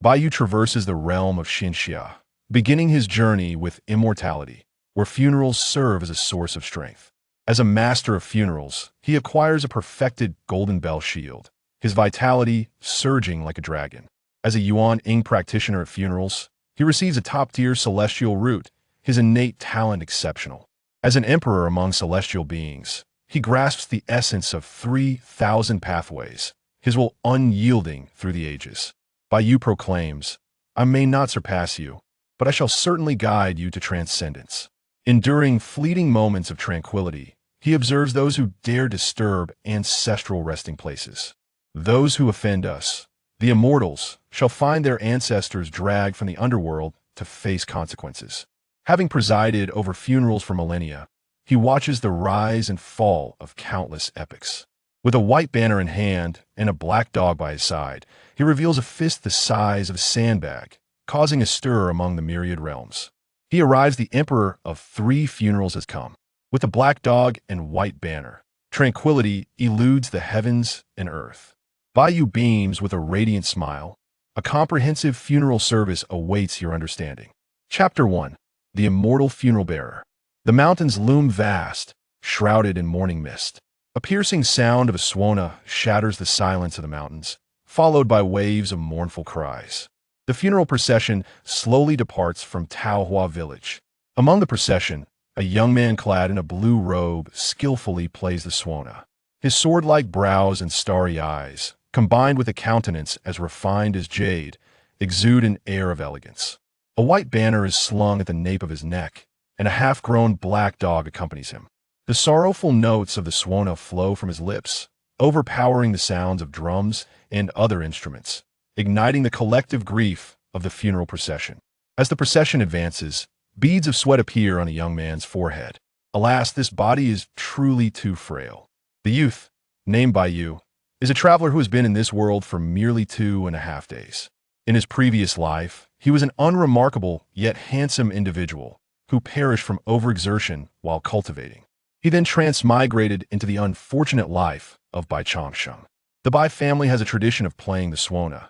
Bai Yu traverses the realm of xianxia, beginning his journey with immortality, where funerals serve as a source of strength. As a master of funerals, he acquires a perfected golden bell shield, his vitality surging like a dragon. As a Yuan Ing practitioner at funerals, he receives a top-tier celestial root, his innate talent exceptional. As an emperor among celestial beings, he grasps the essence of 3,000 pathways, his will unyielding through the ages. Bai Yu proclaims, "I may not surpass you, but I shall certainly guide you to transcendence." Enduring fleeting moments of tranquility, he observes those who dare disturb ancestral resting places. Those who offend us, the immortals, shall find their ancestors dragged from the underworld to face consequences. Having presided over funerals for millennia, he watches the rise and fall of countless epics. With a white banner in hand and a black dog by his side, he reveals a fist the size of a sandbag, causing a stir among the myriad realms. He arrives the emperor of 3 funerals has come. With a black dog and white banner, tranquility eludes the heavens and earth. Bai Yu beams with a radiant smile. A comprehensive funeral service awaits your understanding. Chapter 1. The Immortal Funeral Bearer. The mountains loom vast, shrouded in morning mist. A piercing sound of a suona shatters the silence of the mountains, followed by waves of mournful cries. The funeral procession slowly departs from Taohua village. Among the procession, a young man clad in a blue robe skillfully plays the suona. His sword-like brows and starry eyes, combined with a countenance as refined as jade, exude an air of elegance. A white banner is slung at the nape of his neck, and a half-grown black dog accompanies him. The sorrowful notes of the suona flow from his lips, overpowering the sounds of drums and other instruments, igniting the collective grief of the funeral procession. As the procession advances, beads of sweat appear on a young man's forehead. Alas, this body is truly too frail. The youth, named Bai Yu, is a traveler who has been in this world for merely 2.5 days. In his previous life, he was an unremarkable yet handsome individual who perished from overexertion while cultivating. He then transmigrated into the unfortunate life of Bai Changsheng. The Bai family has a tradition of playing the suona.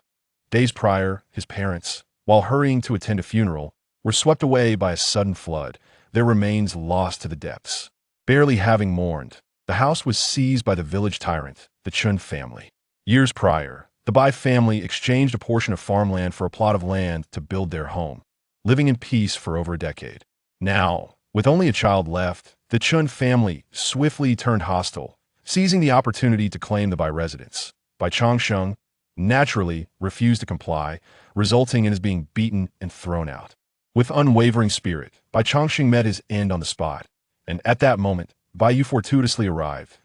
Days prior, his parents, while hurrying to attend a funeral, were swept away by a sudden flood, their remains lost to the depths. Barely having mourned, the house was seized by the village tyrant, the Chun family. Years prior, the Bai family exchanged a portion of farmland for a plot of land to build their home, living in peace for over a decade. Now, with only a child left, the Chun family swiftly turned hostile, seizing the opportunity to claim the Bai residence. Bai Changsheng naturally refused to comply, resulting in his being beaten and thrown out. With unwavering spirit, Bai Changsheng met his end on the spot, and at that moment, Bai Yu fortuitously arrived.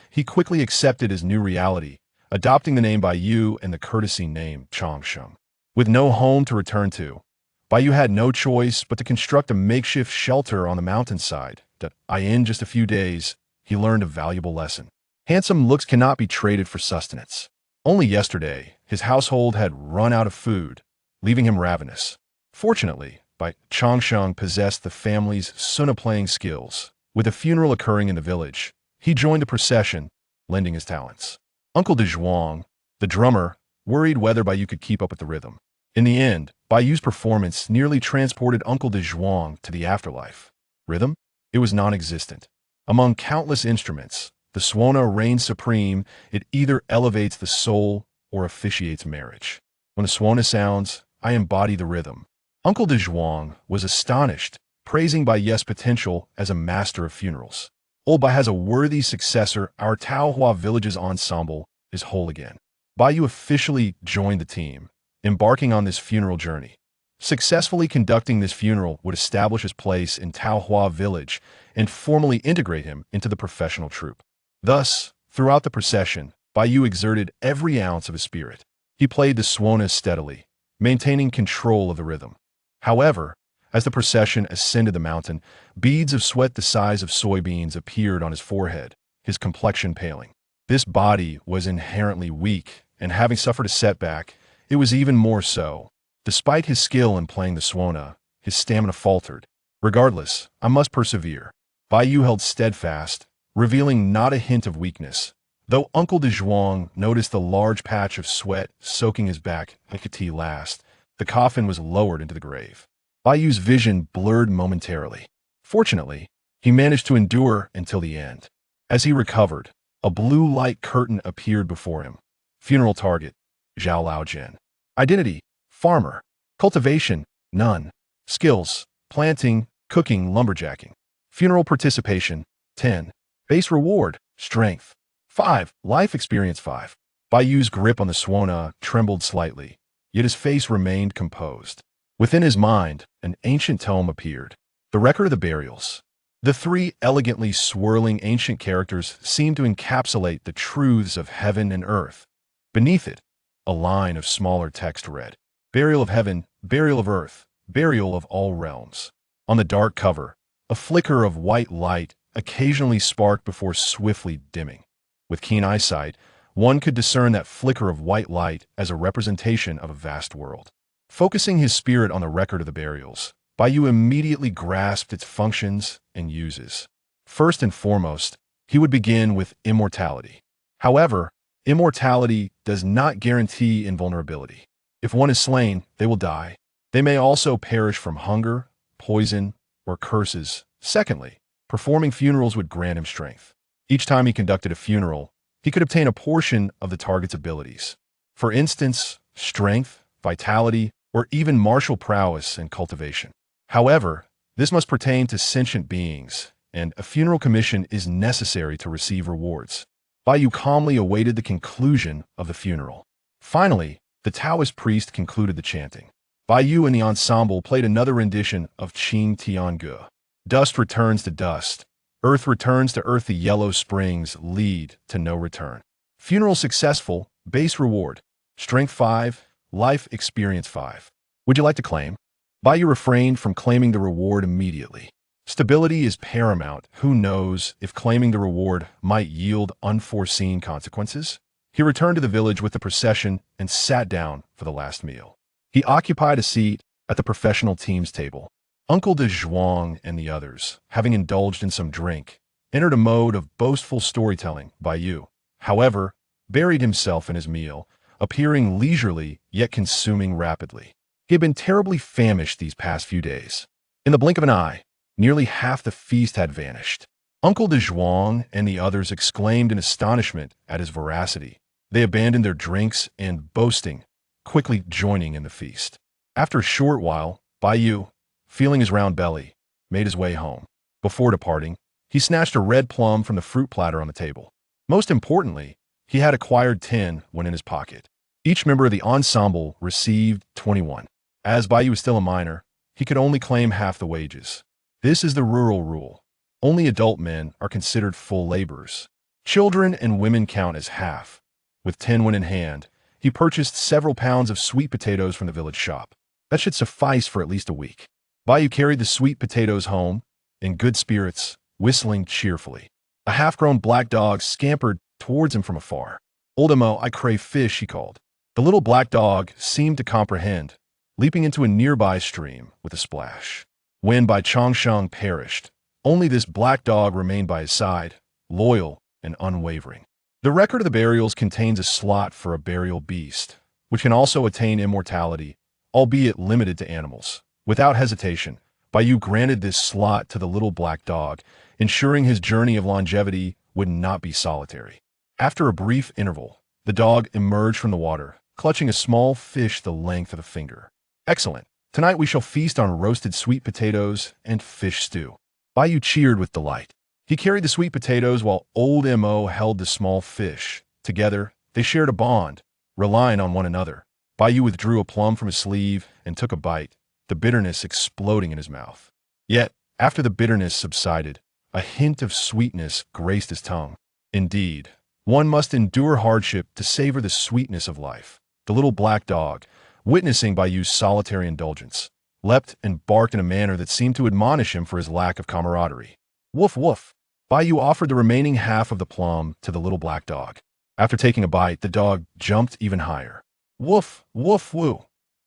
He quickly accepted his new reality, adopting the name Bai Yu and the courtesy name Changsheng. With no home to return to, Bai Yu had no choice but to construct a makeshift shelter on the mountainside. In just a few days, he learned a valuable lesson. Handsome looks cannot be traded for sustenance. Only yesterday, his household had run out of food, leaving him ravenous. Fortunately, Bai Changsheng possessed the family's suona playing skills. With a funeral occurring in the village, he joined the procession, lending his talents. Uncle de Zhuang, the drummer, worried whether Bai Yu could keep up with the rhythm. In the end, Bai Yu's performance nearly transported Uncle de Zhuang to the afterlife. Rhythm? It was non-existent. Among countless instruments, the suona reigns supreme. It either elevates the soul or officiates marriage. When the suona sounds, I embody the rhythm. Uncle de Zhuang was astonished, praising Bai Yu's potential as a master of funerals. Old Bai has a worthy successor. Our Taohua village's ensemble is whole again. Bai Yu officially joined the team, embarking on this funeral journey. Successfully conducting this funeral would establish his place in Taohua village and formally integrate him into the professional troupe. Thus, throughout the procession, Bai Yu exerted every ounce of his spirit. He played the suona steadily, maintaining control of the rhythm. However, as the procession ascended the mountain, beads of sweat the size of soybeans appeared on his forehead, his complexion paling. This body was inherently weak, and having suffered a setback, it was even more so. Despite his skill in playing the suona, his stamina faltered. Regardless, I must persevere. Bai Yu held steadfast, revealing not a hint of weakness. Though Uncle de Zhuang noticed the large patch of sweat soaking his back like a tea last, the coffin was lowered into the grave. Bai Yu's vision blurred momentarily. Fortunately, he managed to endure until the end. As he recovered, a blue light curtain appeared before him. Funeral target, Zhao Laojin. Identity, farmer. Cultivation, none. Skills, planting, cooking, lumberjacking. Funeral participation, 10. Base reward, strength, 5. Life experience, 5. Bai Yu's grip on the Suona trembled slightly, yet his face remained composed. Within his mind, an ancient tome appeared. The record of the burials. The three elegantly swirling ancient characters seemed to encapsulate the truths of heaven and earth. Beneath it, a line of smaller text read, Burial of heaven, burial of earth, burial of all realms. On the dark cover, a flicker of white light occasionally sparked before swiftly dimming. With keen eyesight, one could discern that flicker of white light as a representation of a vast world. Focusing his spirit on the record of the burials, Bai Yu immediately grasped its functions and uses. First and foremost, he would begin with immortality. However, immortality does not guarantee invulnerability. If one is slain, they will die. They may also perish from hunger, poison, or curses. Secondly, performing funerals would grant him strength. Each time he conducted a funeral, he could obtain a portion of the target's abilities. For instance, strength, vitality, or even martial prowess and cultivation. However, this must pertain to sentient beings, and a funeral commission is necessary to receive rewards. Bai Yu calmly awaited the conclusion of the funeral. Finally, the Taoist priest concluded the chanting. Bai Yu and the ensemble played another rendition of Qing Tiange. Dust returns to dust. Earth returns to earth. The yellow springs lead to no return. Funeral successful. Base reward. Strength 5. Life experience 5. Would you like to claim? Bai Yu refrained from claiming the reward immediately. Stability is paramount. Who knows if claiming the reward might yield unforeseen consequences? He returned to the village with the procession and sat down for the last meal. He occupied a seat at the professional team's table. Uncle de Zhuang and the others, having indulged in some drink, entered a mode of boastful storytelling. Bai Yu, however, buried himself in his meal, appearing leisurely yet consuming rapidly. He had been terribly famished these past few days. In the blink of an eye, nearly half the feast had vanished. Uncle de Zhuang and the others exclaimed in astonishment at his voracity. They abandoned their drinks and, boasting, quickly joining in the feast. After a short while, Bai Yu, feeling his round belly, made his way home. Before departing, he snatched a red plum from the fruit platter on the table. Most importantly, he had acquired 10 when in his pocket. Each member of the ensemble received 21. As Bai Yu was still a minor, he could only claim half the wages. This is the rural rule. Only adult men are considered full laborers. Children and women count as half. With 10 when in hand, he purchased several pounds of sweet potatoes from the village shop. That should suffice for at least a week. Bai Yu carried the sweet potatoes home, in good spirits, whistling cheerfully. A half-grown black dog scampered towards him from afar. "Old Mo, I crave fish," he called. The little black dog seemed to comprehend, leaping into a nearby stream with a splash. When Bai Chongsheng perished, only this black dog remained by his side, loyal and unwavering. The record of the burials contains a slot for a burial beast, which can also attain immortality, albeit limited to animals. Without hesitation, Bai Yu granted this slot to the little black dog, ensuring his journey of longevity would not be solitary. After a brief interval, the dog emerged from the water, clutching a small fish the length of a finger. "Excellent. Tonight we shall feast on roasted sweet potatoes and fish stew." Bai Yu cheered with delight. He carried the sweet potatoes while old Mo held the small fish. Together, they shared a bond, relying on one another. Bai Yu withdrew a plum from his sleeve and took a bite, the bitterness exploding in his mouth. Yet, after the bitterness subsided, a hint of sweetness graced his tongue. Indeed, one must endure hardship to savor the sweetness of life. The little black dog, witnessing Bai Yu's solitary indulgence, leapt and barked in a manner that seemed to admonish him for his lack of camaraderie. "Woof, woof." Bai Yu offered the remaining half of the plum to the little black dog. After taking a bite, the dog jumped even higher. "Woof, woof, woo."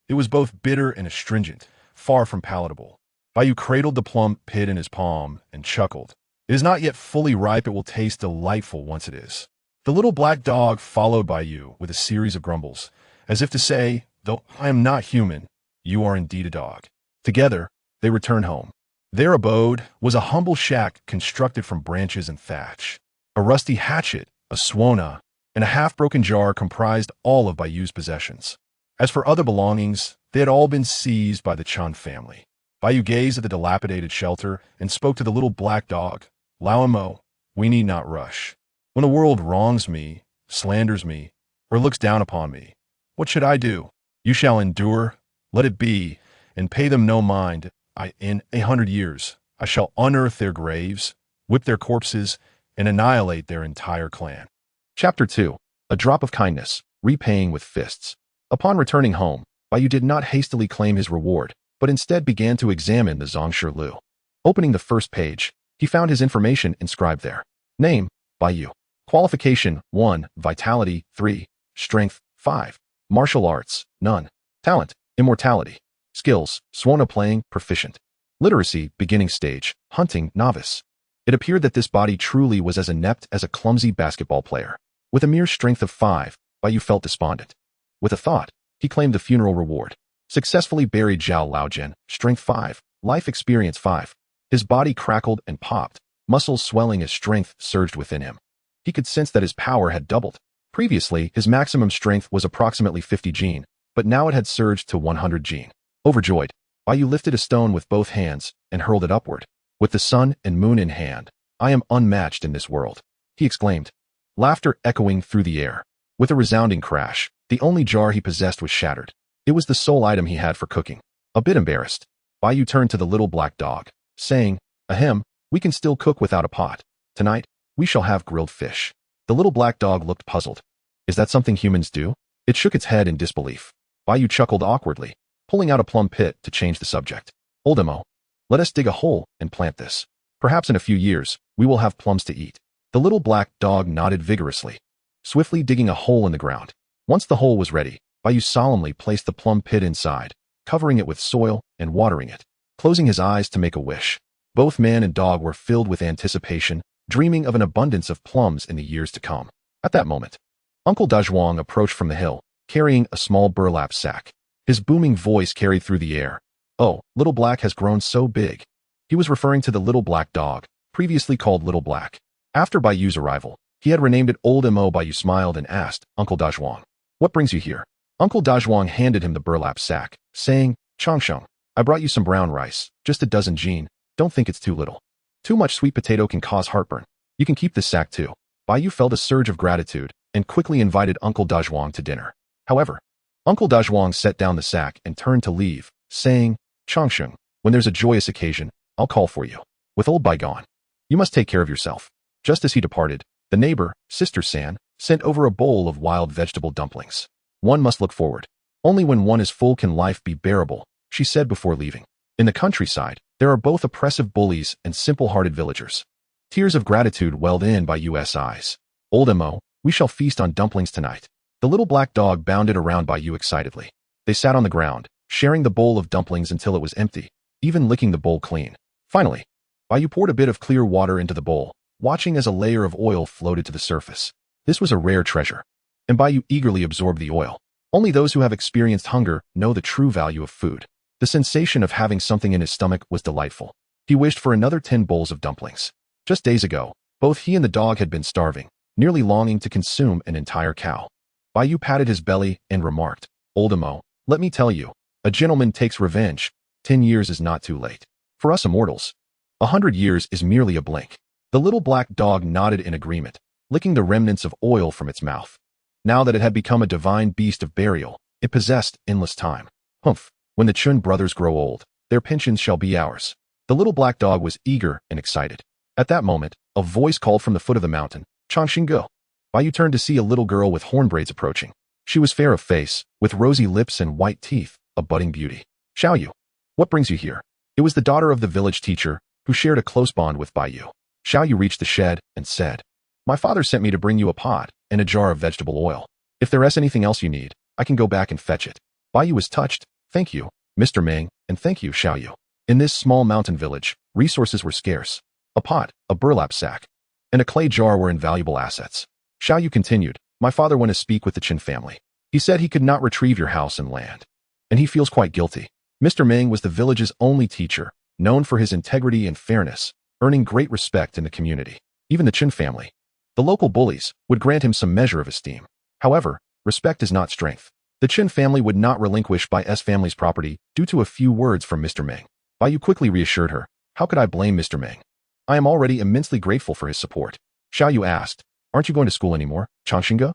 It was both bitter and astringent, far from palatable. Bai Yu cradled the plum pit in his palm and chuckled. "It is not yet fully ripe. It will taste delightful once it is." The little black dog followed Bai Yu with a series of grumbles, as if to say, "Though I am not human, you are indeed a dog." Together, they returned home. Their abode was a humble shack constructed from branches and thatch. A rusty hatchet, a swana, and a half-broken jar comprised all of Bai Yu's possessions. As for other belongings, they had all been seized by the Chan family. Bai Yu gazed at the dilapidated shelter and spoke to the little black dog. "Lao Mo, we need not rush. When the world wrongs me, slanders me, or looks down upon me, what should I do? You shall endure, let it be, and pay them no mind. In 100 years, I shall unearth their graves, whip their corpses, and annihilate their entire clan." Chapter 2. A Drop of Kindness, Repaying with Fists. Upon returning home, Bai Yu did not hastily claim his reward, but instead began to examine the Zongshi Lu. Opening the first page, he found his information inscribed there. Name, Bai Yu. Qualification, 1, Vitality, 3, Strength, 5, Martial Arts, none. Talent, Immortality. Skills, Swana playing, proficient. Literacy, beginning stage, hunting, novice. It appeared that this body truly was as inept as a clumsy basketball player. With a mere strength of 5, Bai Yu felt despondent. With a thought, he claimed the funeral reward. Successfully buried Zhao Laojian, strength 5, life experience 5. His body crackled and popped, muscles swelling as strength surged within him. He could sense that his power had doubled. Previously, his maximum strength was approximately 50 Jin, but now it had surged to 100 Jin. Overjoyed, Bai Yu lifted a stone with both hands and hurled it upward. "With the sun and moon in hand, I am unmatched in this world," he exclaimed. Laughter echoing through the air. With a resounding crash, the only jar he possessed was shattered. It was the sole item he had for cooking. A bit embarrassed, Bai Yu turned to the little black dog, saying, "Ahem, we can still cook without a pot. Tonight, we shall have grilled fish." The little black dog looked puzzled. "Is that something humans do?" It shook its head in disbelief. Bai Yu chuckled awkwardly, pulling out a plum pit to change the subject. "Old Mo, let us dig a hole and plant this. Perhaps in a few years, we will have plums to eat." The little black dog nodded vigorously, swiftly digging a hole in the ground. Once the hole was ready, Bai Yu solemnly placed the plum pit inside, covering it with soil and watering it, closing his eyes to make a wish. Both man and dog were filled with anticipation, dreaming of an abundance of plums in the years to come. At that moment, Uncle Dazhuang approached from the hill, carrying a small burlap sack. His booming voice carried through the air. "Oh, Little Black has grown so big." He was referring to the little black dog, previously called Little Black. After Bai Yu's arrival, he had renamed it Old Mo. Bai Yu smiled and asked, "Uncle Dazhuang, what brings you here?" Uncle Dazhuang handed him the burlap sack, saying, "Changsheng, I brought you some brown rice, just a dozen Jin. Don't think it's too little. Too much sweet potato can cause heartburn. You can keep this sack too." Bai Yu felt a surge of gratitude and quickly invited Uncle Dazhuang to dinner. However, Uncle Dazhuang set down the sack and turned to leave, saying, "Changsheng, when there's a joyous occasion, I'll call for you. With old Bai gone, you must take care of yourself." Just as he departed, the neighbor, Sister San, sent over a bowl of wild vegetable dumplings. "One must look forward. Only when one is full can life be bearable," she said before leaving. In the countryside, there are both oppressive bullies and simple-hearted villagers. Tears of gratitude welled in Bai Yu's eyes. "Old Mo, we shall feast on dumplings tonight." The little black dog bounded around Bai Yu excitedly. They sat on the ground, sharing the bowl of dumplings until it was empty, even licking the bowl clean. Finally, Bai Yu poured a bit of clear water into the bowl, watching as a layer of oil floated to the surface. This was a rare treasure, and Bai Yu eagerly absorbed the oil. Only those who have experienced hunger know the true value of food. The sensation of having something in his stomach was delightful. He wished for another 10 bowls of dumplings. Just days ago, both he and the dog had been starving, nearly longing to consume an entire cow. Bai Yu patted his belly and remarked, "Old Mo, let me tell you, a gentleman takes revenge. 10 years is not too late. For us immortals, 100 years is merely a blink." The little black dog nodded in agreement, licking the remnants of oil from its mouth. Now that it had become a divine beast of burial, it possessed endless time. "Humph, when the Chun brothers grow old, their pensions shall be ours." The little black dog was eager and excited. At that moment, a voice called from the foot of the mountain, "Changxing go." Bai Yu turned to see a little girl with horn braids approaching. She was fair of face, with rosy lips and white teeth, a budding beauty. "Xiaoyu, what brings you here?" It was the daughter of the village teacher, who shared a close bond with Bai Yu. Xiaoyu reached the shed and said, "My father sent me to bring you a pot and a jar of vegetable oil. If there is anything else you need, I can go back and fetch it." Bai Yu was touched. "Thank you, Mr. Meng, and thank you, Xiaoyu." In this small mountain village, resources were scarce. A pot, a burlap sack, and a clay jar were invaluable assets. Xiaoyu continued, "My father went to speak with the Qin family. He said he could not retrieve your house and land, and he feels quite guilty. Mr. Ming was the village's only teacher, known for his integrity and fairness, earning great respect in the community. Even the Chen family, the local bullies, would grant him some measure of esteem. However, respect is not strength. The Chen family would not relinquish Bai Yu's family's property due to a few words from Mr. Ming. Bai Yu quickly reassured her, "How could I blame Mr. Ming? I am already immensely grateful for his support." Xiao Yu asked, "Aren't you going to school anymore, Xianxia?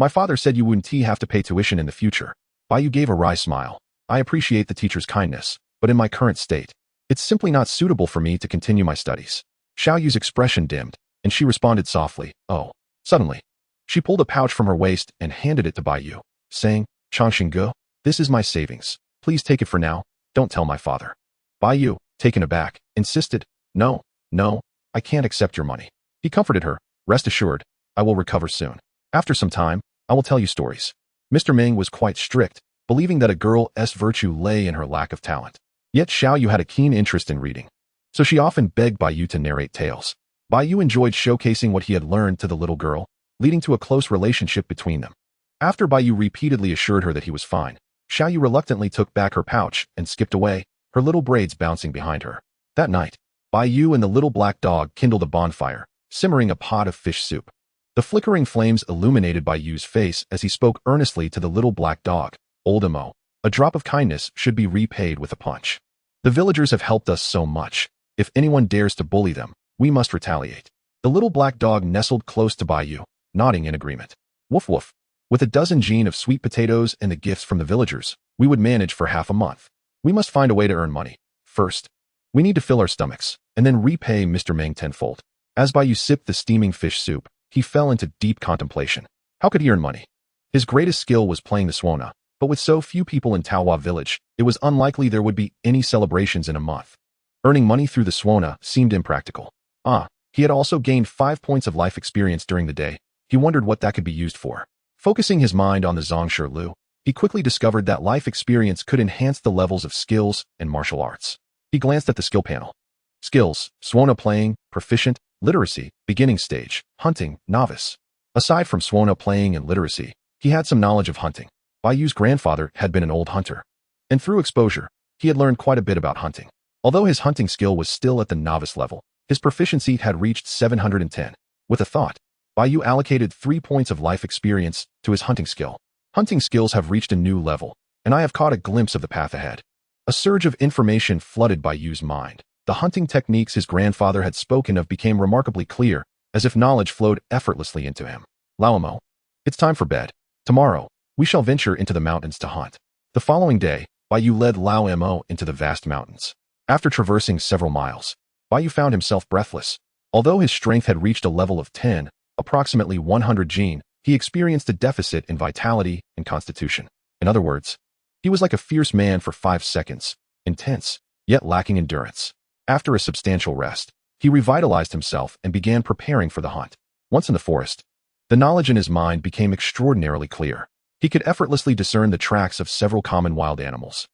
My father said you wouldn't have to pay tuition in the future." Bai Yu gave a wry smile. "I appreciate the teacher's kindness, but in my current state, it's simply not suitable for me to continue my studies." Xiao Yu's expression dimmed, and she responded softly, "Oh." Suddenly, she pulled a pouch from her waist and handed it to Bai Yu, saying, "Xianxia, this is my savings. Please take it for now. Don't tell my father." Bai Yu, taken aback, insisted, No, I can't accept your money." He comforted her, "Rest assured, I will recover soon. After some time, I will tell you stories." Mr. Ming was quite strict, believing that a girl's virtue lay in her lack of talent. Yet Xiao Yu had a keen interest in reading, so she often begged Bai Yu to narrate tales. Bai Yu enjoyed showcasing what he had learned to the little girl, leading to a close relationship between them. After Bai Yu repeatedly assured her that he was fine, Xiao Yu reluctantly took back her pouch and skipped away, her little braids bouncing behind her. That night, Bai Yu and the little black dog kindled a bonfire, simmering a pot of fish soup. The flickering flames illuminated Bai Yu's face as he spoke earnestly to the little black dog. "Old Mo, a drop of kindness should be repaid with a punch. The villagers have helped us so much. If anyone dares to bully them, we must retaliate." The little black dog nestled close to Bai Yu, nodding in agreement. "Woof woof. With a dozen jean of sweet potatoes and the gifts from the villagers, we would manage for half a month. We must find a way to earn money. First, we need to fill our stomachs, and then repay Mr. Ming tenfold." As Bai Yu sipped the steaming fish soup, he fell into deep contemplation. How could he earn money? His greatest skill was playing the suona, but with so few people in Taohua village, it was unlikely there would be any celebrations in a month. Earning money through the suona seemed impractical. He had also gained 5 points of life experience during the day. He wondered what that could be used for. Focusing his mind on the Zongshi Lu, he quickly discovered that life experience could enhance the levels of skills and martial arts. He glanced at the skill panel. Skills: suona playing, proficient; literacy, beginning stage; hunting, novice. Aside from suona playing and literacy, he had some knowledge of hunting. Bai Yu's grandfather had been an old hunter, and through exposure, he had learned quite a bit about hunting. Although his hunting skill was still at the novice level, his proficiency had reached 710. With a thought, Bai Yu allocated 3 points of life experience to his hunting skill. Hunting skills have reached a new level, and I have caught a glimpse of the path ahead. A surge of information flooded Bai Yu's mind. The hunting techniques his grandfather had spoken of became remarkably clear, as if knowledge flowed effortlessly into him. "Laomo, it's time for bed. Tomorrow, we shall venture into the mountains to hunt." The following day, Bai Yu led Laomo into the vast mountains. After traversing several miles, Bai Yu found himself breathless. Although his strength had reached a level of 10, approximately 100 gene, he experienced a deficit in vitality and constitution. In other words, he was like a fierce man for 5 seconds, intense, yet lacking endurance. After a substantial rest, he revitalized himself and began preparing for the hunt. Once in the forest, the knowledge in his mind became extraordinarily clear. He could effortlessly discern the tracks of several common wild animals,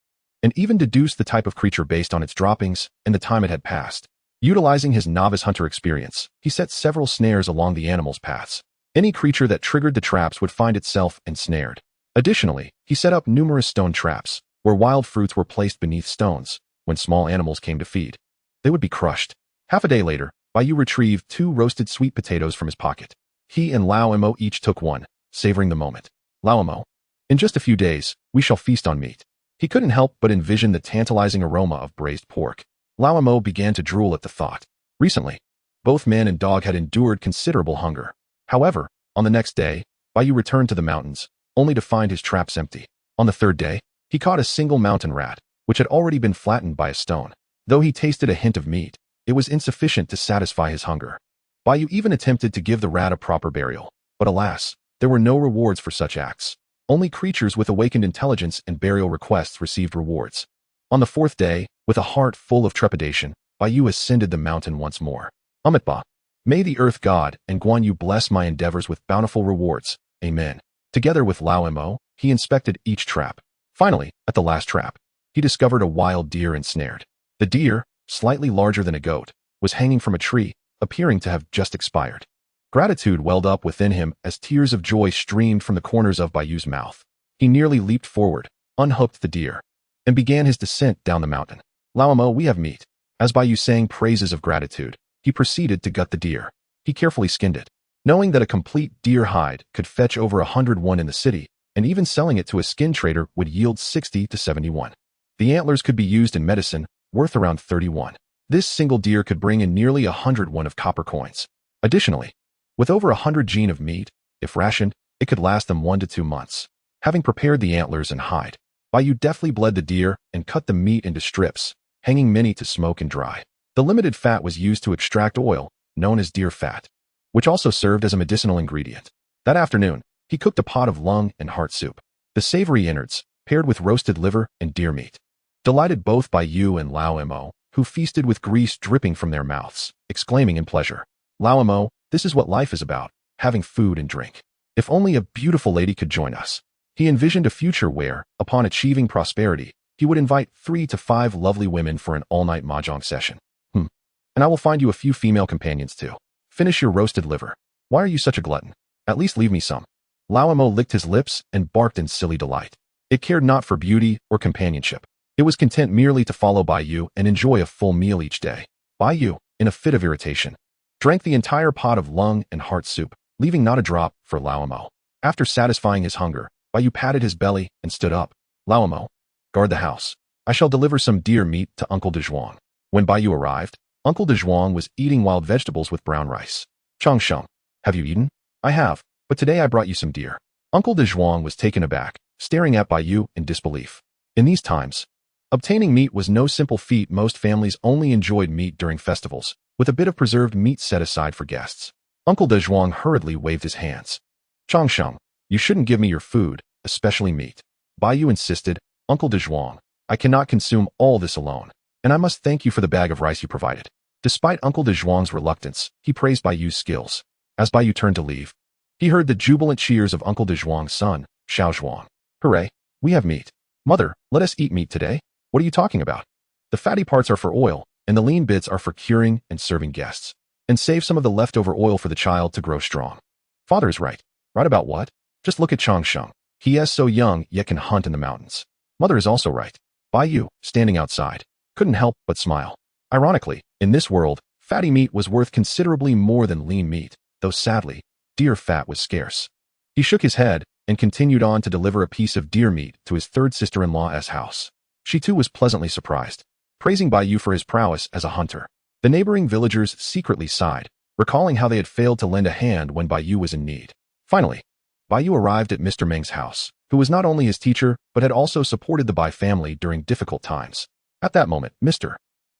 and even deduce the type of creature based on its droppings and the time it had passed. Utilizing his novice hunter experience, he set several snares along the animals' paths. Any creature that triggered the traps would find itself ensnared. Additionally, he set up numerous stone traps, where wild fruits were placed beneath stones. When small animals came to feed, they would be crushed. Half a day later, Bai Yu retrieved 2 roasted sweet potatoes from his pocket. He and Laomo each took one, savoring the moment. "Laomo, in just a few days, we shall feast on meat." He couldn't help but envision the tantalizing aroma of braised pork. Laomo began to drool at the thought. Recently, both man and dog had endured considerable hunger. However, on the next day, Bai Yu returned to the mountains, only to find his traps empty. On the third day, he caught a single mountain rat, which had already been flattened by a stone. Though he tasted a hint of meat, it was insufficient to satisfy his hunger. Bai Yu even attempted to give the rat a proper burial, but alas, there were no rewards for such acts. Only creatures with awakened intelligence and burial requests received rewards. On the 4th day, with a heart full of trepidation, Bai Yu ascended the mountain once more. "Amitba, may the Earth God and Guan Yu bless my endeavors with bountiful rewards. Amen." Together with Laomo, he inspected each trap. Finally, at the last trap, he discovered a wild deer ensnared. The deer, slightly larger than a goat, was hanging from a tree, appearing to have just expired. Gratitude welled up within him as tears of joy streamed from the corners of Bai Yu's mouth. He nearly leaped forward, unhooked the deer, and began his descent down the mountain. Lao, we have meat. As Bai Yu sang praises of gratitude, he proceeded to gut the deer. He carefully skinned it. Knowing that a complete deer hide could fetch over 101 in the city, and even selling it to a skin trader would yield 60 to 71. The antlers could be used in medicine, worth around 31. This single deer could bring in nearly 101 of copper coins. Additionally, with over 100 gene of meat, if rationed, it could last them 1 to 2 months. Having prepared the antlers and hide, Bai Yu deftly bled the deer and cut the meat into strips, hanging many to smoke and dry. The limited fat was used to extract oil, known as deer fat, which also served as a medicinal ingredient. That afternoon, he cooked a pot of lung and heart soup. The savory innards, paired with roasted liver and deer meat, delighted both Bai Yu and Lao, who feasted with grease dripping from their mouths, exclaiming in pleasure, Lao, this is what life is about, having food and drink. If only a beautiful lady could join us. He envisioned a future where, upon achieving prosperity, he would invite 3 to 5 lovely women for an all-night mahjong session. And I will find you a few female companions too. Finish your roasted liver. Why are you such a glutton? At least leave me some. Lao licked his lips and barked in silly delight. It cared not for beauty or companionship. It was content merely to follow Bai Yu and enjoy a full meal each day. Bai Yu, in a fit of irritation, drank the entire pot of lung and heart soup, leaving not a drop for Lao. After satisfying his hunger, Bai Yu patted his belly and stood up. Lao, guard the house. I shall deliver some deer meat to Uncle de Zhuang. When Bai Yu arrived, Uncle de Zhuang was eating wild vegetables with brown rice. Xianxia, have you eaten? I have, but today I brought you some deer. Uncle de Zhuang was taken aback, staring at Bai Yu in disbelief. In these times, obtaining meat was no simple feat. Most families only enjoyed meat during festivals, with a bit of preserved meat set aside for guests. Uncle de Zhuang hurriedly waved his hands. Xianxia, you shouldn't give me your food, especially meat. Bai Yu insisted, Uncle de Zhuang, I cannot consume all this alone, and I must thank you for the bag of rice you provided. Despite Uncle de Zhuang's reluctance, he praised Bai Yu's skills. As Bai Yu turned to leave, he heard the jubilant cheers of Uncle de Zhuang's son, Xiao Zhuang. Hooray, we have meat. Mother, let us eat meat today. What are you talking about? The fatty parts are for oil, and the lean bits are for curing and serving guests. And save some of the leftover oil for the child to grow strong. Father is right. Right about what? Just look at Xianxia. He is so young yet can hunt in the mountains. Mother is also right. Bai Yu, standing outside, couldn't help but smile. Ironically, in this world, fatty meat was worth considerably more than lean meat, though sadly, deer fat was scarce. He shook his head and continued on to deliver a piece of deer meat to his third sister-in-law's house. She too was pleasantly surprised, praising Bai Yu for his prowess as a hunter. The neighboring villagers secretly sighed, recalling how they had failed to lend a hand when Bai Yu was in need. Finally, Bai Yu arrived at Mr. Meng's house, who was not only his teacher but had also supported the Bai family during difficult times. At that moment, Mr.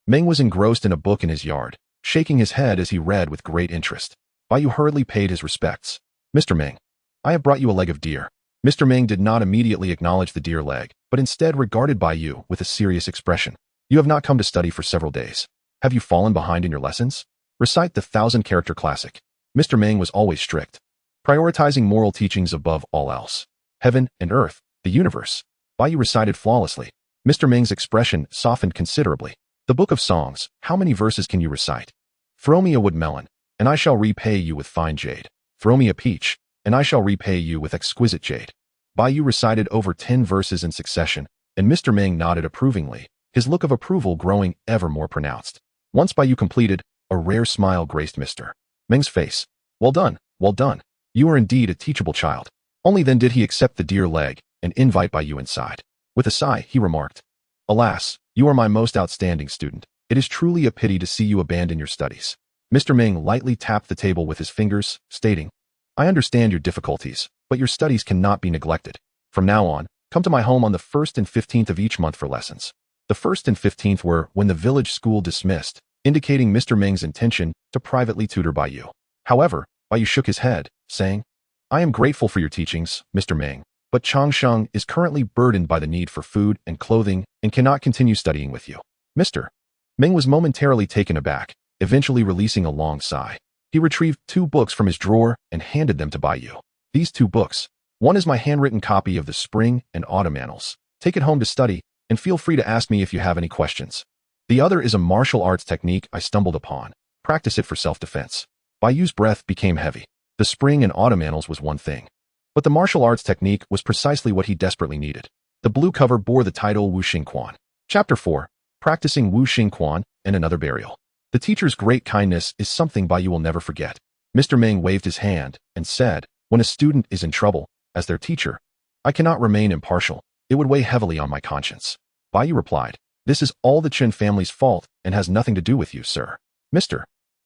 Meng was engrossed in a book in his yard, shaking his head as he read with great interest. Bai Yu hurriedly paid his respects. Mr. Meng, I have brought you a leg of deer. Mr. Meng did not immediately acknowledge the deer leg, but instead regarded Bai Yu with a serious expression. You have not come to study for several days. Have you fallen behind in your lessons? Recite the 1,000-character classic. Mr. Meng was always strict, prioritizing moral teachings above all else. Heaven and earth, the universe. Bai Yu recited flawlessly. Mr. Meng's expression softened considerably. The Book of Songs, how many verses can you recite? Throw me a wood melon, and I shall repay you with fine jade. Throw me a peach, and I shall repay you with exquisite jade. Bai Yu recited over 10 verses in succession, and Mr. Meng nodded approvingly, his look of approval growing ever more pronounced. Once Bai Yu completed, a rare smile graced Mr. Meng's face. Well done, well done. You are indeed a teachable child. Only then did he accept the deer leg and invite Bai Yu inside. With a sigh, he remarked, Alas, you are my most outstanding student. It is truly a pity to see you abandon your studies. Mr. Meng lightly tapped the table with his fingers, stating, I understand your difficulties, but your studies cannot be neglected. From now on, come to my home on the 1st and 15th of each month for lessons. The 1st and 15th were when the village school dismissed, indicating Mr. Meng's intention to privately tutor Bai Yu. However, Bai Yu shook his head, saying, I am grateful for your teachings, Mr. Meng, but Xianxia is currently burdened by the need for food and clothing and cannot continue studying with you. Mr. Meng was momentarily taken aback, eventually releasing a long sigh. He retrieved 2 books from his drawer and handed them to Bai Yu. These 2 books. One is my handwritten copy of the Spring and Autumn Annals. Take it home to study, and feel free to ask me if you have any questions. The other is a martial arts technique I stumbled upon. Practice it for self-defense. Bai Yu's breath became heavy. The Spring and Autumn Annals was one thing, but the martial arts technique was precisely what he desperately needed. The blue cover bore the title Wu Xingquan. Chapter 4. Practicing Wu Xingquan and Another Burial. The teacher's great kindness is something Bai Yu will never forget. Mr. Ming waved his hand and said, when a student is in trouble, as their teacher, I cannot remain impartial. It would weigh heavily on my conscience. Bai Yu replied, this is all the Qin family's fault and has nothing to do with you, sir. Mr.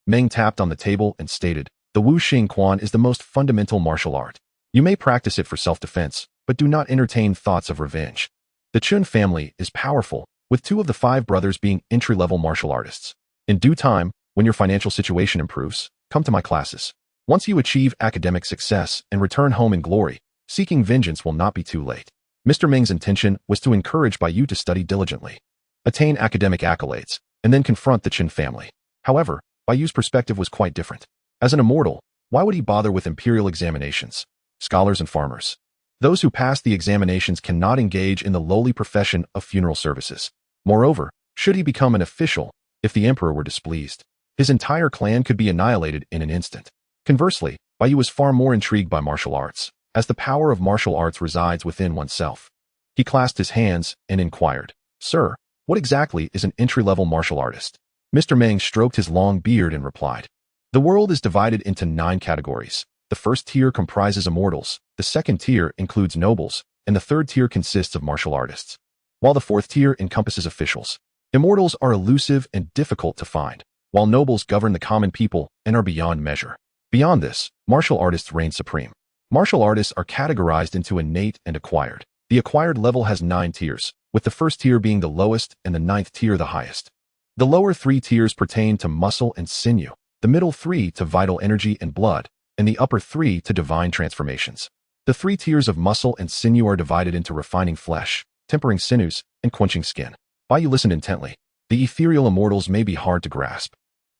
Ming tapped on the table and stated, the Wu Xingquan is the most fundamental martial art. You may practice it for self-defense, but do not entertain thoughts of revenge. The Qin family is powerful, with 2 of the 5 brothers being entry-level martial artists. In due time, when your financial situation improves, come to my classes. Once you achieve academic success and return home in glory, seeking vengeance will not be too late. Mr. Ming's intention was to encourage Bai Yu to study diligently, attain academic accolades, and then confront the Qin family. However, Bai Yu's perspective was quite different. As an immortal, why would he bother with imperial examinations? Scholars and farmers. Those who pass the examinations cannot engage in the lowly profession of funeral services. Moreover, should he become an official, if the emperor were displeased, his entire clan could be annihilated in an instant. Conversely, Bai Yu was far more intrigued by martial arts, as the power of martial arts resides within oneself. He clasped his hands and inquired, Sir, what exactly is an entry-level martial artist? Mr. Ming stroked his long beard and replied, the world is divided into 9 categories. The first tier comprises immortals, the second tier includes nobles, and the third tier consists of martial artists, while the fourth tier encompasses officials. Immortals are elusive and difficult to find, while nobles govern the common people and are beyond measure. Beyond this, martial artists reign supreme. Martial artists are categorized into innate and acquired. The acquired level has 9 tiers, with the first tier being the lowest and the 9th tier the highest. The lower 3 tiers pertain to muscle and sinew, the middle 3 to vital energy and blood, and the upper 3 to divine transformations. The 3 tiers of muscle and sinew are divided into refining flesh, tempering sinews, and quenching skin. Bai Yu listened intently. The ethereal immortals may be hard to grasp.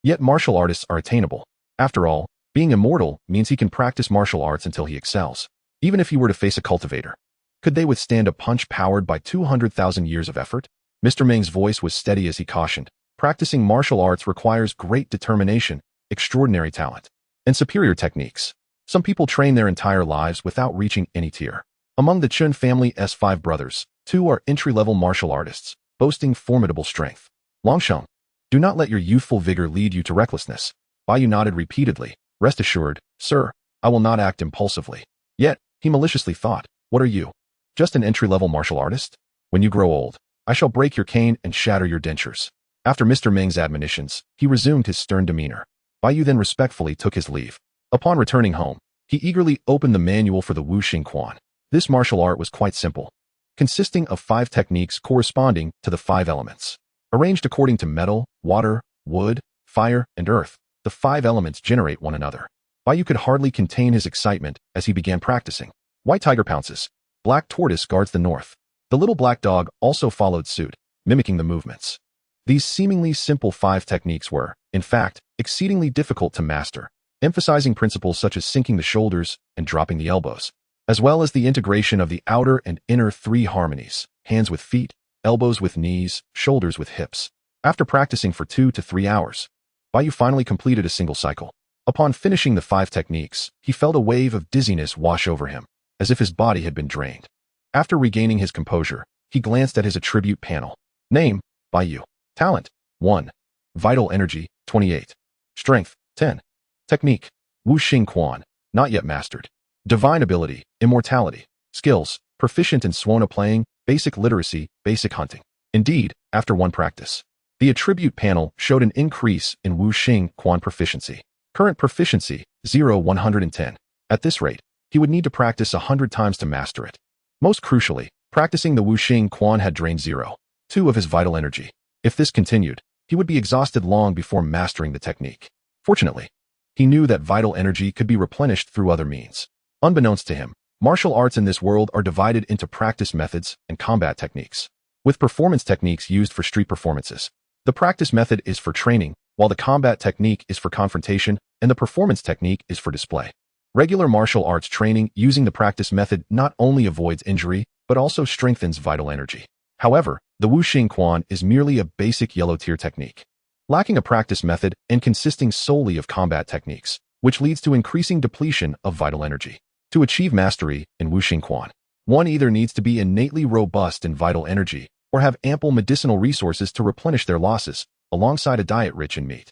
Yet martial artists are attainable. After all, being immortal means he can practice martial arts until he excels. Even if he were to face a cultivator, could they withstand a punch powered by 200,000 years of effort? Mr. Ming's voice was steady as he cautioned, practicing martial arts requires great determination, extraordinary talent, and superior techniques. Some people train their entire lives without reaching any tier. Among the Qin family's 5 brothers, 2 are entry-level martial artists, boasting formidable strength. Longsheng, do not let your youthful vigor lead you to recklessness. Bai Yu nodded repeatedly. Rest assured, sir, I will not act impulsively. Yet, he maliciously thought, what are you? Just an entry-level martial artist? When you grow old, I shall break your cane and shatter your dentures. After Mr. Ming's admonitions, he resumed his stern demeanor. Bai Yu then respectfully took his leave. Upon returning home, he eagerly opened the manual for the Wu Xingquan. This martial art was quite simple, consisting of 5 techniques corresponding to the 5 elements. Arranged according to metal, water, wood, fire, and earth, the 5 elements generate one another. Bai Yu could hardly contain his excitement as he began practicing. White tiger pounces. Black tortoise guards the north. The little black dog also followed suit, mimicking the movements. These seemingly simple 5 techniques were, in fact, exceedingly difficult to master, emphasizing principles such as sinking the shoulders and dropping the elbows, as well as the integration of the outer and inner 3 harmonies, hands with feet, elbows with knees, shoulders with hips. After practicing for 2 to 3 hours, Bai Yu finally completed a single cycle. Upon finishing the 5 techniques, he felt a wave of dizziness wash over him, as if his body had been drained. After regaining his composure, he glanced at his attribute panel. Name, Bai Yu. Talent, 1. Vital energy, 28. Strength, 10. Technique, Wu Xingquan, not yet mastered. Divine ability, immortality. Skills, proficient in Suona playing, basic literacy, basic hunting. Indeed, after 1 practice, the attribute panel showed an increase in Wu Xingquan proficiency. Current proficiency, 0-110. At this rate, he would need to practice 100 times to master it. Most crucially, practicing the Wu Xingquan had drained 0.2 of his vital energy. If this continued, he would be exhausted long before mastering the technique. Fortunately, he knew that vital energy could be replenished through other means. Unbeknownst to him, martial arts in this world are divided into practice methods and combat techniques, with performance techniques used for street performances. The practice method is for training, while the combat technique is for confrontation, and the performance technique is for display. Regular martial arts training using the practice method not only avoids injury, but also strengthens vital energy. However, the Wu Xingquan is merely a basic yellow-tier technique, lacking a practice method and consisting solely of combat techniques, which leads to increasing depletion of vital energy. To achieve mastery in Wu Xingquan, One either needs to be innately robust in vital energy or have ample medicinal resources to replenish their losses, alongside a diet rich in meat.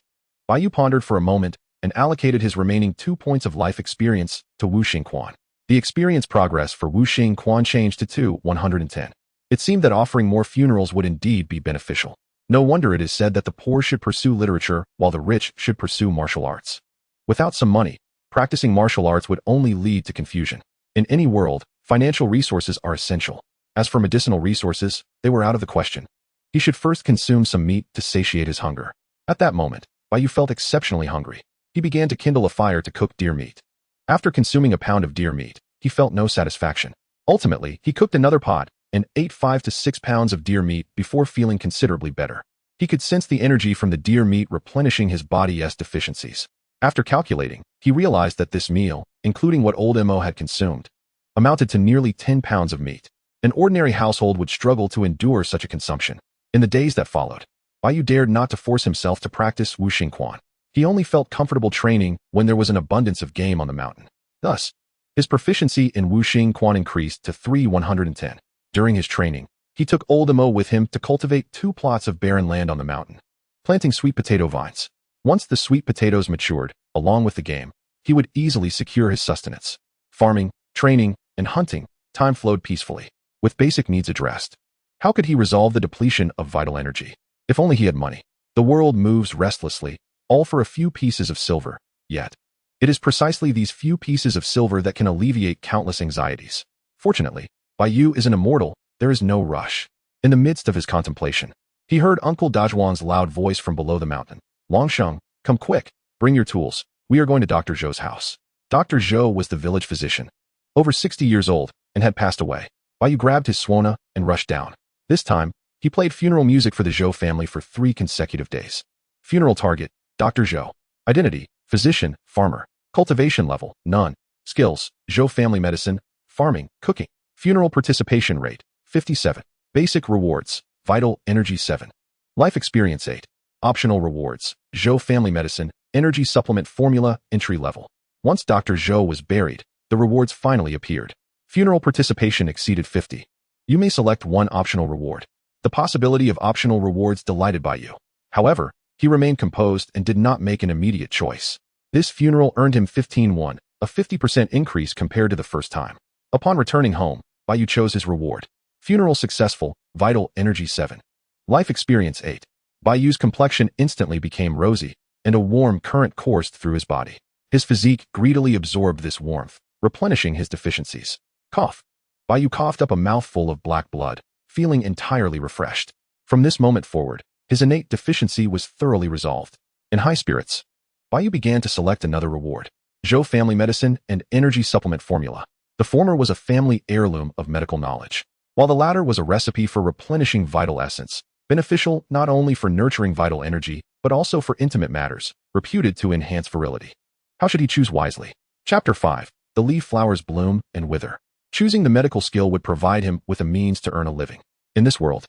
Bai Yu pondered for a moment and allocated his remaining 2 points of life experience to Wu Xingquan. The experience progress for Wu Xingquan changed to 110. It seemed that offering more funerals would indeed be beneficial. No wonder it is said that the poor should pursue literature while the rich should pursue martial arts. Without some money, practicing martial arts would only lead to confusion. In any world, financial resources are essential. As for medicinal resources, they were out of the question. He should first consume some meat to satiate his hunger. At that moment, Bai Yu felt exceptionally hungry. He began to kindle a fire to cook deer meat. After consuming a pound of deer meat, he felt no satisfaction. Ultimately, he cooked another pot and ate 5 to 6 pounds of deer meat before feeling considerably better. He could sense the energy from the deer meat replenishing his body's deficiencies. After calculating, he realized that this meal, including what old Mo had consumed, amounted to nearly 10 pounds of meat. An ordinary household would struggle to endure such a consumption. In the days that followed, Bai Yu dared not to force himself to practice Wu Xingquan. He only felt comfortable training when there was an abundance of game on the mountain. Thus, his proficiency in Wu Xingquan increased to 110. During his training, he took old Mo with him to cultivate 2 plots of barren land on the mountain, planting sweet potato vines. Once the sweet potatoes matured, along with the game, he would easily secure his sustenance. Farming, training, and hunting, time flowed peacefully, with basic needs addressed. How could he resolve the depletion of vital energy? If only he had money. The world moves restlessly, all for a few pieces of silver, yet it is precisely these few pieces of silver that can alleviate countless anxieties. Fortunately, Bai Yu is an immortal, there is no rush. In the midst of his contemplation, he heard Uncle Dazhuan's loud voice from below the mountain. Longsheng, come quick, bring your tools, we are going to Dr. Zhou's house. Dr. Zhou was the village physician, over 60 years old, and had passed away. Bai Yu grabbed his suona and rushed down. This time, he played funeral music for the Zhou family for 3 consecutive days. Funeral target, Dr. Zhou. Identity, physician, farmer. Cultivation level, none. Skills, Zhou family medicine, farming, cooking. Funeral participation rate, 57. Basic rewards, vital energy 7. Life experience 8. Optional rewards, Zhou family medicine, energy supplement formula, entry level. Once Dr. Zhou was buried, the rewards finally appeared. Funeral participation exceeded 50. You may select one optional reward. The possibility of optional rewards delighted Bai Yu. However, he remained composed and did not make an immediate choice. This funeral earned him 15 a 50% increase compared to the first time. Upon returning home, Bai Yu chose his reward. Funeral successful, vital energy 7. Life experience 8. Bai Yu's complexion instantly became rosy, and a warm current coursed through his body. His physique greedily absorbed this warmth, replenishing his deficiencies. Cough. Bai Yu coughed up a mouthful of black blood, feeling entirely refreshed. From this moment forward, his innate deficiency was thoroughly resolved. In high spirits, Bai Yu began to select another reward. Zhou family medicine and energy supplement formula. The former was a family heirloom of medical knowledge, while the latter was a recipe for replenishing vital essence, beneficial not only for nurturing vital energy, but also for intimate matters, reputed to enhance virility. How should he choose wisely? Chapter 5. The leaf flowers bloom and wither. Choosing the medical skill would provide him with a means to earn a living. In this world,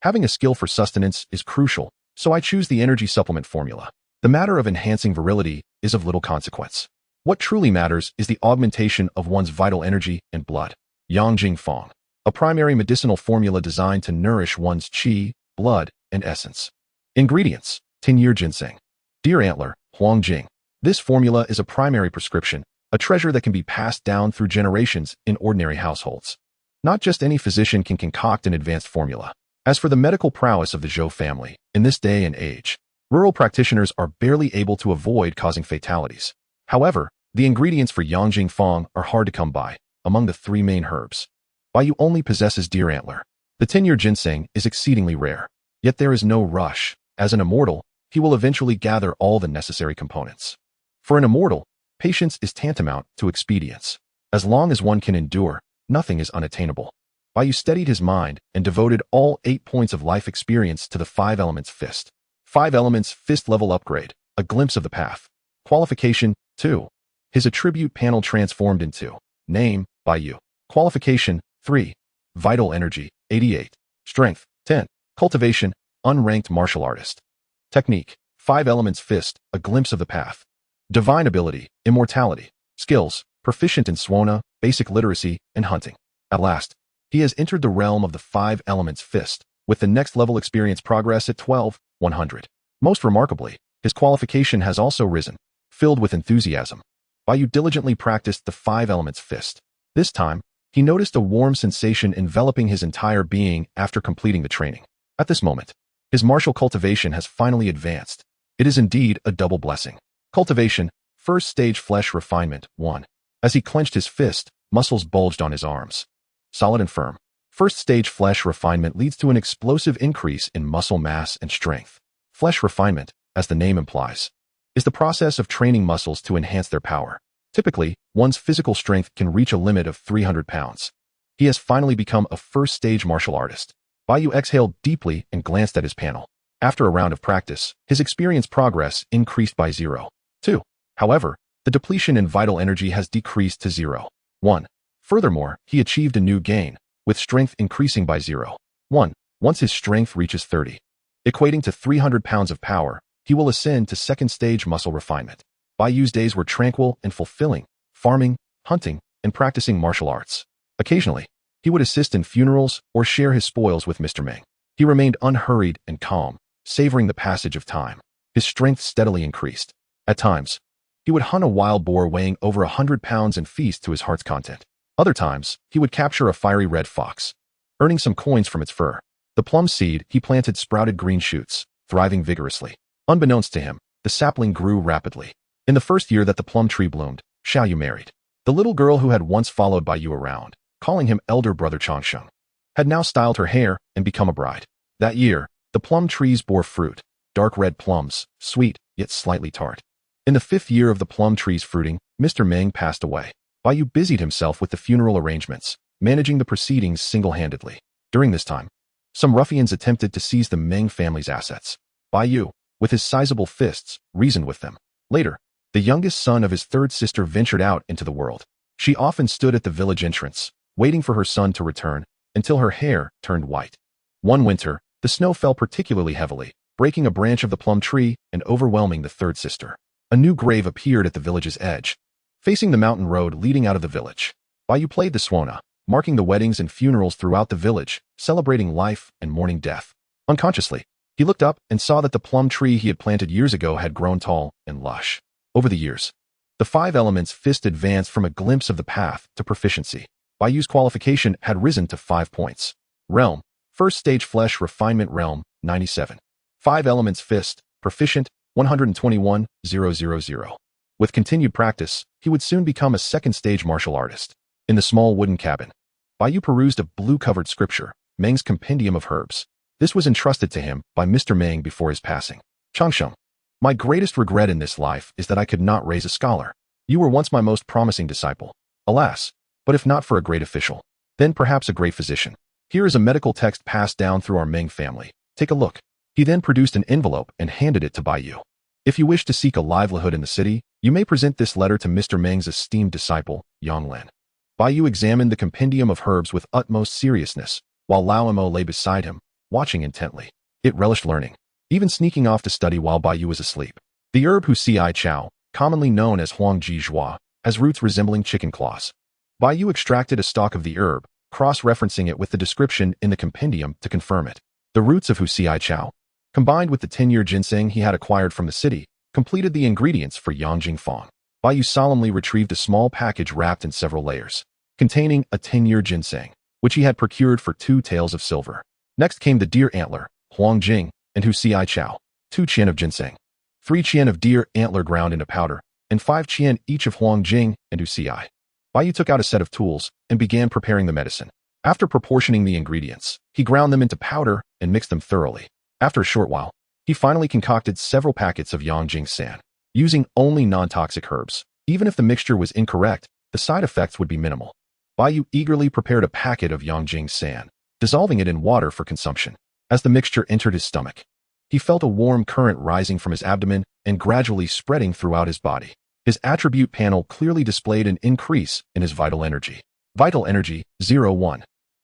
having a skill for sustenance is crucial, so I choose the energy supplement formula. The matter of enhancing virility is of little consequence. What truly matters is the augmentation of one's vital energy and blood. Yangjing Fong, a primary medicinal formula designed to nourish one's qi, blood, and essence. Ingredients: Tinyer ginseng, deer antler, huangjing. This formula is a primary prescription, a treasure that can be passed down through generations in ordinary households. Not just any physician can concoct an advanced formula. As for the medical prowess of the Zhou family, in this day and age, rural practitioners are barely able to avoid causing fatalities. However, the ingredients for Yangjing Fong are hard to come by. Among the 3 main herbs, Bai Yu only possesses deer antler. The Tinyer ginseng is exceedingly rare. Yet there is no rush. As an immortal, he will eventually gather all the necessary components. For an immortal, patience is tantamount to expedience. As long as one can endure, nothing is unattainable. Bai Yu steadied his mind and devoted all 8 points of life experience to the 5 elements fist. 5 elements fist level upgrade, a glimpse of the path. Qualification 2. His attribute panel transformed into name, Bai Yu. Qualification 3. Vital energy 88. Strength 10. Cultivation, unranked martial artist. Technique 5 elements fist, a glimpse of the path. Divine ability, immortality. Skills, proficient in suona, basic literacy, and hunting. At last, he has entered the realm of the 5 elements fist, with the next level experience progress at 12,100. Most remarkably, his qualification has also risen, filled with enthusiasm. Bai Yu diligently practiced the 5 elements fist. This time, he noticed a warm sensation enveloping his entire being after completing the training. At this moment, his martial cultivation has finally advanced. It is indeed a double blessing. Cultivation, first stage flesh refinement, 1. As he clenched his fist, muscles bulged on his arms. Solid and firm. First stage flesh refinement leads to an explosive increase in muscle mass and strength. Flesh refinement, as the name implies, is the process of training muscles to enhance their power. Typically, one's physical strength can reach a limit of 300 pounds. He has finally become a first-stage martial artist. Bai Yu exhaled deeply and glanced at his panel. After a round of practice, his experience progress increased by 0.2. However, the depletion in vital energy has decreased to 0.1. Furthermore, he achieved a new gain, with strength increasing by 0.1. Once his strength reaches 30, equating to 300 pounds of power, he will ascend to second-stage muscle refinement. Bai Yu's days were tranquil and fulfilling, farming, hunting, and practicing martial arts. Occasionally, he would assist in funerals or share his spoils with Mr. Ming. He remained unhurried and calm, savoring the passage of time. His strength steadily increased. At times, he would hunt a wild boar weighing over 100 pounds and feast to his heart's content. Other times, he would capture a fiery red fox, earning some coins from its fur. The plum seed he planted sprouted green shoots, thriving vigorously. Unbeknownst to him, the sapling grew rapidly. In the first year that the plum tree bloomed, Xiao Yu married. The little girl who had once followed Bai Yu around, calling him elder brother Changsheng, had now styled her hair and become a bride. That year, the plum trees bore fruit, dark red plums, sweet, yet slightly tart. In the 5th year of the plum tree's fruiting, Mr. Ming passed away. Bai Yu busied himself with the funeral arrangements, managing the proceedings single-handedly. During this time, some ruffians attempted to seize the Ming family's assets. Bai Yu, with his sizable fists, reasoned with them. Later, the youngest son of his 3rd sister ventured out into the world. She often stood at the village entrance, waiting for her son to return, until her hair turned white. One winter, the snow fell particularly heavily, breaking a branch of the plum tree and overwhelming the 3rd sister. A new grave appeared at the village's edge, facing the mountain road leading out of the village. Bai Yu played the suona, marking the weddings and funerals throughout the village, celebrating life and mourning death. Unconsciously, he looked up and saw that the plum tree he had planted years ago had grown tall and lush. Over the years, the 5 elements fist advanced from a glimpse of the path to proficiency. Bai Yu's qualification had risen to 5 points. Realm, first stage flesh refinement realm, 97. 5 elements fist, proficient, 121,000. With continued practice, he would soon become a second-stage martial artist. In the small wooden cabin, Bai Yu perused a blue-covered scripture, Meng's Compendium of Herbs. This was entrusted to him by Mr. Ming before his passing. Changsheng, my greatest regret in this life is that I could not raise a scholar. You were once my most promising disciple. Alas, but if not for a great official, then perhaps a great physician. Here is a medical text passed down through our Ming family. Take a look. He then produced an envelope and handed it to Bai Yu. If you wish to seek a livelihood in the city, you may present this letter to Mr. Ming's esteemed disciple, Yang Lin. Bai Yu examined the Compendium of Herbs with utmost seriousness, while Lao Mo lay beside him, watching intently. It relished learning, even sneaking off to study while Bai Yu was asleep. The herb xianxiaaudiobooks, commonly known as huangji zhua, has roots resembling chicken claws. Bai Yu extracted a stalk of the herb, cross-referencing it with the description in the compendium to confirm it. The roots of xianxiaaudiobooks, combined with the 10-year ginseng he had acquired from the city, completed the ingredients for Yangjing Fang. Bai Yu solemnly retrieved a small package wrapped in several layers, containing a 10-year ginseng, which he had procured for 2 taels of silver. Next came the deer antler, huangjing, and xianxiaaudiobooks, 2 qian of ginseng, 3 qian of deer antler ground into powder, and 5 qian each of huangjing and xianxiaaudiobooks. Bai Yu took out a set of tools and began preparing the medicine. After proportioning the ingredients, he ground them into powder and mixed them thoroughly. After a short while, he finally concocted several packets of Yangjing San, using only non-toxic herbs. Even if the mixture was incorrect, the side effects would be minimal. Bai Yu eagerly prepared a packet of Yangjing San, dissolving it in water for consumption. As the mixture entered his stomach, he felt a warm current rising from his abdomen and gradually spreading throughout his body. His attribute panel clearly displayed an increase in his vital energy. Vital energy, 0-1.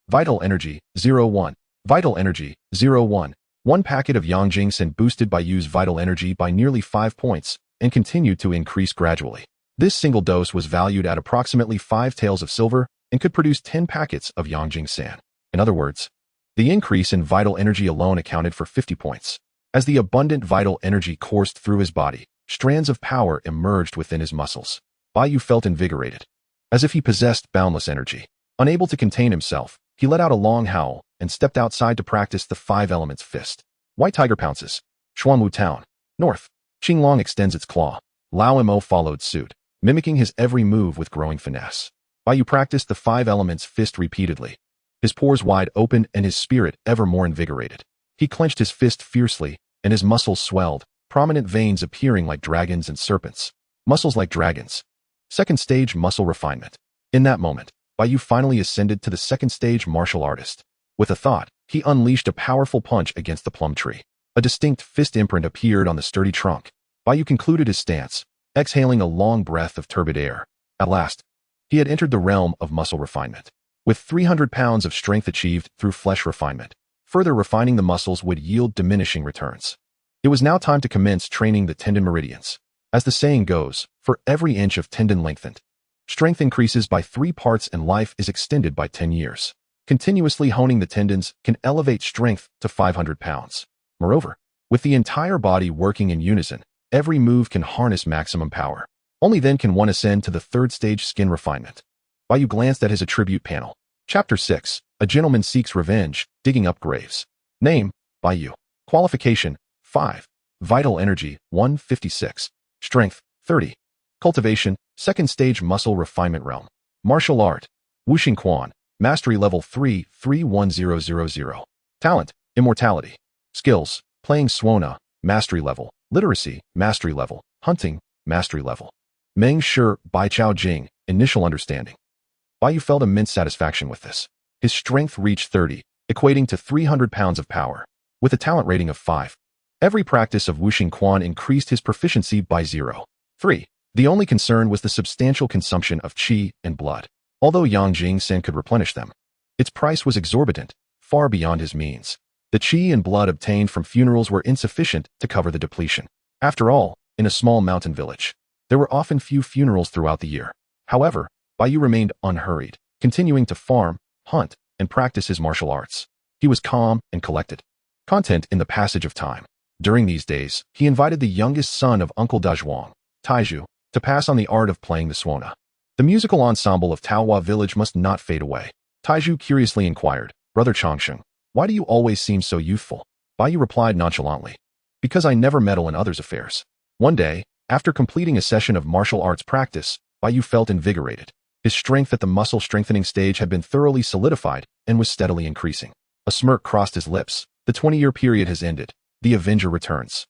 Vital energy, 0-1. Vital energy, 0-1. One packet of Yangjing San boosted Bai Yu's vital energy by nearly 5 points and continued to increase gradually. This single dose was valued at approximately 5 taels of silver and could produce 10 packets of Yangjing-san. In other words, the increase in vital energy alone accounted for 50 points. As the abundant vital energy coursed through his body, strands of power emerged within his muscles. Bai Yu felt invigorated, as if he possessed boundless energy. Unable to contain himself, he let out a long howl and stepped outside to practice the 5 elements fist. White Tiger pounces. Xuanwu Town. North. Qinglong extends its claw. Lao Mo followed suit, mimicking his every move with growing finesse. Bai Yu practiced the 5 elements fist repeatedly, his pores wide open and his spirit ever more invigorated. He clenched his fist fiercely, and his muscles swelled, prominent veins appearing like dragons and serpents. Muscles like dragons. Second stage muscle refinement. In that moment, Bai Yu finally ascended to the second stage martial artist. With a thought, he unleashed a powerful punch against the plum tree. A distinct fist imprint appeared on the sturdy trunk. Bai Yu concluded his stance, exhaling a long breath of turbid air. At last, he had entered the realm of muscle refinement. With 300 pounds of strength achieved through flesh refinement, further refining the muscles would yield diminishing returns. It was now time to commence training the tendon meridians. As the saying goes, for every inch of tendon lengthened, strength increases by 3 parts and life is extended by 10 years. Continuously honing the tendons can elevate strength to 500 pounds. Moreover, with the entire body working in unison, every move can harness maximum power. Only then can one ascend to the 3rd stage skin refinement. Bai Yu glanced at his attribute panel. Chapter 6. A gentleman seeks revenge, digging up graves. Name, Bai Yu. Qualification, 5. Vital energy, 156. Strength, 30. Cultivation, 2nd stage muscle refinement realm. Martial art, Wuxing Quan. Mastery level 3, 31000. Talent, immortality. Skills, playing Suona, mastery level. Literacy, mastery level. Hunting, mastery level. Meng Shi Bai Chao Jing, initial understanding. Bai Yu felt immense satisfaction with this. His strength reached 30, equating to 300 pounds of power. With a talent rating of 5. Every practice of Wuxing Quan increased his proficiency by 0.3. The only concern was the substantial consumption of qi and blood. Although Yangjing-san could replenish them, its price was exorbitant, far beyond his means. The qi and blood obtained from funerals were insufficient to cover the depletion. After all, in a small mountain village, there were often few funerals throughout the year. However, Bai Yu remained unhurried, continuing to farm, hunt, and practice his martial arts. He was calm and collected, content in the passage of time. During these days, he invited the youngest son of Uncle Dazhuang, Taizhu, to pass on the art of playing the suona. The musical ensemble of Taohua village must not fade away. Taizhu curiously inquired, Brother Changsheng, why do you always seem so youthful? Bai Yu replied nonchalantly, because I never meddle in others' affairs. One day, after completing a session of martial arts practice, Bai Yu felt invigorated. His strength at the muscle strengthening stage had been thoroughly solidified and was steadily increasing. A smirk crossed his lips. The 20-year period has ended. The Avenger returns.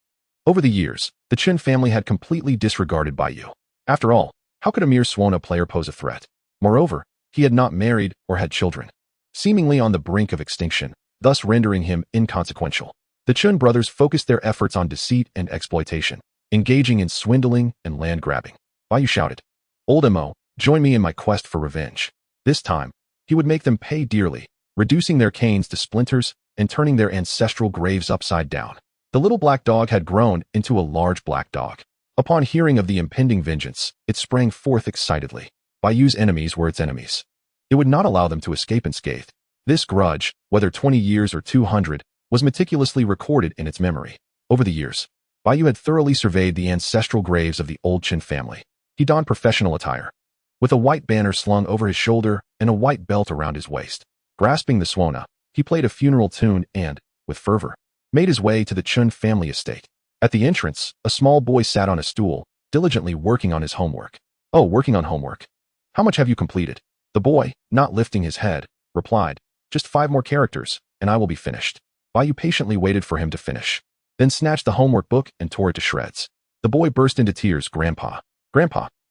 Over the years, the Qin family had completely disregarded Bai Yu. After all, how could a mere suona player pose a threat? Moreover, he had not married or had children, seemingly on the brink of extinction, thus rendering him inconsequential. The Qin brothers focused their efforts on deceit and exploitation, engaging in swindling and land grabbing. Bai Yu shouted, Old Mo, join me in my quest for revenge. This time, he would make them pay dearly, reducing their canes to splinters and turning their ancestral graves upside down. The little black dog had grown into a large black dog. Upon hearing of the impending vengeance, it sprang forth excitedly. Bai Yu's enemies were its enemies. It would not allow them to escape unscathed. This grudge, whether 20 years or 200, was meticulously recorded in its memory. Over the years, Bai Yu had thoroughly surveyed the ancestral graves of the old Qin family. He donned professional attire, with a white banner slung over his shoulder and a white belt around his waist. Grasping the suona, he played a funeral tune and, with fervor, made his way to the Qin family estate. At the entrance, a small boy sat on a stool, diligently working on his homework. Oh, working on homework. How much have you completed? The boy, not lifting his head, replied, just 5 more characters, and I will be finished. Bai Yu patiently waited for him to finish, then snatched the homework book and tore it to shreds. The boy burst into tears. Grandpa,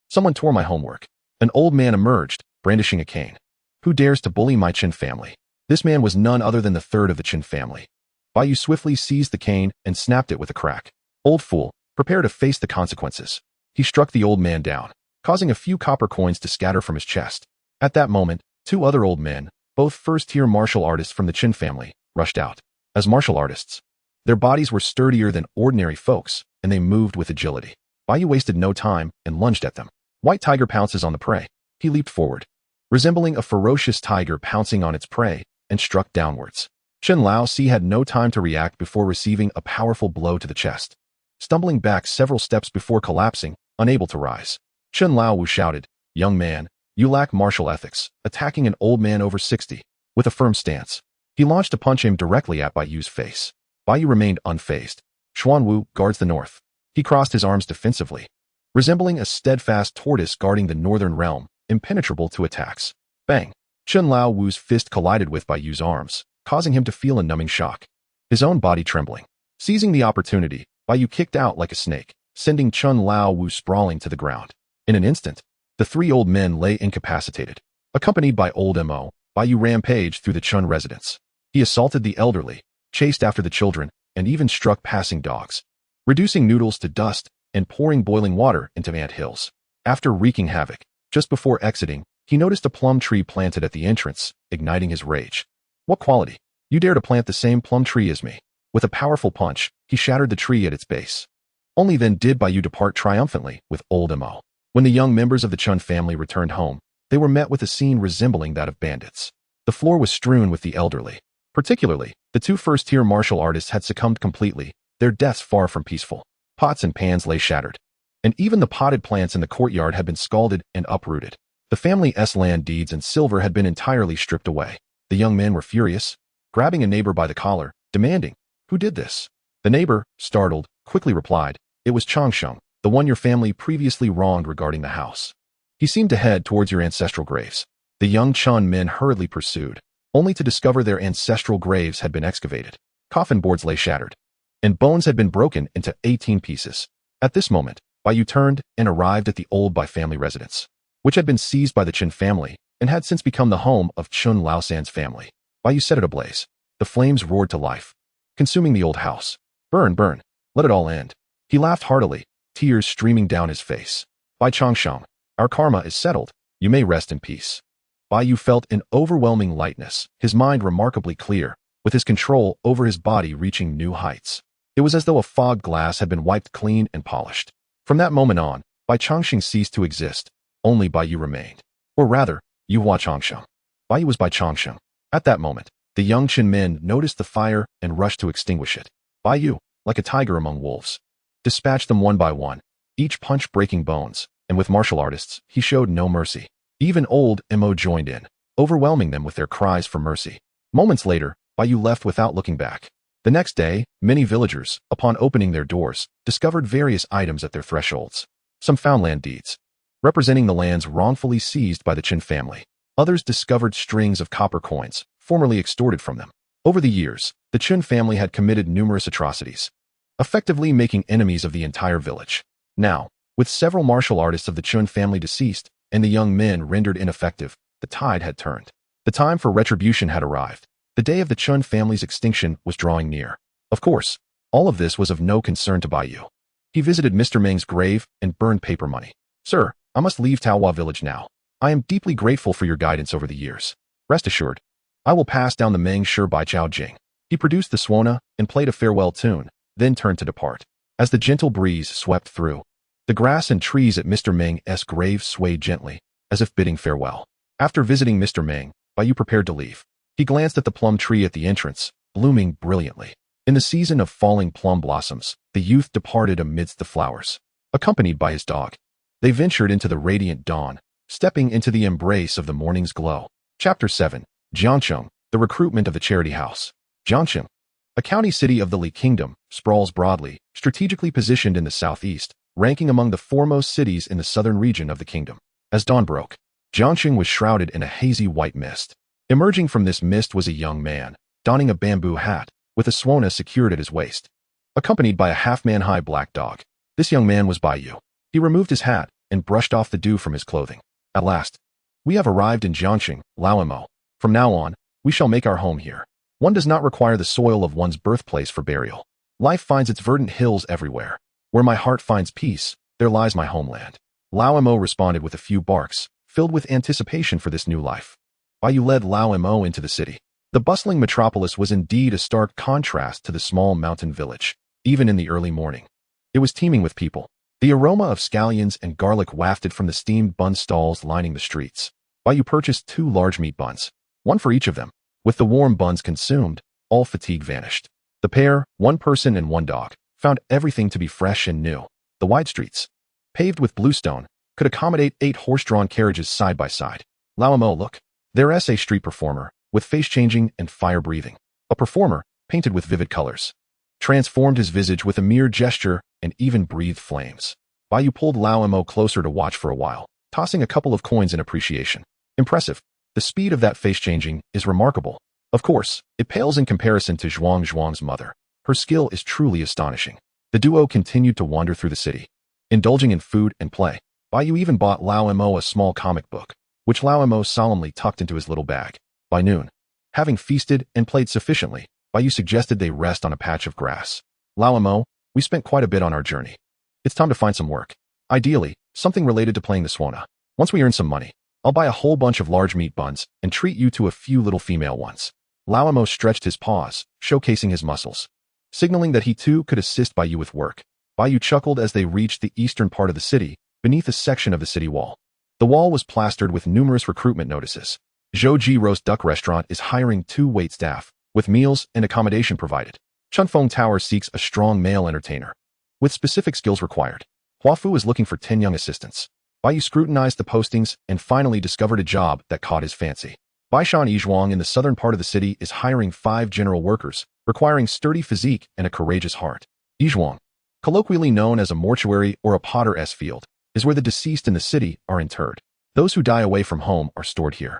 someone tore my homework. An old man emerged, brandishing a cane. Who dares to bully my Qin family? This man was none other than the 3rd of the Qin family. Bai Yu swiftly seized the cane and snapped it with a crack. Old fool, prepare to face the consequences. He struck the old man down, causing a few copper coins to scatter from his chest. At that moment, 2 other old men, both first-tier martial artists from the Qin family, rushed out. As martial artists, their bodies were sturdier than ordinary folks, and they moved with agility. Bai Yu wasted no time and lunged at them. White Tiger pounces on the prey. He leaped forward, resembling a ferocious tiger pouncing on its prey, and struck downwards. Chen Lao Si had no time to react before receiving a powerful blow to the chest. Stumbling back several steps before collapsing, unable to rise, Chen Lao Wu shouted, "Young man, you lack martial ethics," attacking an old man over 60. With a firm stance, he launched a punch aimed directly at Bai Yu's face. Bai Yu remained unfazed. Xuan Wu guards the north. He crossed his arms defensively, resembling a steadfast tortoise guarding the northern realm, impenetrable to attacks. Bang! Chen Lao Wu's fist collided with Bai Yu's arms, causing him to feel a numbing shock, his own body trembling. Seizing the opportunity, Bai Yu kicked out like a snake, sending Chen Lao Wu sprawling to the ground. In an instant, the three old men lay incapacitated. Accompanied by old Mo, Bai Yu rampaged through the Chun residence. He assaulted the elderly, chased after the children, and even struck passing dogs, reducing noodles to dust and pouring boiling water into ant hills. After wreaking havoc, just before exiting, he noticed a plum tree planted at the entrance, igniting his rage. "What quality? You dare to plant the same plum tree as me?" With a powerful punch, he shattered the tree at its base. Only then did Bai Yu depart triumphantly with old Mo. When the young members of the Chun family returned home, they were met with a scene resembling that of bandits. The floor was strewn with the elderly. Particularly, the two first-tier martial artists had succumbed completely, their deaths far from peaceful. Pots and pans lay shattered, and even the potted plants in the courtyard had been scalded and uprooted. The family's land deeds and silver had been entirely stripped away. The young men were furious, grabbing a neighbor by the collar, demanding, "Who did this?" The neighbor, startled, quickly replied, "It was Changsheng, the one your family previously wronged regarding the house. He seemed to head towards your ancestral graves." The young Chun men hurriedly pursued, only to discover their ancestral graves had been excavated. Coffin boards lay shattered, and bones had been broken into 18 pieces. At this moment, Bai Yu turned and arrived at the old Bai family residence, which had been seized by the Chen family and had since become the home of Chun Laosan's family. Bai Yu set it ablaze. The flames roared to life, consuming the old house. "Burn, burn. Let it all end." He laughed heartily, tears streaming down his face. "Bai Changsheng, our karma is settled. You may rest in peace." Bai Yu felt an overwhelming lightness, his mind remarkably clear, with his control over his body reaching new heights. It was as though a fog glass had been wiped clean and polished. From that moment on, Bai Changsheng ceased to exist. Only Bai Yu remained. Or rather, Yu Hua Changsheng. Bai Yu was Bai Changsheng. At that moment, the young Qin men noticed the fire and rushed to extinguish it. Bai Yu, like a tiger among wolves, dispatched them one by one, each punch breaking bones, and with martial artists, he showed no mercy. Even old Mo joined in, overwhelming them with their cries for mercy. Moments later, Bai Yu left without looking back. The next day, many villagers, upon opening their doors, discovered various items at their thresholds. Some found land deeds, representing the lands wrongfully seized by the Qin family. Others discovered strings of copper coins, formerly extorted from them. Over the years, the Qin family had committed numerous atrocities, effectively making enemies of the entire village. Now, with several martial artists of the Qin family deceased, and the young men rendered ineffective, the tide had turned. The time for retribution had arrived. The day of the Chun family's extinction was drawing near. Of course, all of this was of no concern to Bai Yu. He visited Mr. Meng's grave and burned paper money. "Sir, I must leave Taohua village now. I am deeply grateful for your guidance over the years. Rest assured, I will pass down the Meng Shi Bai Chao Jing." He produced the suona and played a farewell tune, then turned to depart. As the gentle breeze swept through, the grass and trees at Mr. Meng's grave swayed gently, as if bidding farewell. After visiting Mr. Meng, Bai Yu prepared to leave. He glanced at the plum tree at the entrance, blooming brilliantly. In the season of falling plum blossoms, the youth departed amidst the flowers, accompanied by his dog. They ventured into the radiant dawn, stepping into the embrace of the morning's glow. Chapter 7. Jiangcheng, the recruitment of the charity house. Jiangcheng, a county city of the Li Kingdom, sprawls broadly, strategically positioned in the southeast, ranking among the foremost cities in the southern region of the kingdom. As dawn broke, Jiangcheng was shrouded in a hazy white mist. Emerging from this mist was a young man, donning a bamboo hat, with a suona secured at his waist, accompanied by a half-man-high black dog. This young man was Bai Yu. He removed his hat and brushed off the dew from his clothing. "At last, we have arrived in Jiangcheng, Lao. From now on, we shall make our home here. One does not require the soil of one's birthplace for burial. Life finds its verdant hills everywhere. Where my heart finds peace, there lies my homeland." Lao responded with a few barks, filled with anticipation for this new life. Bai Yu led Lao into the city. The bustling metropolis was indeed a stark contrast to the small mountain village. Even in the early morning, it was teeming with people. The aroma of scallions and garlic wafted from the steamed bun stalls lining the streets. Bai Yu purchased 2 large meat buns, one for each of them. With the warm buns consumed, all fatigue vanished. The pair, 1 person and 1 dog, found everything to be fresh and new. The wide streets, paved with bluestone, could accommodate 8 horse-drawn carriages side by side. Lao Mo, look. There's a street performer, with face-changing and fire-breathing. A performer, painted with vivid colors, transformed his visage with a mere gesture and even breathed flames. Bai Yu pulled Lao Mo closer to watch for a while, tossing a couple of coins in appreciation. Impressive. The speed of that face-changing is remarkable. Of course, it pales in comparison to Zhuang's mother. Her skill is truly astonishing. The duo continued to wander through the city, indulging in food and play. Bai Yu even bought Lao Mo a small comic book, which Lao Mo solemnly tucked into his little bag. By noon, having feasted and played sufficiently, Bai Yu suggested they rest on a patch of grass. Lao Mo, we spent quite a bit on our journey. It's time to find some work. Ideally, something related to playing the Swana. Once we earn some money, I'll buy a whole bunch of large meat buns and treat you to a few little female ones. Lao Mo stretched his paws, showcasing his muscles, signaling that he too could assist Bai Yu with work. Bai Yu chuckled as they reached the eastern part of the city, beneath a section of the city wall. The wall was plastered with numerous recruitment notices. Zhouji Roast Duck Restaurant is hiring 2 wait staff, with meals and accommodation provided. Chunfeng Tower seeks a strong male entertainer, with specific skills required. Huafu is looking for 10 young assistants. Bai Yu scrutinized the postings and finally discovered a job that caught his fancy. Baishan Yizhuang in the southern part of the city is hiring 5 general workers, requiring sturdy physique and a courageous heart. Yizhuang, colloquially known as a mortuary or a potter's field, is where the deceased in the city are interred. Those who die away from home are stored here,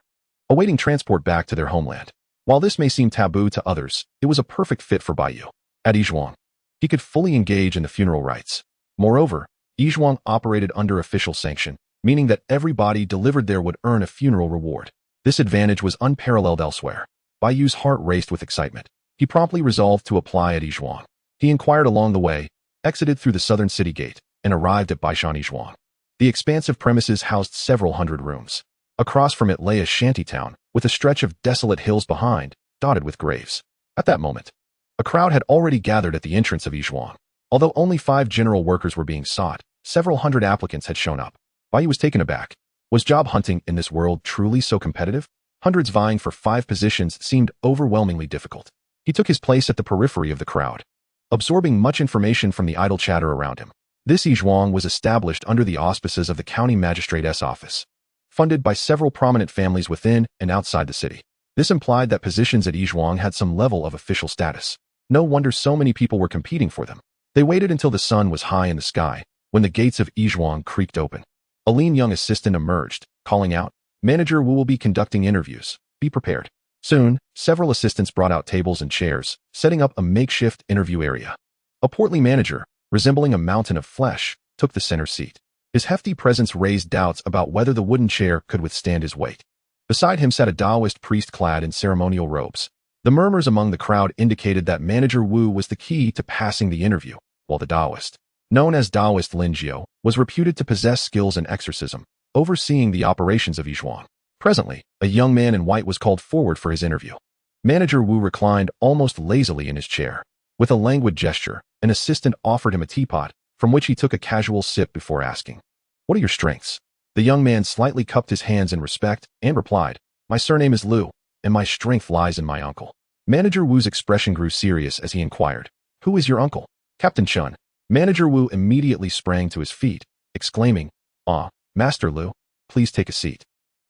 awaiting transport back to their homeland. While this may seem taboo to others, it was a perfect fit for Bai Yu. At Yizhuang, he could fully engage in the funeral rites. Moreover, Yizhuang operated under official sanction, meaning that every body delivered there would earn a funeral reward. This advantage was unparalleled elsewhere. Bai Yu's heart raced with excitement. He promptly resolved to apply at Yizhuang. He inquired along the way, exited through the southern city gate, and arrived at Baishan Yizhuang. The expansive premises housed several hundred rooms. Across from it lay a shanty town, with a stretch of desolate hills behind, dotted with graves. At that moment, a crowd had already gathered at the entrance of Yizhuang. Although only 5 general workers were being sought, several hundred applicants had shown up. Bai Yu was taken aback. Was job hunting in this world truly so competitive? Hundreds vying for 5 positions seemed overwhelmingly difficult. He took his place at the periphery of the crowd, absorbing much information from the idle chatter around him. This Yizhuang was established under the auspices of the county magistrate's office, funded by several prominent families within and outside the city. This implied that positions at Yizhuang had some level of official status. No wonder so many people were competing for them. They waited until the sun was high in the sky, when the gates of Yizhuang creaked open. A lean young assistant emerged, calling out, "Manager Wu will be conducting interviews. Be prepared." Soon, several assistants brought out tables and chairs, setting up a makeshift interview area. A portly manager, resembling a mountain of flesh, took the center seat. His hefty presence raised doubts about whether the wooden chair could withstand his weight. Beside him sat a Taoist priest clad in ceremonial robes. The murmurs among the crowd indicated that Manager Wu was the key to passing the interview, while the Taoist, known as Taoist Lin Jiao, was reputed to possess skills in exorcism, overseeing the operations of Yizhuang. Presently, a young man in white was called forward for his interview. Manager Wu reclined almost lazily in his chair. With a languid gesture, an assistant offered him a teapot, from which he took a casual sip before asking, "What are your strengths?" The young man slightly cupped his hands in respect and replied, "My surname is Liu, and my strength lies in my uncle." Manager Wu's expression grew serious as he inquired, "Who is your uncle?" "Captain Chun." Manager Wu immediately sprang to his feet, exclaiming, "Ah, Master Liu, please take a seat.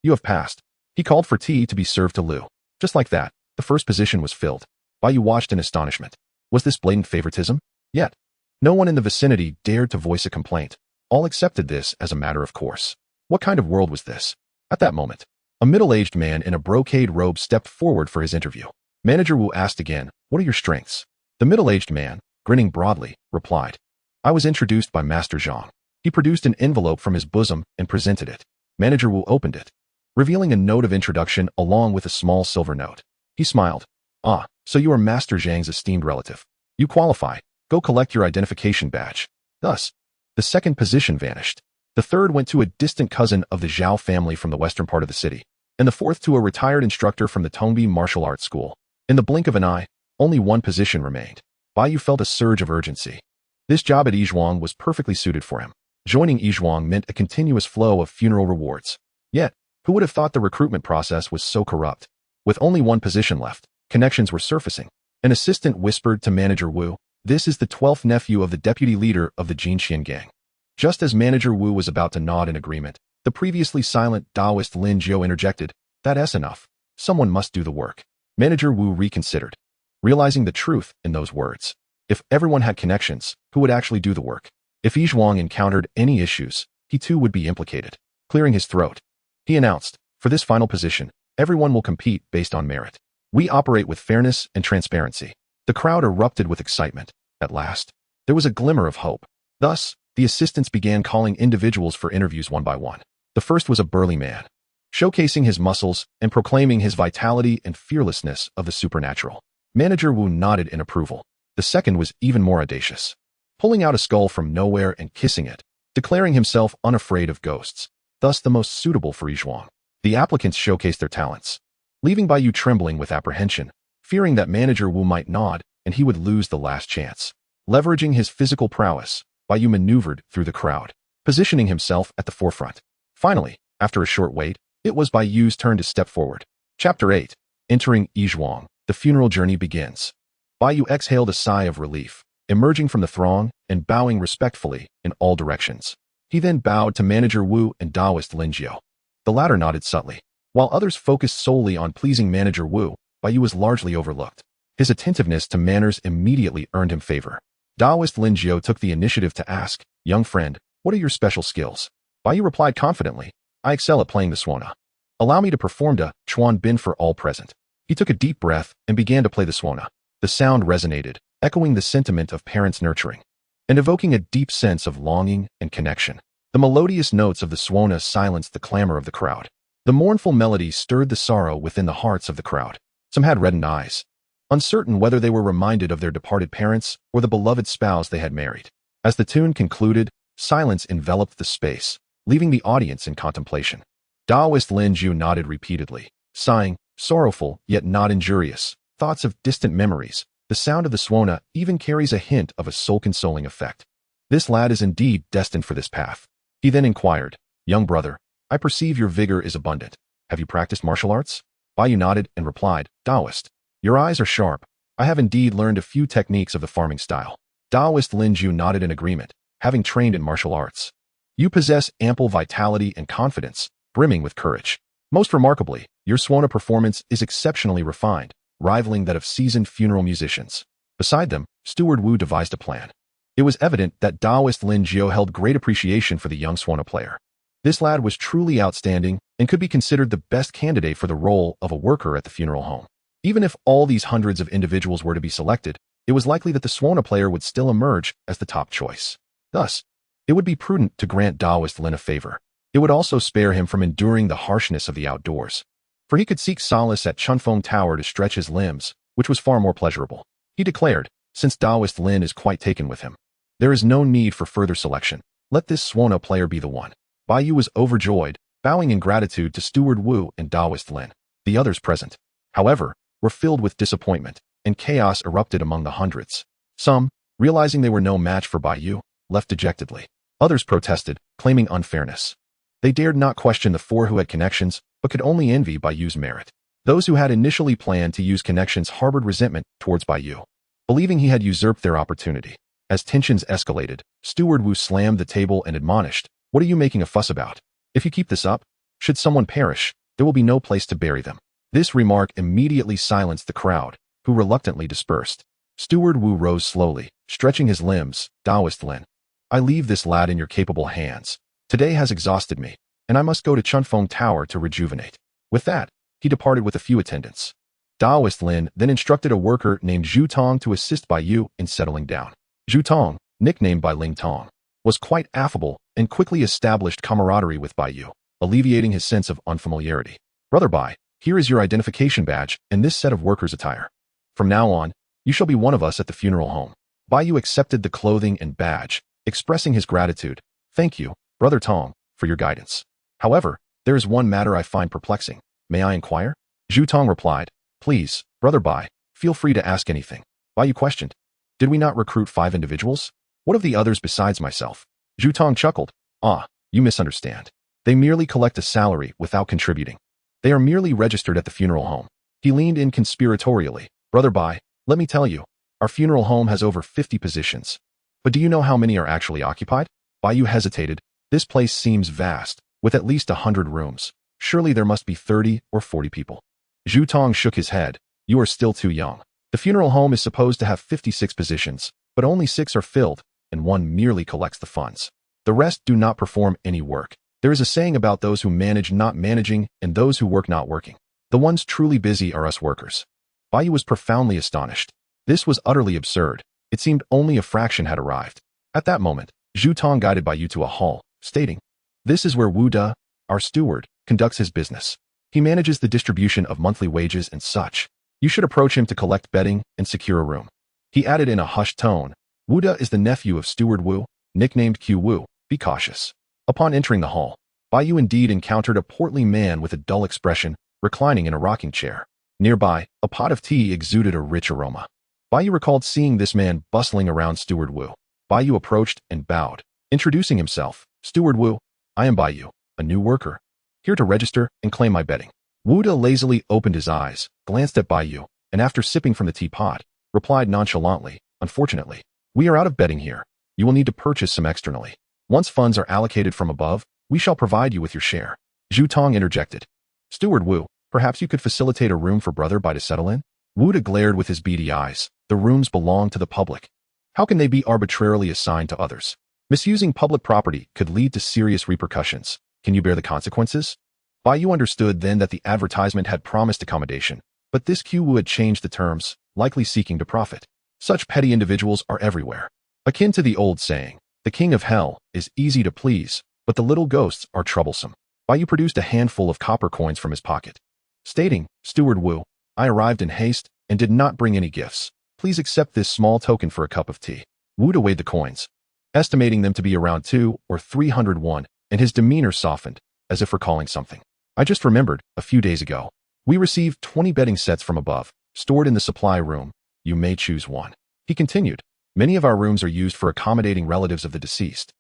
You have passed." He called for tea to be served to Liu. Just like that, the first position was filled. Bai Yu watched in astonishment. Was this blatant favoritism? Yet, no one in the vicinity dared to voice a complaint. All accepted this as a matter of course. What kind of world was this? At that moment, a middle-aged man in a brocade robe stepped forward for his interview. Manager Wu asked again, "What are your strengths?" The middle-aged man, grinning broadly, replied, "I was introduced by Master Zhang." He produced an envelope from his bosom and presented it. Manager Wu opened it, revealing a note of introduction along with a small silver note. He smiled. "Ah, so you are Master Zhang's esteemed relative. You qualify. Go collect your identification badge." Thus, the second position vanished. The third went to a distant cousin of the Zhao family from the western part of the city, and the fourth to a retired instructor from the Tongbi martial arts school. In the blink of an eye, only one position remained. Bai Yu felt a surge of urgency. This job at Yizhuang was perfectly suited for him. Joining Yizhuang meant a continuous flow of funeral rewards. Yet, Who would have thought the recruitment process was so corrupt? With only one position left, connections were surfacing. An assistant whispered to Manager Wu, "This is the 12th nephew of the deputy leader of the Jinxian gang." Just as Manager Wu was about to nod in agreement, the previously silent Taoist Lin Jiu interjected, "That's enough. Someone must do the work." Manager Wu reconsidered, realizing the truth in those words. If everyone had connections, who would actually do the work? If Yi Zhuang encountered any issues, he too would be implicated. Clearing his throat, he announced, "For this final position, everyone will compete based on merit. We operate with fairness and transparency." The crowd erupted with excitement. At last, there was a glimmer of hope. Thus, the assistants began calling individuals for interviews one by one. The first was a burly man, showcasing his muscles and proclaiming his vitality and fearlessness of the supernatural. Manager Wu nodded in approval. The second was even more audacious, pulling out a skull from nowhere and kissing it, declaring himself unafraid of ghosts, thus the most suitable for Yi Zhuang. The applicants showcased their talents, leaving Bai Yu trembling with apprehension, fearing that Manager Wu might nod and he would lose the last chance. Leveraging his physical prowess, Bai Yu maneuvered through the crowd, positioning himself at the forefront. Finally, after a short wait, it was Bai Yu's turn to step forward. Chapter 8. Entering Yi Zhuang, the funeral journey begins. Bai Yu exhaled a sigh of relief, emerging from the throng and bowing respectfully in all directions. He then bowed to Manager Wu and Taoist Lin Jiu. The latter nodded subtly. While others focused solely on pleasing Manager Wu, Bai Yu was largely overlooked. His attentiveness to manners immediately earned him favor. Taoist Lin Jiu took the initiative to ask, "Young friend, what are your special skills?" Bai Yu replied confidently, "I excel at playing the suona. Allow me to perform the Chuan Bin for all present." He took a deep breath and began to play the suona. The sound resonated, echoing the sentiment of parents' nurturing, and evoking a deep sense of longing and connection. The melodious notes of the suona silenced the clamor of the crowd. The mournful melody stirred the sorrow within the hearts of the crowd. Some had reddened eyes, uncertain whether they were reminded of their departed parents or the beloved spouse they had married. As the tune concluded, silence enveloped the space, leaving the audience in contemplation. Taoist Lin Jiu nodded repeatedly, sighing, sorrowful yet not injurious. Thoughts of distant memories. The sound of the suona even carries a hint of a soul-consoling effect. This lad is indeed destined for this path. He then inquired, "Young brother, I perceive your vigor is abundant. Have you practiced martial arts?" Bai Yu nodded and replied, "Taoist, your eyes are sharp. I have indeed learned a few techniques of the farming style." Taoist Lin Jiu nodded in agreement, having trained in martial arts. "You possess ample vitality and confidence, brimming with courage. Most remarkably, your suona performance is exceptionally refined, rivaling that of seasoned funeral musicians." Beside them, Steward Wu devised a plan. It was evident that Taoist Lin Jiu held great appreciation for the young suona player. This lad was truly outstanding and could be considered the best candidate for the role of a worker at the funeral home. Even if all these hundreds of individuals were to be selected, it was likely that the suona player would still emerge as the top choice. Thus, it would be prudent to grant Taoist Lin a favor. It would also spare him from enduring the harshness of the outdoors, for he could seek solace at Chunfeng Tower to stretch his limbs, which was far more pleasurable. He declared, "Since Taoist Lin is quite taken with him, there is no need for further selection. Let this suona player be the one." Bai Yu was overjoyed, bowing in gratitude to Steward Wu and Taoist Lin. The others present, however, were filled with disappointment, and chaos erupted among the hundreds. Some, realizing they were no match for Bai Yu, left dejectedly. Others protested, claiming unfairness. They dared not question the four who had connections, but could only envy Bai Yu's merit. Those who had initially planned to use connections harbored resentment towards Bai Yu, believing he had usurped their opportunity. As tensions escalated, Steward Wu slammed the table and admonished, "What are you making a fuss about? If you keep this up, should someone perish, there will be no place to bury them." This remark immediately silenced the crowd, who reluctantly dispersed. Steward Wu rose slowly, stretching his limbs. "Taoist Lin, I leave this lad in your capable hands. Today has exhausted me, and I must go to Chunfeng Tower to rejuvenate." With that, he departed with a few attendants. Taoist Lin then instructed a worker named Zhu Tong to assist Bai Yu in settling down. Zhu Tong, nicknamed Bai Ling Tong, was quite affable and quickly established camaraderie with Bai Yu, alleviating his sense of unfamiliarity. "Brother Bai, here is your identification badge and this set of workers' attire. From now on, you shall be one of us at the funeral home." Bai Yu accepted the clothing and badge, expressing his gratitude. "Thank you, Brother Tong, for your guidance. However, there is one matter I find perplexing. May I inquire?" Zhu Tong replied, "Please, Brother Bai, feel free to ask anything." Bai Yu questioned, "Did we not recruit 5 individuals? What of the others besides myself?" Zhu Tong chuckled, "Ah, you misunderstand. They merely collect a salary without contributing. They are merely registered at the funeral home. He leaned in conspiratorially. Brother Bai, let me tell you, our funeral home has over 50 positions. But do you know how many are actually occupied? Bai Yu hesitated. This place seems vast, with at least 100 rooms. Surely there must be 30 or 40 people. Zhu Tong shook his head. You are still too young. The funeral home is supposed to have 56 positions, but only 6 are filled, and 1 merely collects the funds. The rest do not perform any work. There is a saying about those who manage not managing and those who work not working. The ones truly busy are us workers. Bai Yu was profoundly astonished. This was utterly absurd. It seemed only a fraction had arrived. At that moment, Zhu Tong guided Bai Yu to a hall, stating, "This is where Wu De, our steward, conducts his business. He manages the distribution of monthly wages and such. You should approach him to collect bedding and secure a room." He added in a hushed tone, "Wu De is the nephew of Steward Wu, nicknamed Q Wu. Be cautious." Upon entering the hall, Bai Yu indeed encountered a portly man with a dull expression, reclining in a rocking chair. Nearby, a pot of tea exuded a rich aroma. Bai Yu recalled seeing this man bustling around Steward Wu. Bai Yu approached and bowed, introducing himself. "Steward Wu, I am Bai Yu, a new worker, here to register and claim my bedding." Wu De lazily opened his eyes, glanced at Bai Yu, and after sipping from the teapot, replied nonchalantly, "Unfortunately, we are out of bedding here. You will need to purchase some externally. Once funds are allocated from above, we shall provide you with your share." Zhu Tong interjected. "Steward Wu, perhaps you could facilitate a room for Brother Bai to settle in?" Wu De glared with his beady eyes. "The rooms belong to the public. How can they be arbitrarily assigned to others? Misusing public property could lead to serious repercussions. Can you bear the consequences?" Bai Yu understood then that the advertisement had promised accommodation, but this Q Wu had changed the terms, likely seeking to profit. Such petty individuals are everywhere. Akin to the old saying, "The king of hell is easy to please, but the little ghosts are troublesome." Bai Yu produced a handful of copper coins from his pocket, stating, "Steward Wu, I arrived in haste and did not bring any gifts. Please accept this small token for a cup of tea." Wu De weighed the coins, estimating them to be around 200 or 300 won, and his demeanor softened, as if recalling something. "I just remembered, a few days ago, we received 20 bedding sets from above, stored in the supply room. You may choose one." He continued, "Many of our rooms are used for accommodating relatives of the deceased,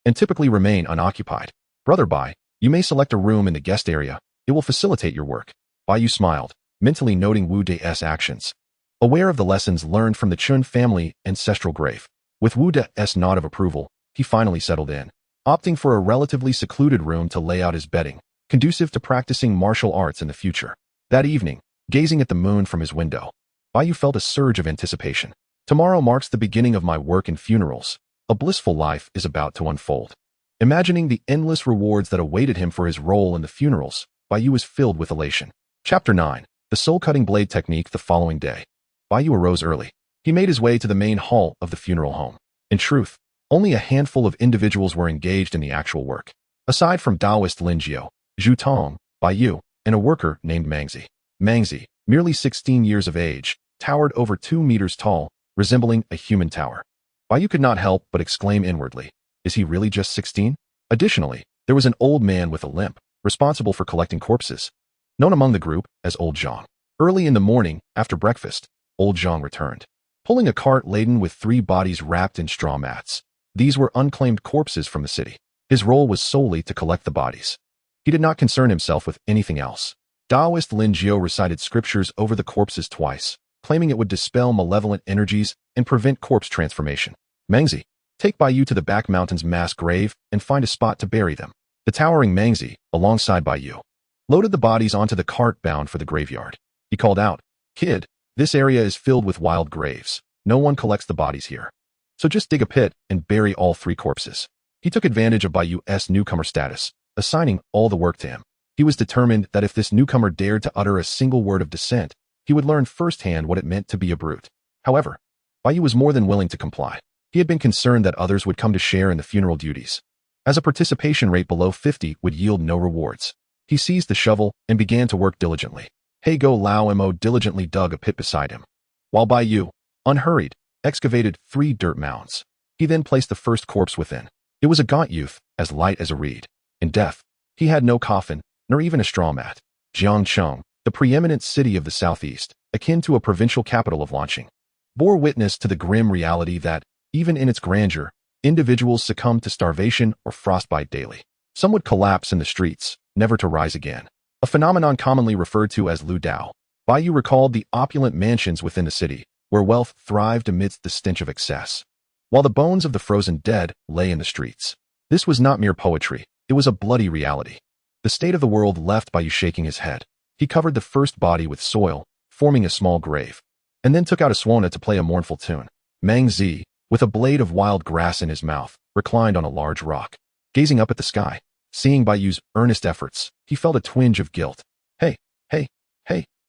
and typically remain unoccupied. Brother Bai, you may select a room in the guest area. It will facilitate your work." Bai Yu smiled, mentally noting Wu De's actions, aware of the lessons learned from the Chun family ancestral grave. With Wu De's nod of approval, he finally settled in, opting for a relatively secluded room to lay out his bedding, conducive to practicing martial arts in the future. That evening, gazing at the moon from his window, Bai Yu felt a surge of anticipation. Tomorrow marks the beginning of my work in funerals. A blissful life is about to unfold. Imagining the endless rewards that awaited him for his role in the funerals, Bai Yu was filled with elation. Chapter 9. The Soul-Cutting Blade Technique. The following day, Bai Yu arose early. He made his way to the main hall of the funeral home. In truth, only a handful of individuals were engaged in the actual work. Aside from Taoist Lin Jiao, Zhu Tong, Bai Yu, and a worker named Mangzi. Mangzi, merely 16 years of age, towered over 2 meters tall, resembling a human tower. Bai Yu could not help but exclaim inwardly, "Is he really just 16? Additionally, there was an old man with a limp, responsible for collecting corpses, known among the group as Old Zhang. Early in the morning, after breakfast, Old Zhang returned, pulling a cart laden with 3 bodies wrapped in straw mats. These were unclaimed corpses from the city. His role was solely to collect the bodies. He did not concern himself with anything else. Taoist Lin Jiao recited scriptures over the corpses twice, claiming it would dispel malevolent energies and prevent corpse transformation. Mangzi, take Bai Yu to the back mountain's mass grave and find a spot to bury them. The towering Mangzi, alongside Bai Yu, loaded the bodies onto the cart bound for the graveyard. He called out, "Kid, this area is filled with wild graves. No one collects the bodies here. So just dig a pit and bury all 3 corpses." He took advantage of Bai Yu's newcomer status, assigning all the work to him. He was determined that if this newcomer dared to utter a single word of dissent, he would learn firsthand what it meant to be a brute. However, Bai Yu was more than willing to comply. He had been concerned that others would come to share in the funeral duties, as a participation rate below 50 would yield no rewards. He seized the shovel and began to work diligently. He Go Lao Mo diligently dug a pit beside him, while Bai Yu, unhurried, excavated 3 dirt mounds. He then placed the first corpse within. It was a gaunt youth, as light as a reed. In death, he had no coffin, nor even a straw mat. Jiangcheng, the preeminent city of the southeast, akin to a provincial capital of Lanqing, bore witness to the grim reality that, even in its grandeur, individuals succumb to starvation or frostbite daily. Some would collapse in the streets, never to rise again. A phenomenon commonly referred to as Lu Dao. Bai Yu recalled the opulent mansions within the city, where wealth thrived amidst the stench of excess, while the bones of the frozen dead lay in the streets. This was not mere poetry, it was a bloody reality. The state of the world left Bai Yu shaking his head. He covered the first body with soil, forming a small grave, and then took out a suona to play a mournful tune. Mang Zi, with a blade of wild grass in his mouth, reclined on a large rock, gazing up at the sky. Seeing Bai Yu's earnest efforts, he felt a twinge of guilt. Hey,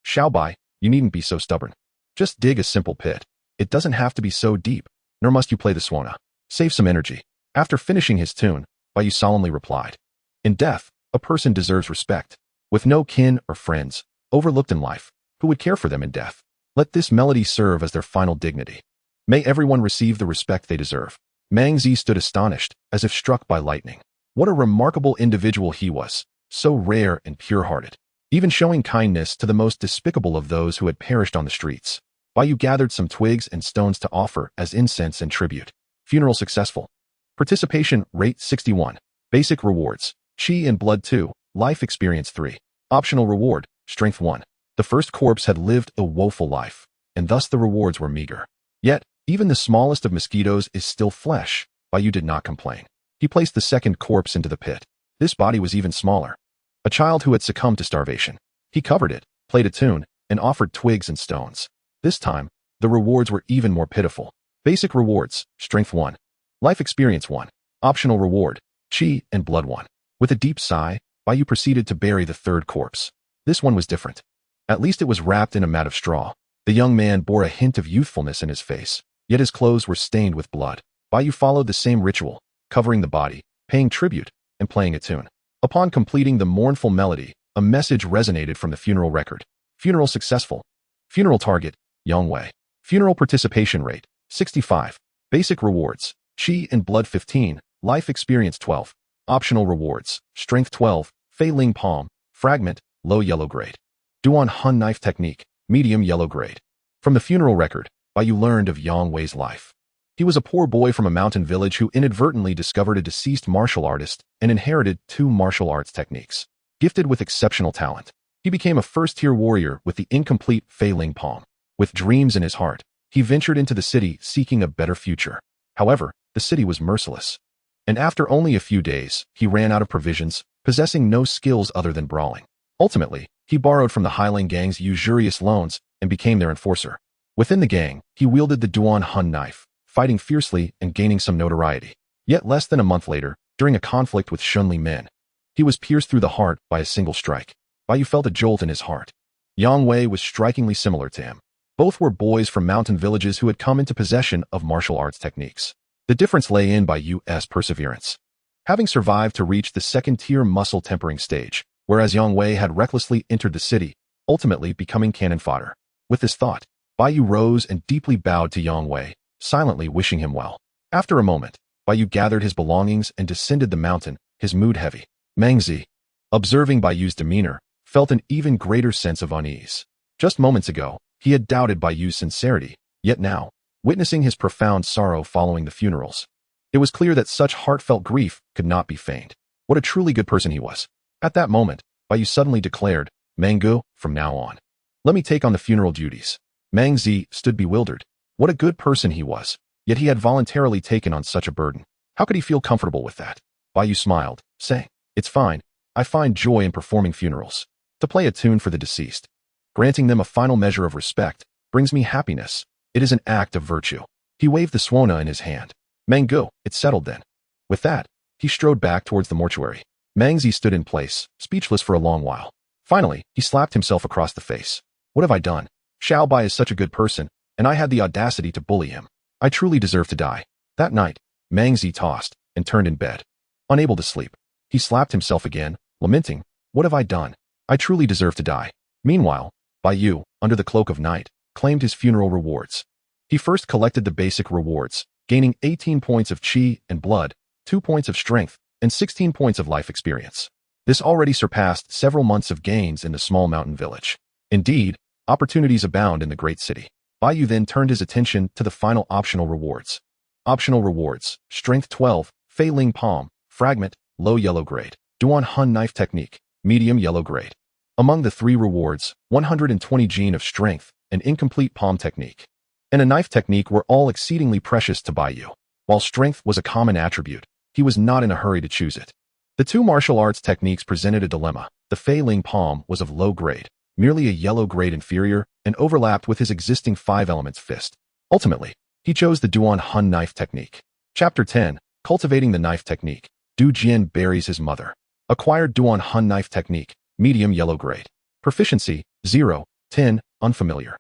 Xiao Bai, you needn't be so stubborn. Just dig a simple pit. It doesn't have to be so deep, nor must you play the suona. Save some energy. After finishing his tune, Bai Yu solemnly replied, in death, a person deserves respect. With no kin or friends, overlooked in life, who would care for them in death? Let this melody serve as their final dignity. May everyone receive the respect they deserve. Mang Zi stood astonished, as if struck by lightning. What a remarkable individual he was, so rare and pure-hearted, even showing kindness to the most despicable of those who had perished on the streets. Bai Yu gathered some twigs and stones to offer as incense and tribute. Funeral successful. Participation rate 61. Basic rewards: Qi and Blood 2, Life Experience 3. Optional reward: Strength 1. The first corpse had lived a woeful life, and thus the rewards were meager. Yet, even the smallest of mosquitoes is still flesh. Bai Yu did not complain. He placed the second corpse into the pit. This body was even smaller. A child who had succumbed to starvation. He covered it, played a tune, and offered twigs and stones. This time, the rewards were even more pitiful. Basic rewards: Strength 1. Life Experience 1. Optional reward: Qi and Blood 1. With a deep sigh, Bai Yu proceeded to bury the third corpse. This one was different. At least it was wrapped in a mat of straw. The young man bore a hint of youthfulness in his face, yet his clothes were stained with blood. Bai Yu followed the same ritual, covering the body, paying tribute, and playing a tune. Upon completing the mournful melody, a message resonated from the funeral record. Funeral successful. Funeral target: Yongwei. Funeral participation rate: 65. Basic rewards: Qi and Blood 15, Life Experience 12. Optional rewards: Strength 12, Fei Ling Palm, Fragment, low yellow grade. Duan Hun Knife Technique, medium yellow grade. From the funeral record, Bai Yu learned of Yang Wei's life. He was a poor boy from a mountain village who inadvertently discovered a deceased martial artist and inherited 2 martial arts techniques. Gifted with exceptional talent, he became a first-tier warrior with the incomplete Fei Ling Palm. With dreams in his heart, he ventured into the city seeking a better future. However, the city was merciless, and after only a few days, he ran out of provisions, possessing no skills other than brawling. Ultimately, he borrowed from the Highland gang's usurious loans and became their enforcer. Within the gang, he wielded the Duan Hun knife, fighting fiercely and gaining some notoriety. Yet less than a month later, during a conflict with Shunli men, he was pierced through the heart by a single strike. Bai Yu felt a jolt in his heart. Yang Wei was strikingly similar to him. Both were boys from mountain villages who had come into possession of martial arts techniques. The difference lay in Bai Yu's perseverance. Having survived to reach the second-tier muscle tempering stage, whereas Yang Wei had recklessly entered the city, ultimately becoming cannon fodder. With this thought, Bai Yu rose and deeply bowed to Yang Wei, silently wishing him well. After a moment, Bai Yu gathered his belongings and descended the mountain, his mood heavy. Mang Zi, observing Bai Yu's demeanor, felt an even greater sense of unease. Just moments ago, he had doubted Bai Yu's sincerity, yet now, witnessing his profound sorrow following the funerals, it was clear that such heartfelt grief could not be feigned. What a truly good person he was. At that moment, Bai Yu suddenly declared, Mangu, from now on, let me take on the funeral duties. Mang Zi stood bewildered. What a good person he was, yet he had voluntarily taken on such a burden. How could he feel comfortable with that? Bai Yu smiled, saying, it's fine. I find joy in performing funerals. To play a tune for the deceased, granting them a final measure of respect, brings me happiness. It is an act of virtue. He waved the suona in his hand. Mangu, it's settled then. With that, he strode back towards the mortuary. Mang Zi stood in place, speechless for a long while. Finally, he slapped himself across the face. What have I done? Xiao Bai is such a good person, and I had the audacity to bully him. I truly deserve to die. That night, Mang Zi tossed and turned in bed. Unable to sleep, he slapped himself again, lamenting, what have I done? I truly deserve to die. Meanwhile, Bai Yu, under the cloak of night, claimed his funeral rewards. He first collected the basic rewards, gaining 18 points of Qi and Blood, 2 points of Strength, and 16 points of life experience. This already surpassed several months of gains in the small mountain village. Indeed, opportunities abound in the great city. Bai Yu then turned his attention to the final optional rewards. Optional rewards: Strength 12, Fei Ling Palm, Fragment, low yellow grade. Duan Hun knife technique, medium yellow grade. Among the 3 rewards, 120 gene of strength, and incomplete palm technique, and a knife technique were all exceedingly precious to Bai Yu. While strength was a common attribute, he was not in a hurry to choose it. The 2 martial arts techniques presented a dilemma. The Fei Ling palm was of low grade, merely a yellow grade inferior, and overlapped with his existing 5 elements fist. Ultimately, he chose the Duan Hun knife technique. Chapter 10, Cultivating the knife technique. Du Jian buries his mother. Acquired Duan Hun knife technique, medium yellow grade. Proficiency, 0, 10, unfamiliar.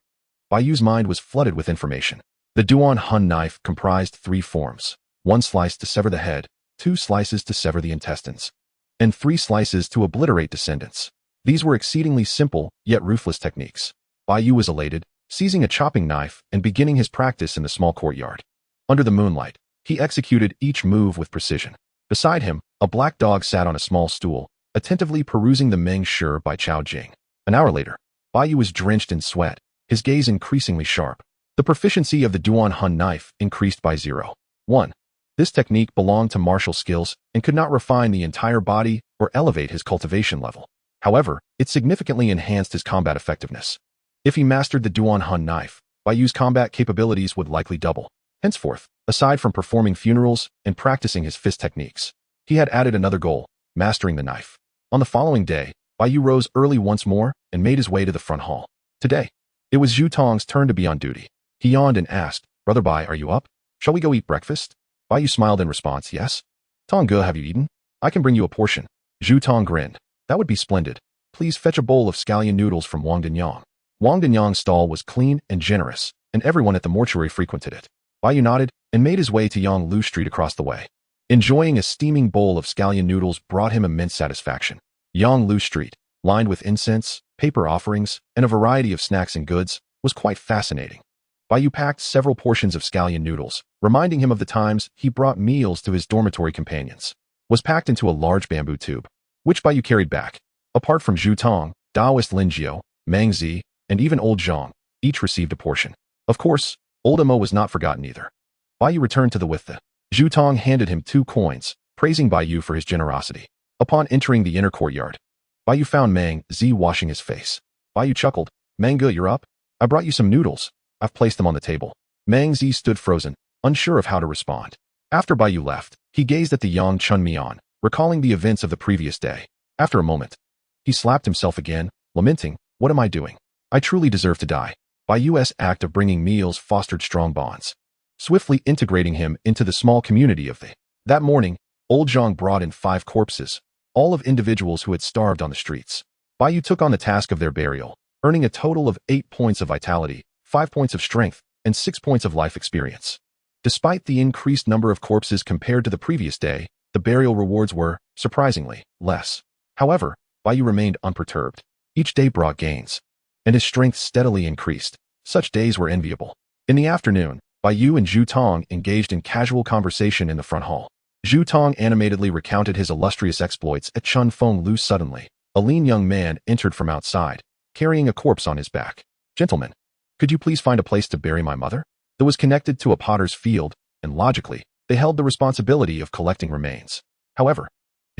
Bai Yu's mind was flooded with information. The Duan Hun knife comprised 3 forms, 1 slice to sever the head, 2 slices to sever the intestines, and 3 slices to obliterate descendants. These were exceedingly simple, yet ruthless techniques. Bai Yu was elated, seizing a chopping knife and beginning his practice in the small courtyard. Under the moonlight, he executed each move with precision. Beside him, a black dog sat on a small stool, attentively perusing the Meng Shi by Chao Jing. An hour later, Bai Yu was drenched in sweat, his gaze increasingly sharp. The proficiency of the Duan Hun knife increased by 0. 1. This technique belonged to martial skills and could not refine the entire body or elevate his cultivation level. However, it significantly enhanced his combat effectiveness. If he mastered the Duan Hun knife, Bai Yu's combat capabilities would likely double. Henceforth, aside from performing funerals and practicing his fist techniques, he had added another goal, mastering the knife. On the following day, Bai Yu rose early once more and made his way to the front hall. Today, it was Zhu Tong's turn to be on duty. He yawned and asked, "Brother Bai, are you up? Shall we go eat breakfast?" Bai Yu smiled in response, "Yes." "Tong Ge, have you eaten? I can bring you a portion." Zhu Tong grinned. "That would be splendid. Please fetch a bowl of scallion noodles from Wang Dinyang." Wang Dinyang's stall was clean and generous, and everyone at the mortuary frequented it. Bai Yu nodded and made his way to Yang Lu Street across the way. Enjoying a steaming bowl of scallion noodles brought him immense satisfaction. Yang Lu Street, lined with incense, paper offerings, and a variety of snacks and goods, was quite fascinating. Bai Yu packed several portions of scallion noodles, reminding him of the times he brought meals to his dormitory companions. Was packed into a large bamboo tube, which Bai Yu carried back. Apart from Zhu Tong, Taoist Lin Jiao, Meng Zi, and even Old Zhang, each received a portion. Of course, Old Emo was not forgotten either. Bai Yu returned to the with the. Zhu Tong handed him 2 coins, praising Bai Yu for his generosity. Upon entering the inner courtyard, Bai Yu found Meng Zi washing his face. Bai Yu chuckled, "Meng Ge, you're up? I brought you some noodles. I've placed them on the table." Meng Zi stood frozen, unsure of how to respond. After Bai Yu left, he gazed at the Yang Chun Mian, recalling the events of the previous day. After a moment, he slapped himself again, lamenting, "What am I doing? I truly deserve to die." Bai Yu's act of bringing meals fostered strong bonds, swiftly integrating him into the small community of the. That morning, Old Zhang brought in 5 corpses, all of individuals who had starved on the streets. Bai Yu took on the task of their burial, earning a total of 8 points of vitality, 5 points of strength, and 6 points of life experience. Despite the increased number of corpses compared to the previous day, the burial rewards were, surprisingly, less. However, Bai Yu remained unperturbed. Each day brought gains, and his strength steadily increased. Such days were enviable. In the afternoon, Bai Yu and Zhu Tong engaged in casual conversation in the front hall. Zhu Tong animatedly recounted his illustrious exploits at Chun Feng Lu. Suddenly, a lean young man entered from outside, carrying a corpse on his back. "Gentlemen, could you please find a place to bury my mother?" That was connected to a potter's field, and logically, they held the responsibility of collecting remains. However,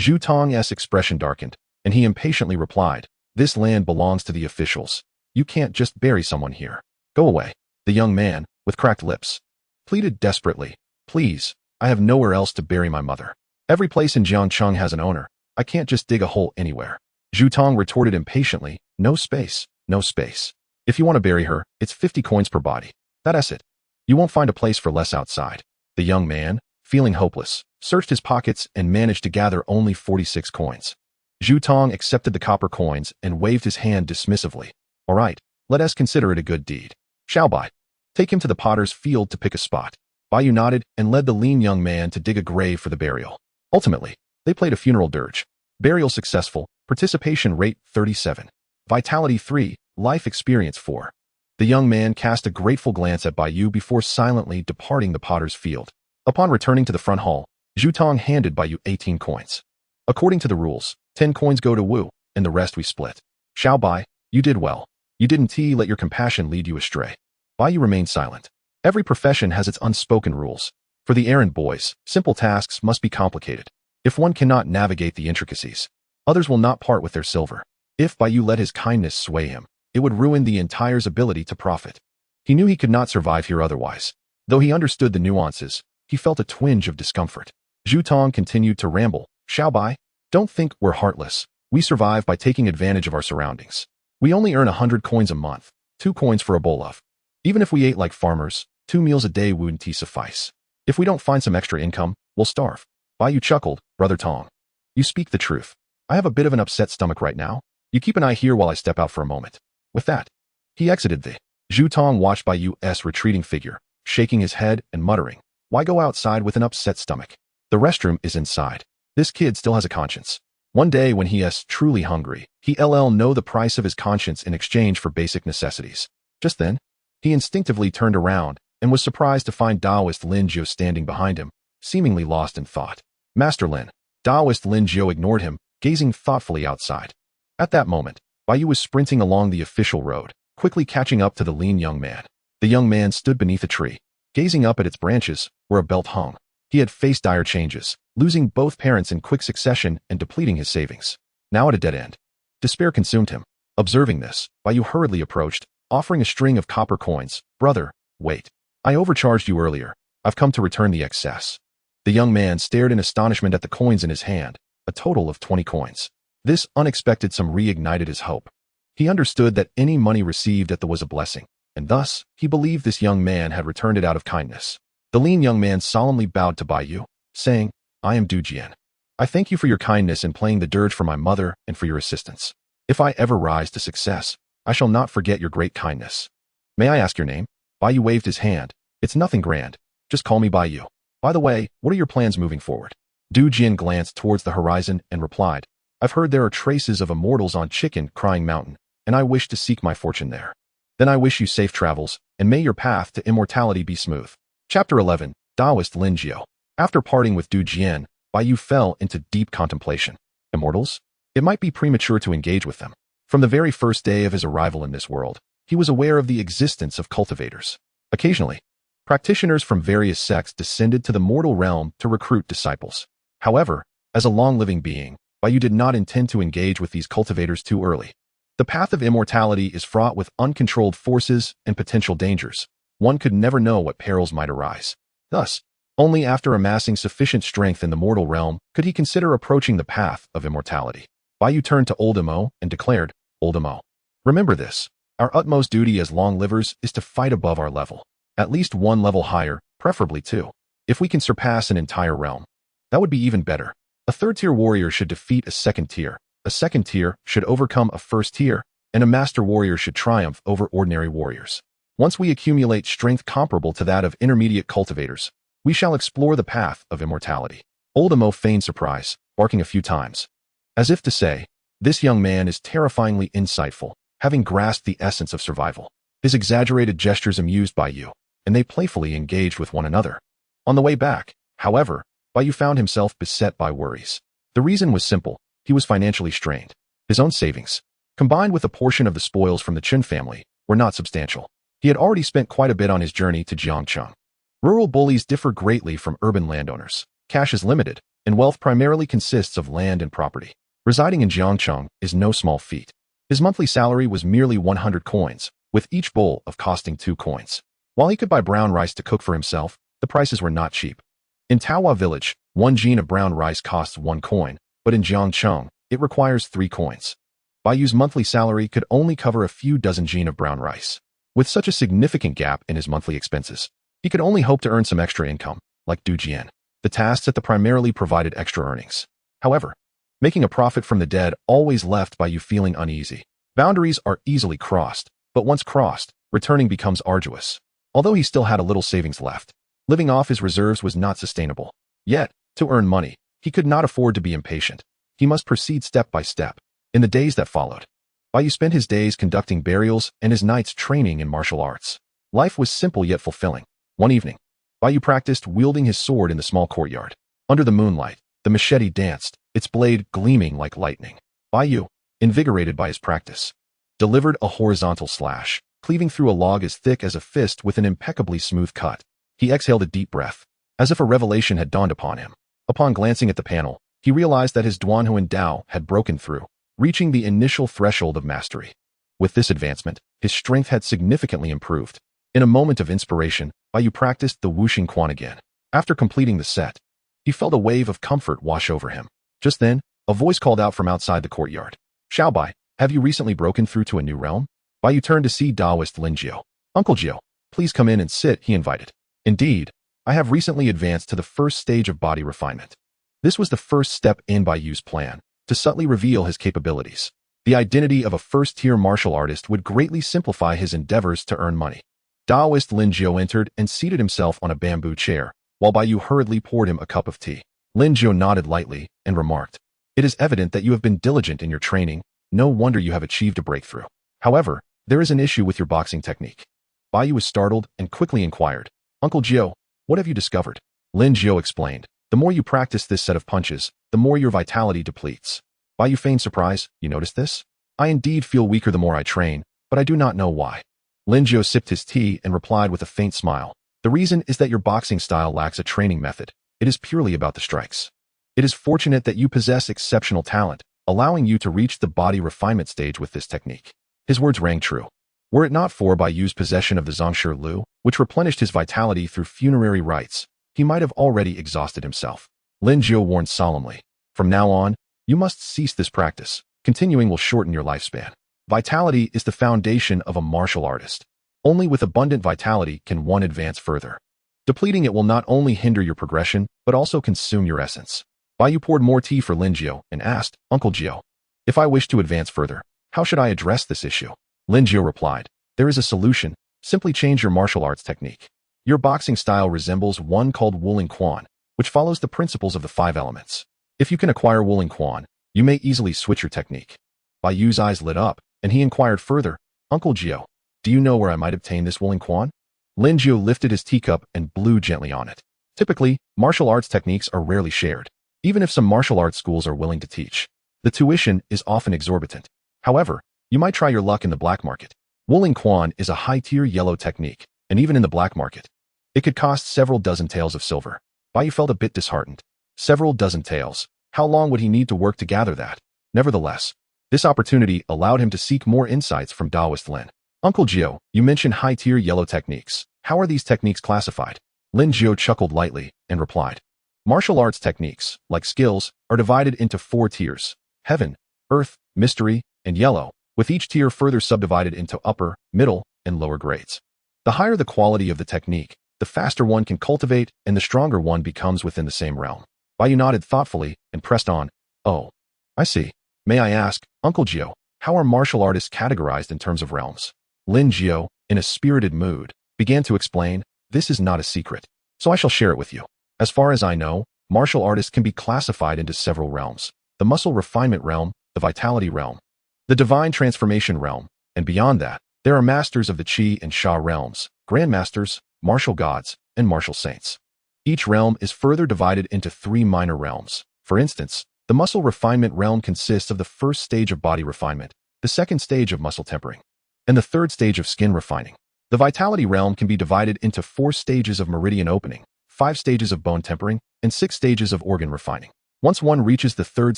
Zhu Tong's expression darkened, and he impatiently replied, "This land belongs to the officials. You can't just bury someone here. Go away." The young man, with cracked lips, pleaded desperately, "Please, I have nowhere else to bury my mother. Every place in Jiangcheng has an owner. I can't just dig a hole anywhere." Zhu Tong retorted impatiently, "No space, no space. If you want to bury her, it's 50 coins per body. That's it. You won't find a place for less outside." The young man, feeling hopeless, searched his pockets and managed to gather only 46 coins. Zhu Tong accepted the copper coins and waved his hand dismissively. "All right, let us consider it a good deed. Shall Bai? Take him to the potter's field to pick a spot." Bai Yu nodded and led the lean young man to dig a grave for the burial. Ultimately, they played a funeral dirge. Burial successful, participation rate 37. Vitality 3, life experience 4. The young man cast a grateful glance at Bai Yu before silently departing the potter's field. Upon returning to the front hall, Zhu Tong handed Bai Yu 18 coins. "According to the rules, 10 coins go to Wu, and the rest we split. Shao Bai, you did well. You didn't let your compassion lead you astray." Bai Yu remained silent. Every profession has its unspoken rules. For the errand boys, simple tasks must be complicated. If one cannot navigate the intricacies, others will not part with their silver. If Bai Yu let his kindness sway him, it would ruin the entire's ability to profit. He knew he could not survive here otherwise. Though he understood the nuances, he felt a twinge of discomfort. Zhu Tong continued to ramble. Xiao Bai, don't think we're heartless. We survive by taking advantage of our surroundings. We only earn 100 coins a month, 2 coins for a bowl of. Even if we ate like farmers, 2 meals a day wouldn't suffice. If we don't find some extra income, we'll starve. Bai Yu chuckled. Brother Tong, you speak the truth. I have a bit of an upset stomach right now. You keep an eye here while I step out for a moment. With that, he exited the. Zhu Tong watched Bai Yu's retreating figure, shaking his head and muttering, why go outside with an upset stomach? The restroom is inside. This kid still has a conscience. One day when he's truly hungry, he'll know the price of his conscience in exchange for basic necessities. Just then, he instinctively turned around and was surprised to find Taoist Lin Jiu standing behind him, seemingly lost in thought. Master Lin. Taoist Lin Jiu ignored him, gazing thoughtfully outside. At that moment, Bai Yu was sprinting along the official road, quickly catching up to the lean young man. The young man stood beneath a tree, gazing up at its branches, where a belt hung. He had faced dire changes, losing both parents in quick succession and depleting his savings. Now at a dead end. Despair consumed him. Observing this, Bai Yu hurriedly approached, offering a string of copper coins. Brother, wait. I overcharged you earlier. I've come to return the excess. The young man stared in astonishment at the coins in his hand, a total of 20 coins. This unexpected sum reignited his hope. He understood that any money received at the was a blessing, and thus, he believed this young man had returned it out of kindness. The lean young man solemnly bowed to Bai Yu, saying, I am Du Jian. I thank you for your kindness in playing the dirge for my mother and for your assistance. If I ever rise to success, I shall not forget your great kindness. May I ask your name? Bai Yu waved his hand. It's nothing grand. Just call me Bai Yu. By the way, what are your plans moving forward? Du Jian glanced towards the horizon and replied, I've heard there are traces of immortals on Chicken Crying Mountain, and I wish to seek my fortune there. Then I wish you safe travels, and may your path to immortality be smooth. Chapter 11, Taoist Lin Jiu. After parting with Du Jian, Bai Yu fell into deep contemplation. Immortals? It might be premature to engage with them. From the very first day of his arrival in this world, he was aware of the existence of cultivators. Occasionally, practitioners from various sects descended to the mortal realm to recruit disciples. However, as a long-living being, Bai Yu did not intend to engage with these cultivators too early. The path of immortality is fraught with uncontrolled forces and potential dangers. One could never know what perils might arise. Thus, only after amassing sufficient strength in the mortal realm could he consider approaching the path of immortality. Bai Yu turned to Old Mo and declared, Old Mo, remember this. Our utmost duty as long-livers is to fight above our level. At least one level higher, preferably 2. If we can surpass an entire realm, that would be even better. A third-tier warrior should defeat a second tier. A second tier should overcome a first tier, and a master warrior should triumph over ordinary warriors. Once we accumulate strength comparable to that of intermediate cultivators, we shall explore the path of immortality. Old Mo feigned surprise, barking a few times. As if to say, this young man is terrifyingly insightful, having grasped the essence of survival. His exaggerated gestures amused Bai Yu, and they playfully engaged with one another. On the way back, however, Bai Yu found himself beset by worries. The reason was simple. He was financially strained. His own savings, combined with a portion of the spoils from the Chen family, were not substantial. He had already spent quite a bit on his journey to Jiangcheng. Rural bullies differ greatly from urban landowners. Cash is limited, and wealth primarily consists of land and property. Residing in Jiangcheng is no small feat. His monthly salary was merely 100 coins, with each bowl of costing 2 coins. While he could buy brown rice to cook for himself, the prices were not cheap. In Taohua village, 1 jin of brown rice costs 1 coin, but in Jiangcheng, it requires 3 coins. Bai Yu's monthly salary could only cover a few dozen jin of brown rice. With such a significant gap in his monthly expenses, he could only hope to earn some extra income, like Du Jian. The tasks at the primarily provided extra earnings. However, making a profit from the dead always left Bai Yu feeling uneasy. Boundaries are easily crossed, but once crossed, returning becomes arduous. Although he still had a little savings left, living off his reserves was not sustainable. Yet, to earn money, he could not afford to be impatient. He must proceed step by step. In the days that followed, Bai Yu spent his days conducting burials and his nights training in martial arts. Life was simple yet fulfilling. One evening, Bai Yu practiced wielding his sword in the small courtyard. Under the moonlight, the machete danced, its blade gleaming like lightning. Bai Yu, invigorated by his practice, delivered a horizontal slash, cleaving through a log as thick as a fist with an impeccably smooth cut. He exhaled a deep breath, as if a revelation had dawned upon him. Upon glancing at the panel, He realized that his Duanhuan Dao had broken through, reaching the initial threshold of mastery. With this advancement, his strength had significantly improved. In a moment of inspiration, Bai Yu practiced the Wuxing Quan again. After completing the set, he felt a wave of comfort wash over him. Just then, a voice called out from outside the courtyard. "Xiao Bai, have you recently broken through to a new realm?" Bai Yu turned to see Taoist Lin Jiu. "Uncle Jiu, please come in and sit," he invited. "Indeed, I have recently advanced to the first stage of body refinement." This was the first step in Bai Yu's plan, to subtly reveal his capabilities. The identity of a first-tier martial artist would greatly simplify his endeavors to earn money. Taoist Lin Jiu entered and seated himself on a bamboo chair, while Bai Yu hurriedly poured him a cup of tea. Lin Jiu nodded lightly and remarked, "It is evident that you have been diligent in your training. No wonder you have achieved a breakthrough. However, there is an issue with your boxing technique." Bai Yu was startled and quickly inquired, "Uncle Jiu, what have you discovered?" Lin Jiu explained, "The more you practice this set of punches, the more your vitality depletes." Bai Yu feigned surprise. "You noticed this? I indeed feel weaker the more I train, but I do not know why." Lin Jiu sipped his tea and replied with a faint smile, "The reason is that your boxing style lacks a training method. It is purely about the strikes. It is fortunate that you possess exceptional talent, allowing you to reach the body refinement stage with this technique." His words rang true. Were it not for Bai Yu's possession of the Zongshi Lu, which replenished his vitality through funerary rites, he might have already exhausted himself. Lin Jiu warned solemnly, "From now on, you must cease this practice. Continuing will shorten your lifespan. Vitality is the foundation of a martial artist. Only with abundant vitality can one advance further. Depleting it will not only hinder your progression, but also consume your essence." Bai Yu poured more tea for Lin Jiu and asked, "Uncle Jiu, if I wish to advance further, how should I address this issue?" Lin Jiu replied, "There is a solution. Simply change your martial arts technique. Your boxing style resembles one called Wuling Quan, which follows the principles of the 5 elements. If you can acquire Wuling Quan, you may easily switch your technique." Bai Yu's eyes lit up, and he inquired further, "Uncle Jiu, do you know where I might obtain this Wuling Quan?" Lin Jiu lifted his teacup and blew gently on it. Typically, martial arts techniques are rarely shared, even if some martial arts schools are willing to teach. The tuition is often exorbitant. However, you might try your luck in the black market. Wuling Quan is a high-tier yellow technique, and even in the black market, it could cost several dozen taels of silver. Bai Yu felt a bit disheartened. Several dozen taels. How long would he need to work to gather that? Nevertheless, this opportunity allowed him to seek more insights from Taoist Lin. "Uncle Jiu, you mentioned high-tier yellow techniques. How are these techniques classified?" Lin Jiu chuckled lightly and replied, "Martial arts techniques, like skills, are divided into 4 tiers: heaven, earth, mystery, and yellow, with each tier further subdivided into upper, middle, and lower grades. The higher the quality of the technique, the faster one can cultivate and the stronger one becomes within the same realm." Bai Yu nodded thoughtfully and pressed on, "Oh, I see. May I ask, Uncle Jiu, how are martial artists categorized in terms of realms?" Lin Jiu, in a spirited mood, began to explain, "This is not a secret, so I shall share it with you. As far as I know, martial artists can be classified into several realms: the muscle refinement realm, the vitality realm, the divine transformation realm, and beyond that, there are masters of the Qi and Sha realms, grandmasters, martial gods, and martial saints. Each realm is further divided into 3 minor realms. For instance, the muscle refinement realm consists of the first stage of body refinement, the second stage of muscle tempering, and the third stage of skin refining. The vitality realm can be divided into 4 stages of meridian opening, 5 stages of bone tempering, and 6 stages of organ refining. Once one reaches the 3rd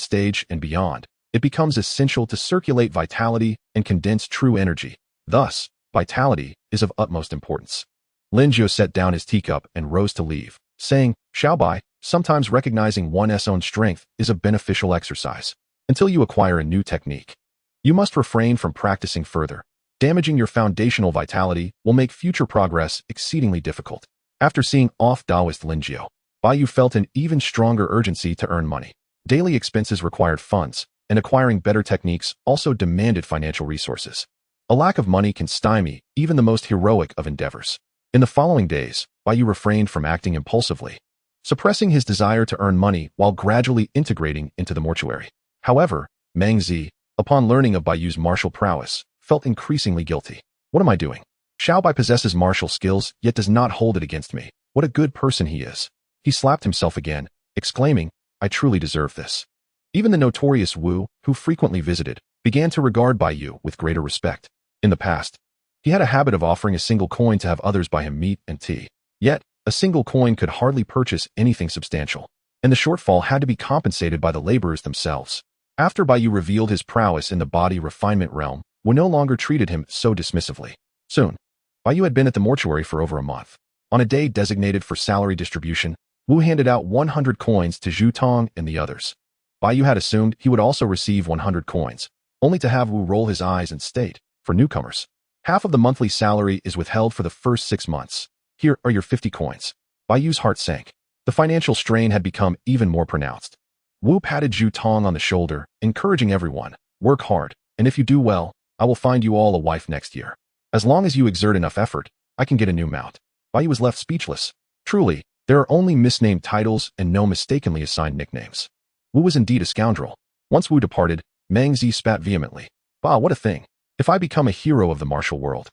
stage and beyond, it becomes essential to circulate vitality and condense true energy. Thus, vitality is of utmost importance." Lin Jiu set down his teacup and rose to leave, saying, "Xiao Bai, sometimes recognizing one's own strength is a beneficial exercise. Until you acquire a new technique, you must refrain from practicing further. Damaging your foundational vitality will make future progress exceedingly difficult." After seeing off Taoist Lin Jiu, Bai Yu felt an even stronger urgency to earn money. Daily expenses required funds, and acquiring better techniques also demanded financial resources. A lack of money can stymie even the most heroic of endeavors. In the following days, Bai Yu refrained from acting impulsively, suppressing his desire to earn money while gradually integrating into the mortuary. However, Meng Zi, upon learning of Bai Yu's martial prowess, felt increasingly guilty. "What am I doing? Xiao Bai possesses martial skills, yet does not hold it against me. What a good person he is." He slapped himself again, exclaiming, "I truly deserve this." Even the notorious Wu, who frequently visited, began to regard Bai Yu with greater respect. In the past, he had a habit of offering a single coin to have others buy him meat and tea. Yet, a single coin could hardly purchase anything substantial. and the shortfall had to be compensated by the laborers themselves. After Bai Yu revealed his prowess in the body refinement realm, Wu no longer treated him so dismissively. Soon, Bai Yu had been at the mortuary for over a month. On a day designated for salary distribution, Wu handed out 100 coins to Zhu Tong and the others. Bai Yu had assumed he would also receive 100 coins, only to have Wu roll his eyes and state, for newcomers, half of the monthly salary is withheld for the first 6 months. Here are your 50 coins. Bai Yu's heart sank. The financial strain had become even more pronounced. Wu patted Zhu Tong on the shoulder, encouraging everyone, work hard, and if you do well, I will find you all a wife next year. As long as you exert enough effort, I can get a new mount. Bai Yu was left speechless. Truly, there are only misnamed titles and no mistakenly assigned nicknames. Wu was indeed a scoundrel. Once Wu departed, Meng Zi spat vehemently. Bah, what a thing. If I become a hero of the martial world,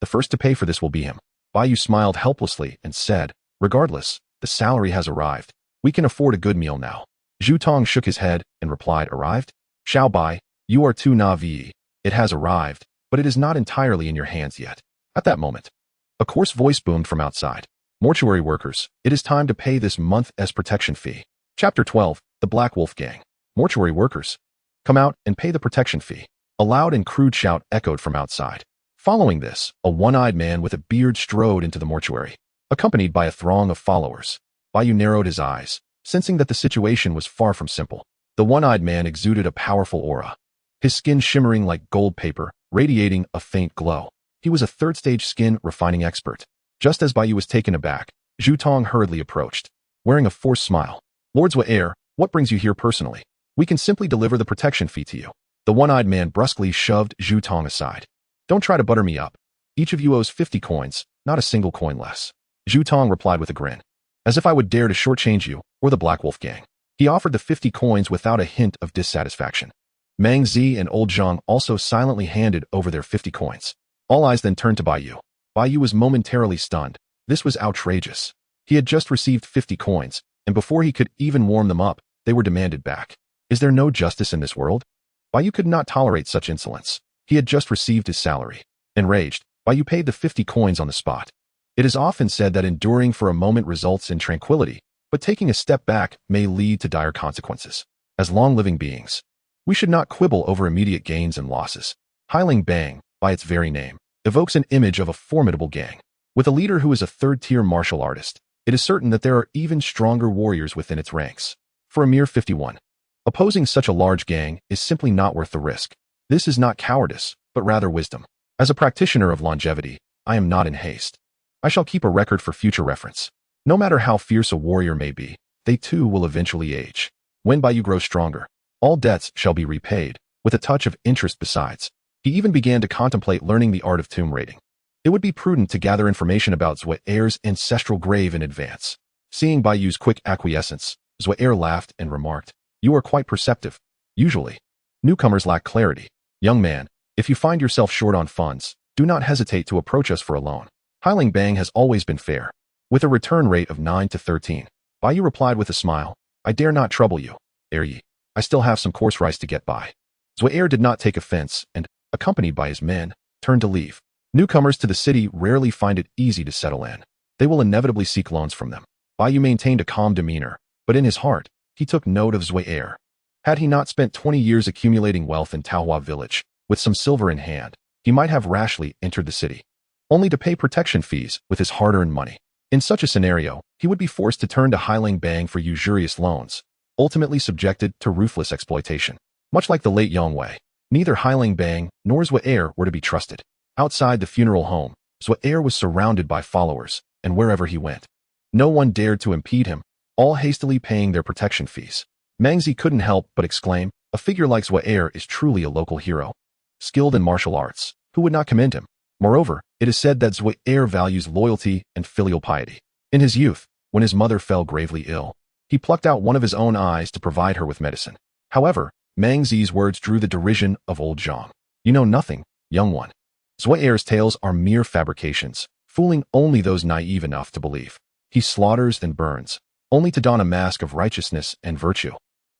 the first to pay for this will be him. Bai Yu smiled helplessly and said, regardless, the salary has arrived. We can afford a good meal now. Zhu Tong shook his head and replied, arrived? Xiao Bai, you are too naive. It has arrived, but it is not entirely in your hands yet. At that moment, a coarse voice boomed from outside. Mortuary workers, it is time to pay this month's protection fee. Chapter 12, The Black Wolf Gang. Mortuary workers, come out and pay the protection fee. A loud and crude shout echoed from outside. Following this, a one-eyed man with a beard strode into the mortuary, accompanied by a throng of followers. Bai Yu narrowed his eyes, sensing that the situation was far from simple. The one-eyed man exuded a powerful aura, his skin shimmering like gold paper, radiating a faint glow. He was a third-stage skin refining expert. Just as Bai Yu was taken aback, Zhu Tong hurriedly approached, wearing a forced smile. Lord Zhu'er, what brings you here personally? We can simply deliver the protection fee to you. The one-eyed man brusquely shoved Zhu Tong aside. Don't try to butter me up. Each of you owes 50 coins, not a single coin less. Zhu Tong replied with a grin. As if I would dare to shortchange you, or the Black Wolf Gang. He offered the 50 coins without a hint of dissatisfaction. Meng Zi and Old Zhang also silently handed over their 50 coins. All eyes then turned to Bai Yu. Bai Yu was momentarily stunned. This was outrageous. He had just received 50 coins, and before he could even warm them up, they were demanded back. Is there no justice in this world? Bai Yu could not tolerate such insolence. He had just received his salary. Enraged, Bai Yu paid the 50 coins on the spot. It is often said that enduring for a moment results in tranquility, but taking a step back may lead to dire consequences. As long-living beings, we should not quibble over immediate gains and losses. Hiling Bang, by its very name, evokes an image of a formidable gang. With a leader who is a third-tier martial artist, it is certain that there are even stronger warriors within its ranks. For a mere 51, opposing such a large gang is simply not worth the risk. This is not cowardice, but rather wisdom. As a practitioner of longevity, I am not in haste. I shall keep a record for future reference. No matter how fierce a warrior may be, they too will eventually age. When Bai Yu grows stronger, all debts shall be repaid, with a touch of interest besides. He even began to contemplate learning the art of tomb raiding. It would be prudent to gather information about Zhu'er's ancestral grave in advance. Seeing Bai Yu's quick acquiescence, Zhu'er laughed and remarked, you are quite perceptive. Usually, newcomers lack clarity. Young man, if you find yourself short on funds, do not hesitate to approach us for a loan. Hiling Bang has always been fair, with a return rate of 9 to 13. Bai Yu replied with a smile, I dare not trouble you, Yi. I still have some coarse rice to get by. Zhu'er did not take offense and, accompanied by his men, turned to leave. Newcomers to the city rarely find it easy to settle in. They will inevitably seek loans from them. Bai Yu maintained a calm demeanor, but in his heart, he took note of Zhu'er. Had he not spent 20 years accumulating wealth in Taohua village, with some silver in hand, he might have rashly entered the city, only to pay protection fees with his hard-earned money. In such a scenario, he would be forced to turn to Hiling Bang for usurious loans, ultimately subjected to ruthless exploitation. Much like the late Yongwei, neither Hiling Bang nor Zhu'er were to be trusted. Outside the funeral home, Zhu'er was surrounded by followers, and wherever he went, no one dared to impede him, all hastily paying their protection fees. Meng Zi couldn't help but exclaim, a figure like Zhu'er is truly a local hero. Skilled in martial arts, who would not commend him? Moreover, it is said that Zhu'er values loyalty and filial piety. In his youth, when his mother fell gravely ill, he plucked out one of his own eyes to provide her with medicine. However, Meng Zi's words drew the derision of Old Zhang. You know nothing, young one. Zhu'er's tales are mere fabrications, fooling only those naive enough to believe. He slaughters and burns, only to don a mask of righteousness and virtue.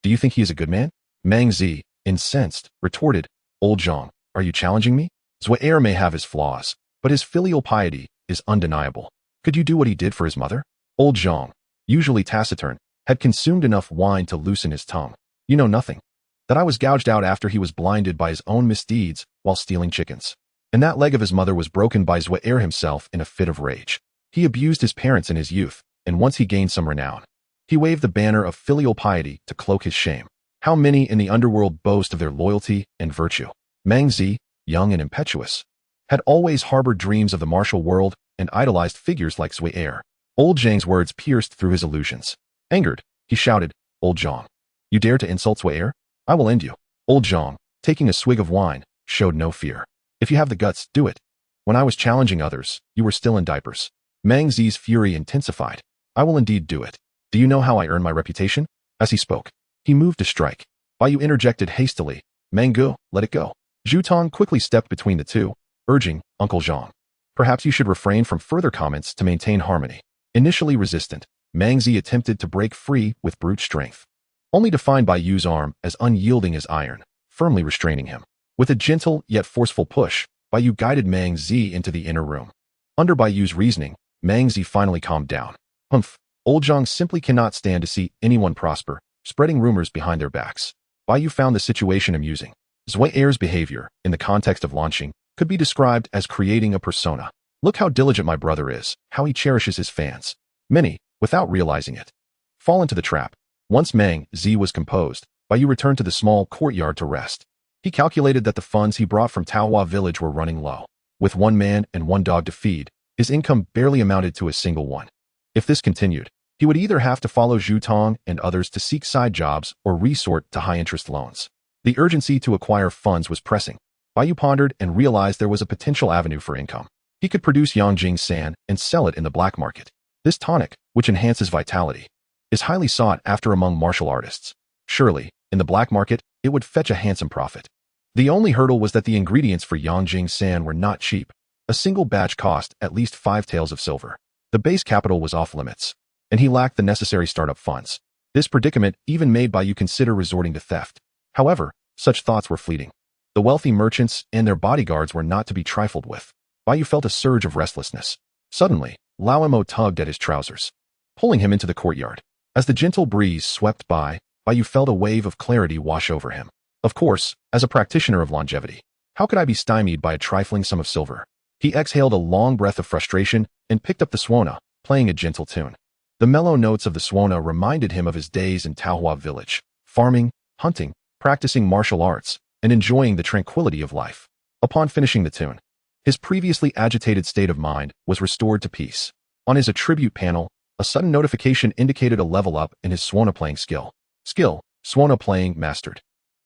Do you think he is a good man? Meng Zi, incensed, retorted, Old Zhang, are you challenging me? Zhu'er may have his flaws, but his filial piety is undeniable. Could you do what he did for his mother? Old Zhang, usually taciturn, had consumed enough wine to loosen his tongue. You know nothing. That I was gouged out after he was blinded by his own misdeeds while stealing chickens. And that leg of his mother was broken by Zwair himself in a fit of rage. He abused his parents in his youth, and once he gained some renown, he waved the banner of filial piety to cloak his shame. How many in the underworld boast of their loyalty and virtue? Mang Zi, young and impetuous, had always harbored dreams of the martial world and idolized figures like Zwair. Old Zhang's words pierced through his illusions. Angered, he shouted, "Old Zhang, you dare to insult Zwair? I will end you." Old Zhang, taking a swig of wine, showed no fear. "If you have the guts, do it. When I was challenging others, you were still in diapers." Mang Zi's fury intensified. "I will indeed do it. Do you know how I earn my reputation?" As he spoke, he moved to strike. Bai Yu interjected hastily, "Mangu, let it go." Zhu Tong quickly stepped between the two, urging, "Uncle Zhang, perhaps you should refrain from further comments to maintain harmony." Initially resistant, Mang Zi attempted to break free with brute strength, only to find Bai Yu's arm as unyielding as iron, firmly restraining him. With a gentle yet forceful push, Bai Yu guided Mang Zi into the inner room. Under Bai Yu's reasoning, Mang Zi finally calmed down. Humph, Old Zhang simply cannot stand to see anyone prosper, spreading rumors behind their backs. Bai Yu found the situation amusing. Zwair's behavior, in the context of launching, could be described as creating a persona. Look how diligent my brother is, how he cherishes his fans. Many, without realizing it, fall into the trap. Once Mang Zi was composed, Bai Yu returned to the small courtyard to rest. He calculated that the funds he brought from Taohua village were running low. With one man and one dog to feed, his income barely amounted to a single one. If this continued, he would either have to follow Zhu Tong and others to seek side jobs or resort to high-interest loans. The urgency to acquire funds was pressing. Bai Yu pondered and realized there was a potential avenue for income. He could produce Yangjing San and sell it in the black market. This tonic, which enhances vitality, is highly sought after among martial artists. Surely, in the black market, it would fetch a handsome profit. The only hurdle was that the ingredients for Yangjing San were not cheap. A single batch cost at least 5 taels of silver. The base capital was off limits, and he lacked the necessary startup funds. This predicament even made Bai Yu consider resorting to theft. However, such thoughts were fleeting. The wealthy merchants and their bodyguards were not to be trifled with. Bai Yu felt a surge of restlessness. Suddenly, Lao Mo tugged at his trousers, pulling him into the courtyard. As the gentle breeze swept by, Bai Yu felt a wave of clarity wash over him. Of course, as a practitioner of longevity, how could I be stymied by a trifling sum of silver? He exhaled a long breath of frustration and picked up the suona, playing a gentle tune. The mellow notes of the suona reminded him of his days in Taohua village, farming, hunting, practicing martial arts, and enjoying the tranquility of life. Upon finishing the tune, his previously agitated state of mind was restored to peace. On his attribute panel, a sudden notification indicated a level up in his suona playing skill. Suona playing mastered.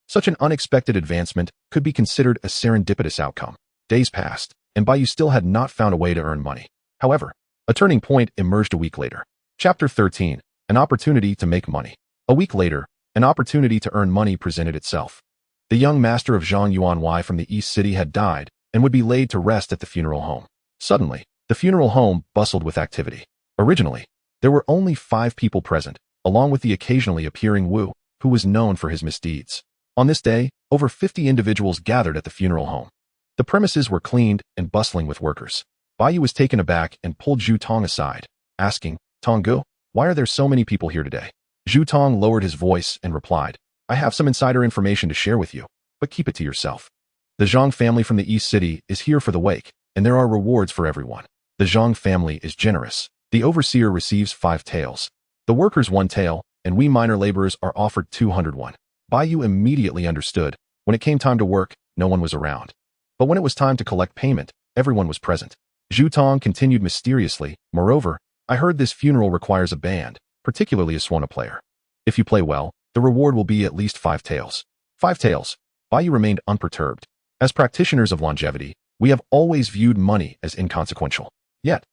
Such an unexpected advancement could be considered a serendipitous outcome. Days passed, and Bai Yu still had not found a way to earn money. However, a turning point emerged a week later. Chapter 13, An Opportunity to Make Money. A week later, an opportunity to earn money presented itself. The young master of Zhang Yuanwei from the East City had died and would be laid to rest at the funeral home. Suddenly, the funeral home bustled with activity. Originally, there were only 5 people present, along with the occasionally appearing Wu, who was known for his misdeeds. On this day, over 50 individuals gathered at the funeral home. The premises were cleaned and bustling with workers. Bai Yu was taken aback and pulled Zhu Tong aside, asking, "Tonggu, why are there so many people here today?" Zhu Tong lowered his voice and replied, "I have some insider information to share with you, but keep it to yourself. The Zhang family from the East City is here for the wake, and there are rewards for everyone. The Zhang family is generous. The overseer receives 5 taels. The workers 1 tael, and we minor laborers are offered 201. Bai Yu immediately understood. When it came time to work, no one was around. But when it was time to collect payment, everyone was present. Zhu Tong continued mysteriously, "Moreover, I heard this funeral requires a band, particularly a suona player. If you play well, the reward will be at least 5 taels. 5 taels. Bai Yu remained unperturbed. As practitioners of longevity, we have always viewed money as inconsequential. Yet,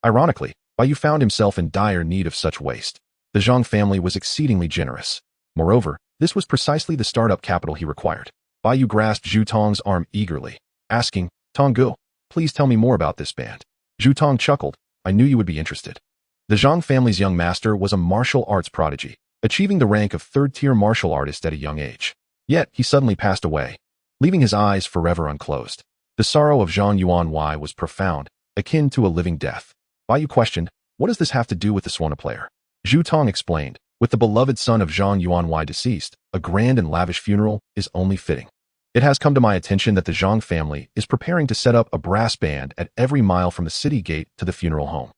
ironically, Bai Yu found himself in dire need of such waste. The Zhang family was exceedingly generous. Moreover, this was precisely the startup capital he required. Bai Yu grasped Zhu Tong's arm eagerly, asking, "Tonggu, please tell me more about this band." Zhu Tong chuckled, "I knew you would be interested." The Zhang family's young master was a martial arts prodigy, achieving the rank of 3rd-tier martial artist at a young age. Yet, he suddenly passed away, leaving his eyes forever unclosed. The sorrow of Zhang Yuanwei was profound, akin to a living death. Bai Yu questioned, "What does this have to do with the suona player?" Zhu Tong explained, With the beloved son of Zhang Yuanwei deceased, a grand and lavish funeral is only fitting. It has come to my attention that the Zhang family is preparing to set up a brass band at every mile from the city gate to the funeral home.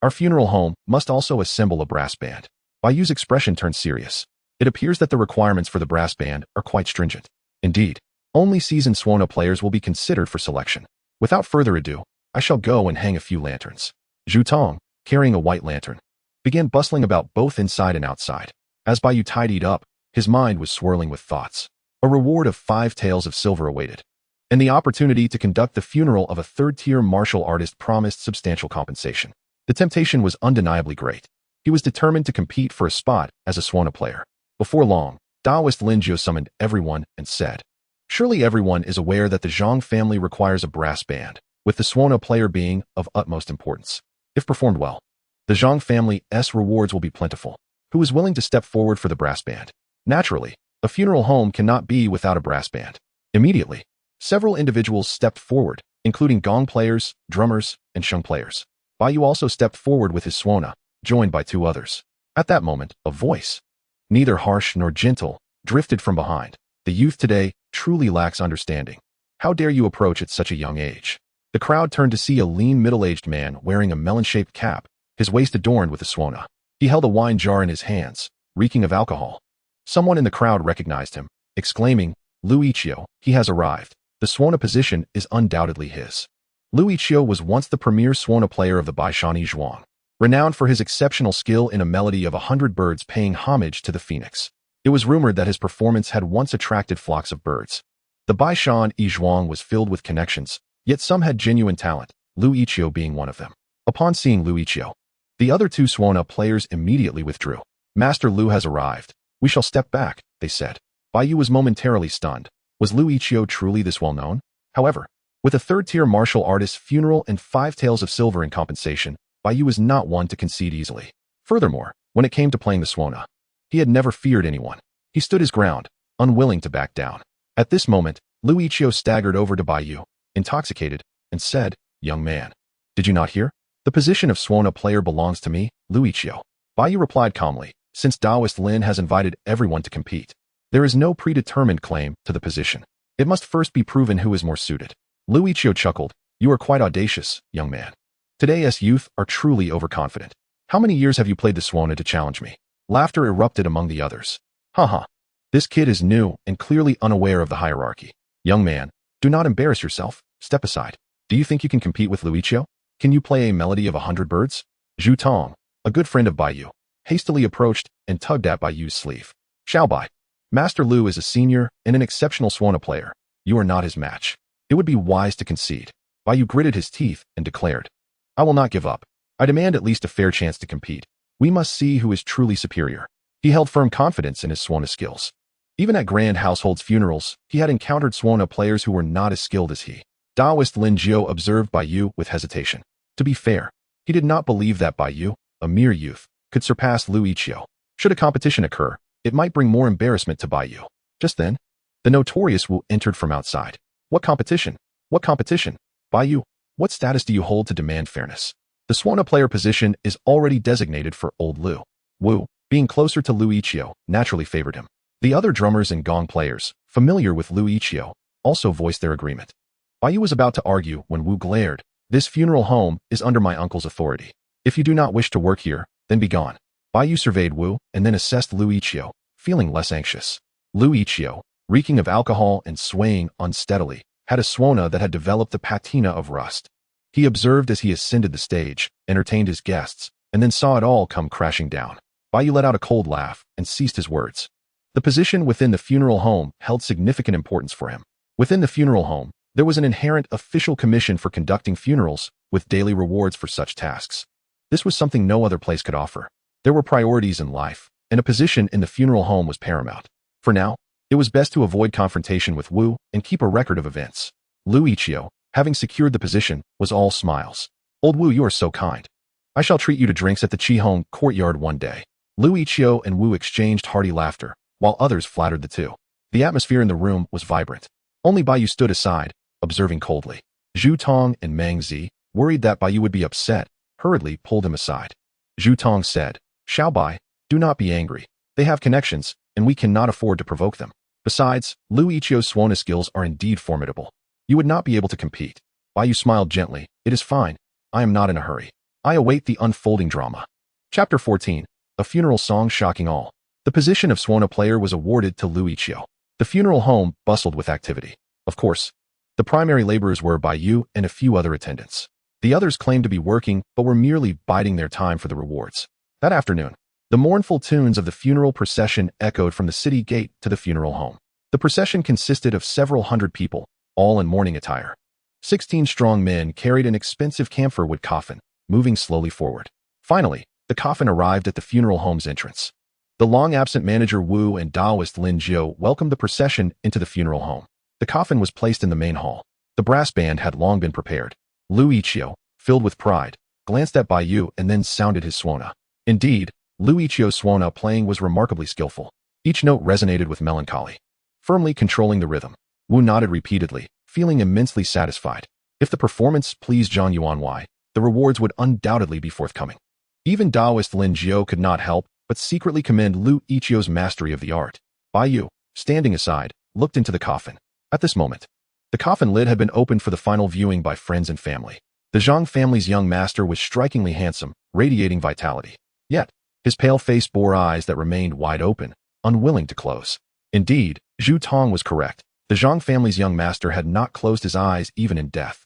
Our funeral home must also assemble a brass band. Bai Yu's expression turned serious. It appears that the requirements for the brass band are quite stringent. Indeed, only seasoned Suona players will be considered for selection. Without further ado, I shall go and hang a few lanterns. Zhu Tong, carrying a white lantern, began bustling about both inside and outside. As Bai Yu tidied up, his mind was swirling with thoughts. A reward of 5 taels of silver awaited, and the opportunity to conduct the funeral of a third-tier martial artist promised substantial compensation. The temptation was undeniably great. He was determined to compete for a spot as a Suona player. Before long, Taoist Lin Jiu summoned everyone and said, "Surely everyone is aware that the Zhang family requires a brass band, with the Suona player being of utmost importance. If performed well, the Zhang family's rewards will be plentiful. Who is willing to step forward for the brass band?" Naturally, a funeral home cannot be without a brass band. Immediately, several individuals stepped forward, including gong players, drummers, and sheng players. Bai Yu also stepped forward with his Suona, joined by 2 others. At that moment, a voice, neither harsh nor gentle, drifted from behind. "The youth today truly lacks understanding. How dare you approach at such a young age?" The crowd turned to see a lean middle-aged man wearing a melon-shaped cap, his waist adorned with a Suona. He held a wine jar in his hands, reeking of alcohol. Someone in the crowd recognized him, exclaiming, "Lu Yiqiu, he has arrived. The Suona position is undoubtedly his." Lu Yiqiu was once the premier Suona player of the Baishani Zhuang, renowned for his exceptional skill in a melody of 100 birds paying homage to the phoenix. It was rumored that his performance had once attracted flocks of birds. The Baishan Zhuang was filled with connections, yet some had genuine talent, Lu Yiqiu being one of them. Upon seeing Lu Yiqiu, the other 2 Suona players immediately withdrew. "Master Lu has arrived. We shall step back," they said. Bai Yu was momentarily stunned. Was Lu Yiqiu truly this well-known? However, with a third-tier martial artist's funeral and 5 taels of silver in compensation, Bai Yu was not one to concede easily. Furthermore, when it came to playing the Suona, he had never feared anyone. He stood his ground, unwilling to back down. At this moment, Lu Yiqiu staggered over to Bai Yu, intoxicated, and said, "Young man, did you not hear? The position of Suona player belongs to me, Lu Yiqiu." Bai Yu replied calmly, "Since Taoist Lin has invited everyone to compete, there is no predetermined claim to the position. It must first be proven who is more suited." Lu Yiqiu chuckled, "You are quite audacious, young man. Today's youth are truly overconfident. How many years have you played the Suona to challenge me?" Laughter erupted among the others. "Haha. This kid is new and clearly unaware of the hierarchy. Young man, do not embarrass yourself. Step aside. Do you think you can compete with Lu Yiqiu? Can you play a melody of 100 birds?" Zhu Tong, a good friend of Bai Yu, hastily approached and tugged at Bai Yu's sleeve. "Xiao Bai, Master Lu is a senior and an exceptional Suona player. You are not his match. It would be wise to concede." Bai Yu gritted his teeth and declared, "I will not give up. I demand at least a fair chance to compete. We must see who is truly superior." He held firm confidence in his Suona skills. Even at grand households' funerals, he had encountered Suona players who were not as skilled as he. Taoist Lin Jiu observed Bai Yu with hesitation. To be fair, he did not believe that Bai Yu, a mere youth, could surpass Lu Yiqiu. Should a competition occur, it might bring more embarrassment to Bai Yu. Just then, the notorious Wu entered from outside. "What competition? What competition? Bai Yu, what status do you hold to demand fairness?" The Suona player position is already designated for old Lu. Wu, being closer to Lu Yiqiu, naturally favored him. The other drummers and gong players, familiar with Lu Yiqiu, also voiced their agreement. Bai Yu was about to argue when Wu glared, "This funeral home is under my uncle's authority. If you do not wish to work here, then be gone." Bai Yu surveyed Wu and then assessed Lu Yiqiu, feeling less anxious. Lu Yiqiu, reeking of alcohol and swaying unsteadily, had a Suona that had developed the patina of rust. He observed as he ascended the stage, entertained his guests, and then saw it all come crashing down. Bai Yu let out a cold laugh and ceased his words. The position within the funeral home held significant importance for him. Within the funeral home, there was an inherent official commission for conducting funerals, with daily rewards for such tasks. This was something no other place could offer. There were priorities in life, and a position in the funeral home was paramount. For now, it was best to avoid confrontation with Wu and keep a record of events. Lu Yiqiu, having secured the position, was all smiles. "Old Wu, you are so kind. I shall treat you to drinks at the Qihong courtyard one day." Lu Yiqiu and Wu exchanged hearty laughter, while others flattered the two. The atmosphere in the room was vibrant. Only Bai Yu stood aside, observing coldly. Zhu Tong and Meng Zi, worried that Bai Yu would be upset, hurriedly pulled him aside. Zhu Tong said, "Xiao Bai, do not be angry. They have connections, and we cannot afford to provoke them. Besides, Lu Ichio's Suona skills are indeed formidable. You would not be able to compete. Bai Yu smiled gently. It is fine. I am not in a hurry. I await the unfolding drama. Chapter 14. A funeral song shocking all. The position of Suona player was awarded to Lu Ichio. The funeral home bustled with activity. Of course, the primary laborers were Bai Yu and a few other attendants. The others claimed to be working, but were merely biding their time for the rewards. That afternoon, the mournful tunes of the funeral procession echoed from the city gate to the funeral home. The procession consisted of several hundred people, all in mourning attire. 16 strong men carried an expensive camphor wood coffin, moving slowly forward. Finally, the coffin arrived at the funeral home's entrance. The long-absent manager Wu and Taoist Lin Jiu welcomed the procession into the funeral home. The coffin was placed in the main hall. The brass band had long been prepared. Lu Ichio, filled with pride, glanced at Bai Yu and then sounded his suona. Indeed, Lu Ichio's suona playing was remarkably skillful. Each note resonated with melancholy, firmly controlling the rhythm. Wu nodded repeatedly, feeling immensely satisfied. If the performance pleased Zhang Yuanwei, the rewards would undoubtedly be forthcoming. Even Taoist Lin Jiu could not help but secretly commend Lu Ichio's mastery of the art. Bai Yu, standing aside, looked into the coffin. At this moment, the coffin lid had been opened for the final viewing by friends and family. The Zhang family's young master was strikingly handsome, radiating vitality. Yet, his pale face bore eyes that remained wide open, unwilling to close. Indeed, Zhu Tong was correct. The Zhang family's young master had not closed his eyes even in death.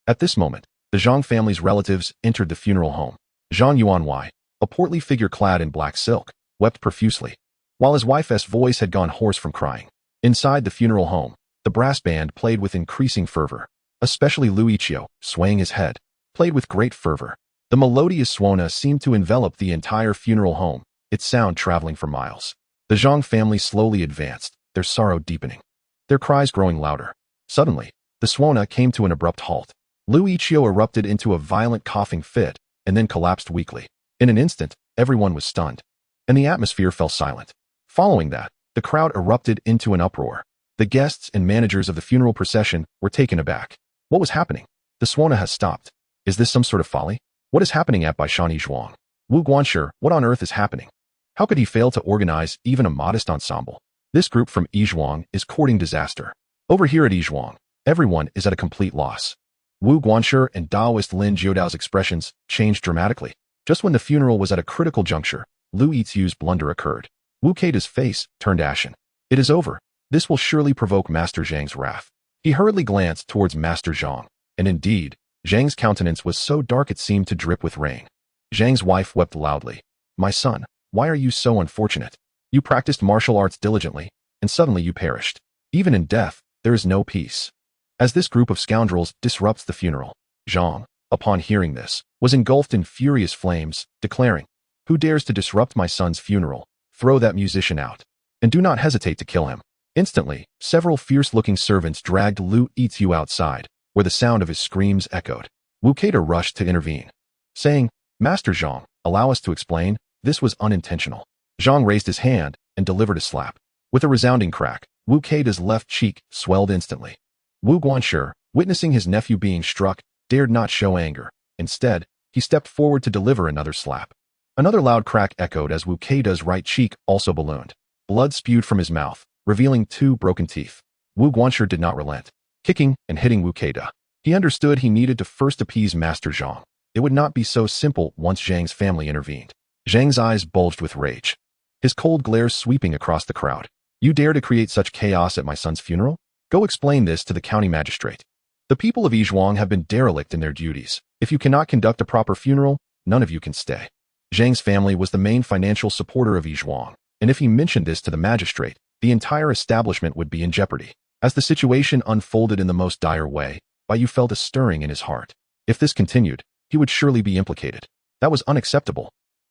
At this moment, the Zhang family's relatives entered the funeral home. Zhang Yuanwei, a portly figure clad in black silk, wept profusely, while his wife's voice had gone hoarse from crying. Inside the funeral home, the brass band played with increasing fervor. Especially Lu Ichio, swaying his head, played with great fervor. The melodious suona seemed to envelop the entire funeral home, its sound traveling for miles. The Zhang family slowly advanced, their sorrow deepening, their cries growing louder. Suddenly, the suona came to an abrupt halt. Lu Ichio erupted into a violent coughing fit and then collapsed weakly. In an instant, everyone was stunned, and the atmosphere fell silent. Following that, the crowd erupted into an uproar. The guests and managers of the funeral procession were taken aback. What was happening? The suona has stopped. Is this some sort of folly? What is happening at Baishan Yizhuang? Wu Guanshi, what on earth is happening? How could he fail to organize even a modest ensemble? This group from Yizhuang is courting disaster. Over here at Yizhuang, everyone is at a complete loss. Wu Guanshi and Taoist Lin Jiudao's expressions changed dramatically. Just when the funeral was at a critical juncture, Lu Ichio's blunder occurred. Wu Keida's face turned ashen. It is over. This will surely provoke Master Zhang's wrath. He hurriedly glanced towards Master Zhang, and indeed, Zhang's countenance was so dark it seemed to drip with rain. Zhang's wife wept loudly. My son, why are you so unfortunate? You practiced martial arts diligently, and suddenly you perished. Even in death, there is no peace. As this group of scoundrels disrupts the funeral, Zhang, upon hearing this, was engulfed in furious flames, declaring, Who dares to disrupt my son's funeral? Throw that musician out, and do not hesitate to kill him. Instantly, several fierce-looking servants dragged Lu Ichio outside, where the sound of his screams echoed. Wu Keida rushed to intervene, saying, Master Zhang, allow us to explain, this was unintentional. Zhang raised his hand and delivered a slap. With a resounding crack, Wu Keida's left cheek swelled instantly. Wu Guanshi, witnessing his nephew being struck, dared not show anger. Instead, he stepped forward to deliver another slap. Another loud crack echoed as Wu Keida's right cheek also ballooned. Blood spewed from his mouth, revealing 2 broken teeth. Wu Guanshi did not relent, kicking and hitting Wu Keida. He understood he needed to first appease Master Zhang. It would not be so simple once Zhang's family intervened. Zhang's eyes bulged with rage, his cold glare sweeping across the crowd. You dare to create such chaos at my son's funeral? Go explain this to the county magistrate. The people of Yizhuang have been derelict in their duties. If you cannot conduct a proper funeral, none of you can stay. Zhang's family was the main financial supporter of Yizhuang, and if he mentioned this to the magistrate, the entire establishment would be in jeopardy. As the situation unfolded in the most dire way, Bai Yu felt a stirring in his heart. If this continued, he would surely be implicated. That was unacceptable,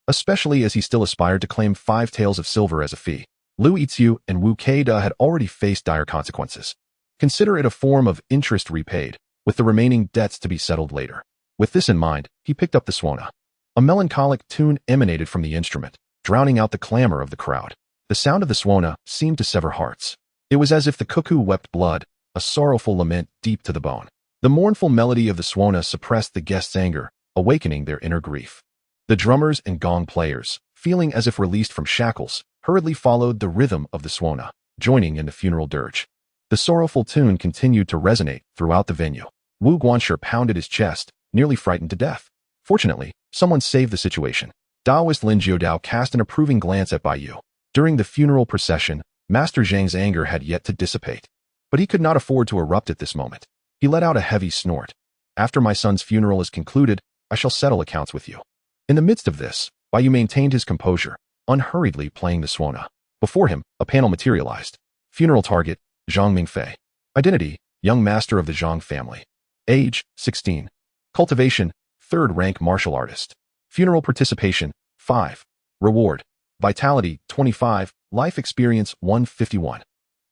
especially as he still aspired to claim 5 taels of silver as a fee. Lu Ichio and Wu Keida had already faced dire consequences. Consider it a form of interest repaid, with the remaining debts to be settled later. With this in mind, he picked up the suona. A melancholic tune emanated from the instrument, drowning out the clamor of the crowd. The sound of the suona seemed to sever hearts. It was as if the cuckoo wept blood, a sorrowful lament deep to the bone. The mournful melody of the suona suppressed the guests' anger, awakening their inner grief. The drummers and gong players, feeling as if released from shackles, hurriedly followed the rhythm of the suona, joining in the funeral dirge. The sorrowful tune continued to resonate throughout the venue. Wu Guanshi pounded his chest, nearly frightened to death. Fortunately, someone saved the situation. Daoist Lin Jiudao cast an approving glance at Bai Yu. During the funeral procession, Master Zhang's anger had yet to dissipate. But he could not afford to erupt at this moment. He let out a heavy snort. After my son's funeral is concluded, I shall settle accounts with you. In the midst of this, Bai Yu maintained his composure, unhurriedly playing the suona. Before him, a panel materialized. Funeral target, Zhang Mingfei. Identity, young master of the Zhang family. Age, 16. Cultivation, 3rd rank martial artist. Funeral participation, 5. Reward, vitality, 25, life experience, 151.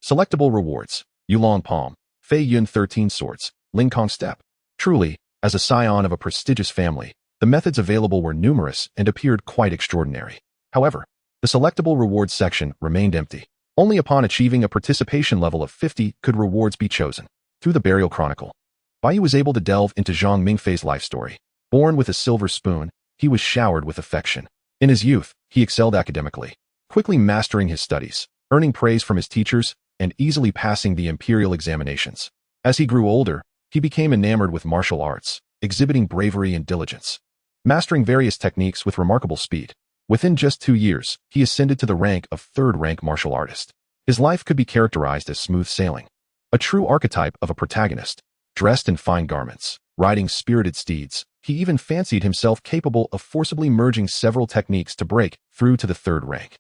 Selectable rewards, Yulong Palm, Fei Yun 13 Swords, Lingkong Step. Truly, as a scion of a prestigious family, the methods available were numerous and appeared quite extraordinary. However, the selectable rewards section remained empty. Only upon achieving a participation level of 50 could rewards be chosen. Through the Burial Chronicle, Bai Yu was able to delve into Zhang Mingfei's life story. Born with a silver spoon, he was showered with affection. In his youth, he excelled academically, quickly mastering his studies, earning praise from his teachers, and easily passing the imperial examinations. As he grew older, he became enamored with martial arts, exhibiting bravery and diligence, mastering various techniques with remarkable speed. Within just 2 years, he ascended to the rank of 3rd rank martial artist. His life could be characterized as smooth sailing, a true archetype of a protagonist. Dressed in fine garments, riding spirited steeds, he even fancied himself capable of forcibly merging several techniques to break through to the 3rd rank.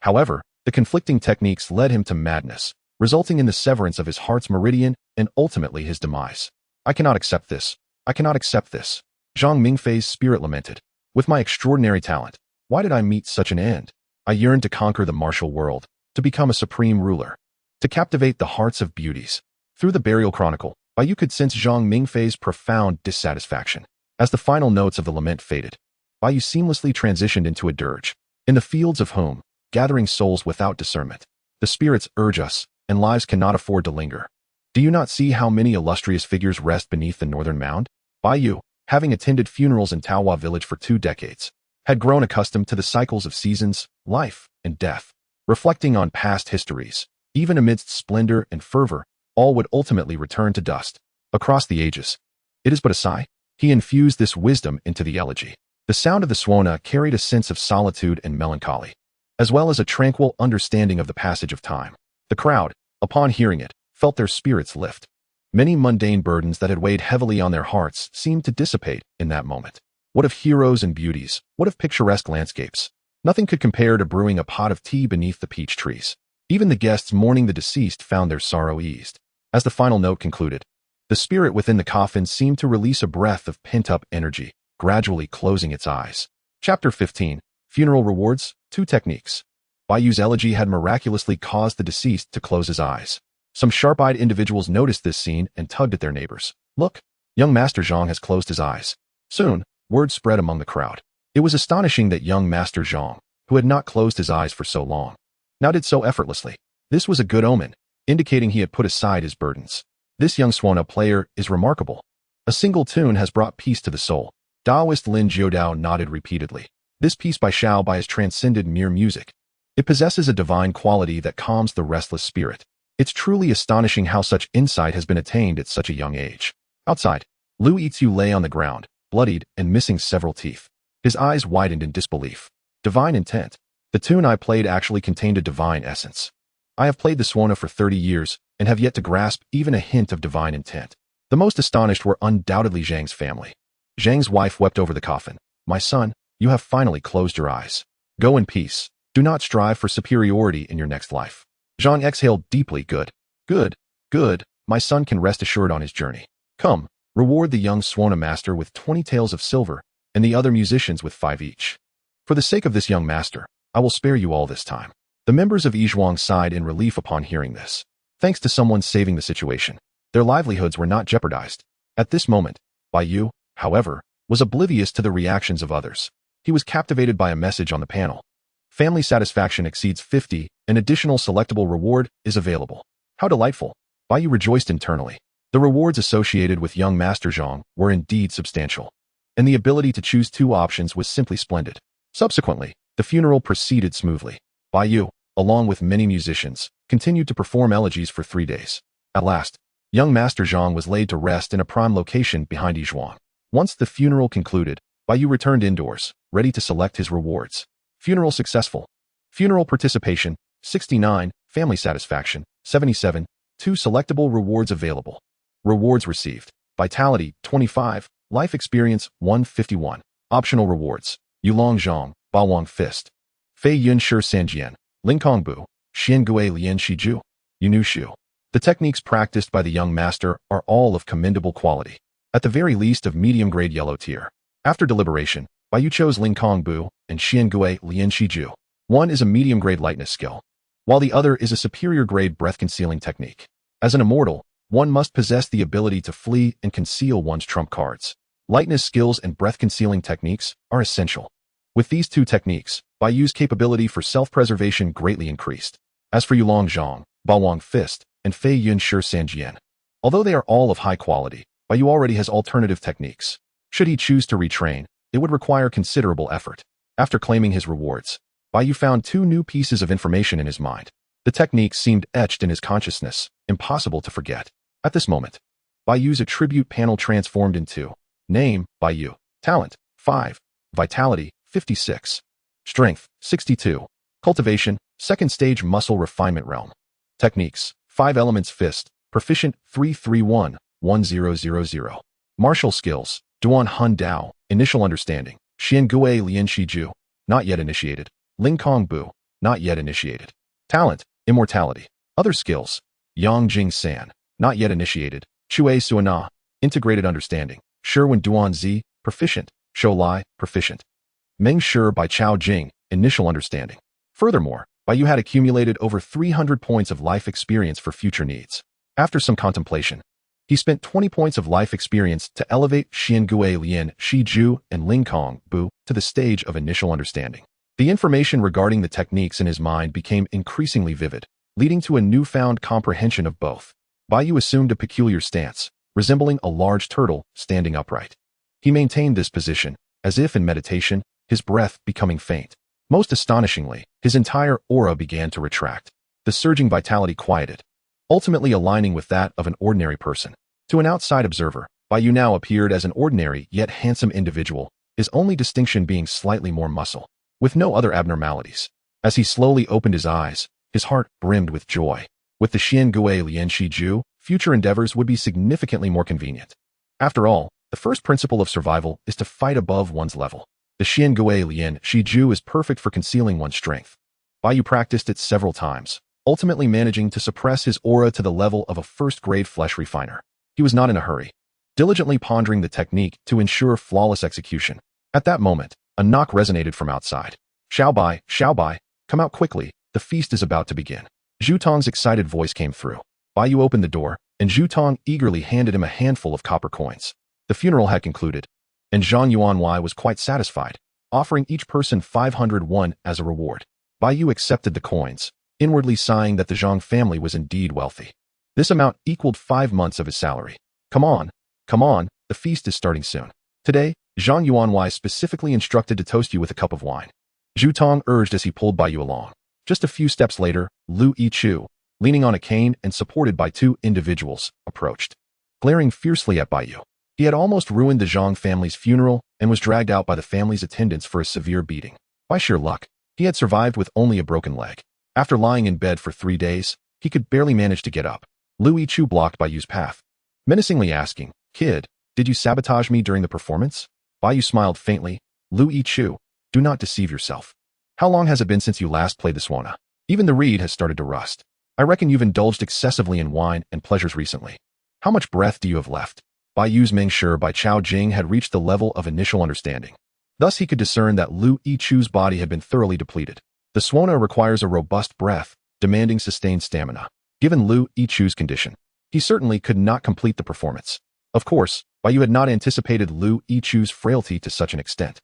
However, the conflicting techniques led him to madness, resulting in the severance of his heart's meridian and ultimately his demise. I cannot accept this. I cannot accept this. Zhang Mingfei's spirit lamented. With my extraordinary talent, why did I meet such an end? I yearned to conquer the martial world, to become a supreme ruler, to captivate the hearts of beauties. Through the Burial Chronicle, Bai Yu could sense Zhang Mingfei's profound dissatisfaction. As the final notes of the lament faded, Bai Yu seamlessly transitioned into a dirge. In the fields of home, gathering souls without discernment. The spirits urge us, and lives cannot afford to linger. Do you not see how many illustrious figures rest beneath the northern mound? Bai Yu, having attended funerals in Taohua village for 2 decades, had grown accustomed to the cycles of seasons, life, and death. Reflecting on past histories, even amidst splendor and fervor, all would ultimately return to dust. Across the ages, it is but a sigh. He infused this wisdom into the elegy. The sound of the suona carried a sense of solitude and melancholy, as well as a tranquil understanding of the passage of time. The crowd, upon hearing it, felt their spirits lift. Many mundane burdens that had weighed heavily on their hearts seemed to dissipate in that moment. What of heroes and beauties? What of picturesque landscapes? Nothing could compare to brewing a pot of tea beneath the peach trees. Even the guests mourning the deceased found their sorrow eased. As the final note concluded, the spirit within the coffin seemed to release a breath of pent-up energy, gradually closing its eyes. Chapter 15. Funeral Rewards, 2 Techniques. Bai Yu's elegy had miraculously caused the deceased to close his eyes. Some sharp-eyed individuals noticed this scene and tugged at their neighbors. Look, young Master Zhang has closed his eyes. Soon, word spread among the crowd. It was astonishing that young Master Zhang, who had not closed his eyes for so long, now did so effortlessly. This was a good omen, indicating he had put aside his burdens. This young suona player is remarkable. A single tune has brought peace to the soul. Daoist Lin Jiudao nodded repeatedly. This piece by Xiao Bai has transcended mere music. It possesses a divine quality that calms the restless spirit. It's truly astonishing how such insight has been attained at such a young age. Outside, Lu Yizu lay on the ground, bloodied and missing several teeth. His eyes widened in disbelief. Divine intent. The tune I played actually contained a divine essence. I have played the suona for 30 years and have yet to grasp even a hint of divine intent. The most astonished were undoubtedly Zhang's family. Zhang's wife wept over the coffin. My son, you have finally closed your eyes. Go in peace. Do not strive for superiority in your next life. Zhang exhaled deeply. Good. Good. Good. My son can rest assured on his journey. Come, reward the young suona master with 20 taels of silver and the other musicians with 5 each. For the sake of this young master, I will spare you all this time. The members of Yizhuang sighed in relief upon hearing this. Thanks to someone saving the situation, their livelihoods were not jeopardized. At this moment, Bai Yu, however, was oblivious to the reactions of others. He was captivated by a message on the panel. Family satisfaction exceeds 50, an additional selectable reward is available. How delightful! Bai Yu rejoiced internally. The rewards associated with young Master Zhang were indeed substantial, and the ability to choose 2 options was simply splendid. Subsequently, the funeral proceeded smoothly. Bai Yu, along with many musicians, continued to perform elegies for 3 days. At last, young Master Zhang was laid to rest in a prime location behind Yizhuang. Once the funeral concluded, Bai Yu returned indoors, ready to select his rewards. Funeral successful. Funeral participation, 69, family satisfaction, 77, 2 selectable rewards available. Rewards received. Vitality, 25, life experience, 151. Optional rewards. Yulong Zhang, Bawang Fist. Fei Yun Shi Sanjian, Lingkong Bu, Xiangue Lian Shiju, Yunu Shu. The techniques practiced by the young master are all of commendable quality, at the very least of medium-grade yellow tier. After deliberation, Bai Yu chose Lingkong Bu and Xiangue Lian Shiju. One is a medium-grade lightness skill, while the other is a superior-grade breath-concealing technique. As an immortal, one must possess the ability to flee and conceal one's trump cards. Lightness skills and breath-concealing techniques are essential. With these 2 techniques, Bai Yu's capability for self-preservation greatly increased. As for Yulong Zhang, Bawang Fist, and Fei Yun Shi Sanjian, although they are all of high quality, Bai Yu already has alternative techniques. Should he choose to retrain, it would require considerable effort. After claiming his rewards, Bai Yu found 2 new pieces of information in his mind. The techniques seemed etched in his consciousness, impossible to forget. At this moment, Bai Yu's attribute panel transformed into Name, Bai Yu. Talent, 5. Vitality, 56. Strength, 62. Cultivation, 2nd stage muscle refinement realm. Techniques, 5 elements fist, proficient, 331-1000. Martial skills, Duan Hun Dao, initial understanding. Xiangue Lian Shiju, not yet initiated. Lingkong Bu, not yet initiated. Talent, immortality. Other skills, Yang Jing San, not yet initiated. Chue Suana, integrated understanding. Sherwin Duan Zi, proficient. Shou Lai, proficient. Meng Shi by Chao Jing, initial understanding. Furthermore, Bai Yu had accumulated over 300 points of life experience for future needs. After some contemplation, he spent 20 points of life experience to elevate Xiangue Lian Shiju and Lingkong Bu to the stage of initial understanding. The information regarding the techniques in his mind became increasingly vivid, leading to a newfound comprehension of both. Bai Yu assumed a peculiar stance, resembling a large turtle standing upright. He maintained this position, as if in meditation, his breath becoming faint. Most astonishingly, his entire aura began to retract. The surging vitality quieted, ultimately aligning with that of an ordinary person. To an outside observer, Bai Yu now appeared as an ordinary yet handsome individual, his only distinction being slightly more muscle, with no other abnormalities. As he slowly opened his eyes, his heart brimmed with joy. With the Xiangue Lian Shiju, future endeavors would be significantly more convenient. After all, the first principle of survival is to fight above one's level. The Xiangue Lian Shiju is perfect for concealing one's strength. Bai Yu practiced it several times, ultimately managing to suppress his aura to the level of a first-grade flesh refiner. He was not in a hurry, diligently pondering the technique to ensure flawless execution. At that moment, a knock resonated from outside. Xiao Bai, come out quickly, the feast is about to begin. Zhu Tong's excited voice came through. Bai Yu opened the door, and Zhu Tong eagerly handed him a handful of copper coins. The funeral had concluded, and Zhang Yuanwei was quite satisfied, offering each person 501 as a reward. Bai Yu accepted the coins, inwardly sighing that the Zhang family was indeed wealthy. This amount equaled 5 months of his salary. Come on, the feast is starting soon. Today, Zhang Yuanwei specifically instructed to toast you with a cup of wine. Zhu Tong urged as he pulled Bai Yu along. Just a few steps later, Lu Yichu, leaning on a cane and supported by 2 individuals, approached. Glaring fiercely at Bai Yu, he had almost ruined the Zhang family's funeral and was dragged out by the family's attendants for a severe beating. By sheer luck, he had survived with only a broken leg. After lying in bed for 3 days, he could barely manage to get up. Lu Yichu blocked Bai Yu's path, menacingly asking, "Kid, did you sabotage me during the performance?" Bai Yu smiled faintly. Lu Yichu, do not deceive yourself. How long has it been since you last played the Swana? Even the reed has started to rust. I reckon you've indulged excessively in wine and pleasures recently. How much breath do you have left? Bai Yu's Meng Shi by Chao Jing had reached the level of initial understanding. Thus he could discern that Lu Yichu's body had been thoroughly depleted. The Swana requires a robust breath, demanding sustained stamina. Given Lu Yichu's condition, he certainly could not complete the performance. Of course, Bai Yu had not anticipated Lu Yichu's frailty to such an extent.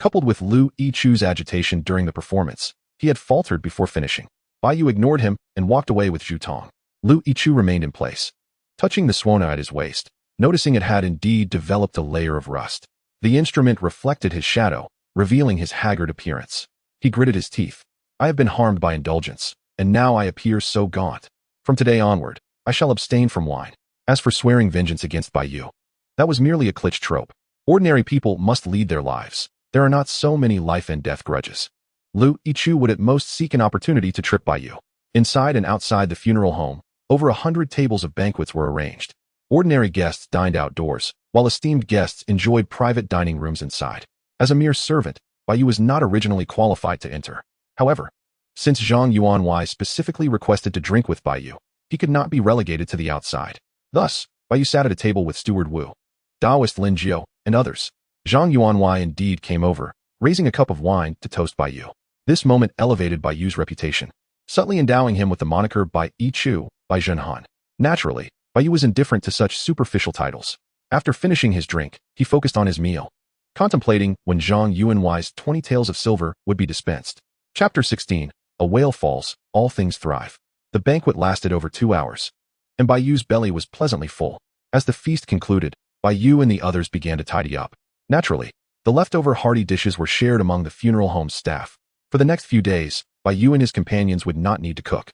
Coupled with Lu Yichu's agitation during the performance, he had faltered before finishing. Bai Yu ignored him and walked away with Zhu Tong. Lu Yichu remained in place, touching the Swana at his waist, noticing it had indeed developed a layer of rust. The instrument reflected his shadow, revealing his haggard appearance. He gritted his teeth. I have been harmed by indulgence. and now I appear so gaunt. From today onward, I shall abstain from wine. As for swearing vengeance against Bai Yu, that was merely a cliché trope. Ordinary people must lead their lives. There are not so many life and death grudges. Lu Yichu would at most seek an opportunity to trip Bai Yu. Inside and outside the funeral home, over 100 tables of banquets were arranged. Ordinary guests dined outdoors, while esteemed guests enjoyed private dining rooms inside. As a mere servant, Bai Yu was not originally qualified to enter. However, since Zhang Yuanwei specifically requested to drink with Bai Yu, he could not be relegated to the outside. Thus, Bai Yu sat at a table with Steward Wu, Taoist Lin Jiu, and others. Zhang Yuanwei indeed came over, raising a cup of wine to toast Bai Yu. This moment elevated Bai Yu's reputation, subtly endowing him with the moniker Bai Yichu by Zhenhan. Naturally, Bai Yu was indifferent to such superficial titles. After finishing his drink, he focused on his meal, contemplating when Zhang Yuanwei's 20 taels of silver would be dispensed. Chapter 16. A whale falls, all things thrive. The banquet lasted over 2 hours, and Bai Yu's belly was pleasantly full. As the feast concluded, Bai Yu and the others began to tidy up. Naturally, the leftover hearty dishes were shared among the funeral home's staff. For the next few days, Bai Yu and his companions would not need to cook.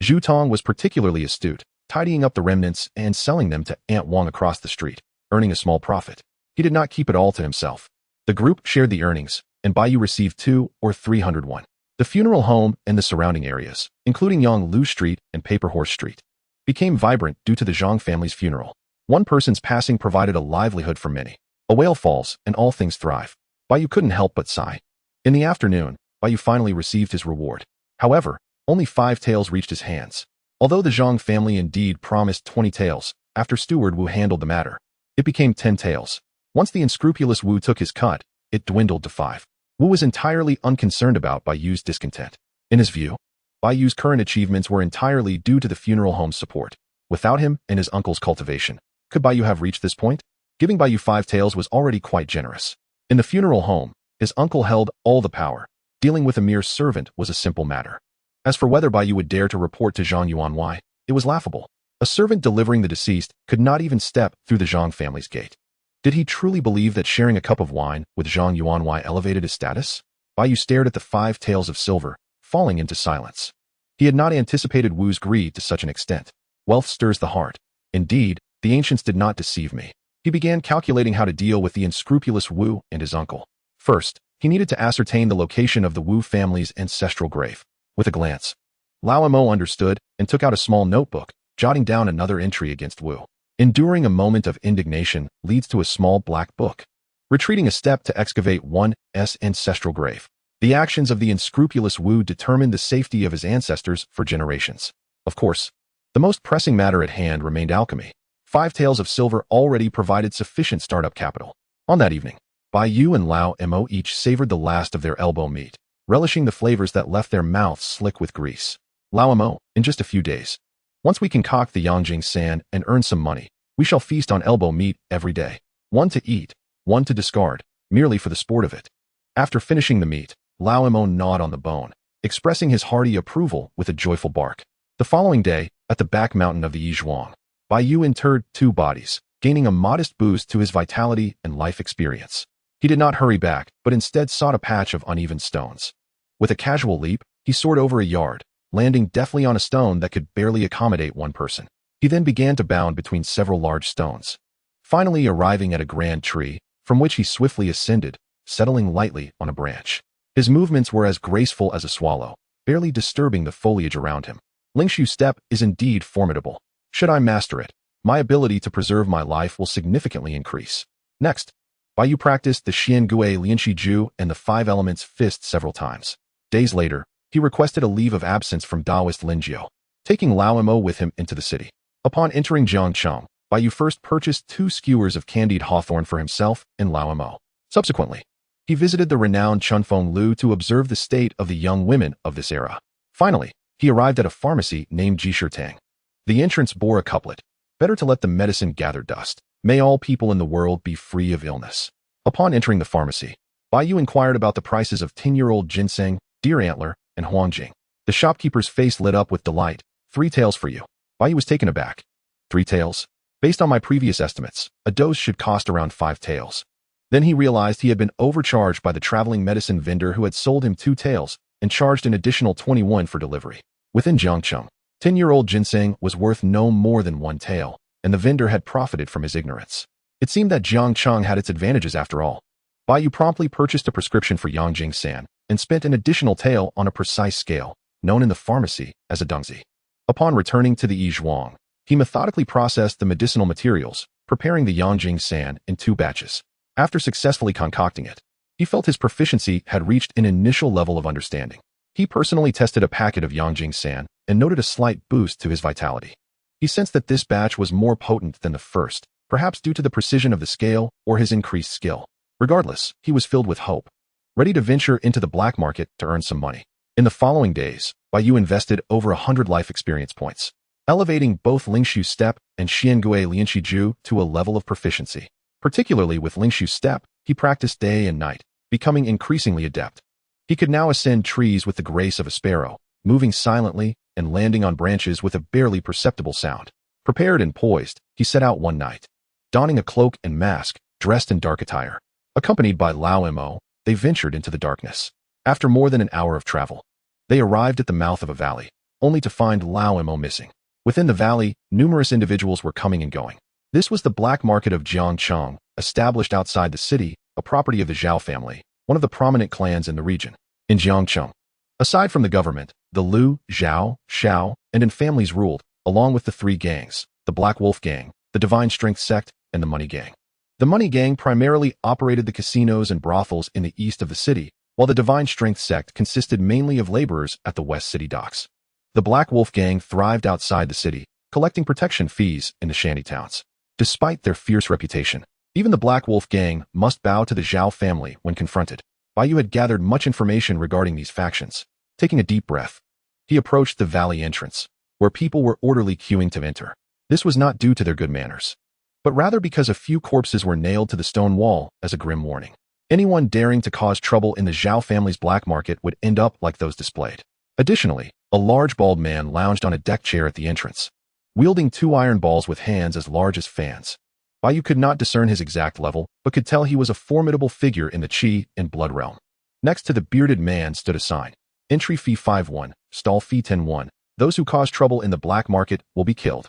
Zhu Tong was particularly astute, tidying up the remnants and selling them to Aunt Wang across the street, earning a small profit. He did not keep it all to himself. The group shared the earnings, and Bai Yu received 200 or 300 won. The funeral home and the surrounding areas, including Yonglu Street and Paper Horse Street, became vibrant due to the Zhang family's funeral. One person's passing provided a livelihood for many. A whale falls, and all things thrive. Bai Yu couldn't help but sigh. In the afternoon, Bai Yu finally received his reward. However, only 5 taels reached his hands. Although the Zhang family indeed promised 20 taels, after Steward Wu handled the matter, it became 10 taels. Once the unscrupulous Wu took his cut, it dwindled to 5. Wu was entirely unconcerned about Bai Yu's discontent. In his view, Bai Yu's current achievements were entirely due to the funeral home's support. Without him and his uncle's cultivation, could Bai Yu have reached this point? Giving Bai Yu 5 taels was already quite generous. In the funeral home, his uncle held all the power. Dealing with a mere servant was a simple matter. As for whether Bai Yu would dare to report to Zhang Yuanwei, it was laughable. A servant delivering the deceased could not even step through the Zhang family's gate. Did he truly believe that sharing a cup of wine with Zhang Yuanwei elevated his status? Bai Yu stared at the 5 taels of silver, falling into silence. He had not anticipated Wu's greed to such an extent. Wealth stirs the heart. Indeed, the ancients did not deceive me. He began calculating how to deal with the unscrupulous Wu and his uncle. First, he needed to ascertain the location of the Wu family's ancestral grave. With a glance, Lao Mo understood and took out a small notebook, jotting down another entry against Wu. Enduring a moment of indignation leads to a small black book. Retreating a step to excavate one's ancestral grave. The actions of the unscrupulous Wu determined the safety of his ancestors for generations. Of course, the most pressing matter at hand remained alchemy. 5 taels of silver already provided sufficient startup capital. On that evening, Bai Yu and Lao Mo each savored the last of their elbow meat, relishing the flavors that left their mouths slick with grease. Lao Mo, in just a few days, once we concoct the Yangjing sand and earn some money, we shall feast on elbow meat every day. One to eat, one to discard, merely for the sport of it. After finishing the meat, Lao Mo gnawed on the bone, expressing his hearty approval with a joyful bark. The following day, at the back mountain of the Yizhuang, Bai Yu interred 2 bodies, gaining a modest boost to his vitality and life experience. He did not hurry back, but instead sought a patch of uneven stones. With a casual leap, he soared over a yard, landing deftly on a stone that could barely accommodate one person. He then began to bound between several large stones, finally arriving at a grand tree, from which he swiftly ascended, settling lightly on a branch. His movements were as graceful as a swallow, barely disturbing the foliage around him. Lingshu's step is indeed formidable. Should I master it, my ability to preserve my life will significantly increase. Next, Bai Yu practiced the Xiangui Lianxiju and the 5 elements fist several times. Days later, he requested a leave of absence from Taoist Lin Jiu, taking Lao Mo with him into the city. Upon entering Jiangcheng, Bai Yu first purchased 2 skewers of candied hawthorn for himself and Lao Mo. Subsequently, he visited the renowned Chunfeng Lu to observe the state of the young women of this era. Finally, he arrived at a pharmacy named Jishirtang. The entrance bore a couplet, "Better to let the medicine gather dust. May all people in the world be free of illness." Upon entering the pharmacy, Bai Yu inquired about the prices of 10-year-old ginseng, deer antler, and huangjing. The shopkeeper's face lit up with delight. 3 taels for you. Bai Yu was taken aback. 3 taels? Based on my previous estimates, a dose should cost around 5 taels. Then he realized he had been overcharged by the traveling medicine vendor who had sold him 2 taels and charged an additional 21 for delivery. Within Jiangcheng, 10-year-old ginseng was worth no more than one tael, and the vendor had profited from his ignorance. It seemed that Jiangcheng had its advantages after all. Bai Yu promptly purchased a prescription for yang jingsan and spent an additional tael on a precise scale, known in the pharmacy as a dongzi. Upon returning to the Yizhuang, he methodically processed the medicinal materials, preparing the yang jingsan in 2 batches. After successfully concocting it, he felt his proficiency had reached an initial level of understanding. He personally tested a packet of yang jingsan and noted a slight boost to his vitality. He sensed that this batch was more potent than the first, perhaps due to the precision of the scale or his increased skill. Regardless, he was filled with hope, ready to venture into the black market to earn some money. In the following days, Bai Yu invested over 100 life experience points, elevating both Lingshu Step and Xiangui Lianqiju to a level of proficiency. Particularly with Lingshu Step, he practiced day and night, becoming increasingly adept. He could now ascend trees with the grace of a sparrow, moving silently and landing on branches with a barely perceptible sound. Prepared and poised, he set out one night. Donning a cloak and mask, dressed in dark attire. Accompanied by Lao Mo, they ventured into the darkness. After more than an hour of travel, they arrived at the mouth of a valley, only to find Lao Mo missing. Within the valley, numerous individuals were coming and going. This was the black market of Jiangcheng, established outside the city, a property of the Zhao family, one of the prominent clans in the region. In Jiangcheng, aside from the government, the Lu, Zhao, Xiao, and in families ruled, along with the 3 gangs, the Black Wolf Gang, the Divine Strength Sect, and the Money Gang. The Money Gang primarily operated the casinos and brothels in the east of the city, while the Divine Strength Sect consisted mainly of laborers at the West City docks. The Black Wolf Gang thrived outside the city, collecting protection fees in the shanty towns. Despite their fierce reputation, even the Black Wolf Gang must bow to the Zhao family when confronted. Bai Yu had gathered much information regarding these factions. Taking a deep breath, he approached the valley entrance, where people were orderly queuing to enter. This was not due to their good manners, but rather because a few corpses were nailed to the stone wall as a grim warning. Anyone daring to cause trouble in the Zhao family's black market would end up like those displayed. Additionally, a large bald man lounged on a deck chair at the entrance, wielding 2 iron balls with hands as large as fans. Bai Yu could not discern his exact level, but could tell he was a formidable figure in the Qi and Blood realm. Next to the bearded man stood a sign. Entry fee 5-1, stall fee 10-1. Those who cause trouble in the black market will be killed.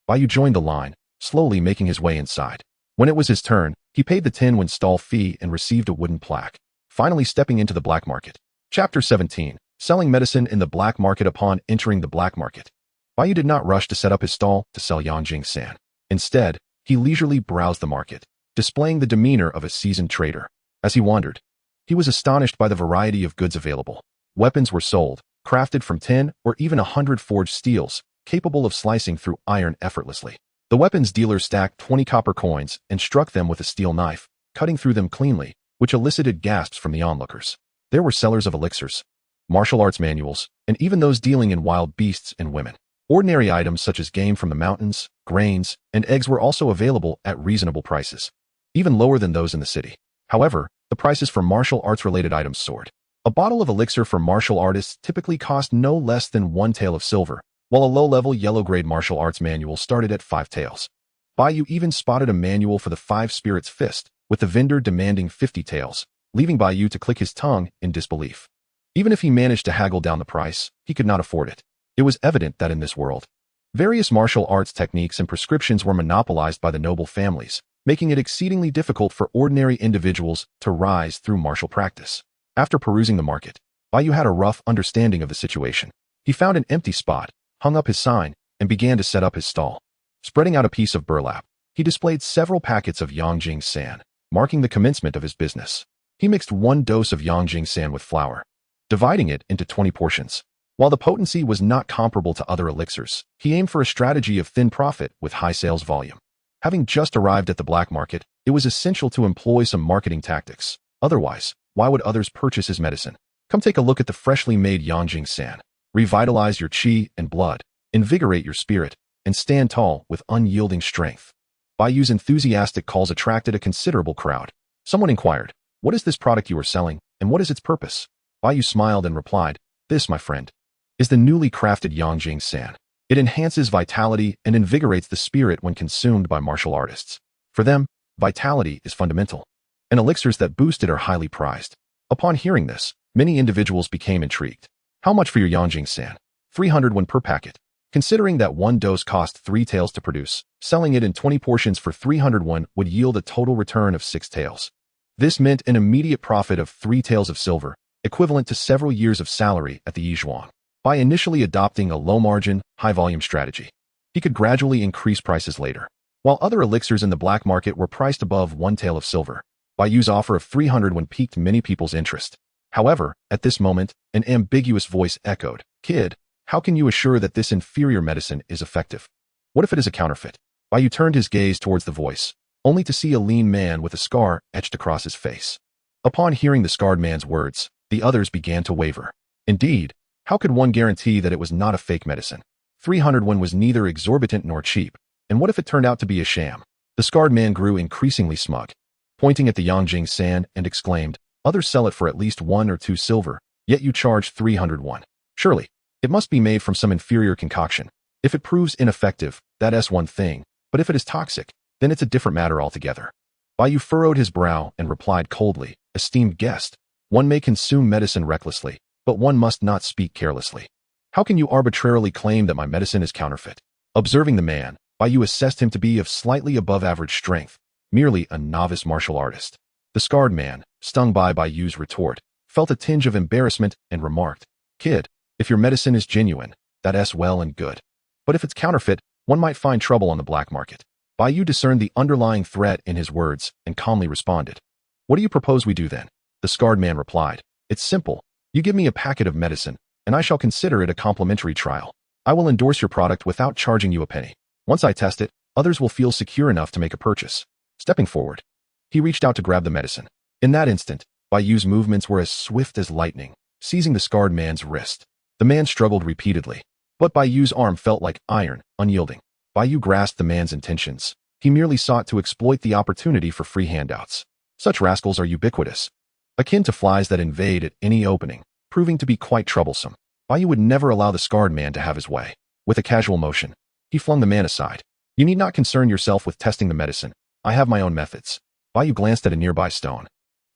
Bai Yu joined the line, slowly making his way inside. When it was his turn, he paid the 10-1 stall fee and received a wooden plaque, finally stepping into the black market. Chapter 17, Selling Medicine in the Black Market. Upon entering the black market, Bai Yu did not rush to set up his stall to sell yang jingsan. Instead, he leisurely browsed the market, displaying the demeanor of a seasoned trader. As he wandered, he was astonished by the variety of goods available. Weapons were sold, crafted from 10 or even 100 forged steels, capable of slicing through iron effortlessly. The weapons dealer stacked 20 copper coins and struck them with a steel knife, cutting through them cleanly, which elicited gasps from the onlookers. There were sellers of elixirs, martial arts manuals, and even those dealing in wild beasts and women. Ordinary items such as game from the mountains, grains, and eggs were also available at reasonable prices, even lower than those in the city. However, the prices for martial arts-related items soared. A bottle of elixir for martial artists typically cost no less than 1 tael of silver, while a low-level yellow-grade martial arts manual started at 5 taels. Bai Yu even spotted a manual for the 5 Spirits Fist, with the vendor demanding 50 taels, leaving Bai Yu to click his tongue in disbelief. Even if he managed to haggle down the price, he could not afford it. It was evident that in this world, various martial arts techniques and prescriptions were monopolized by the noble families, making it exceedingly difficult for ordinary individuals to rise through martial practice. After perusing the market, Bai Yu had a rough understanding of the situation. He found an empty spot, hung up his sign, and began to set up his stall. Spreading out a piece of burlap, he displayed several packets of yang jingsan, marking the commencement of his business. He mixed 1 dose of yang jingsan with flour, dividing it into 20 portions. While the potency was not comparable to other elixirs, he aimed for a strategy of thin profit with high sales volume. Having just arrived at the black market, it was essential to employ some marketing tactics. Otherwise, why would others purchase his medicine? Come take a look at the freshly made yang jingsan. Revitalize your qi and blood, invigorate your spirit, and stand tall with unyielding strength. Bai Yu's enthusiastic calls attracted a considerable crowd. Someone inquired, "What is this product you are selling, and what is its purpose?" Bai Yu smiled and replied, "This, my friend, is the newly crafted yang jingsan. It enhances vitality and invigorates the spirit when consumed by martial artists. For them, vitality is fundamental, and elixirs that boost it are highly prized." Upon hearing this, many individuals became intrigued. "How much for your yang jingsan?" 300 per packet. Considering that one dose cost 3 taels to produce, selling it in 20 portions for 300 would yield a total return of 6 taels. This meant an immediate profit of 3 taels of silver, equivalent to several years of salary at the Yizhuang. By initially adopting a low-margin, high-volume strategy, he could gradually increase prices later. While other elixirs in the black market were priced above 1 tael of silver, Bai Yu's offer of 300 piqued many people's interest. However, at this moment, an ambiguous voice echoed, "Kid, how can you assure that this inferior medicine is effective? What if it is a counterfeit?" Bai Yu turned his gaze towards the voice, only to see a lean man with a scar etched across his face. Upon hearing the scarred man's words, the others began to waver. Indeed, how could one guarantee that it was not a fake medicine? 300 was neither exorbitant nor cheap, and what if it turned out to be a sham? The scarred man grew increasingly smug, pointing at the Yangjing sand and exclaimed, "Others sell it for at least 1 or 2 silver, yet you charge 300. Surely, it must be made from some inferior concoction. If it proves ineffective, that's one thing, but if it is toxic, then it's a different matter altogether." Bai Yu furrowed his brow and replied coldly, "Esteemed guest, one may consume medicine recklessly, but one must not speak carelessly. How can you arbitrarily claim that my medicine is counterfeit?" Observing the man, Bai Yu assessed him to be of slightly above average strength, merely a novice martial artist. The scarred man, stung by Bai Yu's retort, felt a tinge of embarrassment and remarked, "Kid, if your medicine is genuine, that's well and good. But if it's counterfeit, one might find trouble on the black market." Bai Yu discerned the underlying threat in his words and calmly responded, "What do you propose we do then?" The scarred man replied, "It's simple. You give me a packet of medicine, and I shall consider it a complimentary trial. I will endorse your product without charging you a penny. Once I test it, others will feel secure enough to make a purchase." Stepping forward, he reached out to grab the medicine. In that instant, Bai Yu's movements were as swift as lightning, seizing the scarred man's wrist. The man struggled repeatedly, but Bai Yu's arm felt like iron, unyielding. Bai Yu grasped the man's intentions. He merely sought to exploit the opportunity for free handouts. Such rascals are ubiquitous, akin to flies that invade at any opening, proving to be quite troublesome. Bai Yu would never allow the scarred man to have his way. With a casual motion, he flung the man aside. "You need not concern yourself with testing the medicine. I have my own methods." Bai Yu glanced at a nearby stone,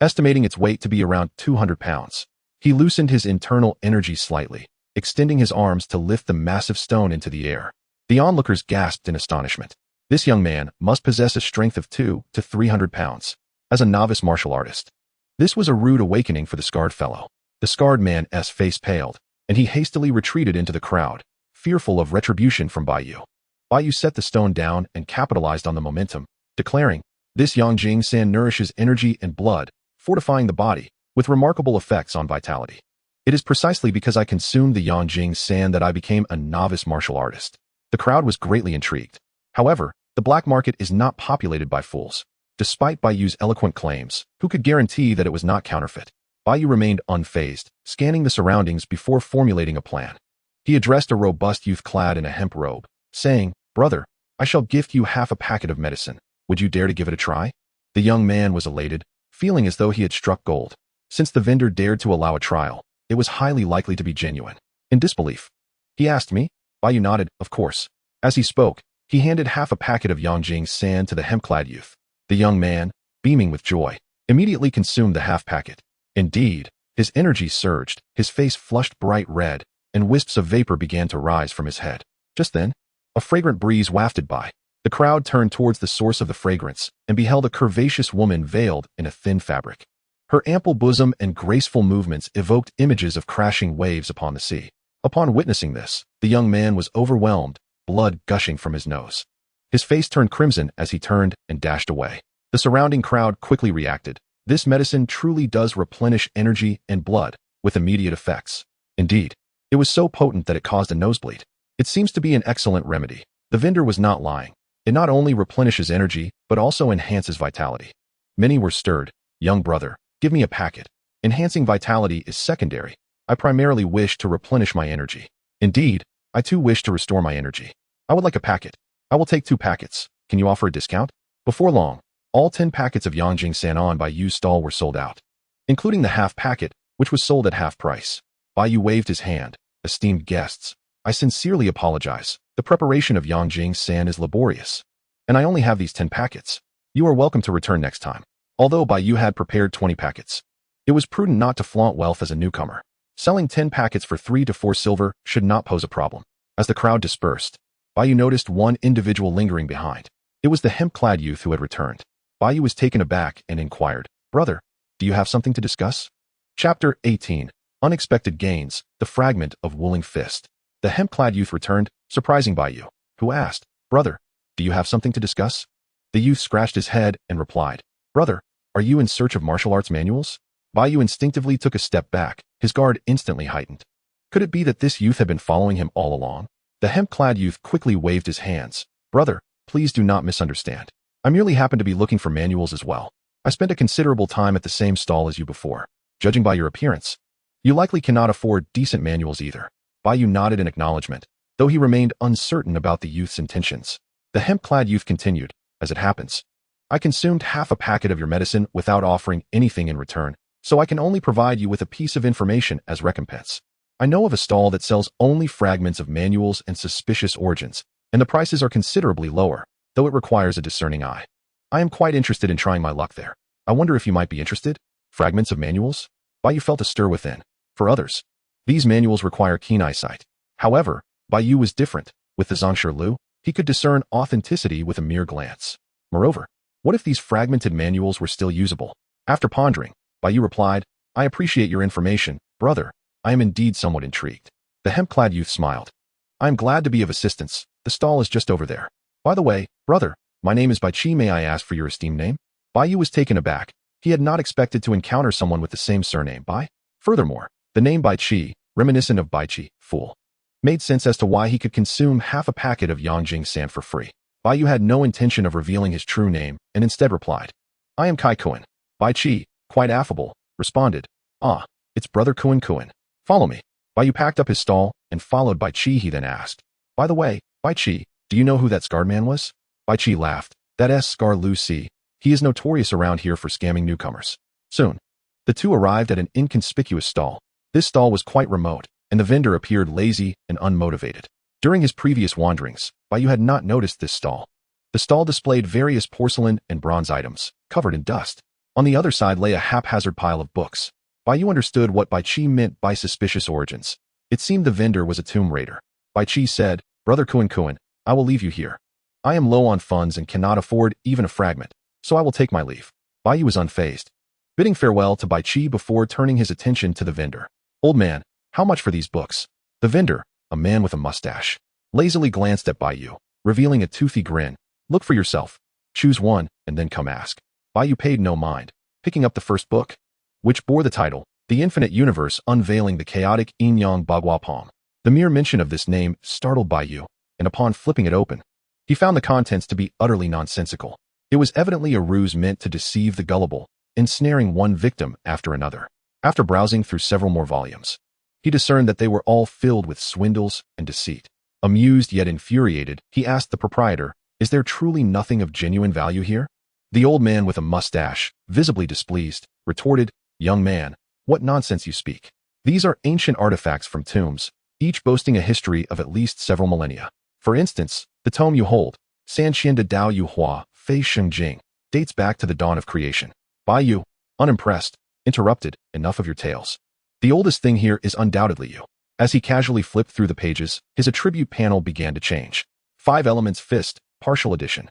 estimating its weight to be around 200 pounds. He loosened his internal energy slightly, extending his arms to lift the massive stone into the air. The onlookers gasped in astonishment. This young man must possess a strength of 200 to 300 pounds. As a novice martial artist, this was a rude awakening for the scarred fellow. The scarred man's face paled, and he hastily retreated into the crowd, fearful of retribution from Bai Yu. Bai Yu set the stone down and capitalized on the momentum, declaring, "This Yangjing sand nourishes energy and blood, fortifying the body, with remarkable effects on vitality. It is precisely because I consumed the Yangjing sand that I became a novice martial artist." The crowd was greatly intrigued. However, the black market is not populated by fools. Despite Bai Yu's eloquent claims, who could guarantee that it was not counterfeit? Bai Yu remained unfazed, scanning the surroundings before formulating a plan. He addressed a robust youth clad in a hemp robe, saying, "Brother, I shall gift you half a packet of medicine. Would you dare to give it a try?" The young man was elated, feeling as though he had struck gold. Since the vendor dared to allow a trial, it was highly likely to be genuine. In disbelief, he asked me. Bai Yu nodded, of course. As he spoke, he handed half a packet of Yangjing sand to the hemp-clad youth. The young man, beaming with joy, immediately consumed the half packet. Indeed, his energy surged, his face flushed bright red, and wisps of vapor began to rise from his head. Just then, a fragrant breeze wafted by. The crowd turned towards the source of the fragrance and beheld a curvaceous woman veiled in a thin fabric. Her ample bosom and graceful movements evoked images of crashing waves upon the sea. Upon witnessing this, the young man was overwhelmed, blood gushing from his nose. His face turned crimson as he turned and dashed away. The surrounding crowd quickly reacted. This medicine truly does replenish energy and blood, with immediate effects. Indeed, it was so potent that it caused a nosebleed. It seems to be an excellent remedy. The vendor was not lying. It not only replenishes energy, but also enhances vitality. Many were stirred. "Young brother, give me a packet. Enhancing vitality is secondary. I primarily wish to replenish my energy. Indeed, I too wish to restore my energy. I would like a packet. I will take 2 packets. Can you offer a discount?" Before long, all 10 packets of Yangjing Sanon Bai Yu's stall were sold out, including the half packet, which was sold at half price. Bai Yu waved his hand. "Esteemed guests, I sincerely apologize. The preparation of Yangjing San is laborious, and I only have these 10 packets. You are welcome to return next time." Although Bai Yu had prepared 20 packets, it was prudent not to flaunt wealth as a newcomer. Selling 10 packets for 3 to 4 silver should not pose a problem. As the crowd dispersed, Bai Yu noticed one individual lingering behind. It was the hemp-clad youth who had returned. Bai Yu was taken aback and inquired, "Brother, do you have something to discuss?" Chapter 18. Unexpected Gains, the Fragment of Wooling Fist. The hemp-clad youth returned, surprising Bai Yu, who asked, "Brother, do you have something to discuss?" The youth scratched his head and replied, "Brother, are you in search of martial arts manuals?" Bai Yu instinctively took a step back, his guard instantly heightened. Could it be that this youth had been following him all along? The hemp-clad youth quickly waved his hands. "Brother, please do not misunderstand. I merely happen to be looking for manuals as well. I spent a considerable time at the same stall as you before. Judging by your appearance, you likely cannot afford decent manuals either." Bai Yu nodded in acknowledgement, though he remained uncertain about the youth's intentions. The hemp-clad youth continued, "As it happens, I consumed half a packet of your medicine without offering anything in return, so I can only provide you with a piece of information as recompense. I know of a stall that sells only fragments of manuals and suspicious origins, and the prices are considerably lower, though it requires a discerning eye. I am quite interested in trying my luck there. I wonder if you might be interested?" Fragments of manuals? Bai Yu felt a stir within. For others, these manuals require keen eyesight. However, Bai Yu was different. With the Zhangshi Lu, he could discern authenticity with a mere glance. Moreover, what if these fragmented manuals were still usable? After pondering, Bai Yu replied, "I appreciate your information, brother. I am indeed somewhat intrigued." The hemp-clad youth smiled. "I am glad to be of assistance. The stall is just over there. By the way, brother, my name is Bai Chi. May I ask for your esteemed name?" Bai Yu was taken aback. He had not expected to encounter someone with the same surname, Bai. Furthermore, the name Bai Chi, reminiscent of Bai Chi, fool, made sense as to why he could consume half a packet of Yangjing sand for free. Bai Yu had no intention of revealing his true name and instead replied, "I am Kai Kuan." Bai Chi, quite affable, responded, "Ah, it's brother Kuan Kuan. Follow me." Bai Yu packed up his stall and followed Bai Chi. He then asked, "By the way, Bai Chi, do you know who that scarred man was?" Bai Chi laughed. "That's Scar Lu Si. He is notorious around here for scamming newcomers." Soon, the two arrived at an inconspicuous stall. This stall was quite remote, and the vendor appeared lazy and unmotivated. During his previous wanderings, Bai Yu had not noticed this stall. The stall displayed various porcelain and bronze items, covered in dust. On the other side lay a haphazard pile of books. Bai Yu understood what Bai Chi meant by suspicious origins. It seemed the vendor was a tomb raider. Bai Chi said, "Brother Kuan Kuan, I will leave you here. I am low on funds and cannot afford even a fragment, so I will take my leave." Bai Yu was unfazed, bidding farewell to Bai Chi before turning his attention to the vendor. "Old man, how much for these books?" The vendor, a man with a mustache, lazily glanced at Bai Yu, revealing a toothy grin. "Look for yourself. Choose one, and then come ask." Bai Yu paid no mind, picking up the first book, which bore the title, "The Infinite Universe Unveiling the Chaotic Yin-Yang Bagua Palm." The mere mention of this name startled Bai Yu, and upon flipping it open, he found the contents to be utterly nonsensical. It was evidently a ruse meant to deceive the gullible, ensnaring one victim after another. After browsing through several more volumes, he discerned that they were all filled with swindles and deceit. Amused yet infuriated, he asked the proprietor, "Is there truly nothing of genuine value here?" The old man with a mustache, visibly displeased, retorted, "Young man, what nonsense you speak. These are ancient artifacts from tombs, each boasting a history of at least several millennia. For instance, the tome you hold, Sanxian de Dao Yu Hua, Fei Sheng Jing, dates back to the dawn of creation." Bai Yu, unimpressed, interrupted, "Enough of your tales. The oldest thing here is undoubtedly you." As he casually flipped through the pages, his attribute panel began to change. 5 Elements Fist, Partial Edition.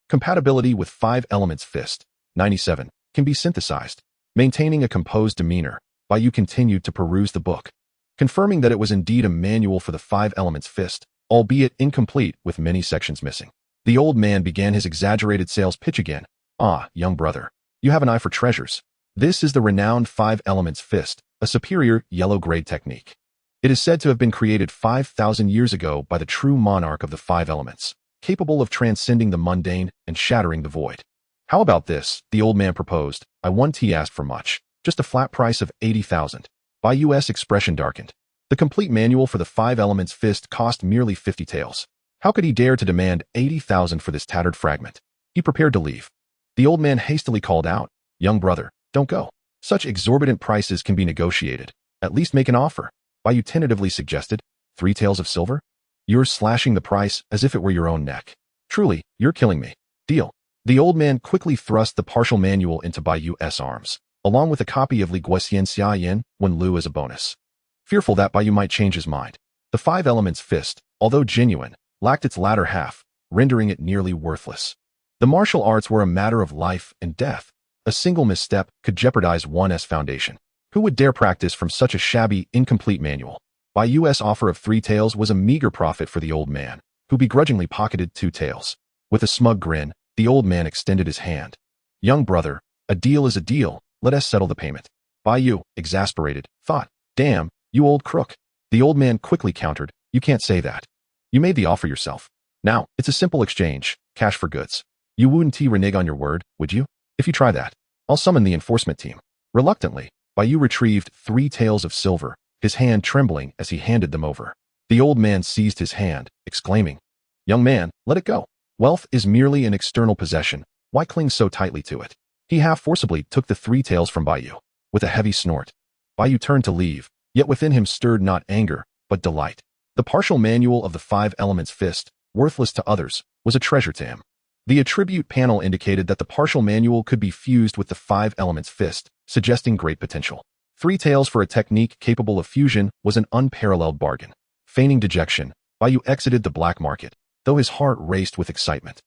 Compatibility with 5 Elements Fist, 97, can be synthesized. Maintaining a composed demeanor, Bai Yu continued to peruse the book, confirming that it was indeed a manual for the 5 Elements Fist, albeit incomplete with many sections missing. The old man began his exaggerated sales pitch again. "Ah, young brother, you have an eye for treasures. This is the renowned 5 Elements Fist, a superior yellow-grade technique. It is said to have been created 5,000 years ago by the true monarch of the 5 elements, capable of transcending the mundane and shattering the void." "How about this?" the old man proposed. "I won't ask for much, just a flat price of 80,000. Bai Yu's expression darkened. The complete manual for the 5 Elements Fist cost merely 50 taels. How could he dare to demand 80,000 for this tattered fragment? He prepared to leave. The old man hastily called out, "Young brother, don't go. Such exorbitant prices can be negotiated. At least make an offer." Bai Yu tentatively suggested, 3 taels of silver? "You're slashing the price as if it were your own neck. Truly, you're killing me." "Deal." The old man quickly thrust the partial manual into Bai Yu's arms, along with a copy of Li Guo Xianxia Yin Wen Lu as a bonus. fearful that Bai Yu might change his mind. The five elements fist, although genuine, lacked its latter half, rendering it nearly worthless. The martial arts were a matter of life and death. A single misstep could jeopardize one's foundation. Who would dare practice from such a shabby, incomplete manual? Bai Yu's offer of 3 taels was a meager profit for the old man, who begrudgingly pocketed 2 taels. With a smug grin, the old man extended his hand. Young brother, a deal is a deal, let us settle the payment. Bai Yu, exasperated, thought, damn, you old crook. The old man quickly countered, you can't say that. You made the offer yourself. Now, it's a simple exchange, cash for goods. You wouldn't renege on your word, would you? If you try that, I'll summon the enforcement team. Reluctantly, Bai Yu retrieved 3 taels of silver, his hand trembling as he handed them over. The old man seized his hand, exclaiming, young man, let it go. Wealth is merely an external possession, why cling so tightly to it? He half forcibly took the 3 taels from Bai Yu. With a heavy snort, Bai Yu turned to leave, yet within him stirred not anger, but delight. The partial manual of the 5 elements fist, worthless to others, was a treasure to him. The attribute panel indicated that the partial manual could be fused with the 5 elements fist, suggesting great potential. 3 taels for a technique capable of fusion was an unparalleled bargain. Feigning dejection, Bai Yu exited the black market, though his heart raced with excitement.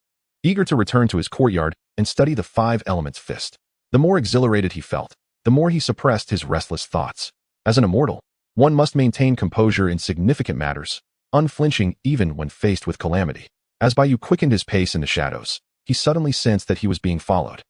Eager to return to his courtyard and study the 5 elements fist. The more exhilarated he felt, the more he suppressed his restless thoughts. As an immortal, one must maintain composure in significant matters, unflinching even when faced with calamity. As Bai Yu quickened his pace in the shadows, he suddenly sensed that he was being followed.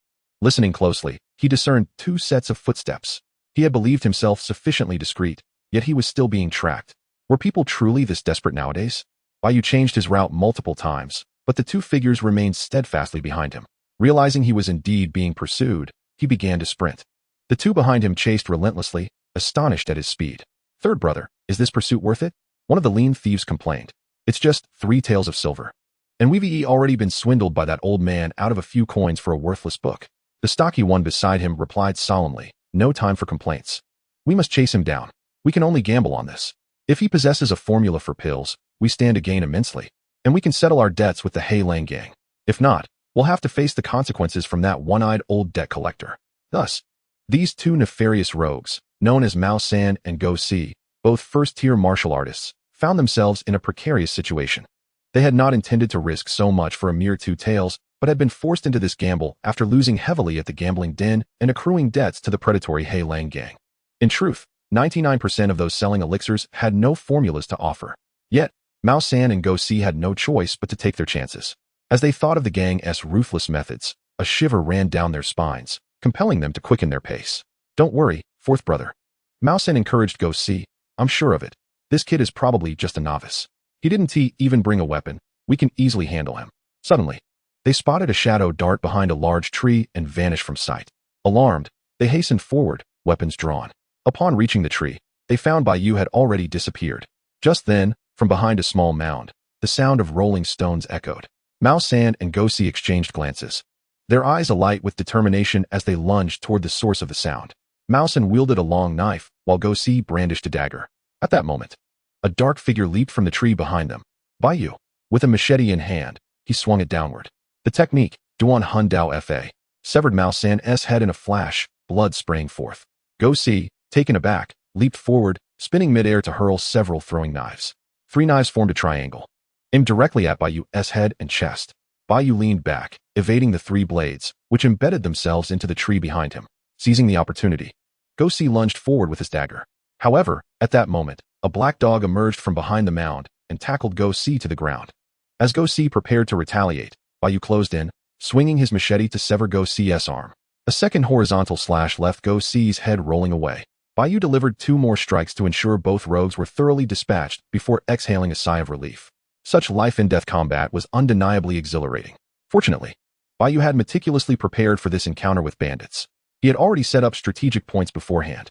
Listening closely, he discerned 2 sets of footsteps. He had believed himself sufficiently discreet, yet he was still being tracked. Were people truly this desperate nowadays? Bai Yu changed his route multiple times, but the 2 figures remained steadfastly behind him. Realizing he was indeed being pursued, he began to sprint. The 2 behind him chased relentlessly, astonished at his speed. Third brother, is this pursuit worth it? One of the lean thieves complained. It's just 3 taels of silver. And we've already been swindled by that old man out of a few coins for a worthless book. The stocky one beside him replied solemnly, no time for complaints. We must chase him down. We can only gamble on this. If he possesses a formula for pills, we stand to gain immensely, and we can settle our debts with the Hei Lang gang. If not, we'll have to face the consequences from that one-eyed old debt collector. Thus, these 2 nefarious rogues, known as Mao San and Go Si, both first-tier martial artists, found themselves in a precarious situation. They had not intended to risk so much for a mere 2 taels, but had been forced into this gamble after losing heavily at the gambling den and accruing debts to the predatory Hei Lang gang. In truth, 99% of those selling elixirs had no formulas to offer. Yet, Mao San and Go Si had no choice but to take their chances. As they thought of the gang's ruthless methods, a shiver ran down their spines, compelling them to quicken their pace. Don't worry, fourth brother. Mao San encouraged Go Si. I'm sure of it. This kid is probably just a novice. He didn't even bring a weapon. We can easily handle him. Suddenly, they spotted a shadow dart behind a large tree and vanish from sight. Alarmed, they hastened forward, weapons drawn. Upon reaching the tree, they found Bai Yu had already disappeared. Just then, from behind a small mound, the sound of rolling stones echoed. Mao San and Go Si exchanged glances, their eyes alight with determination as they lunged toward the source of the sound. Mao San wielded a long knife, while Go Si brandished a dagger. At that moment, a dark figure leaped from the tree behind them. Bai Yu, with a machete in hand, he swung it downward. The technique, Duan Hun Dao Fa, severed Mao San's head in a flash, blood spraying forth. Go Si, taken aback, leaped forward, spinning midair to hurl several throwing knives. 3 knives formed a triangle, aimed directly at Bai Yu's head and chest. Bai Yu leaned back, evading the 3 blades, which embedded themselves into the tree behind him. Seizing the opportunity, Go Si lunged forward with his dagger. However, at that moment, a black dog emerged from behind the mound and tackled Go Si to the ground. As Go Si prepared to retaliate, Bai Yu closed in, swinging his machete to sever Go Si's arm. A second horizontal slash left Go Si's head rolling away. Bai Yu delivered 2 more strikes to ensure both rogues were thoroughly dispatched before exhaling a sigh of relief. Such life-and-death combat was undeniably exhilarating. Fortunately, Bai Yu had meticulously prepared for this encounter with bandits. He had already set up strategic points beforehand,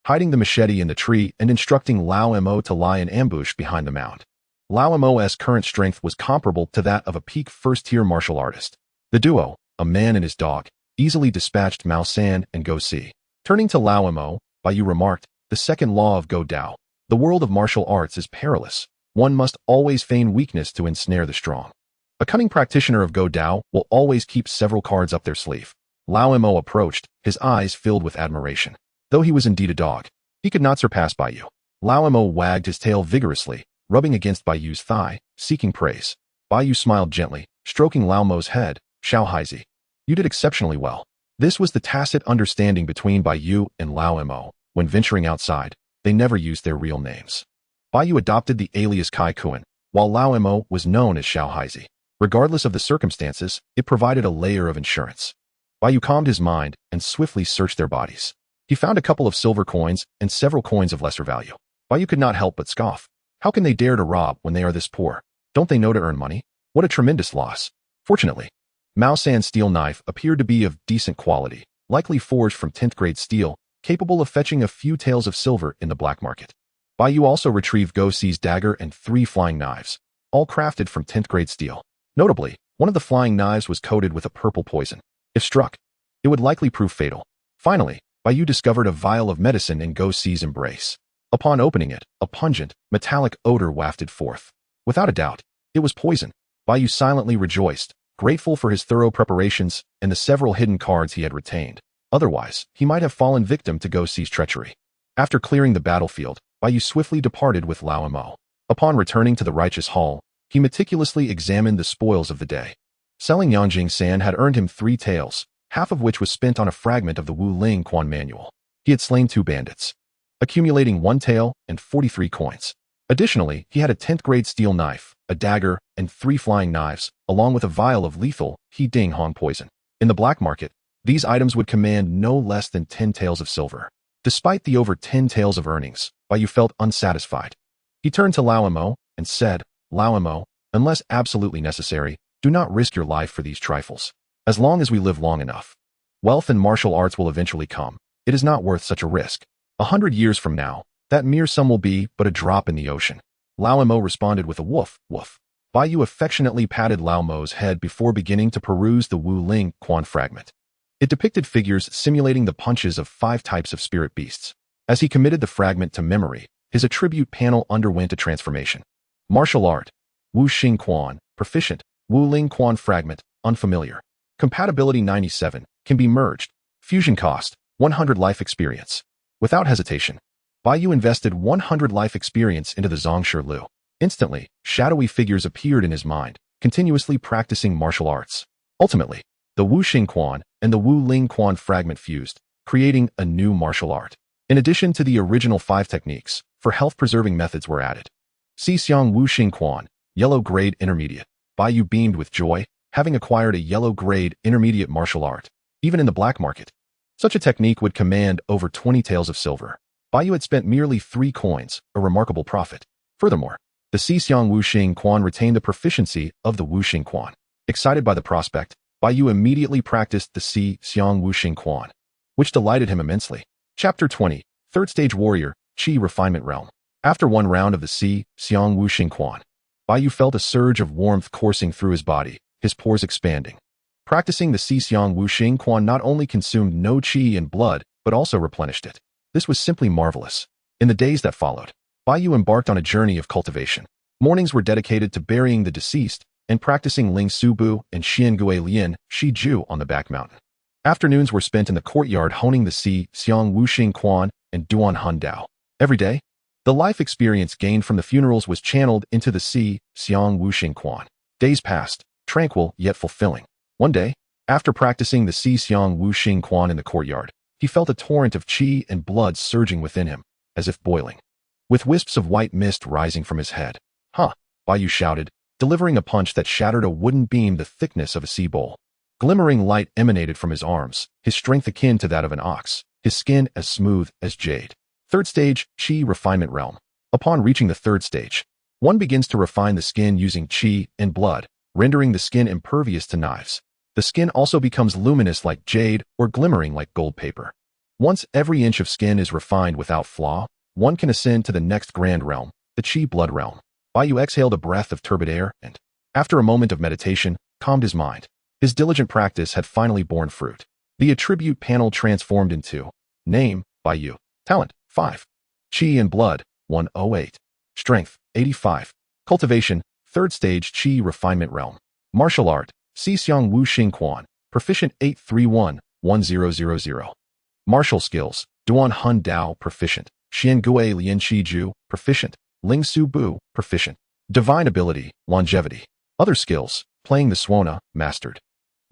hiding the machete in the tree and instructing Lao Mo to lie in ambush behind the mound. Lao Mo's current strength was comparable to that of a peak first-tier martial artist. The duo, a man and his dog, easily dispatched Mao San and Go Si. Turning to Lao Mo, Bai Yu remarked, the second law of Go Dao. The world of martial arts is perilous. One must always feign weakness to ensnare the strong. A cunning practitioner of Go Dao will always keep several cards up their sleeve. Lao Mo approached, his eyes filled with admiration. Though he was indeed a dog, he could not surpass Bai Yu. Lao Mo wagged his tail vigorously, rubbing against Bai Yu's thigh, seeking praise. Bai Yu smiled gently, stroking Lao Mo's head. Xiaoxiazi, you did exceptionally well. This was the tacit understanding between Bai Yu and Lao Mo. When venturing outside, they never used their real names. Bai Yu adopted the alias Kai Kuan, while Lao Mo was known as Xiaoxiazi. Regardless of the circumstances, it provided a layer of insurance. Bai Yu calmed his mind and swiftly searched their bodies. He found a couple of silver coins and several coins of lesser value. Bai Yu could not help but scoff. How can they dare to rob when they are this poor? Don't they know to earn money? What a tremendous loss. Fortunately, Mao San's steel knife appeared to be of decent quality, likely forged from 10th grade steel, capable of fetching a few taels of silver in the black market. Bai Yu also retrieved Go Si's dagger and 3 flying knives, all crafted from 10th grade steel. Notably, one of the flying knives was coated with a purple poison. If struck, it would likely prove fatal. Finally, Bai Yu discovered a vial of medicine in Go Si's embrace. Upon opening it, a pungent, metallic odor wafted forth. Without a doubt, it was poison. Bai Yu silently rejoiced, grateful for his thorough preparations and the several hidden cards he had retained. Otherwise, he might have fallen victim to Go Si's treachery. After clearing the battlefield, Bai Yu swiftly departed with Lao Mo. Upon returning to the righteous hall, he meticulously examined the spoils of the day. Selling Yanjing San had earned him 3 taels, half of which was spent on a fragment of the Wu Ling Quan manual. He had slain 2 bandits, accumulating 1 tael and 43 coins. Additionally, he had a 10th grade steel knife, a dagger, and 3 flying knives, along with a vial of lethal He Ding Hong poison. In the black market, these items would command no less than 10 taels of silver. Despite the over 10 taels of earnings, Bai Yu felt unsatisfied. He turned to Lao Mo and said, Lao Mo, unless absolutely necessary, do not risk your life for these trifles. As long as we live long enough, wealth and martial arts will eventually come. It is not worth such a risk. 100 years from now, that mere sum will be but a drop in the ocean. Lao Mo responded with a woof, woof. Bai Yu affectionately patted Lao Mo's head before beginning to peruse the Wu Ling Quan fragment. It depicted figures simulating the punches of 5 types of spirit beasts. As he committed the fragment to memory, his attribute panel underwent a transformation. Martial art, Wu Xing Quan, proficient, Wu Ling Quan fragment, unfamiliar. Compatibility 97, can be merged. Fusion cost, 100 life experience. Without hesitation, Bai Yu invested 100 life experience into the Zongshi Lu. Instantly, shadowy figures appeared in his mind, continuously practicing martial arts. Ultimately, the Wu Xing Quan and the Wu Ling Quan fragment fused, creating a new martial art. In addition to the original 5 techniques, for health-preserving methods were added. Xiang Wu Xing Quan, yellow grade intermediate. Bai Yu beamed with joy, having acquired a yellow grade intermediate martial art. Even in the black market, such a technique would command over 20 taels of silver. Bai Yu had spent merely 3 coins, a remarkable profit. Furthermore, the Xiang Wu Xing Quan retained the proficiency of the Wu Xing Quan. Excited by the prospect, Bai Yu immediately practiced the Xiang Wu Xing Quan, which delighted him immensely. Chapter 20, Third Stage Warrior, Qi Refinement Realm. After 1 round of the Xiang Wu Xing Quan, Bai Yu felt a surge of warmth coursing through his body, his pores expanding. Practicing the Xiang Wu Xing Quan not only consumed no qi and blood, but also replenished it. This was simply marvelous. In the days that followed, Bai Yu embarked on a journey of cultivation. Mornings were dedicated to burying the deceased and practicing Ling Subu and Xiangui Lian Shi Ju on the back mountain. Afternoons were spent in the courtyard honing the Xiang Wu Xing Quan and Duan Han Dao. Every day, the life experience gained from the funerals was channeled into the Xiang Wu Xing Quan. Days passed, tranquil yet fulfilling. One day, after practicing the Xiang Wu Xing Quan in the courtyard, he felt a torrent of qi and blood surging within him, as if boiling, with wisps of white mist rising from his head. Huh, Bai Yu shouted, delivering a punch that shattered a wooden beam the thickness of a sea bowl. Glimmering light emanated from his arms, his strength akin to that of an ox, his skin as smooth as jade. Third stage, Qi Refinement Realm. Upon reaching the 3rd stage, one begins to refine the skin using qi and blood, rendering the skin impervious to knives. The skin also becomes luminous like jade or glimmering like gold paper. Once every inch of skin is refined without flaw, one can ascend to the next grand realm, the Qi Blood Realm. Bai Yu exhaled a breath of turbid air and, after a moment of meditation, calmed his mind. His diligent practice had finally borne fruit. The attribute panel transformed into Name, Bai Yu. Talent, 5. Qi and Blood, 108. Strength, 85. Cultivation, 3rd stage Qi Refinement Realm. Martial art, Xiang Wu Xing Quan, proficient 831, 1000. Martial skills, Duan Han Dao, proficient. Xiangui Lianqiju, proficient. Ling Su Bu, proficient. Divine ability, longevity. Other skills, playing the Suona, mastered.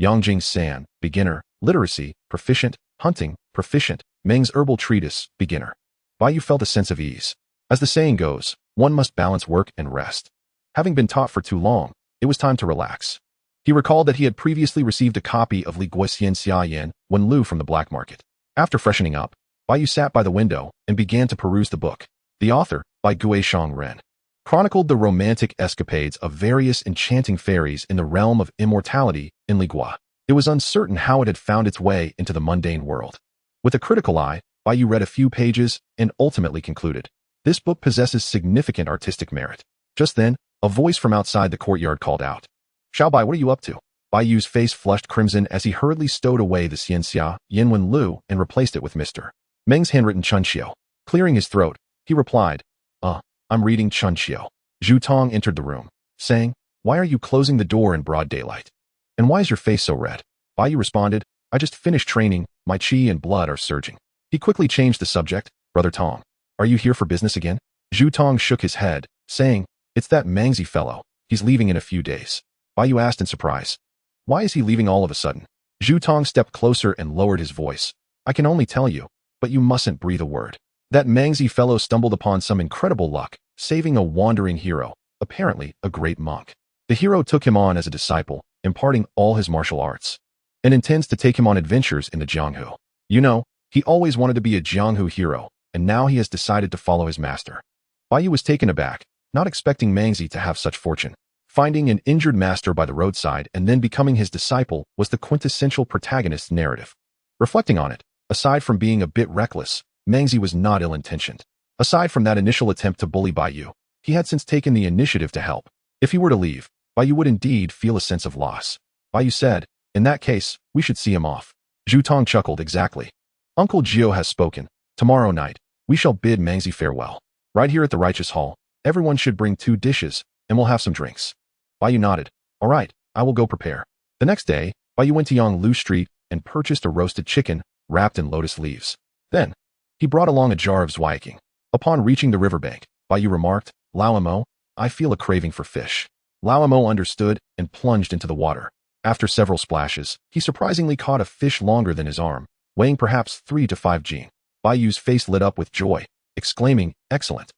Yangjing San, beginner. Literacy, proficient. Hunting, proficient. Meng's herbal treatise, beginner. Bai Yu felt a sense of ease. As the saying goes, one must balance work and rest. Having been taught for too long, it was time to relax. He recalled that he had previously received a copy of Li Gui Xianxia Yan Wen Lu from the black market. After freshening up, Bai Yu sat by the window and began to peruse the book. The author, Bai Gui Shang Ren, chronicled the romantic escapades of various enchanting fairies in the realm of immortality in Li Gui. It was uncertain how it had found its way into the mundane world. With a critical eye, Bai Yu read a few pages and ultimately concluded, this book possesses significant artistic merit. Just then, a voice from outside the courtyard called out. Xiao Bai, what are you up to? Bai Yu's face flushed crimson as he hurriedly stowed away the xianxia Yan Wen Lu and replaced it with Mr. Meng's handwritten Chunxiao. Clearing his throat, he replied, I'm reading Chunxiao. Zhu Tong entered the room, saying, why are you closing the door in broad daylight? And why is your face so red? Bai Yu responded, I just finished training, my qi and blood are surging. He quickly changed the subject, Brother Tong, are you here for business again? Zhu Tong shook his head, saying, it's that Mangzi fellow, he's leaving in a few days. Bai Yu asked in surprise, why is he leaving all of a sudden? Zhu Tong stepped closer and lowered his voice, I can only tell you, but you mustn't breathe a word. That Mangzi fellow stumbled upon some incredible luck, saving a wandering hero, apparently a great monk. The hero took him on as a disciple, imparting all his martial arts, and intends to take him on adventures in the Jianghu. You know, he always wanted to be a Jianghu hero, and now he has decided to follow his master. Bai Yu was taken aback, not expecting Mangzi to have such fortune. Finding an injured master by the roadside and then becoming his disciple was the quintessential protagonist's narrative. Reflecting on it, aside from being a bit reckless, Mangzi was not ill-intentioned. Aside from that initial attempt to bully Bai Yu, he had since taken the initiative to help. If he were to leave, Bai Yu would indeed feel a sense of loss. Bai Yu said, in that case, we should see him off. Zhu Tong chuckled exactly. Uncle Gio has spoken. Tomorrow night, we shall bid Mangzi farewell. Right here at the Righteous Hall, everyone should bring 2 dishes, and we'll have some drinks. Bai Yu nodded. All right, I will go prepare. The next day, Bai Yu went to Yonglu Street and purchased a roasted chicken wrapped in lotus leaves. Then, he brought along a jar of zweiking. Upon reaching the riverbank, Bai Yu remarked, Lao Mo, I feel a craving for fish. Lao Mo understood and plunged into the water. After several splashes, he surprisingly caught a fish longer than his arm, weighing perhaps 3 to 5 jin. Bai Yu's face lit up with joy, exclaiming, excellent.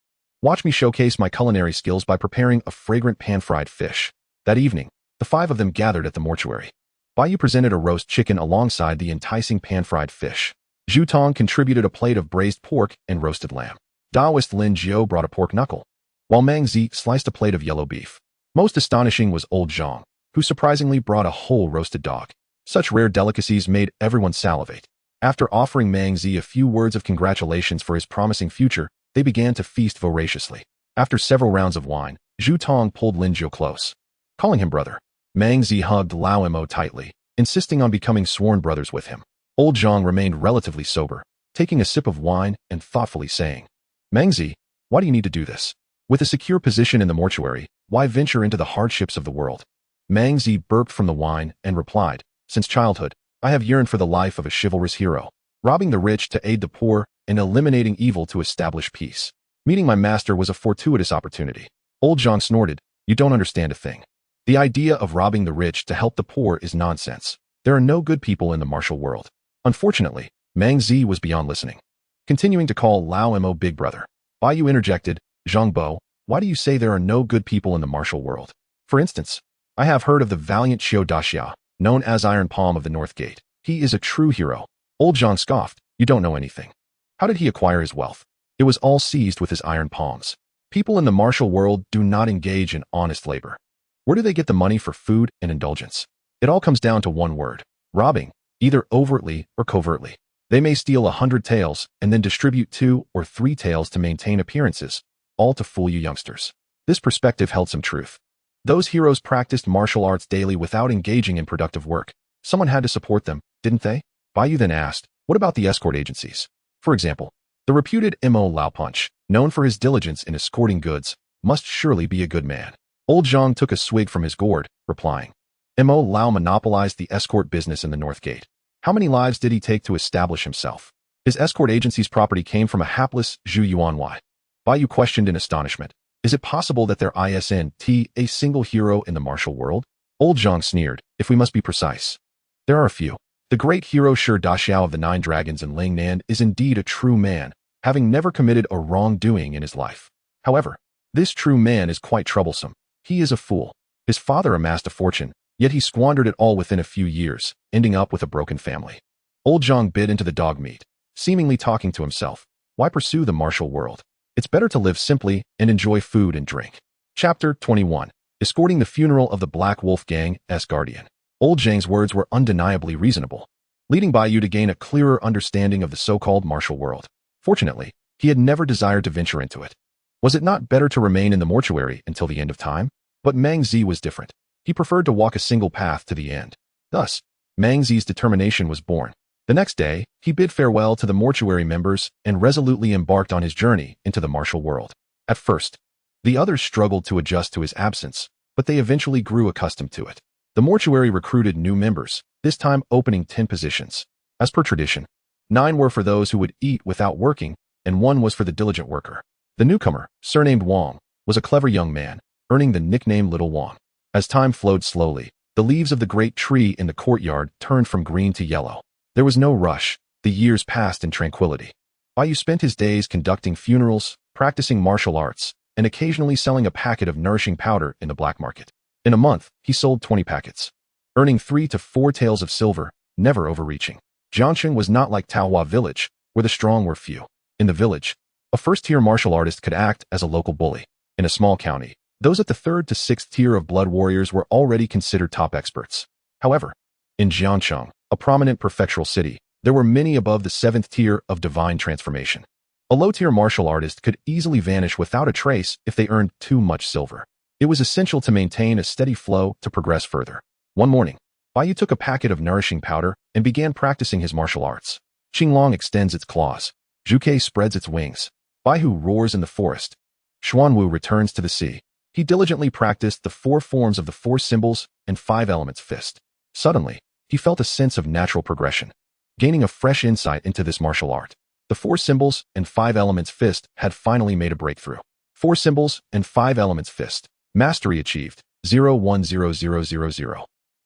Watch me showcase my culinary skills by preparing a fragrant pan-fried fish. That evening, the 5 of them gathered at the mortuary. Bai Yu presented a roast chicken alongside the enticing pan-fried fish. Zhu Tong contributed a plate of braised pork and roasted lamb. Taoist Lin Jiao brought a pork knuckle, while Mang Zi sliced a plate of yellow beef. Most astonishing was old Zhang, who surprisingly brought a whole roasted dog. Such rare delicacies made everyone salivate. After offering Mang Zi a few words of congratulations for his promising future, they began to feast voraciously. After several rounds of wine, Zhu Tong pulled Lin Jiao close, calling him brother. Mang Zi hugged Lao Mo tightly, insisting on becoming sworn brothers with him. Old Zhang remained relatively sober, taking a sip of wine and thoughtfully saying, Mang Zi, why do you need to do this? With a secure position in the mortuary, why venture into the hardships of the world? Mang Zi burped from the wine and replied, since childhood, I have yearned for the life of a chivalrous hero, robbing the rich to aid the poor and eliminating evil to establish peace. Meeting my master was a fortuitous opportunity. Old Zhang snorted, you don't understand a thing. The idea of robbing the rich to help the poor is nonsense. There are no good people in the martial world. Unfortunately, Mang Zi was beyond listening. Continuing to call Lao Mo big brother, Bai Yu interjected, Zhang Bo, why do you say there are no good people in the martial world? For instance, I have heard of the valiant Xiao Daxia, known as Iron Palm of the North Gate. He is a true hero. Old Zhang scoffed, you don't know anything. How did he acquire his wealth? It was all seized with his iron palms. People in the martial world do not engage in honest labor. Where do they get the money for food and indulgence? It all comes down to one word, robbing, either overtly or covertly. They may steal 100 taels and then distribute 2 or 3 taels to maintain appearances, all to fool you youngsters. This perspective held some truth. Those heroes practiced martial arts daily without engaging in productive work. Someone had to support them, didn't they? Bai Yu then asked, what about the escort agencies? For example, the reputed Mo Lao Punch, known for his diligence in escorting goods, must surely be a good man. Old Zhang took a swig from his gourd, replying, Mo Lao monopolized the escort business in the North Gate. How many lives did he take to establish himself? His escort agency's property came from a hapless Zhu Yuanwei. Bai Yu questioned in astonishment. Is it possible that there isn't a single hero in the martial world? Old Zhang sneered, if we must be precise. There are a few. The great hero Shi Daxiao of the Nine Dragons in Lingnan is indeed a true man, having never committed a wrongdoing in his life. However, this true man is quite troublesome. He is a fool. His father amassed a fortune, yet he squandered it all within a few years, ending up with a broken family. Old Zhang bit into the dog meat, seemingly talking to himself. Why pursue the martial world? It's better to live simply and enjoy food and drink. Chapter 21. Escorting the funeral of the Black Wolf Gang's guardian. Old Zhang's words were undeniably reasonable, leading Bai Yu to gain a clearer understanding of the so-called martial world. Fortunately, he had never desired to venture into it. Was it not better to remain in the mortuary until the end of time? But Mang Zi was different. He preferred to walk a single path to the end. Thus, Mang Zi's determination was born. The next day, he bid farewell to the mortuary members and resolutely embarked on his journey into the martial world. At first, the others struggled to adjust to his absence, but they eventually grew accustomed to it. The mortuary recruited new members, this time opening 10 positions. As per tradition, 9 were for those who would eat without working, and 1 was for the diligent worker. The newcomer, surnamed Wang, was a clever young man, earning the nickname Little Wang. As time flowed slowly, the leaves of the great tree in the courtyard turned from green to yellow. There was no rush. The years passed in tranquility. Bai Yu spent his days conducting funerals, practicing martial arts, and occasionally selling a packet of nourishing powder in the black market. In a month, he sold 20 packets, earning 3 to 4 taels of silver, never overreaching. Jiangcheng was not like Taohua village, where the strong were few. In the village, a first-tier martial artist could act as a local bully. In a small county, those at the 3rd to 6th tier of blood warriors were already considered top experts. However, in Jiangcheng, a prominent prefectural city, there were many above the 7th tier of divine transformation. A low-tier martial artist could easily vanish without a trace if they earned too much silver. It was essential to maintain a steady flow to progress further. One morning, Bai Yu took a packet of nourishing powder and began practicing his martial arts. Qinglong extends its claws. Zhuke spreads its wings. Bai Yu roars in the forest. Xuanwu returns to the sea. He diligently practiced the 4 forms of the 4 symbols and 5 elements fist. Suddenly, he felt a sense of natural progression, gaining a fresh insight into this martial art. The 4 symbols and 5 elements fist had finally made a breakthrough. 4 symbols and 5 elements fist. Mastery achieved, 010000.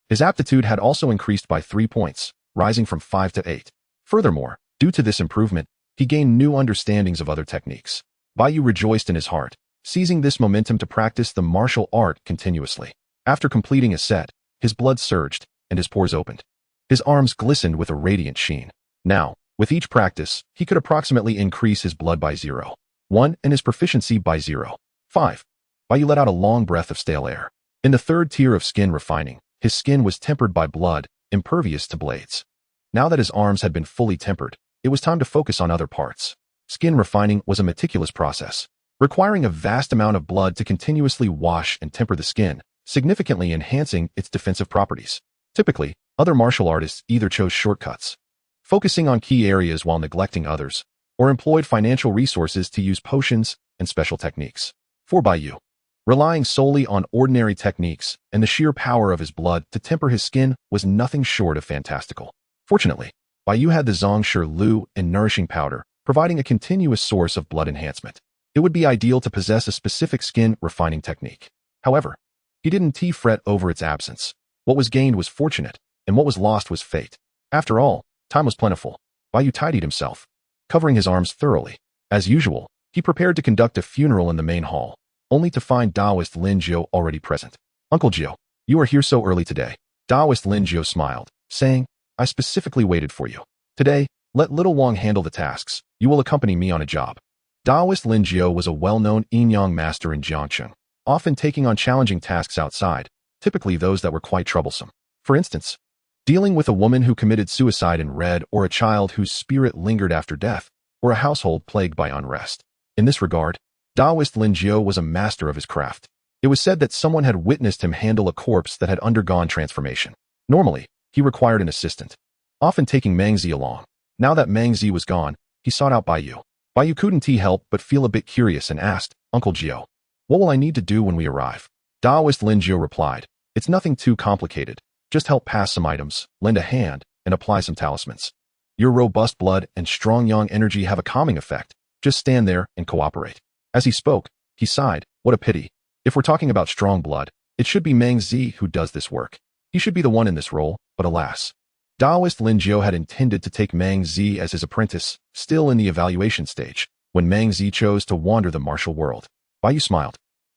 His aptitude had also increased by 3 points, rising from 5 to 8. Furthermore, due to this improvement, he gained new understandings of other techniques. Bai Yu rejoiced in his heart, seizing this momentum to practice the martial art continuously. After completing a set, his blood surged, and his pores opened. His arms glistened with a radiant sheen. Now, with each practice, he could approximately increase his blood by 0.1 and his proficiency by 0.5. Bai Yu let out a long breath of stale air. In the 3rd tier of skin refining, his skin was tempered by blood, impervious to blades. Now that his arms had been fully tempered, it was time to focus on other parts. Skin refining was a meticulous process, requiring a vast amount of blood to continuously wash and temper the skin, significantly enhancing its defensive properties. Typically, other martial artists either chose shortcuts, focusing on key areas while neglecting others, or employed financial resources to use potions and special techniques. For Bai Yu, relying solely on ordinary techniques and the sheer power of his blood to temper his skin was nothing short of fantastical. Fortunately, Bai Yu had the Zongshi Lu and nourishing powder, providing a continuous source of blood enhancement. It would be ideal to possess a specific skin refining technique. However, he didn't fret over its absence. What was gained was fortunate, and what was lost was fate. After all, time was plentiful. Bai Yu tidied himself, covering his arms thoroughly. As usual, he prepared to conduct a funeral in the main hall, only to find Taoist Lin Jiu already present. Uncle Jiu, you are here so early today. Taoist Lin Jiu smiled, saying, I specifically waited for you. Today, let little Wang handle the tasks. You will accompany me on a job. Taoist Lin Jiu was a well-known yin-yang master in Jiangcheng, often taking on challenging tasks outside, typically those that were quite troublesome. For instance, dealing with a woman who committed suicide in red, or a child whose spirit lingered after death, or a household plagued by unrest. In this regard, Taoist Lin Jiu was a master of his craft. It was said that someone had witnessed him handle a corpse that had undergone transformation. Normally, he required an assistant, often taking Mang Zi along. Now that Mang Zi was gone, he sought out Bai Yu. Bai Yu couldn't help but feel a bit curious and asked, Uncle Jiu, what will I need to do when we arrive? Taoist Lin Jiu replied, it's nothing too complicated. Just help pass some items, lend a hand, and apply some talismans. Your robust blood and strong yang energy have a calming effect. Just stand there and cooperate. As he spoke, he sighed. What a pity. If we're talking about strong blood, it should be Mang Zi who does this work. He should be the one in this role, but alas. Taoist Lin Jiu had intended to take Mang Zi as his apprentice, still in the evaluation stage, when Mang Zi chose to wander the martial world. Bai Yu smiled.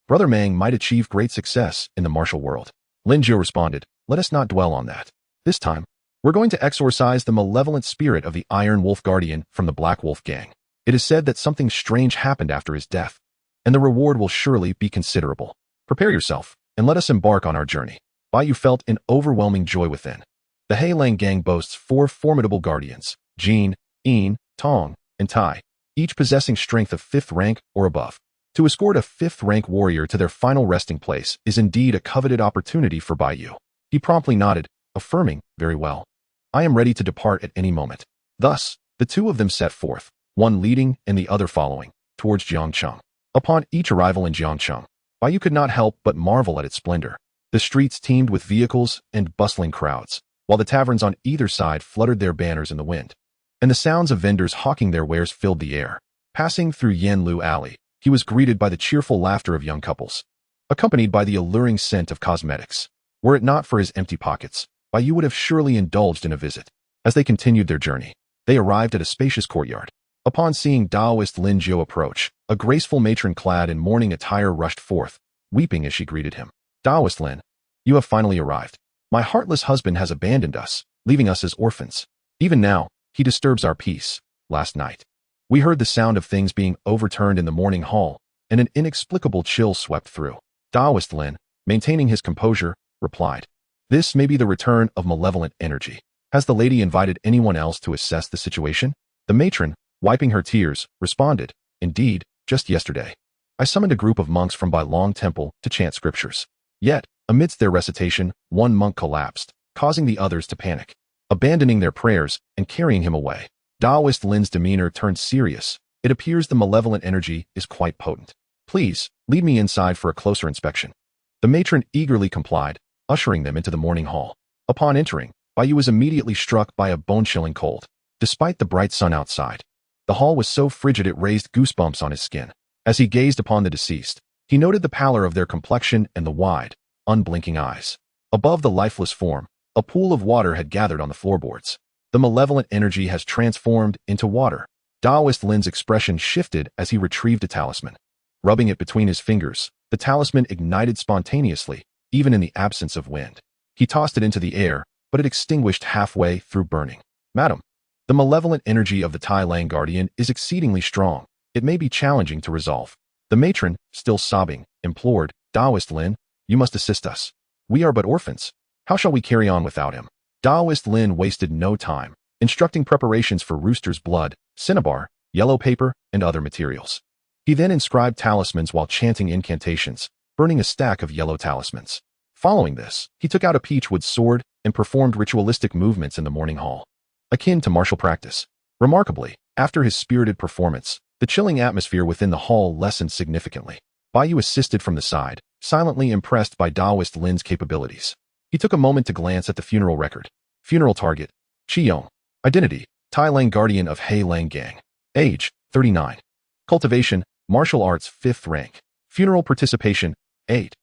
Brother Mang might achieve great success in the martial world. Lin Jiu responded, let us not dwell on that. This time, we're going to exorcise the malevolent spirit of the Iron Wolf Guardian from the Black Wolf Gang. It is said that something strange happened after his death, and the reward will surely be considerable. Prepare yourself, and let us embark on our journey. Bai Yu felt an overwhelming joy within. The Heilang Gang boasts 4 formidable guardians, Jin, Yin, Tong, and Tai, each possessing strength of 5th rank or above. To escort a 5th rank warrior to their final resting place is indeed a coveted opportunity for Bai Yu. He promptly nodded, affirming, very well. I am ready to depart at any moment. Thus, the 2 of them set forth, one leading and the other following, towards Jiangcheng. Upon each arrival in Jiangcheng, Bai Yu could not help but marvel at its splendor. The streets teemed with vehicles and bustling crowds, while the taverns on either side fluttered their banners in the wind. And the sounds of vendors hawking their wares filled the air. Passing through Yanlu Alley, he was greeted by the cheerful laughter of young couples, accompanied by the alluring scent of cosmetics. Were it not for his empty pockets, Bai Yu would have surely indulged in a visit. As they continued their journey, they arrived at a spacious courtyard. Upon seeing Taoist Lin Jiu approach, a graceful matron clad in mourning attire rushed forth, weeping as she greeted him. Taoist Lin, you have finally arrived. My heartless husband has abandoned us, leaving us as orphans. Even now, he disturbs our peace. Last night, we heard the sound of things being overturned in the morning hall, and an inexplicable chill swept through. Taoist Lin, maintaining his composure, replied, this may be the return of malevolent energy. Has the lady invited anyone else to assess the situation? The matron, wiping her tears, responded, indeed, just yesterday. I summoned a group of monks from Bai Long Temple to chant scriptures. Yet, amidst their recitation, one monk collapsed, causing the others to panic, abandoning their prayers and carrying him away. Taoist Lin's demeanor turned serious. It appears the malevolent energy is quite potent. Please, lead me inside for a closer inspection. The matron eagerly complied, ushering them into the morning hall. Upon entering, Bai Yu was immediately struck by a bone-chilling cold. Despite the bright sun outside, the hall was so frigid it raised goosebumps on his skin. As he gazed upon the deceased, he noted the pallor of their complexion and the wide, unblinking eyes. Above the lifeless form, a pool of water had gathered on the floorboards. The malevolent energy has transformed into water. Taoist Lin's expression shifted as he retrieved a talisman. Rubbing it between his fingers, the talisman ignited spontaneously, even in the absence of wind. He tossed it into the air, but it extinguished halfway through burning. Madam, the malevolent energy of the Tai Lang Guardian is exceedingly strong. It may be challenging to resolve. The matron, still sobbing, implored, Taoist Lin, you must assist us. We are but orphans. How shall we carry on without him? Taoist Lin wasted no time, instructing preparations for rooster's blood, cinnabar, yellow paper, and other materials. He then inscribed talismans while chanting incantations, burning a stack of yellow talismans. Following this, he took out a peachwood sword and performed ritualistic movements in the morning hall, akin to martial practice. Remarkably, after his spirited performance, the chilling atmosphere within the hall lessened significantly. Bai Yu assisted from the side, silently impressed by Taoist Lin's capabilities. He took a moment to glance at the funeral record. Funeral target, Qiyong. Identity, Tai Lang Guardian of Heilang Gang. Age, 39. Cultivation, martial arts 5th rank. Funeral participation, 8.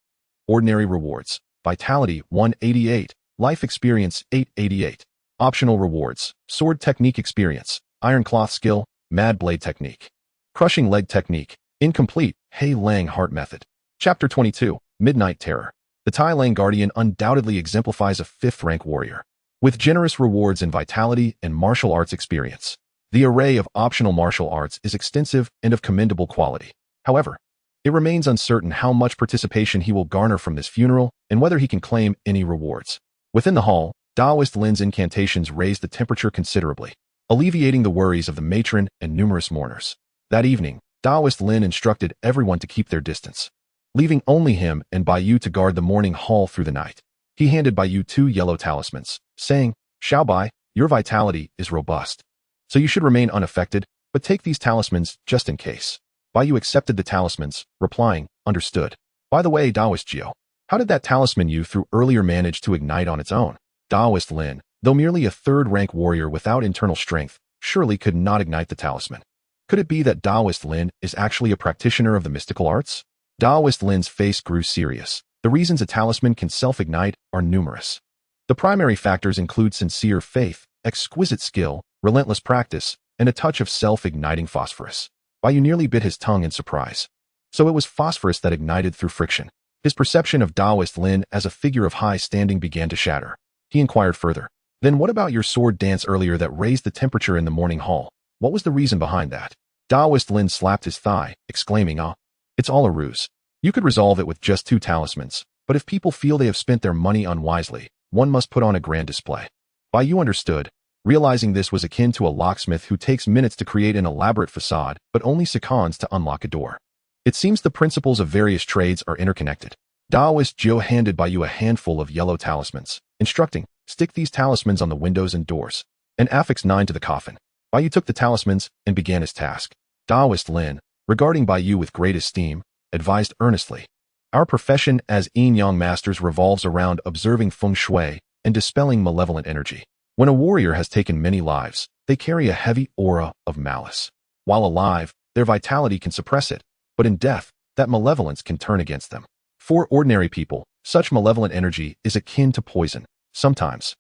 Ordinary rewards, vitality 188, life experience 888. Optional rewards, sword technique experience, iron cloth skill, mad blade technique. Crushing leg technique, incomplete, Heilang heart method. Chapter 22, Midnight Terror. The Tai Lang Guardian undoubtedly exemplifies a 5th rank warrior, with generous rewards in vitality and martial arts experience. The array of optional martial arts is extensive and of commendable quality. However, it remains uncertain how much participation he will garner from this funeral and whether he can claim any rewards. Within the hall, Taoist Lin's incantations raised the temperature considerably, alleviating the worries of the matron and numerous mourners. That evening, Taoist Lin instructed everyone to keep their distance, leaving only him and Bai Yu to guard the morning hall through the night. He handed Bai Yu 2 yellow talismans, saying, Xiao Bai, your vitality is robust, so you should remain unaffected, but take these talismans just in case. Bai Yu accepted the talismans, replying, understood. By the way, Taoist Jiu, how did that talisman you threw earlier manage to ignite on its own? Taoist Lin, Though merely a third-rank warrior without internal strength, surely could not ignite the talisman. Could it be that Daoist Lin is actually a practitioner of the mystical arts? Daoist Lin's face grew serious. The reasons a talisman can self-ignite are numerous. The primary factors include sincere faith, exquisite skill, relentless practice, and a touch of self-igniting phosphorus. Bai Yu nearly bit his tongue in surprise. So it was phosphorus that ignited through friction. His perception of Daoist Lin as a figure of high standing began to shatter. He inquired further. Then what about your sword dance earlier that raised the temperature in the morning hall? What was the reason behind that? Daoist Lin slapped his thigh, exclaiming, it's all a ruse. You could resolve it with just 2 talismans, but if people feel they have spent their money unwisely, one must put on a grand display. Bai Yu understood, realizing this was akin to a locksmith who takes minutes to create an elaborate facade but only seconds to unlock a door. It seems the principles of various trades are interconnected. Daoist Jiu handed Bai Yu a handful of yellow talismans, instructing, stick these talismans on the windows and doors, and affix 9 to the coffin. Bai Yu took the talismans and began his task. Daoist Lin, regarding Bai Yu with great esteem, advised earnestly, our profession as yin-yang masters revolves around observing feng shui and dispelling malevolent energy. When a warrior has taken many lives, they carry a heavy aura of malice. While alive, their vitality can suppress it, but in death, that malevolence can turn against them. For ordinary people, such malevolent energy is akin to poison. Sometimes,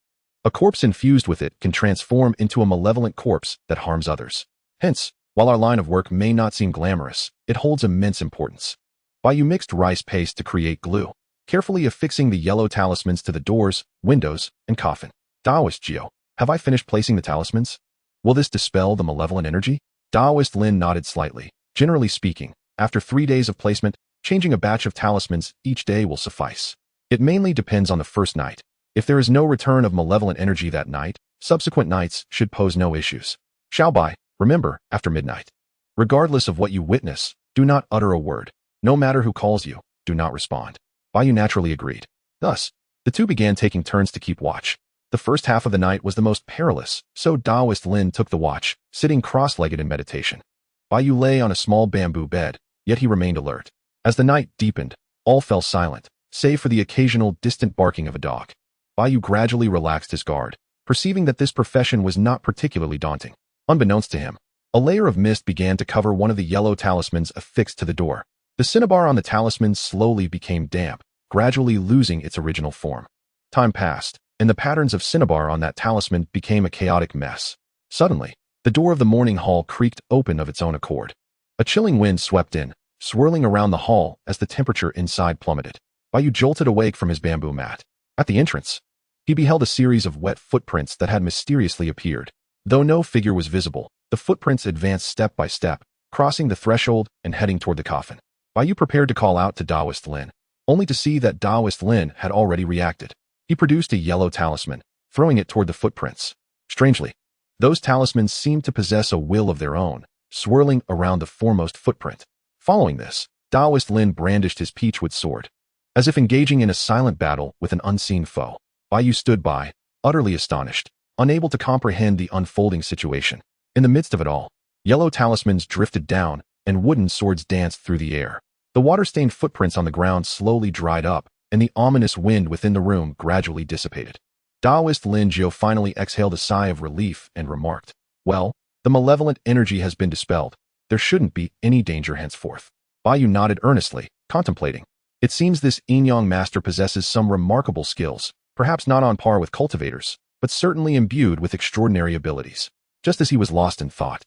a corpse infused with it can transform into a malevolent corpse that harms others. Hence, while our line of work may not seem glamorous, it holds immense importance. Bai Yu mixed rice paste to create glue, carefully affixing the yellow talismans to the doors, windows, and coffin. Daoist Jiu, have I finished placing the talismans? Will this dispel the malevolent energy? Daoist Lin nodded slightly. Generally speaking, after 3 days of placement, changing a batch of talismans each day will suffice. It mainly depends on the first night. If there is no return of malevolent energy that night, subsequent nights should pose no issues. Bai, remember, after midnight. Regardless of what you witness, do not utter a word. No matter who calls you, do not respond. Bai Yu naturally agreed. Thus, the two began taking turns to keep watch. The first half of the night was the most perilous, so Daoist Lin took the watch, sitting cross-legged in meditation. Bai Yu lay on a small bamboo bed, yet he remained alert. As the night deepened, all fell silent, save for the occasional distant barking of a dog. Bai Yu gradually relaxed his guard, perceiving that this profession was not particularly daunting. Unbeknownst to him, a layer of mist began to cover one of the yellow talismans affixed to the door. The cinnabar on the talisman slowly became damp, gradually losing its original form. Time passed, and the patterns of cinnabar on that talisman became a chaotic mess. Suddenly, the door of the morning hall creaked open of its own accord. A chilling wind swept in, swirling around the hall as the temperature inside plummeted. Bai Yu jolted awake from his bamboo mat. At the entrance, he beheld a series of wet footprints that had mysteriously appeared. Though no figure was visible, the footprints advanced step by step, crossing the threshold and heading toward the coffin. Bai Yu prepared to call out to Daoist Lin, only to see that Daoist Lin had already reacted. He produced a yellow talisman, throwing it toward the footprints. Strangely, those talismans seemed to possess a will of their own, swirling around the foremost footprint. Following this, Daoist Lin brandished his peachwood sword. As if engaging in a silent battle with an unseen foe, Bai Yu stood by, utterly astonished, unable to comprehend the unfolding situation. In the midst of it all, yellow talismans drifted down, and wooden swords danced through the air. The water-stained footprints on the ground slowly dried up, and the ominous wind within the room gradually dissipated. Daoist Lin Jiu finally exhaled a sigh of relief and remarked, well, the malevolent energy has been dispelled. There shouldn't be any danger henceforth. Bai Yu nodded earnestly, contemplating. It seems this yin-yang master possesses some remarkable skills, perhaps not on par with cultivators, but certainly imbued with extraordinary abilities. Just as he was lost in thought,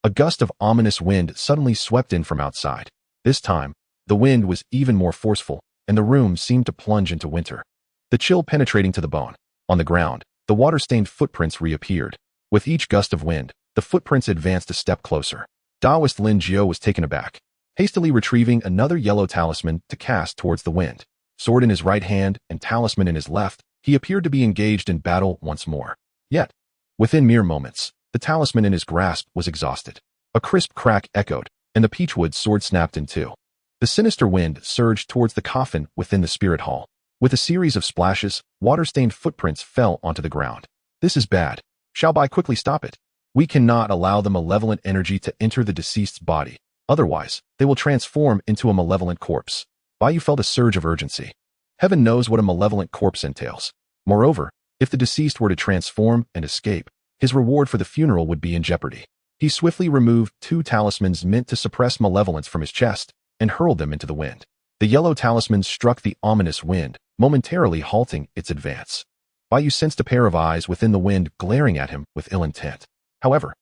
a gust of ominous wind suddenly swept in from outside. This time, the wind was even more forceful, and the room seemed to plunge into winter. The chill penetrating to the bone. On the ground, the water-stained footprints reappeared. With each gust of wind, the footprints advanced a step closer. Daoist Lin Jiu was taken aback, hastily retrieving another yellow talisman to cast towards the wind. Sword in his right hand and talisman in his left, he appeared to be engaged in battle once more. Yet, within mere moments, the talisman in his grasp was exhausted. A crisp crack echoed, and the peachwood sword snapped in two. The sinister wind surged towards the coffin within the spirit hall. With a series of splashes, water-stained footprints fell onto the ground. This is bad. Bai quickly stop it. We cannot allow the malevolent energy to enter the deceased's body. Otherwise, they will transform into a malevolent corpse. Bai Yu felt a surge of urgency. Heaven knows what a malevolent corpse entails. Moreover, If the deceased were to transform and escape, his reward for the funeral would be in jeopardy. He swiftly removed 2 talismans meant to suppress malevolence from his chest and hurled them into the wind. The yellow talismans struck the ominous wind, momentarily halting its advance. Bai Yu sensed a pair of eyes within the wind glaring at him with ill intent. However,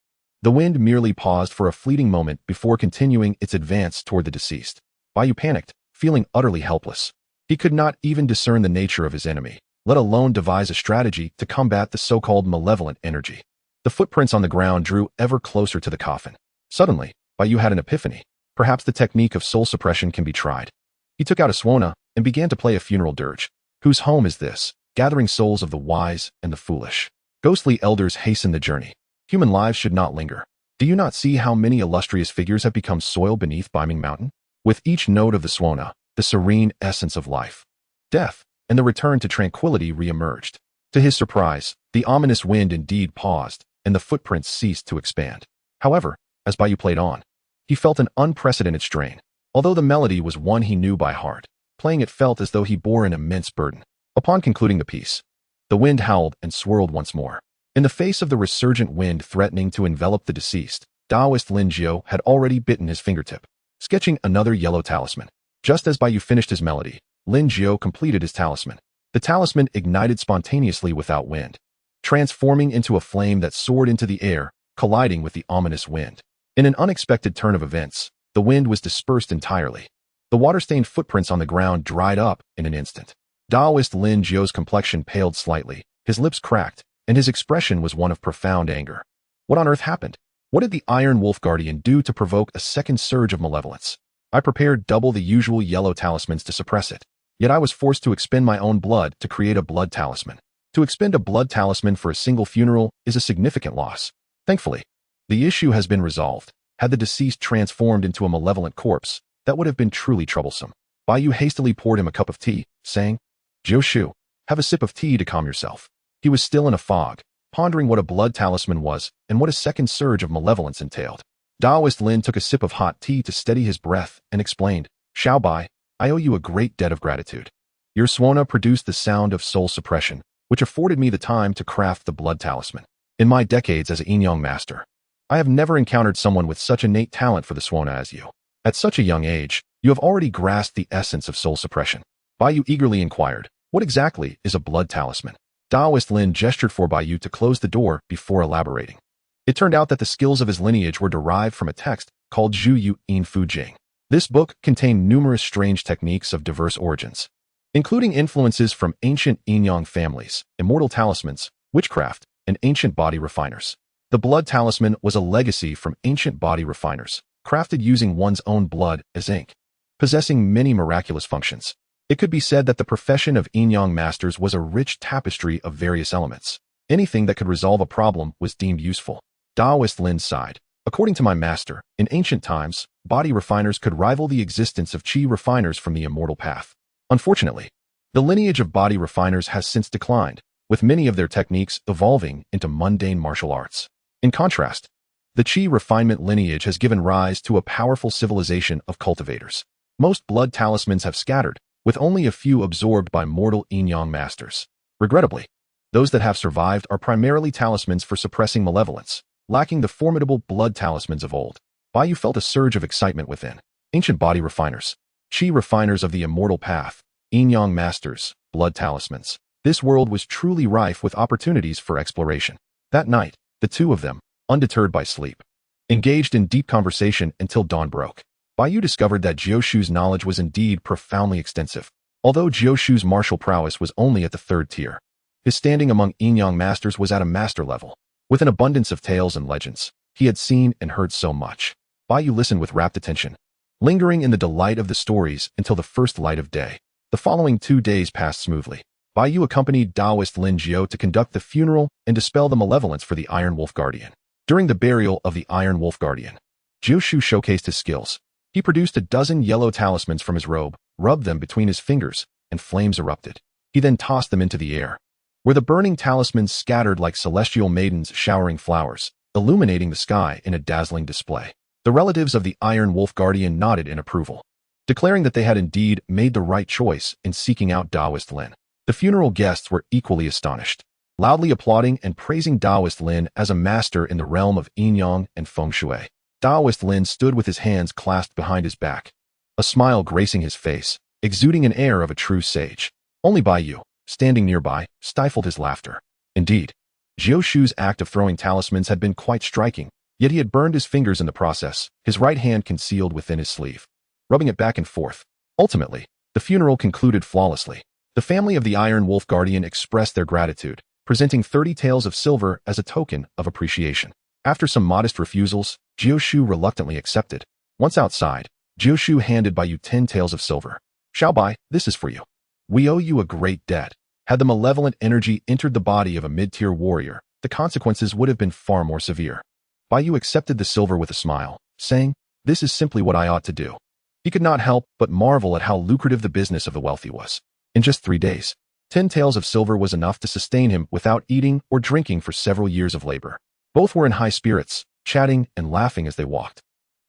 the wind merely paused for a fleeting moment before continuing its advance toward the deceased. Bai Yu panicked, feeling utterly helpless. He could not even discern the nature of his enemy, let alone devise a strategy to combat the so-called malevolent energy. The footprints on the ground drew ever closer to the coffin. Suddenly, Bai Yu had an epiphany. Perhaps the technique of soul suppression can be tried. He took out a suona and began to play a funeral dirge. Whose home is this? Gathering souls of the wise and the foolish. Ghostly elders hasten the journey. Human lives should not linger. Do you not see how many illustrious figures have become soil beneath Baiming Mountain? With each note of the suona, the serene essence of life, death, and the return to tranquility re-emerged. To his surprise, the ominous wind indeed paused, and the footprints ceased to expand. However, as Bai Yu played on, he felt an unprecedented strain. Although the melody was one he knew by heart, playing it felt as though he bore an immense burden. Upon concluding the piece, the wind howled and swirled once more. In the face of the resurgent wind threatening to envelop the deceased, Taoist Lin Jiao had already bitten his fingertip, sketching another yellow talisman. Just as Bai Yu finished his melody, Lin Jiao completed his talisman. The talisman ignited spontaneously without wind, transforming into a flame that soared into the air, colliding with the ominous wind. In an unexpected turn of events, the wind was dispersed entirely. The water-stained footprints on the ground dried up in an instant. Taoist Lin Jiao's complexion paled slightly, his lips cracked, and his expression was one of profound anger. What on earth happened? What did the Iron Wolf Guardian do to provoke a second surge of malevolence? I prepared double the usual yellow talismans to suppress it, yet I was forced to expend my own blood to create a blood talisman. To expend a blood talisman for a single funeral is a significant loss. Thankfully, the issue has been resolved. Had the deceased transformed into a malevolent corpse, that would have been truly troublesome. Bai Yu hastily poured him a cup of tea, saying, "Jiao Shu, have a sip of tea to calm yourself." He was still in a fog, pondering what a blood talisman was and what a second surge of malevolence entailed. Taoist Lin took a sip of hot tea to steady his breath and explained, "Xiao Bai, I owe you a great debt of gratitude. Your suona produced the sound of soul suppression, which afforded me the time to craft the blood talisman. In my decades as a yin master, I have never encountered someone with such innate talent for the suona as you. At such a young age, you have already grasped the essence of soul suppression." Bai Yu eagerly inquired, "What exactly is a blood talisman?" Taoist Lin gestured for Bai Yu to close the door before elaborating. It turned out that the skills of his lineage were derived from a text called Zhu Yu In Fu Jing. This book contained numerous strange techniques of diverse origins, including influences from ancient yin families, immortal talismans, witchcraft, and ancient body refiners. The blood talisman was a legacy from ancient body refiners, crafted using one's own blood as ink, possessing many miraculous functions. It could be said that the profession of yin masters was a rich tapestry of various elements. Anything that could resolve a problem was deemed useful. Taoist Lin sighed. "According to my master, in ancient times, body refiners could rival the existence of chi refiners from the immortal path. Unfortunately, the lineage of body refiners has since declined, with many of their techniques evolving into mundane martial arts. In contrast, the chi refinement lineage has given rise to a powerful civilization of cultivators. Most blood talismans have scattered, with only a few absorbed by mortal yin masters. Regrettably, those that have survived are primarily talismans for suppressing malevolence, lacking the formidable blood talismans of old." Bai Yu felt a surge of excitement within. Ancient body refiners, chi refiners of the immortal path, yin masters, blood talismans. This world was truly rife with opportunities for exploration. That night, the two of them, undeterred by sleep, engaged in deep conversation until dawn broke. Bai Yu discovered that Jiao Shu's knowledge was indeed profoundly extensive. Although Jiao Shu's martial prowess was only at the 3rd tier, his standing among yin masters was at a master level. With an abundance of tales and legends, he had seen and heard so much. Bai Yu listened with rapt attention, lingering in the delight of the stories until the first light of day. The following 2 days passed smoothly. Bai Yu accompanied Taoist Lin Jiao to conduct the funeral and dispel the malevolence for the Iron Wolf Guardian. During the burial of the Iron Wolf Guardian, Jiao Shu showcased his skills. He produced a dozen yellow talismans from his robe, rubbed them between his fingers, and flames erupted. He then tossed them into the air, where the burning talismans scattered like celestial maidens showering flowers, illuminating the sky in a dazzling display. The relatives of the Iron Wolf Guardian nodded in approval, declaring that they had indeed made the right choice in seeking out Taoist Lin. The funeral guests were equally astonished. loudly applauding and praising Taoist Lin as a master in the realm of yin yang and feng shui. Taoist Lin stood with his hands clasped behind his back, a smile gracing his face, exuding an air of a true sage. Only Bai Yu, standing nearby, stifled his laughter. Indeed, Jiu Shu's act of throwing talismans had been quite striking, yet he had burned his fingers in the process, his right hand concealed within his sleeve, rubbing it back and forth. Ultimately, the funeral concluded flawlessly. The family of the Iron Wolf Guardian expressed their gratitude, presenting 30 taels of silver as a token of appreciation. After some modest refusals, Jiu Shu reluctantly accepted. Once outside, Jiu Shu handed Bai Yu 10 taels of silver. "Xiao Bai, this is for you. We owe you a great debt." Had the malevolent energy entered the body of a mid-tier warrior, the consequences would have been far more severe. Bai Yu accepted the silver with a smile, saying, "This is simply what I ought to do." He could not help but marvel at how lucrative the business of the wealthy was. In just 3 days, 10 taels of silver was enough to sustain him without eating or drinking for several years of labor. Both were in high spirits, chatting and laughing as they walked.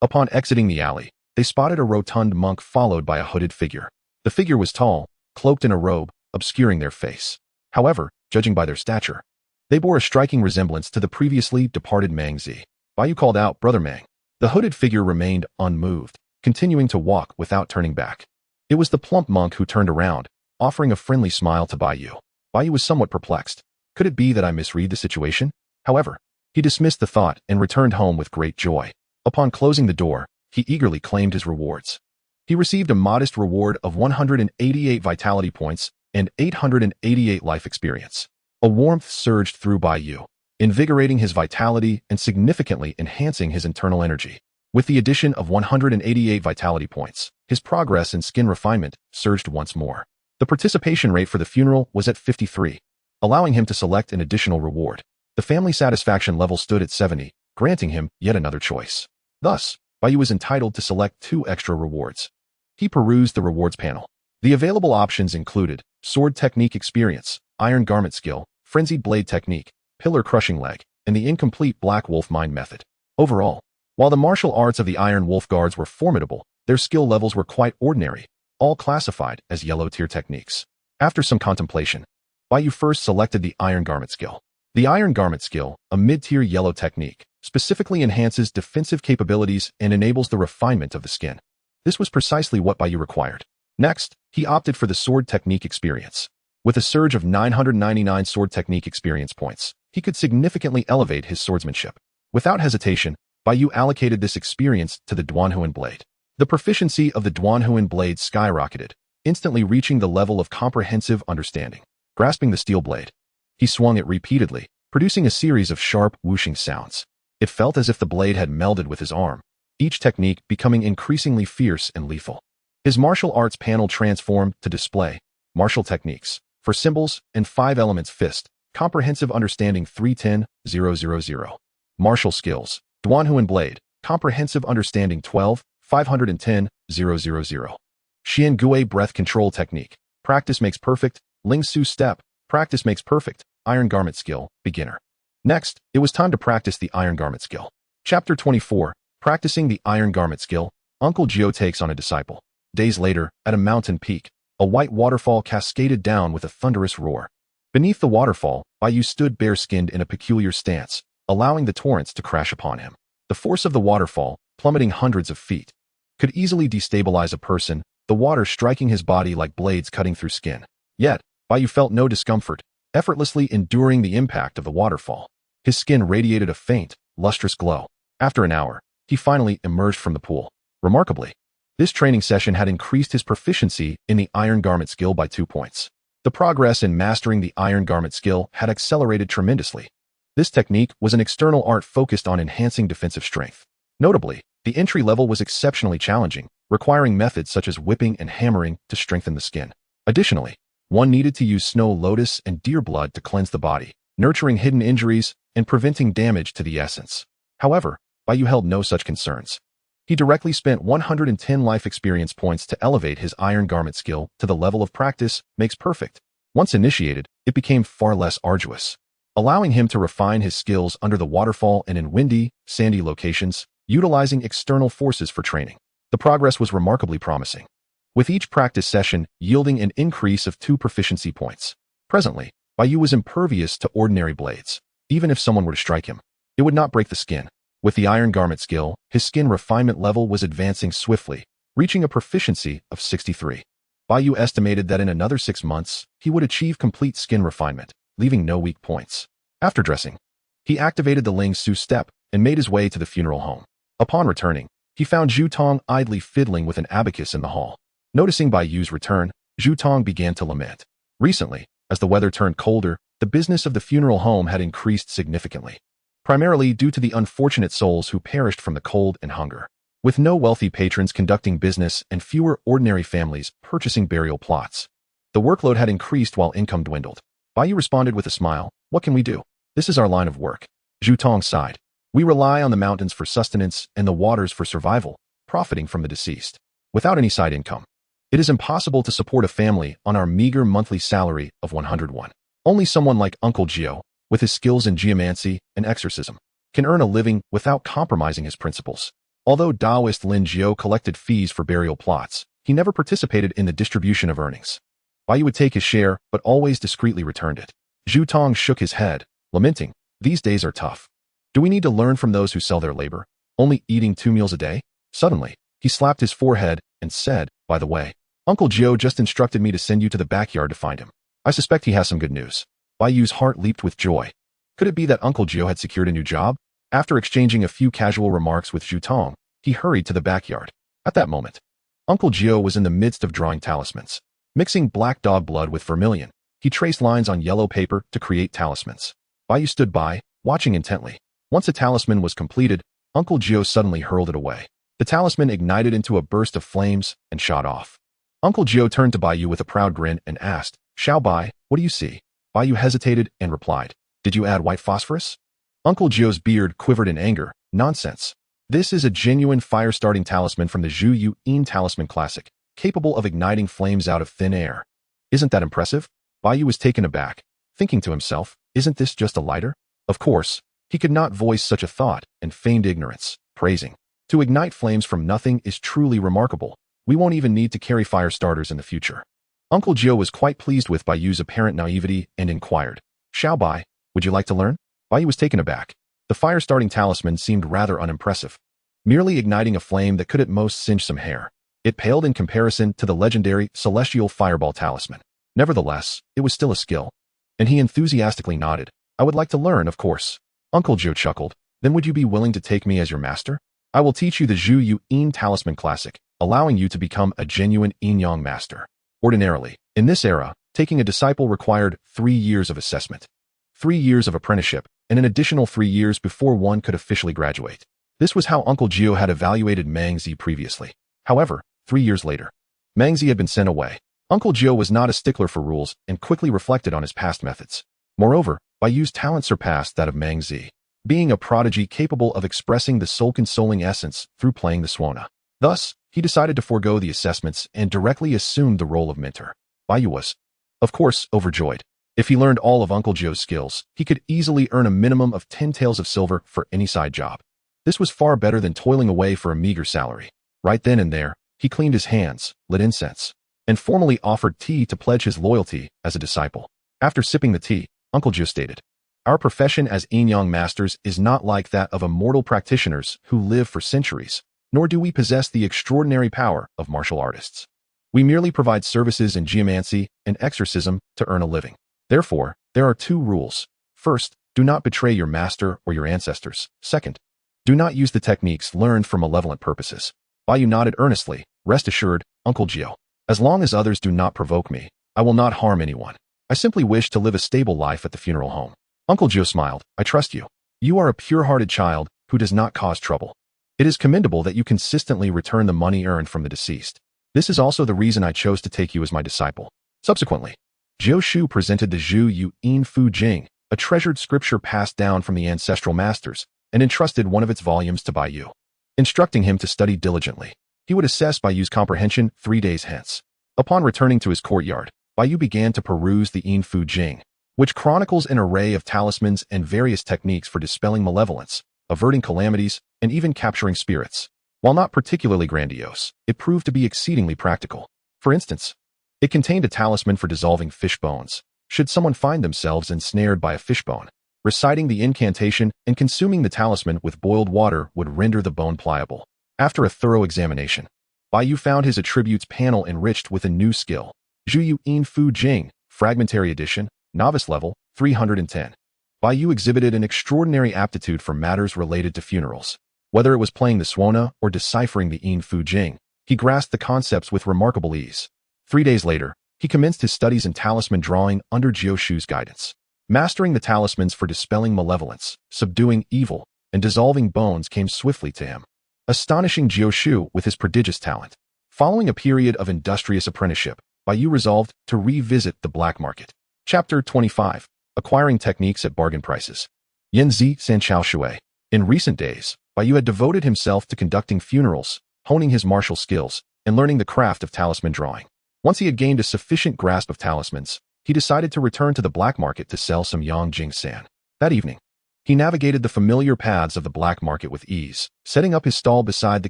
Upon exiting the alley, they spotted a rotund monk followed by a hooded figure. The figure was tall, cloaked in a robe, obscuring their face. However, judging by their stature, they bore a striking resemblance to the previously departed Mang Zi. Bai Yu called out, "Brother Mang." The hooded figure remained unmoved, continuing to walk without turning back. It was the plump monk who turned around, offering a friendly smile to Bai Yu. Bai Yu was somewhat perplexed. Could it be that I misread the situation? However, he dismissed the thought and returned home with great joy. Upon closing the door, he eagerly claimed his rewards. He received a modest reward of 188 vitality points and 888 life experience. A warmth surged through Bai Yu, invigorating his vitality and significantly enhancing his internal energy. With the addition of 188 vitality points, his progress in skin refinement surged once more. The participation rate for the funeral was at 53, allowing him to select an additional reward. The family satisfaction level stood at 70, granting him yet another choice. Thus, Bai Yu was entitled to select 2 extra rewards. He perused the rewards panel. The available options included sword technique experience, iron garment skill, frenzied blade technique, pillar crushing leg, and the incomplete black wolf mind method. Overall, while the martial arts of the Iron Wolf Guards were formidable, their skill levels were quite ordinary, all classified as yellow tier techniques. After some contemplation, Bai Yu first selected the iron garment skill. The iron garment skill, a mid-tier yellow technique, specifically enhances defensive capabilities and enables the refinement of the skin. This was precisely what Bai Yu required. Next, he opted for the sword technique experience. With a surge of 999 sword technique experience points, he could significantly elevate his swordsmanship. Without hesitation, Bai Yu allocated this experience to the Duanhuan blade. The proficiency of the Duanhuan blade skyrocketed, instantly reaching the level of comprehensive understanding. Grasping the steel blade, he swung it repeatedly, producing a series of sharp, whooshing sounds. It felt as if the blade had melded with his arm, each technique becoming increasingly fierce and lethal. His martial arts panel transformed to display martial techniques for symbols and 5 elements fist, comprehensive understanding 310,000. Martial skills, Duanhuan blade, comprehensive understanding 12,510,000. Xian Gui breath control technique, practice makes perfect, Ling Su step, practice makes perfect, iron garment skill, beginner. Next, it was time to practice the iron garment skill. Chapter 24, Practicing the Iron Garment Skill, Uncle Gio takes on a disciple. Days later, at a mountain peak, a white waterfall cascaded down with a thunderous roar. Beneath the waterfall, Bai Yu stood bare-skinned in a peculiar stance, allowing the torrents to crash upon him. The force of the waterfall, plummeting hundreds of feet, could easily destabilize a person, the water striking his body like blades cutting through skin. Yet, Bai Yu felt no discomfort, effortlessly enduring the impact of the waterfall. His skin radiated a faint, lustrous glow. After an hour, he finally emerged from the pool. Remarkably, this training session had increased his proficiency in the iron garment skill by 2 points. The progress in mastering the iron garment skill had accelerated tremendously. This technique was an external art focused on enhancing defensive strength. Notably, the entry level was exceptionally challenging, requiring methods such as whipping and hammering to strengthen the skin. Additionally, one needed to use snow lotus and deer blood to cleanse the body, nurturing hidden injuries and preventing damage to the essence. However, Bai Yu held no such concerns. He directly spent 110 life experience points to elevate his iron garment skill to the level of practice makes perfect. Once initiated, it became far less arduous, allowing him to refine his skills under the waterfall and in windy, sandy locations, utilizing external forces for training. The progress was remarkably promising, with each practice session yielding an increase of 2 proficiency points. Presently, Bai Yu was impervious to ordinary blades. Even if someone were to strike him, it would not break the skin. With the iron garment skill, his skin refinement level was advancing swiftly, reaching a proficiency of 63. Bai Yu estimated that in another 6 months, he would achieve complete skin refinement, leaving no weak points. After dressing, he activated the Ling Su step and made his way to the funeral home. Upon returning, he found Zhu Tong idly fiddling with an abacus in the hall. Noticing Bai Yu's return, Zhu Tong began to lament. Recently, as the weather turned colder, the business of the funeral home had increased significantly, primarily due to the unfortunate souls who perished from the cold and hunger. With no wealthy patrons conducting business and fewer ordinary families purchasing burial plots, the workload had increased while income dwindled. Bai Yu responded with a smile, "What can we do? This is our line of work." Zhu Tong sighed. "We rely on the mountains for sustenance and the waters for survival, profiting from the deceased. Without any side income, it is impossible to support a family on our meager monthly salary of 101. Only someone like Uncle Gio, with his skills in geomancy and exorcism, can earn a living without compromising his principles." Although Taoist Lin Jiao collected fees for burial plots, he never participated in the distribution of earnings. Bai Yu would take his share, but always discreetly returned it. Zhu Tong shook his head, lamenting, "These days are tough. Do we need to learn from those who sell their labor, only eating 2 meals a day?" Suddenly, he slapped his forehead and said, "By the way, Uncle Gio just instructed me to send you to the backyard to find him. I suspect he has some good news." Bai Yu's heart leaped with joy. Could it be that Uncle Gio had secured a new job? After exchanging a few casual remarks with Zhu Tong, he hurried to the backyard. At that moment, Uncle Gio was in the midst of drawing talismans. Mixing black dog blood with vermilion, he traced lines on yellow paper to create talismans. Bai Yu stood by, watching intently. Once a talisman was completed, Uncle Gio suddenly hurled it away. The talisman ignited into a burst of flames and shot off. Uncle Gio turned to Bai Yu with a proud grin and asked, "Xiao Bai, what do you see?" Bai Yu hesitated and replied, "Did you add white phosphorus?" Uncle Gio's beard quivered in anger. "Nonsense. This is a genuine fire-starting talisman from the Zhu Yu Talisman Classic, capable of igniting flames out of thin air. Isn't that impressive?" Bai Yu was taken aback, thinking to himself, "Isn't this just a lighter?" Of course, he could not voice such a thought and feigned ignorance, praising, "To ignite flames from nothing is truly remarkable. We won't even need to carry fire starters in the future." Uncle Gio was quite pleased with Bai Yu's apparent naivety and inquired, "Xiao Bai, would you like to learn?" Bai Yu was taken aback. The fire-starting talisman seemed rather unimpressive, merely igniting a flame that could at most singe some hair. It paled in comparison to the legendary Celestial Fireball Talisman. Nevertheless, it was still a skill, and he enthusiastically nodded. "I would like to learn, of course." Uncle Gio chuckled. "Then would you be willing to take me as your master? I will teach you the Zhu Yu Talisman Classic, allowing you to become a genuine yin-yang master." Ordinarily, in this era, taking a disciple required 3 years of assessment, 3 years of apprenticeship, and an additional 3 years before one could officially graduate. This was how Uncle Gio had evaluated Mangzi previously. However, 3 years later, Mangzi had been sent away. Uncle Gio was not a stickler for rules and quickly reflected on his past methods. Moreover, Bai Yu's talent surpassed that of Mangzi, being a prodigy capable of expressing the soul-consoling essence through playing the suona. Thus, he decided to forego the assessments and directly assumed the role of mentor. Bai Yu was, of course, overjoyed. If he learned all of Uncle Gio's skills, he could easily earn a minimum of 10 taels of silver for any side job. This was far better than toiling away for a meager salary. Right then and there, he cleaned his hands, lit incense, and formally offered tea to pledge his loyalty as a disciple. After sipping the tea, Uncle Gio stated, "Our profession as yin-yang masters is not like that of immortal practitioners who live for centuries, nor do we possess the extraordinary power of martial artists. We merely provide services in geomancy and exorcism to earn a living. Therefore, there are 2 rules. First, do not betray your master or your ancestors. Second, do not use the techniques learned for malevolent purposes." Bai Yu nodded earnestly. "Rest assured, Uncle Gio. As long as others do not provoke me, I will not harm anyone. I simply wish to live a stable life at the funeral home." Uncle Gio smiled. "I trust you. You are a pure-hearted child who does not cause trouble. It is commendable that you consistently return the money earned from the deceased. This is also the reason I chose to take you as my disciple." Subsequently, Jiao Shu presented the Zhu Yu Fu Jing, a treasured scripture passed down from the ancestral masters, and entrusted one of its volumes to Bai Yu, instructing him to study diligently. He would assess Bai Yu's comprehension 3 days hence. Upon returning to his courtyard, Bai Yu began to peruse the Yin Fu Jing, which chronicles an array of talismans and various techniques for dispelling malevolence, averting calamities, and even capturing spirits. While not particularly grandiose, it proved to be exceedingly practical. For instance, it contained a talisman for dissolving fish bones, should someone find themselves ensnared by a fishbone. Reciting the incantation and consuming the talisman with boiled water would render the bone pliable. After a thorough examination, Bai Yu found his attributes panel enriched with a new skill, Zhuyu In Fu Jing, Fragmentary Edition, Novice Level, 310. Bai Yu exhibited an extraordinary aptitude for matters related to funerals. Whether it was playing the suona or deciphering the In Fu Jing, he grasped the concepts with remarkable ease. 3 days later, he commenced his studies in talisman drawing under Jiao Shu's guidance. Mastering the talismans for dispelling malevolence, subduing evil, and dissolving bones came swiftly to him, astonishing Jiao Shu with his prodigious talent. Following a period of industrious apprenticeship, Bai Yu resolved to revisit the black market. Chapter 25. Acquiring Techniques at Bargain Prices. Yanzi Sanchao Shui. In recent days, Bai Yu had devoted himself to conducting funerals, honing his martial skills, and learning the craft of talisman drawing. Once he had gained a sufficient grasp of talismans, he decided to return to the black market to sell some Yangjing San. That evening, he navigated the familiar paths of the black market with ease, setting up his stall beside the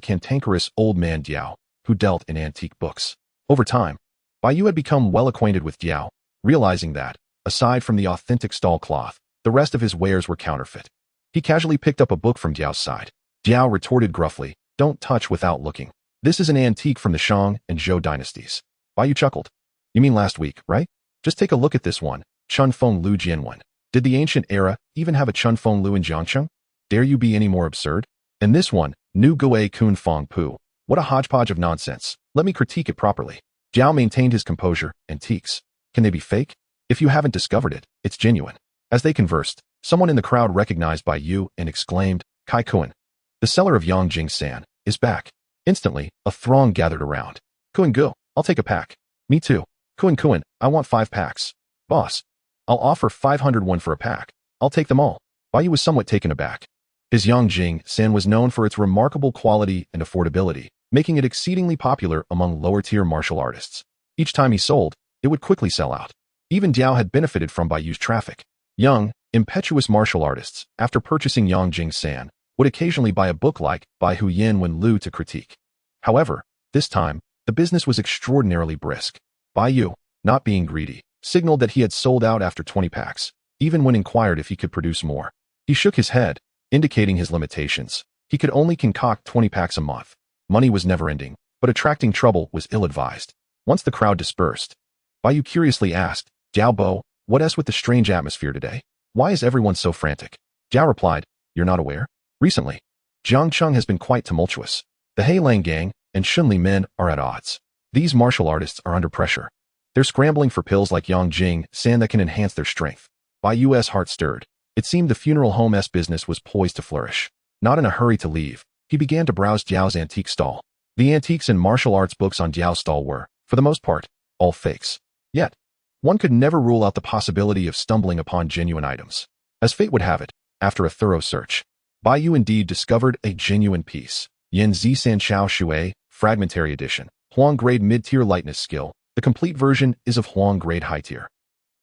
cantankerous old man Diao, who dealt in antique books. Over time, Bai Yu had become well acquainted with Diao, realizing that, aside from the authentic stall cloth, the rest of his wares were counterfeit. He casually picked up a book from Diao's side. Diao retorted gruffly, "Don't touch without looking. This is an antique from the Shang and Zhou dynasties." Bai Yu chuckled. "You mean last week, right? Just take a look at this one, Chun Feng Lu Jianwen. Did the ancient era even have a Chun Feng Lu in Jiangcheng? Dare you be any more absurd? And this one, Nu Gui Kun Feng Pu. What a hodgepodge of nonsense. Let me critique it properly." Diao maintained his composure. "Antiques. Can they be fake? If you haven't discovered it, it's genuine." As they conversed, someone in the crowd recognized Bai Yu and exclaimed, "Kai Kuan, the seller of Yangjing San, is back." Instantly, a throng gathered around. "Kuan Gu, I'll take a pack." "Me too." Kuan, I want 5 packs." "Boss, I'll offer 501 for a pack. I'll take them all." Bai Yu was somewhat taken aback. His Yangjing San was known for its remarkable quality and affordability, making it exceedingly popular among lower-tier martial artists. Each time he sold, it would quickly sell out. Even Diao had benefited from Bai Yu's traffic. Young, impetuous martial artists, after purchasing Yangjing San, would occasionally buy a book like Bai Hu Yin Wen Lu to critique. However, this time, the business was extraordinarily brisk. Bai Yu, not being greedy, signaled that he had sold out after 20 packs, even when inquired if he could produce more. He shook his head, indicating his limitations. He could only concoct 20 packs a month. Money was never-ending, but attracting trouble was ill-advised. Once the crowd dispersed, Bai Yu curiously asked, "Jiao Bo, what is with the strange atmosphere today? Why is everyone so frantic?" Jiao replied, "You're not aware? Recently, Jiangcheng has been quite tumultuous. The Heilang gang and Shunli men are at odds. These martial artists are under pressure. They're scrambling for pills like Yangjing San that can enhance their strength." Bai Yu's heart stirred. It seemed the funeral home's business was poised to flourish. Not in a hurry to leave, he began to browse Diao's antique stall. The antiques and martial arts books on Diao's stall were, for the most part, all fakes. Yet, one could never rule out the possibility of stumbling upon genuine items. As fate would have it, after a thorough search, Bai Yu indeed discovered a genuine piece. Yan Zi Sanchao Shui, Fragmentary Edition. Huang Grade Mid-Tier Lightness Skill. The complete version is of Huang Grade High Tier.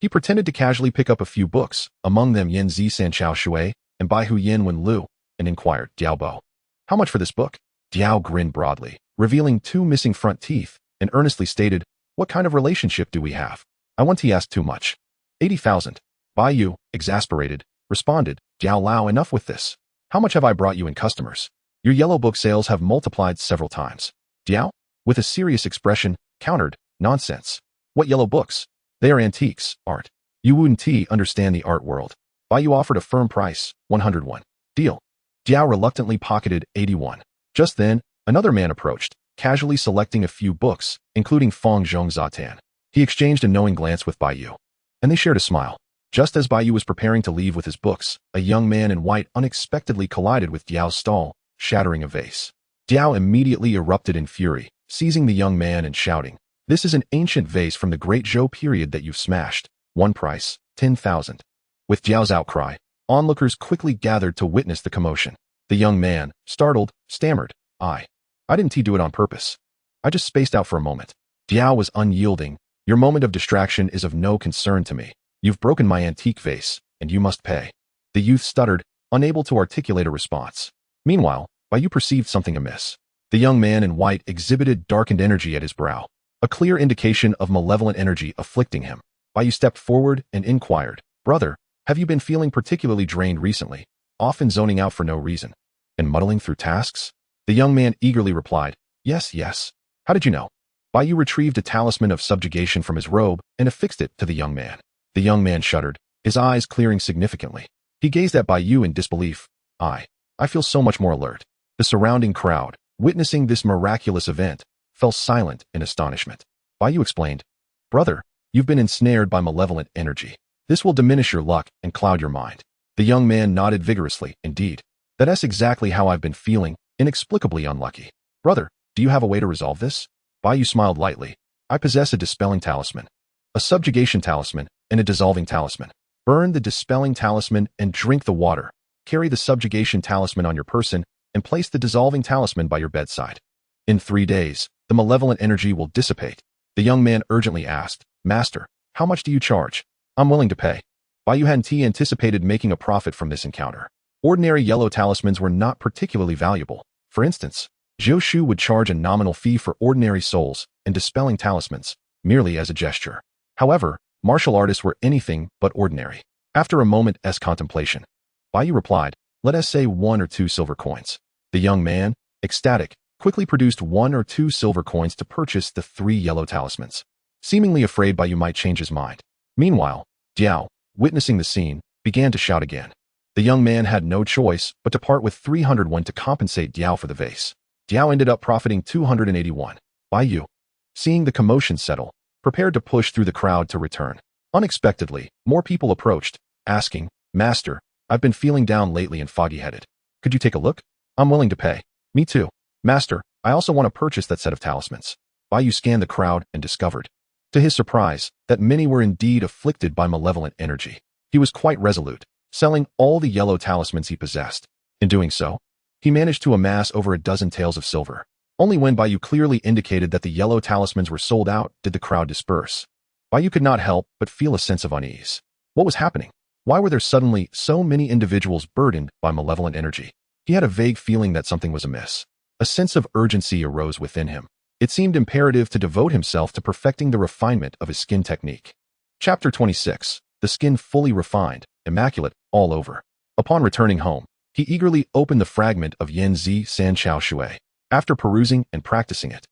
He pretended to casually pick up a few books, among them Yan Zi Sanchao Shui and Bai Hu Yin Wen Lu, and inquired, "Diao Bo, how much for this book?" Diao grinned broadly, revealing 2 missing front teeth, and earnestly stated, "What kind of relationship do we have? I want to ask too much." 80,000. Bai Yu, exasperated, responded, "Diao Lao, enough with this. How much have I brought you in customers? Your yellow book sales have multiplied several times." Diao, with a serious expression, countered, "Nonsense. What yellow books? They are antiques, art. You wouldn't understand the art world." Bai Yu offered a firm price, 101. "Deal." Diao reluctantly pocketed 81. Just then, another man approached, casually selecting a few books, including Feng Zhong Zatan. He exchanged a knowing glance with Bai Yu, and they shared a smile. Just as Bai Yu was preparing to leave with his books, a young man in white unexpectedly collided with Diao's stall, shattering a vase. Diao immediately erupted in fury, seizing the young man and shouting, "This is an ancient vase from the Great Zhou period that you've smashed. One price, 10,000. With Diao's outcry, onlookers quickly gathered to witness the commotion. The young man, startled, stammered, I didn't do it on purpose. I just spaced out for a moment." Diao was unyielding. "Your moment of distraction is of no concern to me. You've broken my antique vase, and you must pay." The youth stuttered, unable to articulate a response. Meanwhile, Bai Yu perceived something amiss. The young man in white exhibited darkened energy at his brow, a clear indication of malevolent energy afflicting him. Bai Yu stepped forward and inquired, "Brother, have you been feeling particularly drained recently, often zoning out for no reason, and muddling through tasks?" The young man eagerly replied, "Yes, yes. How did you know?" Bai Yu retrieved a talisman of subjugation from his robe and affixed it to the young man. The young man shuddered, his eyes clearing significantly. He gazed at Bai Yu in disbelief. I feel so much more alert." The surrounding crowd, witnessing this miraculous event, fell silent in astonishment. Bai Yu explained, "Brother, you've been ensnared by malevolent energy. This will diminish your luck and cloud your mind." The young man nodded vigorously. "Indeed. That's exactly how I've been feeling, inexplicably unlucky." "Brother, do you have a way to resolve this?" Bai Yu smiled lightly. "I possess a dispelling talisman, a subjugation talisman, and a dissolving talisman. Burn the dispelling talisman and drink the water. Carry the subjugation talisman on your person and place the dissolving talisman by your bedside. In 3 days, the malevolent energy will dissipate." The young man urgently asked, "Master, how much do you charge?" "I'm willing to pay." Bai Yu hadn't anticipated making a profit from this encounter. Ordinary yellow talismans were not particularly valuable. For instance, Zhou Shu would charge a nominal fee for ordinary souls and dispelling talismans, merely as a gesture. However, martial artists were anything but ordinary. After a moment's contemplation, Bai Yu replied, "Let us say 1 or 2 silver coins." The young man, ecstatic, quickly produced 1 or 2 silver coins to purchase the 3 yellow talismans, seemingly afraid Bai Yu might change his mind. Meanwhile, Diao, witnessing the scene, began to shout again. The young man had no choice but to part with 301 to compensate Diao for the vase. Diao ended up profiting 281. Bai Yu, seeing the commotion settle, prepared to push through the crowd to return. Unexpectedly, more people approached, asking, "Master, I've been feeling down lately and foggy-headed. Could you take a look?" "I'm willing to pay." "Me too. Master, I also want to purchase that set of talismans." Bai Yu scanned the crowd and discovered, to his surprise, that many were indeed afflicted by malevolent energy. He was quite resolute, selling all the yellow talismans he possessed. In doing so, he managed to amass over a dozen taels of silver. Only when Bai Yu clearly indicated that the yellow talismans were sold out did the crowd disperse. Bai Yu could not help but feel a sense of unease. What was happening? Why were there suddenly so many individuals burdened by malevolent energy? He had a vague feeling that something was amiss. A sense of urgency arose within him. It seemed imperative to devote himself to perfecting the refinement of his skin technique. Chapter 26. The skin fully refined, immaculate, all over. Upon returning home, he eagerly opened the fragment of Yanzi Sanchao Shui. After perusing and practicing it,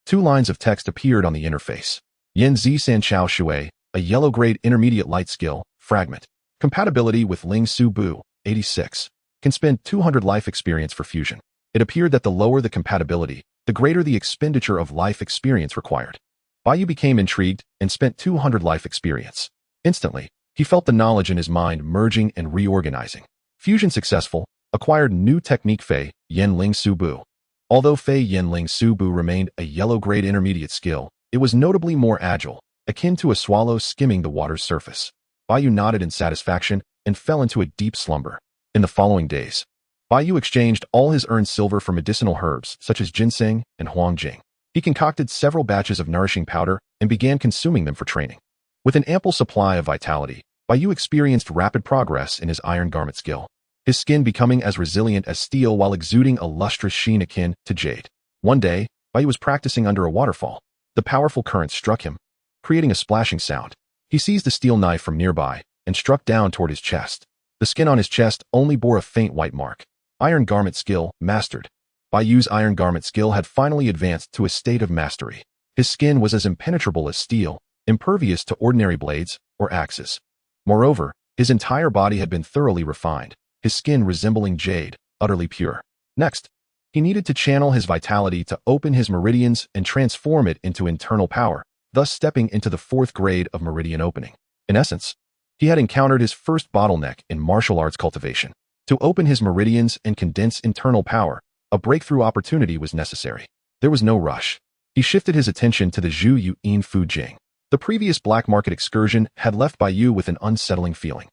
2 lines of text appeared on the interface. Yanzi Sanchao Shui, a yellow-grade intermediate light skill, fragment. Compatibility with Ling Su Bu, 86. Can spend 200 life experience for fusion. It appeared that the lower the compatibility, the greater the expenditure of life experience required. Bai Yu became intrigued and spent 200 life experience. Instantly, he felt the knowledge in his mind merging and reorganizing. Fusion successful, acquired new technique Fei Yen Ling Su Bu. Although Fei Yen Ling Su Bu remained a yellow-grade intermediate skill, it was notably more agile, akin to a swallow skimming the water's surface. Bai Yu nodded in satisfaction and fell into a deep slumber. In the following days, Bai Yu exchanged all his earned silver for medicinal herbs such as ginseng and huangjing. He concocted several batches of nourishing powder and began consuming them for training. With an ample supply of vitality, Bai Yu experienced rapid progress in his iron garment skill, his skin becoming as resilient as steel while exuding a lustrous sheen akin to jade. One day, Bai Yu was practicing under a waterfall. The powerful current struck him, creating a splashing sound. He seized a steel knife from nearby and struck down toward his chest. The skin on his chest only bore a faint white mark. Iron garment skill mastered. Bai Yu's iron garment skill had finally advanced to a state of mastery. His skin was as impenetrable as steel, impervious to ordinary blades or axes. Moreover, his entire body had been thoroughly refined, his skin resembling jade, utterly pure. Next, he needed to channel his vitality to open his meridians and transform it into internal power, thus stepping into the 4th grade of meridian opening. In essence, he had encountered his first bottleneck in martial arts cultivation. To open his meridians and condense internal power, a breakthrough opportunity was necessary. There was no rush. He shifted his attention to the Zhu Yu In Fu Jing. The previous black market excursion had left Bai Yu with an unsettling feeling.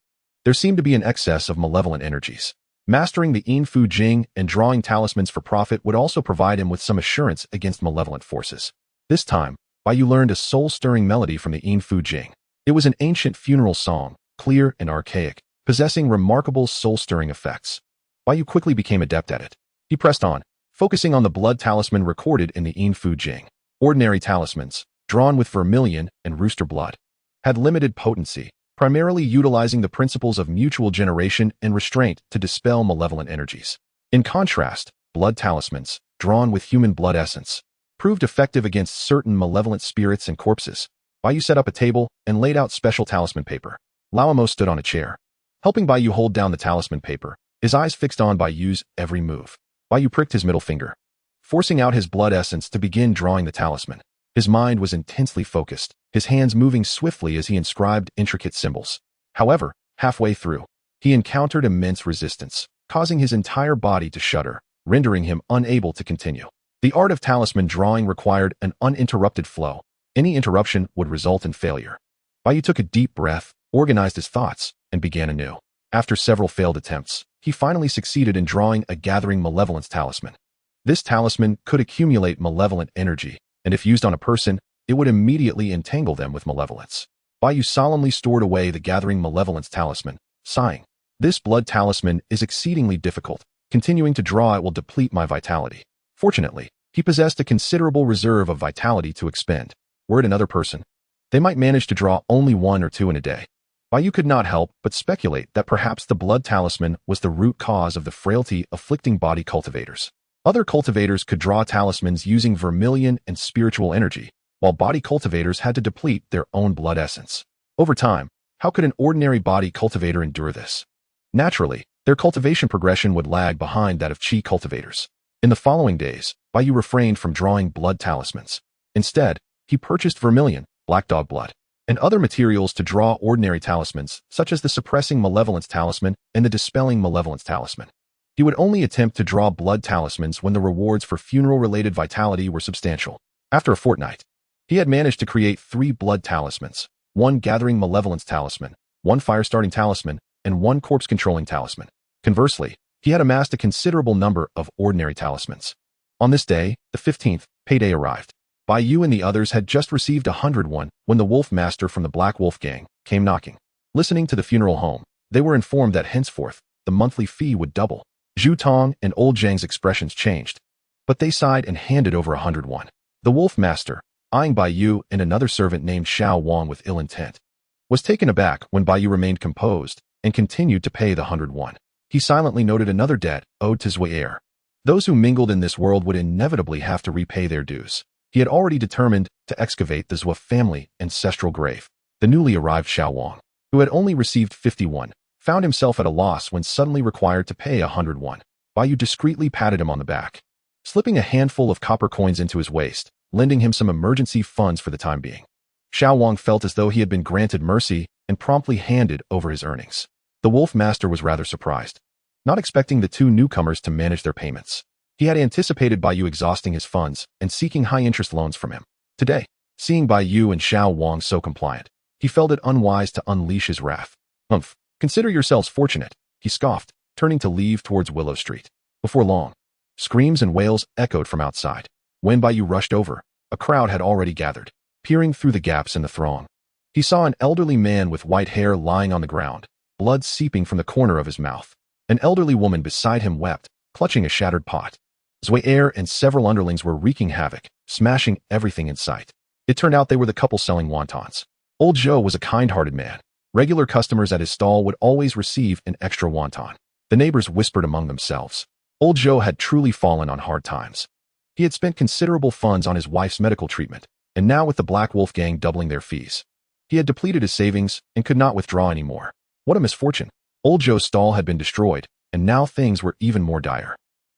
There seemed to be an excess of malevolent energies. Mastering the In Fu Jing and drawing talismans for profit would also provide him with some assurance against malevolent forces. This time, Bai Yu learned a soul-stirring melody from the In Fu Jing. It was an ancient funeral song, clear and archaic, possessing remarkable soul-stirring effects. Bai Yu quickly became adept at it. He pressed on, focusing on the blood talisman recorded in the In Fu Jing. Ordinary talismans, drawn with vermilion and rooster blood. had limited potency, primarily utilizing the principles of mutual generation and restraint to dispel malevolent energies. In contrast, blood talismans, drawn with human blood essence, proved effective against certain malevolent spirits and corpses. Bai Yu set up a table and laid out special talisman paper. Lao stood on a chair, helping Bai Yu hold down the talisman paper, his eyes fixed on Bai Yu's every move. Bai Yu pricked his middle finger, forcing out his blood essence to begin drawing the talisman. His mind was intensely focused, his hands moving swiftly as he inscribed intricate symbols. However, halfway through, he encountered immense resistance, causing his entire body to shudder, rendering him unable to continue. The art of talisman drawing required an uninterrupted flow. Any interruption would result in failure. Bai Yu took a deep breath, organized his thoughts, and began anew. After several failed attempts, he finally succeeded in drawing a gathering malevolence talisman. This talisman could accumulate malevolent energy, and if used on a person, it would immediately entangle them with malevolence. Bai Yu solemnly stored away the gathering malevolence talisman, sighing. This blood talisman is exceedingly difficult. Continuing to draw it will deplete my vitality. Fortunately, he possessed a considerable reserve of vitality to expend. Were it another person, they might manage to draw only 1 or 2 in a day. Bai Yu could not help but speculate that perhaps the blood talisman was the root cause of the frailty afflicting body cultivators. Other cultivators could draw talismans using vermilion and spiritual energy, while body cultivators had to deplete their own blood essence. Over time, how could an ordinary body cultivator endure this? Naturally, their cultivation progression would lag behind that of chi cultivators. In the following days, Bai Yu refrained from drawing blood talismans. Instead, he purchased vermilion, black dog blood, and other materials to draw ordinary talismans, such as the suppressing malevolence talisman and the dispelling malevolence talisman. He would only attempt to draw blood talismans when the rewards for funeral-related vitality were substantial. After a fortnight, he had managed to create 3 blood talismans, 1 gathering malevolence talisman, 1 fire-starting talisman, and 1 corpse-controlling talisman. Conversely, he had amassed a considerable number of ordinary talismans. On this day, the 15th, payday arrived. Bai Yu and the others had just received 101 when the Wolf Master from the Black Wolf Gang came knocking. Listening to the funeral home, they were informed that henceforth, the monthly fee would double. Zhu Tong and Old Zhang's expressions changed, but they sighed and handed over 101. The Wolf Master, eyeing Bai Yu and another servant named Xiao Wang with ill intent, was taken aback when Bai Yu remained composed and continued to pay the 101. He silently noted another debt owed to Zhuai. Those who mingled in this world would inevitably have to repay their dues. He had already determined to excavate the Zhua family ancestral grave. The newly arrived Xiao Wang, who had only received 51, found himself at a loss when suddenly required to pay 101. Bai Yu discreetly patted him on the back, slipping a handful of copper coins into his waist, lending him some emergency funds for the time being. Xiao Wang felt as though he had been granted mercy and promptly handed over his earnings. The Wolf Master was rather surprised, not expecting the 2 newcomers to manage their payments. He had anticipated Bai Yu exhausting his funds and seeking high-interest loans from him. Today, seeing Bai Yu and Xiao Wang so compliant, he felt it unwise to unleash his wrath. Consider yourselves fortunate, he scoffed, turning to leave towards Willow Street. Before long, screams and wails echoed from outside. When Bai Yu rushed over, a crowd had already gathered, peering through the gaps in the throng. He saw an elderly man with white hair lying on the ground, blood seeping from the corner of his mouth. An elderly woman beside him wept, clutching a shattered pot. Zhuai and several underlings were wreaking havoc, smashing everything in sight. It turned out they were the couple selling wontons. Old Zhou was a kind-hearted man. Regular customers at his stall would always receive an extra wonton. The neighbors whispered among themselves. Old Zhou had truly fallen on hard times. He had spent considerable funds on his wife's medical treatment, and now with the Black Wolf Gang doubling their fees, he had depleted his savings and could not withdraw anymore. What a misfortune. Old Zhou's stall had been destroyed, and now things were even more dire.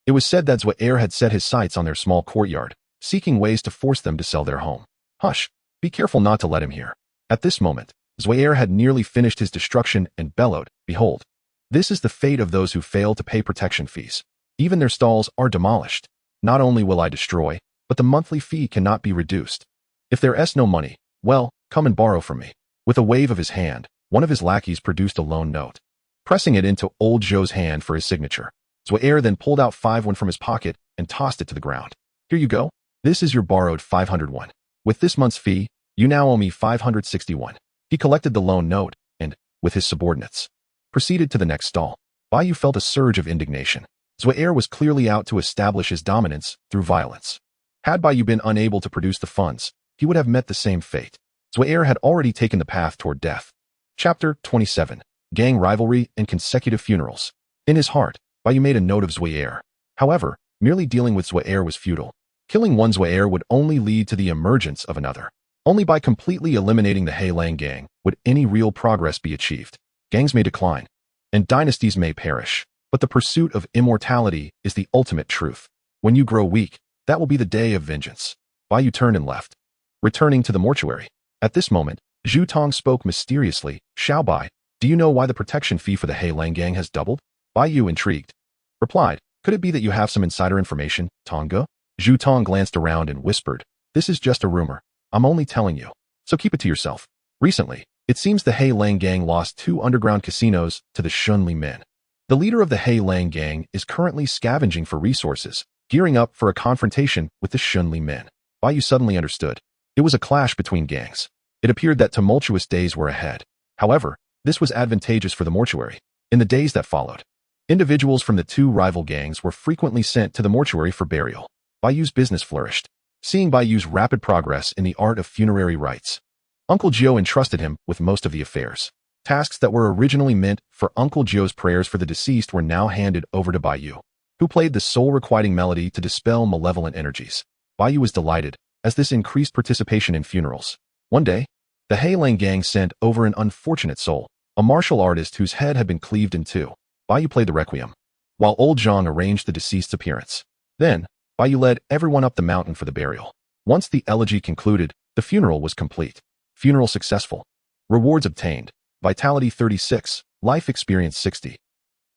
It was said that Zhuai had set his sights on their small courtyard, seeking ways to force them to sell their home. Hush, be careful not to let him hear. At this moment, Zhuai had nearly finished his destruction and bellowed, "Behold, this is the fate of those who fail to pay protection fees. Even their stalls are demolished. Not only will I destroy, but the monthly fee cannot be reduced. If there is no money, well, come and borrow from me." With a wave of his hand, one of his lackeys produced a loan note, pressing it into Old Zhou's hand for his signature. Zhuai then pulled out 5 from his pocket and tossed it to the ground. "Here you go. This is your borrowed 501. With this month's fee, you now owe me 561. He collected the loan note and, with his subordinates, proceeded to the next stall. Bai Yu felt a surge of indignation. Zhuai was clearly out to establish his dominance through violence. Had Bai Yu been unable to produce the funds, he would have met the same fate. Zuair had already taken the path toward death. Chapter 27. Gang Rivalry and Consecutive Funerals. In his heart, Bai Yu made a note of Zuair. However, merely dealing with Zuair was futile. Killing one Zuair would only lead to the emergence of another. Only by completely eliminating the Heilang gang would any real progress be achieved. Gangs may decline, and dynasties may perish, but the pursuit of immortality is the ultimate truth. When you grow weak, that will be the day of vengeance. Bai Yu turned and left, returning to the mortuary. At this moment, Zhu Tong spoke mysteriously. Xiao Bai, do you know why the protection fee for the Heilang gang has doubled? Bai Yu, intrigued, replied, could it be that you have some insider information, Tonga? Zhu Tong glanced around and whispered, this is just a rumor. I'm only telling you, so keep it to yourself. Recently, it seems the Heilang gang lost 2 underground casinos to the Shunli men. The leader of the Heilang gang is currently scavenging for resources, gearing up for a confrontation with the Shunli men. Bai Yu suddenly understood. It was a clash between gangs. It appeared that tumultuous days were ahead. However, this was advantageous for the mortuary. In the days that followed, individuals from the 2 rival gangs were frequently sent to the mortuary for burial. Bai Yu's business flourished. Seeing Bai Yu's rapid progress in the art of funerary rites, Uncle Jiu entrusted him with most of the affairs. Tasks that were originally meant for Uncle Jiu's prayers for the deceased were now handed over to Bai Yu, who played the soul-requiting melody to dispel malevolent energies. Bai Yu was delighted, as this increased participation in funerals. One day, the Heilang gang sent over an unfortunate soul, a martial artist whose head had been cleaved in 2. Bai Yu played the requiem, while old Zhang arranged the deceased's appearance. Then, Bai Yu led everyone up the mountain for the burial. Once the elegy concluded, the funeral was complete. Funeral successful. Rewards obtained. Vitality 36, life experience 60.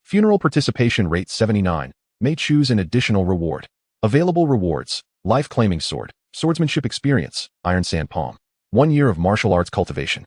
Funeral participation rate 79, may choose an additional reward. Available rewards, life claiming sword, swordsmanship experience, iron sand palm. 1 year of martial arts cultivation.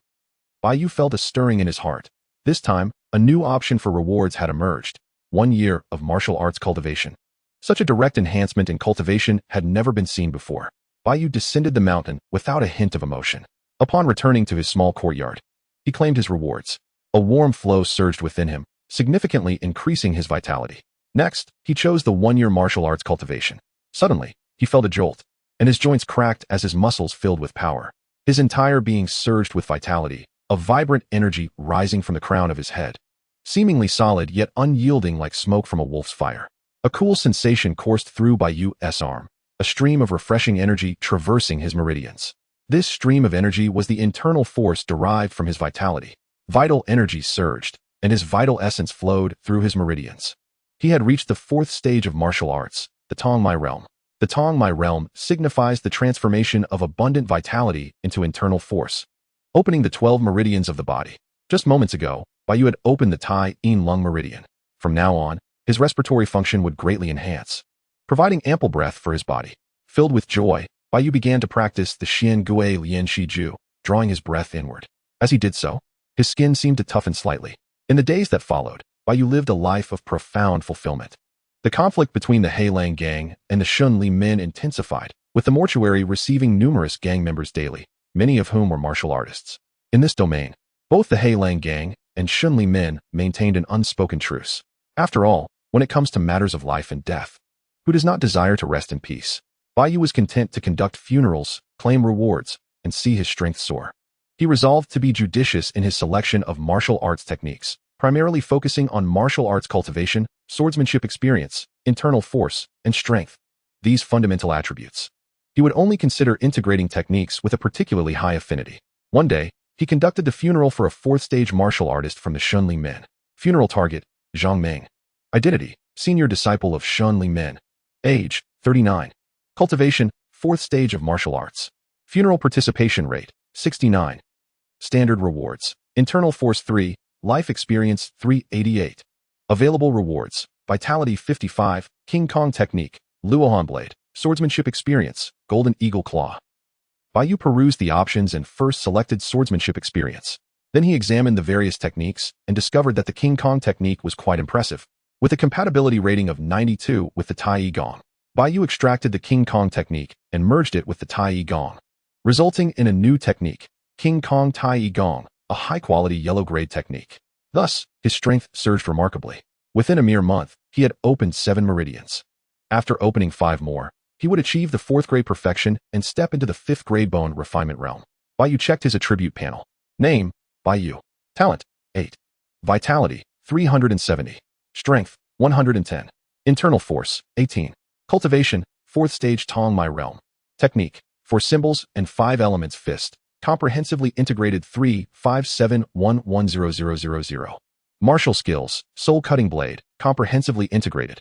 Bai Yu felt a stirring in his heart. This time, a new option for rewards had emerged. 1 year of martial arts cultivation. Such a direct enhancement in cultivation had never been seen before. Bai Yu descended the mountain without a hint of emotion. Upon returning to his small courtyard, he claimed his rewards. A warm flow surged within him, significantly increasing his vitality. Next, he chose the 1 year martial arts cultivation. Suddenly, he felt a jolt, and his joints cracked as his muscles filled with power. His entire being surged with vitality, a vibrant energy rising from the crown of his head, seemingly solid yet unyielding like smoke from a wolf's fire. A cool sensation coursed through Bai Yu's arm, a stream of refreshing energy traversing his meridians. This stream of energy was the internal force derived from his vitality. Vital energy surged, and his vital essence flowed through his meridians. He had reached the 4th stage of martial arts, the Tongmai realm. The Tongmai realm signifies the transformation of abundant vitality into internal force, opening the 12 meridians of the body. Just moments ago, Bai Yu had opened the Tai Yin lung meridian. From now on, his respiratory function would greatly enhance, providing ample breath for his body. Filled with joy, Bai Yu began to practice the Xian Gui Lian Shi Ju, drawing his breath inward. As he did so, his skin seemed to toughen slightly. In the days that followed, Bai Yu lived a life of profound fulfillment. The conflict between the Heilang gang and the Shunli men intensified, with the mortuary receiving numerous gang members daily, many of whom were martial artists. In this domain, both the Heilang gang and Shunli men maintained an unspoken truce. After all, when it comes to matters of life and death, who does not desire to rest in peace? Bai Yu was content to conduct funerals, claim rewards, and see his strength soar. He resolved to be judicious in his selection of martial arts techniques, primarily focusing on martial arts cultivation, swordsmanship experience, internal force, and strength. These fundamental attributes. He would only consider integrating techniques with a particularly high affinity. One day, he conducted the funeral for a 4th stage martial artist from the Shunli men. Funeral target, Zhang Meng. Identity, senior disciple of Shunli men. Age, 39. Cultivation, 4th stage of martial arts. Funeral participation rate, 69. Standard rewards. Internal force 3, life experience 388. Available rewards. Vitality 55, King Kong technique, Luohan blade, swordsmanship experience, golden eagle claw. Bai Yu perused the options and first selected swordsmanship experience. Then he examined the various techniques and discovered that the King Kong technique was quite impressive, with a compatibility rating of 92 with the Tai Gong. Bai Yu extracted the King Kong technique and merged it with the Tai Gong, resulting in a new technique, King Kong Tai Gong, a high-quality yellow-grade technique. Thus, his strength surged remarkably. Within a mere month, he had opened 7 meridians. After opening 5 more, he would achieve the 4th grade perfection and step into the 5th grade bone refinement realm. Bai Yu checked his attribute panel. Name, Bai Yu. Talent, 8. Vitality, 370. Strength, 110. Internal force, 18. Cultivation, 4th stage Tong My Realm. Technique, 4 symbols and 5 elements fist. Comprehensively integrated 3-5-7-1-1-0-0-0-0. Martial skills, soul cutting blade, comprehensively integrated.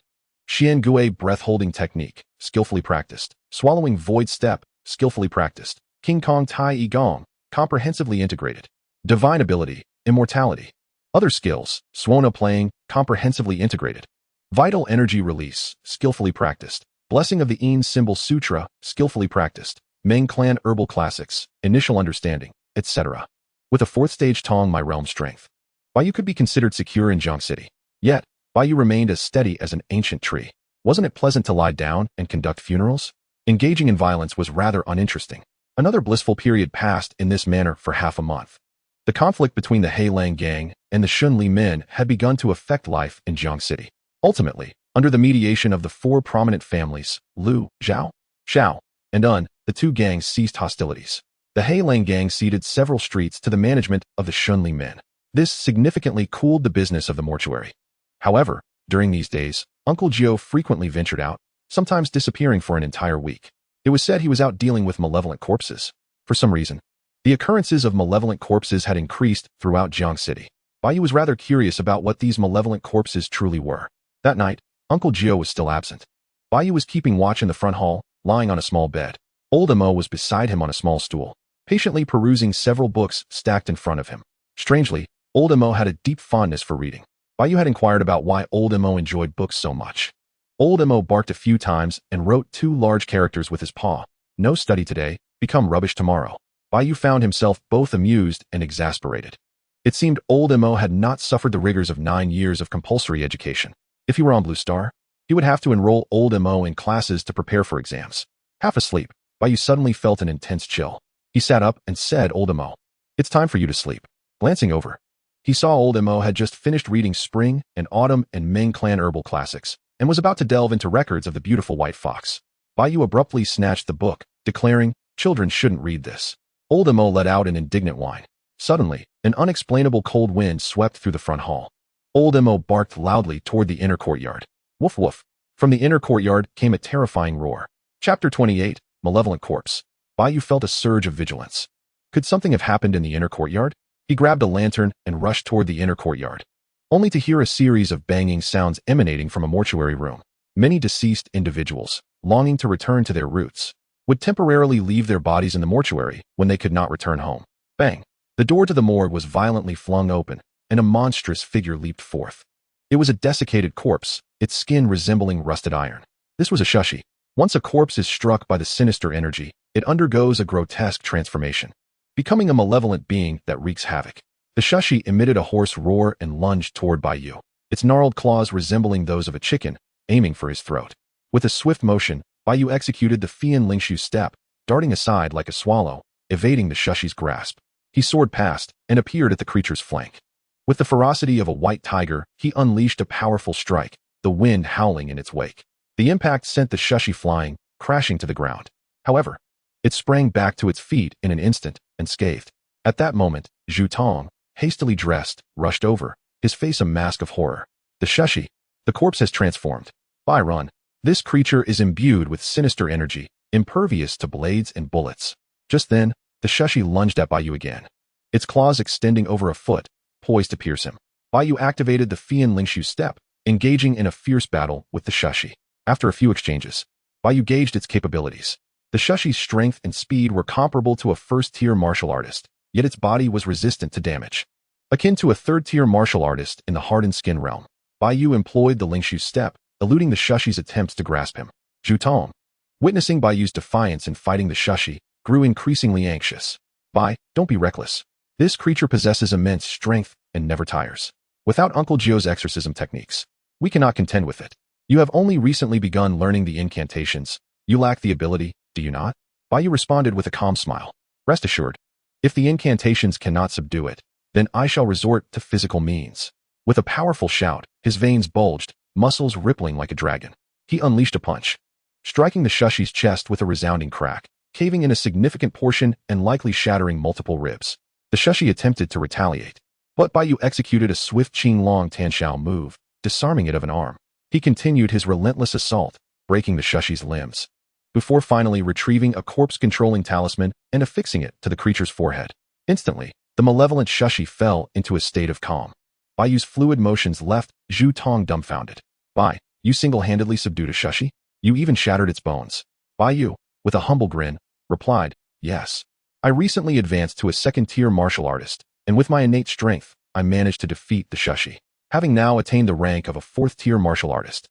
Xian Gui breath holding technique, skillfully practiced. Swallowing void step, skillfully practiced. King Kong Tai I Gong, comprehensively integrated. Divine ability, immortality. Other skills, Swana playing, comprehensively integrated. Vital energy release, skillfully practiced. Blessing of the Eons symbol sutra, skillfully practiced. Meng clan herbal classics, initial understanding, etc. With a 4th stage Tong My Realm strength, Bai Yu could be considered secure in Jiang City. Yet, Bai Yu remained as steady as an ancient tree. Wasn't it pleasant to lie down and conduct funerals? Engaging in violence was rather uninteresting. Another blissful period passed in this manner for half a month. The conflict between the Heilang gang and the Shunli men had begun to affect life in Jiang City. Ultimately, under the mediation of the 4 prominent families, Lu, Zhao, Xiao, and Un, the 2 gangs ceased hostilities. The Heilang gang ceded several streets to the management of the Shunli men. This significantly cooled the business of the mortuary. However, during these days, Uncle Gio frequently ventured out, sometimes disappearing for an entire week. It was said he was out dealing with malevolent corpses. For some reason, the occurrences of malevolent corpses had increased throughout Jiang City. Bai Yu was rather curious about what these malevolent corpses truly were. That night, Uncle Gio was still absent. Bai Yu was keeping watch in the front hall, lying on a small bed. Old Mo was beside him on a small stool, patiently perusing several books stacked in front of him. Strangely, Old Mo had a deep fondness for reading. Bai Yu had inquired about why Old Mo enjoyed books so much. Old Mo barked a few times and wrote 2 large characters with his paw. No study today, become rubbish tomorrow. Bai Yu found himself both amused and exasperated. It seemed Old Mo had not suffered the rigors of 9 years of compulsory education. If he were on Blue Star, he would have to enroll Old Mo in classes to prepare for exams. Half asleep, Bai Yu suddenly felt an intense chill. He sat up and said, Old Mo, it's time for you to sleep. Glancing over, he saw Old Mo had just finished reading Spring and Autumn and Ming Clan herbal classics, and was about to delve into records of the beautiful white fox. Bai Yu abruptly snatched the book, declaring, children shouldn't read this. Old Mo let out an indignant whine. Suddenly, an unexplainable cold wind swept through the front hall. Old Mo barked loudly toward the inner courtyard. Woof woof. From the inner courtyard came a terrifying roar. Chapter 28, Malevolent Corpse. Bai Yu felt a surge of vigilance. Could something have happened in the inner courtyard? He grabbed a lantern and rushed toward the inner courtyard, only to hear a series of banging sounds emanating from a mortuary room. Many deceased individuals, longing to return to their roots, would temporarily leave their bodies in the mortuary when they could not return home. Bang! The door to the morgue was violently flung open, and a monstrous figure leaped forth. It was a desiccated corpse, its skin resembling rusted iron. This was a xianxia. Once a corpse is struck by the sinister energy, it undergoes a grotesque transformation, becoming a malevolent being that wreaks havoc. The xianxia emitted a hoarse roar and lunged toward Bai Yu, its gnarled claws resembling those of a chicken, aiming for his throat. With a swift motion, Bai Yu executed the Fian Lingshu step, darting aside like a swallow, evading the xianxia's grasp. He soared past and appeared at the creature's flank. With the ferocity of a white tiger, he unleashed a powerful strike, the wind howling in its wake. The impact sent the xianxia flying, crashing to the ground. However, it sprang back to its feet in an instant, unscathed. At that moment, Zhu Tong, hastily dressed, rushed over, his face a mask of horror. The xianxia, the corpse has transformed. Bai Run. This creature is imbued with sinister energy, impervious to blades and bullets. Just then, the xianxia lunged at Bai Yu again, its claws extending over a foot, poised to pierce him. Bai Yu activated the Fian Lingshu step, engaging in a fierce battle with the xianxia. After a few exchanges, Bai Yu gauged its capabilities. The xianxia's strength and speed were comparable to a first-tier martial artist, yet its body was resistant to damage. Akin to a third-tier martial artist in the hardened skin realm, Bai Yu employed the Lingshu step, eluding the xianxia's attempts to grasp him. Zhu Tong, witnessing Bai Yu's defiance in fighting the xianxia, grew increasingly anxious. Bai, don't be reckless. This creature possesses immense strength and never tires. Without Uncle Gio's exorcism techniques, we cannot contend with it. You have only recently begun learning the incantations. You lack the ability, do you not? Bai Yu responded with a calm smile. Rest assured, if the incantations cannot subdue it, then I shall resort to physical means. With a powerful shout, his veins bulged, muscles rippling like a dragon. He unleashed a punch, striking the xianxia's chest with a resounding crack. caving in a significant portion and likely shattering multiple ribs. The Xianxia attempted to retaliate, but Bai Yu executed a swift Qin-Long Tanxiao move, disarming it of an arm. He continued his relentless assault, breaking the Xianxia's limbs, before finally retrieving a corpse-controlling talisman and affixing it to the creature's forehead. Instantly, the malevolent Xianxia fell into a state of calm. Bai Yu's fluid motions left Zhu Tong dumbfounded. Bai, you single-handedly subdued a Xianxia? You even shattered its bones. Bai Yu, with a humble grin, replied, yes. I recently advanced to a second-tier martial artist, and with my innate strength, I managed to defeat the Xianxia, having now attained the rank of a fourth-tier martial artist.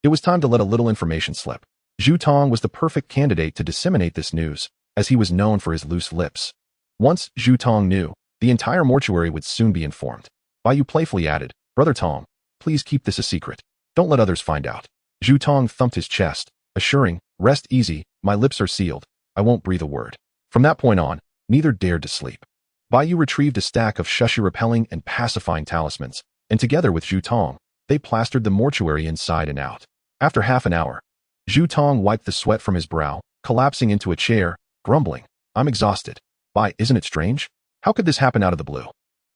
It was time to let a little information slip. Zhu Tong was the perfect candidate to disseminate this news, as he was known for his loose lips. Once Zhu Tong knew, the entire mortuary would soon be informed. Bai Yu playfully added, Brother Tong, please keep this a secret. Don't let others find out. Zhu Tong thumped his chest, assuring, rest easy, my lips are sealed, I won't breathe a word. From that point on, neither dared to sleep. Bai Yu retrieved a stack of Xianxia repelling and pacifying talismans, and together with Zhu Tong, they plastered the mortuary inside and out. After half an hour, Zhu Tong wiped the sweat from his brow, collapsing into a chair, grumbling, I'm exhausted. Bai, isn't it strange? How could this happen out of the blue?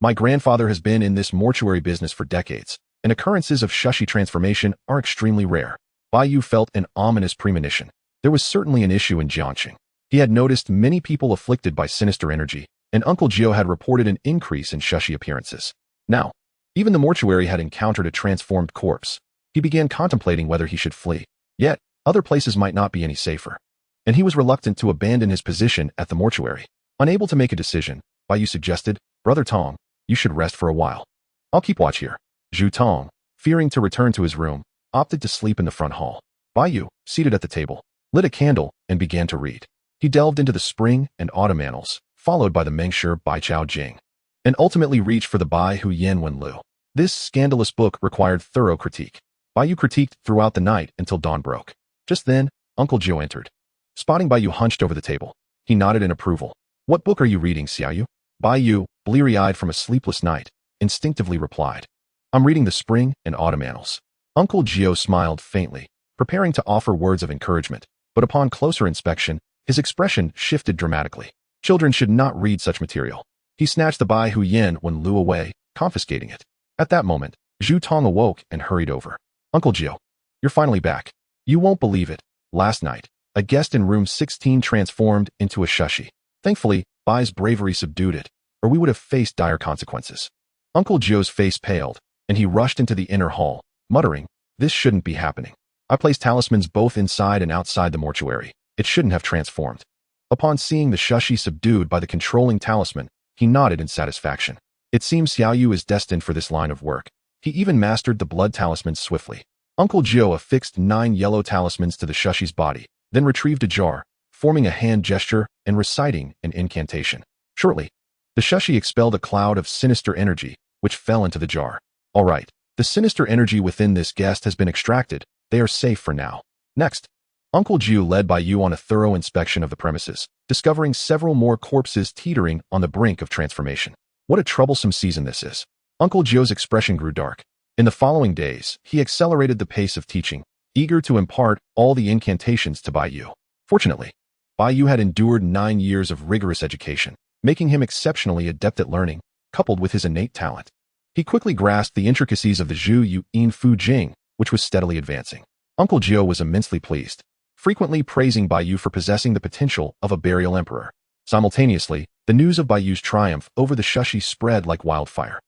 My grandfather has been in this mortuary business for decades, and occurrences of Xianxia transformation are extremely rare. Bai Yu felt an ominous premonition. There was certainly an issue in Jiangxing. He had noticed many people afflicted by sinister energy, and Uncle Gio had reported an increase in Xianxia appearances. Now, even the mortuary had encountered a transformed corpse. He began contemplating whether he should flee. Yet, other places might not be any safer. And he was reluctant to abandon his position at the mortuary. Unable to make a decision, Bai Yu suggested, Brother Tong, you should rest for a while. I'll keep watch here. Zhu Tong, fearing to return to his room, opted to sleep in the front hall. Bai Yu, seated at the table, lit a candle and began to read. He delved into the spring and autumn annals, followed by the Mengshi Bai Chao Jing, and ultimately reached for the Bai Hu Yan Wen Lu. This scandalous book required thorough critique. Bai Yu critiqued throughout the night until dawn broke. Just then, Uncle Gio entered. Spotting Bai Yu hunched over the table, he nodded in approval. What book are you reading, Xiaoyu? Bai Yu, bleary-eyed from a sleepless night, instinctively replied. I'm reading the spring and autumn annals. Uncle Gio smiled faintly, preparing to offer words of encouragement, but upon closer inspection, his expression shifted dramatically. Children should not read such material. He snatched the Bai Hu Yan Wen Lu away, confiscating it. At that moment, Zhu Tong awoke and hurried over. Uncle Gio, you're finally back. You won't believe it. Last night, a guest in room 16 transformed into a Xianxia. Thankfully, Bai's bravery subdued it, or we would have faced dire consequences. Uncle Gio's face paled, and he rushed into the inner hall, muttering, this shouldn't be happening. I placed talismans both inside and outside the mortuary. It shouldn't have transformed. Upon seeing the Xianxia subdued by the controlling talisman, he nodded in satisfaction. It seems Xiaoyu is destined for this line of work. He even mastered the blood talismans swiftly. Uncle Gio affixed 9 yellow talismans to the Xianxia's body, then retrieved a jar, forming a hand gesture and reciting an incantation. Shortly, the Xianxia expelled a cloud of sinister energy, which fell into the jar. All right, the sinister energy within this guest has been extracted. They are safe for now. Next, Uncle Gio led Bai Yu on a thorough inspection of the premises, discovering several more corpses teetering on the brink of transformation. What a troublesome season this is. Uncle Gio's expression grew dark. In the following days, he accelerated the pace of teaching, eager to impart all the incantations to Bai Yu. Fortunately, Bai Yu had endured 9 years of rigorous education, making him exceptionally adept at learning, coupled with his innate talent. He quickly grasped the intricacies of the Zhu Yu In Fu Jing, which was steadily advancing. Uncle Gio was immensely pleased, frequently praising Bai Yu for possessing the potential of a burial emperor. Simultaneously, the news of Bai Yu's triumph over the Xianxia spread like wildfire.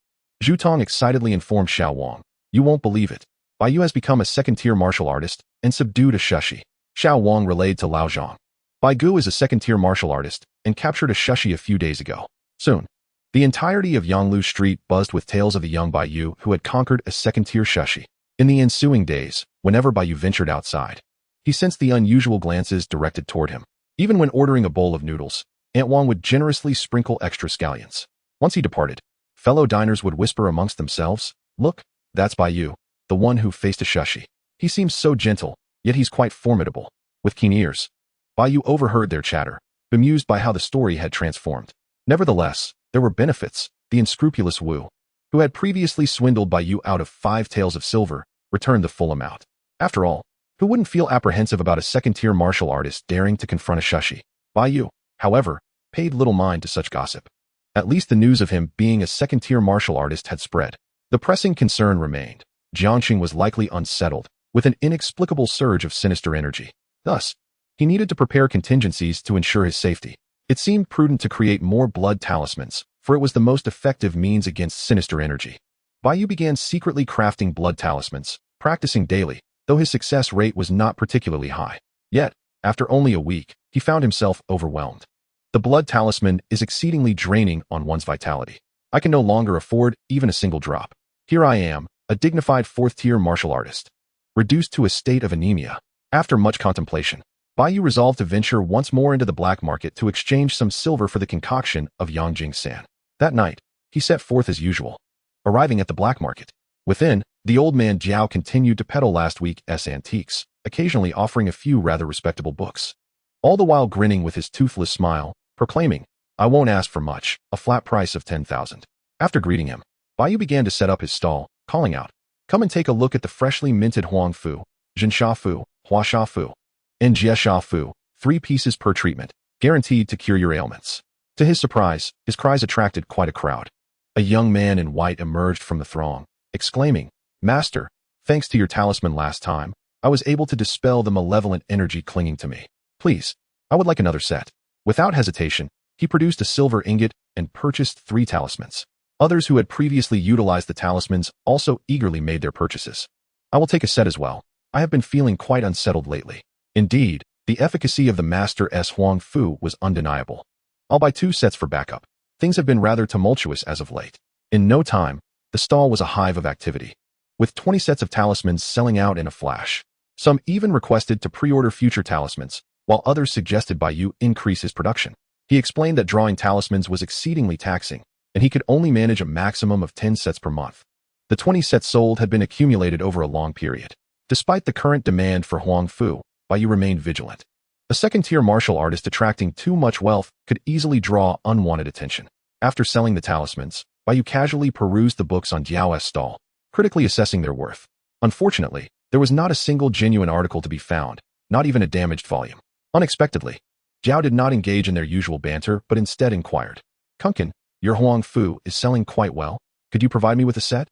Zhu Tong excitedly informed Xiao Wang, you won't believe it. Bai Yu has become a second-tier martial artist and subdued a Xianxia. Xiao Wang relayed to Lao Zhang. Bai Gu is a second-tier martial artist and captured a Xianxia a few days ago. Soon, the entirety of Yanglu Street buzzed with tales of the young Bai Yu who had conquered a second-tier Xianxia. In the ensuing days, whenever Bai Yu ventured outside, he sensed the unusual glances directed toward him. Even when ordering a bowl of noodles, Aunt Wang would generously sprinkle extra scallions. Once he departed, fellow diners would whisper amongst themselves, look, that's Bai Yu, the one who faced a Xianxia. He seems so gentle, yet he's quite formidable. With keen ears, Bai Yu overheard their chatter, bemused by how the story had transformed. Nevertheless, there were benefits. The unscrupulous Wu, who had previously swindled Bai Yu out of 5 taels of silver, returned the full amount. After all, who wouldn't feel apprehensive about a second-tier martial artist daring to confront a Xianxia? Bai Yu, however, paid little mind to such gossip. At least the news of him being a second-tier martial artist had spread. The pressing concern remained. Jiangxing was likely unsettled, with an inexplicable surge of sinister energy. Thus, he needed to prepare contingencies to ensure his safety. It seemed prudent to create more blood talismans, for it was the most effective means against sinister energy. Bai Yu began secretly crafting blood talismans, practicing daily, though his success rate was not particularly high. Yet, after only a week, he found himself overwhelmed. The blood talisman is exceedingly draining on one's vitality. I can no longer afford even a single drop. Here I am, a dignified fourth-tier martial artist, reduced to a state of anemia. After much contemplation, Bai Yu resolved to venture once more into the black market to exchange some silver for the concoction of Yangjing-san. That night, he set forth as usual. Arriving at the black market, within, the old man Jiao continued to peddle last week's antiques, occasionally offering a few rather respectable books. All the while grinning with his toothless smile, proclaiming, "I won't ask for much, a flat price of 10,000. After greeting him, Bai Yu began to set up his stall, calling out, "Come and take a look at the freshly minted Huang Fu, Jinsha Fu, Hua Sha Fu, and Jie Sha Fu, 3 pieces per treatment, guaranteed to cure your ailments." To his surprise, his cries attracted quite a crowd. A young man in white emerged from the throng, exclaiming, "Master, thanks to your talisman last time, I was able to dispel the malevolent energy clinging to me. Please, I would like another set." Without hesitation, he produced a silver ingot and purchased 3 talismans. Others who had previously utilized the talismans also eagerly made their purchases. "I will take a set as well. I have been feeling quite unsettled lately." Indeed, the efficacy of the Master's Huang Fu was undeniable. "I'll buy 2 sets for backup. Things have been rather tumultuous as of late." In no time, the stall was a hive of activity, with 20 sets of talismans selling out in a flash. Some even requested to pre-order future talismans, while others suggested Bai Yu increase his production. He explained that drawing talismans was exceedingly taxing, and he could only manage a maximum of 10 sets per month. The 20 sets sold had been accumulated over a long period. Despite the current demand for Huang Fu, Bai Yu remained vigilant. A second-tier martial artist attracting too much wealth could easily draw unwanted attention. After selling the talismans, Bai Yu casually perused the books on Jiao's stall, critically assessing their worth. Unfortunately, there was not a single genuine article to be found, not even a damaged volume. Unexpectedly, Jiao did not engage in their usual banter, but instead inquired, "Kunkin, your Huang Fu is selling quite well. Could you provide me with a set?"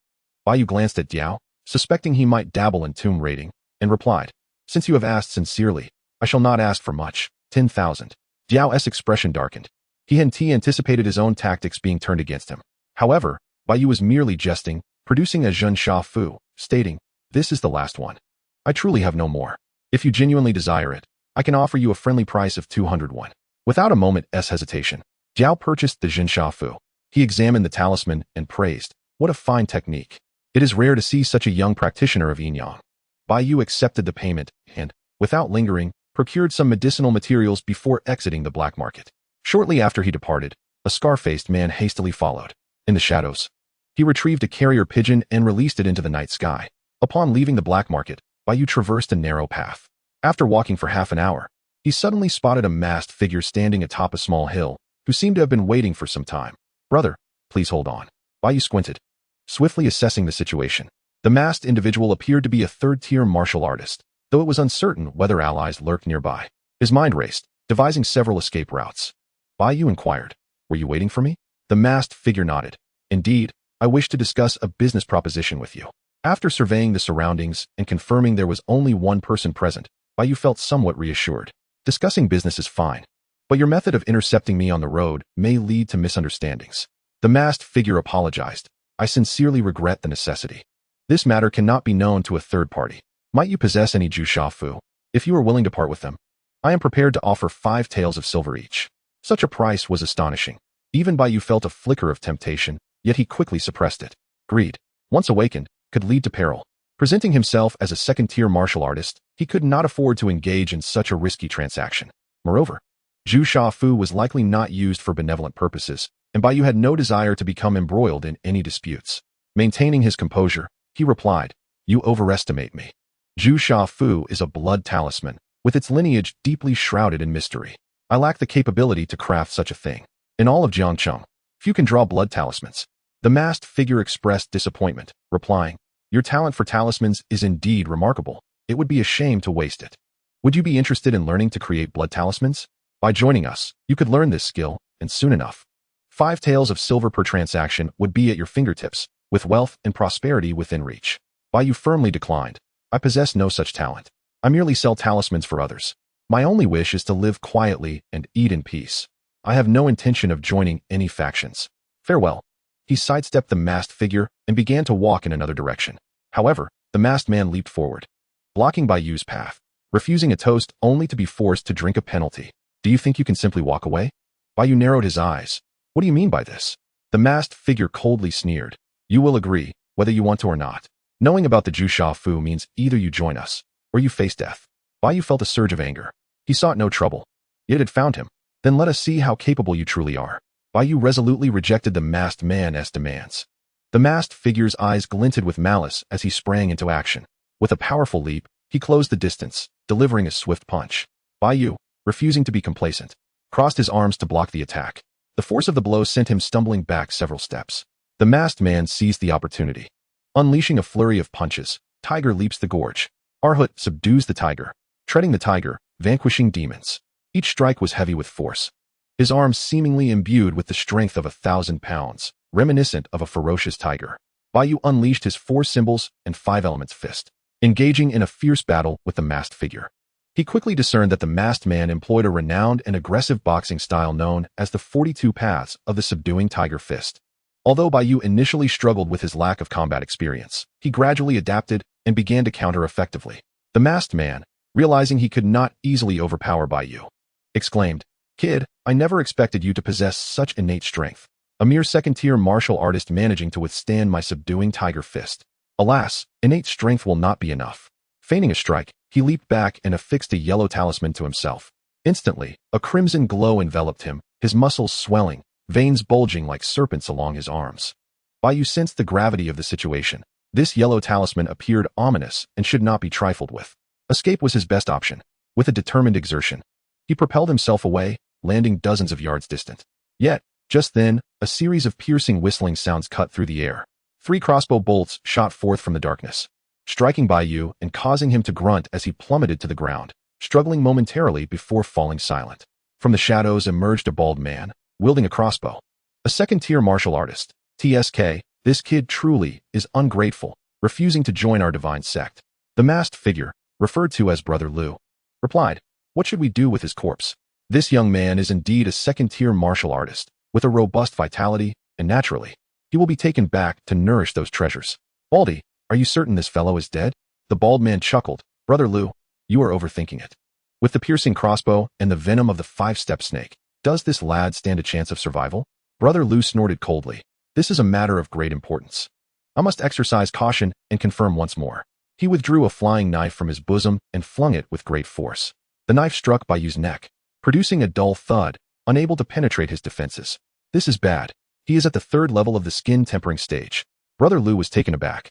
Bai Yu glanced at Jiao, suspecting he might dabble in tomb raiding, and replied, "Since you have asked sincerely, I shall not ask for much, 10,000. Jiao's expression darkened. He had anticipated his own tactics being turned against him. However, Bai Yu was merely jesting, producing a Jinsha Fu, stating, "This is the last one. I truly have no more. If you genuinely desire it, I can offer you a friendly price of 201. Without a moment's hesitation, Jiao purchased the Jinsha Fu. He examined the talisman and praised, "What a fine technique. It is rare to see such a young practitioner of yin-yang." Bai Yu accepted the payment and, without lingering, procured some medicinal materials before exiting the black market. Shortly after he departed, a scar-faced man hastily followed. In the shadows, he retrieved a carrier pigeon and released it into the night sky. Upon leaving the black market, Bai Yu traversed a narrow path. After walking for half an hour, he suddenly spotted a masked figure standing atop a small hill, who seemed to have been waiting for some time. "Brother, please hold on." Bai Yu squinted, swiftly assessing the situation. The masked individual appeared to be a third-tier martial artist, though it was uncertain whether allies lurked nearby. His mind raced, devising several escape routes. Bai Yu inquired, "Were you waiting for me?" The masked figure nodded. "Indeed, I wish to discuss a business proposition with you." After surveying the surroundings and confirming there was only one person present, Bai Yu felt somewhat reassured. "Discussing business is fine, but your method of intercepting me on the road may lead to misunderstandings." The masked figure apologized. "I sincerely regret the necessity. This matter cannot be known to a third party. Might you possess any Jinsha Fu? If you are willing to part with them, I am prepared to offer 5 taels of silver each." Such a price was astonishing. Even Bai Yu felt a flicker of temptation, yet he quickly suppressed it. Greed, once awakened, could lead to peril. Presenting himself as a second-tier martial artist, he could not afford to engage in such a risky transaction. Moreover, Jinsha Fu was likely not used for benevolent purposes, and Bai Yu had no desire to become embroiled in any disputes. Maintaining his composure, he replied, "You overestimate me. Jinsha Fu is a blood talisman, with its lineage deeply shrouded in mystery. I lack the capability to craft such a thing. In all of Jiangcheng, few can draw blood talismans." The masked figure expressed disappointment, replying, "Your talent for talismans is indeed remarkable. It would be a shame to waste it. Would you be interested in learning to create blood talismans?" By joining us, you could learn this skill, and soon enough, 5 taels of silver per transaction would be at your fingertips, with wealth and prosperity within reach. Bai Yu firmly declined. I possess no such talent. I merely sell talismans for others. My only wish is to live quietly and eat in peace. I have no intention of joining any factions. Farewell. He sidestepped the masked figure and began to walk in another direction. However, the masked man leaped forward, blocking Bai Yu's path, refusing a toast only to be forced to drink a penalty. Do you think you can simply walk away? Bai Yu narrowed his eyes. What do you mean by this? The masked figure coldly sneered. You will agree, whether you want to or not. Knowing about the Jusha Fu means either you join us, or you face death. Bai Yu felt a surge of anger. He sought no trouble, yet it had found him. Then let us see how capable you truly are. Bai Yu resolutely rejected the masked man's demands. The masked figure's eyes glinted with malice as he sprang into action. With a powerful leap, he closed the distance, delivering a swift punch. Bai Yu, refusing to be complacent, crossed his arms to block the attack. The force of the blow sent him stumbling back several steps. The masked man seized the opportunity. Unleashing a flurry of punches, Tiger leaps the gorge. Arhut subdues the tiger, treading the tiger, vanquishing demons. Each strike was heavy with force. His arms seemingly imbued with the strength of 1,000 pounds, reminiscent of a ferocious tiger. Bai Yu unleashed his 4 symbols and 5 elements fist, engaging in a fierce battle with the masked figure. He quickly discerned that the masked man employed a renowned and aggressive boxing style known as the 42 paths of the subduing tiger fist. Although Bai Yu initially struggled with his lack of combat experience, he gradually adapted and began to counter effectively. The masked man, realizing he could not easily overpower Bai Yu, exclaimed, Kid, I never expected you to possess such innate strength. A mere second-tier martial artist managing to withstand my subduing tiger fist. Alas, innate strength will not be enough. Feigning a strike, he leaped back and affixed a yellow talisman to himself. Instantly, a crimson glow enveloped him, his muscles swelling, veins bulging like serpents along his arms. Bai Yu sensed the gravity of the situation. This yellow talisman appeared ominous and should not be trifled with. Escape was his best option. With a determined exertion, he propelled himself away, landing dozens of yards distant. Yet, just then, a series of piercing whistling sounds cut through the air. 3 crossbow bolts shot forth from the darkness, striking Bai Yu and causing him to grunt as he plummeted to the ground, struggling momentarily before falling silent. From the shadows emerged a bald man, wielding a crossbow. A second-tier martial artist. TSK, this kid truly is ungrateful, refusing to join our divine sect. The masked figure, referred to as Brother Lu, replied, What should we do with his corpse? This young man is indeed a second-tier martial artist, with a robust vitality, and naturally, he will be taken back to nourish those treasures. Baldy, are you certain this fellow is dead? The bald man chuckled. Brother Lu, you are overthinking it. With the piercing crossbow and the venom of the 5-step snake, does this lad stand a chance of survival? Brother Lu snorted coldly. This is a matter of great importance. I must exercise caution and confirm once more. He withdrew a flying knife from his bosom and flung it with great force. The knife struck Bai Yu's neck, producing a dull thud, unable to penetrate his defenses. This is bad. He is at the 3rd level of the skin tempering stage. Brother Lu was taken aback,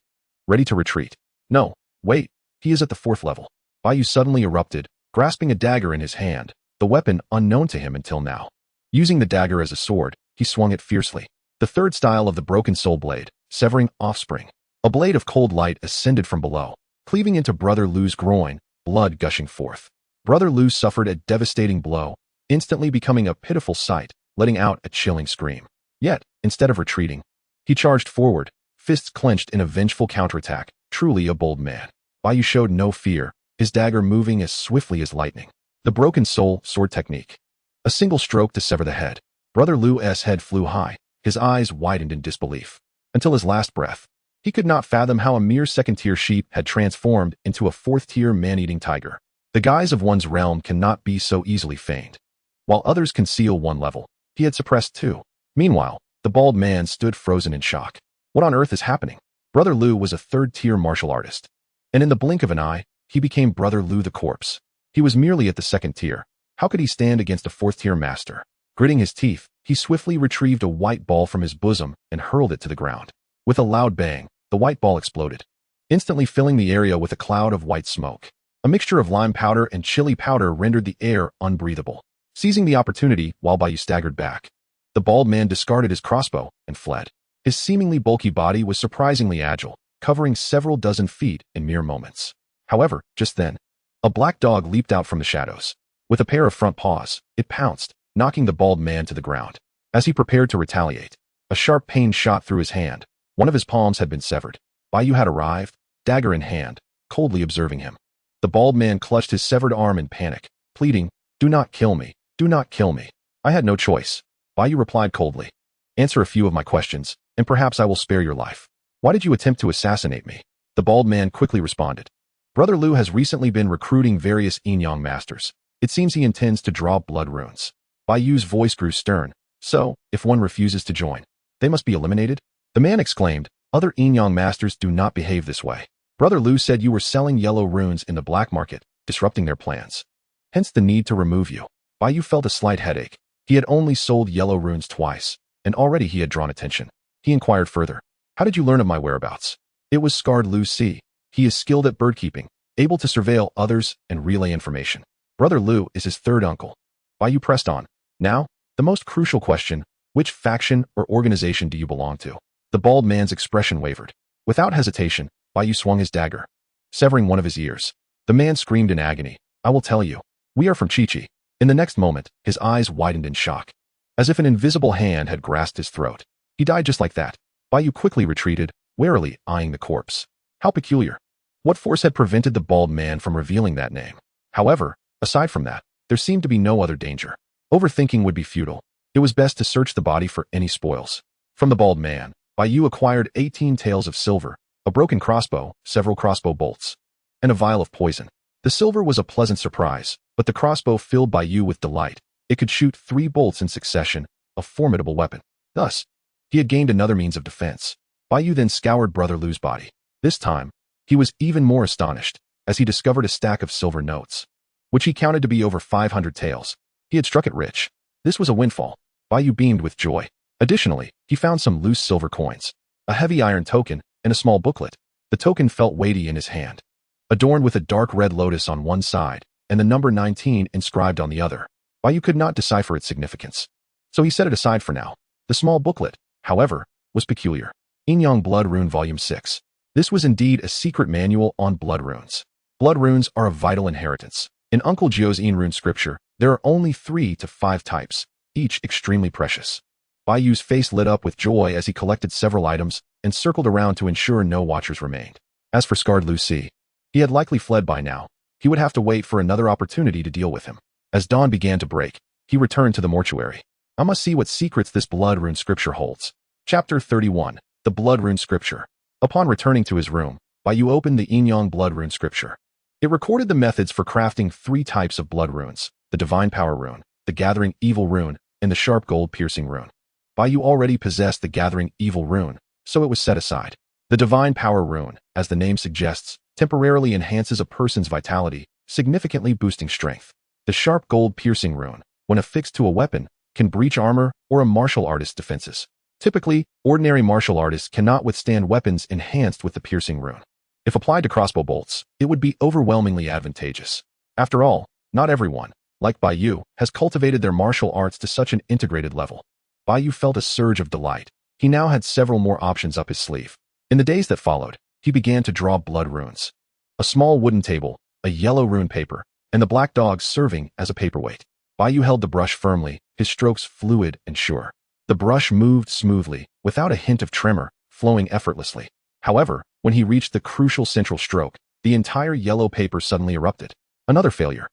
ready to retreat. No, wait, he is at the 4th level. Bai Yu suddenly erupted, grasping a dagger in his hand, the weapon unknown to him until now. Using the dagger as a sword, he swung it fiercely. The 3rd style of the broken soul blade, severing offspring. A blade of cold light ascended from below, cleaving into Brother Lu's groin, blood gushing forth. Brother Lu suffered a devastating blow, instantly becoming a pitiful sight, letting out a chilling scream. Yet, instead of retreating, he charged forward, fists clenched in a vengeful counterattack, truly a bold man. Bai Yu showed no fear, his dagger moving as swiftly as lightning. The broken soul sword technique. A single stroke to sever the head. Brother Lu's head flew high, his eyes widened in disbelief. Until his last breath, he could not fathom how a mere second-tier sheep had transformed into a 4th-tier man-eating tiger. The guise of one's realm cannot be so easily feigned. While others conceal one level, he had suppressed 2. Meanwhile, the bald man stood frozen in shock. What on earth is happening? Brother Lu was a 3rd-tier martial artist, and in the blink of an eye, he became Brother Lu the corpse. He was merely at the 2nd tier. How could he stand against a 4th-tier master? Gritting his teeth, he swiftly retrieved a white ball from his bosom and hurled it to the ground. With a loud bang, the white ball exploded, instantly filling the area with a cloud of white smoke. A mixture of lime powder and chili powder rendered the air unbreathable. Seizing the opportunity, while Bai Yu staggered back, the bald man discarded his crossbow and fled. His seemingly bulky body was surprisingly agile, covering several dozen feet in mere moments. However, just then, a black dog leaped out from the shadows. With a pair of front paws, it pounced, knocking the bald man to the ground. As he prepared to retaliate, a sharp pain shot through his hand. One of his palms had been severed. Bai Yu had arrived, dagger in hand, coldly observing him. The bald man clutched his severed arm in panic, pleading, "Do not kill me. Do not kill me." "I had no choice," Bai Yu replied coldly. "Answer a few of my questions, and perhaps I will spare your life." "Why did you attempt to assassinate me?" The bald man quickly responded. "Brother Lu has recently been recruiting various yin masters. It seems he intends to draw blood runes." Bai Yu's voice grew stern. "So, if one refuses to join, they must be eliminated?" The man exclaimed, "Other yin masters do not behave this way. Brother Lu said you were selling yellow runes in the black market, disrupting their plans. Hence the need to remove you." Bai Yu felt a slight headache. He had only sold yellow runes twice, and already he had drawn attention. He inquired further, "How did you learn of my whereabouts?" It was scarred Lu Si. He is skilled at bird keeping, able to surveil others and relay information. Brother Lu is his third uncle. Bai Yu pressed on. "Now, the most crucial question, which faction or organization do you belong to?" The bald man's expression wavered. Without hesitation, Bai Yu swung his dagger, severing one of his ears. The man screamed in agony, "I will tell you. We are from Chi-Chi." In the next moment, his eyes widened in shock, as if an invisible hand had grasped his throat. He died just like that. Bai Yu quickly retreated, warily eyeing the corpse. How peculiar. What force had prevented the bald man from revealing that name? However, aside from that, there seemed to be no other danger. Overthinking would be futile. It was best to search the body for any spoils. From the bald man, Bai Yu acquired 18 taels of silver, a broken crossbow, several crossbow bolts, and a vial of poison. The silver was a pleasant surprise, but the crossbow filled Bai Yu with delight. It could shoot 3 bolts in succession, a formidable weapon. Thus, he had gained another means of defense. Bai Yu then scoured Brother Lu's body. This time, he was even more astonished, as he discovered a stack of silver notes, which he counted to be over 500 taels. He had struck it rich. This was a windfall. Bai Yu beamed with joy. Additionally, he found some loose silver coins, a heavy iron token, and a small booklet. The token felt weighty in his hand, adorned with a dark red lotus on one side and the number 19 inscribed on the other. Bai Yu could not decipher its significance, so he set it aside for now. The small booklet, however, was peculiar. Yin Blood Rune Volume 6. This was indeed a secret manual on blood runes. Blood runes are a vital inheritance. In Uncle Jio's Yin rune scripture, there are only 3 to 5 types, each extremely precious. Bai Yu's face lit up with joy as he collected several items and circled around to ensure no watchers remained. As for scarred Lu Si, he had likely fled by now. He would have to wait for another opportunity to deal with him. As dawn began to break, he returned to the mortuary. I must see what secrets this blood rune scripture holds. Chapter 31. The Blood Rune Scripture. Upon returning to his room, Bai Yu opened the Yin Blood Rune Scripture. It recorded the methods for crafting 3 types of blood runes: the Divine Power Rune, the Gathering Evil Rune, and the Sharp Gold Piercing Rune. Bai Yu already possessed the Gathering Evil Rune, so it was set aside. The Divine Power Rune, as the name suggests, temporarily enhances a person's vitality, significantly boosting strength. The Sharp Gold Piercing Rune, when affixed to a weapon, can breach armor or a martial artist's defenses. Typically, ordinary martial artists cannot withstand weapons enhanced with the piercing rune. If applied to crossbow bolts, it would be overwhelmingly advantageous. After all, not everyone, like Bai Yu, has cultivated their martial arts to such an integrated level. Bai Yu felt a surge of delight. He now had several more options up his sleeve. In the days that followed, he began to draw blood runes. A small wooden table, a yellow rune paper, and the black dog serving as a paperweight. Bai Yu held the brush firmly, his strokes fluid and sure. The brush moved smoothly, without a hint of tremor, flowing effortlessly. However, when he reached the crucial central stroke, the entire yellow paper suddenly erupted. Another failure.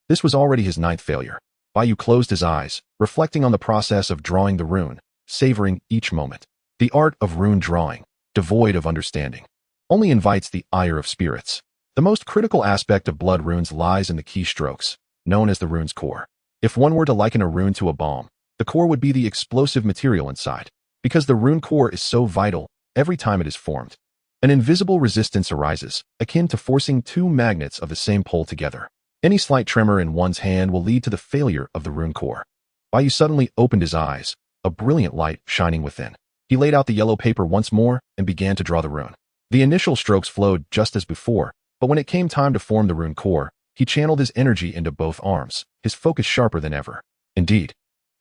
This was already his 9th failure. Bai Yu closed his eyes, reflecting on the process of drawing the rune, savoring each moment. The art of rune drawing, devoid of understanding, only invites the ire of spirits. The most critical aspect of blood runes lies in the key strokes, known as the rune's core. If one were to liken a rune to a bomb, the core would be the explosive material inside. Because the rune core is so vital, every time it is formed, an invisible resistance arises, akin to forcing 2 magnets of the same pole together. Any slight tremor in one's hand will lead to the failure of the rune core. Bai Yu suddenly opened his eyes, a brilliant light shining within. He laid out the yellow paper once more and began to draw the rune. The initial strokes flowed just as before, but when it came time to form the rune core, he channeled his energy into both arms, his focus sharper than ever. Indeed,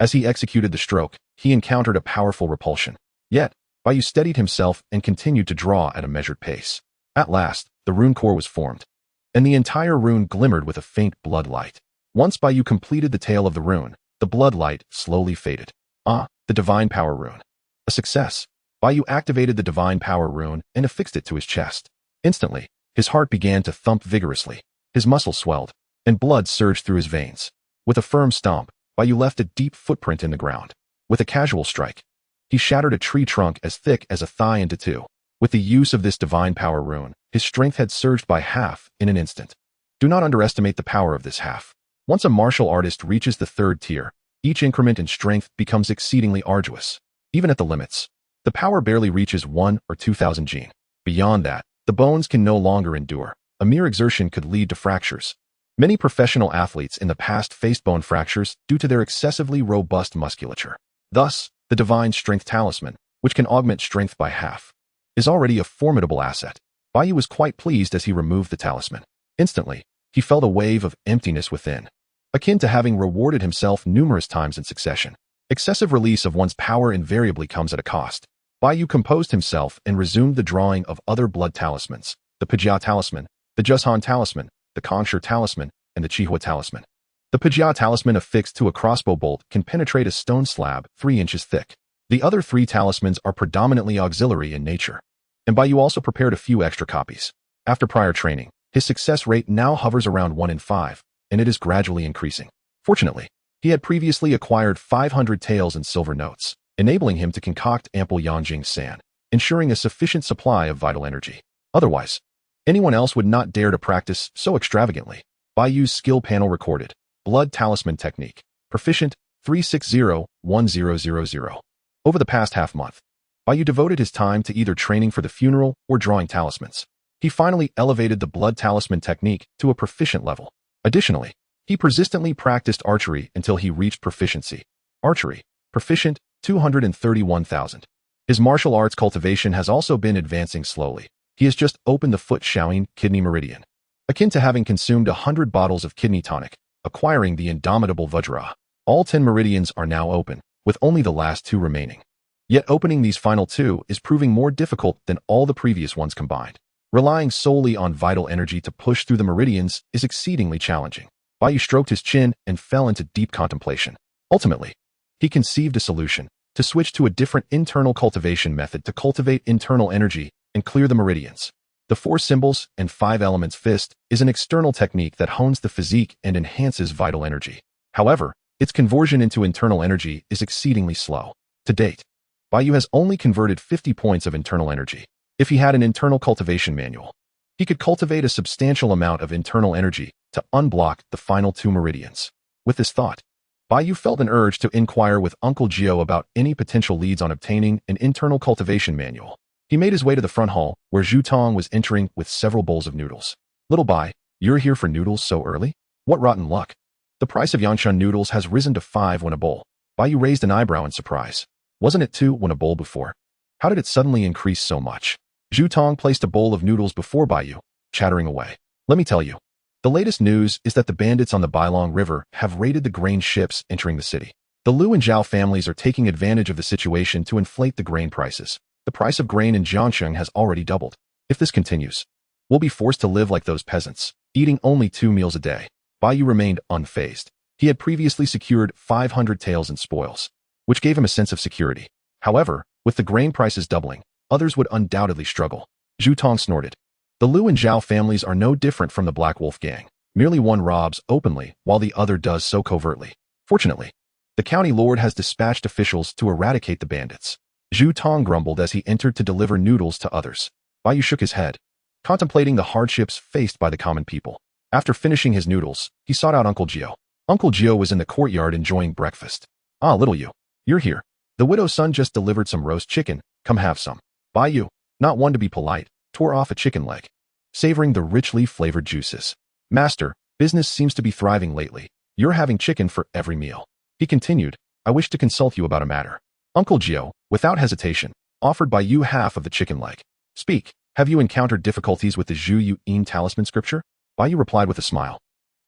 as he executed the stroke, he encountered a powerful repulsion. Yet, Bai Yu steadied himself and continued to draw at a measured pace. At last, the rune core was formed, and the entire rune glimmered with a faint blood light. Once Bai Yu completed the tale of the rune, the blood light slowly faded. The divine power rune. A success. Bai Yu activated the divine power rune and affixed it to his chest. Instantly, his heart began to thump vigorously. His muscles swelled, and blood surged through his veins. With a firm stomp, Bai Yu left a deep footprint in the ground. With a casual strike, he shattered a tree trunk as thick as a thigh into two. With the use of this divine power rune, his strength had surged by half in an instant. Do not underestimate the power of this half. Once a martial artist reaches the third tier, each increment in strength becomes exceedingly arduous. Even at the limits, the power barely reaches 1 or 2,000 jin. Beyond that, the bones can no longer endure. A mere exertion could lead to fractures. Many professional athletes in the past faced bone fractures due to their excessively robust musculature. Thus, the divine strength talisman, which can augment strength by half, is already a formidable asset. Bai Yu was quite pleased as he removed the talisman. Instantly, he felt a wave of emptiness within, akin to having rewarded himself numerous times in succession. Excessive release of one's power invariably comes at a cost. Bai Yu composed himself and resumed the drawing of other blood talismans, the Pijia talisman, the Jushan talisman, the Conshur talisman, and the Chihua talisman. The Pijia talisman affixed to a crossbow bolt can penetrate a stone slab 3 inches thick. The other 3 talismans are predominantly auxiliary in nature, and Bai Yu also prepared a few extra copies. After prior training, his success rate now hovers around 1 in 5, and it is gradually increasing. Fortunately, he had previously acquired 500 taels and silver notes, enabling him to concoct ample Yanjing sand, ensuring a sufficient supply of vital energy. Otherwise, anyone else would not dare to practice so extravagantly. Bai Yu's skill panel recorded, Blood Talisman Technique, Proficient 360-1000. Over the past half-month, Bai Yu devoted his time to either training for the funeral or drawing talismans. He finally elevated the Blood Talisman Technique to a proficient level. Additionally, he persistently practiced archery until he reached proficiency. Archery, Proficient 231,000. His martial arts cultivation has also been advancing slowly. He has just opened the foot Shaoyin kidney meridian, akin to having consumed 100 bottles of kidney tonic, acquiring the indomitable Vajra. All 10 meridians are now open, with only the last 2 remaining. Yet opening these final 2 is proving more difficult than all the previous ones combined. Relying solely on vital energy to push through the meridians is exceedingly challenging. Bai Yu stroked his chin and fell into deep contemplation. Ultimately, he conceived a solution to switch to a different internal cultivation method to cultivate internal energy and clear the meridians. The 4 symbols and 5 elements fist is an external technique that hones the physique and enhances vital energy. However, its conversion into internal energy is exceedingly slow. To date, Bai Yu has only converted 50 points of internal energy. If he had an internal cultivation manual, he could cultivate a substantial amount of internal energy to unblock the final 2 meridians. With this thought, Bai Yu felt an urge to inquire with Uncle Gio about any potential leads on obtaining an internal cultivation manual. He made his way to the front hall, where Zhu Tong was entering with several bowls of noodles. Little Bai, you're here for noodles so early? What rotten luck. The price of Yanshan noodles has risen to 5 when a bowl. Bai Yu raised an eyebrow in surprise. Wasn't it 2 when a bowl before? How did it suddenly increase so much? Zhu Tong placed a bowl of noodles before Bai Yu, chattering away. Let me tell you. The latest news is that the bandits on the Bailong River have raided the grain ships entering the city. The Liu and Zhao families are taking advantage of the situation to inflate the grain prices. The price of grain in Jiangsheng has already doubled. If this continues, we'll be forced to live like those peasants, eating only 2 meals a day. Bai Yu remained unfazed. He had previously secured 500 taels in spoils, which gave him a sense of security. However, with the grain prices doubling, others would undoubtedly struggle. Zhu Tong snorted. The Liu and Zhao families are no different from the Black Wolf gang. Merely one robs openly, while the other does so covertly. Fortunately, the county lord has dispatched officials to eradicate the bandits. Zhu Tong grumbled as he entered to deliver noodles to others. Bai Yu shook his head, contemplating the hardships faced by the common people. After finishing his noodles, he sought out Uncle Gio. Uncle Gio was in the courtyard enjoying breakfast. Ah, little Yu, you're here. The widow's son just delivered some roast chicken. Come have some. Bai Yu, not one to be polite, tore off a chicken leg, savoring the richly flavored juices. Master, business seems to be thriving lately. You're having chicken for every meal. He continued, I wish to consult you about a matter. Uncle Gio, without hesitation, offered Bai Yu half of the chicken leg. Speak, have you encountered difficulties with the Zhu Yin talisman scripture? Bai Yu replied with a smile.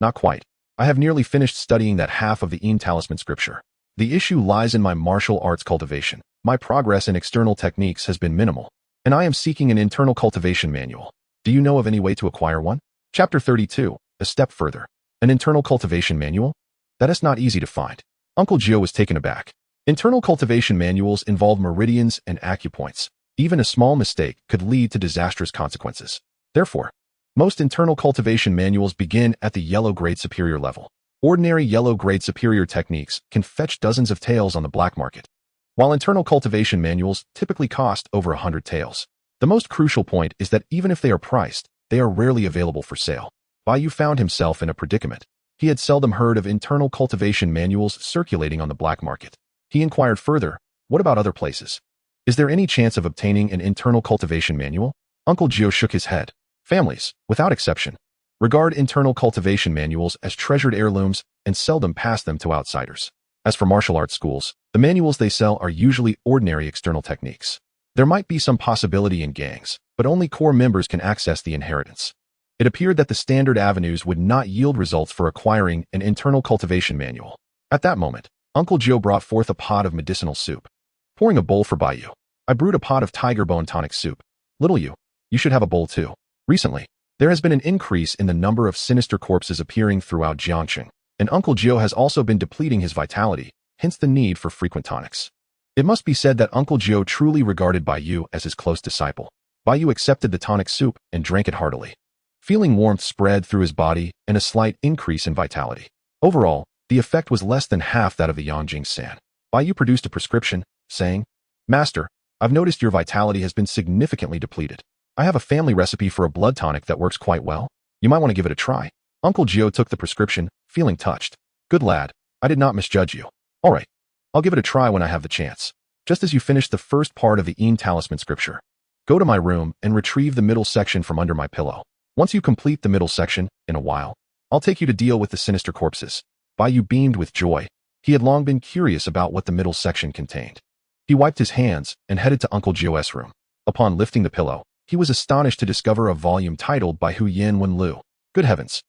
Not quite. I have nearly finished studying that half of the Yin talisman scripture. The issue lies in my martial arts cultivation. My progress in external techniques has been minimal, and I am seeking an internal cultivation manual. Do you know of any way to acquire one? Chapter 32, A Step Further. An internal cultivation manual? That is not easy to find. Uncle Gio was taken aback. Internal cultivation manuals involve meridians and acupoints. Even a small mistake could lead to disastrous consequences. Therefore, most internal cultivation manuals begin at the yellow grade superior level. Ordinary yellow grade superior techniques can fetch dozens of taels on the black market, while internal cultivation manuals typically cost over 100 taels. The most crucial point is that even if they are priced, they are rarely available for sale. Bai Yu found himself in a predicament. He had seldom heard of internal cultivation manuals circulating on the black market. He inquired further, what about other places? Is there any chance of obtaining an internal cultivation manual? Uncle Gio shook his head. Families, without exception, regard internal cultivation manuals as treasured heirlooms and seldom pass them to outsiders. As for martial arts schools, the manuals they sell are usually ordinary external techniques. There might be some possibility in gangs, but only core members can access the inheritance. It appeared that the standard avenues would not yield results for acquiring an internal cultivation manual. At that moment, Uncle Gio brought forth a pot of medicinal soup. Pouring a bowl for Bai Yu. I brewed a pot of tiger bone tonic soup. Little you should have a bowl too. Recently, there has been an increase in the number of sinister corpses appearing throughout Jiangxing, and Uncle Gio has also been depleting his vitality, hence the need for frequent tonics. It must be said that Uncle Gio truly regarded Bai Yu as his close disciple. Bai Yu accepted the tonic soup and drank it heartily, feeling warmth spread through his body and a slight increase in vitality. Overall, the effect was less than half that of the Yanjing San. Bai Yu produced a prescription, saying, Master, I've noticed your vitality has been significantly depleted. I have a family recipe for a blood tonic that works quite well. You might want to give it a try. Uncle Gio took the prescription, feeling touched. Good lad, I did not misjudge you. All right, I'll give it a try when I have the chance. Just as you finish the first part of the talisman scripture, go to my room and retrieve the middle section from under my pillow. Once you complete the middle section, in a while, I'll take you to deal with the sinister corpses. Bai Yu beamed with joy. He had long been curious about what the middle section contained. He wiped his hands and headed to Uncle Gio's room. Upon lifting the pillow, he was astonished to discover a volume titled by Hu Yin Wen Lu. Good heavens!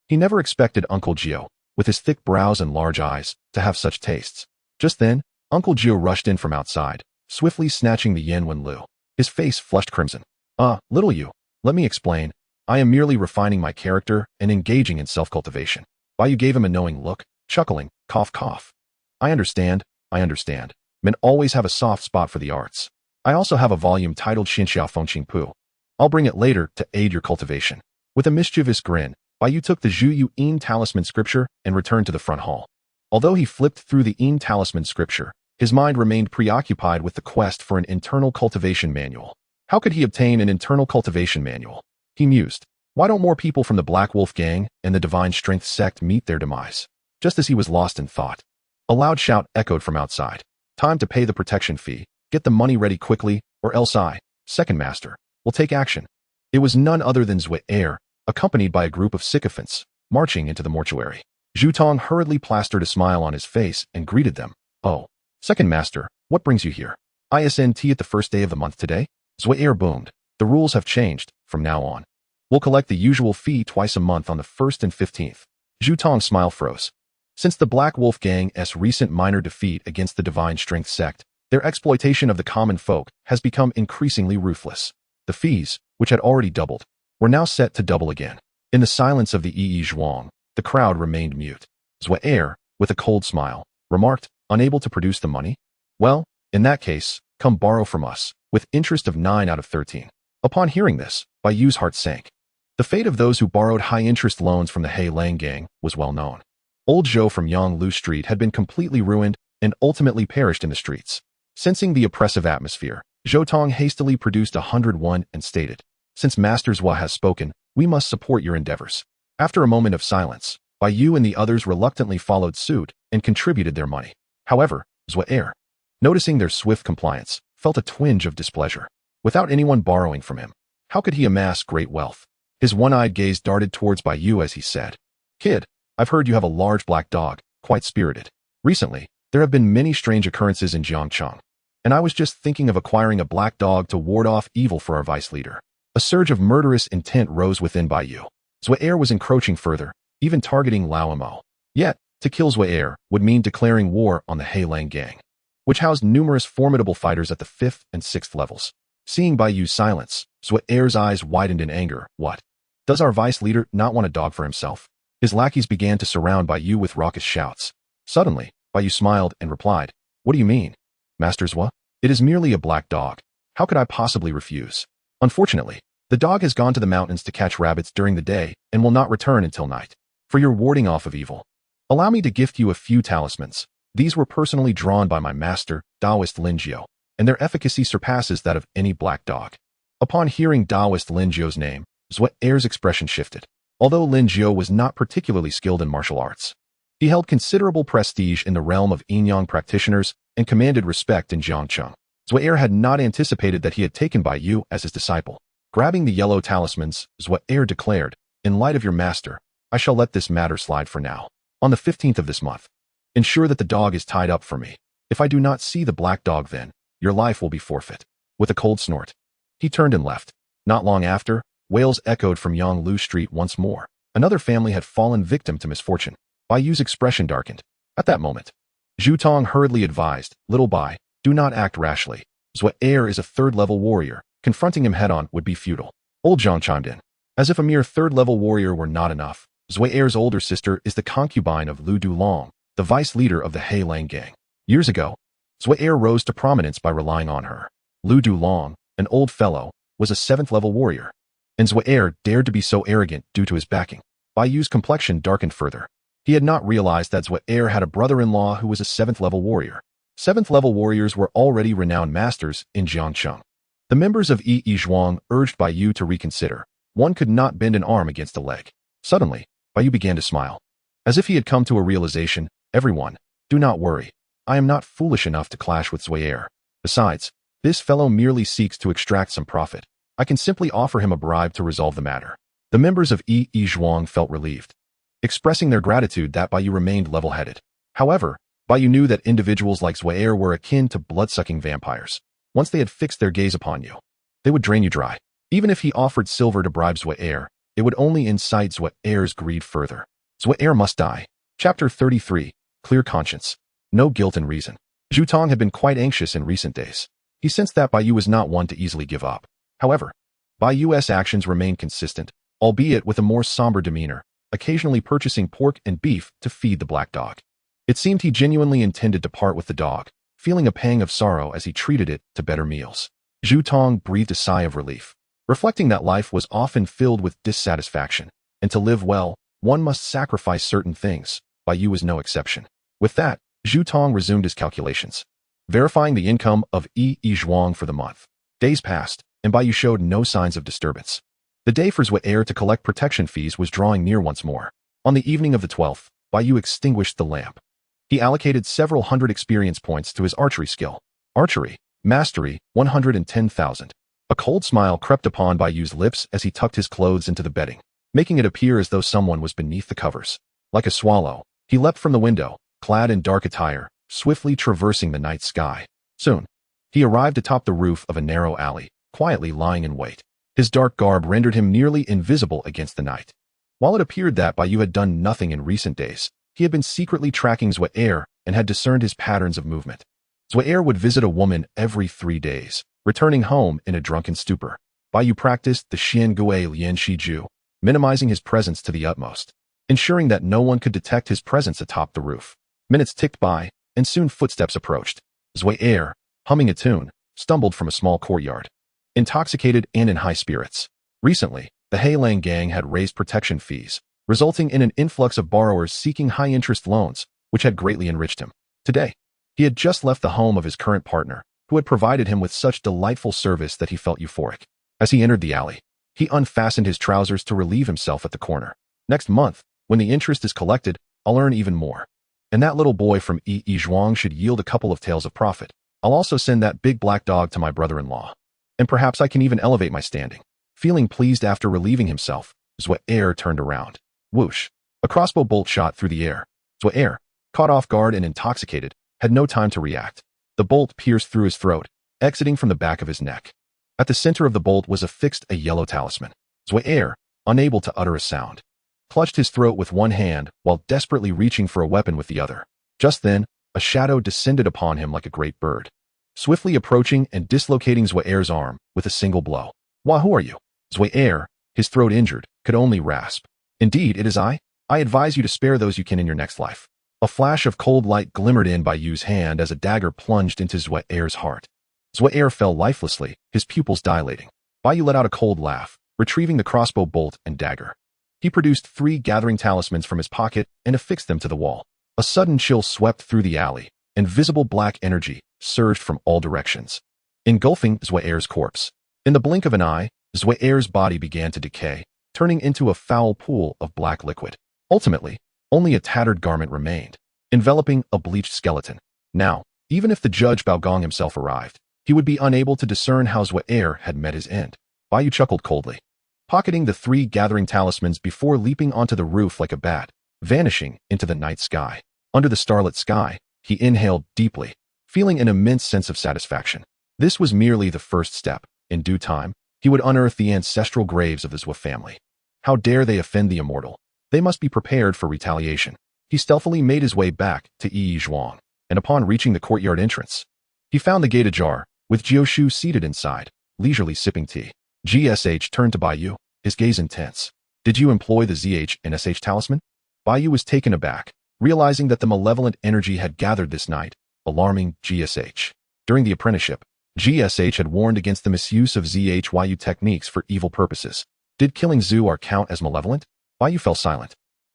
He never expected Uncle Gio, with his thick brows and large eyes, to have such tastes. Just then, Uncle Gio rushed in from outside, swiftly snatching the Yin Wen Lu. His face flushed crimson. Little you, let me explain. I am merely refining my character and engaging in self-cultivation. Bai Yu gave him a knowing look, chuckling, cough cough. I understand. Men always have a soft spot for the arts. I also have a volume titled Xianxiafanqingpu. I'll bring it later to aid your cultivation. With a mischievous grin, Bai Yu took the Zhu Yu talisman scripture and returned to the front hall. Although he flipped through the talisman scripture, his mind remained preoccupied with the quest for an internal cultivation manual. How could he obtain an internal cultivation manual? He mused. Why don't more people from the Black Wolf Gang and the Divine Strength sect meet their demise? Just as he was lost in thought, a loud shout echoed from outside. Time to pay the protection fee. Get the money ready quickly, or else I, second master, will take action. It was none other than Zhuai, accompanied by a group of sycophants, marching into the mortuary. Zhu Tong hurriedly plastered a smile on his face and greeted them. Oh, second master, what brings you here? ISNT at the first day of the month today? Zhuai boomed. The rules have changed, from now on. We'll collect the usual fee twice a month on the 1st and 15th. Zhu Tong's smile froze. Since the Black Wolf Gang's recent minor defeat against the Divine Strength sect, their exploitation of the common folk has become increasingly ruthless. The fees, which had already doubled, were now set to double again. In the silence of the Yi Zhuang, the crowd remained mute. Zhuai, with a cold smile, remarked, unable to produce the money? Well, in that case, come borrow from us, with interest of 9 out of 13. Upon hearing this, Bai Yu's heart sank. The fate of those who borrowed high-interest loans from the Hei Lang gang was well known. Old Zhou from Yonglu Street had been completely ruined and ultimately perished in the streets. Sensing the oppressive atmosphere, Zhou Tong hastily produced 101 and stated, Since Master Zhua has spoken, we must support your endeavors. After a moment of silence, Bai Yu and the others reluctantly followed suit and contributed their money. However, Zhuai, noticing their swift compliance, felt a twinge of displeasure. Without anyone borrowing from him, how could he amass great wealth? His one-eyed gaze darted towards Bai Yu as he said, Kid, I've heard you have a large black dog, quite spirited. Recently, there have been many strange occurrences in Jiangcheng, and I was just thinking of acquiring a black dog to ward off evil for our vice leader. A surge of murderous intent rose within Bai Yu. Zhuai was encroaching further, even targeting Lao Mo. Yet, to kill Zhuai would mean declaring war on the Hei Lang gang, which housed numerous formidable fighters at the 5th and 6th levels. Seeing Bai Yu's silence, Zhuai's eyes widened in anger. What? Does our vice leader not want a dog for himself? His lackeys began to surround Bai Yu with raucous shouts. Suddenly, Bai Yu smiled and replied, "What do you mean? Master Zhua? It is merely a black dog. How could I possibly refuse? Unfortunately, the dog has gone to the mountains to catch rabbits during the day and will not return until night. For your warding off of evil, allow me to gift you a few talismans. These were personally drawn by my master, Taoist Lin Jiu, and their efficacy surpasses that of any black dog." Upon hearing Taoist Lin Jiu's name, Zhua Er's expression shifted. Although Lin Jiu was not particularly skilled in martial arts, he held considerable prestige in the realm of yin-yang practitioners and commanded respect in Jiangcheng. Zhua Er had not anticipated that he had taken Bai Yu as his disciple. Grabbing the yellow talismans, Zhua Er declared, "In light of your master, I shall let this matter slide for now. On the 15th of this month, ensure that the dog is tied up for me. If I do not see the black dog then, your life will be forfeit." With a cold snort, he turned and left. Not long after, wails echoed from Yonglu Street once more. Another family had fallen victim to misfortune. Bai Yu's expression darkened. At that moment, Zhu Tong hurriedly advised, "Little Bai, do not act rashly. Zhua Er is a third-level warrior. Confronting him head-on would be futile." Old Zhang chimed in. As if a mere third-level warrior were not enough, Zhua Er's older sister is the concubine of Lu Dulong, the vice-leader of the He Lang gang. Years ago, Zhua Er rose to prominence by relying on her. Lu Dulong, an old fellow, was a 7th-level warrior, and Zhua Er dared to be so arrogant due to his backing. Bai Yu's complexion darkened further. He had not realized that Zhua Er had a brother-in-law who was a 7th-level warrior. 7th-level warriors were already renowned masters in Jiangcheng. The members of Yi Zhuang urged Bai Yu to reconsider. One could not bend an arm against a leg. Suddenly, Bai Yu began to smile. As if he had come to a realization, "Everyone, do not worry. I am not foolish enough to clash with Zhua Er. Besides, this fellow merely seeks to extract some profit. I can simply offer him a bribe to resolve the matter." The members of Yi Zhuang felt relieved, expressing their gratitude that Bai Yu remained level-headed. However, Bai Yu knew that individuals like Zhua Er were akin to blood-sucking vampires. Once they had fixed their gaze upon you, they would drain you dry. Even if he offered silver to bribe Zhua Er, it would only incite Zhua Er's greed further. Zhua Er must die. Chapter 33, Clear Conscience. No guilt and reason. Zhu Tong had been quite anxious in recent days. He sensed that Bai Yu was not one to easily give up. However, Bai Yu's actions remained consistent, albeit with a more somber demeanor, occasionally purchasing pork and beef to feed the black dog. It seemed he genuinely intended to part with the dog, feeling a pang of sorrow as he treated it to better meals. Zhu Tong breathed a sigh of relief, reflecting that life was often filled with dissatisfaction, and to live well, one must sacrifice certain things. Bai Yu was no exception. With that, Zhu Tong resumed his calculations, verifying the income of Yi Zhuang for the month. Days passed, and Bai Yu showed no signs of disturbance. The day for Zhua Er to collect protection fees was drawing near once more. On the evening of the 12th, Bai Yu extinguished the lamp. He allocated several hundred experience points to his archery skill. Archery, mastery, 110,000. A cold smile crept upon Bai Yu's lips as he tucked his clothes into the bedding, making it appear as though someone was beneath the covers. Like a swallow, he leapt from the window, clad in dark attire, swiftly traversing the night sky. Soon, he arrived atop the roof of a narrow alley, quietly lying in wait. His dark garb rendered him nearly invisible against the night. While it appeared that Bai Yu had done nothing in recent days, he had been secretly tracking Zhua Er and had discerned his patterns of movement. Zhua Er would visit a woman every 3 days, returning home in a drunken stupor. Bai Yu practiced the Xiangui Lian Shiju, minimizing his presence to the utmost, ensuring that no one could detect his presence atop the roof. Minutes ticked by, and soon footsteps approached. Zhua Er, humming a tune, stumbled from a small courtyard, intoxicated and in high spirits. Recently, the He Lang gang had raised protection fees, resulting in an influx of borrowers seeking high-interest loans, which had greatly enriched him. Today, he had just left the home of his current partner, who had provided him with such delightful service that he felt euphoric. As he entered the alley, he unfastened his trousers to relieve himself at the corner. "Next month, when the interest is collected, I'll earn even more. And that little boy from Yi Zhuang should yield a couple of taels of profit. I'll also send that big black dog to my brother-in-law. And perhaps I can even elevate my standing." Feeling pleased after relieving himself, Zhua Er turned around. Whoosh! A crossbow bolt shot through the air. Zhua Er, caught off guard and intoxicated, had no time to react. The bolt pierced through his throat, exiting from the back of his neck. At the center of the bolt was affixed a yellow talisman. Zhua Er, unable to utter a sound, clutched his throat with one hand while desperately reaching for a weapon with the other. Just then, a shadow descended upon him like a great bird, swiftly approaching and dislocating Zhua Er's arm with a single blow. "Who are you?" Zhua Er, his throat injured, could only rasp. "Indeed, it is I. I advise you to spare those you can in your next life. A flash of cold light glimmered in Bai Yu's hand as a dagger plunged into Zhuair's heart. Zhuair fell lifelessly, his pupils dilating. Bai Yu let out a cold laugh, retrieving the crossbow bolt and dagger. He produced 3 gathering talismans from his pocket and affixed them to the wall. A sudden chill swept through the alley, and visible black energy surged from all directions, engulfing Zhuair's corpse. In the blink of an eye, Zhuair's body began to decay, turning into a foul pool of black liquid. Ultimately, only a tattered garment remained, enveloping a bleached skeleton. Now, even if the judge Baogong himself arrived, he would be unable to discern how Zhuair had met his end. Bai Yu chuckled coldly, pocketing the 3 gathering talismans before leaping onto the roof like a bat, vanishing into the night sky. Under the starlit sky, he inhaled deeply, feeling an immense sense of satisfaction. This was merely the first step. In due time, he would unearth the ancestral graves of the Zhua family. How dare they offend the immortal? They must be prepared for retaliation. He stealthily made his way back to Yi Zhuang, and upon reaching the courtyard entrance, he found the gate ajar, with Jioshu seated inside, leisurely sipping tea. GSH turned to Bai Yu, his gaze intense. Did you employ the ZH and SH talisman? Bai Yu was taken aback, realizing that the malevolent energy had gathered this night, alarming GSH. During the apprenticeship, GSH had warned against the misuse of ZHYU techniques for evil purposes. Did killing Zhuar count as malevolent? Bai Yu fell silent,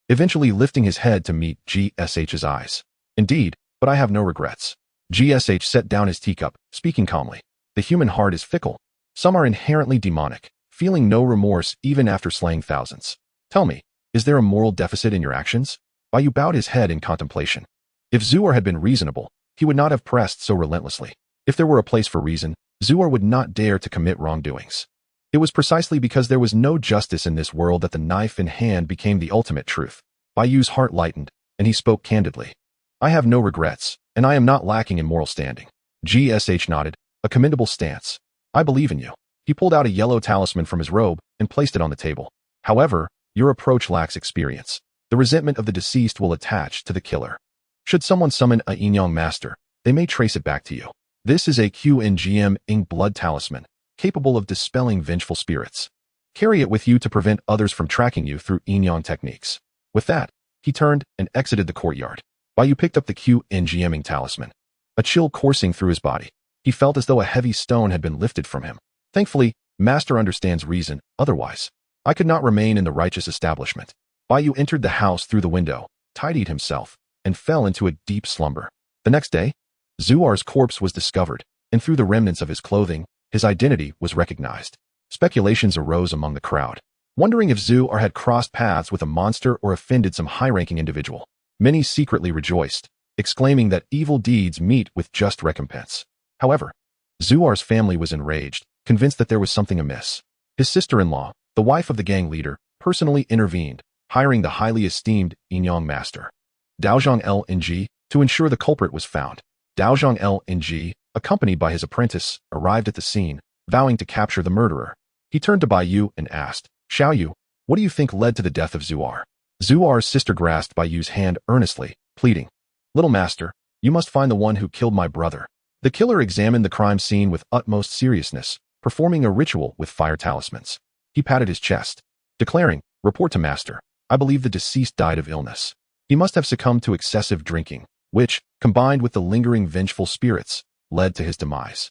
eventually lifting his head to meet GSH's eyes. Indeed, but I have no regrets. GSH set down his teacup, speaking calmly. The human heart is fickle. Some are inherently demonic, feeling no remorse even after slaying thousands. Tell me, is there a moral deficit in your actions? Bai Yu bowed his head in contemplation. If Zhuar had been reasonable, he would not have pressed so relentlessly. If there were a place for reason, Zhuar would not dare to commit wrongdoings. It was precisely because there was no justice in this world that the knife in hand became the ultimate truth. Bai Yu's heart lightened, and he spoke candidly. I have no regrets, and I am not lacking in moral standing. GSH nodded, a commendable stance. I believe in you. He pulled out a yellow talisman from his robe and placed it on the table. However, your approach lacks experience. The resentment of the deceased will attach to the killer. Should someone summon a Inyang master, they may trace it back to you. This is a QNGM Ing blood talisman, capable of dispelling vengeful spirits. Carry it with you to prevent others from tracking you through Inyang techniques. With that, he turned and exited the courtyard. Bai Yu picked up the QNGM Ing talisman. A chill coursing through his body. He felt as though a heavy stone had been lifted from him. Thankfully, Master understands reason, otherwise I could not remain in the righteous establishment. Bai Yu entered the house through the window, tidied himself, and fell into a deep slumber. The next day, Zhuar's corpse was discovered, and through the remnants of his clothing, his identity was recognized. Speculations arose among the crowd, wondering if Zhuar had crossed paths with a monster or offended some high-ranking individual. Many secretly rejoiced, exclaiming that evil deeds meet with just recompense. However, Zhuar's family was enraged, convinced that there was something amiss. His sister-in-law, the wife of the gang leader, personally intervened, hiring the highly esteemed Inyang master, Daozhong Lng, to ensure the culprit was found. Daozhong Lng, accompanied by his apprentice, arrived at the scene, vowing to capture the murderer. He turned to Bai Yu and asked, Xiaoyu, what do you think led to the death of Zhuar? Zhuar's sister grasped Bai Yu's hand earnestly, pleading, Little master, you must find the one who killed my brother. The killer examined the crime scene with utmost seriousness, performing a ritual with fire talismans. He patted his chest, declaring, Report to master. I believe the deceased died of illness. He must have succumbed to excessive drinking, which, combined with the lingering vengeful spirits, led to his demise.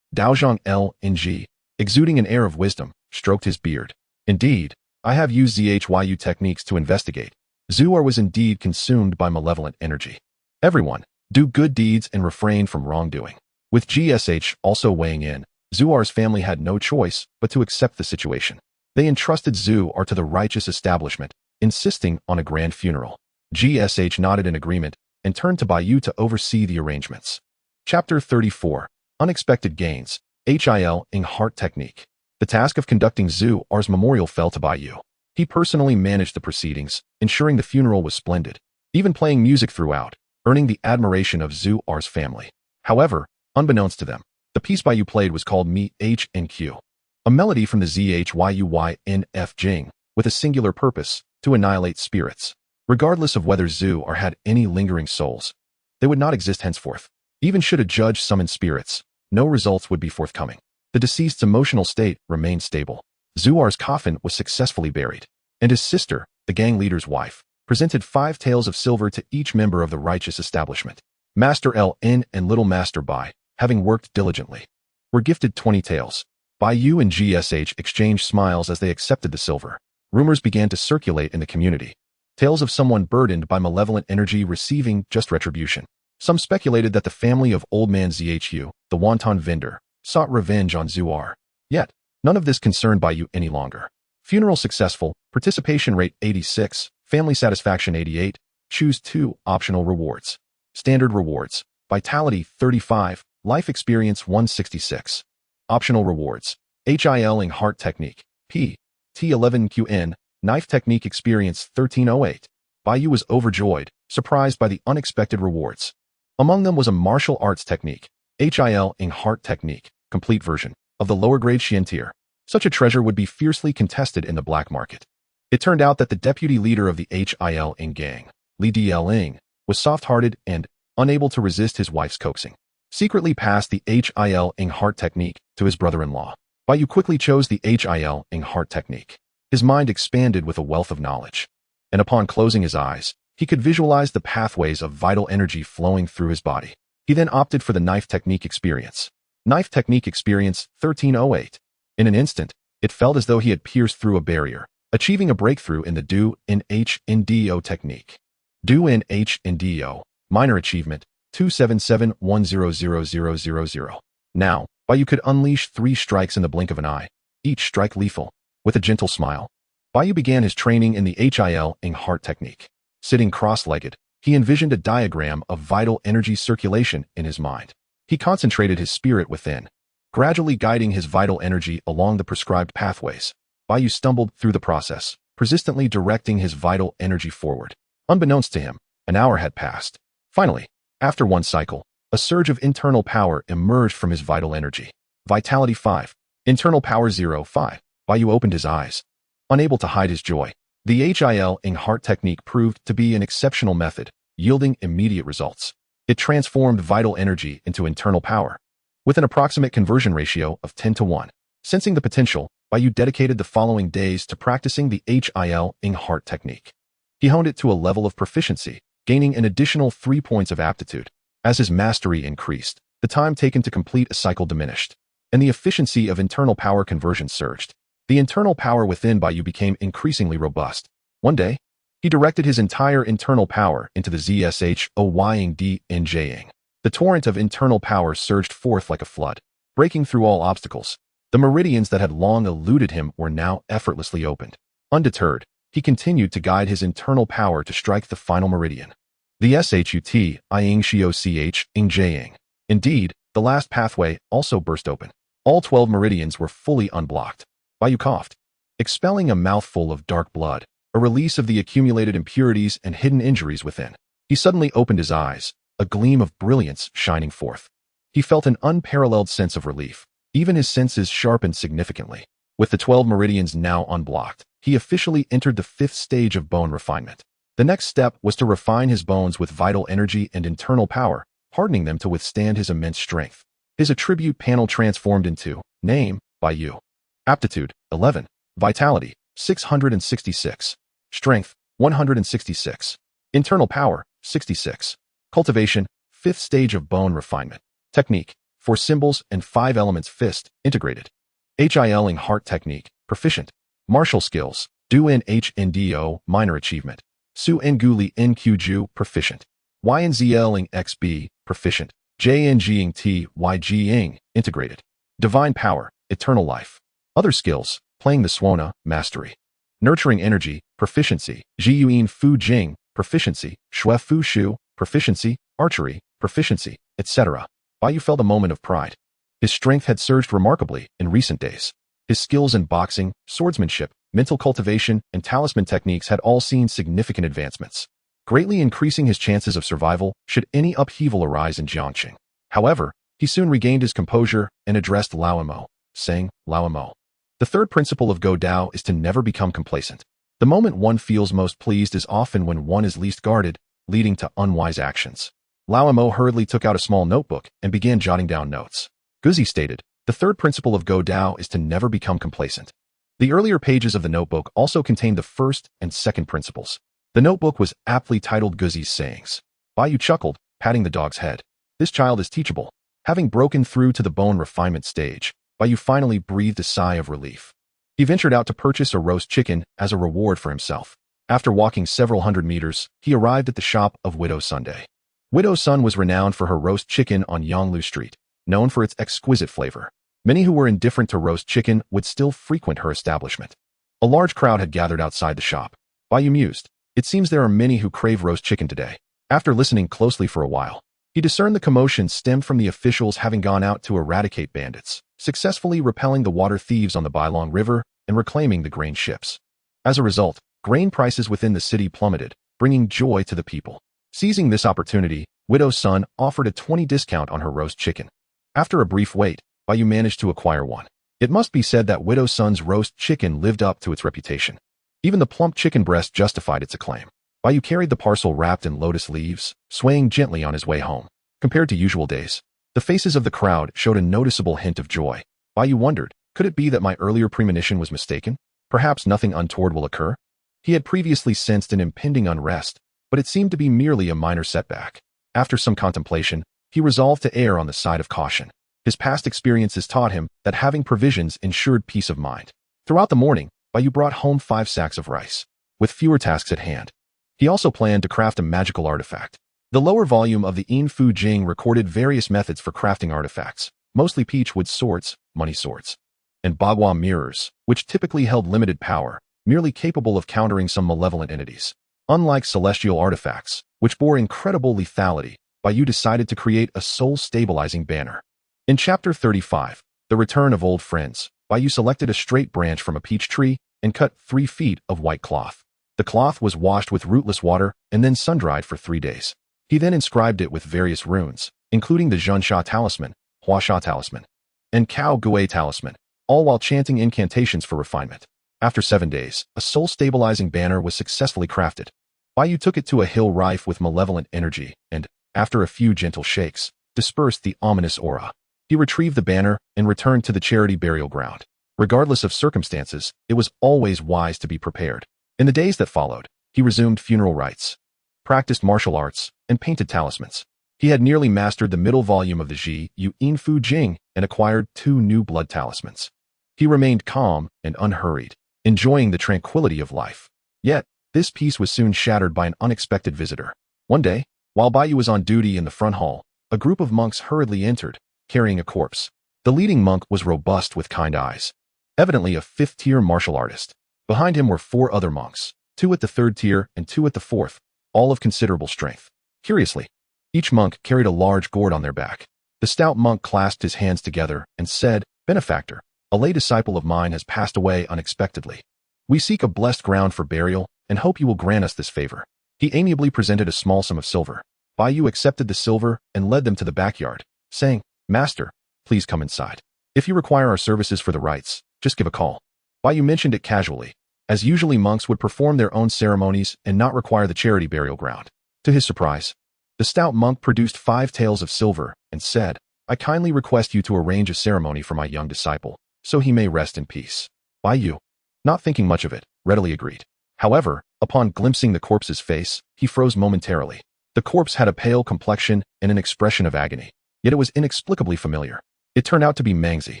Daozhong Lng, exuding an air of wisdom, stroked his beard. Indeed, I have used ZHYU techniques to investigate. Zhuar was indeed consumed by malevolent energy. Everyone, do good deeds and refrain from wrongdoing. With GSH also weighing in, Zhuar's family had no choice but to accept the situation. They entrusted Zhuar to the righteous establishment, insisting on a grand funeral. GSH nodded in agreement and turned to Bai Yu to oversee the arrangements. Chapter 34. Unexpected Gains. HIL Ing Heart Technique. The task of conducting Zhuar's memorial fell to Bai Yu. He personally managed the proceedings, ensuring the funeral was splendid, even playing music throughout, earning the admiration of Zhuar's family. However, unbeknownst to them, the piece Bai Yu played was called Mi H N Q, a melody from the ZHYUYNF Jing, with a singular purpose, to annihilate spirits. Regardless of whether Zhuar had any lingering souls, they would not exist henceforth. Even should a judge summon spirits, no results would be forthcoming. The deceased's emotional state remained stable. Zhuar's coffin was successfully buried, and his sister, the gang leader's wife, presented 5 taels of silver to each member of the righteous establishment. Master Ln and Little Master Bai, having worked diligently, were gifted 20 taels. Bai Yu and GSH exchanged smiles as they accepted the silver. Rumors began to circulate in the community. Tales of someone burdened by malevolent energy receiving just retribution. Some speculated that the family of Old Man Zhu, the wonton vendor, sought revenge on Zuar. Yet, none of this concerned Bai Yu any longer. Funeral successful, participation rate 86, family satisfaction 88, choose 2 optional rewards. Standard rewards, vitality 35, life experience 166. Optional rewards, HIL heart technique, P, T11QN, knife technique experience 1308. Bai Yu was overjoyed, surprised by the unexpected rewards. Among them was a martial arts technique, HIL heart technique, complete version, of the lower grade xianxiaaudiobooks. Such a treasure would be fiercely contested in the black market. It turned out that the deputy leader of the HIL gang, Li Dling, was soft-hearted and, unable to resist his wife's coaxing, secretly passed the HIL heart technique to his brother-in-law. Bai Yu quickly chose the HIL heart technique. His mind expanded with a wealth of knowledge, and upon closing his eyes, he could visualize the pathways of vital energy flowing through his body. He then opted for the knife technique experience. Knife technique experience 1308. In an instant, it felt as though he had pierced through a barrier, achieving a breakthrough in the Do in HNDO technique. Do in HNDO, minor achievement, 277100000. Now, Bai Yu could unleash 3 strikes in the blink of an eye, each strike lethal. With a gentle smile, Bai Yu began his training in the HIL heart technique. Sitting cross-legged, he envisioned a diagram of vital energy circulation in his mind. He concentrated his spirit within, gradually guiding his vital energy along the prescribed pathways. Bai Yu stumbled through the process, persistently directing his vital energy forward. Unbeknownst to him, an hour had passed. Finally, after one cycle, a surge of internal power emerged from his vital energy. Vitality 5. Internal power 0.5. Bai Yu opened his eyes, unable to hide his joy. The HIL heart technique proved to be an exceptional method, yielding immediate results. It transformed vital energy into internal power, with an approximate conversion ratio of 10:1. Sensing the potential, Bai Yu dedicated the following days to practicing the HIL heart technique. He honed it to a level of proficiency, gaining an additional 3 points of aptitude. As his mastery increased, the time taken to complete a cycle diminished, and the efficiency of internal power conversion surged. The internal power within Bai Yu became increasingly robust. One day, he directed his entire internal power into the xianxiaaudiobooks. The torrent of internal power surged forth like a flood, breaking through all obstacles. The meridians that had long eluded him were now effortlessly opened. Undeterred, he continued to guide his internal power to strike the final meridian. The xianxiaaudiobooks. Indeed, the last pathway also burst open. All 12 meridians were fully unblocked. Bai Yu coughed, expelling a mouthful of dark blood, a release of the accumulated impurities and hidden injuries within. He suddenly opened his eyes, a gleam of brilliance shining forth. He felt an unparalleled sense of relief. Even his senses sharpened significantly. With the 12 meridians now unblocked, he officially entered the 5th stage of bone refinement. The next step was to refine his bones with vital energy and internal power, hardening them to withstand his immense strength. His attribute panel transformed into Name, Bai Yu. Aptitude, 11. Vitality, 666. Strength, 166. Internal power, 66. Cultivation, 5th stage of bone refinement. Technique, 4 symbols and 5 elements fist, integrated. HIL heart technique, proficient. Martial skills, Do in HNDO, minor achievement. Su Nguli NQju, proficient. YNZL XB, proficient. JNG TYG, integrated. Divine power, eternal life. Other skills, playing the Swana, mastery. Nurturing energy, proficiency. Jiyuin Fu Jing, proficiency. Shui Fu Shu, proficiency. Archery, proficiency, etc. Bai Yu felt a moment of pride. His strength had surged remarkably in recent days. His skills in boxing, swordsmanship, mental cultivation, and talisman techniques had all seen significant advancements, greatly increasing his chances of survival should any upheaval arise in Jiangxing. However, he soon regained his composure and addressed Lao Mo, saying, Lao Mo. The third principle of Go Dao is to never become complacent. The moment one feels most pleased is often when one is least guarded, leading to unwise actions. Lao Mo hurriedly took out a small notebook and began jotting down notes. Guzi stated, the third principle of Go Dao is to never become complacent. The earlier pages of the notebook also contained the first and second principles. The notebook was aptly titled Guzi's Sayings. Bai Yu chuckled, patting the dog's head. This child is teachable. Having broken through to the bone refinement stage, Bai Yu finally breathed a sigh of relief. He ventured out to purchase a roast chicken as a reward for himself. After walking several hundred meters, he arrived at the shop of Widow Sunday. Widow Sun was renowned for her roast chicken on Yonglu Street, known for its exquisite flavor. Many who were indifferent to roast chicken would still frequent her establishment. A large crowd had gathered outside the shop. Bai Yu mused, it seems there are many who crave roast chicken today. After listening closely for a while, he discerned the commotion stemmed from the officials having gone out to eradicate bandits, successfully repelling the water thieves on the Bailong River and reclaiming the grain ships. As a result, grain prices within the city plummeted, bringing joy to the people. Seizing this opportunity, Widow Sun offered a 20% discount on her roast chicken. After a brief wait, Bai Yu managed to acquire one. It must be said that Widow Sun's roast chicken lived up to its reputation. Even the plump chicken breast justified its acclaim. Bai Yu carried the parcel wrapped in lotus leaves, swaying gently on his way home. Compared to usual days, the faces of the crowd showed a noticeable hint of joy. Bai Yu wondered, could it be that my earlier premonition was mistaken? Perhaps nothing untoward will occur? He had previously sensed an impending unrest, but it seemed to be merely a minor setback. After some contemplation, he resolved to err on the side of caution. His past experiences taught him that having provisions ensured peace of mind. Throughout the morning, Bai Yu brought home 5 sacks of rice, with fewer tasks at hand. He also planned to craft a magical artifact. The lower volume of the In Fu Jing recorded various methods for crafting artifacts, mostly peachwood swords, money swords, and bagua mirrors, which typically held limited power, merely capable of countering some malevolent entities. Unlike celestial artifacts, which bore incredible lethality, Bai Yu decided to create a soul-stabilizing banner. In Chapter 35, The Return of Old Friends, Bai Yu selected a straight branch from a peach tree and cut 3 feet of white cloth. The cloth was washed with rootless water and then sun-dried for 3 days. He then inscribed it with various runes, including the Xianxia talisman, Huaxia talisman, and Cao Gui talisman, all while chanting incantations for refinement. After 7 days, a soul-stabilizing banner was successfully crafted. Bai Yu took it to a hill rife with malevolent energy and, after a few gentle shakes, dispersed the ominous aura. He retrieved the banner and returned to the charity burial ground. Regardless of circumstances, it was always wise to be prepared. In the days that followed, he resumed funeral rites, practiced martial arts, and painted talismans. He had nearly mastered the middle volume of the Ji Yu In Fu Jing and acquired 2 new blood talismans. He remained calm and unhurried, enjoying the tranquility of life. Yet, this peace was soon shattered by an unexpected visitor. One day, while Bai Yu was on duty in the front hall, a group of monks hurriedly entered, carrying a corpse. The leading monk was robust with kind eyes, evidently a 5th-tier martial artist. Behind him were 4 other monks, 2 at the 3rd tier and 2 at the 4th, all of considerable strength. Curiously, each monk carried a large gourd on their back. The stout monk clasped his hands together and said, "Benefactor, a lay disciple of mine has passed away unexpectedly. We seek a blessed ground for burial and hope you will grant us this favor." He amiably presented a small sum of silver. Bai Yu accepted the silver and led them to the backyard, saying, "Master, please come inside. If you require our services for the rites, just give a call." Bai Yu mentioned it casually, as usually monks would perform their own ceremonies and not require the charity burial ground. To his surprise, the stout monk produced 5 taels of silver and said, "I kindly request you to arrange a ceremony for my young disciple, so he may rest in peace." Bai Yu, not thinking much of it, readily agreed. However, upon glimpsing the corpse's face, he froze momentarily. The corpse had a pale complexion and an expression of agony, yet it was inexplicably familiar. It turned out to be Mangzi.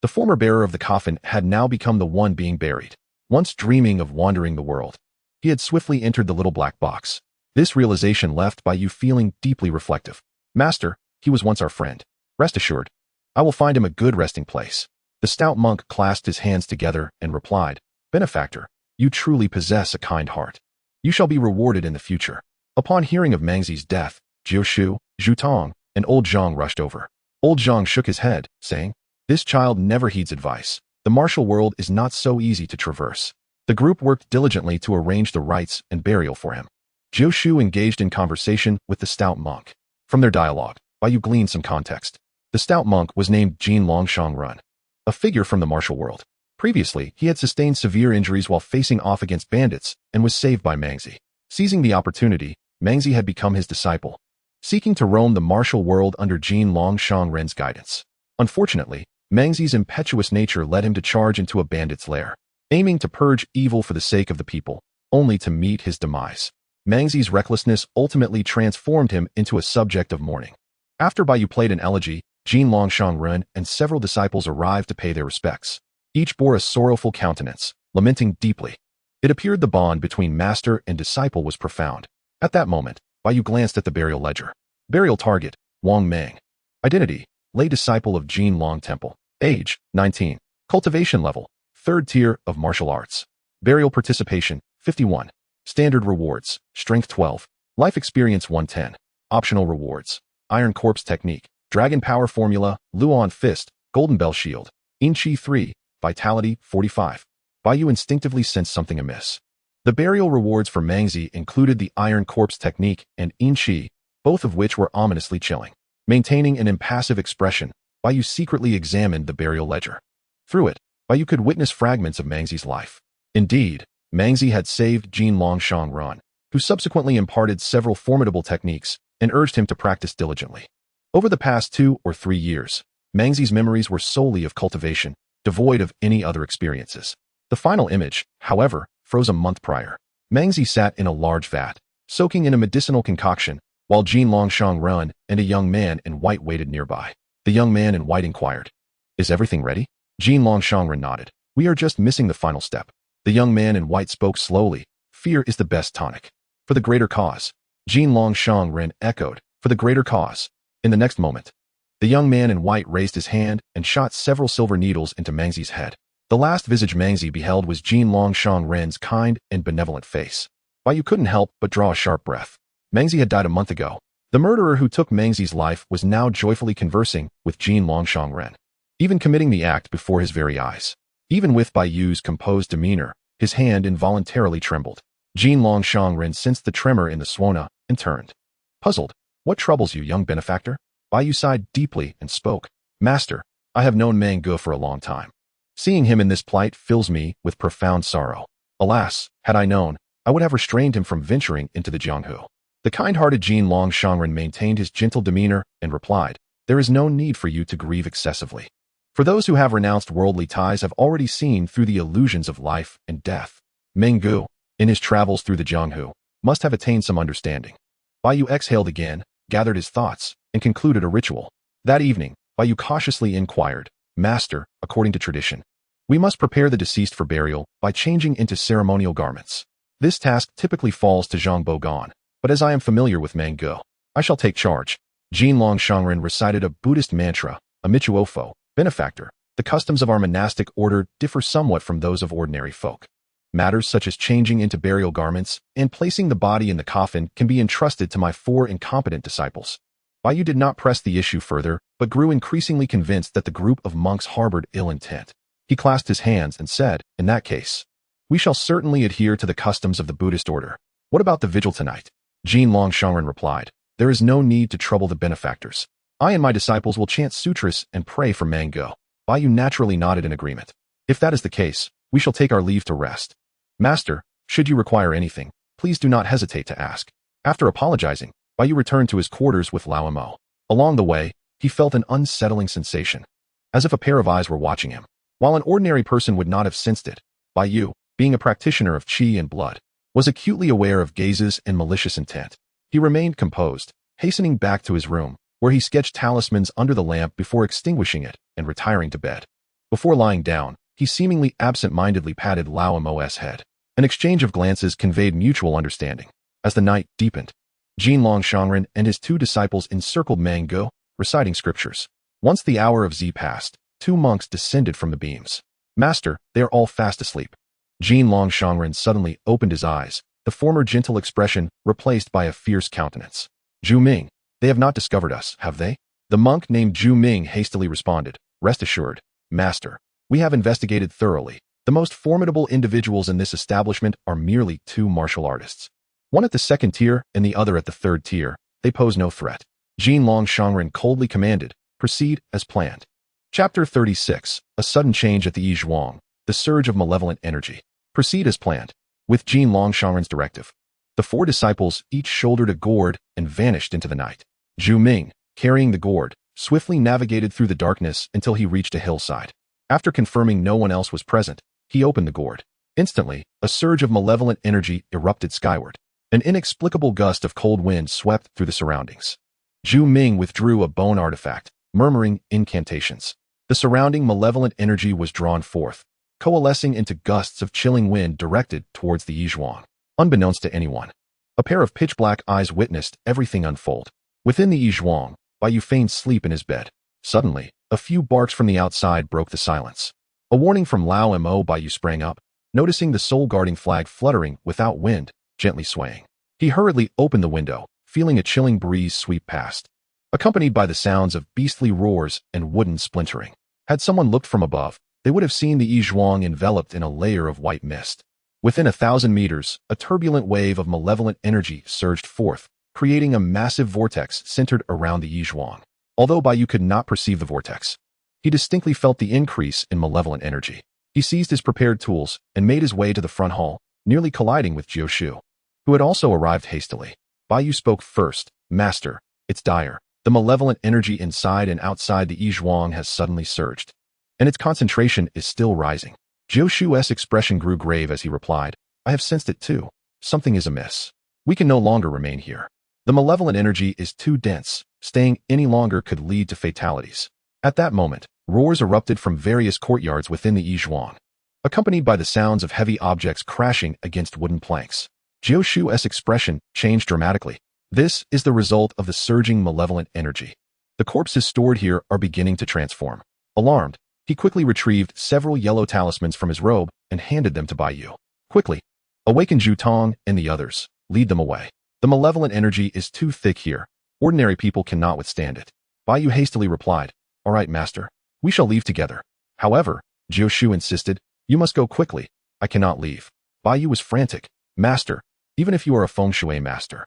The former bearer of the coffin had now become the one being buried. Once dreaming of wandering the world, he had swiftly entered the little black box. This realization left Bai Yu feeling deeply reflective. "Master, he was once our friend. Rest assured, I will find him a good resting place." The stout monk clasped his hands together and replied, "Benefactor, you truly possess a kind heart. You shall be rewarded in the future." Upon hearing of Mangzi's death, Jiushu, Zhutong, and Old Zhang rushed over. Old Zhang shook his head, saying, "This child never heeds advice. The martial world is not so easy to traverse." The group worked diligently to arrange the rites and burial for him. Jiushu engaged in conversation with the stout monk. From their dialogue, Bai Yu gleaned some context. The stout monk was named Jin Longshang, a figure from the martial world. Previously, he had sustained severe injuries while facing off against bandits and was saved by Mangzi. Seizing the opportunity, Mangzi had become his disciple, seeking to roam the martial world under Jin Longshang's guidance. Unfortunately, Mangzi's impetuous nature led him to charge into a bandit's lair, aiming to purge evil for the sake of the people, only to meet his demise. Mangxi's recklessness ultimately transformed him into a subject of mourning. After Bai Yu played an elegy, Jin Longshang and several disciples arrived to pay their respects. Each bore a sorrowful countenance, lamenting deeply. It appeared the bond between master and disciple was profound. At that moment, Bai Yu glanced at the burial ledger. Burial target, Wang Mang. Identity, lay disciple of Jin Long Temple. Age, 19. Cultivation level, 3rd tier of martial arts. Burial participation, 51. Standard rewards, strength 12. Life experience 110. Optional rewards, Iron Corpse technique, Dragon Power Formula, Luon Fist, Golden Bell Shield. Inchi 3, Vitality 45. Bai Yu instinctively sensed something amiss. The burial rewards for Mangxi included the Iron Corpse technique and Inchi, both of which were ominously chilling. Maintaining an impassive expression, Bai Yu secretly examined the burial ledger. Through it, Bai Yu could witness fragments of Mangxi's life. Indeed, Mangxi had saved Jin Longshang, who subsequently imparted several formidable techniques and urged him to practice diligently. Over the past 2 or 3 years, Mangxi's memories were solely of cultivation, devoid of any other experiences. The final image, however, froze a month prior. Mangxi sat in a large vat, soaking in a medicinal concoction, while Jin Longshang and a young man in white waited nearby. The young man in white inquired, "Is everything ready?" Jin Longshang nodded. "We are just missing the final step." The young man in white spoke slowly. "Fear is the best tonic. For the greater cause." Jin Longshang echoed, "For the greater cause." In the next moment, the young man in white raised his hand and shot several silver needles into Mangxi's head. The last visage Mangxi beheld was Jin Longshang's kind and benevolent face. Bai Yu couldn't help but draw a sharp breath. Mangxi had died a month ago. The murderer who took Mangxi's life was now joyfully conversing with Jin Longshang, even committing the act before his very eyes. Even with Bai Yu's composed demeanor, his hand involuntarily trembled. Jin Longshang sensed the tremor in the Swana and turned. Puzzled, "What troubles you, young benefactor?" Bai Yu sighed deeply and spoke. "Master, I have known Mang Gu for a long time. Seeing him in this plight fills me with profound sorrow. Alas, had I known, I would have restrained him from venturing into the Jianghu." The kind-hearted Jin Longshang maintained his gentle demeanor and replied, "There is no need for you to grieve excessively. For those who have renounced worldly ties have already seen through the illusions of life and death. Mang Gu, in his travels through the Jianghu, must have attained some understanding." Bai Yu exhaled again, gathered his thoughts, and concluded a ritual. That evening, Bai Yu cautiously inquired, "Master, according to tradition, we must prepare the deceased for burial by changing into ceremonial garments. This task typically falls to Zhang Bogan, but as I am familiar with Mang Gu, I shall take charge." Jin Longshang recited a Buddhist mantra, Amichuofo, "Benefactor, the customs of our monastic order differ somewhat from those of ordinary folk. Matters such as changing into burial garments and placing the body in the coffin can be entrusted to my 4 incompetent disciples." Bai Yu did not press the issue further, but grew increasingly convinced that the group of monks harbored ill intent. He clasped his hands and said, "In that case, we shall certainly adhere to the customs of the Buddhist order. What about the vigil tonight?" Jin Longshang replied, "There is no need to trouble the benefactors. I and my disciples will chant sutras and pray for Mang Gu." Bai Yu naturally nodded in agreement. "If that is the case, we shall take our leave to rest. Master, should you require anything, please do not hesitate to ask." After apologizing, Bai Yu returned to his quarters with Lao Mo. Along the way, he felt an unsettling sensation, as if a pair of eyes were watching him. While an ordinary person would not have sensed it, Bai Yu, being a practitioner of qi and blood, was acutely aware of gazes and malicious intent. He remained composed, hastening back to his room, where he sketched talismans under the lamp before extinguishing it and retiring to bed. Before lying down, he seemingly absent-mindedly patted Lao Mo's head. An exchange of glances conveyed mutual understanding. As the night deepened, Jin Longshang and his 2 disciples encircled Mang Gu, reciting scriptures. Once the hour of Z passed, 2 monks descended from the beams. "Master, they are all fast asleep." Jin Longshang suddenly opened his eyes, the former gentle expression replaced by a fierce countenance. "Zhu Ming, they have not discovered us, have they?" The monk named Zhu Ming hastily responded, "Rest assured, Master, we have investigated thoroughly. The most formidable individuals in this establishment are merely 2 martial artists. One at the 2nd tier and the other at the 3rd tier. They pose no threat." Jin Longshang coldly commanded, "Proceed as planned." Chapter 36, A Sudden Change at the Yizhuang, the Surge of Malevolent Energy. Proceed as planned. With Jin Longshang's directive, the 4 disciples each shouldered a gourd and vanished into the night. Zhu Ming, carrying the gourd, swiftly navigated through the darkness until he reached a hillside. After confirming no one else was present, he opened the gourd. Instantly, a surge of malevolent energy erupted skyward. An inexplicable gust of cold wind swept through the surroundings. Zhu Ming withdrew a bone artifact, murmuring incantations. The surrounding malevolent energy was drawn forth, coalescing into gusts of chilling wind directed towards the Yizhuang. Unbeknownst to anyone, a pair of pitch-black eyes witnessed everything unfold. Within the Yizhuang, Bai Yu feigned sleep in his bed. Suddenly, a few barks from the outside broke the silence. A warning from Lao Mo. Bai Yu sprang up, noticing the soul-guarding flag fluttering without wind, gently swaying. He hurriedly opened the window, feeling a chilling breeze sweep past, accompanied by the sounds of beastly roars and wooden splintering. Had someone looked from above, they would have seen the Yizhuang enveloped in a layer of white mist. Within 1,000 meters, a turbulent wave of malevolent energy surged forth, creating a massive vortex centered around the Yizhuang. Although Bai Yu could not perceive the vortex, he distinctly felt the increase in malevolent energy. He seized his prepared tools and made his way to the front hall, nearly colliding with Jiu Shu, who had also arrived hastily. Bai Yu spoke first. "Master, it's dire. The malevolent energy inside and outside the Yizhuang has suddenly surged, and its concentration is still rising." Jiu Shu's expression grew grave as he replied, "I have sensed it too. Something is amiss. We can no longer remain here. The malevolent energy is too dense. Staying any longer could lead to fatalities." At that moment, roars erupted from various courtyards within the Yizhuang, accompanied by the sounds of heavy objects crashing against wooden planks. Jiu Shu's expression changed dramatically. This is the result of the surging malevolent energy. The corpses stored here are beginning to transform. Alarmed, he quickly retrieved several yellow talismans from his robe and handed them to Bai Yu. "Quickly, awaken Zhu Tong and the others. Lead them away. The malevolent energy is too thick here. Ordinary people cannot withstand it." Bai Yu hastily replied, "All right, master. We shall leave together." However, Jiu Shu insisted, "You must go quickly. I cannot leave." Bai Yu was frantic. "Master, even if you are a feng shui master,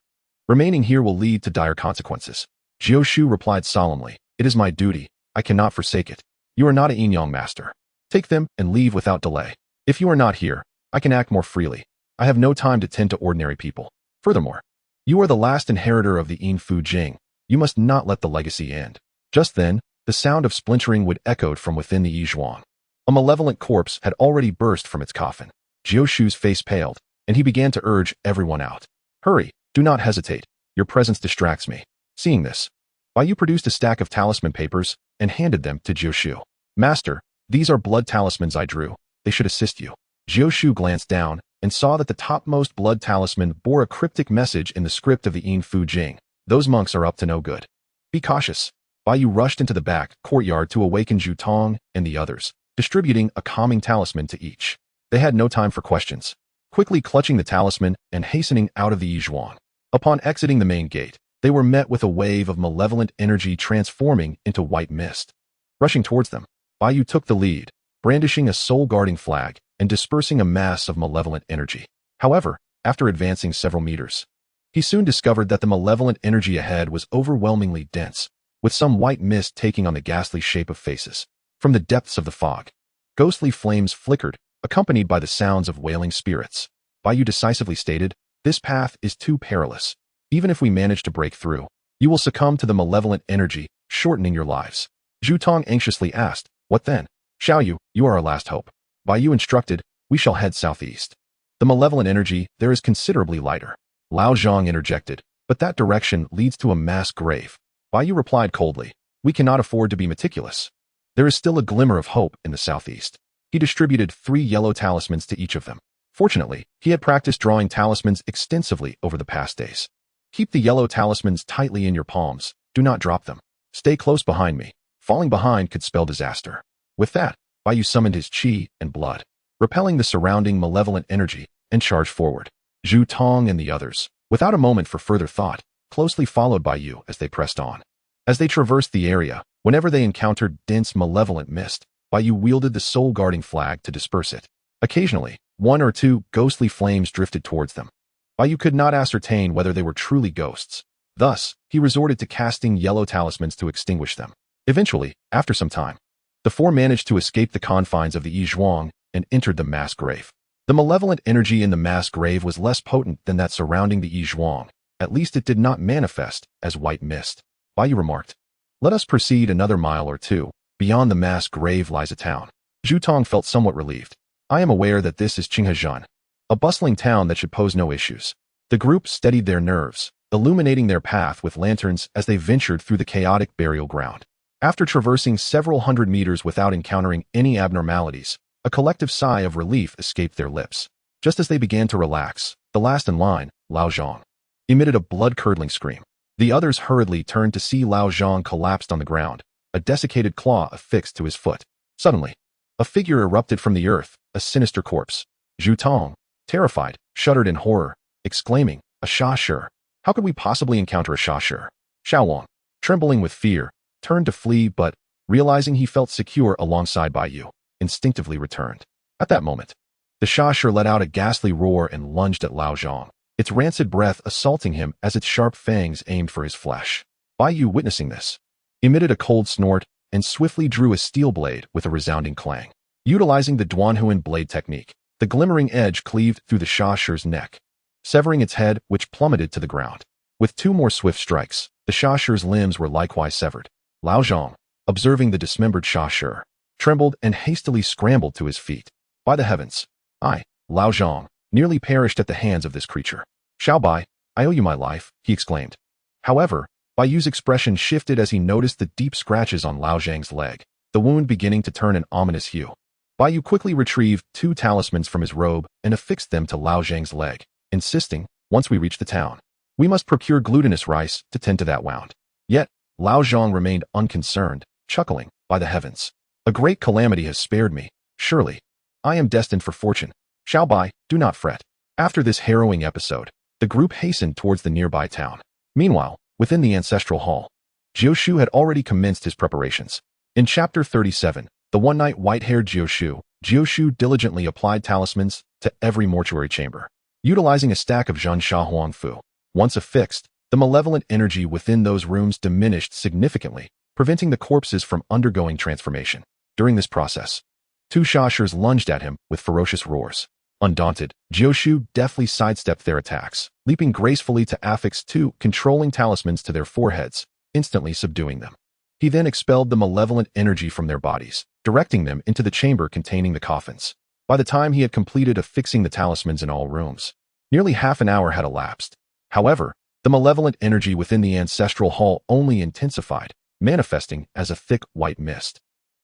remaining here will lead to dire consequences." Jiu Shu replied solemnly, "It is my duty. I cannot forsake it. You are not a yin yang master. Take them and leave without delay. If you are not here, I can act more freely. I have no time to tend to ordinary people. Furthermore, you are the last inheritor of the Yin Fu Jing. You must not let the legacy end." Just then, the sound of splintering wood echoed from within the Yizhuang. A malevolent corpse had already burst from its coffin. Jiu Shu's face paled, and he began to urge everyone out. "Hurry, do not hesitate. Your presence distracts me." Seeing this, Bai Yu produced a stack of talisman papers and handed them to Jiu Shu. "Master, these are blood talismans I drew. They should assist you." Jiu Shu glanced down and saw that the topmost blood talisman bore a cryptic message in the script of the Yin Fu Jing. "Those monks are up to no good. Be cautious." Bai Yu rushed into the back courtyard to awaken Zhu Tong and the others, distributing a calming talisman to each. They had no time for questions, quickly clutching the talisman and hastening out of the Yizhuang. Upon exiting the main gate, they were met with a wave of malevolent energy transforming into white mist. Rushing towards them, Bai Yu took the lead, brandishing a soul-guarding flag and dispersing a mass of malevolent energy. However, after advancing several meters, he soon discovered that the malevolent energy ahead was overwhelmingly dense, with some white mist taking on the ghastly shape of faces. From the depths of the fog, ghostly flames flickered, accompanied by the sounds of wailing spirits. Bai Yu decisively stated, "This path is too perilous. Even if we manage to break through, you will succumb to the malevolent energy, shortening your lives." Zhu Tong anxiously asked, "What then?" "Xiaoyu, you are our last hope." Bai Yu instructed, "We shall head southeast. The malevolent energy there is considerably lighter." Lao Zhang interjected, "But that direction leads to a mass grave." Bai Yu replied coldly, "We cannot afford to be meticulous. There is still a glimmer of hope in the southeast." He distributed 3 yellow talismans to each of them. Fortunately, he had practiced drawing talismans extensively over the past days. "Keep the yellow talismans tightly in your palms. Do not drop them. Stay close behind me. Falling behind could spell disaster." With that, Bai Yu summoned his qi and blood, repelling the surrounding malevolent energy, and charged forward. Zhu Tong and the others, without a moment for further thought, closely followed Bai Yu as they pressed on. As they traversed the area, whenever they encountered dense malevolent mist, Bai Yu wielded the soul-guarding flag to disperse it. Occasionally, 1 or 2 ghostly flames drifted towards them. Bai Yu could not ascertain whether they were truly ghosts. Thus, he resorted to casting yellow talismans to extinguish them. Eventually, after some time, the 4 managed to escape the confines of the Yizhuang and entered the mass grave. The malevolent energy in the mass grave was less potent than that surrounding the Yizhuang. At least it did not manifest as white mist. Bai Yu remarked, "Let us proceed another mile or 2. Beyond the mass grave lies a town." Zhu Tong felt somewhat relieved. "I am aware that this is Qinghezhan, a bustling town that should pose no issues. The group steadied their nerves, illuminating their path with lanterns as they ventured through the chaotic burial ground. After traversing several hundred meters without encountering any abnormalities, a collective sigh of relief escaped their lips. Just as they began to relax, the last in line, Lao Zhang, emitted a blood-curdling scream. The others hurriedly turned to see Lao Zhang collapsed on the ground, a desiccated claw affixed to his foot. Suddenly, a figure erupted from the earth, a sinister corpse. Zhu Tong, terrified, shuddered in horror, exclaiming, "A xianxia! How could we possibly encounter a xianxia?" Xiaolong, trembling with fear, turned to flee but, realizing he felt secure alongside Bai Yu, instinctively returned. At that moment, the xianxia let out a ghastly roar and lunged at Lao Zhang, its rancid breath assaulting him as its sharp fangs aimed for his flesh. Bai Yu, witnessing this, emitted a cold snort and swiftly drew a steel blade with a resounding clang. Utilizing the Duanhuan blade technique, the glimmering edge cleaved through the xianxia's neck, severing its head, which plummeted to the ground. With two more swift strikes, the xianxia's limbs were likewise severed. Lao Zhang, observing the dismembered xianxia, trembled and hastily scrambled to his feet. By the heavens, I, Lao Zhang, nearly perished at the hands of this creature. "Xiao Bai, I owe you my life," he exclaimed. However, Bai Yu's expression shifted as he noticed the deep scratches on Lao Zhang's leg, the wound beginning to turn an ominous hue. Bai Yu quickly retrieved 2 talismans from his robe and affixed them to Lao Zhang's leg, insisting, "Once we reach the town, we must procure glutinous rice to tend to that wound." Yet, Lao Zhang remained unconcerned, chuckling, "By the heavens, a great calamity has spared me. Surely, I am destined for fortune. Xiao Bai, do not fret." After this harrowing episode, the group hastened towards the nearby town. Meanwhile, within the ancestral hall, Jiushu had already commenced his preparations. In Chapter 37, the one-night white-haired Jiushu diligently applied talismans to every mortuary chamber, utilizing a stack of Xianxia Huangfu. Once affixed, the malevolent energy within those rooms diminished significantly, preventing the corpses from undergoing transformation. During this process, 2 xianxias lunged at him with ferocious roars. Undaunted, Jiushu deftly sidestepped their attacks, leaping gracefully to affix 2 controlling talismans to their foreheads, instantly subduing them. He then expelled the malevolent energy from their bodies, directing them into the chamber containing the coffins. By the time he had completed affixing the talismans in all rooms, nearly half an hour had elapsed. However, the malevolent energy within the ancestral hall only intensified, manifesting as a thick white mist.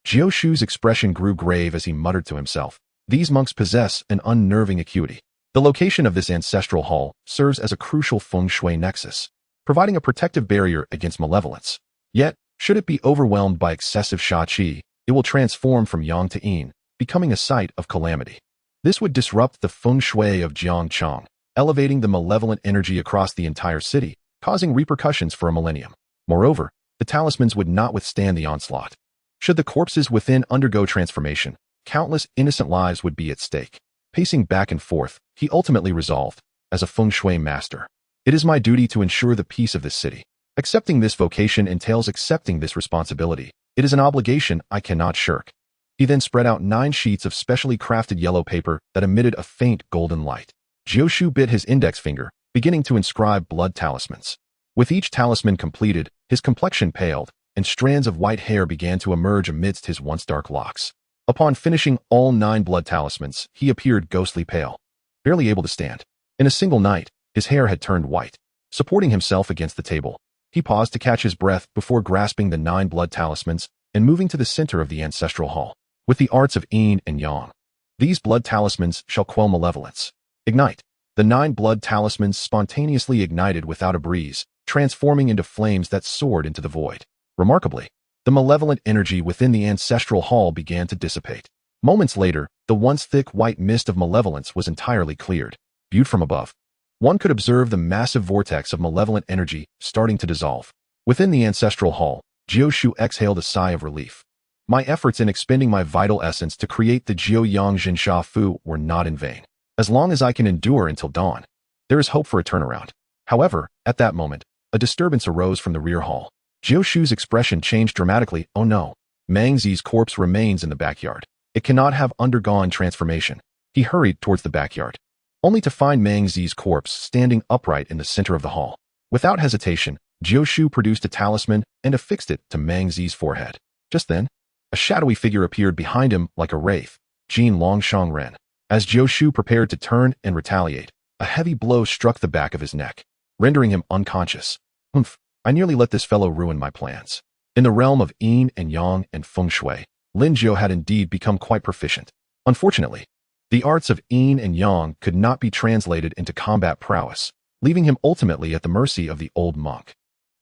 Jiushu's expression grew grave as he muttered to himself, "These monks possess an unnerving acuity." The location of this ancestral hall serves as a crucial feng shui nexus, providing a protective barrier against malevolence. Yet, should it be overwhelmed by excessive qi, it will transform from yang to yin, becoming a site of calamity. This would disrupt the feng shui of Jiangchang, elevating the malevolent energy across the entire city, causing repercussions for a millennium. Moreover, the talismans would not withstand the onslaught. Should the corpses within undergo transformation, countless innocent lives would be at stake. Pacing back and forth, he ultimately resolved, as a feng shui master, "It is my duty to ensure the peace of this city. Accepting this vocation entails accepting this responsibility. It is an obligation I cannot shirk." He then spread out 9 sheets of specially crafted yellow paper that emitted a faint golden light. Jiushu bit his index finger, beginning to inscribe blood talismans. With each talisman completed, his complexion paled, and strands of white hair began to emerge amidst his once dark locks. Upon finishing all 9 blood talismans, he appeared ghostly pale, barely able to stand. In a single night, his hair had turned white. Supporting himself against the table, he paused to catch his breath before grasping the 9 blood talismans and moving to the center of the ancestral hall. With the arts of yin and yang, these blood talismans shall quell malevolence. Ignite. The 9 blood talismans spontaneously ignited without a breeze, transforming into flames that soared into the void. Remarkably, the malevolent energy within the ancestral hall began to dissipate. Moments later, the once thick white mist of malevolence was entirely cleared. Viewed from above, one could observe the massive vortex of malevolent energy starting to dissolve. Within the ancestral hall, Jiushu exhaled a sigh of relief. My efforts in expending my vital essence to create the Jiuyang Jinsha Fu were not in vain. As long as I can endure until dawn, there is hope for a turnaround. However, at that moment, a disturbance arose from the rear hall. Jiushu's expression changed dramatically. "Oh no, Meng Zi's corpse remains in the backyard. It cannot have undergone transformation." He hurried towards the backyard, only to find Meng Zi's corpse standing upright in the center of the hall. Without hesitation, Jiushu produced a talisman and affixed it to Meng Zi's forehead. Just then, a shadowy figure appeared behind him like a wraith, Jin Longshang Ren. As Jiushu prepared to turn and retaliate, A heavy blow struck the back of his neck, rendering him unconscious. Humph, I nearly let this fellow ruin my plans. In the realm of yin and yang and feng shui, Lin Jiu had indeed become quite proficient. Unfortunately, the arts of yin and yang could not be translated into combat prowess, leaving him ultimately at the mercy of the old monk.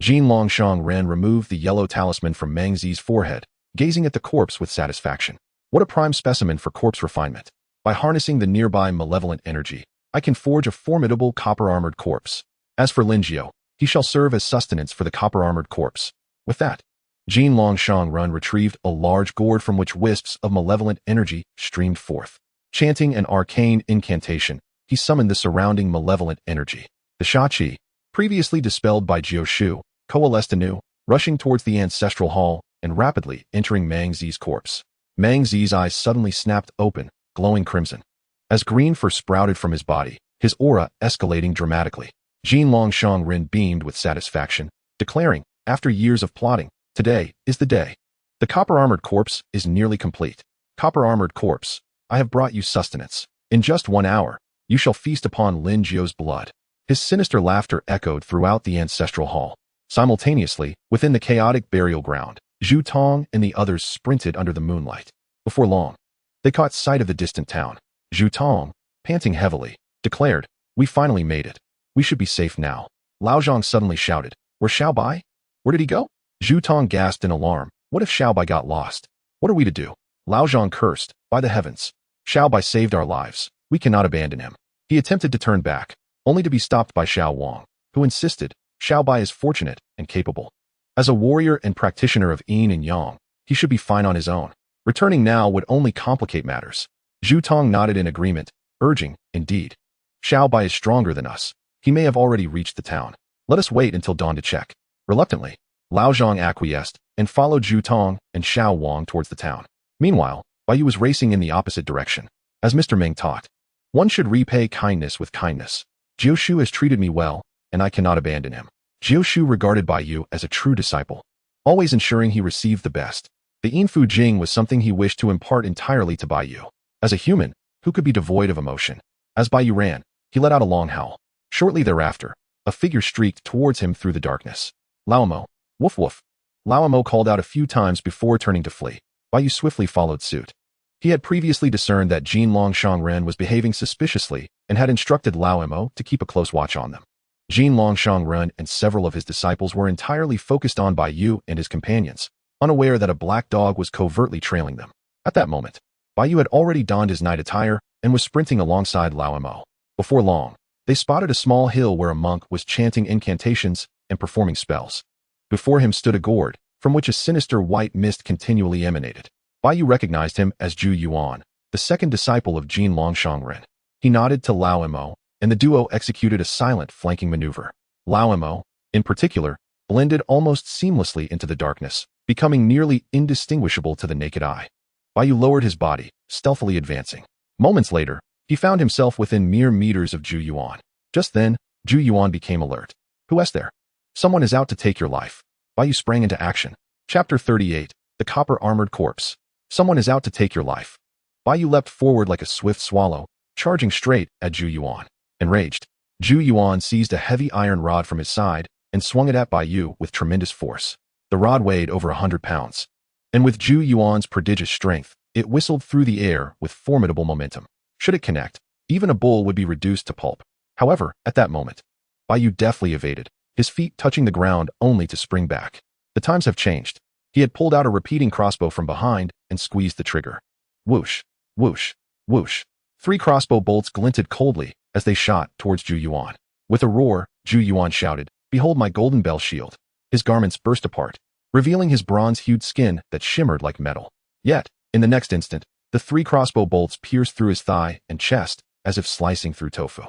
Jin Longshang Ren removed the yellow talisman from Meng Zi's forehead, gazing at the corpse with satisfaction. What a prime specimen for corpse refinement. By harnessing the nearby malevolent energy, I can forge a formidable copper-armored corpse. As for Lin Jiu, he shall serve as sustenance for the copper-armored corpse. With that, Jin Longshang Ren retrieved a large gourd from which wisps of malevolent energy streamed forth. Chanting an arcane incantation, he summoned the surrounding malevolent energy. The Shachi, previously dispelled by Jiu, coalesced anew, rushing towards the ancestral hall and rapidly entering Meng Zi's corpse. Meng Zi's eyes suddenly snapped open, glowing crimson. As green fur sprouted from his body, his aura escalating dramatically. Jin Longshang Ren beamed with satisfaction, declaring, after years of plotting, today is the day. The copper-armored corpse is nearly complete. Copper-armored corpse, I have brought you sustenance. In just 1 hour, you shall feast upon Lin Jiu's blood. His sinister laughter echoed throughout the ancestral hall. Simultaneously, within the chaotic burial ground, Zhu Tong and the others sprinted under the moonlight. Before long, they caught sight of the distant town. Zhu Tong, panting heavily, declared, we finally made it. We should be safe now. Lao Zhang suddenly shouted, where's Xiao Bai? Where did he go? Zhu Tong gasped in alarm. What if Xiao Bai got lost? What are we to do? Lao Zhang cursed, by the heavens. Xiao Bai saved our lives. We cannot abandon him. He attempted to turn back, only to be stopped by Xiao Wang, who insisted, Xiao Bai is fortunate and capable. As a warrior and practitioner of yin and yang, he should be fine on his own. Returning now would only complicate matters. Zhu Tong nodded in agreement, urging, indeed. Xiao Bai is stronger than us. He may have already reached the town. Let us wait until dawn to check. Reluctantly, Lao Zhang acquiesced and followed Zhu Tong and Xiao Wang towards the town. Meanwhile, Bai Yu was racing in the opposite direction. As Mr. Ming taught, one should repay kindness with kindness. Jiu has treated me well, and I cannot abandon him. Jiu regarded Bai Yu as a true disciple, always ensuring he received the best. The Yinfu Jing was something he wished to impart entirely to Bai Yu. As a human, who could be devoid of emotion? As Bai Yu ran, he let out a long howl. Shortly thereafter, a figure streaked towards him through the darkness. Laomo, woof woof. Laomo called out a few times before turning to flee. Bai Yu swiftly followed suit. He had previously discerned that Jin Longshang Ren was behaving suspiciously and had instructed Laomo to keep a close watch on them. Jin Longshang Ren and several of his disciples were entirely focused on Bai Yu and his companions, unaware that a black dog was covertly trailing them. At that moment, Bai Yu had already donned his night attire and was sprinting alongside Laomo. Before long, they spotted a small hill where a monk was chanting incantations and performing spells. Before him stood a gourd, from which a sinister white mist continually emanated. Bai Yu recognized him as Zhu Yuan, the second disciple of Jin Longshang Ren. He nodded to Laomo, and the duo executed a silent flanking maneuver. Laomo, in particular, blended almost seamlessly into the darkness, becoming nearly indistinguishable to the naked eye. Bai Yu lowered his body, stealthily advancing. Moments later, he found himself within mere meters of Zhu Yuan. Just then, Zhu Yuan became alert. Who is there? Someone is out to take your life. Bai Yu sprang into action. Chapter 38, The Copper-Armored Corpse. Someone is out to take your life. Bai Yu leapt forward like a swift swallow, charging straight at Zhu Yuan. Enraged, Zhu Yuan seized a heavy iron rod from his side and swung it at Bai Yu with tremendous force. The rod weighed over 100 pounds. And with Zhu Yuan's prodigious strength, it whistled through the air with formidable momentum. Should it connect, even a bull would be reduced to pulp. However, at that moment, Bai Yu deftly evaded, his feet touching the ground only to spring back. The times have changed. He had pulled out a repeating crossbow from behind and squeezed the trigger. Whoosh, whoosh, whoosh. 3 crossbow bolts glinted coldly as they shot towards Zhu Yuan. With a roar, Zhu Yuan shouted, "Behold my golden bell shield." His garments burst apart, revealing his bronze-hued skin that shimmered like metal. Yet, in the next instant, the 3 crossbow bolts pierced through his thigh and chest as if slicing through tofu.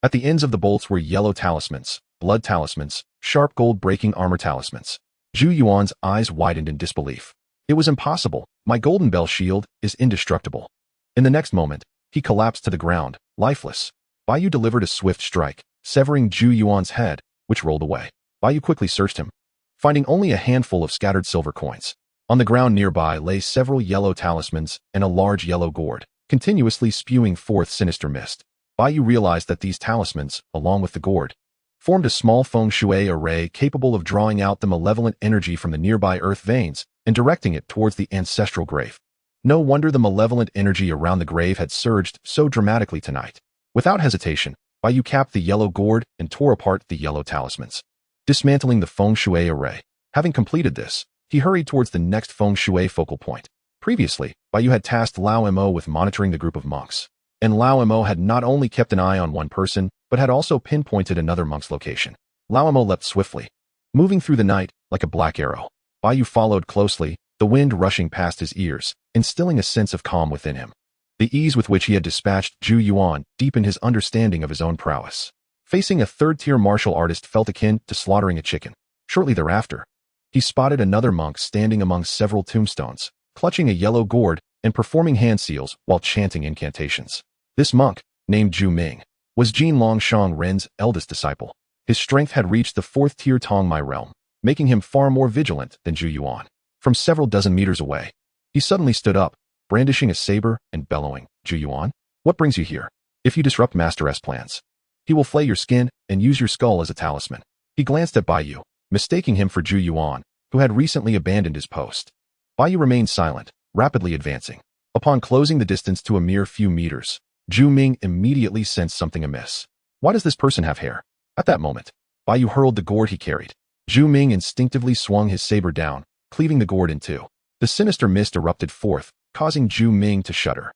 At the ends of the bolts were yellow talismans, blood talismans, sharp gold-breaking armor talismans. Zhu Yuan's eyes widened in disbelief. It was impossible. My golden bell shield is indestructible. In the next moment, he collapsed to the ground, lifeless. Bai Yu delivered a swift strike, severing Zhu Yuan's head, which rolled away. Bai Yu quickly searched him, finding only a handful of scattered silver coins. On the ground nearby lay several yellow talismans and a large yellow gourd, continuously spewing forth sinister mist. Bai Yu realized that these talismans, along with the gourd, formed a small feng shui array capable of drawing out the malevolent energy from the nearby earth veins and directing it towards the ancestral grave. No wonder the malevolent energy around the grave had surged so dramatically tonight. Without hesitation, Bai Yu capped the yellow gourd and tore apart the yellow talismans, dismantling the feng shui array. Having completed this, he hurried towards the next feng shui focal point. Previously, Bai Yu had tasked Lao Mo with monitoring the group of monks, and Lao Mo had not only kept an eye on one person, but had also pinpointed another monk's location. Lao Mo leapt swiftly, moving through the night like a black arrow. Bai Yu followed closely, the wind rushing past his ears, instilling a sense of calm within him. The ease with which he had dispatched Zhu Yuan deepened his understanding of his own prowess. Facing a third-tier martial artist felt akin to slaughtering a chicken. Shortly thereafter, he spotted another monk standing among several tombstones, clutching a yellow gourd and performing hand seals while chanting incantations. This monk, named Zhu Ming, was Jin Longshang Ren's eldest disciple. His strength had reached the fourth-tier Tongmai realm, making him far more vigilant than Zhu Yuan. From several dozen meters away, he suddenly stood up, brandishing a saber and bellowing, "Zhu Yuan, what brings you here? If you disrupt Master S plans, he will flay your skin and use your skull as a talisman." He glanced at Bai Yu, mistaking him for Zhu Yuan, who had recently abandoned his post. Bai Yu remained silent, rapidly advancing. Upon closing the distance to a mere few meters, Zhu Ming immediately sensed something amiss. Why does this person have hair? At that moment, Bai Yu hurled the gourd he carried. Zhu Ming instinctively swung his saber down, cleaving the gourd in two. The sinister mist erupted forth, causing Zhu Ming to shudder.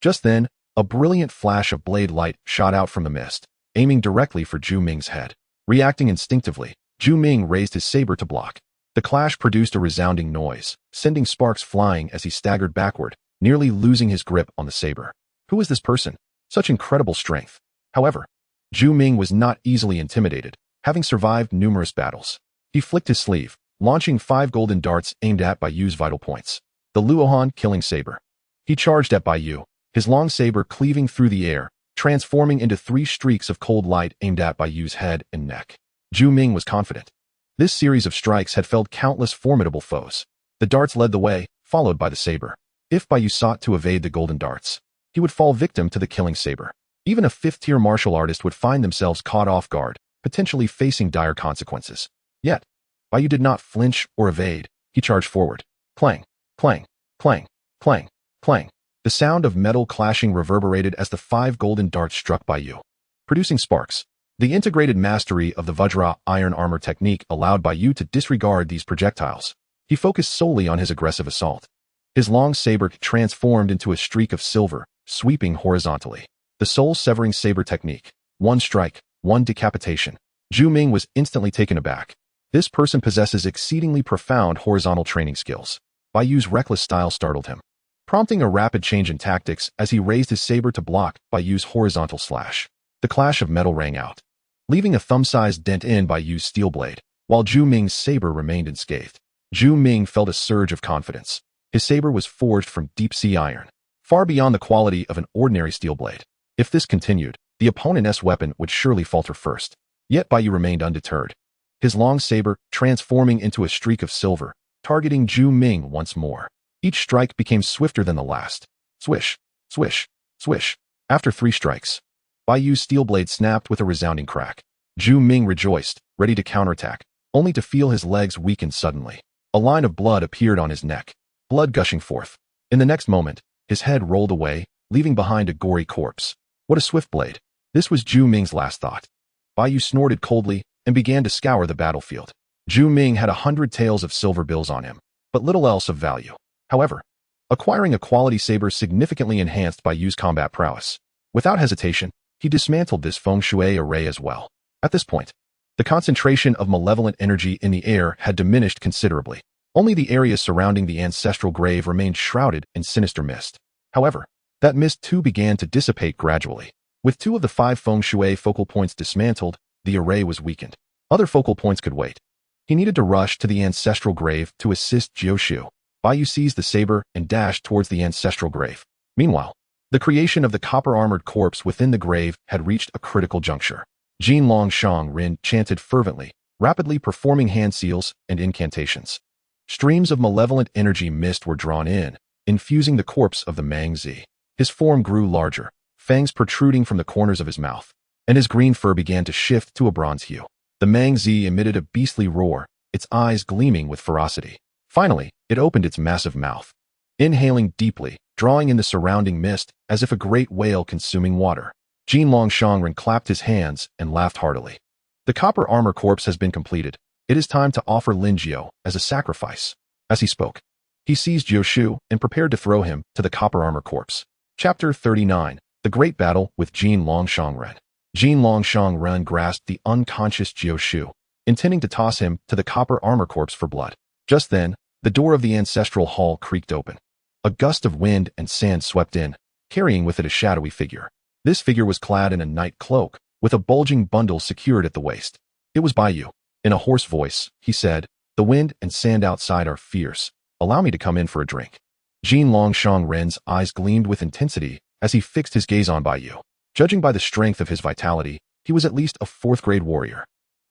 Just then, a brilliant flash of blade light shot out from the mist, aiming directly for Zhu Ming's head. Reacting instinctively, Zhu Ming raised his saber to block. The clash produced a resounding noise, sending sparks flying as he staggered backward, nearly losing his grip on the saber. Who is this person? Such incredible strength. However, Zhu Ming was not easily intimidated, having survived numerous battles. He flicked his sleeve, launching 5 golden darts aimed at Bai Yu's vital points. The Luohan killing saber. He charged at Bai Yu, his long saber cleaving through the air, transforming into 3 streaks of cold light aimed at Bai Yu's head and neck. Zhu Ming was confident. This series of strikes had felled countless formidable foes. The darts led the way, followed by the saber. If Bai Yu sought to evade the golden darts, he would fall victim to the killing saber. Even a 5th-tier martial artist would find themselves caught off guard, potentially facing dire consequences. Yet, Bai Yu did not flinch or evade. He charged forward. Clang, clang, clang, clang, clang. The sound of metal clashing reverberated as the 5 golden darts struck Bai Yu, producing sparks. The integrated mastery of the Vajra iron armor technique allowed Bai Yu to disregard these projectiles. He focused solely on his aggressive assault. His long saber transformed into a streak of silver, sweeping horizontally. The soul-severing saber technique. 1 strike, 1 decapitation. Zhu Ming was instantly taken aback. This person possesses exceedingly profound horizontal training skills. Bai Yu's reckless style startled him, prompting a rapid change in tactics as he raised his saber to block Bai Yu's horizontal slash. The clash of metal rang out, leaving a thumb-sized dent in Bai Yu's steel blade, while Zhu Ming's saber remained unscathed. Zhu Ming felt a surge of confidence. His saber was forged from deep-sea iron, far beyond the quality of an ordinary steel blade. If this continued, the opponent's weapon would surely falter first. Yet Bai Yu remained undeterred, his long saber transforming into a streak of silver, targeting Zhu Ming once more. Each strike became swifter than the last. Swish, swish, swish. After 3 strikes, Bai Yu's steel blade snapped with a resounding crack. Zhu Ming rejoiced, ready to counterattack, only to feel his legs weaken suddenly. A line of blood appeared on his neck, blood gushing forth. In the next moment, his head rolled away, leaving behind a gory corpse. What a swift blade. This was Zhu Ming's last thought. Bai Yu snorted coldly and began to scour the battlefield. Zhu Ming had 100 taels of silver bills on him, but little else of value. However, acquiring a quality saber significantly enhanced Bai Yu's combat prowess. Without hesitation, he dismantled this feng shui array as well. At this point, the concentration of malevolent energy in the air had diminished considerably. Only the area surrounding the ancestral grave remained shrouded in sinister mist. However, that mist too began to dissipate gradually. With 2 of the 5 feng shui focal points dismantled, the array was weakened. Other focal points could wait. He needed to rush to the ancestral grave to assist Jioshu. Bai Yu seized the saber and dashed towards the ancestral grave. Meanwhile, the creation of the copper-armored corpse within the grave had reached a critical juncture. Jin Longshang Ren chanted fervently, rapidly performing hand seals and incantations. Streams of malevolent energy mist were drawn in, infusing the corpse of the Mang Zi. His form grew larger, fangs protruding from the corners of his mouth, and his green fur began to shift to a bronze hue. The Mangzi emitted a beastly roar, its eyes gleaming with ferocity. Finally, it opened its massive mouth, inhaling deeply, drawing in the surrounding mist as if a great whale consuming water. Jinlong Shangren clapped his hands and laughed heartily. The copper armor corpse has been completed. It is time to offer Lin Jiao as a sacrifice. As he spoke, he seized Jiao Shu and prepared to throw him to the copper armor corpse. Chapter 39. The Great Battle with Jinlong Shangren. Jinlong Shangren grasped the unconscious Jiao Shu, intending to toss him to the copper armor corpse for blood. Just then, the door of the ancestral hall creaked open. A gust of wind and sand swept in, carrying with it a shadowy figure. This figure was clad in a night cloak, with a bulging bundle secured at the waist. It was Bai Yu. In a hoarse voice, he said, "The wind and sand outside are fierce. Allow me to come in for a drink." Jinlong Shangren's eyes gleamed with intensity as he fixed his gaze on Bai Yu. Judging by the strength of his vitality, he was at least a fourth-grade warrior.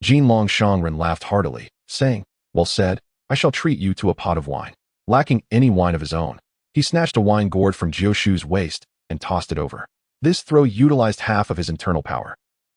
Jinlong Shangren laughed heartily, saying, "Well said, I shall treat you to a pot of wine." Lacking any wine of his own, he snatched a wine gourd from Jiao Shu's waist and tossed it over. This throw utilized half of his internal power.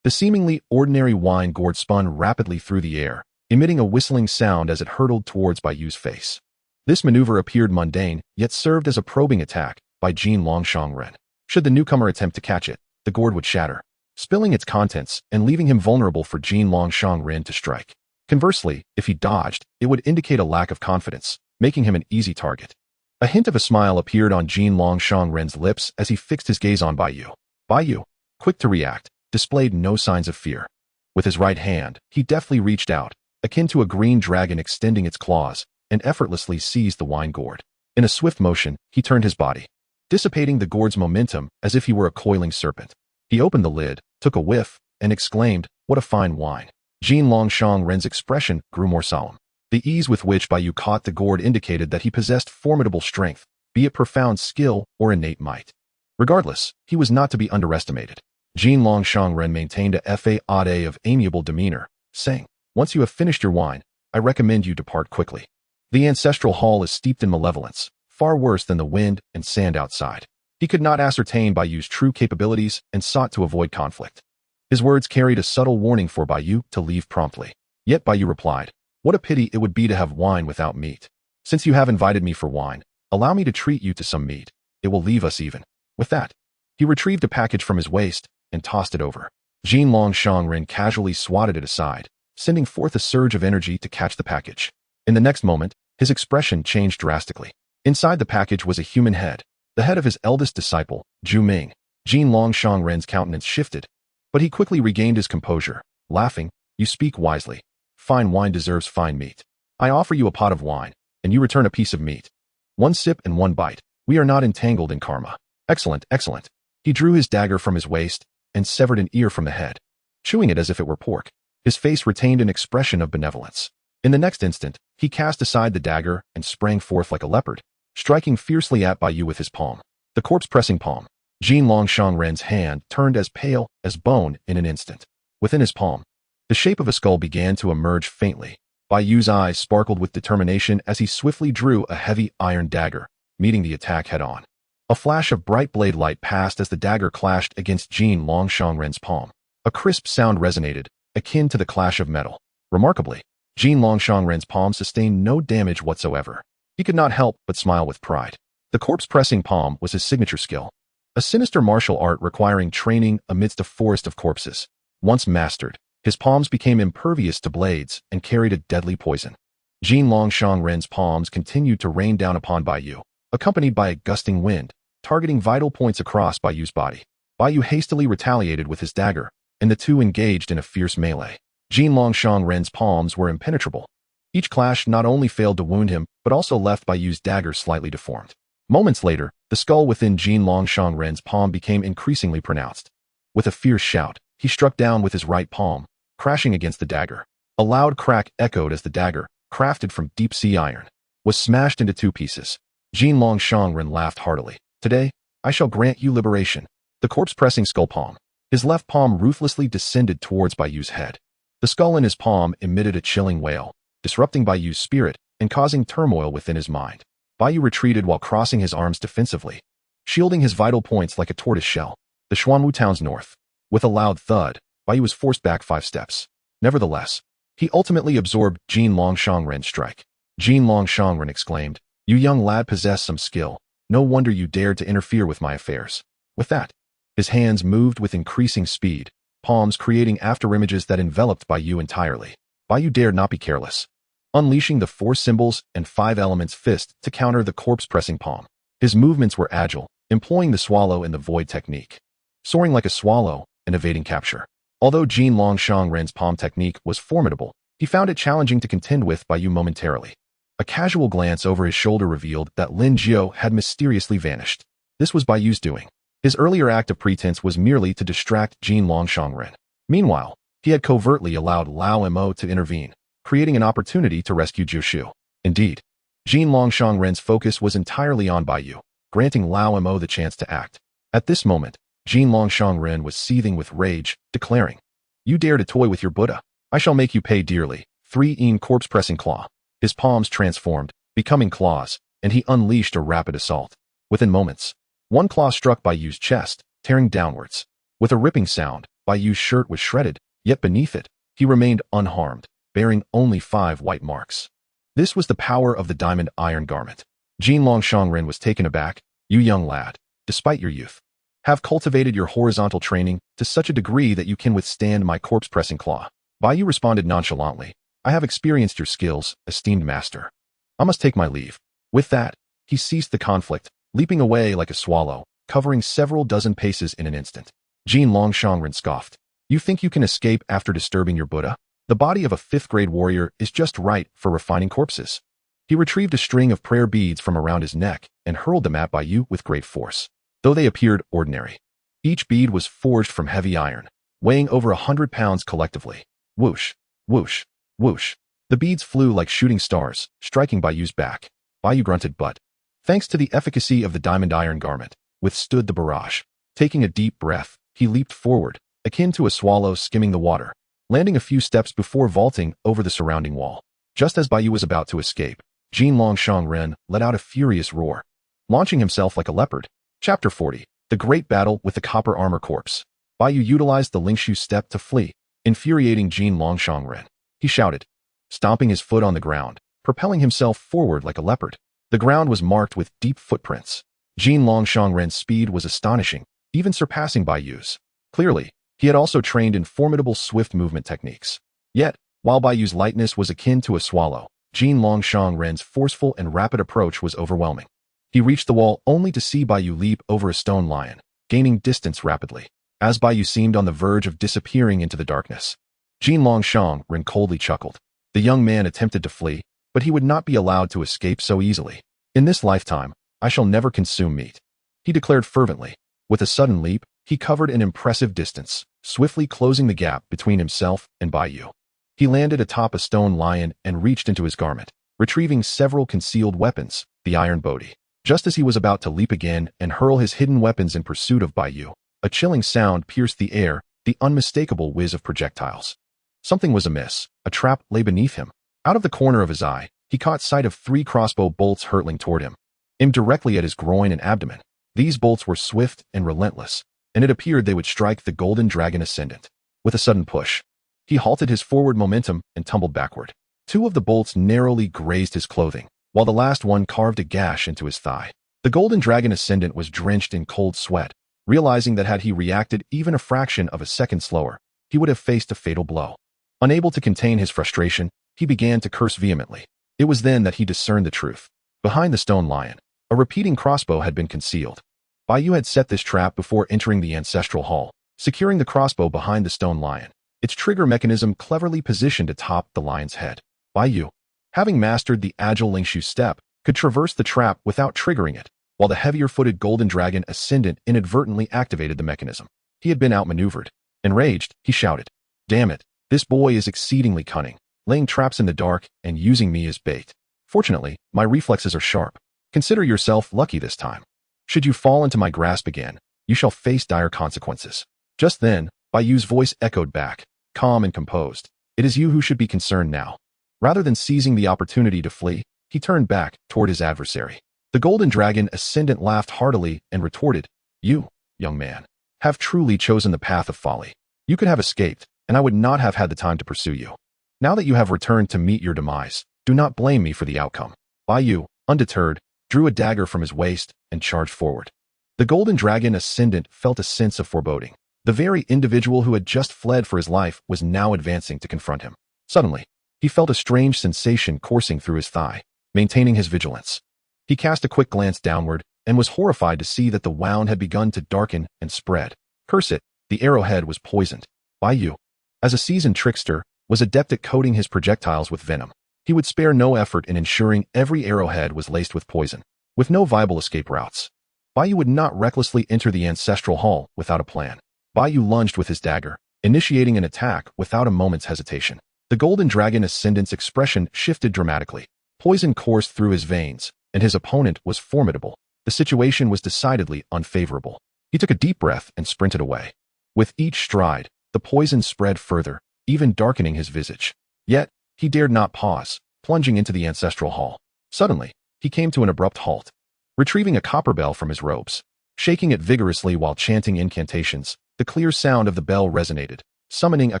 The seemingly ordinary wine gourd spun rapidly through the air, emitting a whistling sound as it hurtled towards Bai Yu's face. This maneuver appeared mundane, yet served as a probing attack by Jinlong Shangren. Should the newcomer attempt to catch it, the gourd would shatter, spilling its contents and leaving him vulnerable for Jinlong Shangren to strike. Conversely, if he dodged, it would indicate a lack of confidence, making him an easy target. A hint of a smile appeared on Jinlong Shangren's lips as he fixed his gaze on Bai Yu. Bai Yu, quick to react, displayed no signs of fear. With his right hand, he deftly reached out, akin to a green dragon extending its claws, and effortlessly seized the wine gourd. In a swift motion, he turned his body, dissipating the gourd's momentum as if he were a coiling serpent. He opened the lid, took a whiff, and exclaimed, "What a fine wine." Jinlong Shangren's expression grew more solemn. The ease with which Bai Yu caught the gourd indicated that he possessed formidable strength, be it profound skill or innate might. Regardless, he was not to be underestimated. Jinlong Shangren maintained a facade of amiable demeanor, saying, "Once you have finished your wine, I recommend you depart quickly. The ancestral hall is steeped in malevolence, far worse than the wind and sand outside." He could not ascertain Bai Yu's true capabilities and sought to avoid conflict. His words carried a subtle warning for Bai Yu to leave promptly. Yet Bai Yu replied, "What a pity it would be to have wine without meat. Since you have invited me for wine, allow me to treat you to some meat. It will leave us even." With that, he retrieved a package from his waist and tossed it over. Jinlong Shangren casually swatted it aside, sending forth a surge of energy to catch the package. In the next moment, his expression changed drastically. Inside the package was a human head, the head of his eldest disciple, Zhu Ming. Jinlong Shangren's countenance shifted, but he quickly regained his composure, laughing, "You speak wisely. Fine wine deserves fine meat. I offer you a pot of wine, and you return a piece of meat. One sip and one bite. We are not entangled in karma." "Excellent, excellent." He drew his dagger from his waist and severed an ear from the head, chewing it as if it were pork. His face retained an expression of benevolence. In the next instant, he cast aside the dagger and sprang forth like a leopard, striking fiercely at Bai Yu with his palm. The corpse-pressing palm. Jinlong Shangren's hand turned as pale as bone in an instant. Within his palm, the shape of a skull began to emerge faintly. Bai Yu's eyes sparkled with determination as he swiftly drew a heavy iron dagger, meeting the attack head-on. A flash of bright blade light passed as the dagger clashed against Jinlong Shangren's palm. A crisp sound resonated, akin to the clash of metal. Remarkably, Jinlong Shangren's palm sustained no damage whatsoever. He could not help but smile with pride. The corpse-pressing palm was his signature skill, a sinister martial art requiring training amidst a forest of corpses. Once mastered, his palms became impervious to blades and carried a deadly poison. Jinlong Shangren's palms continued to rain down upon Bai Yu, accompanied by a gusting wind, targeting vital points across Bai Yu's body. Bai Yu hastily retaliated with his dagger, and the two engaged in a fierce melee. Jinlong Shangren's palms were impenetrable. Each clash not only failed to wound him, but also left Bai Yu's dagger slightly deformed. Moments later, the skull within Jinlong Shangren's palm became increasingly pronounced. With a fierce shout, he struck down with his right palm, crashing against the dagger. A loud crack echoed as the dagger, crafted from deep-sea iron, was smashed into two pieces. Jinlong Shangren laughed heartily. "Today, I shall grant you liberation." The corpse-pressing skull palm. His left palm ruthlessly descended towards Bai Yu's head. The skull in his palm emitted a chilling wail, disrupting Bai Yu's spirit and causing turmoil within his mind. Bai Yu retreated while crossing his arms defensively, shielding his vital points like a tortoise shell. the Xuanwu town's north. With a loud thud, Bai Yu was forced back 5 steps. Nevertheless, he ultimately absorbed Jin Longshangren's strike. Jin Longshangren exclaimed, "You young lad possess some skill. No wonder you dared to interfere with my affairs." With that, his hands moved with increasing speed, palms creating afterimages that enveloped Bai Yu entirely. Bai Yu dared not be careless, unleashing the 4 symbols and 5 elements fist to counter the corpse-pressing palm. His movements were agile, employing the swallow and the void technique. Soaring like a swallow and evading capture. Although Jin Longshangren's palm technique was formidable, he found it challenging to contend with Bai Yu momentarily. A casual glance over his shoulder revealed that Lin Jiao had mysteriously vanished. This was Bai Yu's doing. His earlier act of pretense was merely to distract Jin Longshangren. Meanwhile, he had covertly allowed Lao Mo to intervene, creating an opportunity to rescue Jushu. Indeed, Jin Longshangren's focus was entirely on Bai Yu, granting Lao Mo the chance to act. At this moment, Jin Longshangren was seething with rage, declaring, "You dare to toy with your Buddha? I shall make you pay dearly." 3 corpse-pressing claw. His palms transformed, becoming claws, and he unleashed a rapid assault. Within moments, one claw struck Bai Yu's chest, tearing downwards. With a ripping sound, Bai Yu's shirt was shredded, yet beneath it, he remained unharmed, bearing only 5 white marks. This was the power of the diamond iron garment. Jin Longshangren was taken aback. "You young lad, despite your youth, have cultivated your horizontal training to such a degree that you can withstand my corpse-pressing claw." Bai Yu responded nonchalantly, "I have experienced your skills, esteemed master. I must take my leave." With that, he ceased the conflict, leaping away like a swallow, covering several dozen paces in an instant. Jin Longshangren scoffed, "You think you can escape after disturbing your Buddha? The body of a 5th-grade warrior is just right for refining corpses." He retrieved a string of prayer beads from around his neck and hurled them at Bai Yu with great force. Though they appeared ordinary, each bead was forged from heavy iron, weighing over 100 pounds collectively. Whoosh, whoosh, whoosh. The beads flew like shooting stars, striking Bai Yu's back. Bai Yu grunted but, thanks to the efficacy of the diamond iron garment, withstood the barrage. Taking a deep breath, he leaped forward, akin to a swallow skimming the water, landing a few steps before vaulting over the surrounding wall. Just as Bai Yu was about to escape, Jin Longshangren let out a furious roar, launching himself like a leopard. Chapter 40. The Great Battle with the Copper Armor Corpse. Bai Yu utilized the Lingshu step to flee, infuriating Jin Longshangren. He shouted, stomping his foot on the ground, propelling himself forward like a leopard. The ground was marked with deep footprints. Jin Longshangren's speed was astonishing, even surpassing Bai Yu's. Clearly, he had also trained in formidable swift movement techniques. Yet, while Bai Yu's lightness was akin to a swallow, Jin Longshangren's forceful and rapid approach was overwhelming. He reached the wall only to see Bai Yu leap over a stone lion, gaining distance rapidly. As Bai Yu seemed on the verge of disappearing into the darkness, Jin Longshangren coldly chuckled. The young man attempted to flee, but he would not be allowed to escape so easily. "In this lifetime, I shall never consume meat," he declared fervently. With a sudden leap, he covered an impressive distance, swiftly closing the gap between himself and Bai Yu. He landed atop a stone lion and reached into his garment, retrieving several concealed weapons, the iron bodhi. Just as he was about to leap again and hurl his hidden weapons in pursuit of Bai Yu, a chilling sound pierced the air, the unmistakable whiz of projectiles. Something was amiss. A trap lay beneath him. Out of the corner of his eye, he caught sight of 3 crossbow bolts hurtling toward him, aimed directly at his groin and abdomen. These bolts were swift and relentless, and it appeared they would strike the Golden Dragon Ascendant. With a sudden push, he halted his forward momentum and tumbled backward. 2 of the bolts narrowly grazed his clothing, while the last one carved a gash into his thigh. The Golden Dragon Ascendant was drenched in cold sweat, realizing that had he reacted even a fraction of a second slower, he would have faced a fatal blow. Unable to contain his frustration, he began to curse vehemently. It was then that he discerned the truth. Behind the stone lion, a repeating crossbow had been concealed. Bai Yu had set this trap before entering the ancestral hall, securing the crossbow behind the stone lion, its trigger mechanism cleverly positioned atop the lion's head. Bai Yu, having mastered the agile Lingshu step, could traverse the trap without triggering it, while the heavier-footed Golden Dragon Ascendant inadvertently activated the mechanism. He had been outmaneuvered. Enraged, he shouted, "Damn it, this boy is exceedingly cunning, laying traps in the dark and using me as bait. Fortunately, my reflexes are sharp. Consider yourself lucky this time. Should you fall into my grasp again, you shall face dire consequences." Just then, Bai Yu's voice echoed back, calm and composed. "It is you who should be concerned now." Rather than seizing the opportunity to flee, he turned back toward his adversary. The Golden Dragon Ascendant laughed heartily and retorted, "You, young man, have truly chosen the path of folly. You could have escaped, and I would not have had the time to pursue you. Now that you have returned to meet your demise, do not blame me for the outcome." Bai Yu, undeterred, drew a dagger from his waist and charged forward. The Golden Dragon Ascendant felt a sense of foreboding. The very individual who had just fled for his life was now advancing to confront him. Suddenly, he felt a strange sensation coursing through his thigh, maintaining his vigilance. He cast a quick glance downward and was horrified to see that the wound had begun to darken and spread. Curse it, the arrowhead was poisoned. Bai Yu, as a seasoned trickster, was adept at coating his projectiles with venom. He would spare no effort in ensuring every arrowhead was laced with poison. With no viable escape routes, Bai Yu would not recklessly enter the ancestral hall without a plan. Bai Yu lunged with his dagger, initiating an attack without a moment's hesitation. The Golden Dragon Ascendant's expression shifted dramatically. Poison coursed through his veins, and his opponent was formidable. The situation was decidedly unfavorable. He took a deep breath and sprinted away. With each stride, the poison spread further, even darkening his visage. Yet, he dared not pause, plunging into the ancestral hall. Suddenly, he came to an abrupt halt. Retrieving a copper bell from his robes, shaking it vigorously while chanting incantations, the clear sound of the bell resonated, summoning a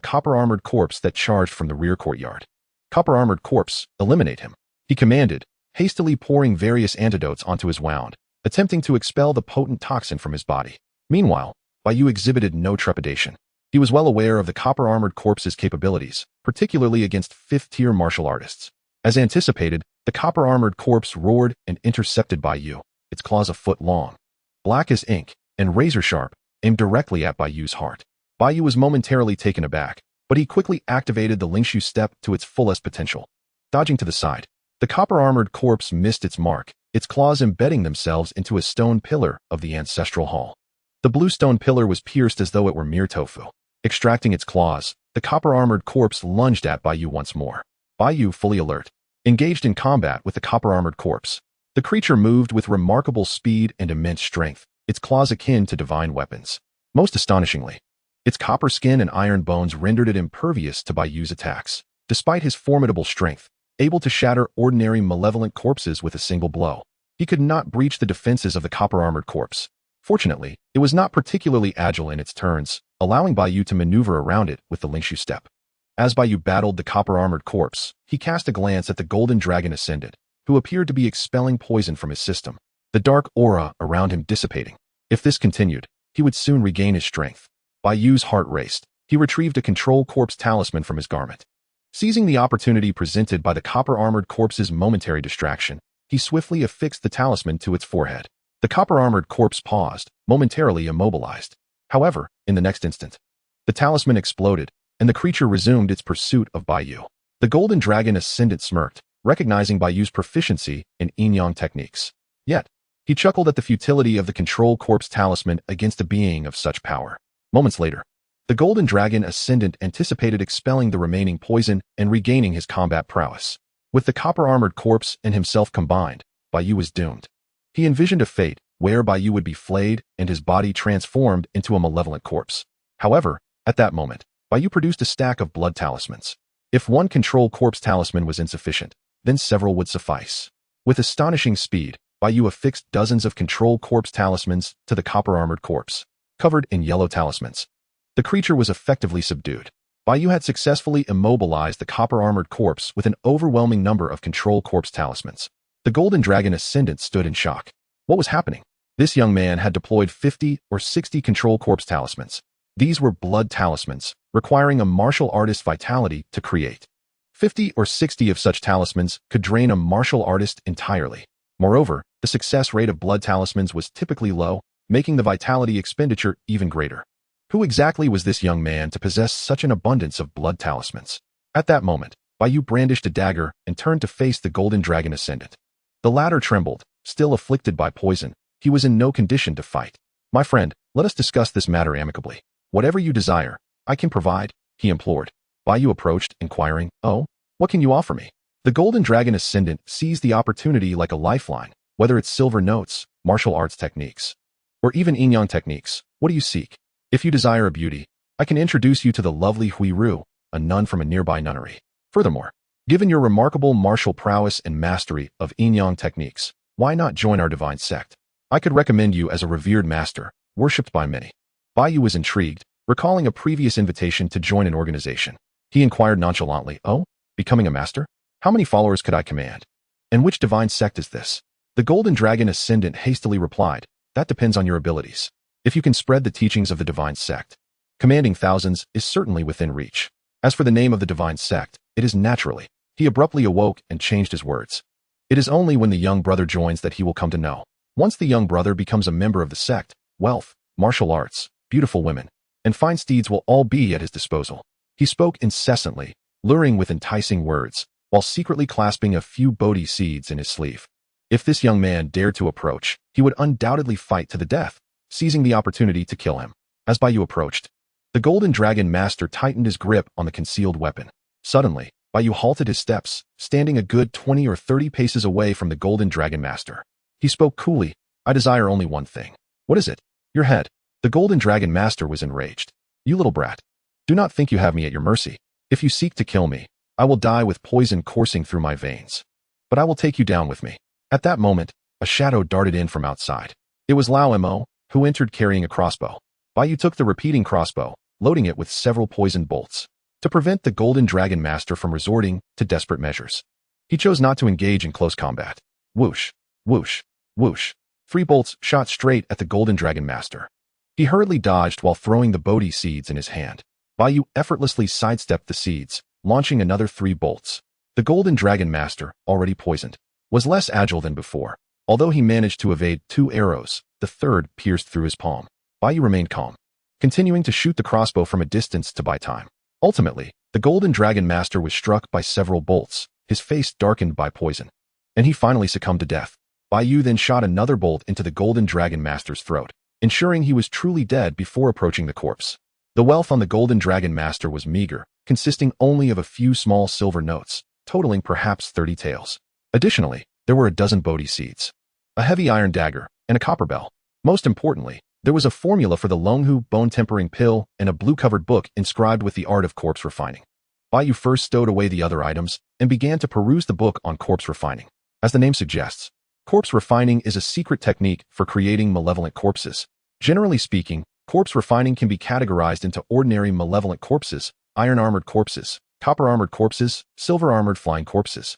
copper-armored corpse that charged from the rear courtyard. "Copper-armored corpse, eliminate him," he commanded, hastily pouring various antidotes onto his wound, attempting to expel the potent toxin from his body. Meanwhile, Bai Yu exhibited no trepidation. He was well aware of the copper-armored corpse's capabilities, particularly against fifth-tier martial artists. As anticipated, the copper-armored corpse roared and intercepted Bai Yu, its claws a foot long, black as ink, and razor-sharp, aimed directly at Bai Yu's heart. Bai Yu was momentarily taken aback, but he quickly activated the xianxia step to its fullest potential. Dodging to the side, the copper-armored corpse missed its mark, its claws embedding themselves into a stone pillar of the ancestral hall. The blue stone pillar was pierced as though it were mere tofu. Extracting its claws, the copper-armored corpse lunged at Bai Yu once more. Bai Yu, fully alert, engaged in combat with the copper-armored corpse. The creature moved with remarkable speed and immense strength, its claws akin to divine weapons. Most astonishingly, its copper skin and iron bones rendered it impervious to Bai Yu's attacks. Despite his formidable strength, able to shatter ordinary malevolent corpses with a single blow, he could not breach the defenses of the copper-armored corpse. Fortunately, it was not particularly agile in its turns, allowing Bai Yu to maneuver around it with the xianxia step. As Bai Yu battled the copper-armored corpse, he cast a glance at the Golden Dragon Ascendant, who appeared to be expelling poison from his system, the dark aura around him dissipating. If this continued, he would soon regain his strength. Bai Yu's heart raced. He retrieved a control corpse talisman from his garment. Seizing the opportunity presented by the copper-armored corpse's momentary distraction, he swiftly affixed the talisman to its forehead. The copper-armored corpse paused, momentarily immobilized. However, in the next instant, the talisman exploded, and the creature resumed its pursuit of Bai Yu. The Golden Dragon Ascendant smirked, recognizing Bai Yu's proficiency in yin-yang techniques. Yet, he chuckled at the futility of the control corpse talisman against a being of such power. Moments later, the Golden Dragon Ascendant anticipated expelling the remaining poison and regaining his combat prowess. With the copper-armored corpse and himself combined, Bai Yu was doomed. He envisioned a fate where Bai Yu would be flayed and his body transformed into a malevolent corpse. However, at that moment, Bai Yu produced a stack of blood talismans. If one control corpse talisman was insufficient, then several would suffice. With astonishing speed, Bai Yu affixed dozens of control corpse talismans to the copper-armored corpse, covered in yellow talismans. The creature was effectively subdued. Bai Yu had successfully immobilized the copper-armored corpse with an overwhelming number of control corpse talismans. The Golden Dragon Ascendant stood in shock. What was happening? This young man had deployed 50 or 60 control corpse talismans. These were blood talismans, requiring a martial artist's vitality to create. 50 or 60 of such talismans could drain a martial artist entirely. Moreover, the success rate of blood talismans was typically low, making the vitality expenditure even greater. Who exactly was this young man to possess such an abundance of blood talismans? At that moment, Bai Yu brandished a dagger and turned to face the Golden Dragon Ascendant. The latter trembled, still afflicted by poison. He was in no condition to fight. "My friend, let us discuss this matter amicably. Whatever you desire, I can provide," he implored. Bai Yu approached, inquiring, "Oh, what can you offer me?" The Golden Dragon Ascendant seized the opportunity like a lifeline. Whether it's silver notes, martial arts techniques, or even yin-yang techniques, what do you seek? If you desire a beauty, I can introduce you to the lovely Hui Ru, a nun from a nearby nunnery. Furthermore, given your remarkable martial prowess and mastery of yin-yang techniques, why not join our divine sect? I could recommend you as a revered master, worshipped by many. Bai Yu was intrigued, recalling a previous invitation to join an organization. He inquired nonchalantly, "Oh, becoming a master? How many followers could I command? And which divine sect is this?" The Golden Dragon Ascendant hastily replied, "That depends on your abilities. If you can spread the teachings of the divine sect, commanding thousands is certainly within reach. As for the name of the divine sect, it is naturally." He abruptly awoke and changed his words. "It is only when the young brother joins that he will come to know. Once the young brother becomes a member of the sect, wealth, martial arts, beautiful women, and fine steeds will all be at his disposal." He spoke incessantly, luring with enticing words, while secretly clasping a few Bodhi seeds in his sleeve. If this young man dared to approach, he would undoubtedly fight to the death, seizing the opportunity to kill him. As Bai Yu approached, the Golden Dragon Master tightened his grip on the concealed weapon. Suddenly, Bai Yu halted his steps, standing a good 20 or 30 paces away from the Golden Dragon Master. He spoke coolly, "I desire only one thing." "What is it?" "Your head." The Golden Dragon Master was enraged. "You little brat. Do not think you have me at your mercy. If you seek to kill me, I will die with poison coursing through my veins. But I will take you down with me." At that moment, a shadow darted in from outside. It was Lao Mo, who entered carrying a crossbow. Bai Yu took the repeating crossbow, loading it with several poisoned bolts. To prevent the Golden Dragon Master from resorting to desperate measures, he chose not to engage in close combat. Whoosh, whoosh, whoosh. 3 bolts shot straight at the Golden Dragon Master. He hurriedly dodged while throwing the Bodhi seeds in his hand. Bai Yu effortlessly sidestepped the seeds, launching another 3 bolts. The Golden Dragon Master, already poisoned, was less agile than before. Although he managed to evade 2 arrows, the third pierced through his palm. Bai Yu remained calm, continuing to shoot the crossbow from a distance to buy time. Ultimately, the Golden Dragon Master was struck by several bolts, his face darkened by poison, and he finally succumbed to death. Bai Yu then shot another bolt into the Golden Dragon Master's throat, ensuring he was truly dead before approaching the corpse. The wealth on the Golden Dragon Master was meager, consisting only of a few small silver notes, totaling perhaps 30 taels. Additionally, there were a dozen Bodhi seeds, a heavy iron dagger, and a copper bell. Most importantly, there was a formula for the Longhu bone-tempering pill and a blue-covered book inscribed with the art of corpse refining. Bai Yu first stowed away the other items and began to peruse the book on corpse refining. As the name suggests, corpse refining is a secret technique for creating malevolent corpses. Generally speaking, corpse refining can be categorized into ordinary malevolent corpses, iron-armored corpses, copper-armored corpses, silver-armored flying corpses,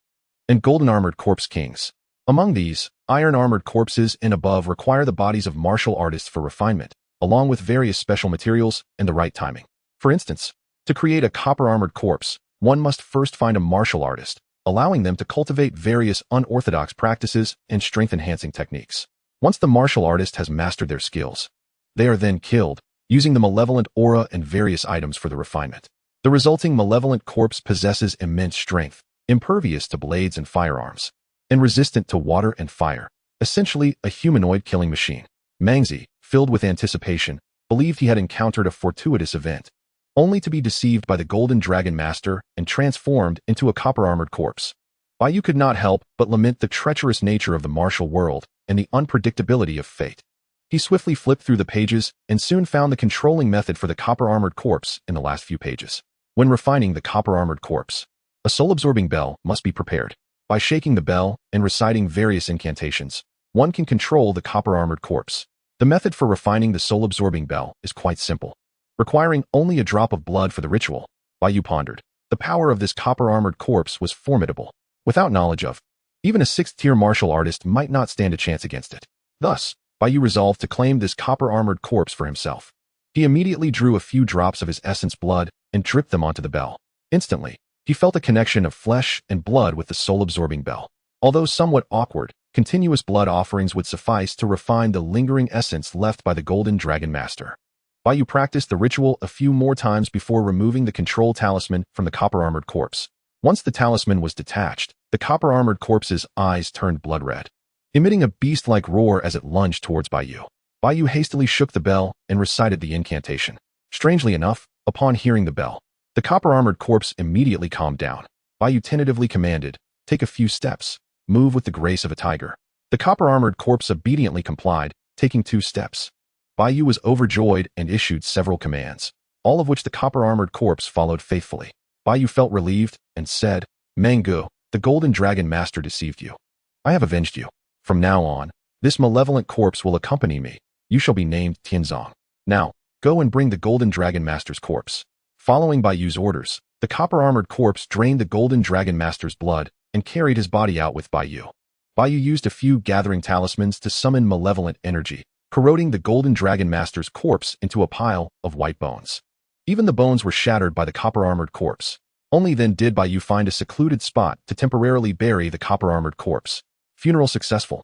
and golden-armored corpse kings. Among these, iron-armored corpses and above require the bodies of martial artists for refinement, along with various special materials and the right timing. For instance, to create a copper-armored corpse, one must first find a martial artist, allowing them to cultivate various unorthodox practices and strength-enhancing techniques. Once the martial artist has mastered their skills, they are then killed, using the malevolent aura and various items for the refinement. The resulting malevolent corpse possesses immense strength, impervious to blades and firearms, and resistant to water and fire, essentially a humanoid killing machine. Mangzi, filled with anticipation, believed he had encountered a fortuitous event, only to be deceived by the Golden Dragon Master and transformed into a copper-armored corpse. Bai Yu could not help but lament the treacherous nature of the martial world and the unpredictability of fate. He swiftly flipped through the pages and soon found the controlling method for the copper-armored corpse in the last few pages. When refining the copper-armored corpse, a soul-absorbing bell must be prepared. By shaking the bell and reciting various incantations, one can control the copper-armored corpse. The method for refining the soul-absorbing bell is quite simple, requiring only a drop of blood for the ritual. Bai Yu pondered. The power of this copper-armored corpse was formidable. Without knowledge of, even a 6th-tier martial artist might not stand a chance against it. Thus, Bai Yu resolved to claim this copper-armored corpse for himself. He immediately drew a few drops of his essence blood and dripped them onto the bell. Instantly, he felt a connection of flesh and blood with the soul-absorbing bell. Although somewhat awkward, continuous blood offerings would suffice to refine the lingering essence left by the Golden Dragon Master. Bai Yu practiced the ritual a few more times before removing the control talisman from the copper-armored corpse. Once the talisman was detached, the copper-armored corpse's eyes turned blood red, emitting a beast-like roar as it lunged towards Bai Yu. Bai Yu hastily shook the bell and recited the incantation. Strangely enough, upon hearing the bell, the copper-armored corpse immediately calmed down. Bai Yu tentatively commanded, "Take a few steps. Move with the grace of a tiger." The copper-armored corpse obediently complied, taking 2 steps. Bai Yu was overjoyed and issued several commands, all of which the copper-armored corpse followed faithfully. Bai Yu felt relieved and said, "Mangu, the Golden Dragon Master deceived you. I have avenged you. From now on, this malevolent corpse will accompany me. You shall be named Tianzong. Now, Go and bring the Golden Dragon Master's corpse. Following Bai Yu's orders, the copper-armored corpse drained the Golden Dragon Master's blood and carried his body out with Bai Yu. Bai Yu used a few gathering talismans to summon malevolent energy, corroding the Golden Dragon Master's corpse into a pile of white bones. Even the bones were shattered by the copper-armored corpse. Only then did Bai Yu find a secluded spot to temporarily bury the copper-armored corpse. Funeral successful.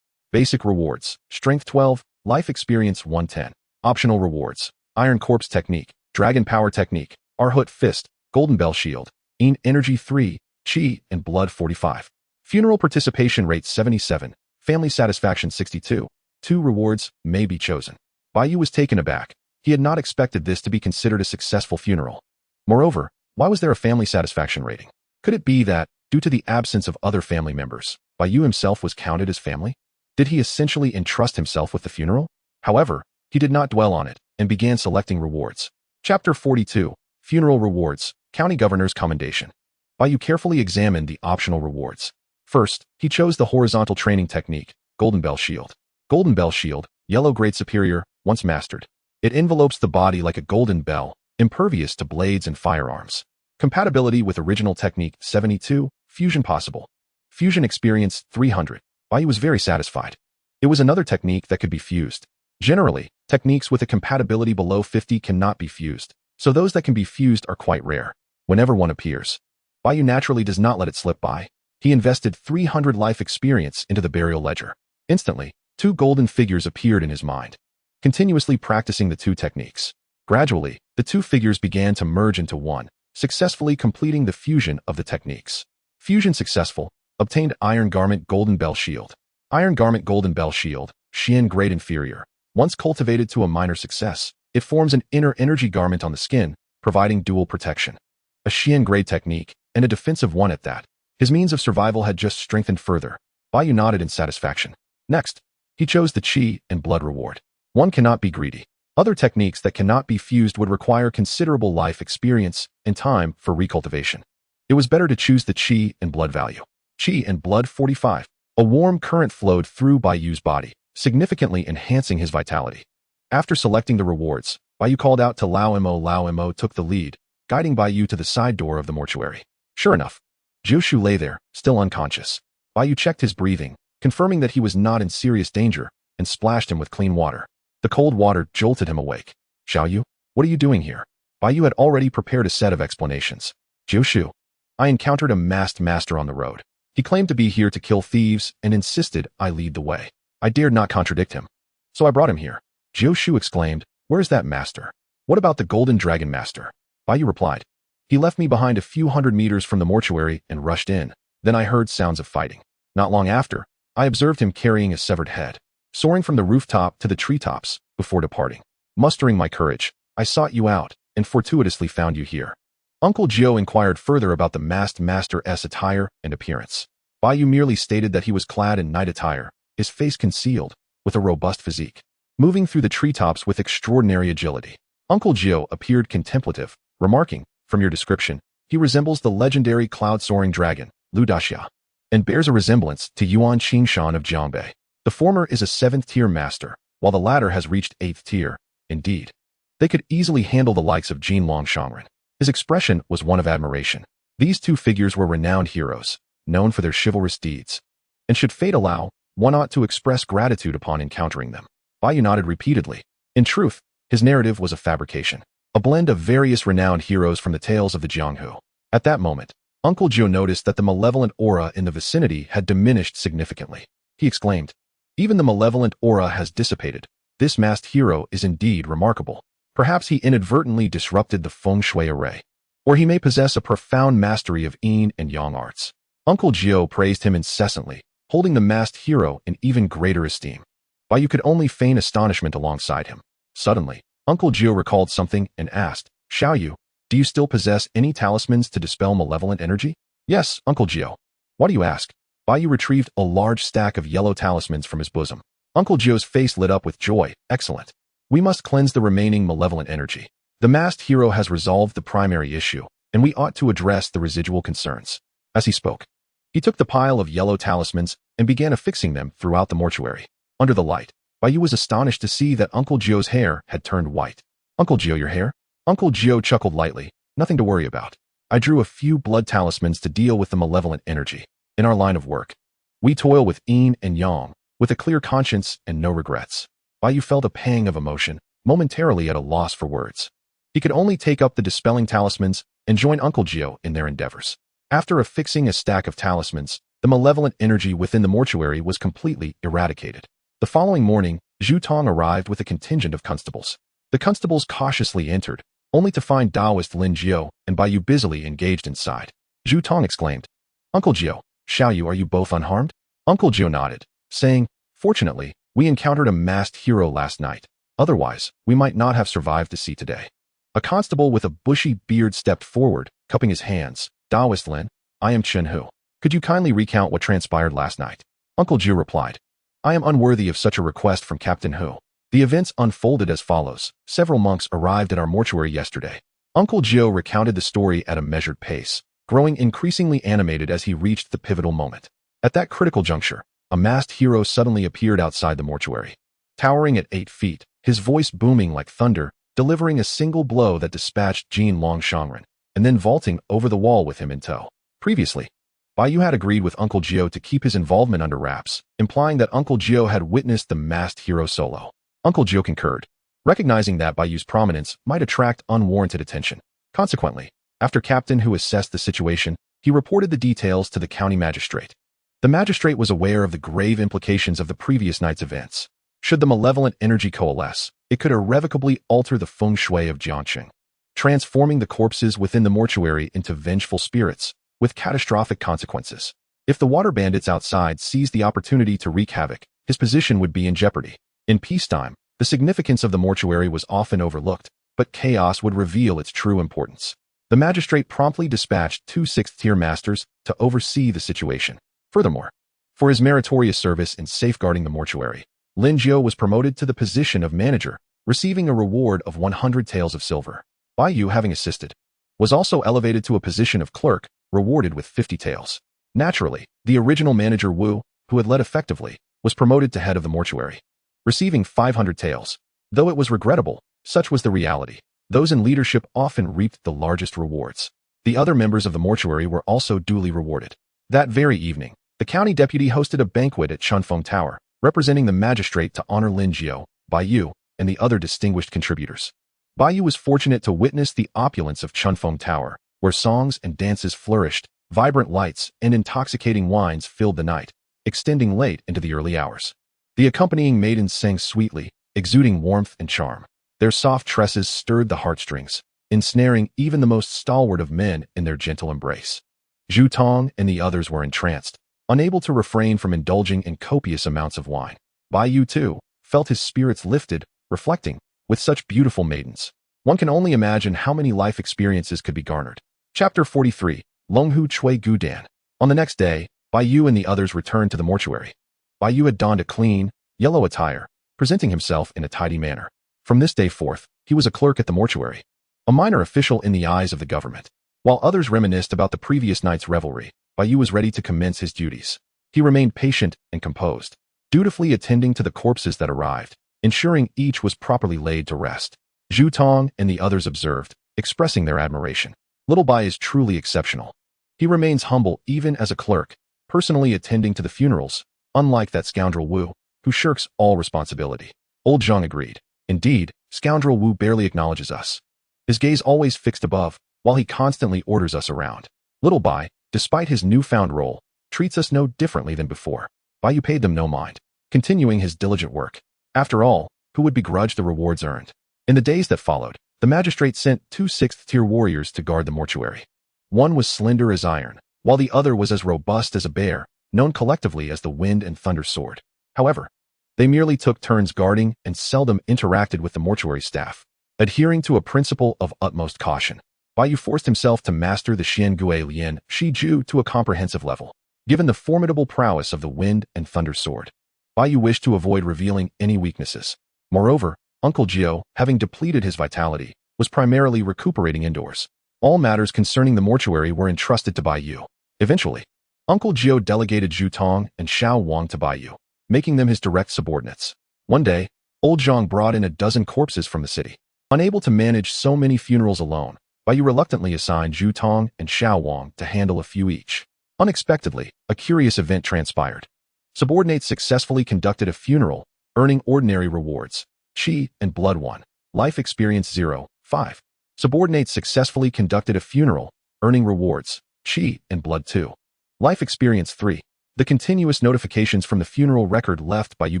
Basic rewards: Strength 12, Life Experience 110. Optional rewards: Iron Corpse Technique, Dragon Power Technique, Arhut Fist, Golden Bell Shield, Energy 3, Chi and Blood 45. Funeral participation rate 77, Family Satisfaction 62. 2 rewards may be chosen. Bai Yu was taken aback. He had not expected this to be considered a successful funeral. Moreover, why was there a family satisfaction rating? Could it be that, due to the absence of other family members, Bai Yu himself was counted as family? Did he essentially entrust himself with the funeral? However, he did not dwell on it and began selecting rewards. Chapter 42, Funeral Rewards, County Governor's Commendation. Bai Yu carefully examined the optional rewards. First, he chose the horizontal training technique, Golden Bell Shield. Golden Bell Shield, Yellow Grade Superior, once mastered. It envelopes the body like a golden bell, impervious to blades and firearms. Compatibility with original technique 72, Fusion possible. Fusion experience 300. Bai Yu was very satisfied. It was another technique that could be fused. Generally, techniques with a compatibility below 50 cannot be fused, so those that can be fused are quite rare. Whenever one appears, Bai Yu naturally does not let it slip by. He invested 300 life experience into the burial ledger. Instantly, 2 golden figures appeared in his mind. Continuously practicing the 2 techniques. Gradually, the 2 figures began to merge into one, successfully completing the fusion of the techniques. Fusion successful. Obtained Iron Garment Golden Bell Shield. Iron Garment Golden Bell Shield, Xian Grade Inferior. Once cultivated to a minor success, it forms an inner energy garment on the skin, providing dual protection. A Xian Grade technique, and a defensive one at that. His means of survival had just strengthened further. Bai Yu nodded in satisfaction. Next, he chose the Chi and Blood reward. One cannot be greedy. Other techniques that cannot be fused would require considerable life experience and time for recultivation. It was better to choose the Chi and Blood value. Chi and Blood 45. A warm current flowed through Bai Yu's body, significantly enhancing his vitality. After selecting the rewards, Bai Yu called out to Lao Mo. Lao Mo took the lead, guiding Bai Yu to the side door of the mortuary. Sure enough, Jiushu lay there, still unconscious. Bai Yu checked his breathing, confirming that he was not in serious danger, and splashed him with clean water. The cold water jolted him awake. Xiaoyu, what are you doing here? Bai Yu had already prepared a set of explanations. Jiushu, I encountered a masked master on the road. He claimed to be here to kill thieves and insisted I lead the way. I dared not contradict him, so I brought him here. Jiushu exclaimed, where's that master? What about the Golden Dragon Master? Bai Yu replied, he left me behind a few hundred meters from the mortuary and rushed in. Then I heard sounds of fighting. Not long after, I observed him carrying a severed head, soaring from the rooftop to the treetops before departing. Mustering my courage, I sought you out and fortuitously found you here. Uncle Jiu inquired further about the masked master's attire and appearance. Bai Yu merely stated that he was clad in night attire, his face concealed, with a robust physique, moving through the treetops with extraordinary agility. Uncle Jiu appeared contemplative, remarking, from your description, he resembles the legendary cloud-soaring dragon, Lu Daxia, and bears a resemblance to Yuan Qingshan of Jiangbei. The former is a 7th-tier master, while the latter has reached 8th tier. Indeed, they could easily handle the likes of Jin Long Shangren. His expression was one of admiration. These 2 figures were renowned heroes, known for their chivalrous deeds. And should fate allow, one ought to express gratitude upon encountering them. Bai Yu nodded repeatedly. In truth, his narrative was a fabrication, a blend of various renowned heroes from the tales of the Jianghu. At that moment, Uncle Jiu noticed that the malevolent aura in the vicinity had diminished significantly. He exclaimed, even the malevolent aura has dissipated. This masked hero is indeed remarkable. Perhaps he inadvertently disrupted the feng shui array, or he may possess a profound mastery of yin and yang arts. Uncle Jiu praised him incessantly, holding the masked hero in even greater esteem. Bai Yu could only feign astonishment alongside him. Suddenly, Uncle Jiu recalled something and asked, Xiaoyu, do you still possess any talismans to dispel malevolent energy? Yes, Uncle Jiu. Why do you ask? Bai Yu retrieved a large stack of yellow talismans from his bosom. Uncle Jiu's face lit up with joy. Excellent. We must cleanse the remaining malevolent energy. The masked hero has resolved the primary issue, and we ought to address the residual concerns. As he spoke, he took the pile of yellow talismans and began affixing them throughout the mortuary. Under the light, Bai Yu was astonished to see that Uncle Jiu's hair had turned white. Uncle Gio, your hair? Uncle Gio chuckled lightly. Nothing to worry about. I drew a few blood talismans to deal with the malevolent energy. In our line of work, we toil with yin and yang, with a clear conscience and no regrets. Bai Yu felt a pang of emotion, momentarily at a loss for words. He could only take up the dispelling talismans and join Uncle Gio in their endeavors. After affixing a stack of talismans, the malevolent energy within the mortuary was completely eradicated. The following morning, Zhu Tong arrived with a contingent of constables. The constables cautiously entered, only to find Taoist Lin Jiao and Bai Yu busily engaged inside. Zhu Tong exclaimed, "Uncle Jiao, Xiao Yu, are you both unharmed?" Uncle Jiao nodded, saying, "Fortunately, we encountered a masked hero last night. Otherwise, we might not have survived to see today." A constable with a bushy beard stepped forward, cupping his hands. "Taoist Lin, I am Chen Hu. Could you kindly recount what transpired last night?" Uncle Jiao replied, "I am unworthy of such a request from Captain Hu. The events unfolded as follows. Several monks arrived at our mortuary yesterday." Uncle Jiao recounted the story at a measured pace, growing increasingly animated as he reached the pivotal moment. At that critical juncture, a masked hero suddenly appeared outside the mortuary. Towering at 8 feet, his voice booming like thunder, delivering a single blow that dispatched Jin Long Shangren, and then vaulting over the wall with him in tow. Previously, Bai Yu had agreed with Uncle Jiao to keep his involvement under wraps, implying that Uncle Jiao had witnessed the masked hero solo. Uncle Jiao concurred, recognizing that Bai Yu's prominence might attract unwarranted attention. Consequently, after Captain Hu assessed the situation, he reported the details to the county magistrate. The magistrate was aware of the grave implications of the previous night's events. Should the malevolent energy coalesce, it could irrevocably alter the feng shui of Jiangqing, transforming the corpses within the mortuary into vengeful spirits, with catastrophic consequences. If the water bandits outside seized the opportunity to wreak havoc, his position would be in jeopardy. In peacetime, the significance of the mortuary was often overlooked, but chaos would reveal its true importance. The magistrate promptly dispatched 2 6th-tier masters to oversee the situation. Furthermore, for his meritorious service in safeguarding the mortuary, Lin Jiao was promoted to the position of manager, receiving a reward of 100 taels of silver. Bai Yu, having assisted, was also elevated to a position of clerk, rewarded with 50 taels. Naturally, the original manager Wu, who had led effectively, was promoted to head of the mortuary, receiving 500 taels. Though it was regrettable, such was the reality. Those in leadership often reaped the largest rewards. The other members of the mortuary were also duly rewarded. That very evening, the county deputy hosted a banquet at Chunfeng Tower, representing the magistrate to honor Lin Jiao, Bai Yu, and the other distinguished contributors. Bai Yu was fortunate to witness the opulence of Chunfeng Tower, where songs and dances flourished, vibrant lights and intoxicating wines filled the night, extending late into the early hours. The accompanying maidens sang sweetly, exuding warmth and charm. Their soft tresses stirred the heartstrings, ensnaring even the most stalwart of men in their gentle embrace. Zhu Tong and the others were entranced, unable to refrain from indulging in copious amounts of wine. Bai Yu, too, felt his spirits lifted, reflecting, with such beautiful maidens, one can only imagine how many life experiences could be garnered. Chapter 43, Longhu Chui Gu Dan. On the next day, Bai Yu and the others returned to the mortuary. Bai Yu had donned a clean, yellow attire, presenting himself in a tidy manner. From this day forth, he was a clerk at the mortuary, a minor official in the eyes of the government. While others reminisced about the previous night's revelry, Bai Yu was ready to commence his duties. He remained patient and composed, dutifully attending to the corpses that arrived, ensuring each was properly laid to rest. Zhu Tong and the others observed, expressing their admiration. Little Bai is truly exceptional. He remains humble even as a clerk, personally attending to the funerals, unlike that scoundrel Wu, who shirks all responsibility. Old Zhang agreed. Indeed, scoundrel Wu barely acknowledges us. His gaze always fixed above, while he constantly orders us around. Little Bai, despite his newfound role, treats us no differently than before. Bai Yu paid them no mind, continuing his diligent work. After all, who would begrudge the rewards earned? In the days that followed, the magistrate sent 2 6th-tier warriors to guard the mortuary. One was slender as iron, while the other was as robust as a bear, known collectively as the Wind and Thunder Sword. However, they merely took turns guarding and seldom interacted with the mortuary staff. Adhering to a principle of utmost caution, Bai Yu forced himself to master the Xiangui Lian Shiju to a comprehensive level. Given the formidable prowess of the Wind and Thunder Sword, Bai Yu wished to avoid revealing any weaknesses. Moreover, Uncle Jiao, having depleted his vitality, was primarily recuperating indoors. All matters concerning the mortuary were entrusted to Bai Yu. Eventually, Uncle Jiao delegated Zhu Tong and Xiao Wang to Bai Yu, making them his direct subordinates. One day, old Zhang brought in a dozen corpses from the city. Unable to manage so many funerals alone, Bai Yu reluctantly assigned Zhu Tong and Xiao Wang to handle a few each. Unexpectedly, a curious event transpired. Subordinates successfully conducted a funeral, earning ordinary rewards. Qi and Blood 1. Life Experience 0, 5. Subordinates successfully conducted a funeral, earning rewards. Qi and Blood 2. Life Experience 3. The continuous notifications from the funeral record left Bai Yu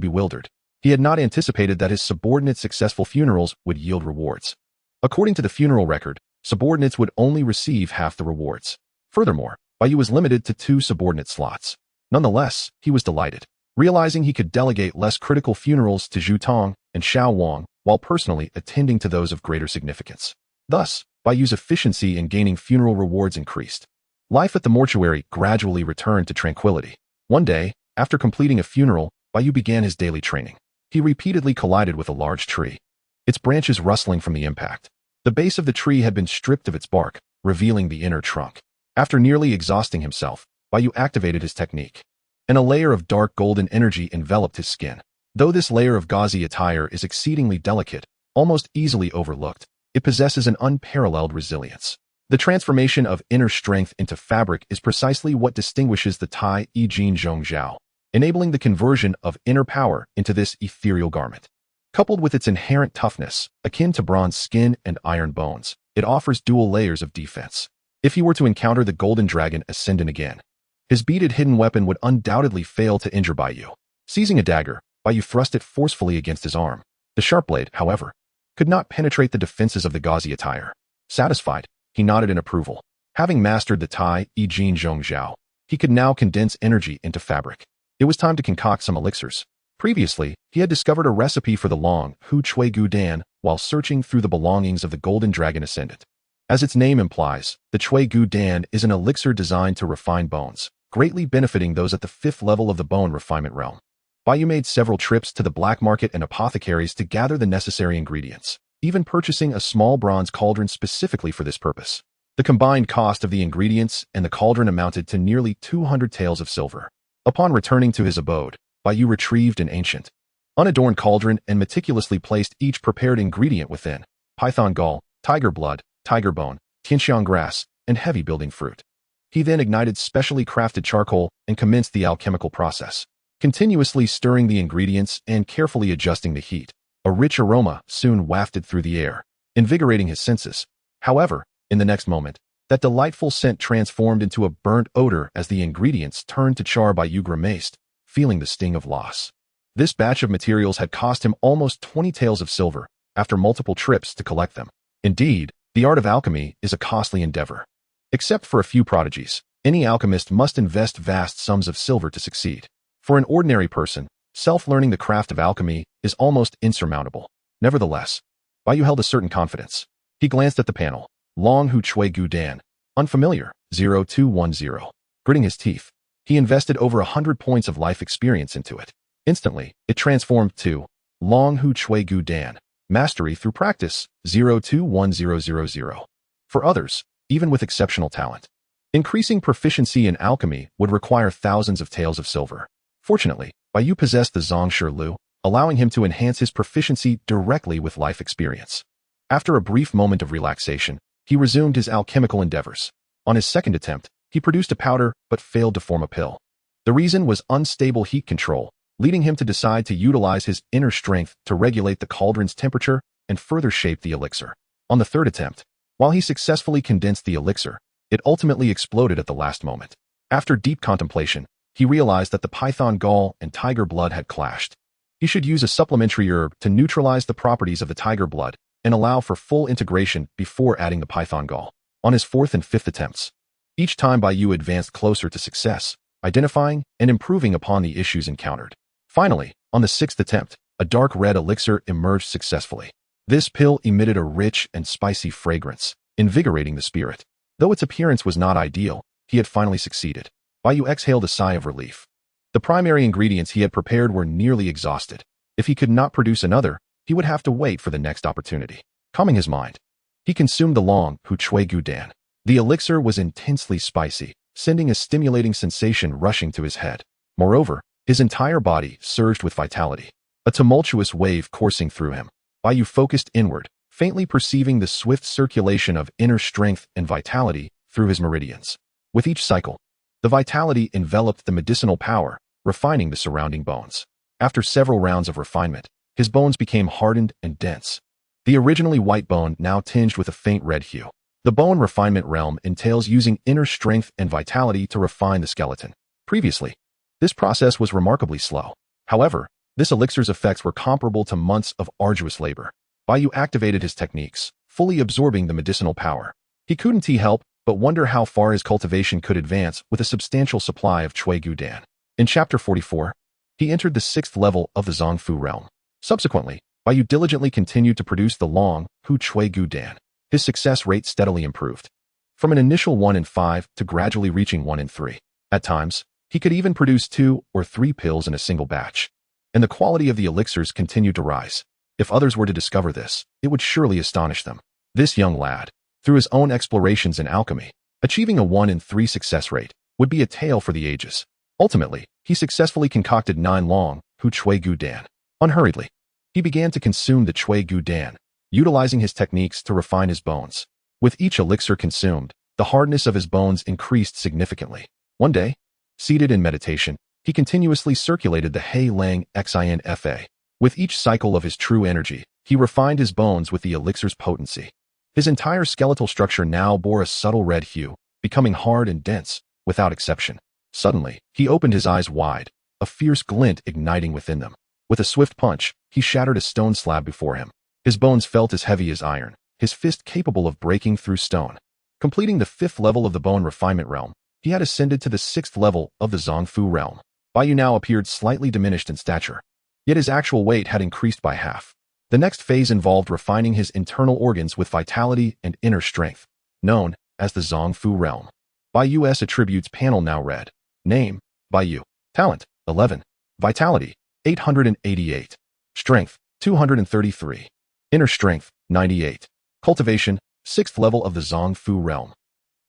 bewildered. He had not anticipated that his subordinates' successful funerals would yield rewards. According to the funeral record, subordinates would only receive half the rewards. Furthermore, Bai Yu was limited to 2 subordinate slots. Nonetheless, he was delighted, realizing he could delegate less critical funerals to Zhu Tong and Xiao Wang while personally attending to those of greater significance. Thus, Bai Yu's efficiency in gaining funeral rewards increased. Life at the mortuary gradually returned to tranquility. One day, after completing a funeral, Bai Yu began his daily training. He repeatedly collided with a large tree, its branches rustling from the impact. The base of the tree had been stripped of its bark, revealing the inner trunk. After nearly exhausting himself, Bai Yu activated his technique, and a layer of dark golden energy enveloped his skin. Though this layer of gauzy attire is exceedingly delicate, almost easily overlooked, it possesses an unparalleled resilience. The transformation of inner strength into fabric is precisely what distinguishes the Tai I Jin Zhong Zhao, enabling the conversion of inner power into this ethereal garment. Coupled with its inherent toughness, akin to bronze skin and iron bones, it offers dual layers of defense. If he were to encounter the Golden Dragon Ascendant again, his beaded hidden weapon would undoubtedly fail to injure Bai Yu. Seizing a dagger, Bai Yu thrust it forcefully against his arm. The sharp blade, however, could not penetrate the defenses of the gauzy attire. Satisfied, he nodded in approval. Having mastered the Tai I Jin Zhong Zhao, he could now condense energy into fabric. It was time to concoct some elixirs. Previously, he had discovered a recipe for the long Hu Chui Gu Dan while searching through the belongings of the Golden Dragon Ascendant. As its name implies, the Chui Gu Dan is an elixir designed to refine bones, greatly benefiting those at the 5th level of the bone refinement realm. Bai Yu made several trips to the black market and apothecaries to gather the necessary ingredients, even purchasing a small bronze cauldron specifically for this purpose. The combined cost of the ingredients and the cauldron amounted to nearly 200 taels of silver. Upon returning to his abode, Bai Yu retrieved an ancient, unadorned cauldron and meticulously placed each prepared ingredient within: python gall, tiger blood, tiger bone, tianxiang grass, and heavy building fruit. He then ignited specially crafted charcoal and commenced the alchemical process. Continuously stirring the ingredients and carefully adjusting the heat, a rich aroma soon wafted through the air, invigorating his senses. However, in the next moment, that delightful scent transformed into a burnt odor as the ingredients turned to char. Bai Yu grimaced, feeling the sting of loss. This batch of materials had cost him almost 20 taels of silver after multiple trips to collect them. Indeed, the art of alchemy is a costly endeavor. Except for a few prodigies, any alchemist must invest vast sums of silver to succeed. For an ordinary person, self-learning the craft of alchemy is almost insurmountable. Nevertheless, Bai Yu held a certain confidence. He glanced at the panel. Long Hu Chui Gu Dan. Unfamiliar. 0210. Gritting his teeth, he invested over 100 points of life experience into it. Instantly, it transformed to Long Hu Chui Gu Dan. Mastery through practice. 021000. For others, even with exceptional talent, increasing proficiency in alchemy would require thousands of taels of silver. Fortunately, Bai Yu possessed the Zongshi Lu, allowing him to enhance his proficiency directly with life experience. After a brief moment of relaxation, he resumed his alchemical endeavors. On his second attempt, he produced a powder but failed to form a pill. The reason was unstable heat control, leading him to decide to utilize his inner strength to regulate the cauldron's temperature and further shape the elixir. On the third attempt, while he successfully condensed the elixir, it ultimately exploded at the last moment. After deep contemplation, he realized that the python gall and tiger blood had clashed. He should use a supplementary herb to neutralize the properties of the tiger blood and allow for full integration before adding the python gall. On his 4th and 5th attempts, each time Bai Yu advanced closer to success, identifying and improving upon the issues encountered. Finally, on the 6th attempt, a dark red elixir emerged successfully. This pill emitted a rich and spicy fragrance, invigorating the spirit. Though its appearance was not ideal, he had finally succeeded. Bai Yu exhaled a sigh of relief. The primary ingredients he had prepared were nearly exhausted. If he could not produce another, he would have to wait for the next opportunity. Calming his mind, he consumed the Long Hu Chui Gu Dan. The elixir was intensely spicy, sending a stimulating sensation rushing to his head. Moreover, his entire body surged with vitality, a tumultuous wave coursing through him. Bai Yu focused inward, faintly perceiving the swift circulation of inner strength and vitality through his meridians. With each cycle, the vitality enveloped the medicinal power, refining the surrounding bones. After several rounds of refinement, his bones became hardened and dense. The originally white bone now tinged with a faint red hue. The bone refinement realm entails using inner strength and vitality to refine the skeleton. Previously, this process was remarkably slow. However, this elixir's effects were comparable to months of arduous labor. Bai Yu activated his techniques, fully absorbing the medicinal power. He couldn't help but wonder how far his cultivation could advance with a substantial supply of Chui Gu Dan. In Chapter 44, he entered the 6th level of the Zongfu realm. Subsequently, Bai Yu diligently continued to produce the Long Hu Chui Gu Dan. His success rate steadily improved, from an initial 1 in 5 to gradually reaching 1 in 3. At times, he could even produce 2 or 3 pills in a single batch. And the quality of the elixirs continued to rise. If others were to discover this, it would surely astonish them. This young lad, through his own explorations in alchemy, achieving a 1 in 3 success rate, would be a tale for the ages. Ultimately, he successfully concocted 9 Long Hu Chui Gu Dan. Unhurriedly, he began to consume the Chui Gu Dan, utilizing his techniques to refine his bones. With each elixir consumed, the hardness of his bones increased significantly. One day, seated in meditation, he continuously circulated the Hei Lang Xianfa. With each cycle of his true energy, he refined his bones with the elixir's potency. His entire skeletal structure now bore a subtle red hue, becoming hard and dense, without exception. Suddenly, he opened his eyes wide, a fierce glint igniting within them. With a swift punch, he shattered a stone slab before him. His bones felt as heavy as iron, his fist capable of breaking through stone. Completing the 5th level of the bone refinement realm, he had ascended to the 6th level of the Zongfu realm. Bai Yu now appeared slightly diminished in stature, yet his actual weight had increased by half. The next phase involved refining his internal organs with vitality and inner strength, known as the Zongfu realm. Bai Yu's attributes panel now read. Name, Bai Yu. Talent, 11. Vitality, 888. Strength, 233. Inner strength, 98. Cultivation, 6th level of the Zongfu realm.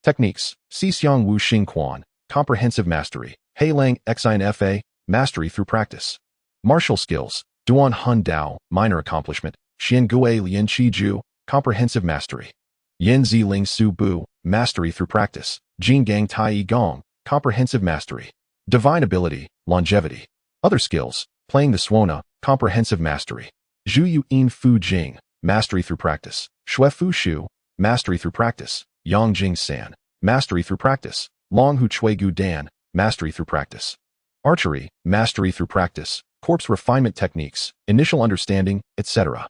Techniques, Xixiang Wu Xing Quan, Comprehensive Mastery, Hei Lang Xianfa, Mastery through Practice. Martial Skills, Duan Hun Dao, Minor Accomplishment, Xian Gui Lian Qi Ju, Comprehensive Mastery. Yen Zi Ling Su Bu, Mastery through Practice, Jing Gang Tai Yi Gong, Comprehensive Mastery. Divine Ability, Longevity. Other Skills, Playing the Suona, Comprehensive Mastery. Zhu Yu In Fu Jing, Mastery through Practice. Shui Fu Shu, Mastery through Practice. Yang Jing San, Mastery through Practice. Long Hu Chui Gu Dan, Mastery through Practice. Archery, Mastery through Practice. Corpse Refinement Techniques, Initial Understanding, etc.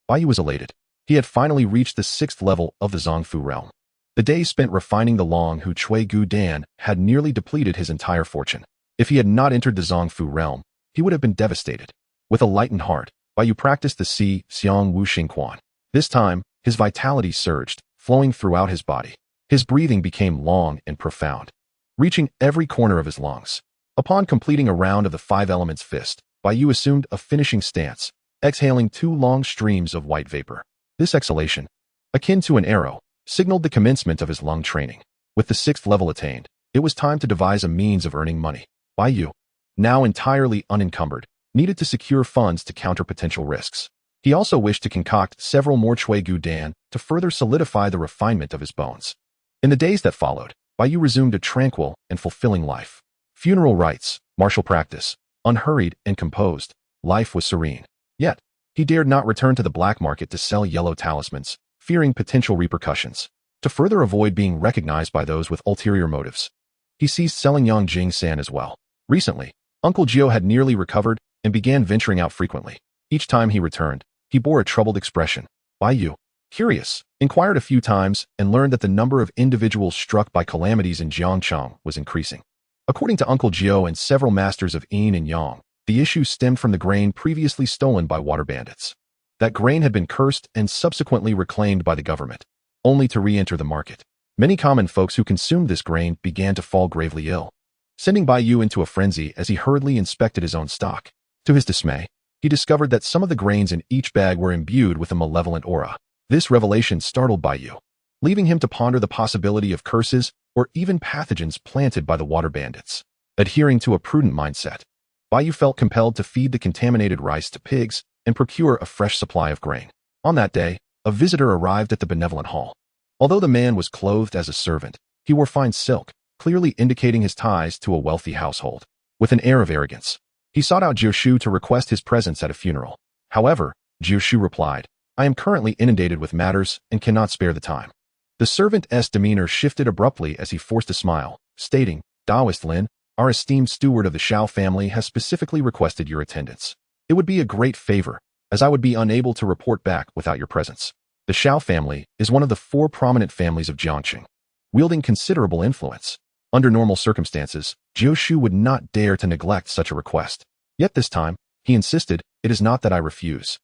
Bai Yu was elated. He had finally reached the 6th level of the Zongfu realm. The days spent refining the Long Hu Chui Gu Dan had nearly depleted his entire fortune. If he had not entered the Zongfu realm, he would have been devastated. With a lightened heart, Bai Yu practiced the Xiang Wu Xing Quan. This time, his vitality surged, flowing throughout his body. His breathing became long and profound, reaching every corner of his lungs. Upon completing a round of the 5 elements fist, Bai Yu assumed a finishing stance, exhaling 2 long streams of white vapor. This exhalation, akin to an arrow, signaled the commencement of his lung training. With the 6th level attained, it was time to devise a means of earning money. Bai Yu, now entirely unencumbered, needed to secure funds to counter potential risks. He also wished to concoct several more Chui Gu Dan to further solidify the refinement of his bones. In the days that followed, Bai Yu resumed a tranquil and fulfilling life. Funeral rites, martial practice, unhurried and composed, life was serene. Yet, he dared not return to the black market to sell yellow talismans, fearing potential repercussions. To further avoid being recognized by those with ulterior motives, he ceased selling Yang Jing San as well. Recently, Uncle Gio had nearly recovered and began venturing out frequently. Each time he returned, he bore a troubled expression. Bai Yu, curious, inquired a few times and learned that the number of individuals struck by calamities in Jiangchang was increasing. According to Uncle Gio and several masters of yin and yang, the issue stemmed from the grain previously stolen by water bandits. That grain had been cursed and subsequently reclaimed by the government, only to re-enter the market. Many common folks who consumed this grain began to fall gravely ill, sending Bai Yu into a frenzy as he hurriedly inspected his own stock. To his dismay, he discovered that some of the grains in each bag were imbued with a malevolent aura. This revelation startled Bai Yu, leaving him to ponder the possibility of curses or even pathogens planted by the water bandits. Adhering to a prudent mindset, Bai Yu felt compelled to feed the contaminated rice to pigs and procure a fresh supply of grain. On that day, a visitor arrived at the benevolent hall. Although the man was clothed as a servant, he wore fine silk, clearly indicating his ties to a wealthy household. With an air of arrogance, he sought out Jiushu to request his presence at a funeral. However, Jiushu replied, "I am currently inundated with matters and cannot spare the time." The servant's demeanor shifted abruptly as he forced a smile, stating, "Daoist Lin, our esteemed steward of the Xiao family has specifically requested your attendance. It would be a great favor, as I would be unable to report back without your presence." The Xiao family is one of the 4 prominent families of Jiangqing, wielding considerable influence. Under normal circumstances, Jiushu would not dare to neglect such a request. Yet this time, he insisted, "It is not that I refuse,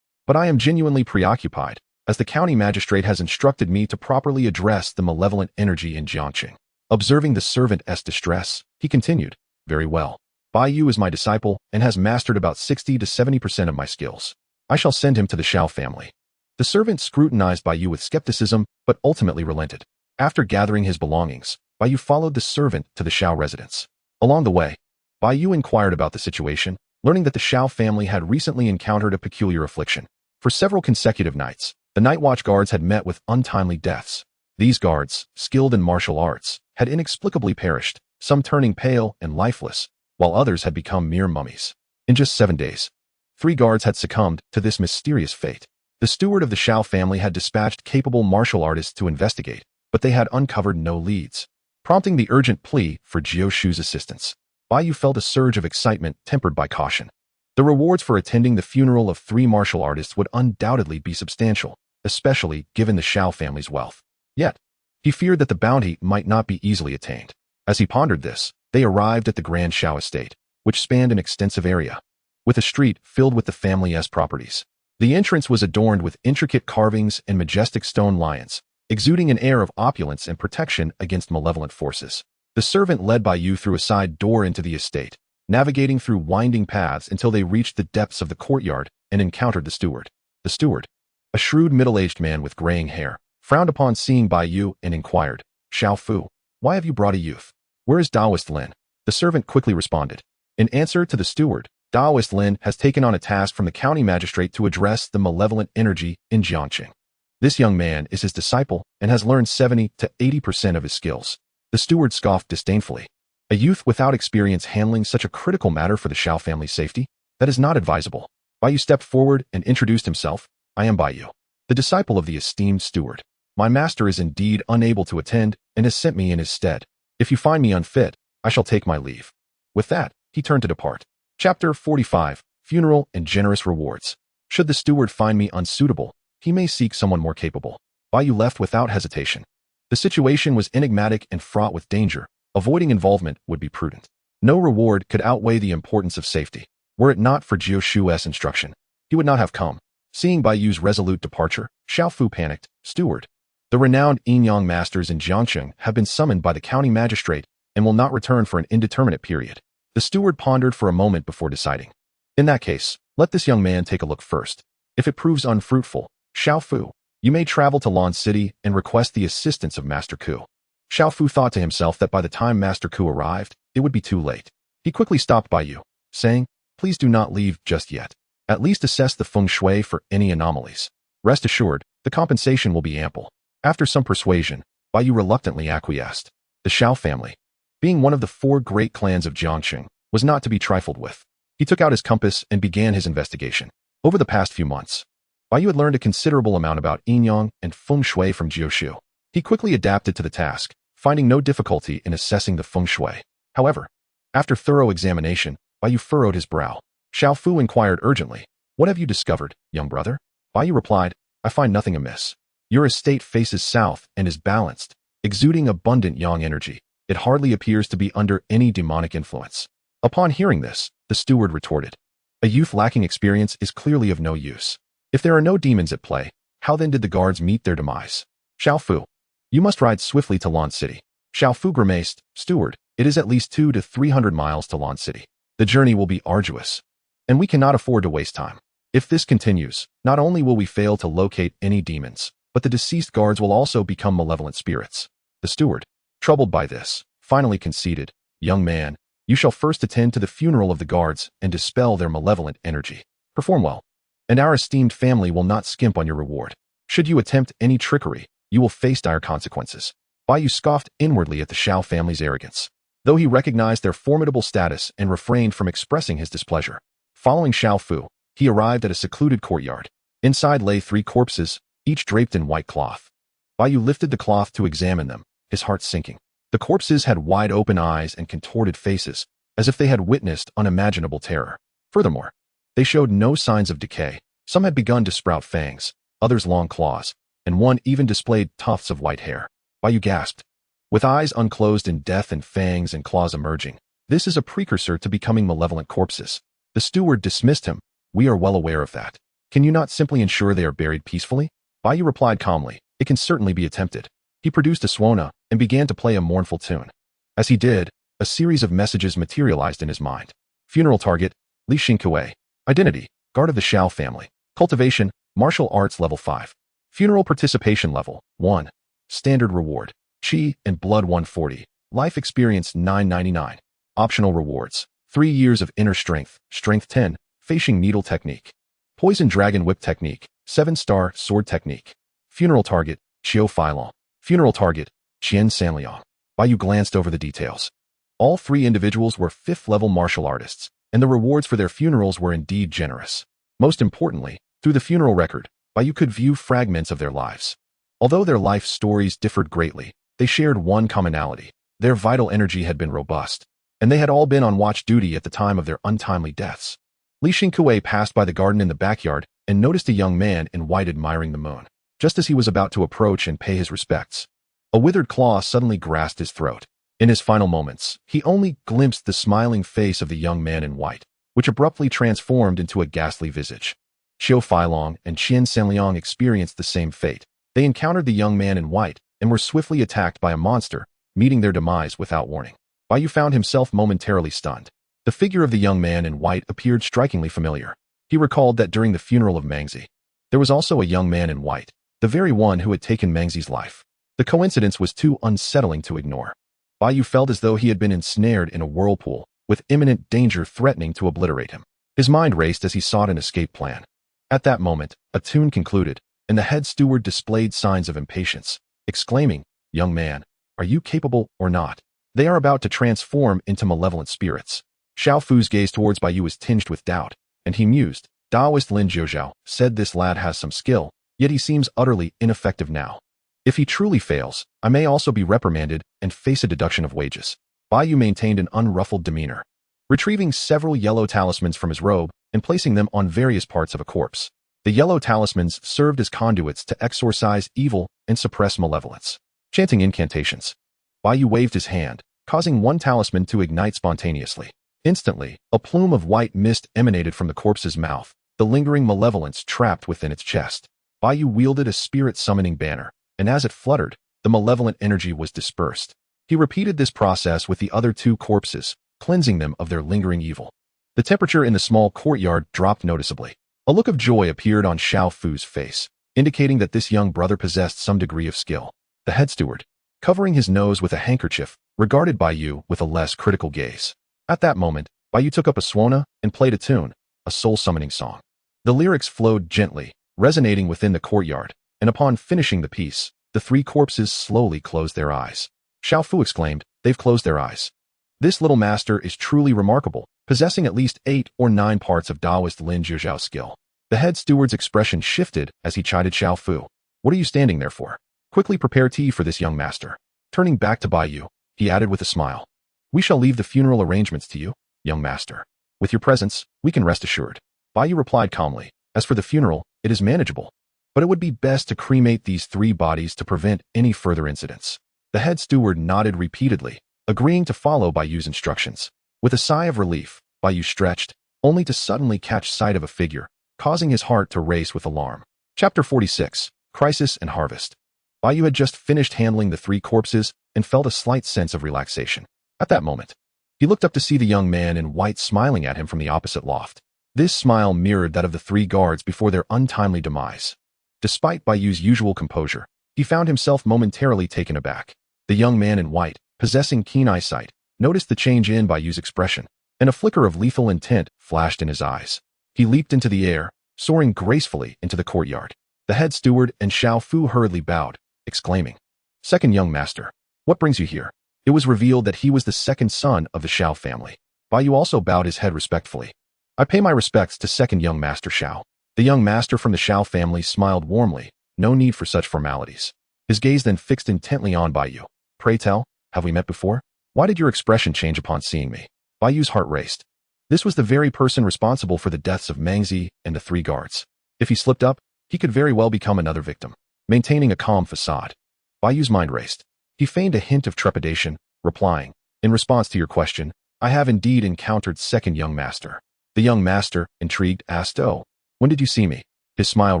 but I am genuinely preoccupied, as the county magistrate has instructed me to properly address the malevolent energy in Jiangqing." Observing the servant's distress, he continued, "Very well. Bai Yu is my disciple and has mastered about 60 to 70% of my skills. I shall send him to the Xiao family." The servant scrutinized Bai Yu with skepticism, but ultimately relented. After gathering his belongings, Bai Yu followed the servant to the Xiao residence. Along the way, Bai Yu inquired about the situation, learning that the Xiao family had recently encountered a peculiar affliction. For several consecutive nights, the night watch guards had met with untimely deaths. These guards, skilled in martial arts, had inexplicably perished, some turning pale and lifeless, while others had become mere mummies. In just 7 days, 3 guards had succumbed to this mysterious fate. The steward of the Xiao family had dispatched capable martial artists to investigate, but they had uncovered no leads, prompting the urgent plea for Jiushu's assistance. Bai Yu felt a surge of excitement tempered by caution. The rewards for attending the funeral of 3 martial artists would undoubtedly be substantial, especially given the Xiao family's wealth. Yet, he feared that the bounty might not be easily attained. As he pondered this, they arrived at the Grand Xiao estate, which spanned an extensive area, with a street filled with the family's properties. The entrance was adorned with intricate carvings and majestic stone lions, exuding an air of opulence and protection against malevolent forces. The servant led Bai Yu through a side door into the estate, navigating through winding paths until they reached the depths of the courtyard and encountered the steward. The steward, a shrewd middle-aged man with graying hair, frowned upon seeing Bai Yu and inquired, "Xiao Fu, why have you brought a youth? Where is Daoist Lin?" The servant quickly responded. In answer to the steward, Daoist Lin has taken on a task from the county magistrate to address the malevolent energy in Jiangqing. This young man is his disciple and has learned 70 to 80% of his skills. The steward scoffed disdainfully. A youth without experience handling such a critical matter for the Xiao family's safety? That is not advisable. Bai Yu stepped forward and introduced himself. "I am Bai Yu, the disciple of the esteemed steward. My master is indeed unable to attend and has sent me in his stead. If you find me unfit, I shall take my leave." With that, he turned to depart. Chapter 45, Funeral and Generous Rewards. Should the steward find me unsuitable, he may seek someone more capable. Bai Yu left without hesitation. The situation was enigmatic and fraught with danger. Avoiding involvement would be prudent. No reward could outweigh the importance of safety. Were it not for Jiushu's instruction, he would not have come. Seeing Bai Yu's resolute departure, Xiao Fu panicked. "Steward, the renowned Enyang masters in Jiangqing have been summoned by the county magistrate and will not return for an indeterminate period." The steward pondered for a moment before deciding. "In that case, let this young man take a look first. If it proves unfruitful, Xiao Fu, you may travel to Lan City and request the assistance of Master Ku." Xiao Fu thought to himself that by the time Master Ku arrived, it would be too late. He quickly stopped Bai Yu, saying, "Please do not leave just yet. At least assess the feng shui for any anomalies. Rest assured, the compensation will be ample." After some persuasion, Bai Yu reluctantly acquiesced. The Xiao family, being one of the 4 great clans of Jiangqing, was not to be trifled with. He took out his compass and began his investigation. Over the past few months, Bai Yu had learned a considerable amount about Enyang and feng shui from Jiushu. He quickly adapted to the task, finding no difficulty in assessing the feng shui. However, after thorough examination, Bai Yu furrowed his brow. Xiao Fu inquired urgently, "What have you discovered, young brother?" Bai Yu replied, "I find nothing amiss. Your estate faces south and is balanced, exuding abundant yang energy. It hardly appears to be under any demonic influence." Upon hearing this, the steward retorted, "A youth lacking experience is clearly of no use. If there are no demons at play, how then did the guards meet their demise? Xiao Fu, you must ride swiftly to Lan City." Xiao Fu grimaced, "Steward, it is at least 200 to 300 miles to Lan City. The journey will be arduous, and we cannot afford to waste time. If this continues, not only will we fail to locate any demons, but the deceased guards will also become malevolent spirits." The steward, troubled by this, finally conceded, "Young man, you shall first attend to the funeral of the guards and dispel their malevolent energy. Perform well, and our esteemed family will not skimp on your reward." Should you attempt any trickery, you will face dire consequences. Bai Yu scoffed inwardly at the Xiao family's arrogance, though he recognized their formidable status and refrained from expressing his displeasure. Following Xiao Fu, he arrived at a secluded courtyard. Inside lay 3 corpses, each draped in white cloth. Bai Yu lifted the cloth to examine them, his heart sinking. The corpses had wide-open eyes and contorted faces, as if they had witnessed unimaginable terror. Furthermore, they showed no signs of decay. Some had begun to sprout fangs, others long claws, and one even displayed tufts of white hair. Bai Yu gasped. With eyes unclosed in death and fangs and claws emerging, this is a precursor to becoming malevolent corpses. The steward dismissed him. We are well aware of that. Can you not simply ensure they are buried peacefully? Bai Yu replied calmly. It can certainly be attempted. He produced a suona and began to play a mournful tune. As he did, a series of messages materialized in his mind. Funeral target, Li Xingkue. Identity, guard of the Xiao family. Cultivation, martial arts level 5. Funeral participation level 1. Standard reward, Qi and blood 140. Life experience 999. Optional rewards, 3 years of inner strength, strength 10, Fashing needle technique. Poison dragon whip technique, 7-star sword technique. Funeral target, Xiao Filong. Funeral target, Qian Sanliang. Bai Yu glanced over the details. All 3 individuals were 5th-level martial artists, and the rewards for their funerals were indeed generous. Most importantly, through the funeral record, Bai Yu could view fragments of their lives. Although their life stories differed greatly, they shared one commonality. Their vital energy had been robust, and they had all been on watch duty at the time of their untimely deaths. Li Xingkue passed by the garden in the backyard and noticed a young man in white admiring the moon. Just as he was about to approach and pay his respects, a withered claw suddenly grasped his throat. In his final moments, he only glimpsed the smiling face of the young man in white, which abruptly transformed into a ghastly visage. Xiao Filong and Qian Sanliang experienced the same fate. They encountered the young man in white and were swiftly attacked by a monster, meeting their demise without warning. Bai Yu found himself momentarily stunned. The figure of the young man in white appeared strikingly familiar. He recalled that during the funeral of Mangzi, there was also a young man in white, the very one who had taken Mangzi's life. The coincidence was too unsettling to ignore. Bai Yu felt as though he had been ensnared in a whirlpool, with imminent danger threatening to obliterate him. His mind raced as he sought an escape plan. At that moment, a tune concluded, and the head steward displayed signs of impatience, exclaiming, "Young man, are you capable or not? They are about to transform into malevolent spirits." Xiao Fu's gaze towards Bai Yu was tinged with doubt, and he mused. Taoist Lin Jiuzhao said this lad has some skill, yet he seems utterly ineffective now. If he truly fails, I may also be reprimanded and face a deduction of wages. Bai Yu maintained an unruffled demeanor, retrieving several yellow talismans from his robe and placing them on various parts of a corpse. The yellow talismans served as conduits to exorcise evil and suppress malevolence. Chanting incantations, Bai Yu waved his hand, causing one talisman to ignite spontaneously. Instantly, a plume of white mist emanated from the corpse's mouth, the lingering malevolence trapped within its chest. Bai Yu wielded a spirit-summoning banner, and as it fluttered, the malevolent energy was dispersed. He repeated this process with the other 2 corpses, cleansing them of their lingering evil. The temperature in the small courtyard dropped noticeably. A look of joy appeared on Xiao Fu's face, indicating that this young brother possessed some degree of skill. The head steward, covering his nose with a handkerchief, regarded Bai Yu with a less critical gaze. At that moment, Bai Yu took up a suona and played a tune, a soul-summoning song. The lyrics flowed gently, resonating within the courtyard, and upon finishing the piece, the 3 corpses slowly closed their eyes. Xiao Fu exclaimed, "They've closed their eyes. This little master is truly remarkable, possessing at least 8 or 9 parts of Taoist Lin Jiuzhao's skill." The head steward's expression shifted as he chided Xiao Fu. "What are you standing there for? Quickly prepare tea for this young master." Turning back to Bai Yu, he added with a smile, "We shall leave the funeral arrangements to you, young master. With your presence, we can rest assured." Bai Yu replied calmly, "As for the funeral, it is manageable, but it would be best to cremate these 3 bodies to prevent any further incidents." The head steward nodded repeatedly, agreeing to follow Bai Yu's instructions. With a sigh of relief, Bai Yu stretched, only to suddenly catch sight of a figure, causing his heart to race with alarm. Chapter 46, Crisis and Harvest. Bai Yu had just finished handling the 3 corpses and felt a slight sense of relaxation. At that moment, he looked up to see the young man in white smiling at him from the opposite loft. This smile mirrored that of the 3 guards before their untimely demise. Despite Bai Yu's usual composure, he found himself momentarily taken aback. The young man in white, possessing keen eyesight, noticed the change in Bai Yu's expression, and a flicker of lethal intent flashed in his eyes. He leaped into the air, soaring gracefully into the courtyard. The head steward and Xiao Fu hurriedly bowed, exclaiming, "Second young master, what brings you here?" It was revealed that he was the second son of the Xiao family. Bai Yu also bowed his head respectfully. "I pay my respects to second young master Xiao." The young master from the Xiao family smiled warmly, no need for such formalities. His gaze then fixed intently on Bai Yu. "Pray tell, have we met before? Why did your expression change upon seeing me?" Bai Yu's heart raced. This was the very person responsible for the deaths of Mengzi and the 3 guards. If he slipped up, he could very well become another victim. Maintaining a calm facade, Bai Yu's mind raced. He feigned a hint of trepidation, replying, "In response to your question, I have indeed encountered second young master." The young master, intrigued, asked, "Oh, when did you see me?" His smile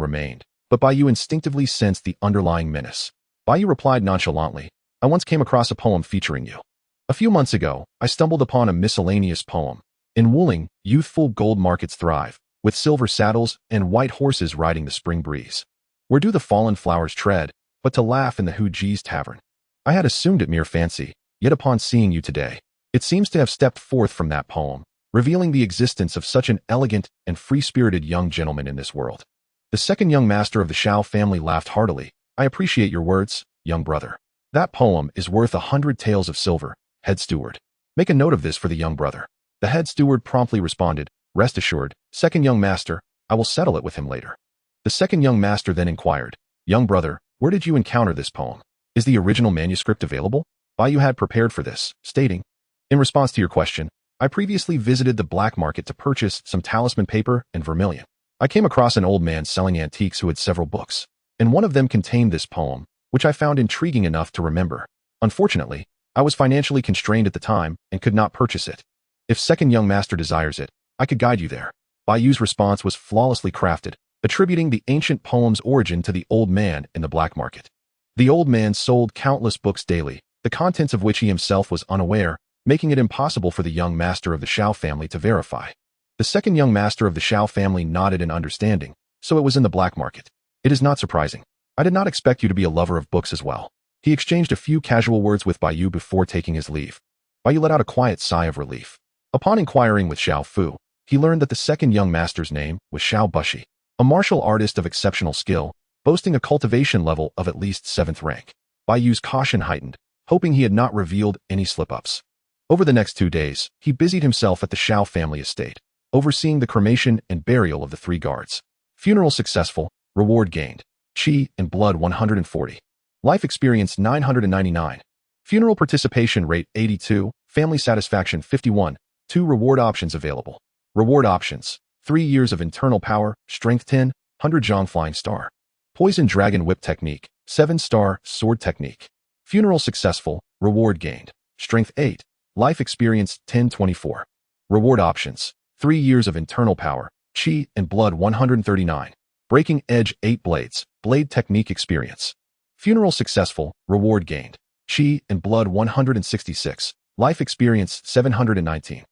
remained, but Bai Yu instinctively sensed the underlying menace. Bai Yu replied nonchalantly, "I once came across a poem featuring you. A few months ago, I stumbled upon a miscellaneous poem. In Wuling, youthful gold markets thrive, with silver saddles and white horses riding the spring breeze. Where do the fallen flowers tread, but to laugh in the Hu Ji's tavern? I had assumed it mere fancy, yet upon seeing you today, it seems to have stepped forth from that poem, revealing the existence of such an elegant and free-spirited young gentleman in this world." The second young master of the Xiao family laughed heartily. "I appreciate your words, young brother. That poem is worth 100 taels of silver, head steward. Make a note of this for the young brother." The head steward promptly responded, "Rest assured, second young master, I will settle it with him later." The second young master then inquired, "Young brother, where did you encounter this poem? Is the original manuscript available?" Bai Yu had prepared for this, stating, "In response to your question, I previously visited the black market to purchase some talisman paper and vermilion. I came across an old man selling antiques who had several books, and one of them contained this poem, which I found intriguing enough to remember. Unfortunately, I was financially constrained at the time and could not purchase it. If second young master desires it, I could guide you there." Bai Yu's response was flawlessly crafted, attributing the ancient poem's origin to the old man in the black market. The old man sold countless books daily, the contents of which he himself was unaware, making it impossible for the young master of the Xiao family to verify. The second young master of the Xiao family nodded in understanding, so it was in the black market. "It is not surprising. I did not expect you to be a lover of books as well." He exchanged a few casual words with Bai Yu before taking his leave. Bai Yu let out a quiet sigh of relief. Upon inquiring with Xiao Fu, he learned that the second young master's name was Xiao Bushi, a martial artist of exceptional skill, boasting a cultivation level of at least 7th rank. Bai Yu's caution heightened, hoping he had not revealed any slip-ups. Over the next 2 days, he busied himself at the Xiao family estate, overseeing the cremation and burial of the 3 guards. Funeral successful, reward gained. Qi and blood 140. Life experience 999. Funeral participation rate 82, family satisfaction 51. 2 reward options available. Reward options: 3 years of internal power, strength 10, 100 Zhang flying star. Poison dragon whip technique, 7-star sword technique. Funeral successful, reward gained. Strength 8, life experience 1024. Reward options: 3 years of internal power, Qi and blood 139. Breaking edge 8 blades, blade technique experience. Funeral successful, reward gained. Qi and blood 166. Life experience 719.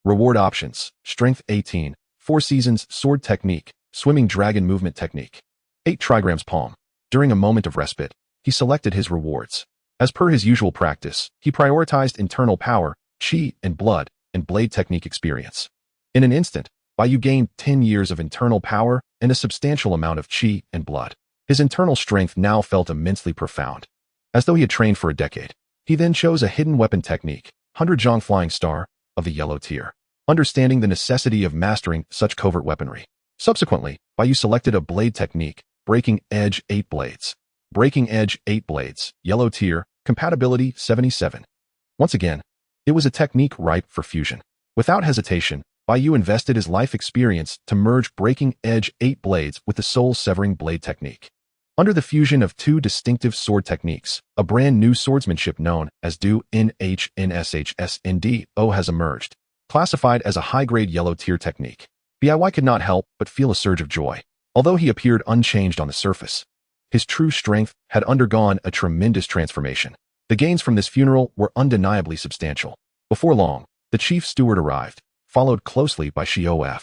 Reward options: strength 18, 4 seasons sword technique, swimming dragon movement technique. 8 trigrams palm. During a moment of respite, he selected his rewards. As per his usual practice, he prioritized internal power, Qi and blood, and blade technique experience. In an instant, Bai Yu gained 10 years of internal power and a substantial amount of Qi and blood. His internal strength now felt immensely profound, as though he had trained for a decade. He then chose a hidden weapon technique, 100 Zhang flying star, of the yellow tier, understanding the necessity of mastering such covert weaponry. Subsequently, Bai Yu selected a blade technique, breaking edge 8 blades. Breaking edge 8 blades, yellow tier, compatibility 77. Once again, it was a technique ripe for fusion. Without hesitation, Bai Yu invested his life experience to merge breaking edge 8 blades with the soul-severing blade technique. Under the fusion of 2 distinctive sword techniques, a brand new swordsmanship known as Do NHNSHSNDO has emerged, classified as a high-grade yellow tier technique. Bai Yu could not help but feel a surge of joy. Although he appeared unchanged on the surface, his true strength had undergone a tremendous transformation. The gains from this funeral were undeniably substantial. Before long, the chief steward arrived, followed closely by Xiao,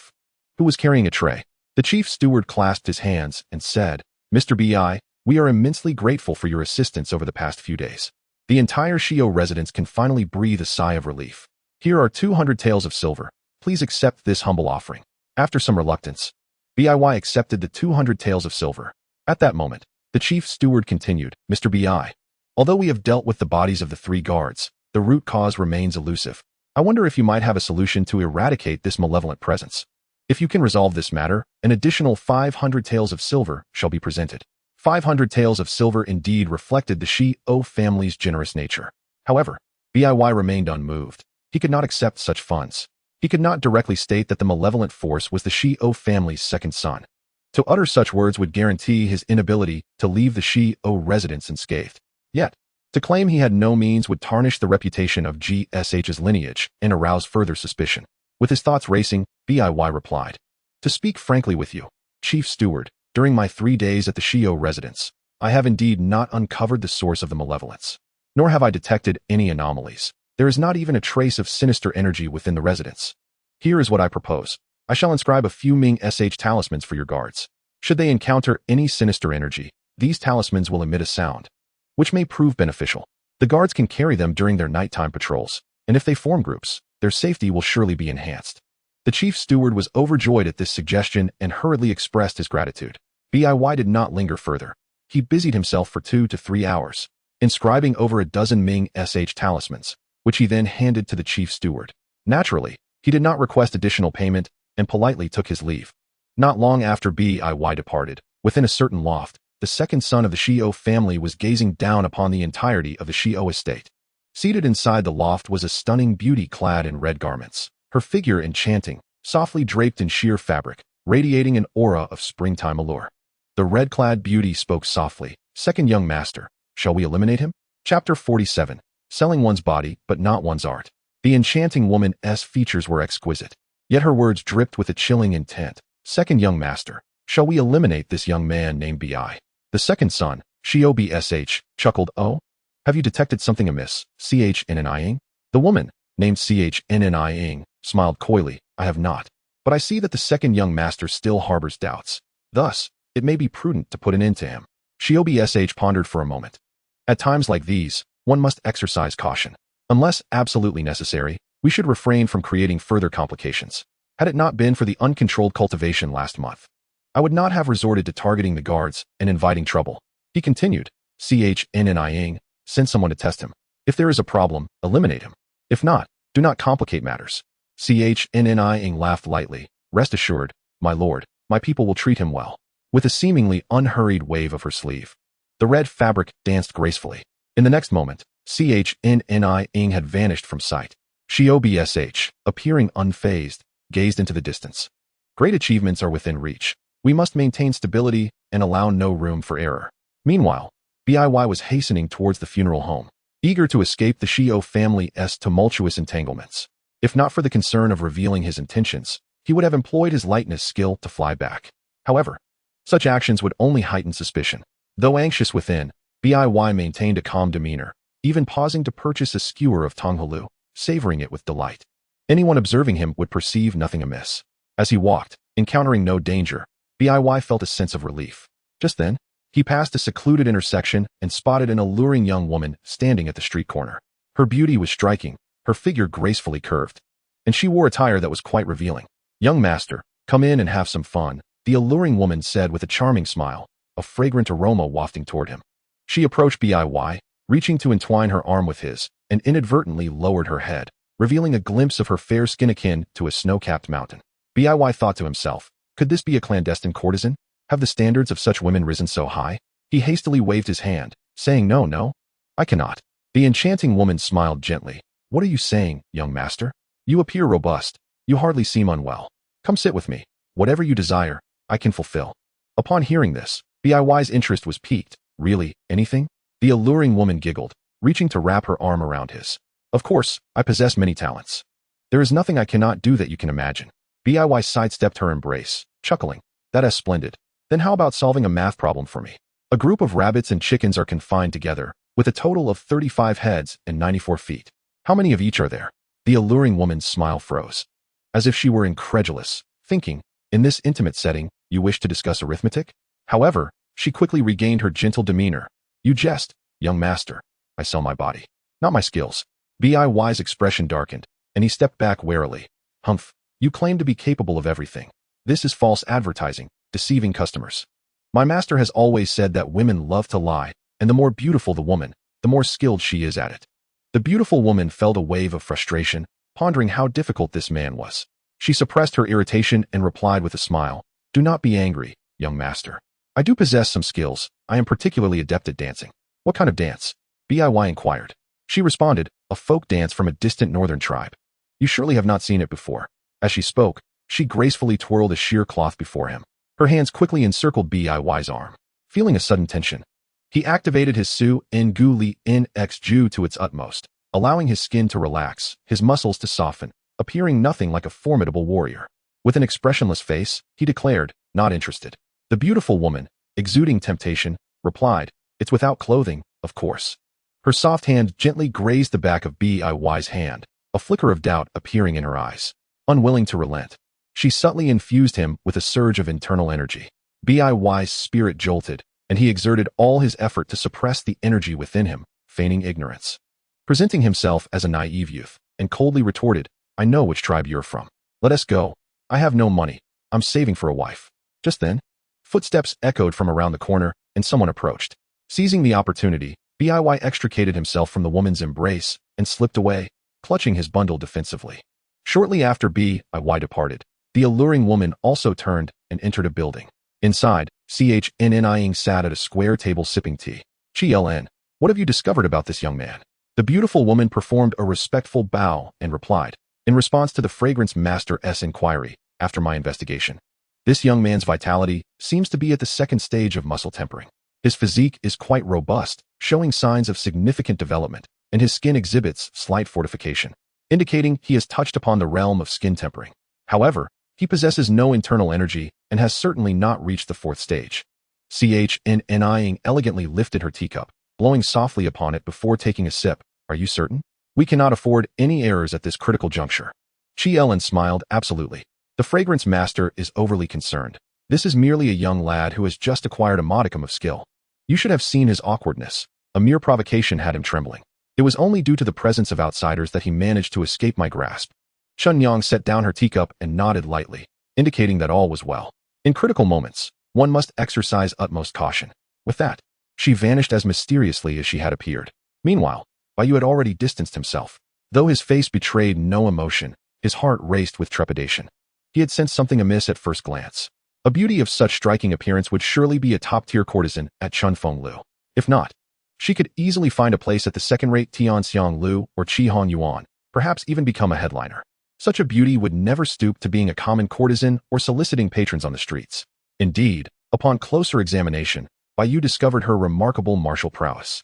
who was carrying a tray. The chief steward clasped his hands and said, "Mr. Bai, we are immensely grateful for your assistance over the past few days. The entire Xiao residence can finally breathe a sigh of relief. Here are 200 taels of silver. Please accept this humble offering." After some reluctance, Bai accepted the 200 taels of silver. At that moment, the chief steward continued, Mr. Bai. Although we have dealt with the bodies of the 3 guards, the root cause remains elusive. I wonder if you might have a solution to eradicate this malevolent presence. If you can resolve this matter, an additional 500 taels of silver shall be presented. 500 taels of silver indeed reflected the Xiao family's generous nature. However, Bai remained unmoved. He could not accept such funds. He could not directly state that the malevolent force was the Xiao family's second son. To utter such words would guarantee his inability to leave the Xiao residence unscathed. Yet, to claim he had no means would tarnish the reputation of GSH's lineage and arouse further suspicion. With his thoughts racing, Bai replied, To speak frankly with you, Chief Steward, during my 3 days at the Xiao residence, I have indeed not uncovered the source of the malevolence. Nor have I detected any anomalies. There is not even a trace of sinister energy within the residence. Here is what I propose. I shall inscribe a few Ming SH talismans for your guards. Should they encounter any sinister energy, these talismans will emit a sound, which may prove beneficial. The guards can carry them during their nighttime patrols, and if they form groups, their safety will surely be enhanced. The chief steward was overjoyed at this suggestion and hurriedly expressed his gratitude. Bai did not linger further. He busied himself for 2 to 3 hours, inscribing over a dozen Ming SH talismans, which he then handed to the chief steward. Naturally, he did not request additional payment and politely took his leave. Not long after Bai departed, within a certain loft, the second son of the Xiao family was gazing down upon the entirety of the Xiao estate. Seated inside the loft was a stunning beauty clad in red garments, her figure enchanting, softly draped in sheer fabric, radiating an aura of springtime allure. The red-clad beauty spoke softly, Second young master, shall we eliminate him? Chapter 47. Selling one's body, but not one's art. The enchanting woman's features were exquisite, yet her words dripped with a chilling intent. Second young master, shall we eliminate this young man named Bai? The second son, Xiao chuckled, Oh? Have you detected something amiss, Xianxiaing? The woman, named Xianxiaing, smiled coyly, I have not. But I see that the second young master still harbors doubts. Thus, it may be prudent to put an end to him. Xiao pondered for a moment. At times like these, one must exercise caution. Unless absolutely necessary, we should refrain from creating further complications. Had it not been for the uncontrolled cultivation last month, I would not have resorted to targeting the guards and inviting trouble. He continued, Xianxiaing, send someone to test him. If there is a problem, eliminate him. If not, do not complicate matters. Xianxiaing laughed lightly. Rest assured, my lord, my people will treat him well. With a seemingly unhurried wave of her sleeve, the red fabric danced gracefully. In the next moment, Xianxiaing had vanished from sight. Xiao, appearing unfazed, gazed into the distance. Great achievements are within reach. We must maintain stability and allow no room for error. Meanwhile, Bai was hastening towards the funeral home, eager to escape the Xiao family's tumultuous entanglements. If not for the concern of revealing his intentions, he would have employed his lightness skill to fly back. However, such actions would only heighten suspicion. Though anxious within, Bai maintained a calm demeanor, even pausing to purchase a skewer of tonghulu, savoring it with delight. Anyone observing him would perceive nothing amiss. As he walked, encountering no danger, Bai felt a sense of relief. Just then, he passed a secluded intersection and spotted an alluring young woman standing at the street corner. Her beauty was striking, her figure gracefully curved, and she wore attire that was quite revealing. Young master, come in and have some fun, the alluring woman said with a charming smile, a fragrant aroma wafting toward him. She approached Bai, reaching to entwine her arm with his, and inadvertently lowered her head, revealing a glimpse of her fair skin akin to a snow-capped mountain. Bai thought to himself, could this be a clandestine courtesan? Have the standards of such women risen so high? He hastily waved his hand, saying no, I cannot. The enchanting woman smiled gently. What are you saying, young master? You appear robust. You hardly seem unwell. Come sit with me. Whatever you desire, I can fulfill. Upon hearing this, Bai's interest was piqued. Really, anything? The alluring woman giggled, reaching to wrap her arm around his. Of course, I possess many talents. There is nothing I cannot do that you can imagine. Bai sidestepped her embrace, chuckling. That is splendid. Then how about solving a math problem for me? A group of rabbits and chickens are confined together, with a total of 35 heads and 94 feet. How many of each are there? The alluring woman's smile froze, as if she were incredulous, thinking, in this intimate setting, you wish to discuss arithmetic? However, she quickly regained her gentle demeanor. You jest, young master. I sell my body, not my skills. Bai's expression darkened, and he stepped back warily. Humph, you claim to be capable of everything. This is false advertising, deceiving customers. My master has always said that women love to lie, and the more beautiful the woman, the more skilled she is at it. The beautiful woman felt a wave of frustration, pondering how difficult this man was. She suppressed her irritation and replied with a smile, "Do not be angry, young master. I do possess some skills. I am particularly adept at dancing." "What kind of dance?" Bai inquired. She responded, "A folk dance from a distant northern tribe. You surely have not seen it before." As she spoke, she gracefully twirled a sheer cloth before him. Her hands quickly encircled Bai's arm. Feeling a sudden tension, he activated his Su Ngu Li Nx Ju to its utmost, allowing his skin to relax, his muscles to soften, appearing nothing like a formidable warrior. With an expressionless face, he declared, "Not interested." The beautiful woman, exuding temptation, replied, "It's without clothing, of course." Her soft hand gently grazed the back of Bai's hand, a flicker of doubt appearing in her eyes. Unwilling to relent, she subtly infused him with a surge of internal energy. Bai's spirit jolted, and he exerted all his effort to suppress the energy within him, feigning ignorance. Presenting himself as a naive youth, and coldly retorted, "I know which tribe you're from. Let us go. I have no money. I'm saving for a wife." Just then, footsteps echoed from around the corner, and someone approached. Seizing the opportunity, Bai extricated himself from the woman's embrace and slipped away, clutching his bundle defensively. Shortly after Bai departed, the alluring woman also turned and entered a building. Inside, Xianxiang sat at a square table sipping tea. "Qian, what have you discovered about this young man?" The beautiful woman performed a respectful bow and replied, in response to the fragrance master's inquiry, "After my investigation, this young man's vitality seems to be at the second stage of muscle tempering. His physique is quite robust, showing signs of significant development, and his skin exhibits slight fortification, indicating he has touched upon the realm of skin tempering. However, he possesses no internal energy and has certainly not reached the fourth stage." Xianxiang elegantly lifted her teacup, blowing softly upon it before taking a sip. "Are you certain? We cannot afford any errors at this critical juncture." Qian smiled, "Absolutely. The fragrance master is overly concerned. This is merely a young lad who has just acquired a modicum of skill. You should have seen his awkwardness. A mere provocation had him trembling. It was only due to the presence of outsiders that he managed to escape my grasp." Chunyang set down her teacup and nodded lightly, indicating that all was well. In critical moments, one must exercise utmost caution. With that, she vanished as mysteriously as she had appeared. Meanwhile, Bai Yu had already distanced himself. Though his face betrayed no emotion, his heart raced with trepidation. He had sensed something amiss at first glance. A beauty of such striking appearance would surely be a top-tier courtesan at Chunfenglu. If not, she could easily find a place at the second-rate Tianxianglu or Qihong Yuan, perhaps even become a headliner. Such a beauty would never stoop to being a common courtesan or soliciting patrons on the streets. Indeed, upon closer examination, Bai Yu discovered her remarkable martial prowess.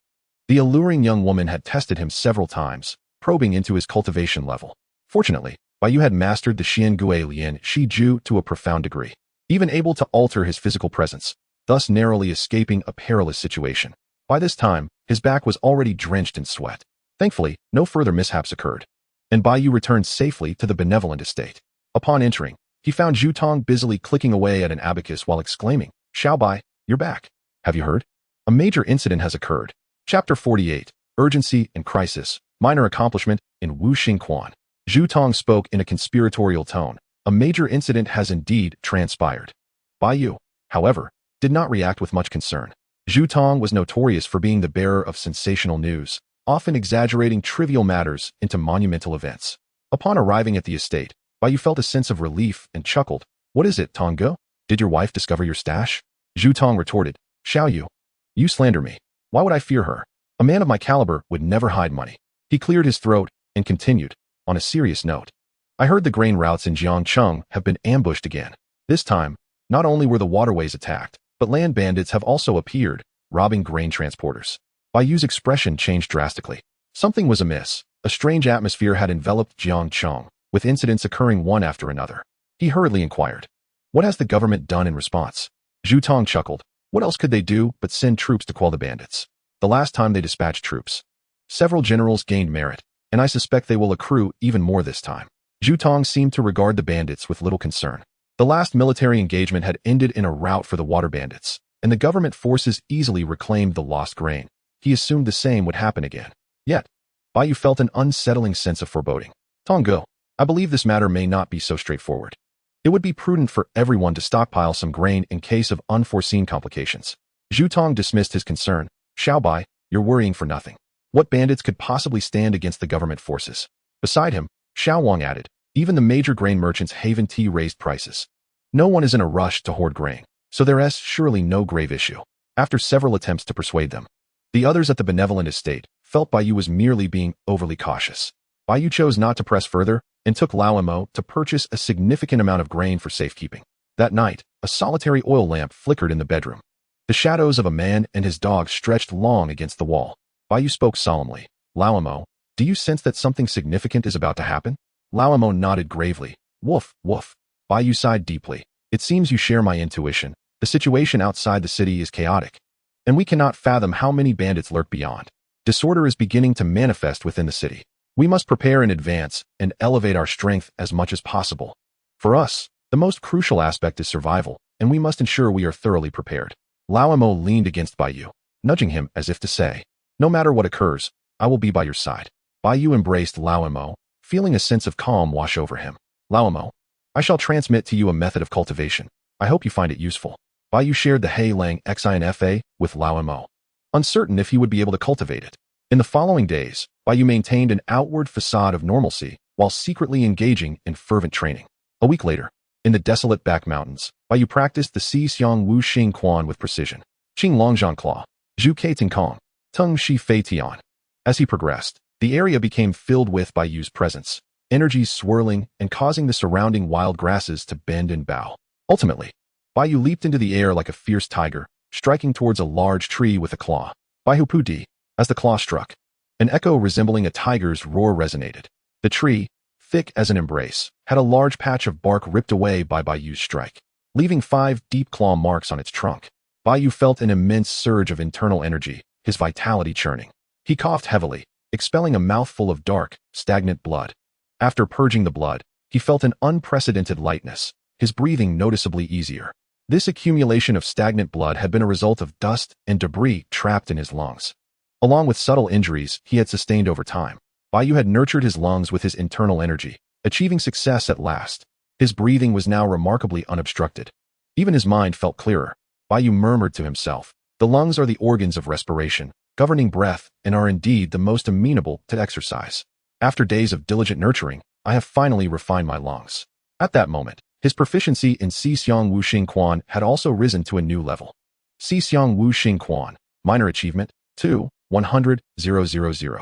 The alluring young woman had tested him several times, probing into his cultivation level. Fortunately, Bai Yu had mastered the Xiangue Lian Shiju to a profound degree, even able to alter his physical presence, thus narrowly escaping a perilous situation. By this time, his back was already drenched in sweat. Thankfully, no further mishaps occurred, and Bai Yu returned safely to the benevolent estate. Upon entering, he found Zhu Tong busily clicking away at an abacus while exclaiming, "Xiao Bai, you're back. Have you heard? A major incident has occurred." Chapter 48, Urgency and Crisis, Minor Accomplishment in Wu Xingquan. Zhu Tong spoke in a conspiratorial tone. A major incident has indeed transpired. Bai Yu, however, did not react with much concern. Zhu Tong was notorious for being the bearer of sensational news, often exaggerating trivial matters into monumental events. Upon arriving at the estate, Bai Yu felt a sense of relief and chuckled. "What is it, Tonggo? Did your wife discover your stash?" Zhu Tong retorted, "Xiao Yu, you slander me. Why would I fear her? A man of my caliber would never hide money." He cleared his throat and continued, on a serious note, "I heard the grain routes in Jiangcheng have been ambushed again. This time, not only were the waterways attacked, but land bandits have also appeared, robbing grain transporters." Bai Yu's expression changed drastically. Something was amiss. A strange atmosphere had enveloped Jiangcheng, with incidents occurring one after another. He hurriedly inquired, "What has the government done in response?" Zhu Tong chuckled. "What else could they do but send troops to quell the bandits? The last time they dispatched troops, several generals gained merit, and I suspect they will accrue even more this time." Zhu Tong seemed to regard the bandits with little concern. The last military engagement had ended in a rout for the water bandits, and the government forces easily reclaimed the lost grain. He assumed the same would happen again. Yet, Bai Yu felt an unsettling sense of foreboding. "Tonggo, I believe this matter may not be so straightforward. It would be prudent for everyone to stockpile some grain in case of unforeseen complications. Zhu Tong dismissed his concern. Xiao Bai, you're worrying for nothing. What bandits could possibly stand against the government forces? Beside him, Xiao Wang added, even the major grain merchants Haven Tea raised prices. No one is in a rush to hoard grain, so there is surely no grave issue. After several attempts to persuade them, the others at the benevolent estate felt Bai Yu was merely being overly cautious. Bai Yu chose not to press further and took Lao Mo to purchase a significant amount of grain for safekeeping. That night, a solitary oil lamp flickered in the bedroom. The shadows of a man and his dog stretched long against the wall. Bai Yu spoke solemnly. Lao Mo, do you sense that something significant is about to happen? Lao Mo nodded gravely. Woof, woof. Bai Yu sighed deeply. It seems you share my intuition. The situation outside the city is chaotic, and we cannot fathom how many bandits lurk beyond. Disorder is beginning to manifest within the city. We must prepare in advance and elevate our strength as much as possible. For us, the most crucial aspect is survival, and we must ensure we are thoroughly prepared. Lao Mo leaned against Bai Yu, nudging him as if to say, no matter what occurs, I will be by your side. Bai Yu embraced Lao Mo, feeling a sense of calm wash over him. Lao Mo, I shall transmit to you a method of cultivation. I hope you find it useful. Bai Yu shared the Hei Lang Xianfa with Lao Mo, uncertain if he would be able to cultivate it. In the following days, Bai Yu maintained an outward facade of normalcy while secretly engaging in fervent training. A week later, in the desolate back mountains, Bai Yu practiced the Si Xiang Wu Xing Quan with precision. Qing Long Zhang Claw, Zhu Ke Ting Kong, Tung Shi Fei Tian. As he progressed, the area became filled with Bai Yu's presence, energies swirling and causing the surrounding wild grasses to bend and bow. Ultimately, Bai Yu leaped into the air like a fierce tiger, striking towards a large tree with a claw. Bai Hu Pu Di, as the claw struck, an echo resembling a tiger's roar resonated. The tree, thick as an embrace, had a large patch of bark ripped away by Bai Yu's strike, leaving 5 deep claw marks on its trunk. Bai Yu felt an immense surge of internal energy, his vitality churning. He coughed heavily, expelling a mouthful of dark, stagnant blood. After purging the blood, he felt an unprecedented lightness, his breathing noticeably easier. This accumulation of stagnant blood had been a result of dust and debris trapped in his lungs, along with subtle injuries he had sustained over time. Bai Yu had nurtured his lungs with his internal energy, achieving success at last. His breathing was now remarkably unobstructed. Even his mind felt clearer. Bai Yu murmured to himself, the lungs are the organs of respiration, governing breath, and are indeed the most amenable to exercise. After days of diligent nurturing, I have finally refined my lungs. At that moment, his proficiency in Si Xiang Wu Xing Quan had also risen to a new level. Si Xiang Wu Xing Quan, minor achievement, 2, 100,000.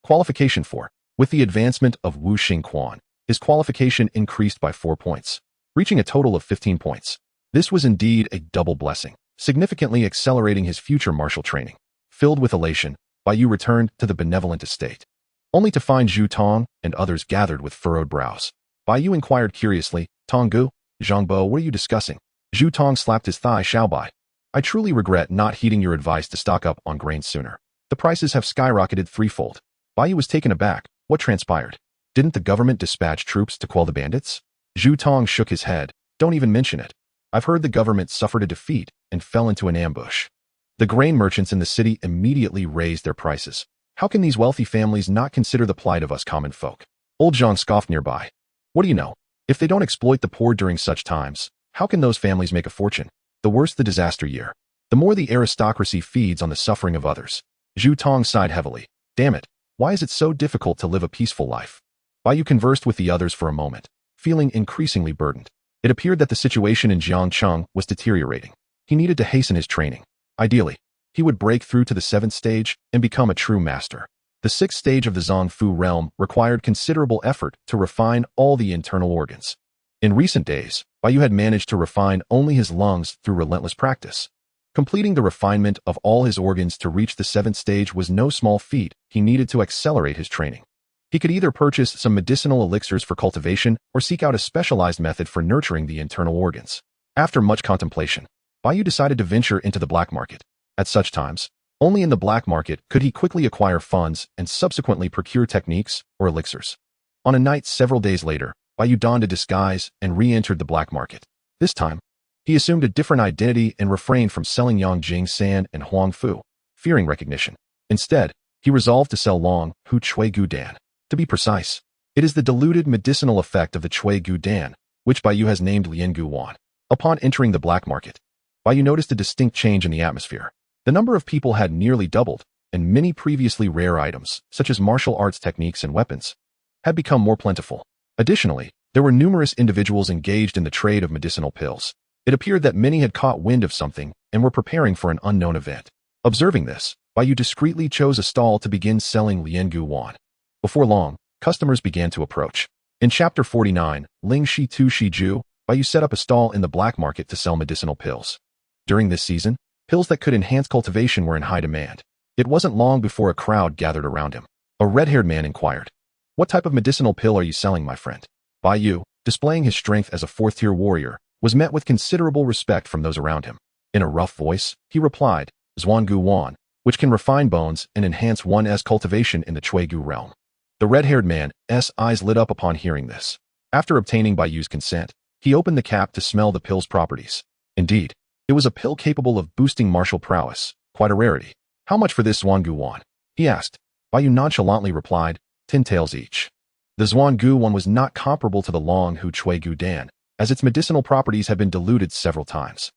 Qualification 4. With the advancement of Wu Xing Quan, his qualification increased by 4 points, reaching a total of 15 points. This was indeed a double blessing, significantly accelerating his future martial training. Filled with elation, Bai Yu returned to the benevolent estate, only to find Zhu Tong and others gathered with furrowed brows. Bai Yu inquired curiously, Tonggu, Zhangbo, what are you discussing? Zhu Tong slapped his thigh. Xiao Bai, I truly regret not heeding your advice to stock up on grain sooner. The prices have skyrocketed threefold. Bai Yu was taken aback. What transpired? Didn't the government dispatch troops to quell the bandits? Zhu Tong shook his head. Don't even mention it. I've heard the government suffered a defeat and fell into an ambush. The grain merchants in the city immediately raised their prices. How can these wealthy families not consider the plight of us common folk? Old Zhang scoffed nearby. What do you know? If they don't exploit the poor during such times, how can those families make a fortune? The worse the disaster year, the more the aristocracy feeds on the suffering of others. Zhu Tong sighed heavily. Damn it, why is it so difficult to live a peaceful life? Bai Yu conversed with the others for a moment, feeling increasingly burdened. It appeared that the situation in Jiangcheng was deteriorating. He needed to hasten his training. Ideally, he would break through to the 7th stage and become a true master. The 6th stage of the Zongfu realm required considerable effort to refine all the internal organs. In recent days, Bai Yu had managed to refine only his lungs through relentless practice. Completing the refinement of all his organs to reach the 7th stage was no small feat. He needed to accelerate his training. He could either purchase some medicinal elixirs for cultivation or seek out a specialized method for nurturing the internal organs. After much contemplation, Bai Yu decided to venture into the black market. At such times, only in the black market could he quickly acquire funds and subsequently procure techniques or elixirs. On a night several days later, Bai Yu donned a disguise and re-entered the black market. This time, he assumed a different identity and refrained from selling Yangjing San and Huang Fu, fearing recognition. Instead, he resolved to sell Long Hu Chui Gu Dan. To be precise, it is the diluted medicinal effect of the Chui Gu Dan, which Bai Yu has named Liangu Wan. Upon entering the black market, Bai Yu noticed a distinct change in the atmosphere. The number of people had nearly doubled, and many previously rare items, such as martial arts techniques and weapons, had become more plentiful. Additionally, there were numerous individuals engaged in the trade of medicinal pills. It appeared that many had caught wind of something and were preparing for an unknown event. Observing this, Bai Yu discreetly chose a stall to begin selling Liangu Wan. Before long, customers began to approach. In Chapter 49, Ling Shi Tu Shi Ju, Bai Yu set up a stall in the black market to sell medicinal pills. During this season, pills that could enhance cultivation were in high demand. It wasn't long before a crowd gathered around him. A red-haired man inquired, "What type of medicinal pill are you selling, my friend?" Bai Yu, displaying his strength as a fourth-tier warrior, was met with considerable respect from those around him. In a rough voice, he replied, "Zhuanggu Wan, which can refine bones and enhance one's cultivation in the Chuigu realm." The red-haired man's eyes lit up upon hearing this. After obtaining Bai Yu's consent, he opened the cap to smell the pill's properties. Indeed, it was a pill capable of boosting martial prowess, quite a rarity. "How much for this Zhuanggu Wan?" he asked. Bai Yu nonchalantly replied, 10 taels each. The Zhuanggu Wan was not comparable to the Long Hu Chuigu Dan, as its medicinal properties had been diluted several times.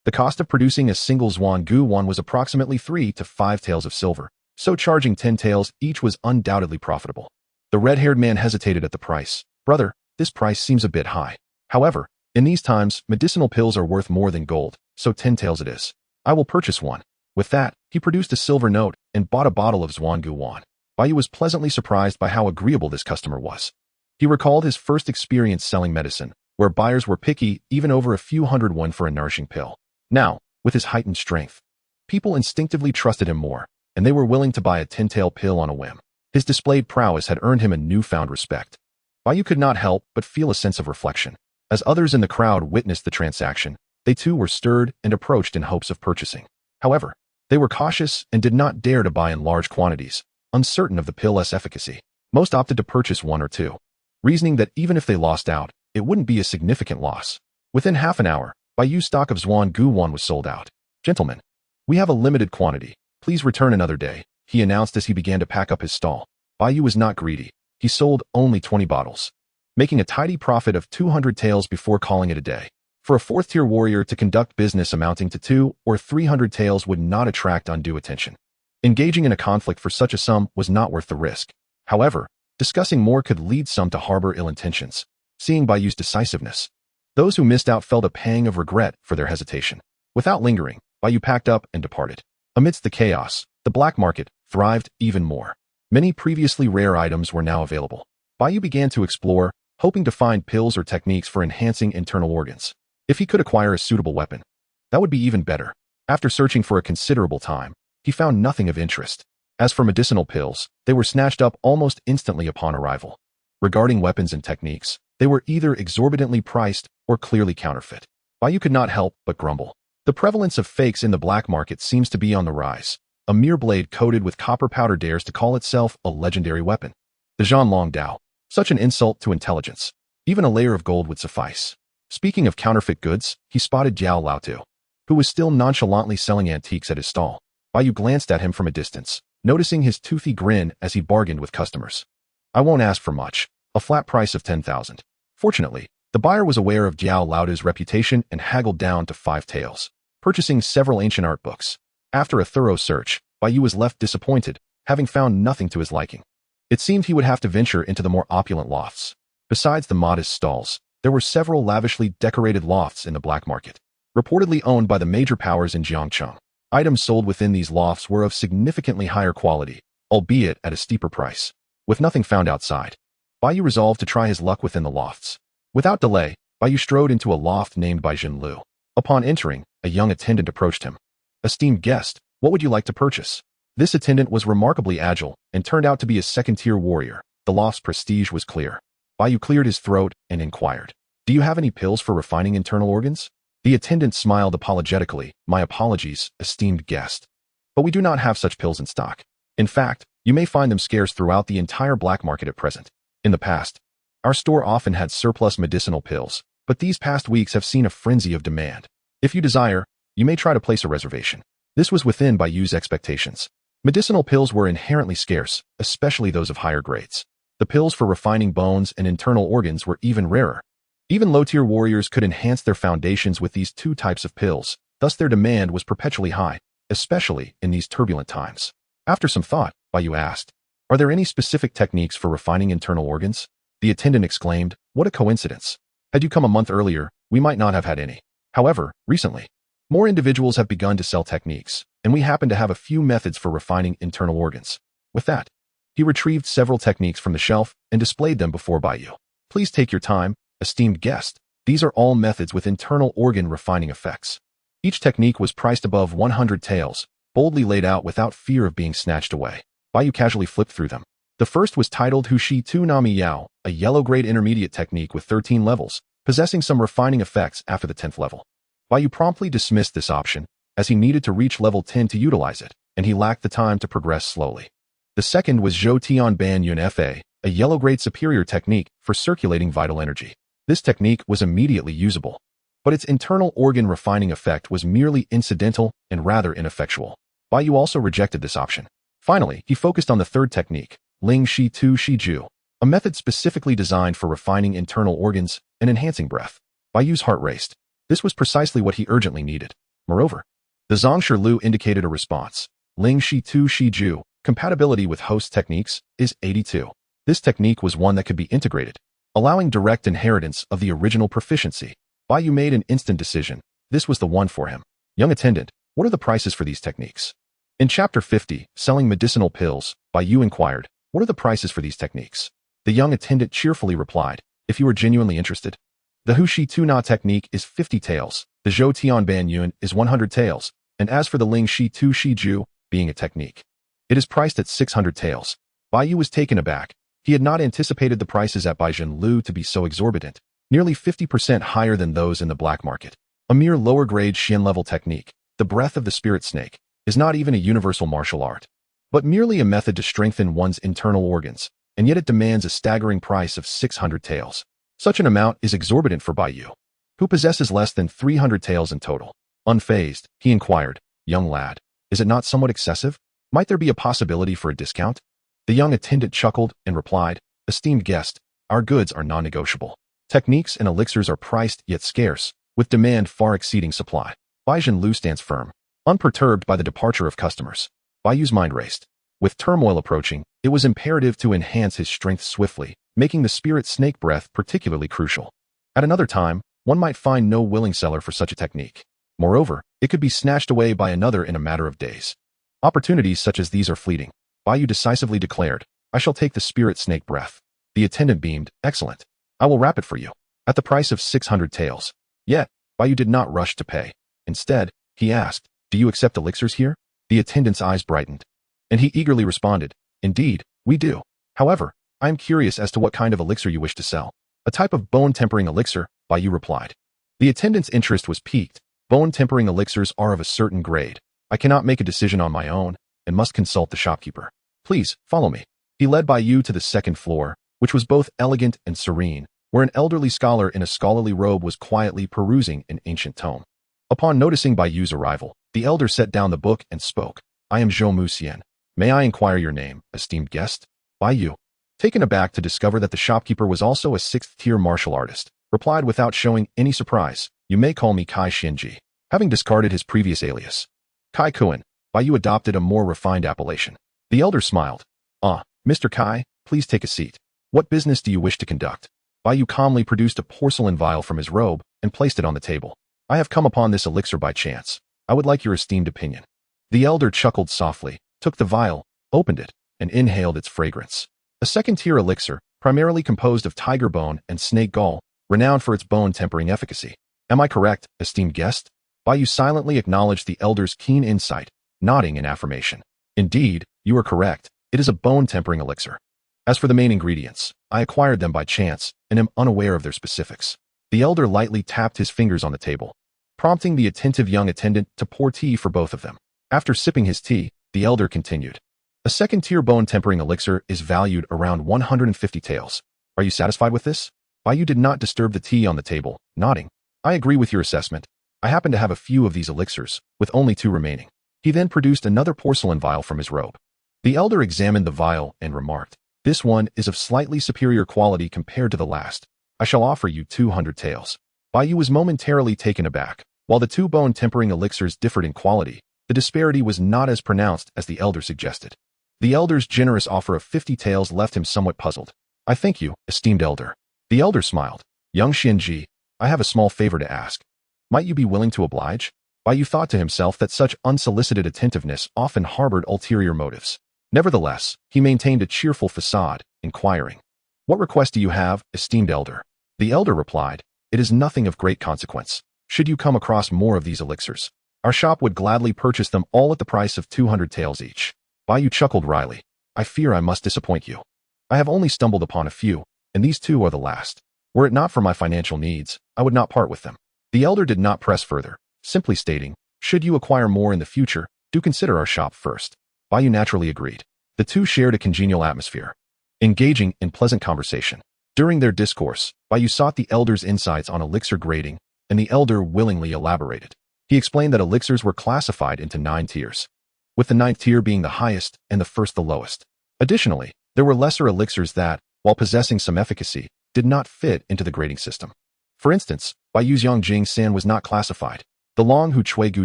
The cost of producing a single Zhuanggu Wan was approximately 3 to 5 taels of silver, so charging 10 taels each was undoubtedly profitable. The red-haired man hesitated at the price. "Brother, this price seems a bit high. However, in these times, medicinal pills are worth more than gold, so 10 taels it is. I will purchase one." With that, he produced a silver note and bought a bottle of Zhuanggu Wan. Bai Yu was pleasantly surprised by how agreeable this customer was. He recalled his first experience selling medicine, where buyers were picky even over a few hundred won for a nourishing pill. Now, with his heightened strength, people instinctively trusted him more, and they were willing to buy a 10-tael pill on a whim. His displayed prowess had earned him a newfound respect. Bai Yu could not help but feel a sense of reflection. As others in the crowd witnessed the transaction, they too were stirred and approached in hopes of purchasing. However, they were cautious and did not dare to buy in large quantities, uncertain of the pill's efficacy. Most opted to purchase one or two, reasoning that even if they lost out, it wouldn't be a significant loss. Within half an hour, Bai Yu's stock of Zhuanggu Wan was sold out. "Gentlemen, we have a limited quantity. Please return another day," he announced as he began to pack up his stall. Bai Yu was not greedy. He sold only 20 bottles, making a tidy profit of 200 taels before calling it a day. For a fourth-tier warrior to conduct business amounting to 200 or 300 taels would not attract undue attention. Engaging in a conflict for such a sum was not worth the risk. However, discussing more could lead some to harbor ill intentions. Seeing Bai Yu's decisiveness, those who missed out felt a pang of regret for their hesitation. Without lingering, Bai Yu packed up and departed. Amidst the chaos, the black market thrived even more. Many previously rare items were now available. Bai Yu began to explore, hoping to find pills or techniques for enhancing internal organs. If he could acquire a suitable weapon, that would be even better. After searching for a considerable time, he found nothing of interest. As for medicinal pills, they were snatched up almost instantly upon arrival. Regarding weapons and techniques, they were either exorbitantly priced or clearly counterfeit. Bai Yu could not help but grumble. The prevalence of fakes in the black market seems to be on the rise. A mere blade coated with copper powder dares to call itself a legendary weapon. The Zhanlong Dao. Such an insult to intelligence. Even a layer of gold would suffice. Speaking of counterfeit goods, he spotted Jiao Laotu, who was still nonchalantly selling antiques at his stall. Bai Yu glanced at him from a distance, noticing his toothy grin as he bargained with customers. "I won't ask for much, a flat price of 10,000. Fortunately, the buyer was aware of Jiao Laotu's reputation and haggled down to 5 taels, purchasing several ancient art books. After a thorough search, Bai Yu was left disappointed, having found nothing to his liking. It seemed he would have to venture into the more opulent lofts. Besides the modest stalls, there were several lavishly decorated lofts in the black market, reportedly owned by the major powers in Jiangcheng. Items sold within these lofts were of significantly higher quality, albeit at a steeper price. With nothing found outside, Bai Yu resolved to try his luck within the lofts. Without delay, Bai Yu strode into a loft named by Jinlu. Upon entering, a young attendant approached him. "Esteemed guest, what would you like to purchase?" This attendant was remarkably agile and turned out to be a second-tier warrior. The loft's prestige was clear. Bai Yu cleared his throat and inquired, "Do you have any pills for refining internal organs?" The attendant smiled apologetically. "My apologies, esteemed guest, but we do not have such pills in stock. In fact, you may find them scarce throughout the entire black market at present. In the past, our store often had surplus medicinal pills, but these past weeks have seen a frenzy of demand. If you desire, you may try to place a reservation." This was within Bai Yu's expectations. Medicinal pills were inherently scarce, especially those of higher grades. The pills for refining bones and internal organs were even rarer. Even low-tier warriors could enhance their foundations with these two types of pills, thus their demand was perpetually high, especially in these turbulent times. After some thought, Bai Yu asked, "Are there any specific techniques for refining internal organs?" The attendant exclaimed, "What a coincidence. Had you come a month earlier, we might not have had any. However, recently, more individuals have begun to sell techniques, and we happen to have a few methods for refining internal organs." With that, he retrieved several techniques from the shelf and displayed them before Bai Yu. "Please take your time, esteemed guest. These are all methods with internal organ refining effects." Each technique was priced above 100 taels, boldly laid out without fear of being snatched away. Bai Yu casually flipped through them. The first was titled Hushi Tu Nami Yao, a yellow-grade intermediate technique with 13 levels, possessing some refining effects after the 10th level. Bai Yu promptly dismissed this option, as he needed to reach level 10 to utilize it, and he lacked the time to progress slowly. The second was Zhou Tian Ban Yun Fa, a yellow-grade superior technique for circulating vital energy. This technique was immediately usable, but its internal organ refining effect was merely incidental and rather ineffectual. Bai Yu also rejected this option. Finally, he focused on the third technique, Ling Shi Tu Shi Ju, a method specifically designed for refining internal organs and enhancing breath. Bai Yu's heart raced. This was precisely what he urgently needed. Moreover, the Zhongshi Lu indicated a response. Ling Shi Tu Shi Ju, compatibility with host techniques, is 82. This technique was one that could be integrated, allowing direct inheritance of the original proficiency. Bai Yu made an instant decision. This was the one for him. Young attendant, what are the prices for these techniques? In Chapter 50, Selling Medicinal Pills, Bai Yu inquired, what are the prices for these techniques? The young attendant cheerfully replied, if you are genuinely interested. The Hushi Tu Na technique is 50 taels, the Zhou Tian Ban Yun is 100 taels, and as for the Ling Shi Tu Shi Ju, being a technique, it is priced at 600 taels. Bai Yu was taken aback. He had not anticipated the prices at Baijin Lu to be so exorbitant, nearly 50% higher than those in the black market. A mere lower-grade Xian-level technique, the breath of the spirit snake, is not even a universal martial art, but merely a method to strengthen one's internal organs, and yet it demands a staggering price of 600 taels. Such an amount is exorbitant for Bai Yu, who possesses less than 300 taels in total. Unfazed, he inquired, young lad, is it not somewhat excessive? Might there be a possibility for a discount? The young attendant chuckled and replied, esteemed guest, our goods are non-negotiable. Techniques and elixirs are priced yet scarce, with demand far exceeding supply. Baijin Lu stands firm, unperturbed by the departure of customers. Bai Yu's mind raced. With turmoil approaching, it was imperative to enhance his strength swiftly, making the spirit snake breath particularly crucial. At another time, one might find no willing seller for such a technique. Moreover, it could be snatched away by another in a matter of days. Opportunities such as these are fleeting. Bai Yu decisively declared, I shall take the spirit snake breath. The attendant beamed, excellent. I will wrap it for you, at the price of 600 taels. Yet, Bai Yu did not rush to pay. Instead, he asked, do you accept elixirs here? The attendant's eyes brightened, and he eagerly responded, indeed, we do. However, I am curious as to what kind of elixir you wish to sell. A type of bone-tempering elixir, Bai Yu replied. The attendant's interest was piqued. Bone-tempering elixirs are of a certain grade. I cannot make a decision on my own, and must consult the shopkeeper. Please, follow me. He led Bai Yu to the second floor, which was both elegant and serene, where an elderly scholar in a scholarly robe was quietly perusing an ancient tome. Upon noticing Bai Yu's arrival, the elder set down the book and spoke. I am Zhou Mu Xian. May I inquire your name, esteemed guest? Bai Yu, taken aback to discover that the shopkeeper was also a 6th-tier martial artist, replied without showing any surprise, you may call me Kai Xianji. Having discarded his previous alias, Kai Kuan, Bai Yu adopted a more refined appellation. The elder smiled. Mr. Kai, please take a seat. What business do you wish to conduct? Bai Yu calmly produced a porcelain vial from his robe and placed it on the table. I have come upon this elixir by chance. I would like your esteemed opinion. The elder chuckled softly, took the vial, opened it, and inhaled its fragrance. A 2nd-tier elixir, primarily composed of tiger bone and snake gall, renowned for its bone-tempering efficacy. Am I correct, esteemed guest? Bai Yu silently acknowledged the elder's keen insight, nodding in affirmation. Indeed, you are correct. It is a bone-tempering elixir. As for the main ingredients, I acquired them by chance and am unaware of their specifics. The elder lightly tapped his fingers on the table, prompting the attentive young attendant to pour tea for both of them. After sipping his tea, the elder continued. A 2nd-tier bone-tempering elixir is valued around 150 taels. Are you satisfied with this? Bai Yu did not disturb the tea on the table, nodding. I agree with your assessment. I happen to have a few of these elixirs, with only 2 remaining. He then produced another porcelain vial from his robe. The elder examined the vial and remarked, this one is of slightly superior quality compared to the last. I shall offer you 200 taels. Bai Yu was momentarily taken aback. While the two bone-tempering elixirs differed in quality, the disparity was not as pronounced as the elder suggested. The elder's generous offer of 50 taels left him somewhat puzzled. I thank you, esteemed elder. The elder smiled. Young Xianji, I have a small favor to ask. Might you be willing to oblige? Bai Yu thought to himself that such unsolicited attentiveness often harbored ulterior motives. Nevertheless, he maintained a cheerful facade, inquiring, What request do you have, esteemed elder? The elder replied, It is nothing of great consequence. Should you come across more of these elixirs, our shop would gladly purchase them all at the price of 200 taels each. Bai Yu chuckled wryly. I fear I must disappoint you. I have only stumbled upon a few, and these two are the last. Were it not for my financial needs, I would not part with them. The elder did not press further, simply stating, Should you acquire more in the future, do consider our shop first. Bai Yu naturally agreed. The two shared a congenial atmosphere, engaging in pleasant conversation. During their discourse, Bai Yu sought the elder's insights on elixir grading, and the elder willingly elaborated. He explained that elixirs were classified into 9 tiers, with the 9th tier being the highest and the first the lowest. Additionally, there were lesser elixirs that, while possessing some efficacy, did not fit into the grading system. For instance, Bai Yu's Yangjing San was not classified. The Long Hu Chui Gu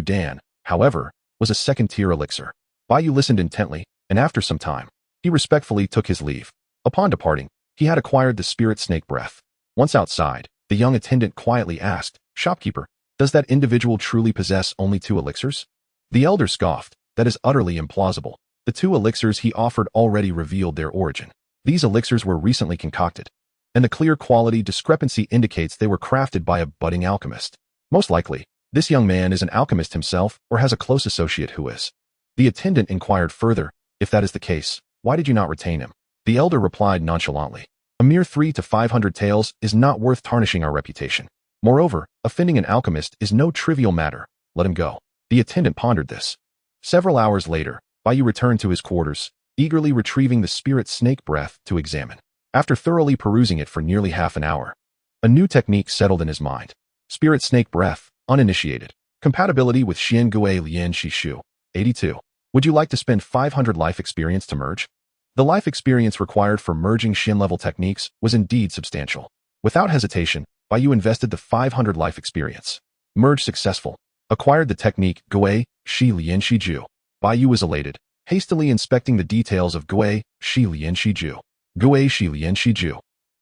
Dan, however, was a 2nd-tier elixir. Bai Yu listened intently, and after some time, he respectfully took his leave. Upon departing, he had acquired the spirit snake breath. Once outside, the young attendant quietly asked, Shopkeeper, does that individual truly possess only 2 elixirs? The elder scoffed, That is utterly implausible. The 2 elixirs he offered already revealed their origin. These elixirs were recently concocted, and the clear quality discrepancy indicates they were crafted by a budding alchemist. Most likely, this young man is an alchemist himself or has a close associate who is. The attendant inquired further, If that is the case, why did you not retain him? The elder replied nonchalantly, A mere 300 to 500 taels is not worth tarnishing our reputation. Moreover, offending an alchemist is no trivial matter. Let him go. The attendant pondered this. Several hours later, Bai Yu returned to his quarters, eagerly retrieving the spirit snake breath to examine. After thoroughly perusing it for nearly half an hour, a new technique settled in his mind. Spirit snake breath, uninitiated. Compatibility with Xian Gui Lian Shishu. 82. Would you like to spend 500 life experience to merge? The life experience required for merging Xian-level techniques was indeed substantial. Without hesitation, Bai Yu invested the 500 life experience. Merge successful. Acquired the technique Gui Shi Lian Shiju. Bai Yu was elated, hastily inspecting the details of Gui Shi Lian Shiju. Gui Shi Lian Shiju.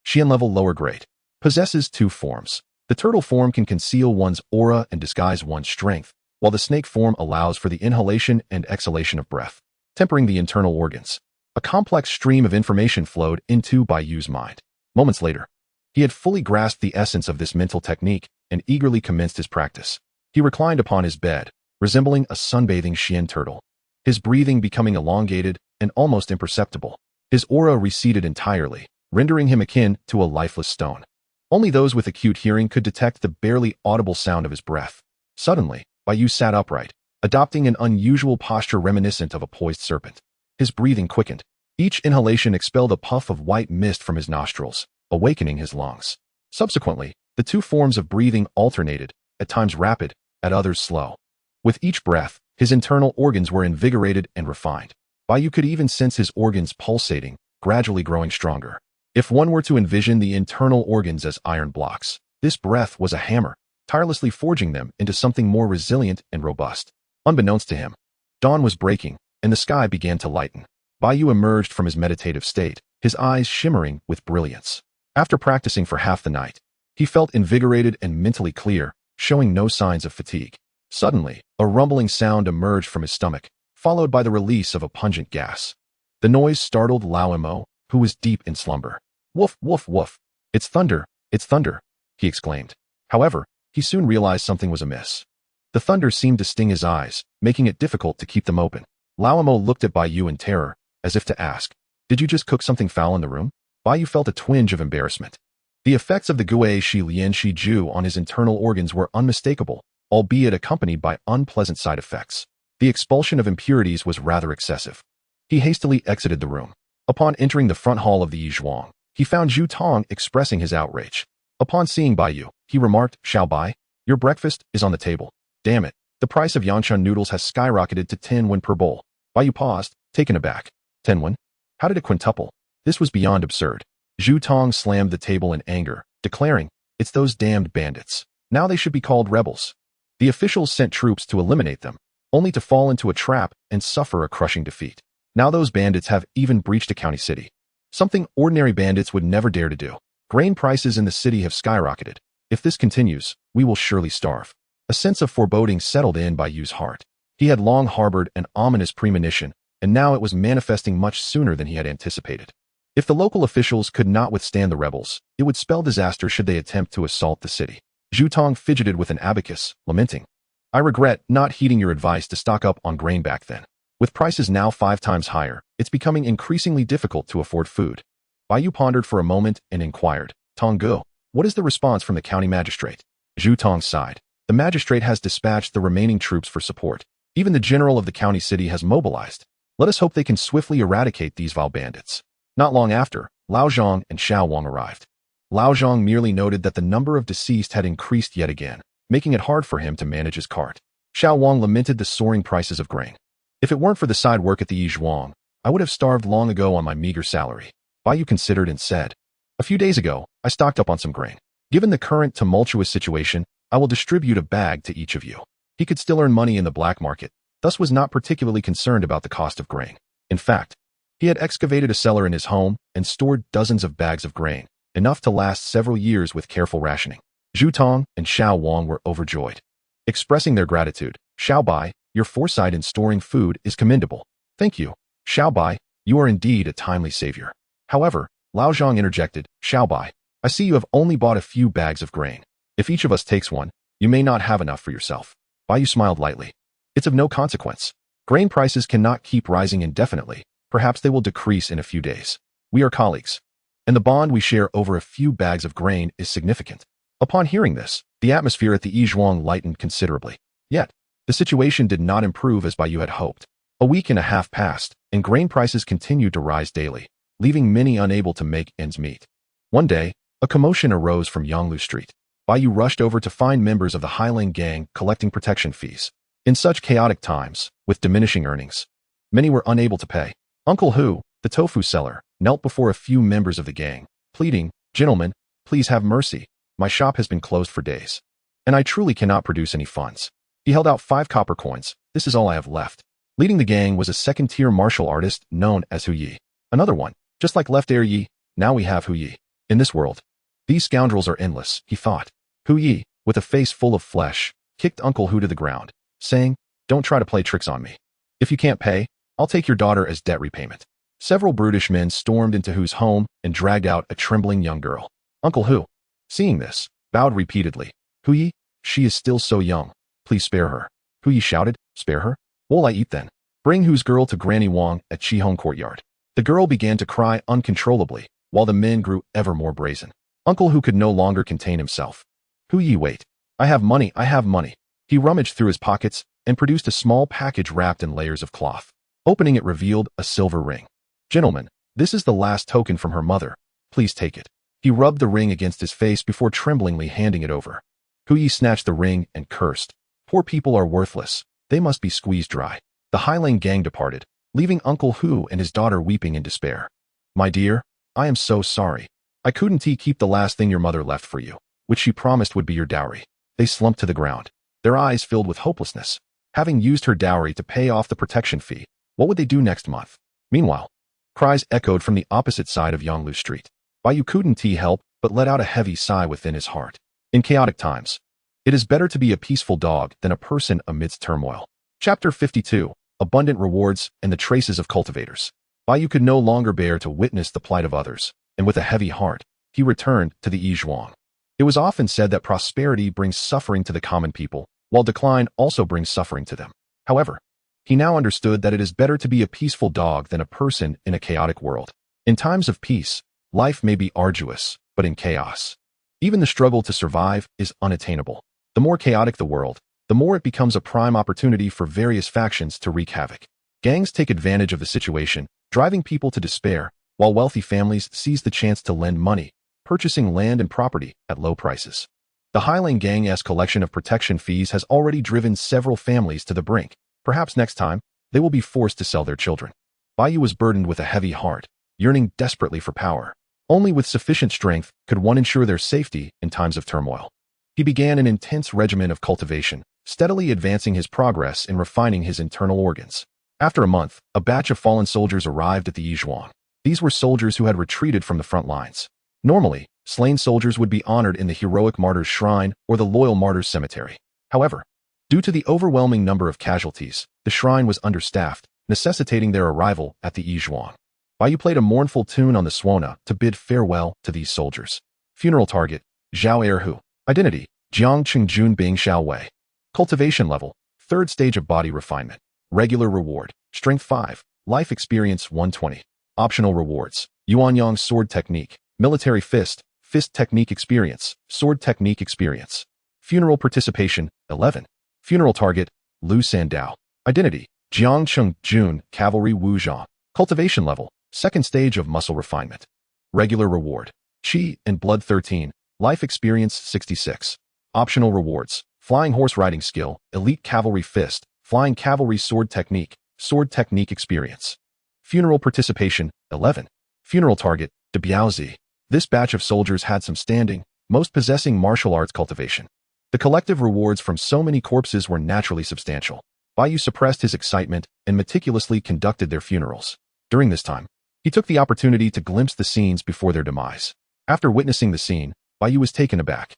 Xian-level lower grade. Possesses 2 forms. The turtle form can conceal one's aura and disguise one's strength, while the snake form allows for the inhalation and exhalation of breath, tempering the internal organs. A complex stream of information flowed into Bai Yu's mind. Moments later, he had fully grasped the essence of this mental technique and eagerly commenced his practice. He reclined upon his bed, resembling a sunbathing Xian turtle, his breathing becoming elongated and almost imperceptible. His aura receded entirely, rendering him akin to a lifeless stone. Only those with acute hearing could detect the barely audible sound of his breath. Suddenly, Bai Yu sat upright, adopting an unusual posture reminiscent of a poised serpent. His breathing quickened. Each inhalation expelled a puff of white mist from his nostrils, awakening his lungs. Subsequently, the 2 forms of breathing alternated, at times rapid, at others slow. With each breath, his internal organs were invigorated and refined. Bai Yu could even sense his organs pulsating, gradually growing stronger. If one were to envision the internal organs as iron blocks, this breath was a hammer, tirelessly forging them into something more resilient and robust. Unbeknownst to him, dawn was breaking, and the sky began to lighten. Bai Yu emerged from his meditative state, his eyes shimmering with brilliance. After practicing for half the night, he felt invigorated and mentally clear, showing no signs of fatigue. Suddenly, a rumbling sound emerged from his stomach, followed by the release of a pungent gas. The noise startled Lao Mo, who was deep in slumber. Woof, woof, woof. It's thunder, he exclaimed. However, he soon realized something was amiss. The thunder seemed to sting his eyes, making it difficult to keep them open. Lao Mo looked at Bai Yu in terror, as if to ask, Did you just cook something foul in the room? Bai Yu felt a twinge of embarrassment. The effects of the Gui Shi Lian Shi Ju on his internal organs were unmistakable, albeit accompanied by unpleasant side effects. The expulsion of impurities was rather excessive. He hastily exited the room. Upon entering the front hall of the Yizhuang, he found Zhu Tong expressing his outrage. Upon seeing Bai Yu, he remarked, Xiao Bai, your breakfast is on the table. Damn it, the price of Yanshan noodles has skyrocketed to 10 won per bowl. Bai Yu paused, taken aback. 10 won? How did it quintuple? This was beyond absurd. Zhu Tong slammed the table in anger, declaring, "It's those damned bandits. Now they should be called rebels." The officials sent troops to eliminate them, only to fall into a trap and suffer a crushing defeat. Now those bandits have even breached a county city. Something ordinary bandits would never dare to do. Grain prices in the city have skyrocketed. If this continues, we will surely starve. A sense of foreboding settled in Bai Yu's heart. He had long harbored an ominous premonition, and now it was manifesting much sooner than he had anticipated. If the local officials could not withstand the rebels, it would spell disaster should they attempt to assault the city. Zhu Tong fidgeted with an abacus, lamenting, "I regret not heeding your advice to stock up on grain back then. With prices now 5 times higher, it's becoming increasingly difficult to afford food." Bai Yu pondered for a moment and inquired, "Tong Gu, what is the response from the county magistrate?" Zhu Tong sighed. "The magistrate has dispatched the remaining troops for support. Even the general of the county city has mobilized. Let us hope they can swiftly eradicate these vile bandits." Not long after, Lao Zhang and Xiao Wang arrived. Lao Zhang merely noted that the number of deceased had increased yet again, making it hard for him to manage his cart. Xiao Wang lamented the soaring prices of grain. "If it weren't for the side work at the Yi Zhuang, I would have starved long ago on my meager salary." Bai Yu considered and said, "A few days ago, I stocked up on some grain. Given the current tumultuous situation, I will distribute a bag to each of you." He could still earn money in the black market, thus was not particularly concerned about the cost of grain. In fact, he had excavated a cellar in his home and stored dozens of bags of grain, enough to last several years with careful rationing. Zhu Tong and Xiao Wang were overjoyed. Expressing their gratitude, "Xiao Bai, your foresight in storing food is commendable." "Thank you, Xiao Bai, you are indeed a timely savior." However, Lao Zhang interjected, "Xiao Bai, I see you have only bought a few bags of grain. If each of us takes one, you may not have enough for yourself." Bai Yu smiled lightly. "It's of no consequence. Grain prices cannot keep rising indefinitely. Perhaps they will decrease in a few days. We are colleagues, and the bond we share over a few bags of grain is significant." Upon hearing this, the atmosphere at the Yi Zhuang lightened considerably. Yet, the situation did not improve as Bai Yu had hoped. A week and a half passed, and grain prices continued to rise daily, leaving many unable to make ends meet. One day, a commotion arose from Yonglu Street. Bai Yu rushed over to find members of the Highland gang collecting protection fees. In such chaotic times, with diminishing earnings, many were unable to pay. Uncle Hu, the tofu seller, knelt before a few members of the gang, pleading, "Gentlemen, please have mercy. My shop has been closed for days, and I truly cannot produce any funds." He held out 5 copper coins. "This is all I have left." Leading the gang was a second-tier martial artist known as Hu Yi. Another one, just like Left Air Yi, now we have Hu Yi. In this world, these scoundrels are endless, he thought. Hu Yi, with a face full of flesh, kicked Uncle Hu to the ground, saying, "Don't try to play tricks on me. If you can't pay, I'll take your daughter as debt repayment." Several brutish men stormed into Hu's home and dragged out a trembling young girl. Uncle Hu, seeing this, bowed repeatedly. "Hu Yi, she is still so young. Please spare her." Hu Yi shouted, "Spare her? What'll I eat then? Bring Hu's girl to Granny Wang at Chihong Courtyard." The girl began to cry uncontrollably, while the men grew ever more brazen. Uncle Hu could no longer contain himself. "Hu Yi, wait. I have money, I have money." He rummaged through his pockets and produced a small package wrapped in layers of cloth. Opening it revealed a silver ring. "Gentlemen, this is the last token from her mother. Please take it." He rubbed the ring against his face before tremblingly handing it over. Hu Yi snatched the ring and cursed. "Poor people are worthless. They must be squeezed dry." The Highland gang departed, leaving Uncle Hu and his daughter weeping in despair. "My dear, I am so sorry. I couldn't keep the last thing your mother left for you, which she promised would be your dowry." They slumped to the ground, their eyes filled with hopelessness. Having used her dowry to pay off the protection fee, what would they do next month? Meanwhile, cries echoed from the opposite side of Yonglu Street. Bai Yu couldn't help but let out a heavy sigh within his heart. In chaotic times, it is better to be a peaceful dog than a person amidst turmoil. Chapter 52, Abundant Rewards and the Traces of Cultivators. Bai Yu could no longer bear to witness the plight of others, and with a heavy heart, he returned to the Yi Zhuang. It was often said that prosperity brings suffering to the common people, while decline also brings suffering to them. However, he now understood that it is better to be a peaceful dog than a person in a chaotic world. In times of peace, life may be arduous, but in chaos, even the struggle to survive is unattainable. The more chaotic the world, the more it becomes a prime opportunity for various factions to wreak havoc. Gangs take advantage of the situation, driving people to despair, while wealthy families seize the chance to lend money, purchasing land and property at low prices. The Highland Gang's collection of protection fees has already driven several families to the brink. Perhaps next time, they will be forced to sell their children. Bai Yu was burdened with a heavy heart, yearning desperately for power. Only with sufficient strength could one ensure their safety in times of turmoil. He began an intense regimen of cultivation, steadily advancing his progress in refining his internal organs. After a month, a batch of fallen soldiers arrived at the Yizhuang. These were soldiers who had retreated from the front lines. Normally, slain soldiers would be honored in the heroic martyrs' shrine or the loyal martyrs' cemetery. However, due to the overwhelming number of casualties, the shrine was understaffed, necessitating their arrival at the Yizhuang. Bai Yu played a mournful tune on the suona to bid farewell to these soldiers. Funeral target, Zhao Erhu. Identity, Jiang Qingjun Bing Xiao Wei. Cultivation level, 3rd stage of body refinement. Regular reward, Strength 5, Life Experience 120. Optional rewards, Yuanyang Sword Technique, Military Fist, Fist Technique Experience, Sword Technique Experience. Funeral participation, 11. Funeral target, Lu Sandao. Identity, Jiang Qingjun Cavalry Wu Zhang. Cultivation level, 2nd stage of muscle refinement. Regular reward, Qi and Blood 13, Life Experience 66. Optional rewards, Flying Horse Riding Skill, Elite Cavalry Fist, Flying Cavalry Sword Technique, Sword Technique Experience. Funeral participation, 11. Funeral target, De Biaozi. This batch of soldiers had some standing, most possessing martial arts cultivation. The collective rewards from so many corpses were naturally substantial. Bai Yu suppressed his excitement and meticulously conducted their funerals. During this time, he took the opportunity to glimpse the scenes before their demise. After witnessing the scene, Bai Yu was taken aback.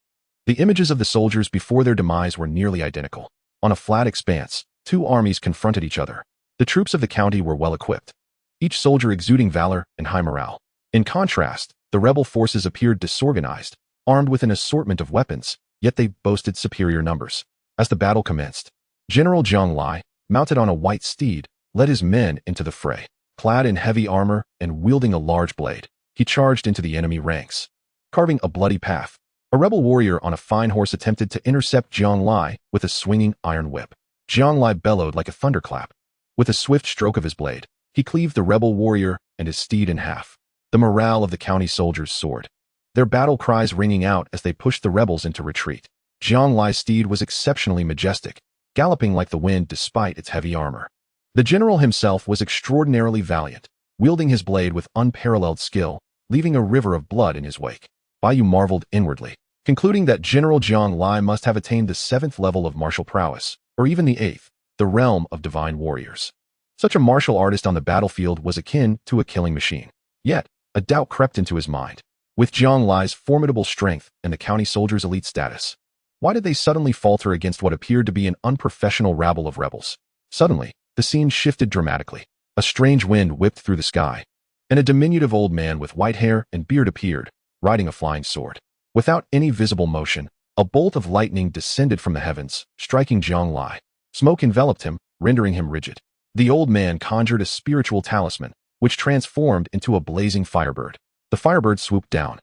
The images of the soldiers before their demise were nearly identical. On a flat expanse, 2 armies confronted each other. The troops of the county were well equipped, each soldier exuding valor and high morale. In contrast, the rebel forces appeared disorganized, armed with an assortment of weapons, yet they boasted superior numbers. As the battle commenced, General Zhang Lai, mounted on a white steed, led his men into the fray. Clad in heavy armor and wielding a large blade, he charged into the enemy ranks, carving a bloody path. A rebel warrior on a fine horse attempted to intercept Zhang Lai with a swinging iron whip. Zhang Lai bellowed like a thunderclap. With a swift stroke of his blade, he cleaved the rebel warrior and his steed in half. The morale of the county soldiers soared, their battle cries ringing out as they pushed the rebels into retreat. Zhang Lai's steed was exceptionally majestic, galloping like the wind despite its heavy armor. The general himself was extraordinarily valiant, wielding his blade with unparalleled skill, leaving a river of blood in his wake. Bai Yu marveled inwardly, concluding that General Zhang Lai must have attained the 7th level of martial prowess, or even the 8th, the realm of divine warriors. Such a martial artist on the battlefield was akin to a killing machine. Yet, a doubt crept into his mind. With Zhang Lai's formidable strength and the county soldiers' elite status, why did they suddenly falter against what appeared to be an unprofessional rabble of rebels? Suddenly, the scene shifted dramatically. A strange wind whipped through the sky, and a diminutive old man with white hair and beard appeared, riding a flying sword. Without any visible motion, a bolt of lightning descended from the heavens, striking Zhang Lai. Smoke enveloped him, rendering him rigid. The old man conjured a spiritual talisman, which transformed into a blazing firebird. The firebird swooped down,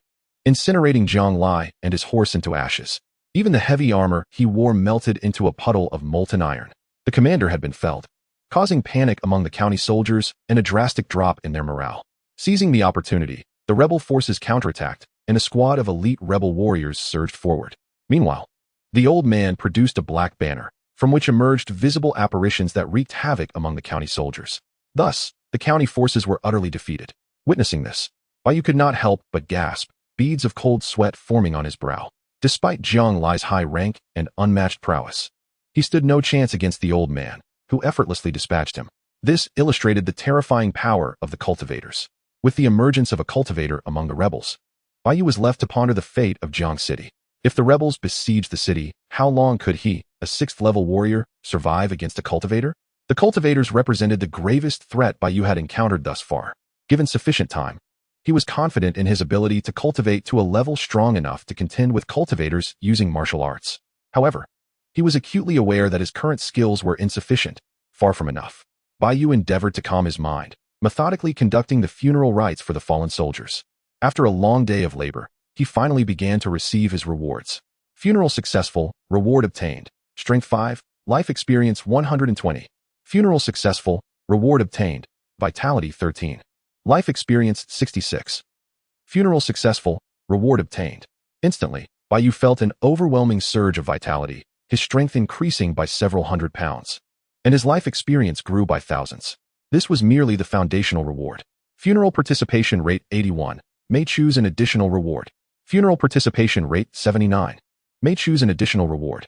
incinerating Zhang Lai and his horse into ashes. Even the heavy armor he wore melted into a puddle of molten iron. The commander had been felled, causing panic among the county soldiers and a drastic drop in their morale. Seizing the opportunity, the rebel forces counterattacked, and a squad of elite rebel warriors surged forward. Meanwhile, the old man produced a black banner, from which emerged visible apparitions that wreaked havoc among the county soldiers. Thus, the county forces were utterly defeated. Witnessing this, Bai Yu could not help but gasp, beads of cold sweat forming on his brow. Despite Zhang Lai's high rank and unmatched prowess, he stood no chance against the old man, who effortlessly dispatched him. This illustrated the terrifying power of the cultivators. With the emergence of a cultivator among the rebels, Bai Yu was left to ponder the fate of Jiang City. If the rebels besieged the city, how long could he, a 6th-level warrior, survive against a cultivator? The cultivators represented the gravest threat Bai Yu had encountered thus far. Given sufficient time, he was confident in his ability to cultivate to a level strong enough to contend with cultivators using martial arts. However, he was acutely aware that his current skills were insufficient, far from enough. Bai Yu endeavored to calm his mind, methodically conducting the funeral rites for the fallen soldiers. After a long day of labor, he finally began to receive his rewards. Funeral successful, reward obtained. Strength 5, Life Experience 120. Funeral successful, reward obtained. Vitality 13. Life Experience 66. Funeral successful, reward obtained. Instantly, Bai Yu felt an overwhelming surge of vitality, his strength increasing by several hundred pounds, and his life experience grew by thousands. This was merely the foundational reward. Funeral participation rate 81, May choose an additional reward. Funeral participation rate 79. May choose an additional reward.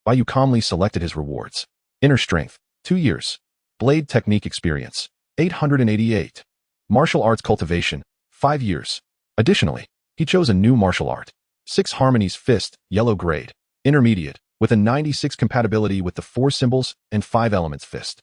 Bai Yu calmly selected his rewards. Inner strength, 2 years. Blade technique experience, 888. Martial arts cultivation, 5 years. Additionally, he chose a new martial art. 6 harmonies fist, yellow grade, intermediate, with a 96 compatibility with the 4 symbols and 5 elements fist.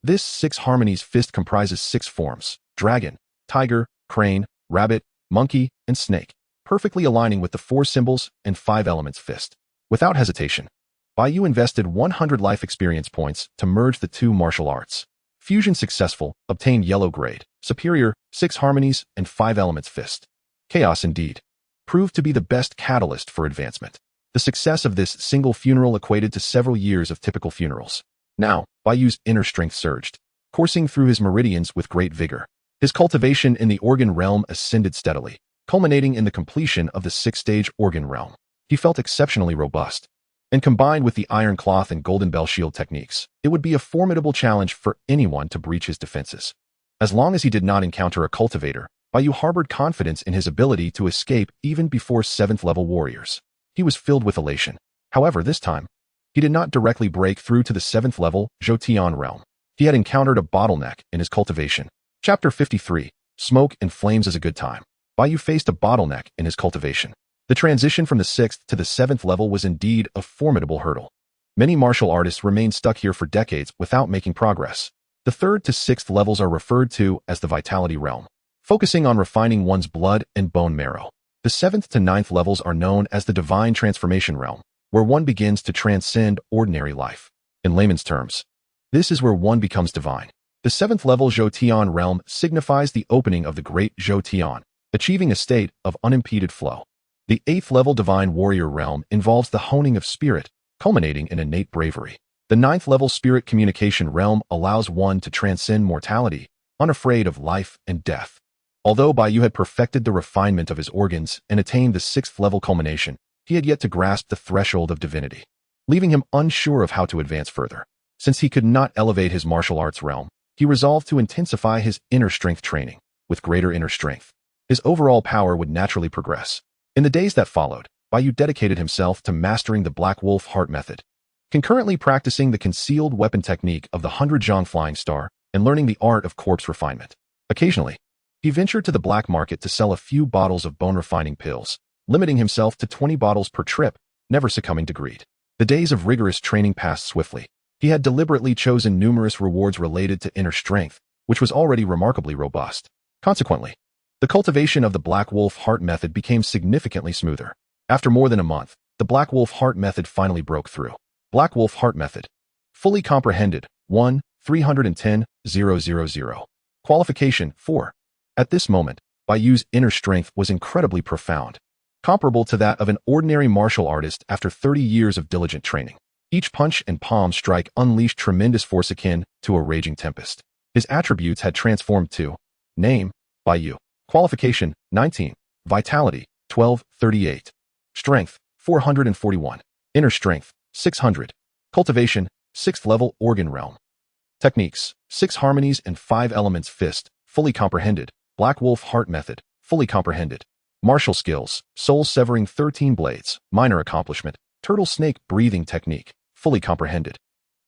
This 6 harmonies fist comprises 6 forms: dragon, tiger, crane, rabbit, monkey, and snake, perfectly aligning with the 4 symbols and 5 elements fist. Without hesitation, Bai Yu invested 100 life experience points to merge the 2 martial arts. Fusion successful, obtained yellow grade, superior, 6 harmonies, and 5 elements fist. Chaos indeed. Proved to be the best catalyst for advancement. The success of this single funeral equated to several years of typical funerals. Now, Bai Yu's inner strength surged, coursing through his meridians with great vigor. His cultivation in the organ realm ascended steadily, culminating in the completion of the 6-stage organ realm. He felt exceptionally robust. And combined with the iron cloth and golden bell shield techniques, it would be a formidable challenge for anyone to breach his defenses. As long as he did not encounter a cultivator, Bai Yu harbored confidence in his ability to escape even before 7th-level warriors. He was filled with elation. However, this time, he did not directly break through to the 7th-level Zhoutian realm. He had encountered a bottleneck in his cultivation. Chapter 53, Smoke and Flames is a good time. Bai Yu faced a bottleneck in his cultivation. The transition from the 6th to the 7th level was indeed a formidable hurdle. Many martial artists remain stuck here for decades without making progress. The 3rd to 6th levels are referred to as the vitality realm, focusing on refining one's blood and bone marrow. The 7th to 9th levels are known as the divine transformation realm, where one begins to transcend ordinary life. In layman's terms, this is where one becomes divine. The 7th level Zhoutian realm signifies the opening of the great Zhoutian, achieving a state of unimpeded flow. The 8th level divine warrior realm involves the honing of spirit, culminating in innate bravery. The 9th level spirit communication realm allows one to transcend mortality, unafraid of life and death. Although Bai Yu had perfected the refinement of his organs and attained the 6th level culmination, he had yet to grasp the threshold of divinity, leaving him unsure of how to advance further. Since he could not elevate his martial arts realm, he resolved to intensify his inner strength training. With greater inner strength, his overall power would naturally progress. In the days that followed, Bai Yu dedicated himself to mastering the Black Wolf Heart method, concurrently practicing the concealed weapon technique of the 100-Zhang Flying Star and learning the art of corpse refinement. Occasionally, he ventured to the black market to sell a few bottles of bone-refining pills, limiting himself to 20 bottles per trip, never succumbing to greed. The days of rigorous training passed swiftly. He had deliberately chosen numerous rewards related to inner strength, which was already remarkably robust. Consequently, the cultivation of the Black Wolf Heart method became significantly smoother. After more than a month, the Black Wolf Heart method finally broke through. Black Wolf Heart method. Fully comprehended. 1, 310,000. Qualification 4. At this moment, Bai Yu's inner strength was incredibly profound, comparable to that of an ordinary martial artist after 30 years of diligent training. Each punch and palm strike unleashed tremendous force akin to a raging tempest. His attributes had transformed to name, Bai Yu. Qualification, 19. Vitality, 1238. Strength, 441. Inner strength, 600. Cultivation, 6th level organ realm. Techniques, 6 harmonies and 5 elements fist, fully comprehended. Black Wolf Heart method, fully comprehended. Martial skills, soul severing 13 blades, minor accomplishment. Turtle snake breathing technique, fully comprehended.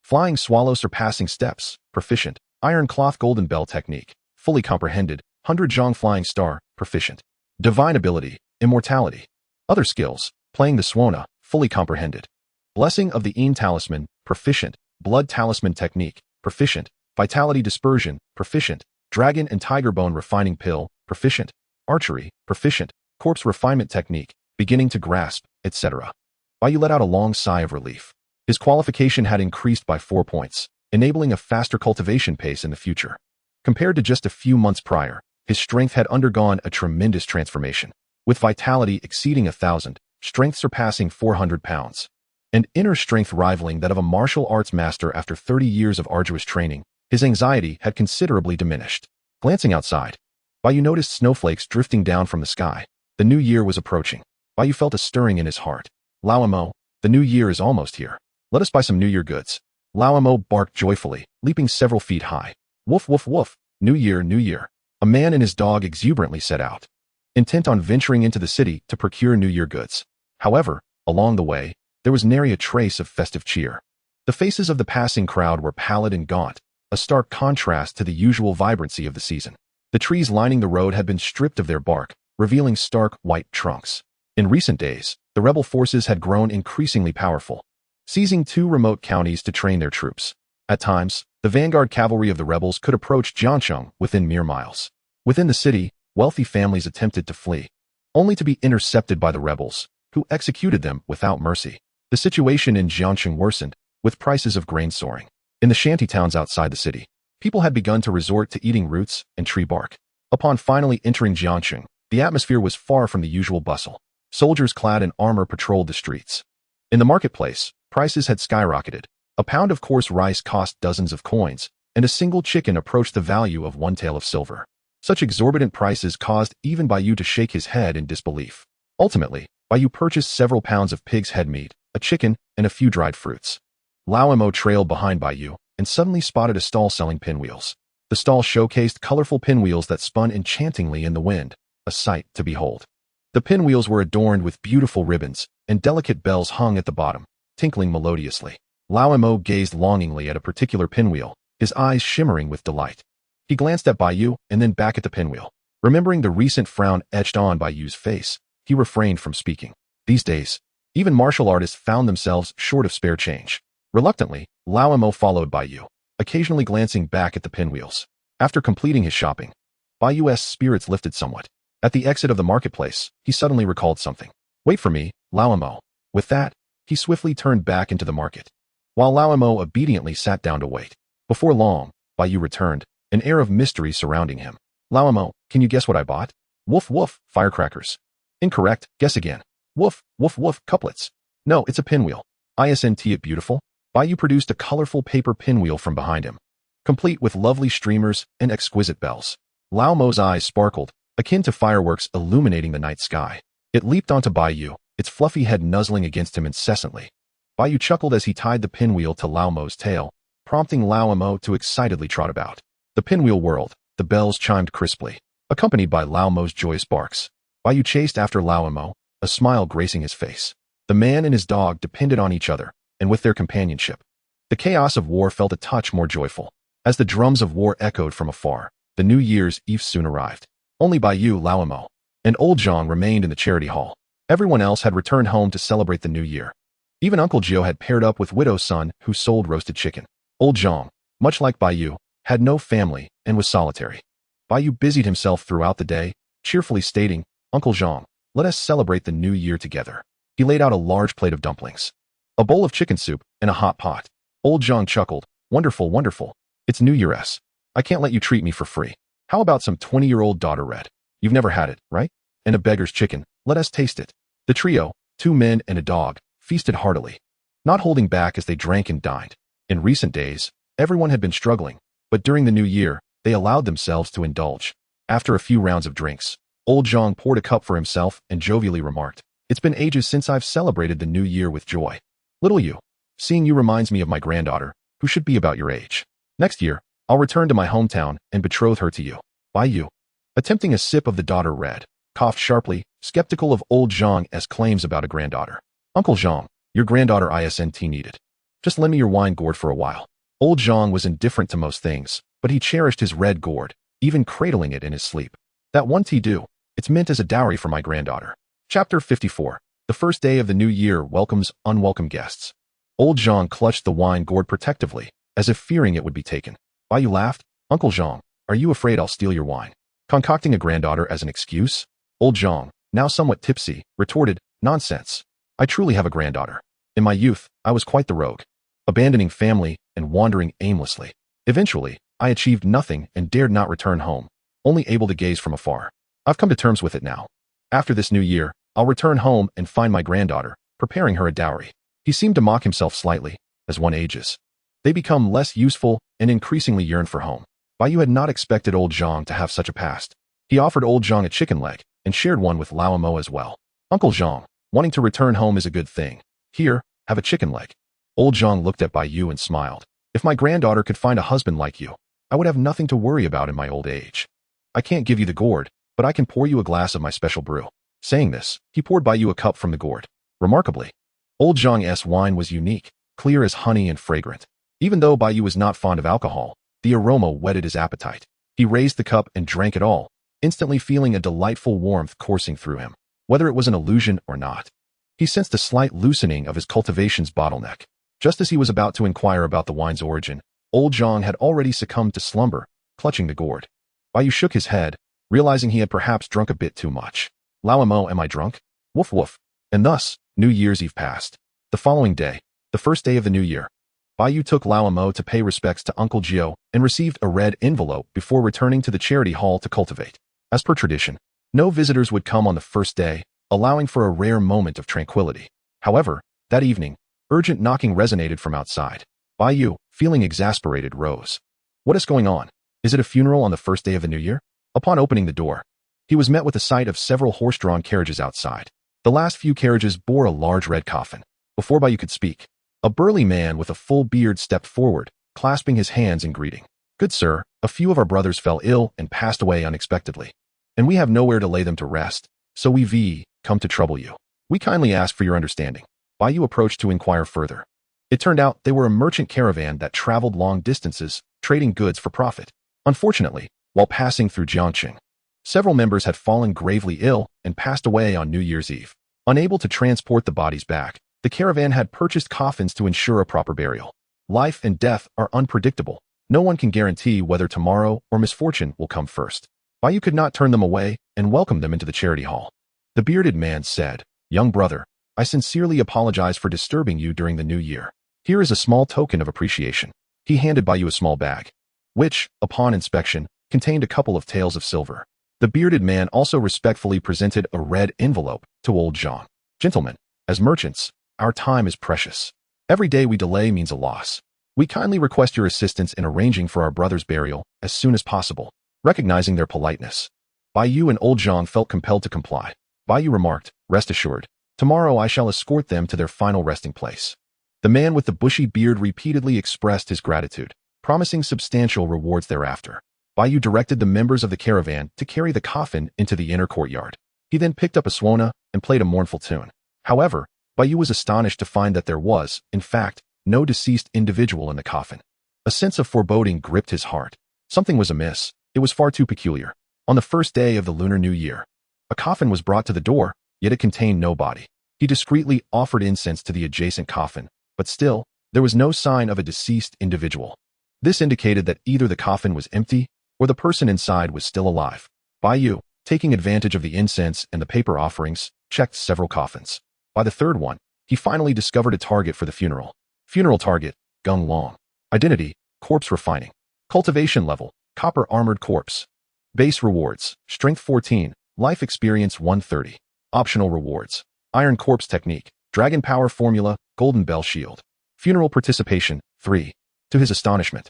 Flying swallow surpassing steps, proficient. Iron cloth golden bell technique, fully comprehended. 100-Zhang Flying Star, proficient. Divine ability, immortality. Other skills, playing the Swana, fully comprehended. Blessing of the Een talisman, proficient. Blood talisman technique, proficient. Vitality dispersion, proficient. Dragon and tiger bone refining pill, proficient. Archery, proficient. Corpse refinement technique, beginning to grasp, etc. Bai Yu let out a long sigh of relief. His qualification had increased by 4 points, enabling a faster cultivation pace in the future. Compared to just a few months prior, his strength had undergone a tremendous transformation, with vitality exceeding 1,000, strength surpassing 400 pounds, and inner strength rivaling that of a martial arts master after 30 years of arduous training. His anxiety had considerably diminished. Glancing outside, Bai Yu noticed snowflakes drifting down from the sky. The new year was approaching. Bai Yu felt a stirring in his heart. Lao Amo, the new year is almost here. Let us buy some New Year goods. Lao Amo barked joyfully, leaping several feet high. Woof, woof, woof. New year, new year. A man and his dog exuberantly set out. intent on venturing into the city to procure New Year goods. However, along the way, there was nary a trace of festive cheer. The faces of the passing crowd were pallid and gaunt, a stark contrast to the usual vibrancy of the season. The trees lining the road had been stripped of their bark, revealing stark white trunks. In recent days, the rebel forces had grown increasingly powerful, seizing 2 remote counties to train their troops. At times, the vanguard cavalry of the rebels could approach Jiancheng within mere miles. Within the city, wealthy families attempted to flee, only to be intercepted by the rebels, who executed them without mercy. The situation in Jiancheng worsened, with prices of grain soaring. In the shanty towns outside the city, people had begun to resort to eating roots and tree bark. Upon finally entering Jiancheng, the atmosphere was far from the usual bustle. Soldiers clad in armor patrolled the streets. In the marketplace, prices had skyrocketed. A pound of coarse rice cost dozens of coins, and a single chicken approached the value of 1 tael of silver. Such exorbitant prices caused even Bai Yu to shake his head in disbelief. Ultimately, Bai Yu purchased several pounds of pig's head meat, a chicken, and a few dried fruits. Lao Mo trailed behind Bai Yu and suddenly spotted a stall selling pinwheels. The stall showcased colorful pinwheels that spun enchantingly in the wind, a sight to behold. The pinwheels were adorned with beautiful ribbons, and delicate bells hung at the bottom, tinkling melodiously. Lao Mo gazed longingly at a particular pinwheel, his eyes shimmering with delight. He glanced at Bai Yu and then back at the pinwheel. Remembering the recent frown etched on Bai Yu's face, he refrained from speaking. These days, even martial artists found themselves short of spare change. Reluctantly, Lao Mo followed Bai Yu, occasionally glancing back at the pinwheels. After completing his shopping, Bai Yu's spirits lifted somewhat. At the exit of the marketplace, he suddenly recalled something. Wait for me, Lao Mo. With that, he swiftly turned back into the market, while Lao Mo obediently sat down to wait. Before long, Bai Yu returned, an air of mystery surrounding him. Lao Mo, can you guess what I bought? Woof woof, firecrackers. Incorrect, guess again. Woof, woof woof, couplets. No, it's a pinwheel. Isn't it beautiful? Bai Yu produced a colorful paper pinwheel from behind him, complete with lovely streamers and exquisite bells. Lao Mo's eyes sparkled, akin to fireworks illuminating the night sky. It leaped onto Bai Yu, its fluffy head nuzzling against him incessantly. Bai Yu chuckled as he tied the pinwheel to Lao Mo's tail, prompting Lao Mo to excitedly trot about. The pinwheel whirled, the bells chimed crisply, accompanied by Lao Mo's joyous barks. Bai Yu chased after Lao Mo, a smile gracing his face. The man and his dog depended on each other, and with their companionship, the chaos of war felt a touch more joyful. As the drums of war echoed from afar, the New Year's Eve soon arrived. Only Bai Yu, Lao Mo, and old Zhang remained in the charity hall. Everyone else had returned home to celebrate the new year. Even Uncle Gio had paired up with widow's son who sold roasted chicken. Old Zhang, much like Bai Yu, had no family and was solitary. Bai Yu busied himself throughout the day, cheerfully stating, Uncle Zhang, let us celebrate the new year together. He laid out a large plate of dumplings, a bowl of chicken soup, and a hot pot. Old Zhang chuckled, wonderful, wonderful. It's New Year's. I can't let you treat me for free. How about some 20-year-old daughter red? You've never had it, right? And a beggar's chicken. Let us taste it. The trio, 2 men and a dog, feasted heartily, not holding back as they drank and dined. In recent days, everyone had been struggling, but during the new year, they allowed themselves to indulge. After a few rounds of drinks, old Zhang poured a cup for himself and jovially remarked, It's been ages since I've celebrated the new year with joy. Little you, seeing you reminds me of my granddaughter, who should be about your age. Next year, I'll return to my hometown and betroth her to you. Bai Yu, attempting a sip of the daughter red, coughed sharply, skeptical of old Zhang's claims about a granddaughter. Uncle Zhang, your granddaughter isn't needed. Just lend me your wine gourd for a while. Old Zhang was indifferent to most things, but he cherished his red gourd, even cradling it in his sleep. That one tea do. It's meant as a dowry for my granddaughter. Chapter 54. The first day of the new year welcomes unwelcome guests. Old Zhang clutched the wine gourd protectively, as if fearing it would be taken. Bai Yu laughed. Uncle Zhang, are you afraid I'll steal your wine? Concocting a granddaughter as an excuse? Old Zhang, now somewhat tipsy, retorted, Nonsense. I truly have a granddaughter. In my youth, I was quite the rogue, abandoning family and wandering aimlessly. Eventually, I achieved nothing and dared not return home, only able to gaze from afar. I've come to terms with it now. After this new year, I'll return home and find my granddaughter, preparing her a dowry. He seemed to mock himself slightly. As one ages, they become less useful and increasingly yearn for home. Bai Yu had not expected old Zhang to have such a past. He offered old Zhang a chicken leg and shared one with Lao Mo as well. Uncle Zhang, wanting to return home is a good thing. Here, have a chicken leg. Old Zhang looked at Bai Yu and smiled. If my granddaughter could find a husband like you, I would have nothing to worry about in my old age. I can't give you the gourd, but I can pour you a glass of my special brew. Saying this, he poured Bai Yu a cup from the gourd. Remarkably, old Zhang's wine was unique, clear as honey and fragrant. Even though Bai Yu was not fond of alcohol, the aroma whetted his appetite. He raised the cup and drank it all, instantly feeling a delightful warmth coursing through him. Whether it was an illusion or not, he sensed a slight loosening of his cultivation's bottleneck. Just as he was about to inquire about the wine's origin, old Zhang had already succumbed to slumber, clutching the gourd. Bai Yu shook his head, realizing he had perhaps drunk a bit too much. Lao Amo, am I drunk? Woof woof. And thus, New Year's Eve passed. The following day, the first day of the new year, Bai Yu took Lao Amo to pay respects to Uncle Gio and received a red envelope before returning to the charity hall to cultivate. As per tradition, no visitors would come on the first day, allowing for a rare moment of tranquility. However, that evening, urgent knocking resonated from outside. Bai Yu, feeling exasperated, rose. What is going on? Is it a funeral on the first day of the new year? Upon opening the door, he was met with the sight of several horse-drawn carriages outside. The last few carriages bore a large red coffin. Before Bai Yu could speak, a burly man with a full beard stepped forward, clasping his hands in greeting. Good sir, a few of our brothers fell ill and passed away unexpectedly, and we have nowhere to lay them to rest, so we've come to trouble you. We kindly ask for your understanding. Bai Yu approached to inquire further. It turned out they were a merchant caravan that traveled long distances, trading goods for profit. Unfortunately, while passing through Jiangqing, several members had fallen gravely ill and passed away on New Year's Eve. Unable to transport the bodies back, the caravan had purchased coffins to ensure a proper burial. Life and death are unpredictable. No one can guarantee whether tomorrow or misfortune will come first. Bai Yu could not turn them away and welcomed them into the charity hall. The bearded man said, Young brother, I sincerely apologize for disturbing you during the new year. Here is a small token of appreciation. He handed Bai Yu a small bag, which, upon inspection, contained a couple of taels of silver. The bearded man also respectfully presented a red envelope to old Zhang. Gentlemen, as merchants, our time is precious. Every day we delay means a loss. We kindly request your assistance in arranging for our brother's burial as soon as possible. Recognizing their politeness, Bai Yu and old Zhang felt compelled to comply. Bai Yu remarked, Rest assured, tomorrow I shall escort them to their final resting place. The man with the bushy beard repeatedly expressed his gratitude, promising substantial rewards thereafter. Bai Yu directed the members of the caravan to carry the coffin into the inner courtyard. He then picked up a suona and played a mournful tune. However, Bai Yu was astonished to find that there was, in fact, no deceased individual in the coffin. A sense of foreboding gripped his heart. Something was amiss. It was far too peculiar. On the first day of the Lunar New Year, a coffin was brought to the door, yet it contained no body. He discreetly offered incense to the adjacent coffin, but still, there was no sign of a deceased individual. This indicated that either the coffin was empty or the person inside was still alive. Bai Yu, taking advantage of the incense and the paper offerings, checked several coffins. By the third one, he finally discovered a target for the funeral. Funeral target, Gung Long. Identity, corpse refining. Cultivation level, copper armored corpse. Base rewards, strength 14, life experience 130. Optional rewards, iron corpse technique, dragon power formula, golden bell shield. Funeral participation, 3. To his astonishment,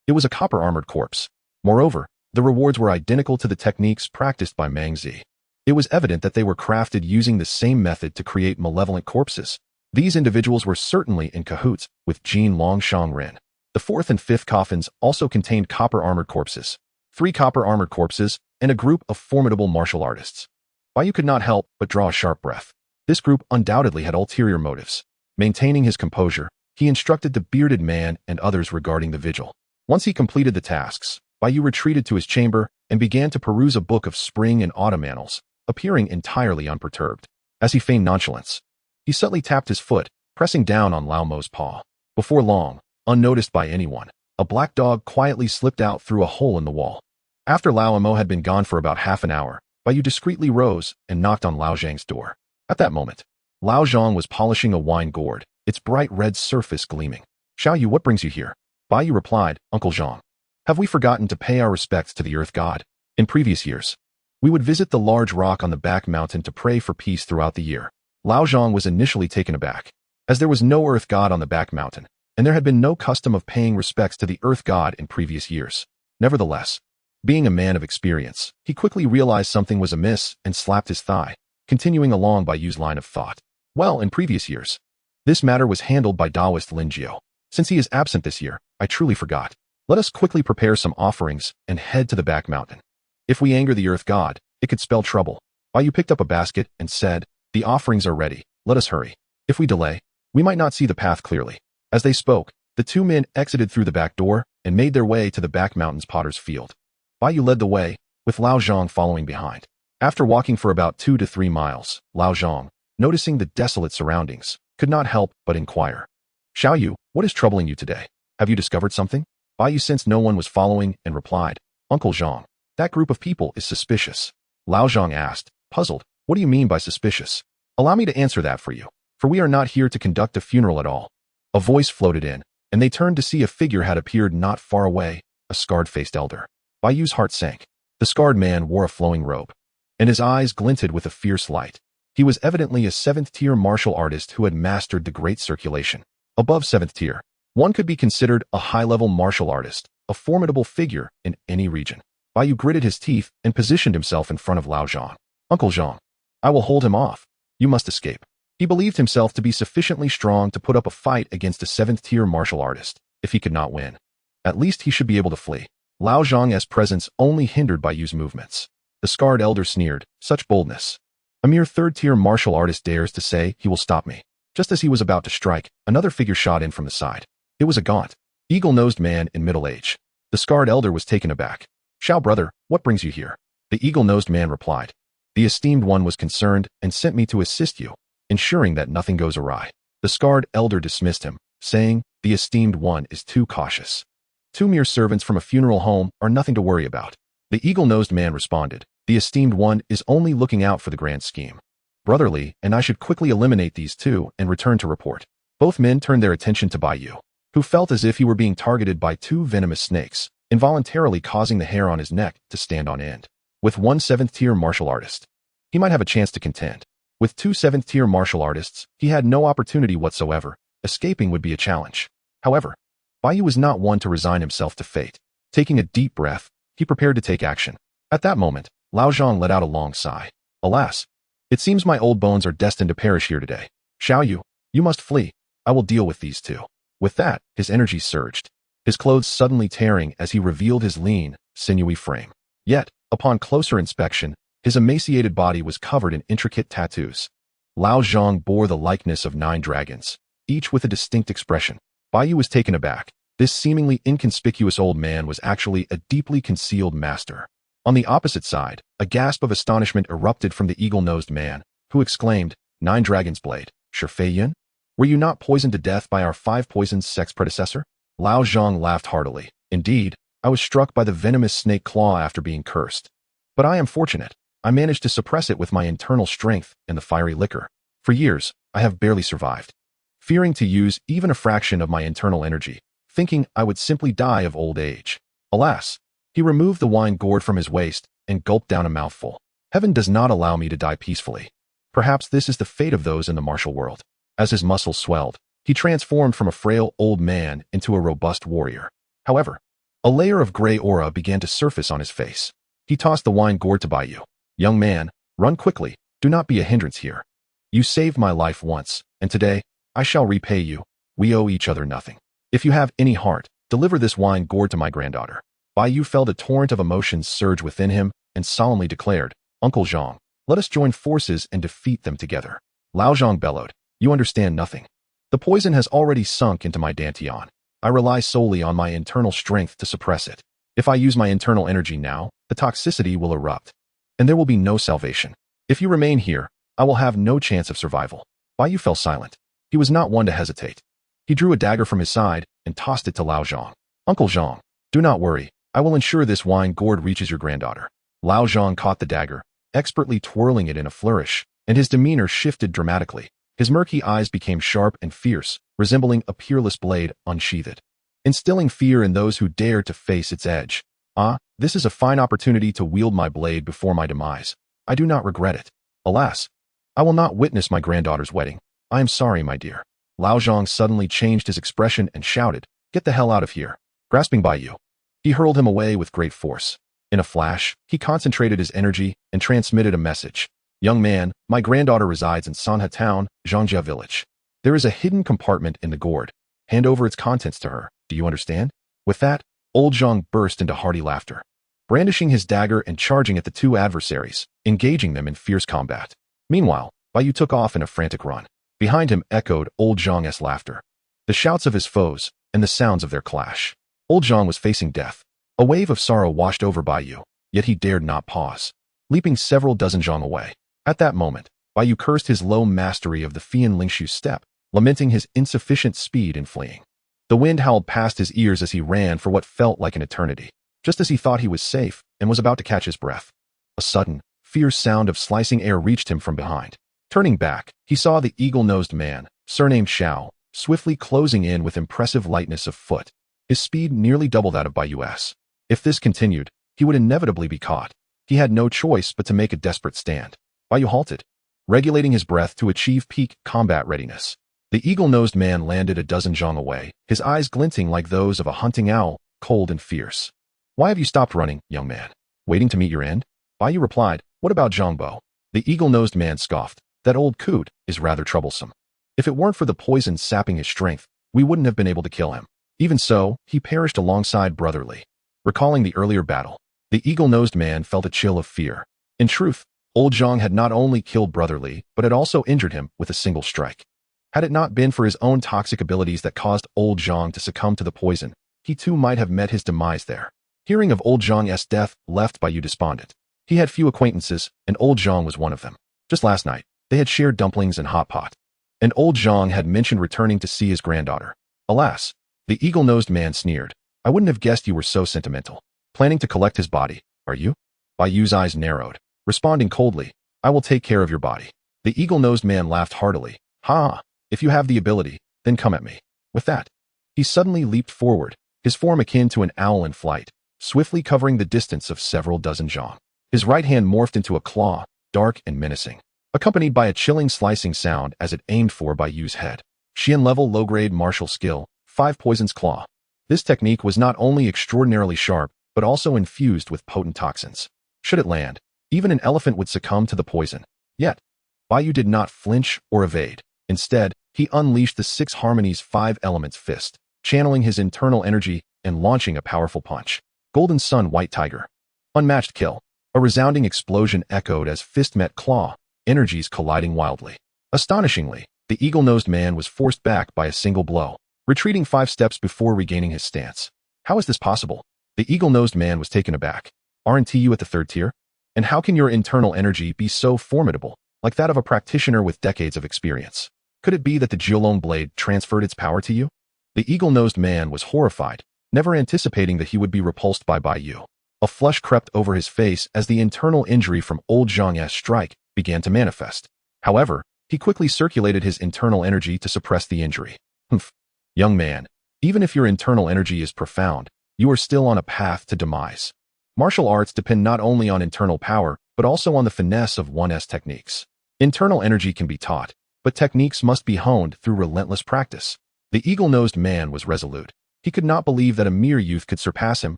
it was a copper armored corpse. Moreover, the rewards were identical to the techniques practiced by Mang Zi. It was evident that they were crafted using the same method to create malevolent corpses. These individuals were certainly in cahoots with Jin Long Shangren. The fourth and fifth coffins also contained copper armored corpses, 3 copper armored corpses, and a group of formidable martial artists. Bai Yu could not help but draw a sharp breath. This group undoubtedly had ulterior motives. Maintaining his composure, he instructed the bearded man and others regarding the vigil. Once he completed the tasks, Bai Yu retreated to his chamber and began to peruse a book of spring and autumn annals, appearing entirely unperturbed. As he feigned nonchalance, he subtly tapped his foot, pressing down on Lao Mo's paw. Before long, unnoticed by anyone, a black dog quietly slipped out through a hole in the wall. After Lao Mo had been gone for about half an hour, Bai Yu discreetly rose and knocked on Lao Zhang's door. At that moment, Lao Zhang was polishing a wine gourd, its bright red surface gleaming. Xiao Yu, what brings you here? Bai Yu replied, Uncle Zhang. Have we forgotten to pay our respects to the Earth God? In previous years, we would visit the large rock on the back mountain to pray for peace throughout the year. Lao Zhang was initially taken aback, as there was no Earth God on the back mountain, and there had been no custom of paying respects to the Earth God in previous years. Nevertheless, being a man of experience, he quickly realized something was amiss and slapped his thigh, continuing along Bai Yu's line of thought. Well, in previous years, this matter was handled by Taoist Lin Jiao. Since he is absent this year, I truly forgot. Let us quickly prepare some offerings and head to the back mountain. If we anger the Earth God, It could spell trouble. Bai Yu picked up a basket and said, "The offerings are ready. Let us hurry. If we delay, we might not see the path clearly." As they spoke, the two men exited through the back door and made their way to the back mountains potter's field. Bai Yu led the way, with Lao Zhang following behind. After walking for about 2 to 3 miles, Lao Zhang, noticing the desolate surroundings, could not help but inquire. "Xiao Yu, what is troubling you today? Have you discovered something?" Bai Yu sensed no one was following and replied, "Uncle Zhang, that group of people is suspicious." Lao Zhang asked, puzzled, "What do you mean by suspicious?" "Allow me to answer that for you, for we are not here to conduct a funeral at all." A voice floated in, and they turned to see a figure had appeared not far away, a scarred-faced elder. Bai Yu's heart sank. The scarred man wore a flowing robe, and his eyes glinted with a fierce light. He was evidently a 7th-tier martial artist who had mastered the great circulation. Above 7th tier, one could be considered a high-level martial artist, a formidable figure in any region. Bai Yu gritted his teeth and positioned himself in front of Lao Zhang. "Uncle Zhang, I will hold him off. You must escape." He believed himself to be sufficiently strong to put up a fight against a 7th-tier martial artist. If he could not win, at least he should be able to flee. Lao Zhang's presence only hindered Bai Yu's movements. The scarred elder sneered, "Such boldness. A mere 3rd-tier martial artist dares to say he will stop me." Just as he was about to strike, another figure shot in from the side. It was a gaunt, eagle-nosed man in middle age. The scarred elder was taken aback. "Xiao brother, what brings you here?" The eagle-nosed man replied, "The esteemed one was concerned and sent me to assist you, ensuring that nothing goes awry." The scarred elder dismissed him, saying, "The esteemed one is too cautious. 2 mere servants from a funeral home are nothing to worry about." The eagle-nosed man responded, "The esteemed one is only looking out for the grand scheme. Brotherly, and I should quickly eliminate these 2 and return to report." Both men turned their attention to Bai Yu, who felt as if he were being targeted by 2 venomous snakes, involuntarily causing the hair on his neck to stand on end. With one 7th-tier martial artist, he might have a chance to contend. With 2 7th-tier martial artists, he had no opportunity whatsoever. Escaping would be a challenge. However, Bai Yu was not one to resign himself to fate. Taking a deep breath, he prepared to take action. At that moment, Lao Zhang let out a long sigh. "Alas, it seems my old bones are destined to perish here today. Xiao Yu, you must flee. I will deal with these 2. With that, his energy surged, his clothes suddenly tearing as he revealed his lean, sinewy frame. Yet, upon closer inspection, his emaciated body was covered in intricate tattoos. Lao Zhang bore the likeness of 9 dragons, each with a distinct expression. Bai Yu was taken aback. This seemingly inconspicuous old man was actually a deeply concealed master. On the opposite side, a gasp of astonishment erupted from the eagle-nosed man, who exclaimed, "9 Dragon's Blade, Repaying? Were you not poisoned to death by our 5 poisoned sex predecessor?" Lao Zhang laughed heartily. "Indeed, I was struck by the venomous snake claw after being cursed. But I am fortunate. I managed to suppress it with my internal strength and the fiery liquor. For years, I have barely survived, fearing to use even a fraction of my internal energy, thinking I would simply die of old age. Alas." He removed the wine gourd from his waist and gulped down a mouthful. "Heaven does not allow me to die peacefully. Perhaps this is the fate of those in the martial world." As his muscles swelled, he transformed from a frail old man into a robust warrior. However, a layer of gray aura began to surface on his face. He tossed the wine gourd to Bai Yu. "Young man, run quickly. Do not be a hindrance here. You saved my life once, and today, I shall repay you. We owe each other nothing. If you have any heart, deliver this wine gourd to my granddaughter." Bai Yu felt a torrent of emotions surge within him and solemnly declared, "Uncle Zhang, let us join forces and defeat them together." Lao Zhang bellowed, "You understand nothing. The poison has already sunk into my dantian. I rely solely on my internal strength to suppress it. If I use my internal energy now, the toxicity will erupt, and there will be no salvation. If you remain here, I will have no chance of survival." Bai Yu fell silent. He was not one to hesitate. He drew a dagger from his side and tossed it to Lao Zhang. "Uncle Zhang, do not worry. I will ensure this wine gourd reaches your granddaughter." Lao Zhang caught the dagger, expertly twirling it in a flourish, and his demeanor shifted dramatically. His murky eyes became sharp and fierce, resembling a peerless blade unsheathed, instilling fear in those who dared to face its edge. "Ah, this is a fine opportunity to wield my blade before my demise. I do not regret it. Alas, I will not witness my granddaughter's wedding. I am sorry, my dear." Lao Zhang suddenly changed his expression and shouted, "Get the hell out of here." Grasping Bai Yu, he hurled him away with great force. In a flash, he concentrated his energy and transmitted a message. "Young man, my granddaughter resides in Sanha Town, Xianxia village. There is a hidden compartment in the gourd. Hand over its contents to her. Do you understand?" With that, old Zhang burst into hearty laughter. brandishing his dagger and charging at the two adversaries, engaging them in fierce combat. Meanwhile, Bai Yu took off in a frantic run. Behind him echoed old Zhang's laughter, the shouts of his foes, and the sounds of their clash. Old Zhang was facing death. A wave of sorrow washed over Bai Yu, yet he dared not pause, leaping several dozen zhang away. At that moment, Bai Yu cursed his low mastery of the Fian Lingshu step, lamenting his insufficient speed in fleeing. The wind howled past his ears as he ran for what felt like an eternity. Just as he thought he was safe and was about to catch his breath, a sudden, fierce sound of slicing air reached him from behind. Turning back, he saw the eagle-nosed man, surnamed Xiao, swiftly closing in with impressive lightness of foot. His speed nearly doubled that of Bai Yu's. If this continued, he would inevitably be caught. He had no choice but to make a desperate stand. Bai Yu halted, regulating his breath to achieve peak combat readiness. The eagle-nosed man landed a dozen zhang away, his eyes glinting like those of a hunting owl, cold and fierce. "Why have you stopped running, young man? Waiting to meet your end?" Bai Yu replied, "What about Zhangbo?" The eagle-nosed man scoffed. "That old coot is rather troublesome. If it weren't for the poison sapping his strength, we wouldn't have been able to kill him. Even so, he perished alongside Brotherly." Recalling the earlier battle, the eagle-nosed man felt a chill of fear. In truth, old Zhang had not only killed Brotherly, but had also injured him with a single strike. Had it not been for his own toxic abilities that caused old Zhang to succumb to the poison, he too might have met his demise there. Hearing of old Zhang's death left Bai Yu despondent. He had few acquaintances, and old Zhang was one of them. Just last night, they had shared dumplings and hot pot. And old Zhang had mentioned returning to see his granddaughter. Alas, the eagle-nosed man sneered. "I wouldn't have guessed you were so sentimental. Planning to collect his body, are you?" Bai Yu's eyes narrowed, responding coldly, "I will take care of your body." The eagle-nosed man laughed heartily. "Ha! If you have the ability, then come at me." With that, he suddenly leaped forward, his form akin to an owl in flight, swiftly covering the distance of several dozen zhang. His right hand morphed into a claw, dark and menacing, accompanied by a chilling slicing sound as it aimed for Bai Yu's head. Xian-level low-grade martial skill, 5 Poison's Claw. This technique was not only extraordinarily sharp, but also infused with potent toxins. Should it land, even an elephant would succumb to the poison. Yet, Bai Yu did not flinch or evade. Instead, he unleashed the 6 Harmonies 5 Elements fist, channeling his internal energy and launching a powerful punch. Golden Sun White Tiger. Unmatched kill. A resounding explosion echoed as fist met claw, energies colliding wildly. Astonishingly, the eagle-nosed man was forced back by a single blow, retreating 5 steps before regaining his stance. How is this possible? The eagle-nosed man was taken aback. Aren't you at the 3rd tier? And how can your internal energy be so formidable, like that of a practitioner with decades of experience? Could it be that the Jiulong blade transferred its power to you? The eagle-nosed man was horrified, never anticipating that he would be repulsed by Bai Yu. A flush crept over his face as the internal injury from old Zhang's strike began to manifest. However, he quickly circulated his internal energy to suppress the injury. Humph. Young man, even if your internal energy is profound, you are still on a path to demise. Martial arts depend not only on internal power, but also on the finesse of one's techniques. Internal energy can be taught, but techniques must be honed through relentless practice. The eagle-nosed man was resolute. He could not believe that a mere youth could surpass him,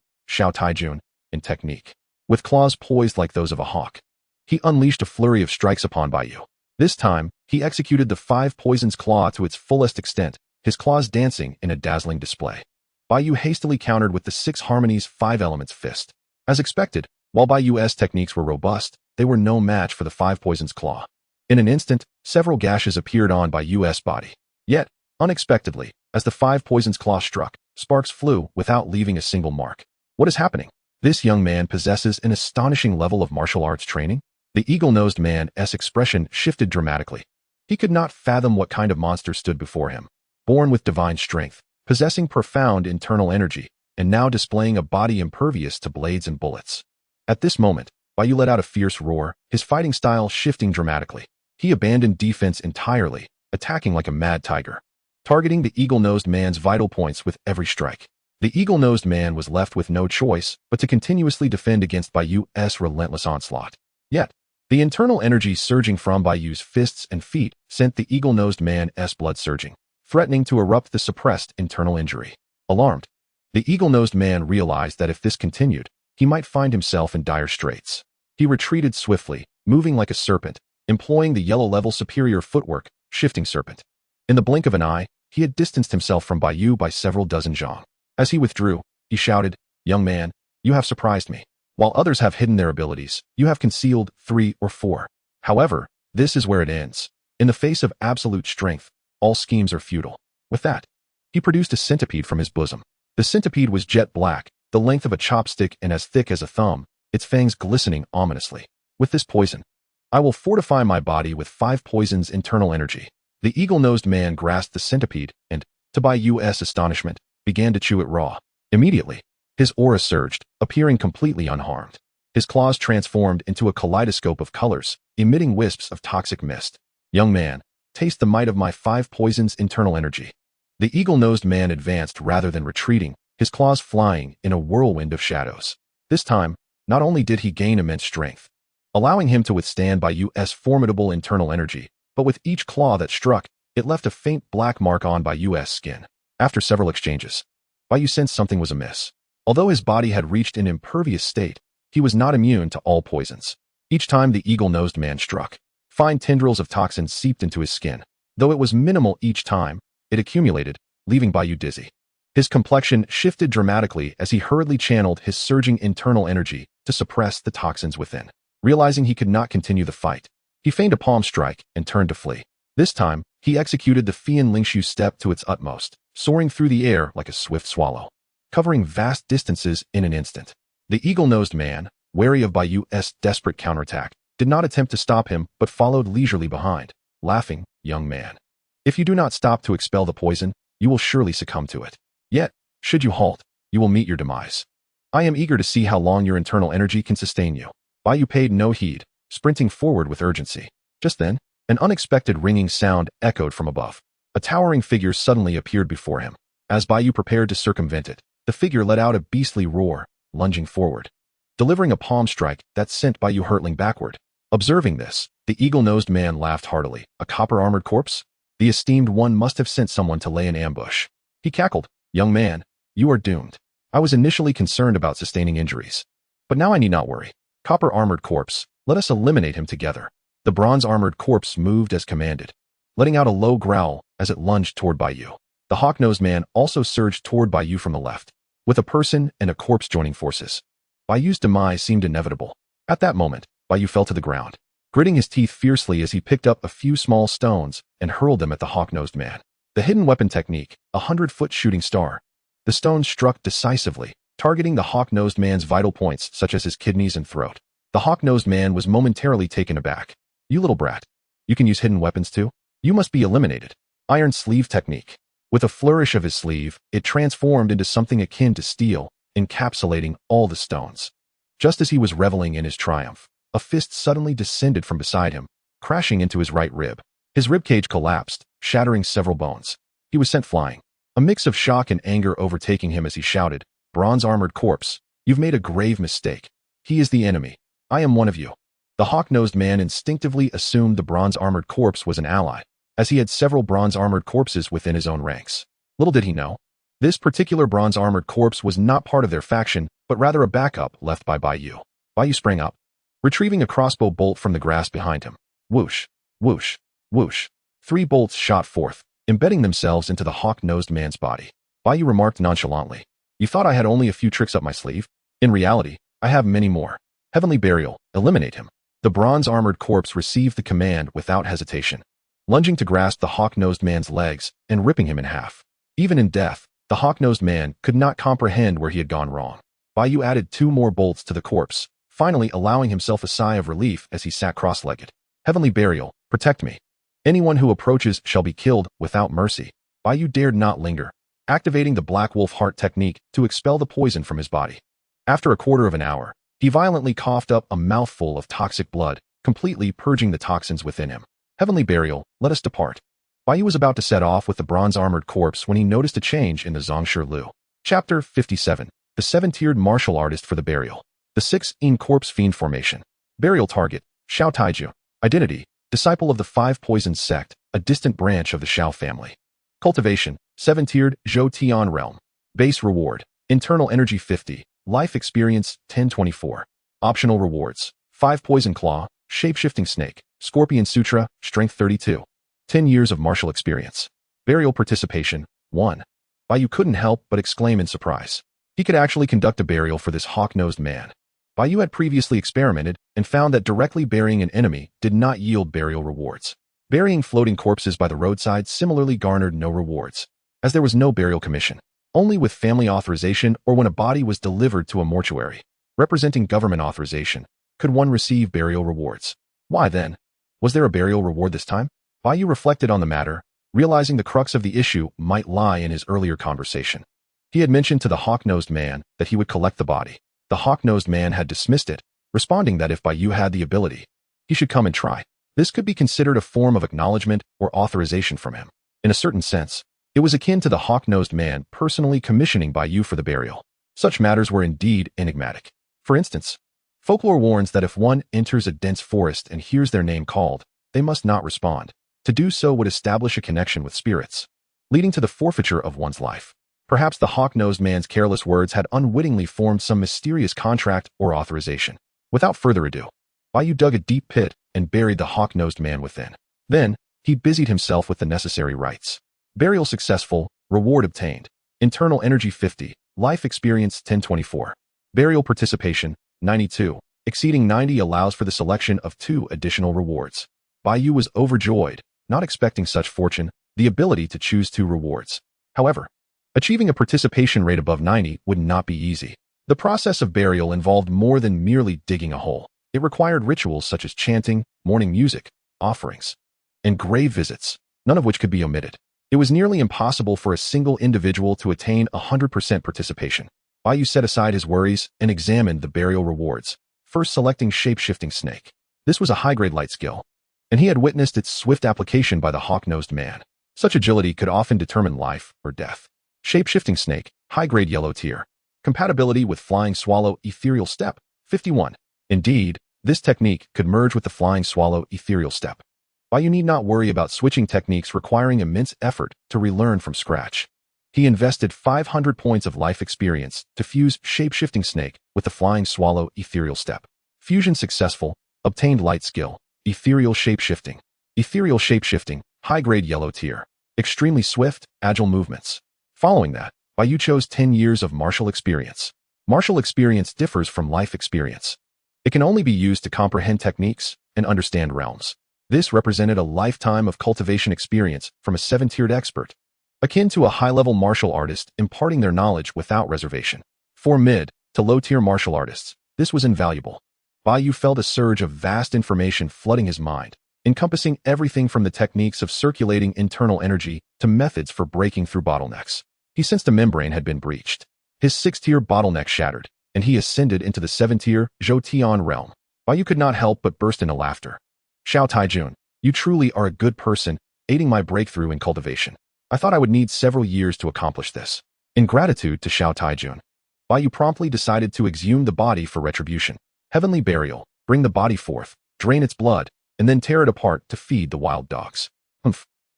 Xiao Taijun, in technique. With claws poised like those of a hawk, he unleashed a flurry of strikes upon Bai Yu. This time, he executed the 5 Poison's Claw to its fullest extent, his claws dancing in a dazzling display. Bai Yu hastily countered with the 6 Harmonies 5 Elements fist. As expected, while Bai Yu's techniques were robust, they were no match for the 5 Poison's Claw. In an instant, several gashes appeared on Bai Yu's body. Yet, unexpectedly, as the 5 Poison's Claw struck, sparks flew without leaving a single mark. What is happening? This young man possesses an astonishing level of martial arts training. The eagle-nosed man's expression shifted dramatically. He could not fathom what kind of monster stood before him. Born with divine strength, possessing profound internal energy, and now displaying a body impervious to blades and bullets. At this moment, Bai Yu let out a fierce roar, his fighting style shifting dramatically. He abandoned defense entirely, attacking like a mad tiger, targeting the eagle-nosed man's vital points with every strike. The eagle-nosed man was left with no choice but to continuously defend against Bai Yu's relentless onslaught. Yet, the internal energy surging from Bai Yu's fists and feet sent the eagle-nosed man's blood surging, threatening to erupt the suppressed internal injury. Alarmed, the eagle-nosed man realized that if this continued, he might find himself in dire straits. He retreated swiftly, moving like a serpent, employing the yellow-level superior footwork, shifting serpent. In the blink of an eye, he had distanced himself from Bai Yu by several dozen zhang. As he withdrew, he shouted, "Young man, you have surprised me. While others have hidden their abilities, you have concealed 3 or 4. However, this is where it ends. In the face of absolute strength, all schemes are futile. With that, he produced a centipede from his bosom. The centipede was jet black, the length of a chopstick and as thick as a thumb, its fangs glistening ominously. With this poison, I will fortify my body with 5 poisons internal energy. The eagle-nosed man grasped the centipede and, to Bai Yu's astonishment, began to chew it raw. Immediately, his aura surged, appearing completely unharmed. His claws transformed into a kaleidoscope of colors, emitting wisps of toxic mist. Young man, taste the might of my 5 poisons internal energy. The eagle-nosed man advanced rather than retreating, his claws flying in a whirlwind of shadows. This time, not only did he gain immense strength, allowing him to withstand Bai Yu's formidable internal energy, but with each claw that struck, it left a faint black mark on Bai Yu's skin. After several exchanges, Bai Yu sensed something was amiss. Although his body had reached an impervious state, he was not immune to all poisons. Each time the eagle-nosed man struck, fine tendrils of toxins seeped into his skin. Though it was minimal each time, it accumulated, leaving Bai Yu dizzy. His complexion shifted dramatically as he hurriedly channeled his surging internal energy to suppress the toxins within. Realizing he could not continue the fight, he feigned a palm strike and turned to flee. This time, he executed the xianxiu step to its utmost, soaring through the air like a swift swallow, covering vast distances in an instant. The eagle-nosed man, wary of Bai Yu's desperate counterattack, did not attempt to stop him but followed leisurely behind, laughing, "Young man, if you do not stop to expel the poison, you will surely succumb to it. Yet, should you halt, you will meet your demise. I am eager to see how long your internal energy can sustain you." Bai Yu paid no heed, sprinting forward with urgency. Just then, an unexpected ringing sound echoed from above. A towering figure suddenly appeared before him. As Bai Yu prepared to circumvent it, the figure let out a beastly roar, lunging forward, delivering a palm strike that sent Bai Yu hurtling backward. Observing this, the eagle-nosed man laughed heartily. A copper-armored corpse? The esteemed one must have sent someone to lay an ambush. He cackled, "Young man, you are doomed. I was initially concerned about sustaining injuries, but now I need not worry. Copper-armored corpse, let us eliminate him together." The bronze-armored corpse moved as commanded, letting out a low growl as it lunged toward Bai Yu. The hawk-nosed man also surged toward Bai Yu from the left. With a person and a corpse joining forces, Bai Yu's demise seemed inevitable. At that moment, Bai Yu fell to the ground, gritting his teeth fiercely as he picked up a few small stones and hurled them at the hawk-nosed man. The hidden weapon technique, a 100-foot shooting star. The stones struck decisively, targeting the hawk-nosed man's vital points such as his kidneys and throat. The hawk-nosed man was momentarily taken aback. "You little brat. You can use hidden weapons too? You must be eliminated." Iron sleeve technique. With a flourish of his sleeve, it transformed into something akin to steel, encapsulating all the stones. Just as he was reveling in his triumph, a fist suddenly descended from beside him, crashing into his right rib. His ribcage collapsed, shattering several bones. He was sent flying, a mix of shock and anger overtaking him as he shouted, "Bronze-armored corpse, you've made a grave mistake. He is the enemy. I am one of you." The hawk-nosed man instinctively assumed the bronze-armored corpse was an ally, as he had several bronze-armored corpses within his own ranks. Little did he know, this particular bronze-armored corpse was not part of their faction, but rather a backup left by Bai Yu. Bai Yu sprang up, retrieving a crossbow bolt from the grass behind him. Whoosh, whoosh, whoosh. 3 bolts shot forth, embedding themselves into the hawk-nosed man's body. Bai Yu remarked nonchalantly, "You thought I had only a few tricks up my sleeve? In reality, I have many more. Heavenly burial, eliminate him." The bronze-armored corpse received the command without hesitation, lunging to grasp the hawk-nosed man's legs and ripping him in half. Even in death, the hawk-nosed man could not comprehend where he had gone wrong. Bai Yu added 2 more bolts to the corpse, finally allowing himself a sigh of relief as he sat cross-legged. "Heavenly burial, protect me. Anyone who approaches shall be killed without mercy." Bai Yu dared not linger, activating the Black Wolf Heart technique to expel the poison from his body. After a quarter of an hour, he violently coughed up a mouthful of toxic blood, completely purging the toxins within him. "Heavenly burial, let us depart." Bai Yu was about to set off with the bronze-armored corpse when he noticed a change in the Zongshi Lu. Chapter 57. The 7-tiered martial artist for the burial. The 6-in corpse fiend formation. Burial target, Xiao Taiju. Identity, disciple of the 5-poisoned sect, a distant branch of the Xiao family. Cultivation, 7-tiered Zhou Tian realm. Base reward, internal energy 50, life experience 1024. Optional rewards, 5 poison claw, shape-shifting snake, scorpion sutra, strength 32. 10 years of martial experience. Burial participation, 1. Bai Yu couldn't help but exclaim in surprise. He could actually conduct a burial for this hawk-nosed man. Bai Yu had previously experimented and found that directly burying an enemy did not yield burial rewards. Burying floating corpses by the roadside similarly garnered no rewards, as there was no burial commission. Only with family authorization or when a body was delivered to a mortuary, representing government authorization, could one receive burial rewards. Why then? Was there a burial reward this time? Bai Yu reflected on the matter, realizing the crux of the issue might lie in his earlier conversation. He had mentioned to the hawk-nosed man that he would collect the body. The hawk-nosed man had dismissed it, responding that if Bai Yu had the ability, he should come and try. This could be considered a form of acknowledgement or authorization from him. In a certain sense, it was akin to the hawk-nosed man personally commissioning Bai Yu for the burial. Such matters were indeed enigmatic. For instance, folklore warns that if one enters a dense forest and hears their name called, they must not respond. To do so would establish a connection with spirits, leading to the forfeiture of one's life. Perhaps the hawk-nosed man's careless words had unwittingly formed some mysterious contract or authorization. Without further ado, Bai Yu dug a deep pit and buried the hawk-nosed man within. Then, he busied himself with the necessary rites. Burial successful, reward obtained. Internal energy 50, life experience 1024. Burial participation 92, exceeding 90 allows for the selection of 2 additional rewards. Bai Yu was overjoyed, not expecting such fortune, the ability to choose 2 rewards. However, achieving a participation rate above 90 would not be easy. The process of burial involved more than merely digging a hole. It required rituals such as chanting, morning music, offerings, and grave visits, none of which could be omitted. It was nearly impossible for a single individual to attain 100% participation. Bai Yu set aside his worries and examined the burial rewards, first selecting shape-shifting snake. This was a high-grade light skill, and he had witnessed its swift application by the hawk-nosed man. Such agility could often determine life or death. Shape-shifting snake, high-grade yellow tier. Compatibility with flying swallow ethereal step, 51. Indeed, this technique could merge with the flying swallow ethereal step. Bai Yu need not worry about switching techniques requiring immense effort to relearn from scratch. He invested 500 points of life experience to fuse shape-shifting snake with the flying swallow ethereal step. Fusion successful, obtained light skill, ethereal shape-shifting. Ethereal shape-shifting, high-grade yellow tier. Extremely swift, agile movements. Following that, Bai Yu chose 10 years of martial experience. Martial experience differs from life experience. It can only be used to comprehend techniques and understand realms. This represented a lifetime of cultivation experience from a 7-tiered expert, akin to a high-level martial artist imparting their knowledge without reservation. For mid to low-tier martial artists, this was invaluable. Bai Yu felt a surge of vast information flooding his mind, encompassing everything from the techniques of circulating internal energy to methods for breaking through bottlenecks. He sensed a membrane had been breached. His 6-tier bottleneck shattered, and he ascended into the 7-tier Zhou Tian realm. Bai Yu could not help but burst into laughter. Xiao Taijun, you truly are a good person, aiding my breakthrough in cultivation. I thought I would need several years to accomplish this. In gratitude to Xiao Taijun, Bai Yu promptly decided to exhume the body for retribution. Heavenly burial, bring the body forth, drain its blood, and then tear it apart to feed the wild dogs.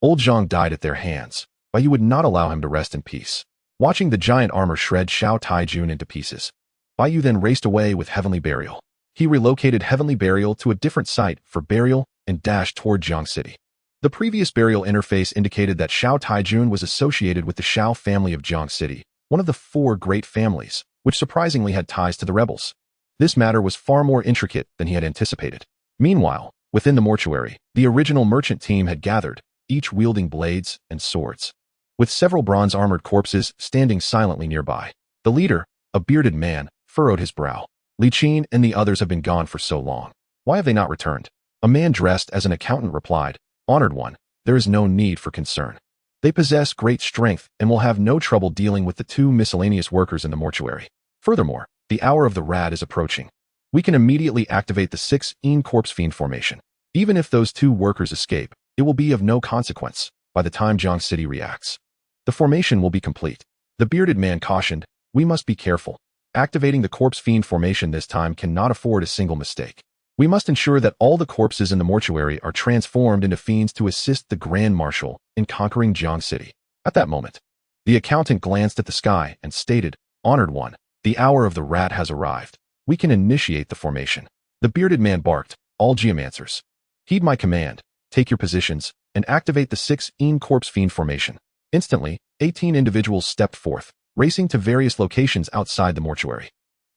Old Zhang died at their hands. Bai Yu would not allow him to rest in peace. Watching the giant armor shred Xiao Taijun into pieces, Bai Yu then raced away with heavenly burial. He relocated heavenly burial to a different site for burial and dashed toward Jiang City. The previous burial interface indicated that Xiao Taijun was associated with the Xiao family of Jiang City, one of the 4 great families, which surprisingly had ties to the rebels. This matter was far more intricate than he had anticipated. Meanwhile, within the mortuary, the original merchant team had gathered, each wielding blades and swords, with several bronze-armored corpses standing silently nearby. The leader, a bearded man, furrowed his brow. Li Qin and the others have been gone for so long. Why have they not returned? A man dressed as an accountant replied, Honored one, there is no need for concern. They possess great strength and will have no trouble dealing with the 2 miscellaneous workers in the mortuary. Furthermore, the hour of the rad is approaching. We can immediately activate the 6 corpse fiend formation. Even if those 2 workers escape, it will be of no consequence by the time Jiang City reacts. The formation will be complete. The bearded man cautioned, we must be careful. Activating the corpse fiend formation this time cannot afford a single mistake. We must ensure that all the corpses in the mortuary are transformed into fiends to assist the Grand Marshal in conquering Jiang City. At that moment, the accountant glanced at the sky and stated, Honored one, the hour of the rat has arrived. We can initiate the formation. The bearded man barked, All geomancers, heed my command, take your positions, and activate the 6 corpse fiend formation. Instantly, 18 individuals stepped forth, racing to various locations outside the mortuary.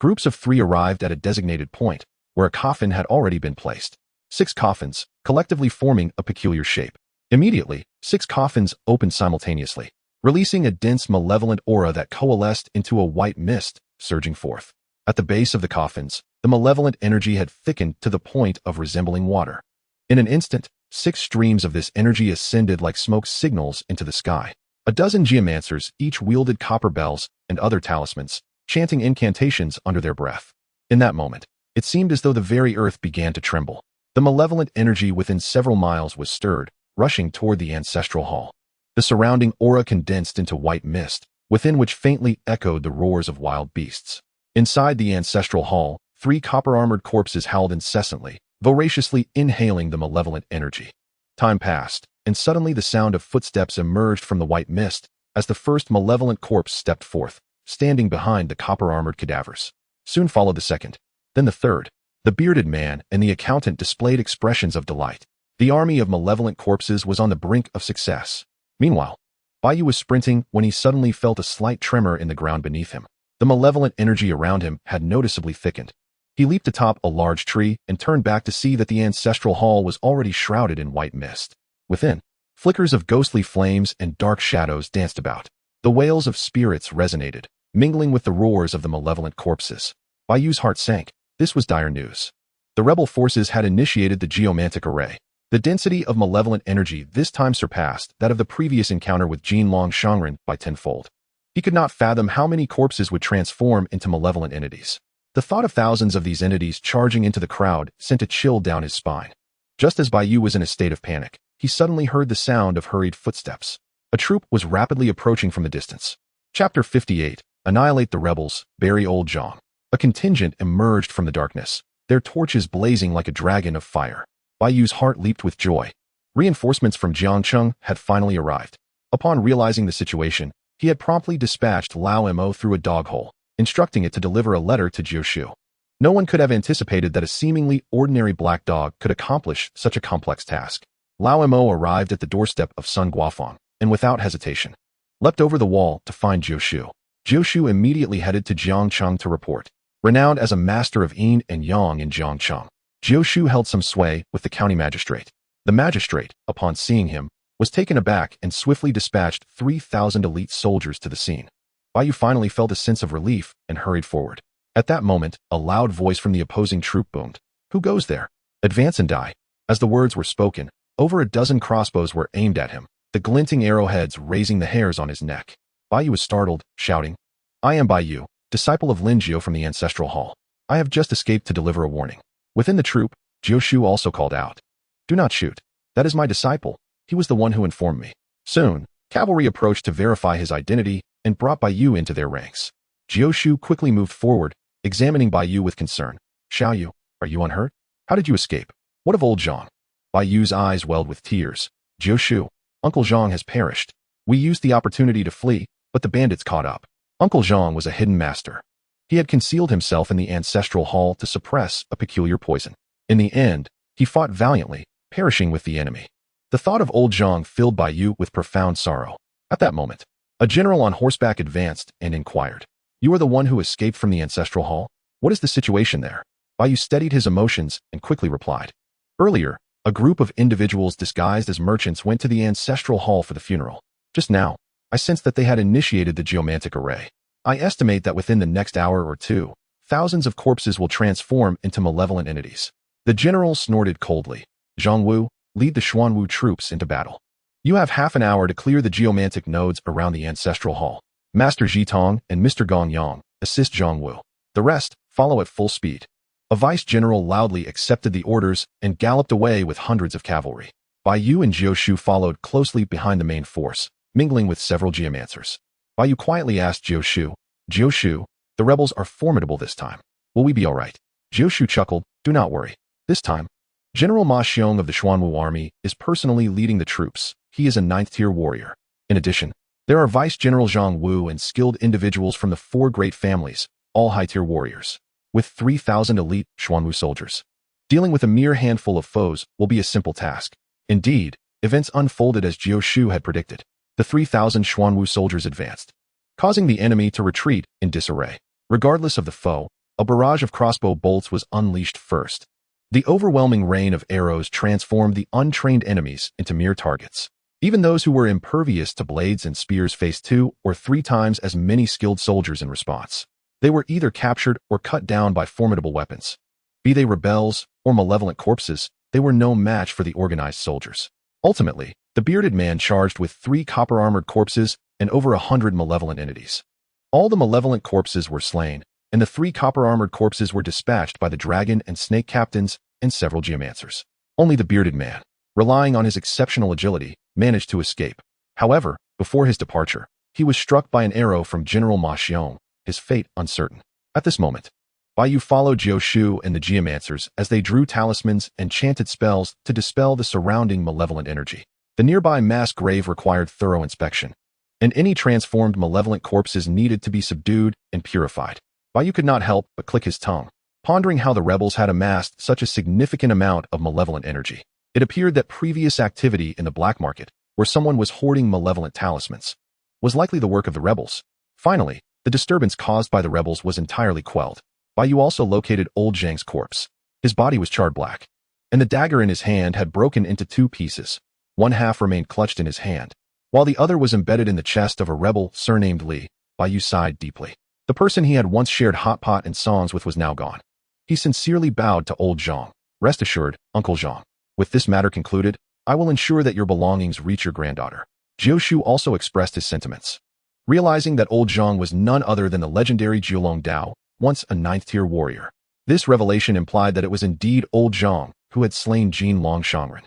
Groups of 3 arrived at a designated point, where a coffin had already been placed. 6 coffins, collectively forming a peculiar shape. Immediately, 6 coffins opened simultaneously, releasing a dense malevolent aura that coalesced into a white mist, surging forth. At the base of the coffins, the malevolent energy had thickened to the point of resembling water. In an instant, 6 streams of this energy ascended like smoke signals into the sky. A dozen geomancers each wielded copper bells and other talismans, chanting incantations under their breath. In that moment, it seemed as though the very earth began to tremble. The malevolent energy within several miles was stirred, rushing toward the ancestral hall. The surrounding aura condensed into white mist, within which faintly echoed the roars of wild beasts. Inside the ancestral hall, 3 copper-armored corpses howled incessantly, voraciously inhaling the malevolent energy. Time passed, and suddenly the sound of footsteps emerged from the white mist as the first malevolent corpse stepped forth, standing behind the copper-armored cadavers. Soon followed the second, then the third. The bearded man and the accountant displayed expressions of delight. The army of malevolent corpses was on the brink of success. Meanwhile, Bai Yu was sprinting when he suddenly felt a slight tremor in the ground beneath him. The malevolent energy around him had noticeably thickened. He leaped atop a large tree and turned back to see that the ancestral hall was already shrouded in white mist. Within, flickers of ghostly flames and dark shadows danced about. The wails of spirits resonated, mingling with the roars of the malevolent corpses. Bai Yu's heart sank. This was dire news. The rebel forces had initiated the geomantic array. The density of malevolent energy this time surpassed that of the previous encounter with Jin Long Shangren by tenfold. He could not fathom how many corpses would transform into malevolent entities. The thought of thousands of these entities charging into the crowd sent a chill down his spine. Just as Bai Yu was in a state of panic, he suddenly heard the sound of hurried footsteps. A troop was rapidly approaching from the distance. Chapter 58. Annihilate the rebels, bury Old Zhang. A contingent emerged from the darkness, their torches blazing like a dragon of fire. Bai Yu's heart leaped with joy. Reinforcements from Jiangcheng had finally arrived. Upon realizing the situation, he had promptly dispatched Lao Mo through a dog hole, instructing it to deliver a letter to Jiushu. No one could have anticipated that a seemingly ordinary black dog could accomplish such a complex task. Lao Mo arrived at the doorstep of Sun Guofang, and without hesitation, leapt over the wall to find Jiushu. Jiushu immediately headed to Jiangcheng to report. Renowned as a master of yin and yang in Jiangcheng, Jiushu held some sway with the county magistrate. The magistrate, upon seeing him, was taken aback and swiftly dispatched 3,000 elite soldiers to the scene. Bai Yu finally felt a sense of relief and hurried forward. At that moment, a loud voice from the opposing troop boomed. "Who goes there? Advance and die." As the words were spoken, over a dozen crossbows were aimed at him, the glinting arrowheads raising the hairs on his neck. Bai Yu was startled, shouting, "I am Bai Yu, disciple of Lin Jiu from the ancestral hall. I have just escaped to deliver a warning." Within the troop, Jiushu also called out, "Do not shoot. That is my disciple. He was the one who informed me." Soon, cavalry approached to verify his identity and brought Bai Yu into their ranks. Jiushu quickly moved forward, examining Bai Yu with concern. "Xiao Yu, are you unhurt? How did you escape? What of old Zhang?" Bai Yu's eyes welled with tears. "Jiushu, Uncle Zhang has perished. We used the opportunity to flee, but the bandits caught up." Uncle Zhang was a hidden master. He had concealed himself in the ancestral hall to suppress a peculiar poison. In the end, he fought valiantly, perishing with the enemy. The thought of old Zhang filled Bai Yu with profound sorrow. At that moment, a general on horseback advanced and inquired, "You are the one who escaped from the ancestral hall? What is the situation there?" Bai Yu steadied his emotions and quickly replied, "Earlier, a group of individuals disguised as merchants went to the ancestral hall for the funeral. Just now, I sensed that they had initiated the geomantic array. I estimate that within the next hour or two, thousands of corpses will transform into malevolent entities." The general snorted coldly. "Zhang Wu, lead the Xuanwu troops into battle. You have half an hour to clear the geomantic nodes around the ancestral hall. Master Zhitong and Mr. Gong Yang assist Zhang Wu. The rest follow at full speed." A vice-general loudly accepted the orders and galloped away with hundreds of cavalry. Bai Yu and Jiushu followed closely behind the main force, mingling with several geomancers. Bai Yu quietly asked Jiushu, "Jiushu, the rebels are formidable this time. Will we be all right?" Jiushu chuckled, "Do not worry. This time, General Ma Xiong of the Xuanwu army is personally leading the troops. He is a 9th-tier warrior. In addition, there are Vice-General Zhang Wu and skilled individuals from the 4 great families, all high-tier warriors, with 3,000 elite Xuanwu soldiers. Dealing with a mere handful of foes will be a simple task." Indeed, events unfolded as Jiushu had predicted. The 3,000 Xuanwu soldiers advanced, causing the enemy to retreat in disarray. Regardless of the foe, A barrage of crossbow bolts was unleashed first. The overwhelming rain of arrows transformed the untrained enemies into mere targets. Even those who were impervious to blades and spears faced 2 or 3 times as many skilled soldiers in response. They were either captured or cut down by formidable weapons. Be they rebels or malevolent corpses, they were no match for the organized soldiers. Ultimately, the bearded man charged with 3 copper-armored corpses and over 100 malevolent entities. All the malevolent corpses were slain, and the 3 copper-armored corpses were dispatched by the dragon and snake captains and several geomancers. Only the bearded man, relying on his exceptional agility, managed to escape. However, before his departure, he was struck by an arrow from General Ma Xiong, his fate uncertain. At this moment, Bai Yu followed Jiu Shu and the geomancers as they drew talismans and chanted spells to dispel the surrounding malevolent energy. The nearby mass grave required thorough inspection, and any transformed malevolent corpses needed to be subdued and purified. Bai Yu could not help but click his tongue, pondering how the rebels had amassed such a significant amount of malevolent energy. It appeared that previous activity in the black market, where someone was hoarding malevolent talismans, was likely the work of the rebels. Finally, the disturbance caused by the rebels was entirely quelled. Bai Yu also located old Zhang's corpse. His body was charred black, and the dagger in his hand had broken into 2 pieces. One half remained clutched in his hand, while the other was embedded in the chest of a rebel surnamed Li. Bai Yu sighed deeply. The person he had once shared hot pot and songs with was now gone. He sincerely bowed to old Zhang. Rest assured, Uncle Zhang. With this matter concluded, I will ensure that your belongings reach your granddaughter. Jiu Shu also expressed his sentiments. Realizing that old Zhang was none other than the legendary Jiulong Dao, once a 9th-tier warrior. This revelation implied that it was indeed old Zhang who had slain Jin Long Shangren.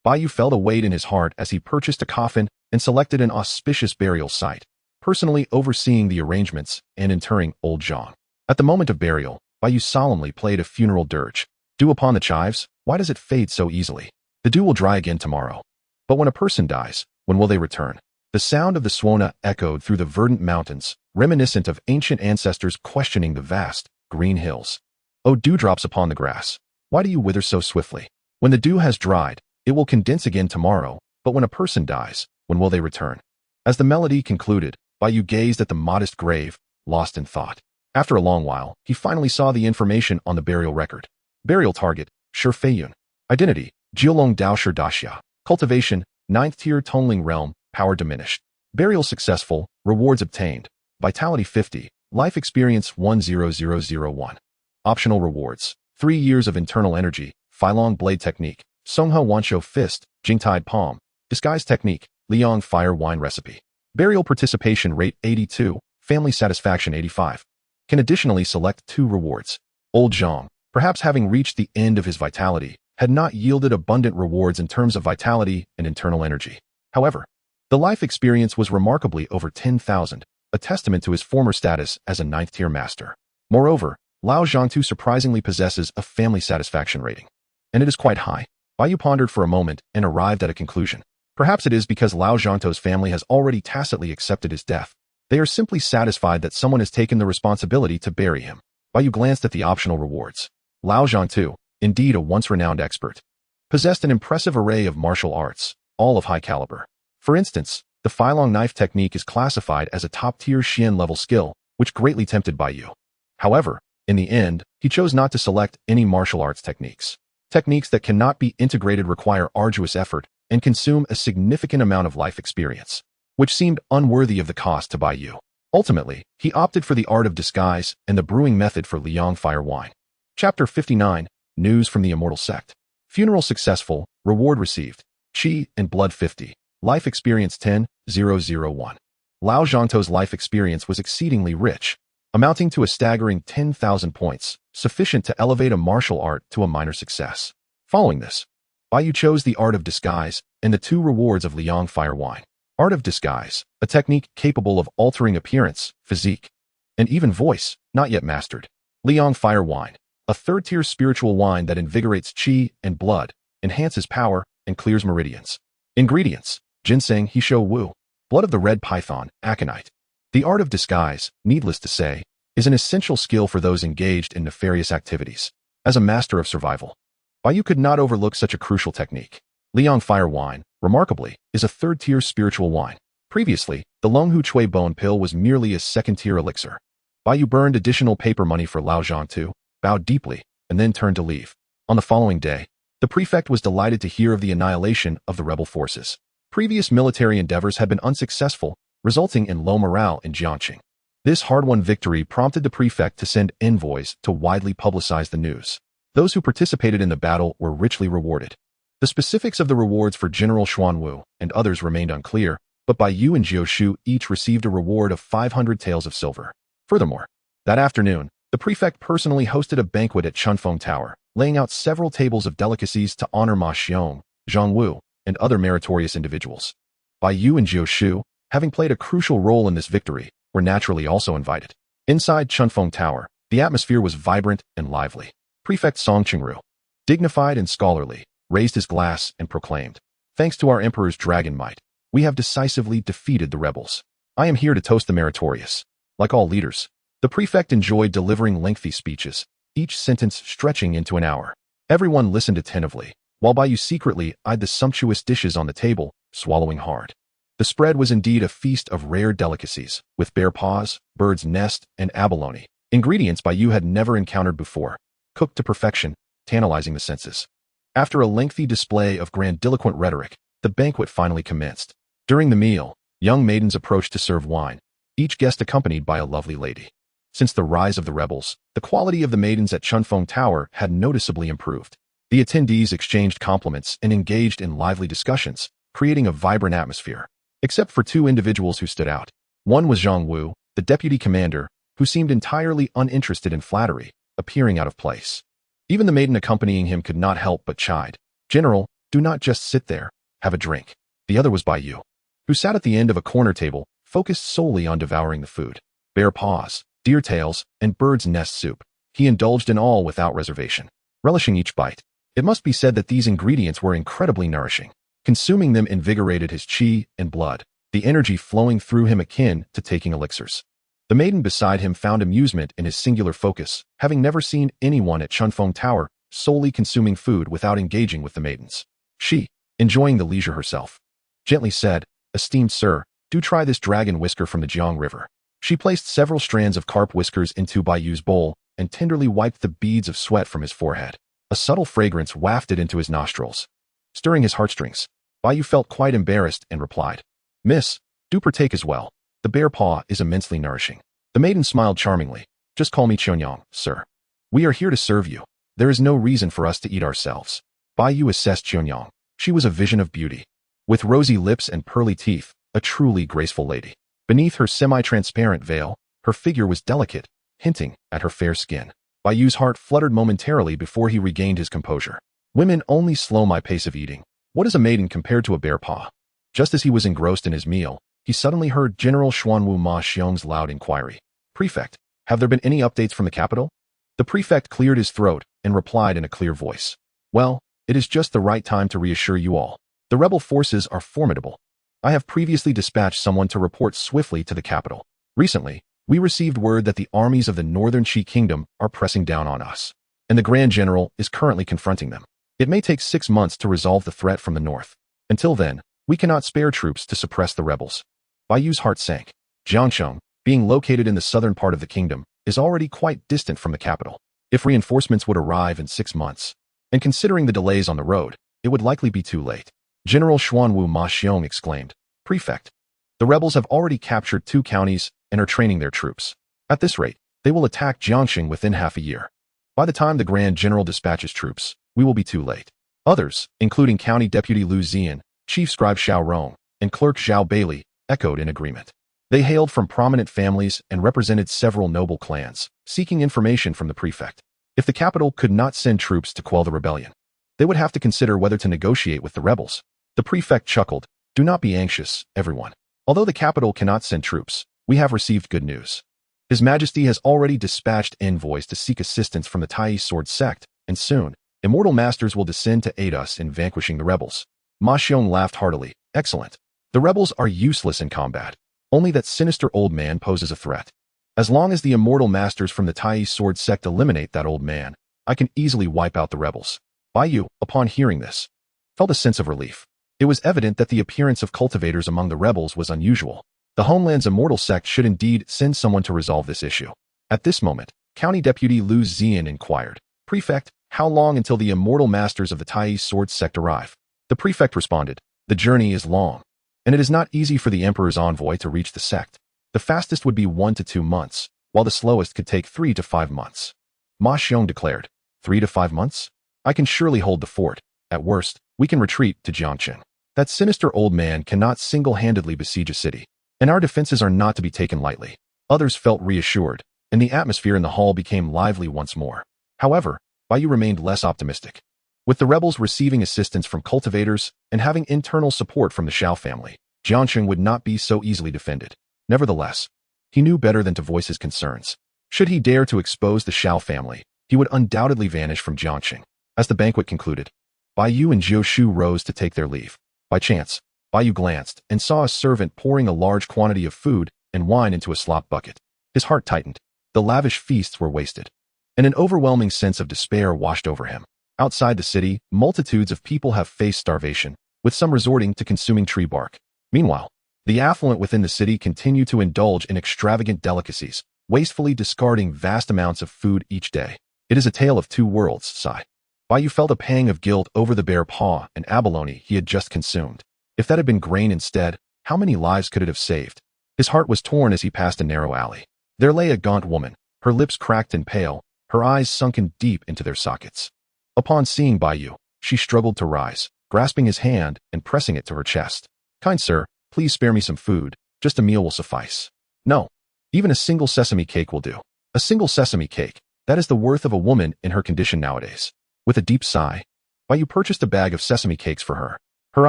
Bai Yu felt a weight in his heart as he purchased a coffin and selected an auspicious burial site, personally overseeing the arrangements and interring old Zhang. At the moment of burial, Bai Yu solemnly played a funeral dirge. Dew upon the chives, why does it fade so easily? The dew will dry again tomorrow. But when a person dies, when will they return? The sound of the Suona echoed through the verdant mountains, reminiscent of ancient ancestors questioning the vast, green hills. O dewdrops upon the grass, why do you wither so swiftly? When the dew has dried, it will condense again tomorrow, but when a person dies, when will they return? As the melody concluded, Bai Yu gazed at the modest grave, lost in thought. After a long while, he finally saw the information on the burial record. Burial target, Shifeyun. Identity, Jiulong Dao Daxia. Cultivation, 9th-tier Tonling Realm, power diminished. Burial successful, rewards obtained. Vitality 50, life experience 10001. Optional rewards, 3 years of internal energy, Filong Blade Technique, Songhe Wanshou Fist, Jingtide Palm, Disguise Technique, Liang Fire Wine Recipe. Burial participation rate 82, family satisfaction 85. Can additionally select 2 rewards. Old Zhang, perhaps having reached the end of his vitality, had not yielded abundant rewards in terms of vitality and internal energy. However, the life experience was remarkably over 10,000, a testament to his former status as a 9th-tier master. Moreover, Lao Zhangtu surprisingly possesses a family satisfaction rating, and it is quite high. Bai Yu pondered for a moment and arrived at a conclusion. Perhaps it is because Lao Zhangtu's family has already tacitly accepted his death. They are simply satisfied that someone has taken the responsibility to bury him. Bai Yu glanced at the optional rewards. Lao Zhangtu, indeed a once-renowned expert, possessed an impressive array of martial arts, all of high caliber. For instance, the Filong knife technique is classified as a top-tier Xian-level skill, which greatly tempted Bai Yu. However, in the end, he chose not to select any martial arts techniques. Techniques that cannot be integrated require arduous effort and consume a significant amount of life experience, which seemed unworthy of the cost to Bai Yu. Ultimately, he opted for the art of disguise and the brewing method for Liang Fire Wine. Chapter 59, News from the Immortal Sect. Funeral successful, reward received, Qi and Blood 50, life experience 10,001. Lao Zhangtu's life experience was exceedingly rich, amounting to a staggering 10,000 points, sufficient to elevate a martial art to a minor success. Following this, Bai Yu chose the art of disguise and the 2 rewards of Liang Fire Wine. Art of disguise, a technique capable of altering appearance, physique, and even voice, not yet mastered. Liang Fire Wine, a 3rd-tier spiritual wine that invigorates qi and blood, enhances power, and clears meridians. Ingredients, ginseng Hishou Wu, blood of the red python, aconite. The art of disguise, needless to say, is an essential skill for those engaged in nefarious activities. As a master of survival, Bai Yu could not overlook such a crucial technique. Liang Fire Wine, remarkably, is a 3rd-tier spiritual wine. Previously, the Longhu Chui Bone Pill was merely a 2nd-tier elixir. Bai Yu burned additional paper money for Lao Zhang too, bowed deeply, and then turned to leave. On the following day, the prefect was delighted to hear of the annihilation of the rebel forces. Previous military endeavors had been unsuccessful, resulting in low morale in Jiangxing. This hard-won victory prompted the prefect to send envoys to widely publicize the news. Those who participated in the battle were richly rewarded. The specifics of the rewards for General Xuanwu and others remained unclear, but Bai Yu and Jiushu each received a reward of 500 taels of silver. Furthermore, that afternoon, the prefect personally hosted a banquet at Chunfeng Tower, laying out several tables of delicacies to honor Ma Xiong, Zhang Wu, and other meritorious individuals. Bai Yu and Jiushu, having played a crucial role in this victory, were naturally also invited. Inside Chunfeng Tower, the atmosphere was vibrant and lively. Prefect Song Qingru, dignified and scholarly, raised his glass and proclaimed, "Thanks to our emperor's dragon might, we have decisively defeated the rebels. I am here to toast the meritorious." Like all leaders, the prefect enjoyed delivering lengthy speeches, each sentence stretching into an hour. Everyone listened attentively, while Bai Yu secretly eyed the sumptuous dishes on the table, swallowing hard. The spread was indeed a feast of rare delicacies, with bear paws, bird's nest, and abalone, ingredients Bai Yu had never encountered before, cooked to perfection, tantalizing the senses. After a lengthy display of grandiloquent rhetoric, the banquet finally commenced. During the meal, young maidens approached to serve wine, each guest accompanied by a lovely lady. Since the rise of the rebels, the quality of the maidens at Chunfeng Tower had noticeably improved. The attendees exchanged compliments and engaged in lively discussions, creating a vibrant atmosphere. Except for two individuals who stood out. One was Zhang Wu, the deputy commander, who seemed entirely uninterested in flattery, appearing out of place. Even the maiden accompanying him could not help but chide. "General, do not just sit there, have a drink." The other was Bai Yu, who sat at the end of a corner table, focused solely on devouring the food. Bear paws, deer tails, and bird's nest soup. He indulged in all without reservation, relishing each bite. It must be said that these ingredients were incredibly nourishing. Consuming them invigorated his qi and blood, the energy flowing through him akin to taking elixirs. The maiden beside him found amusement in his singular focus, having never seen anyone at Chunfeng Tower solely consuming food without engaging with the maidens. She, enjoying the leisure herself, gently said, "Esteemed sir, do try this dragon whisker from the Jiang River." She placed several strands of carp whiskers into Bai Yu's bowl and tenderly wiped the beads of sweat from his forehead. A subtle fragrance wafted into his nostrils, stirring his heartstrings. Bai Yu felt quite embarrassed and replied, "Miss, do partake as well. The bear paw is immensely nourishing." The maiden smiled charmingly. "Just call me Qianyang, sir. We are here to serve you. There is no reason for us to eat ourselves." Bai Yu assessed Qianyang. She was a vision of beauty. With rosy lips and pearly teeth, a truly graceful lady. Beneath her semi-transparent veil, her figure was delicate, hinting at her fair skin. Bai Yu's heart fluttered momentarily before he regained his composure. Women only slow my pace of eating. What is a maiden compared to a bear paw? Just as he was engrossed in his meal, he suddenly heard General Xuanwu Ma Xiong's loud inquiry. "Prefect, have there been any updates from the capital?" The prefect cleared his throat and replied in a clear voice. "Well, it is just the right time to reassure you all. The rebel forces are formidable. I have previously dispatched someone to report swiftly to the capital. Recently, we received word that the armies of the Northern Qi Kingdom are pressing down on us, and the Grand General is currently confronting them. It may take 6 months to resolve the threat from the north. Until then, we cannot spare troops to suppress the rebels." Bai Yu's heart sank. Jiangxing, being located in the southern part of the kingdom, is already quite distant from the capital. If reinforcements would arrive in 6 months, and considering the delays on the road, it would likely be too late. General Xuanwu Ma Xiong exclaimed, "Prefect, the rebels have already captured 2 counties and are training their troops. At this rate, they will attack Jiangxing within half a year. By the time the Grand General dispatches troops, we will be too late." Others, including County Deputy Lu Zian, Chief Scribe Xiao Rong, and Clerk Zhao Bailey, echoed in agreement. They hailed from prominent families and represented several noble clans, seeking information from the prefect. If the capital could not send troops to quell the rebellion, they would have to consider whether to negotiate with the rebels. The prefect chuckled, "Do not be anxious, everyone. Although the capital cannot send troops, we have received good news. His Majesty has already dispatched envoys to seek assistance from the Tai Sword sect, and soon, Immortal Masters will descend to aid us in vanquishing the rebels." Ma Xiong laughed heartily. "Excellent. The rebels are useless in combat. Only that sinister old man poses a threat. As long as the Immortal Masters from the Tai Sword sect eliminate that old man, I can easily wipe out the rebels." Bai Yu, upon hearing this, felt a sense of relief. It was evident that the appearance of cultivators among the rebels was unusual. The homeland's immortal sect should indeed send someone to resolve this issue. At this moment, County Deputy Lu Zian inquired, "Prefect, how long until the immortal masters of the Tai Sword sect arrive?" The prefect responded, "The journey is long, and it is not easy for the Emperor's envoy to reach the sect. The fastest would be 1 to 2 months, while the slowest could take 3 to 5 months. Ma Xiong declared, 3 to 5 months? I can surely hold the fort. At worst, we can retreat to Jiangqing. That sinister old man cannot single-handedly besiege a city, and our defenses are not to be taken lightly." Others felt reassured, and the atmosphere in the hall became lively once more. However, Bai Yu remained less optimistic. With the rebels receiving assistance from cultivators and having internal support from the Xiao family, Jiangqing would not be so easily defended. Nevertheless, he knew better than to voice his concerns. Should he dare to expose the Xiao family, he would undoubtedly vanish from Jiangqing. As the banquet concluded, Bai Yu and Jiu Shu rose to take their leave. By chance, Bai Yu glanced and saw a servant pouring a large quantity of food and wine into a slop bucket. His heart tightened. The lavish feasts were wasted, and an overwhelming sense of despair washed over him. Outside the city, multitudes of people have faced starvation, with some resorting to consuming tree bark. Meanwhile, the affluent within the city continue to indulge in extravagant delicacies, wastefully discarding vast amounts of food each day. It is a tale of two worlds, sigh. Bai Yu felt a pang of guilt over the bear paw and abalone he had just consumed. If that had been grain instead, how many lives could it have saved? His heart was torn as he passed a narrow alley. There lay a gaunt woman, her lips cracked and pale, her eyes sunken deep into their sockets. Upon seeing Bai Yu, she struggled to rise, grasping his hand and pressing it to her chest. "Kind sir, please spare me some food. Just a meal will suffice." "No. Even a single sesame cake will do." A single sesame cake, that is the worth of a woman in her condition nowadays. With a deep sigh, Bai Yu purchased a bag of sesame cakes for her. Her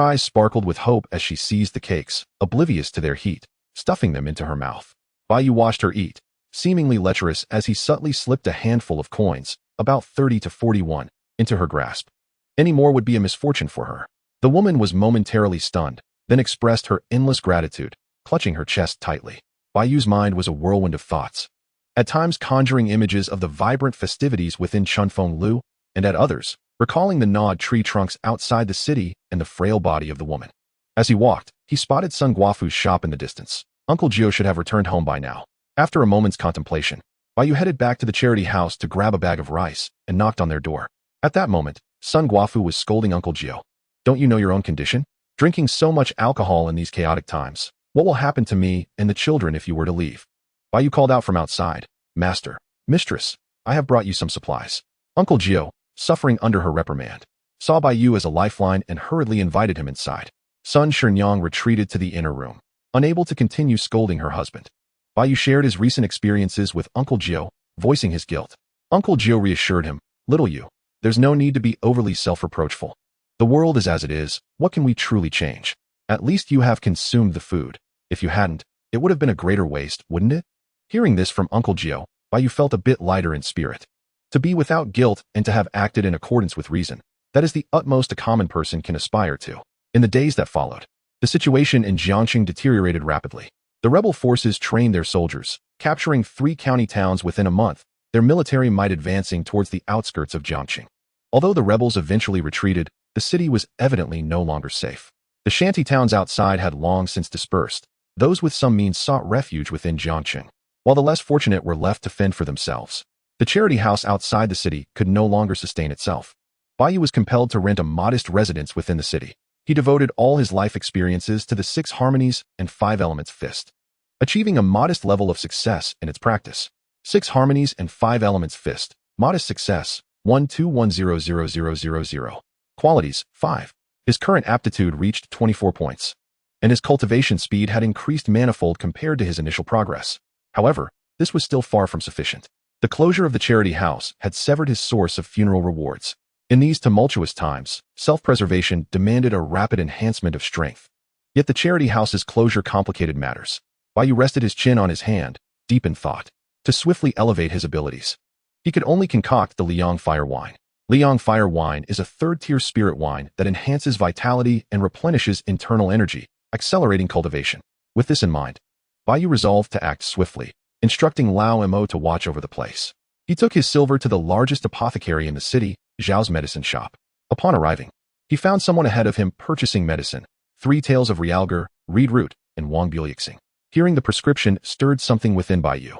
eyes sparkled with hope as she seized the cakes, oblivious to their heat, stuffing them into her mouth. Bai Yu watched her eat, seemingly lecherous as he subtly slipped a handful of coins, about 30 to 41, into her grasp. Any more would be a misfortune for her. The woman was momentarily stunned, then expressed her endless gratitude, clutching her chest tightly. Bai Yu's mind was a whirlwind of thoughts, at times conjuring images of the vibrant festivities within Chunfeng Lu, and at others, recalling the gnawed tree trunks outside the city and the frail body of the woman. As he walked, he spotted Sun Guofu's shop in the distance. Uncle Gio should have returned home by now. After a moment's contemplation, Bai Yu headed back to the charity house to grab a bag of rice and knocked on their door. At that moment, Sun Guofu was scolding Uncle Gio. "Don't you know your own condition? Drinking so much alcohol in these chaotic times. What will happen to me and the children if you were to leave?" Bai Yu called out from outside, "Master, mistress, I have brought you some supplies." Uncle Gio, suffering under her reprimand, saw Bai Yu as a lifeline and hurriedly invited him inside. Sun Shenyang retreated to the inner room, unable to continue scolding her husband. Bai Yu shared his recent experiences with Uncle Gio, voicing his guilt. Uncle Gio reassured him, "Little Yu, there's no need to be overly self-reproachful. The world is as it is. What can we truly change? At least you have consumed the food. If you hadn't, it would have been a greater waste, wouldn't it?" Hearing this from Uncle Gio, Bai Yu felt a bit lighter in spirit. To be without guilt and to have acted in accordance with reason, that is the utmost a common person can aspire to. In the days that followed, the situation in Jiangqing deteriorated rapidly. The rebel forces trained their soldiers, capturing 3 county towns within a month, their military might advancing towards the outskirts of Jiangqing. Although the rebels eventually retreated, the city was evidently no longer safe. The shanty towns outside had long since dispersed. Those with some means sought refuge within Jiangqing, while the less fortunate were left to fend for themselves. The charity house outside the city could no longer sustain itself. Bai Yu was compelled to rent a modest residence within the city. He devoted all his life experiences to the 6 harmonies and 5 elements fist, achieving a modest level of success in its practice. 6 harmonies and 5 elements fist. Modest success, 1210000. Qualities, 5. His current aptitude reached 24 points, and his cultivation speed had increased manifold compared to his initial progress. However, this was still far from sufficient. The closure of the charity house had severed his source of funeral rewards. In these tumultuous times, self-preservation demanded a rapid enhancement of strength. Yet the charity house's closure complicated matters. Bai Yu rested his chin on his hand, deep in thought. To swiftly elevate his abilities, he could only concoct the Liang Fire Wine. Liang Fire Wine is a 3rd-tier spirit wine that enhances vitality and replenishes internal energy, accelerating cultivation. With this in mind, Bai Yu resolved to act swiftly, instructing Lao Mo to watch over the place. He took his silver to the largest apothecary in the city, Zhao's medicine shop. Upon arriving, he found someone ahead of him purchasing medicine, 3 tails of realgar, reed root, and Wang Buliaxing. Hearing the prescription stirred something within Bai Yu.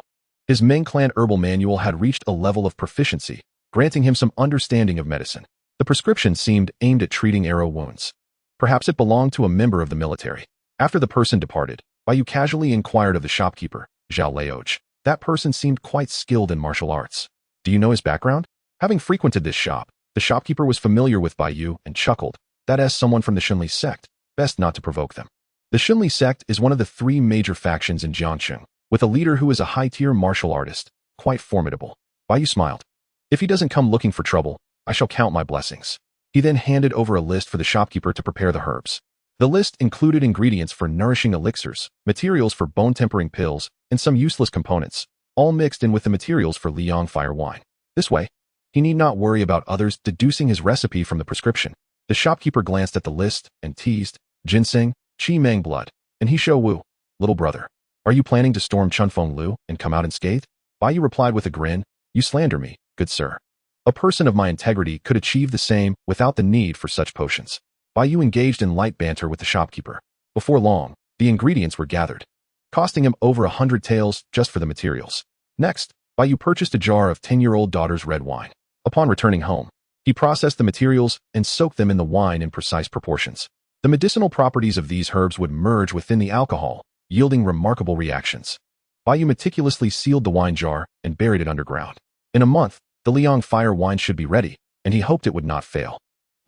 His Ming clan herbal manual had reached a level of proficiency, granting him some understanding of medicine. The prescription seemed aimed at treating arrow wounds. Perhaps it belonged to a member of the military. After the person departed, Bai Yu casually inquired of the shopkeeper, Zhao Leoj. That person seemed quite skilled in martial arts. Do you know his background? Having frequented this shop, the shopkeeper was familiar with Bai Yu and chuckled. That as someone from the Xinli sect, best not to provoke them. The Xinli sect is one of the 3 major factions in Jiangxing, with a leader who is a high-tier martial artist, quite formidable. Bai Yu smiled. If he doesn't come looking for trouble, I shall count my blessings. He then handed over a list for the shopkeeper to prepare the herbs. The list included ingredients for nourishing elixirs, materials for bone-tempering pills, and some useless components, all mixed in with the materials for Liang fire wine. This way, he need not worry about others deducing his recipe from the prescription. The shopkeeper glanced at the list and teased, ginseng, qi mang blood, and he shou wu. Little brother, are you planning to storm Chunfeng Lu and come out unscathed? Bai Yu replied with a grin, you slander me, good sir. A person of my integrity could achieve the same without the need for such potions. Bai Yu engaged in light banter with the shopkeeper. Before long, the ingredients were gathered, costing him over 100 taels just for the materials. Next, Bai Yu purchased a jar of 10-year-old daughter's red wine. Upon returning home, he processed the materials and soaked them in the wine in precise proportions. The medicinal properties of these herbs would merge within the alcohol, yielding remarkable reactions. Bai Yu meticulously sealed the wine jar and buried it underground. In a month, the Liang fire wine should be ready, and he hoped it would not fail.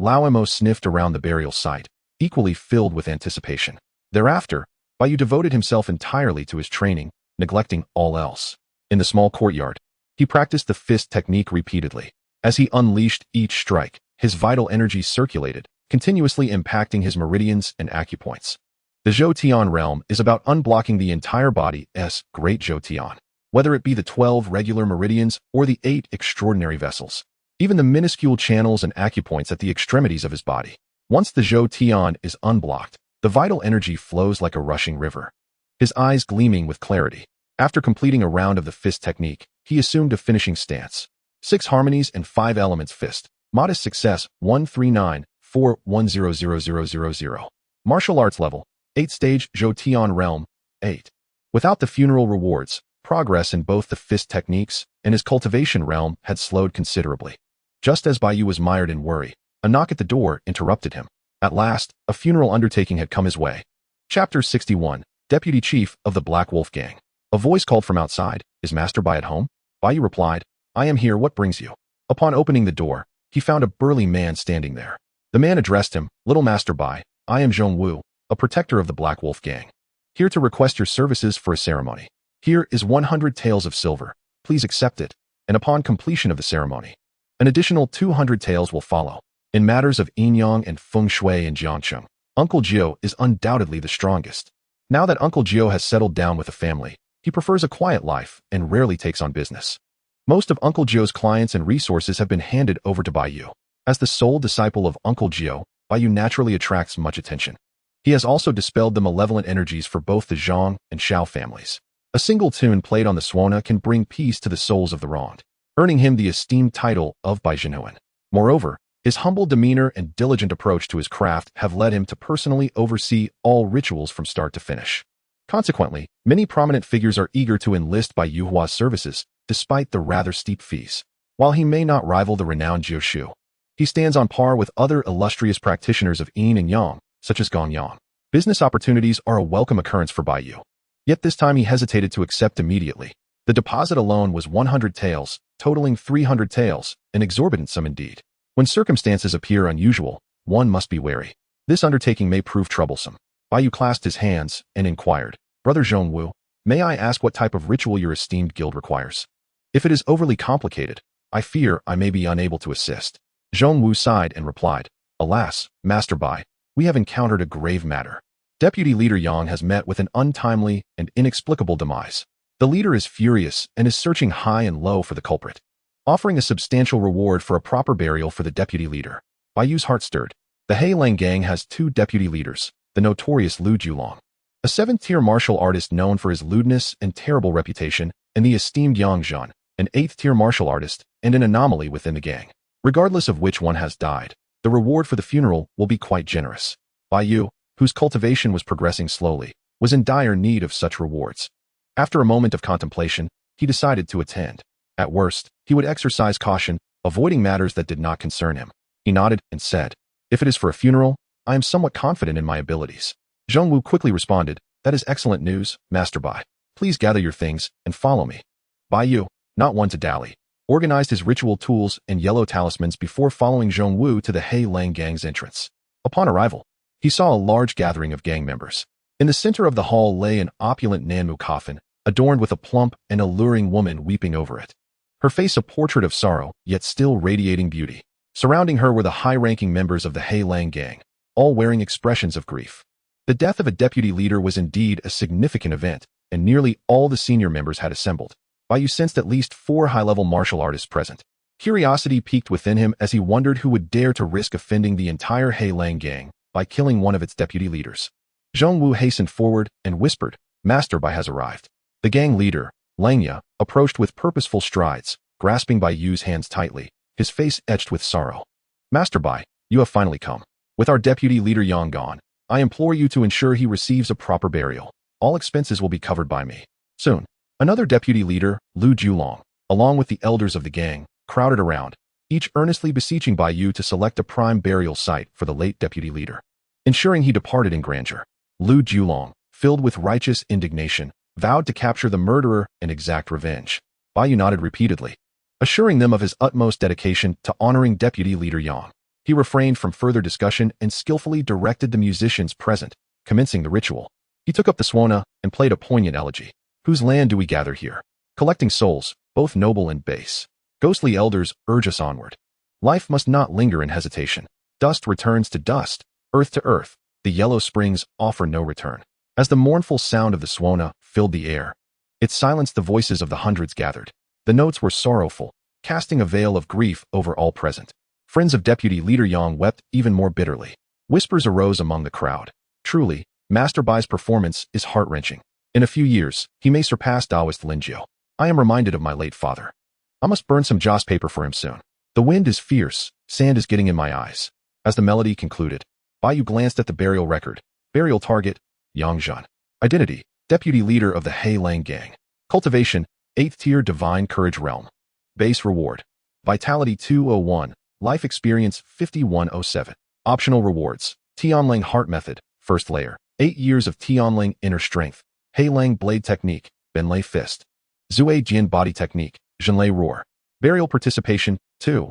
Lao Mo sniffed around the burial site, equally filled with anticipation. Thereafter, Bai Yu devoted himself entirely to his training, neglecting all else. In the small courtyard, he practiced the fist technique repeatedly. As he unleashed each strike, his vital energy circulated, continuously impacting his meridians and acupoints. The Zhou realm is about unblocking the entire body's great Zhou, whether it be the 12 regular meridians or the 8 extraordinary vessels. Even the minuscule channels and acupoints at the extremities of his body. Once the Zhou is unblocked, the vital energy flows like a rushing river. His eyes gleaming with clarity. After completing a round of the fist technique, he assumed a finishing stance. 6 harmonies and 5 elements fist. Modest success 13941000000. Martial arts level 8 stage Zhou realm 8. Without the funeral rewards, progress in both the fist techniques and his cultivation realm had slowed considerably. Just as Bai Yu was mired in worry, a knock at the door interrupted him. At last, a funeral undertaking had come his way. Chapter 61, Deputy Chief of the Black Wolf Gang. A voice called from outside, is Master Bai at home? Bai Yu replied, I am here, what brings you? Upon opening the door, he found a burly man standing there. The man addressed him, Little Master Bai, I am Zhong Wu, a protector of the Black Wolf Gang. Here to request your services for a ceremony. Here is 100 taels of silver, please accept it, and upon completion of the ceremony, an additional 200 taels will follow. In matters of yin-yang and feng shui in Jiangxing, Uncle Jiu is undoubtedly the strongest. Now that Uncle Jiu has settled down with a family, he prefers a quiet life and rarely takes on business. Most of Uncle Jiu's clients and resources have been handed over to Bai Yu. As the sole disciple of Uncle Jiu, Bai Yu naturally attracts much attention. He has also dispelled the malevolent energies for both the Zhang and Shao families. A single tune played on the suona can bring peace to the souls of the wronged, earning him the esteemed title of Bai Zhenhuan. Moreover, his humble demeanor and diligent approach to his craft have led him to personally oversee all rituals from start to finish. Consequently, many prominent figures are eager to enlist Bai Yuhua's services, despite the rather steep fees. While he may not rival the renowned Jiu Shu, he stands on par with other illustrious practitioners of yin and yang, such as Gong Yang. Business opportunities are a welcome occurrence for Bai Yu. Yet this time he hesitated to accept immediately. The deposit alone was 100 taels, totaling 300 taels, an exorbitant sum indeed. When circumstances appear unusual, one must be wary. This undertaking may prove troublesome. Bai Yu clasped his hands and inquired, Brother Zhong Wu, may I ask what type of ritual your esteemed guild requires? If it is overly complicated, I fear I may be unable to assist. Zhong Wu sighed and replied, Alas, Master Bai, we have encountered a grave matter. Deputy Leader Yang has met with an untimely and inexplicable demise. The leader is furious and is searching high and low for the culprit, offering a substantial reward for a proper burial for the deputy leader. Bai Yu's heart stirred. The Heilang gang has 2 deputy leaders, the notorious Lu Julong, a 7th-tier martial artist known for his lewdness and terrible reputation, and the esteemed Yang Zhan, an 8th-tier martial artist and an anomaly within the gang. Regardless of which one has died, the reward for the funeral will be quite generous. Bai Yu, whose cultivation was progressing slowly, was in dire need of such rewards. After a moment of contemplation, he decided to attend. At worst, he would exercise caution, avoiding matters that did not concern him. He nodded and said, "If it is for a funeral, I am somewhat confident in my abilities." Zheng Wu quickly responded, "That is excellent news, Master Bai. Please gather your things and follow me." Bai Yu, not one to dally, organized his ritual tools and yellow talismans before following Zheng Wu to the Hei Lang gang's entrance. Upon arrival, he saw a large gathering of gang members. In the center of the hall lay an opulent Nanmu coffin, adorned with a plump and alluring woman weeping over it. Her face a portrait of sorrow, yet still radiating beauty. Surrounding her were the high-ranking members of the Hei Lang gang, all wearing expressions of grief. The death of a deputy leader was indeed a significant event, and nearly all the senior members had assembled. Bai Yu sensed at least 4 high-level martial artists present. Curiosity piqued within him as he wondered who would dare to risk offending the entire Hei Lang gang by killing one of its deputy leaders. Zheng Wu hastened forward and whispered, "Master Bai has arrived." The gang leader, Langya, approached with purposeful strides, grasping Bai Yu's hands tightly, his face etched with sorrow. "Master Bai, you have finally come. With our deputy leader Yang gone, I implore you to ensure he receives a proper burial. All expenses will be covered by me." Soon, another deputy leader, Lu Julong, along with the elders of the gang, crowded around, each earnestly beseeching Bai Yu to select a prime burial site for the late deputy leader, ensuring he departed in grandeur. Lu Julong, filled with righteous indignation, vowed to capture the murderer and exact revenge. Bai Yu nodded repeatedly, assuring them of his utmost dedication to honoring deputy leader Yang. He refrained from further discussion and skillfully directed the musicians present, commencing the ritual. He took up the swana and played a poignant elegy. "Whose land do we gather here? Collecting souls, both noble and base. Ghostly elders urge us onward. Life must not linger in hesitation. Dust returns to dust, earth to earth. The yellow springs offer no return." As the mournful sound of the swana filled the air, it silenced the voices of the hundreds gathered. The notes were sorrowful, casting a veil of grief over all present. Friends of Deputy Leader Yang wept even more bitterly. Whispers arose among the crowd. "Truly, Master Bai's performance is heart-wrenching. In a few years, he may surpass Taoist Linjiu. I am reminded of my late father. I must burn some joss paper for him soon. The wind is fierce, sand is getting in my eyes." As the melody concluded, Bai Yu glanced at the burial record. Burial target, Yang Zhan. Identity, Deputy Leader of the Hei Lang gang. Cultivation, 8th tier Divine Courage Realm. Base reward, Vitality 201, Life Experience 5107. Optional rewards, Tianlang Heart Method, 1st layer, 8 years of Tianlang Inner Strength, Hei Lang Blade Technique, Benlei Fist. Zui Jian Body Technique, Zhenlei Roar. Burial Participation, 2.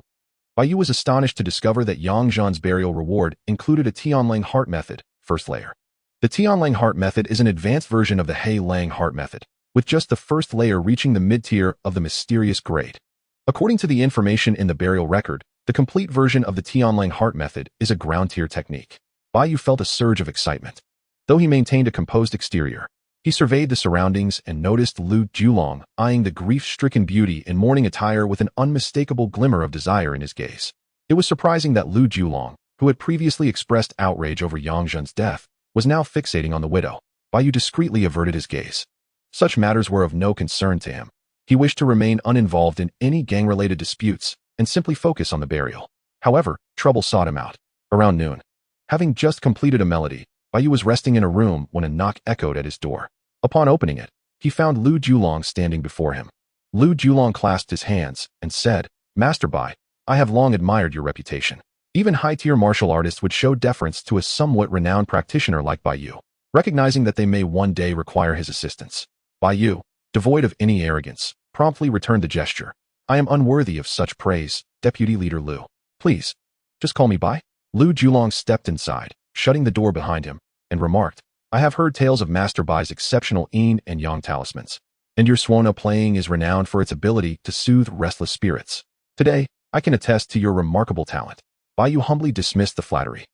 Bai Yu was astonished to discover that Yang Zhan's burial reward included a Tianlang Heart Method, 1st layer. The Tianlang Heart Method is an advanced version of the Hei Lang Heart Method, with just the 1st layer reaching the mid-tier of the mysterious grade. According to the information in the burial record, the complete version of the Tianlang Heart Method is a ground-tier technique. Bai Yu felt a surge of excitement. Though he maintained a composed exterior, he surveyed the surroundings and noticed Lu Julong eyeing the grief-stricken beauty in mourning attire with an unmistakable glimmer of desire in his gaze. It was surprising that Lu Julong, who had previously expressed outrage over Yang Zhan's death, was now fixating on the widow. Bai Yu discreetly averted his gaze. Such matters were of no concern to him. He wished to remain uninvolved in any gang-related disputes and simply focus on the burial. However, trouble sought him out. Around noon, having just completed a melody, Bai Yu was resting in a room when a knock echoed at his door. Upon opening it, he found Lu Julong standing before him. Lu Julong clasped his hands and said, "Master Bai, I have long admired your reputation. Even high-tier martial artists would show deference to a somewhat renowned practitioner like Bai Yu, recognizing that they may one day require his assistance." Bai Yu, devoid of any arrogance, promptly returned the gesture. "I am unworthy of such praise, Deputy Leader Lu. Please, just call me Bai." Lu Julong stepped inside, shutting the door behind him, and remarked, "I have heard tales of Master Bai's exceptional yin and yang talismans, and your swana playing is renowned for its ability to soothe restless spirits. Today, I can attest to your remarkable talent." Bai Yu humbly dismissed the flattery,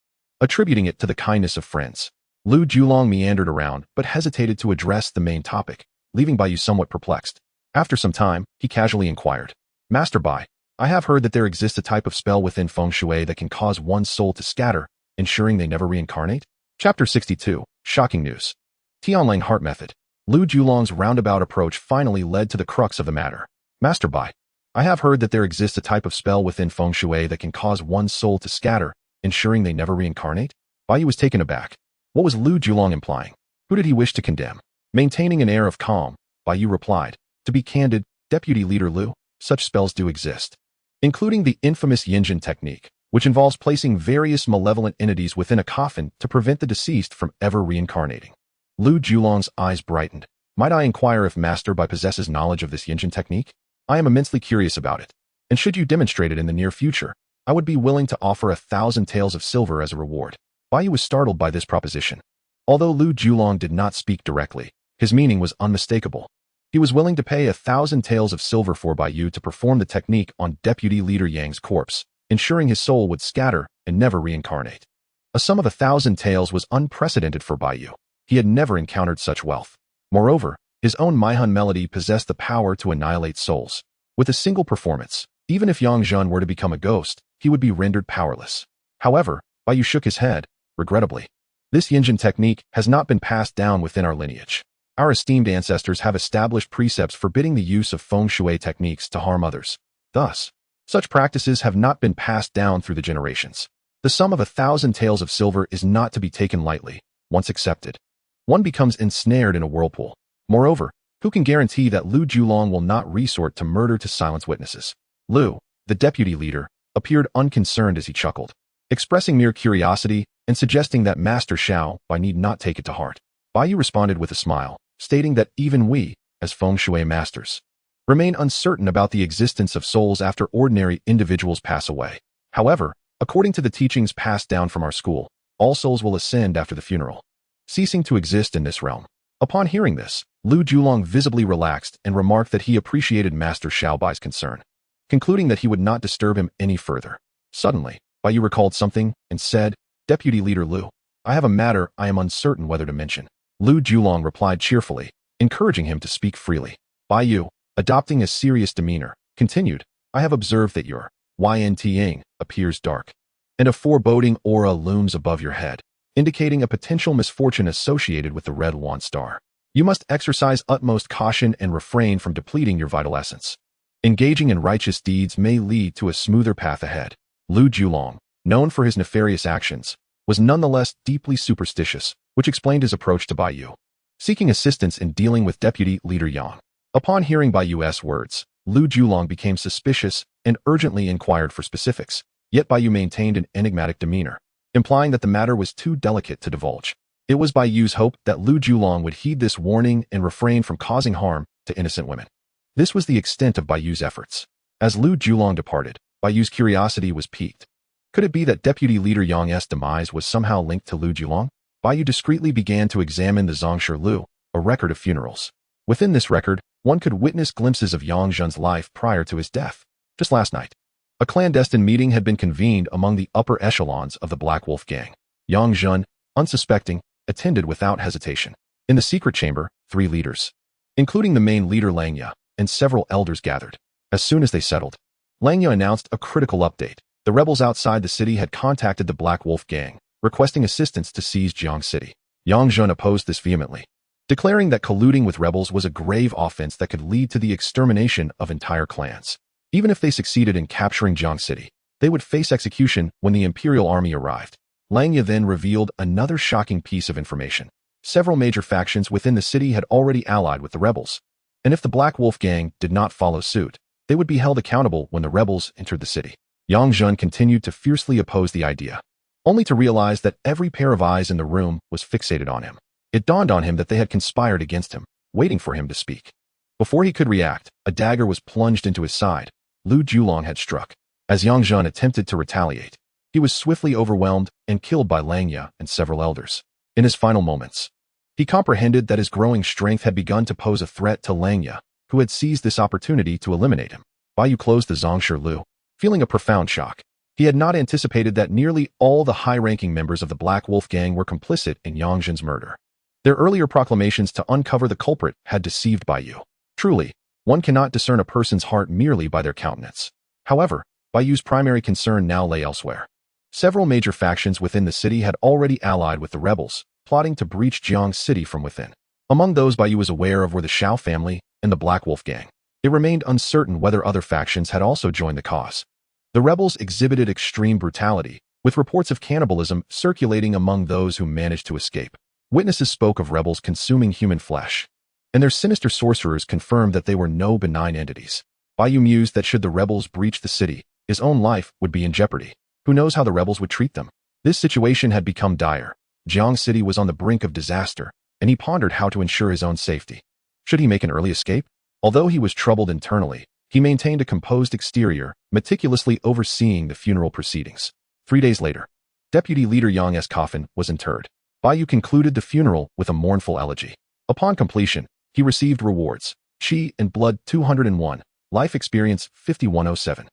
attributing it to the kindness of friends. Lu Julong meandered around but hesitated to address the main topic, leaving Bai Yu somewhat perplexed. After some time, he casually inquired, "Master Bai, I have heard that there exists a type of spell within feng shui that can cause one's soul to scatter, ensuring they never reincarnate?" Chapter 62, Shocking News. Tianlang Heart Method. Lu Julong's roundabout approach finally led to the crux of the matter. "Master Bai, I have heard that there exists a type of spell within feng shui that can cause one's soul to scatter, ensuring they never reincarnate?" Bai Yu was taken aback. What was Lu Julong implying? Who did he wish to condemn? Maintaining an air of calm, Bai Yu replied, To be candid, Deputy Leader Lu, such spells do exist, including the infamous Yinjin technique, which involves placing various malevolent entities within a coffin to prevent the deceased from ever reincarnating. Lu Julong's eyes brightened. Might I inquire if Master Bai possesses knowledge of this Yinjin technique? I am immensely curious about it, and should you demonstrate it in the near future, I would be willing to offer 1,000 taels of silver as a reward. Bai Yu was startled by this proposition. Although Lu Julong did not speak directly, his meaning was unmistakable. He was willing to pay 1,000 taels of silver for Bai Yu to perform the technique on Deputy Leader Yang's corpse, ensuring his soul would scatter and never reincarnate. A sum of 1,000 taels was unprecedented for Bai Yu. He had never encountered such wealth. Moreover, his own Maihun melody possessed the power to annihilate souls. With a single performance, even if Yang Zhen were to become a ghost, he would be rendered powerless. However, Bai Yu shook his head, regrettably. This Yinjin technique has not been passed down within our lineage. Our esteemed ancestors have established precepts forbidding the use of feng shui techniques to harm others. Thus, such practices have not been passed down through the generations. The sum of 1,000 taels of silver is not to be taken lightly. Once accepted, one becomes ensnared in a whirlpool. Moreover, who can guarantee that Lu Julong will not resort to murder to silence witnesses? Lu, the deputy leader, appeared unconcerned as he chuckled, expressing mere curiosity and suggesting that Master Xiao Bai need not take it to heart. Bai Yu responded with a smile, stating that even we, as feng shui masters, remain uncertain about the existence of souls after ordinary individuals pass away. However, according to the teachings passed down from our school, all souls will ascend after the funeral, ceasing to exist in this realm. Upon hearing this, Lu Julong visibly relaxed and remarked that he appreciated Master Xiao Bai's concern, concluding that he would not disturb him any further. Suddenly, Bai Yu recalled something and said, Deputy Leader Lu, I have a matter I am uncertain whether to mention. Lu Julong replied cheerfully, encouraging him to speak freely. Bai Yu, adopting a serious demeanor, continued, I have observed that your Xianxiang appears dark, and a foreboding aura looms above your head, indicating a potential misfortune associated with the red wand star. You must exercise utmost caution and refrain from depleting your vital essence. Engaging in righteous deeds may lead to a smoother path ahead. Lu Julong, known for his nefarious actions, was nonetheless deeply superstitious, which explained his approach to Bai Yu, seeking assistance in dealing with Deputy Leader Yang. Upon hearing Bai Yu's words, Lu Julong became suspicious and urgently inquired for specifics, yet Bai Yu maintained an enigmatic demeanor, implying that the matter was too delicate to divulge. It was Bai Yu's hope that Lu Julong would heed this warning and refrain from causing harm to innocent women. This was the extent of Bai Yu's efforts. As Lu Julong departed, Bai Yu's curiosity was piqued. Could it be that Deputy Leader Yang's demise was somehow linked to Lu Julong? Bai Yu discreetly began to examine the Zongshi Lu, a record of funerals. Within this record, one could witness glimpses of Yang Zhen's life prior to his death. Just last night, a clandestine meeting had been convened among the upper echelons of the Black Wolf gang. Yang Zhen, unsuspecting, attended without hesitation. In the secret chamber, 3 leaders, including the main leader Xianxia, and several elders gathered. As soon as they settled, Xianxia announced a critical update. The rebels outside the city had contacted the Black Wolf gang, requesting assistance to seize Jiang City. Yang Zhen opposed this vehemently, declaring that colluding with rebels was a grave offense that could lead to the extermination of entire clans. Even if they succeeded in capturing Jiang City, they would face execution when the Imperial Army arrived. Xianxia then revealed another shocking piece of information. Several major factions within the city had already allied with the rebels, and if the Black Wolf gang did not follow suit, they would be held accountable when the rebels entered the city. Yang Zhen continued to fiercely oppose the idea, only to realize that every pair of eyes in the room was fixated on him. It dawned on him that they had conspired against him, waiting for him to speak. Before he could react, a dagger was plunged into his side. Lu Julong had struck. As Yang Zhen attempted to retaliate, he was swiftly overwhelmed and killed by Xianxia and several elders. In his final moments, he comprehended that his growing strength had begun to pose a threat to Xianxia, who had seized this opportunity to eliminate him. Bai Yu closed the Zongshi Lu, feeling a profound shock. He had not anticipated that nearly all the high-ranking members of the Black Wolf gang were complicit in Yang Zhen's murder. Their earlier proclamations to uncover the culprit had deceived Bai Yu. Truly, one cannot discern a person's heart merely by their countenance. However, Bai Yu's primary concern now lay elsewhere. Several major factions within the city had already allied with the rebels, plotting to breach Jiang City from within. Among those Bai Yu was aware of were the Shao family and the Black Wolf gang. It remained uncertain whether other factions had also joined the cause. The rebels exhibited extreme brutality, with reports of cannibalism circulating among those who managed to escape. Witnesses spoke of rebels consuming human flesh, and their sinister sorcerers confirmed that they were no benign entities. Bai Yu mused that should the rebels breach the city, his own life would be in jeopardy. Who knows how the rebels would treat them? This situation had become dire. Jiang City was on the brink of disaster, and he pondered how to ensure his own safety. Should he make an early escape? Although he was troubled internally, he maintained a composed exterior, meticulously overseeing the funeral proceedings. 3 days later, Deputy Leader Yang's coffin was interred. Bai Yu concluded the funeral with a mournful elegy. Upon completion, he received rewards: Qi and Blood 201, Life Experience 5107,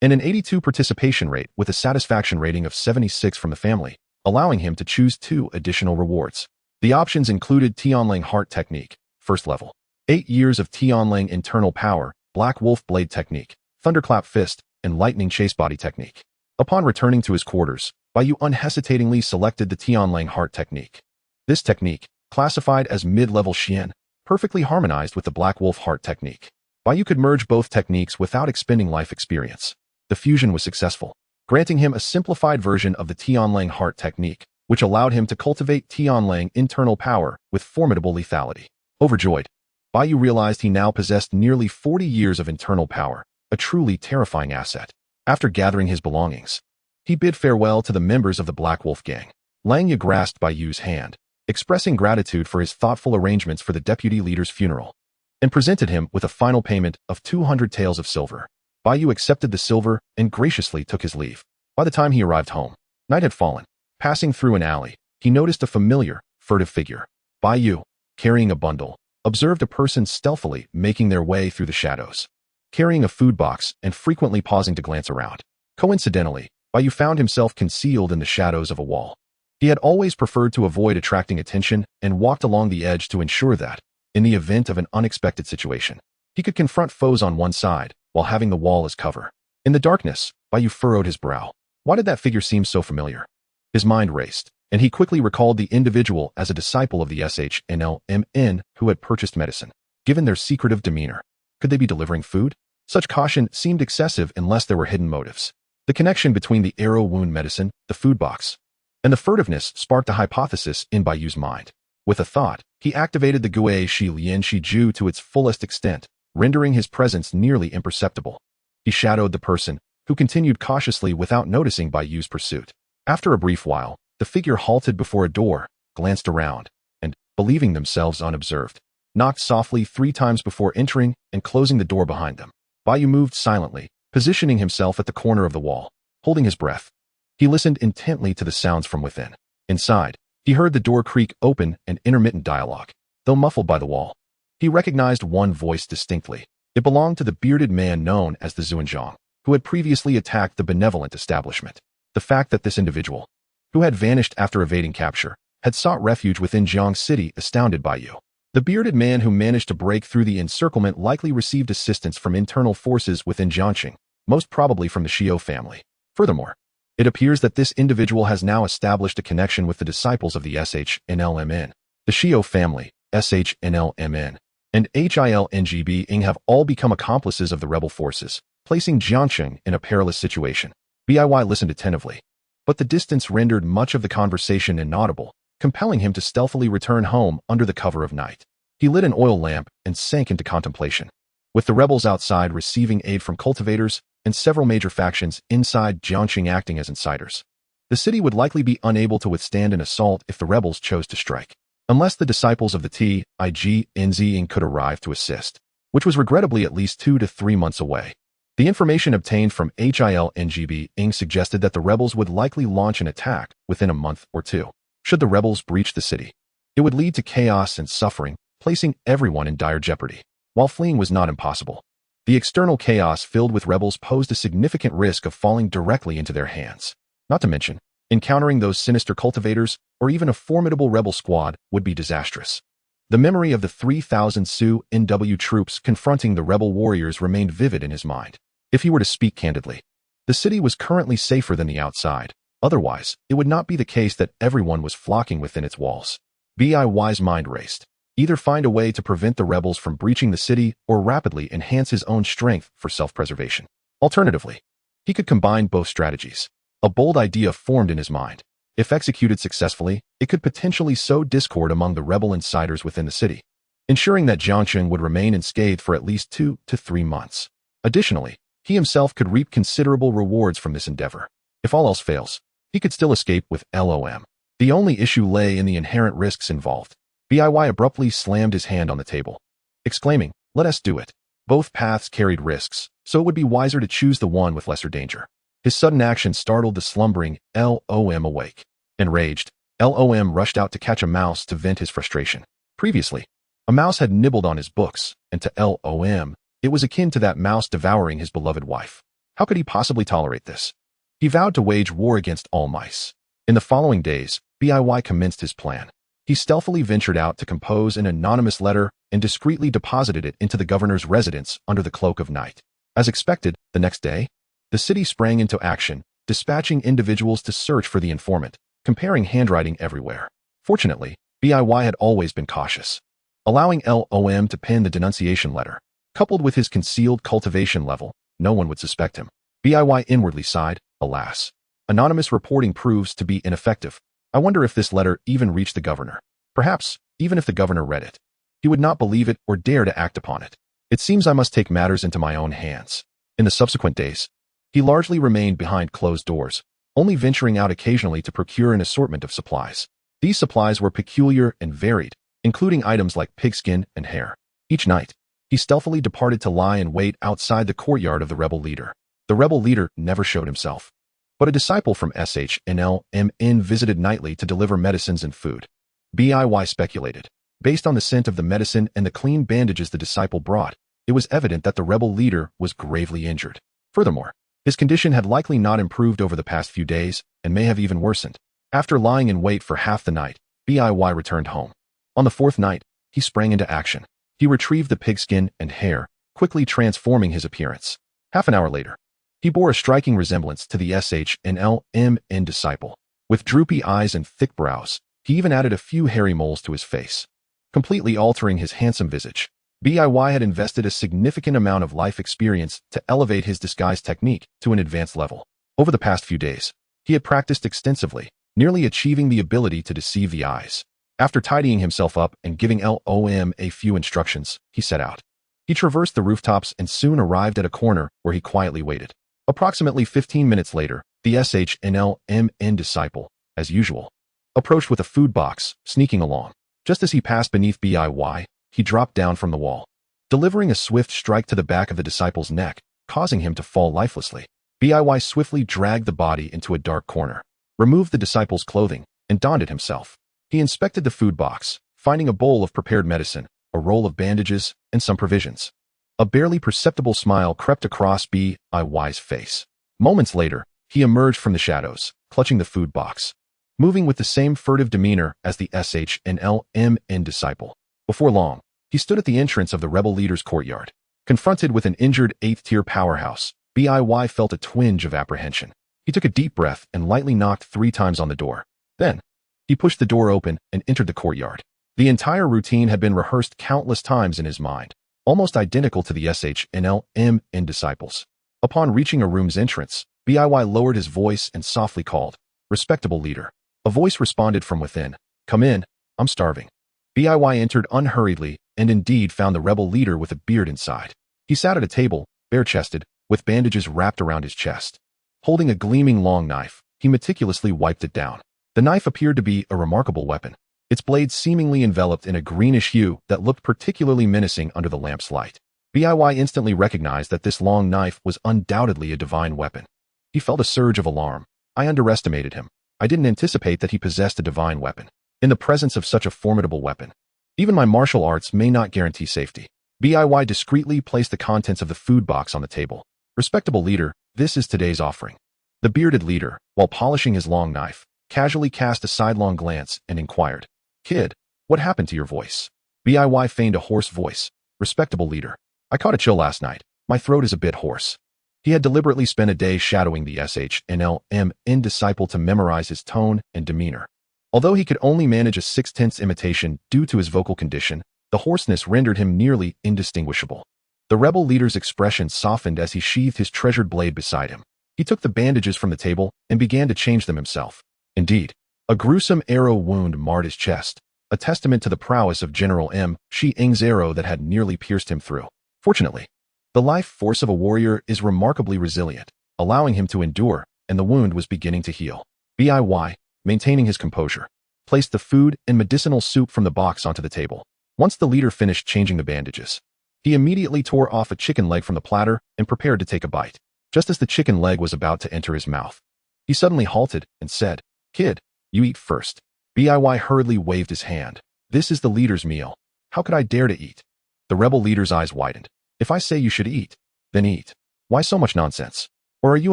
and an 82 participation rate with a satisfaction rating of 76 from the family, allowing him to choose 2 additional rewards. The options included Tianlang Heart Technique, first level, 8 years of Tianlang Internal Power, Black Wolf Blade Technique, Thunderclap Fist, and Lightning Chase Body Technique. Upon returning to his quarters, Bai Yu unhesitatingly selected the Tianlang Heart Technique. This technique, classified as mid-level Xian, perfectly harmonized with the Black Wolf Heart Technique. Bai Yu could merge both techniques without expending life experience. The fusion was successful, granting him a simplified version of the Tianlang Heart Technique, which allowed him to cultivate Tianlang Internal Power with formidable lethality. Overjoyed, Bai Yu realized he now possessed nearly 40 years of internal power, a truly terrifying asset. After gathering his belongings, he bid farewell to the members of the Black Wolf gang. Lang Yu grasped Bai Yu's hand, expressing gratitude for his thoughtful arrangements for the deputy leader's funeral, and presented him with a final payment of 200 taels of silver. Bai Yu accepted the silver and graciously took his leave. By the time he arrived home, night had fallen. Passing through an alley, he noticed a familiar, furtive figure. Bai Yu, carrying a bundle, observed a person stealthily making their way through the shadows, carrying a food box and frequently pausing to glance around. Coincidentally, Bai Yu found himself concealed in the shadows of a wall. He had always preferred to avoid attracting attention and walked along the edge to ensure that, in the event of an unexpected situation, he could confront foes on one side while having the wall as cover. In the darkness, Bai Yu furrowed his brow. Why did that figure seem so familiar? His mind raced, and he quickly recalled the individual as a disciple of the xianxiaaudiobooks who had purchased medicine. Given their secretive demeanor, could they be delivering food? Such caution seemed excessive unless there were hidden motives. The connection between the arrow wound medicine, the food box, and the furtiveness sparked a hypothesis in Bai Yu's mind. With a thought, he activated the Gui Shi Lian Shi Ju to its fullest extent, rendering his presence nearly imperceptible. He shadowed the person, who continued cautiously without noticing Bai Yu's pursuit. After a brief while, the figure halted before a door, glanced around, and, believing themselves unobserved, knocked softly 3 times before entering and closing the door behind them. Bai Yu moved silently, positioning himself at the corner of the wall, holding his breath. He listened intently to the sounds from within. Inside, he heard the door creak open and intermittent dialogue. Though muffled by the wall, he recognized one voice distinctly. It belonged to the bearded man known as the Xuanzhang, who had previously attacked the benevolent establishment. The fact that this individual, who had vanished after evading capture, had sought refuge within Jiang City astounded Bai Yu. The bearded man who managed to break through the encirclement likely received assistance from internal forces within Jiangxing, most probably from the Xiao family. Furthermore, it appears that this individual has now established a connection with the disciples of the SHNLMN. The Xiao family, SHNLMN, and HILNGB have all become accomplices of the rebel forces, placing Jiangxing in a perilous situation. Bai listened attentively, but the distance rendered much of the conversation inaudible, compelling him to stealthily return home under the cover of night. He lit an oil lamp and sank into contemplation. With the rebels outside receiving aid from cultivators and several major factions inside Jiangxing acting as insiders, the city would likely be unable to withstand an assault if the rebels chose to strike, unless the disciples of the TIGNZ could arrive to assist, which was regrettably at least 2 to 3 months away. The information obtained from HILNGB suggested that the rebels would likely launch an attack within a month or 2. Should the rebels breach the city, it would lead to chaos and suffering, placing everyone in dire jeopardy. While fleeing was not impossible, the external chaos filled with rebels posed a significant risk of falling directly into their hands. Not to mention, encountering those sinister cultivators or even a formidable rebel squad would be disastrous. The memory of the 3,000 Su NW troops confronting the rebel warriors remained vivid in his mind. If he were to speak candidly, the city was currently safer than the outside. Otherwise, it would not be the case that everyone was flocking within its walls. Bai's mind raced. Either find a way to prevent the rebels from breaching the city or rapidly enhance his own strength for self-preservation. Alternatively, he could combine both strategies. A bold idea formed in his mind. If executed successfully, it could potentially sow discord among the rebel insiders within the city. ensuring that Jiangchen would remain unscathed for at least 2 to 3 months. Additionally, he himself could reap considerable rewards from this endeavor. If all else fails, he could still escape with LOM. The only issue lay in the inherent risks involved. Bai abruptly slammed his hand on the table, exclaiming, "Let us do it." Both paths carried risks, so it would be wiser to choose the one with lesser danger. His sudden action startled the slumbering LOM awake. Enraged, LOM rushed out to catch a mouse to vent his frustration. Previously, a mouse had nibbled on his books, and to LOM, it was akin to that mouse devouring his beloved wife. How could he possibly tolerate this? He vowed to wage war against all mice. In the following days, Bai commenced his plan. He stealthily ventured out to compose an anonymous letter and discreetly deposited it into the governor's residence under the cloak of night. As expected, the next day, the city sprang into action, dispatching individuals to search for the informant, comparing handwriting everywhere. Fortunately, Bai had always been cautious. Allowing LOM to pen the denunciation letter, coupled with his concealed cultivation level, no one would suspect him. Bai inwardly sighed, alas. Anonymous reporting proves to be ineffective. I wonder if this letter even reached the governor. Perhaps, even if the governor read it, he would not believe it or dare to act upon it. It seems I must take matters into my own hands. In the subsequent days, he largely remained behind closed doors, only venturing out occasionally to procure an assortment of supplies. These supplies were peculiar and varied, including items like pigskin and hair. Each night, he stealthily departed to lie in wait outside the courtyard of the rebel leader. The rebel leader never showed himself, but a disciple from SHNLMN visited nightly to deliver medicines and food. Bai speculated. Based on the scent of the medicine and the clean bandages the disciple brought, it was evident that the rebel leader was gravely injured. Furthermore, his condition had likely not improved over the past few days and may have even worsened. After lying in wait for half the night, Bai returned home. On the fourth night, he sprang into action. He retrieved the pigskin and hair, quickly transforming his appearance. Half an hour later, he bore a striking resemblance to the SHNLMN disciple. With droopy eyes and thick brows, he even added a few hairy moles to his face, completely altering his handsome visage. Bai had invested a significant amount of life experience to elevate his disguise technique to an advanced level. Over the past few days, he had practiced extensively, nearly achieving the ability to deceive the eyes. After tidying himself up and giving LOM a few instructions, he set out. He traversed the rooftops and soon arrived at a corner where he quietly waited. Approximately 15 minutes later, the SHNLMN disciple, as usual, approached with a food box, sneaking along. Just as he passed beneath Bai, he dropped down from the wall, delivering a swift strike to the back of the disciple's neck, causing him to fall lifelessly. Bai swiftly dragged the body into a dark corner, removed the disciple's clothing, and donned it himself. He inspected the food box, finding a bowl of prepared medicine, a roll of bandages, and some provisions. A barely perceptible smile crept across Bai's face. Moments later, he emerged from the shadows, clutching the food box, moving with the same furtive demeanor as the SHNLMN disciple. Before long, he stood at the entrance of the rebel leader's courtyard. Confronted with an injured 8th-tier powerhouse, Bai felt a twinge of apprehension. He took a deep breath and lightly knocked 3 times on the door. Then, he pushed the door open and entered the courtyard. The entire routine had been rehearsed countless times in his mind, almost identical to the SHNLMN disciples. Upon reaching a room's entrance, Bai lowered his voice and softly called, "Respectable leader." A voice responded from within, "Come in, I'm starving." Bai entered unhurriedly and indeed found the rebel leader with a beard inside. He sat at a table, bare-chested, with bandages wrapped around his chest. Holding a gleaming long knife, he meticulously wiped it down. The knife appeared to be a remarkable weapon, its blade seemingly enveloped in a greenish hue that looked particularly menacing under the lamp's light. Bai instantly recognized that this long knife was undoubtedly a divine weapon. He felt a surge of alarm. I underestimated him. I didn't anticipate that he possessed a divine weapon. In the presence of such a formidable weapon, even my martial arts may not guarantee safety. Bai discreetly placed the contents of the food box on the table. "Respectable leader, this is today's offering." The bearded leader, while polishing his long knife, casually cast a sidelong glance and inquired, "Kid, what happened to your voice?" Bai feigned a hoarse voice. "Respectable leader, I caught a chill last night. My throat is a bit hoarse." He had deliberately spent a day shadowing the SHNLMN disciple to memorize his tone and demeanor. Although he could only manage a 6/10 imitation due to his vocal condition, the hoarseness rendered him nearly indistinguishable. The rebel leader's expression softened as he sheathed his treasured blade beside him. He took the bandages from the table and began to change them himself. Indeed, a gruesome arrow wound marred his chest, a testament to the prowess of General Xiang's arrow that had nearly pierced him through. Fortunately, the life force of a warrior is remarkably resilient, allowing him to endure, and the wound was beginning to heal. Bai, maintaining his composure, placed the food and medicinal soup from the box onto the table. Once the leader finished changing the bandages, he immediately tore off a chicken leg from the platter and prepared to take a bite. Just as the chicken leg was about to enter his mouth, he suddenly halted and said, "Kid, you eat first." Bai hurriedly waved his hand. "This is the leader's meal. How could I dare to eat?" The rebel leader's eyes widened. "If I say you should eat, then eat. Why so much nonsense? Or are you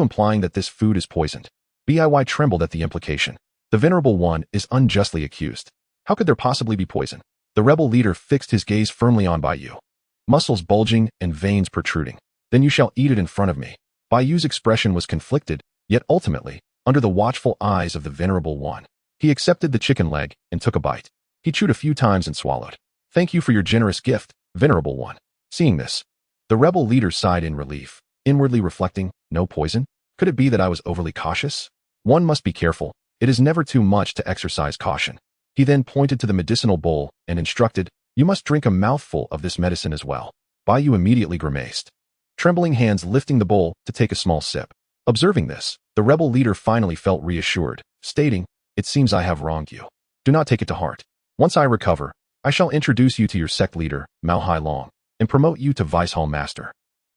implying that this food is poisoned?" Bai trembled at the implication. The Venerable One is unjustly accused. How could there possibly be poison? The rebel leader fixed his gaze firmly on Bai Yu, muscles bulging and veins protruding. "Then you shall eat it in front of me." Bai Yu's expression was conflicted, yet ultimately, under the watchful eyes of the Venerable One, he accepted the chicken leg and took a bite. He chewed a few times and swallowed. "Thank you for your generous gift, Venerable One." Seeing this, the rebel leader sighed in relief, inwardly reflecting, "No poison? Could it be that I was overly cautious? One must be careful. It is never too much to exercise caution." He then pointed to the medicinal bowl and instructed, "You must drink a mouthful of this medicine as well." Bai Yu immediately grimaced, trembling hands lifting the bowl to take a small sip. Observing this, the rebel leader finally felt reassured, stating, "It seems I have wronged you. Do not take it to heart. Once I recover, I shall introduce you to your sect leader, Mao Hailong, and promote you to Vice Hall Master.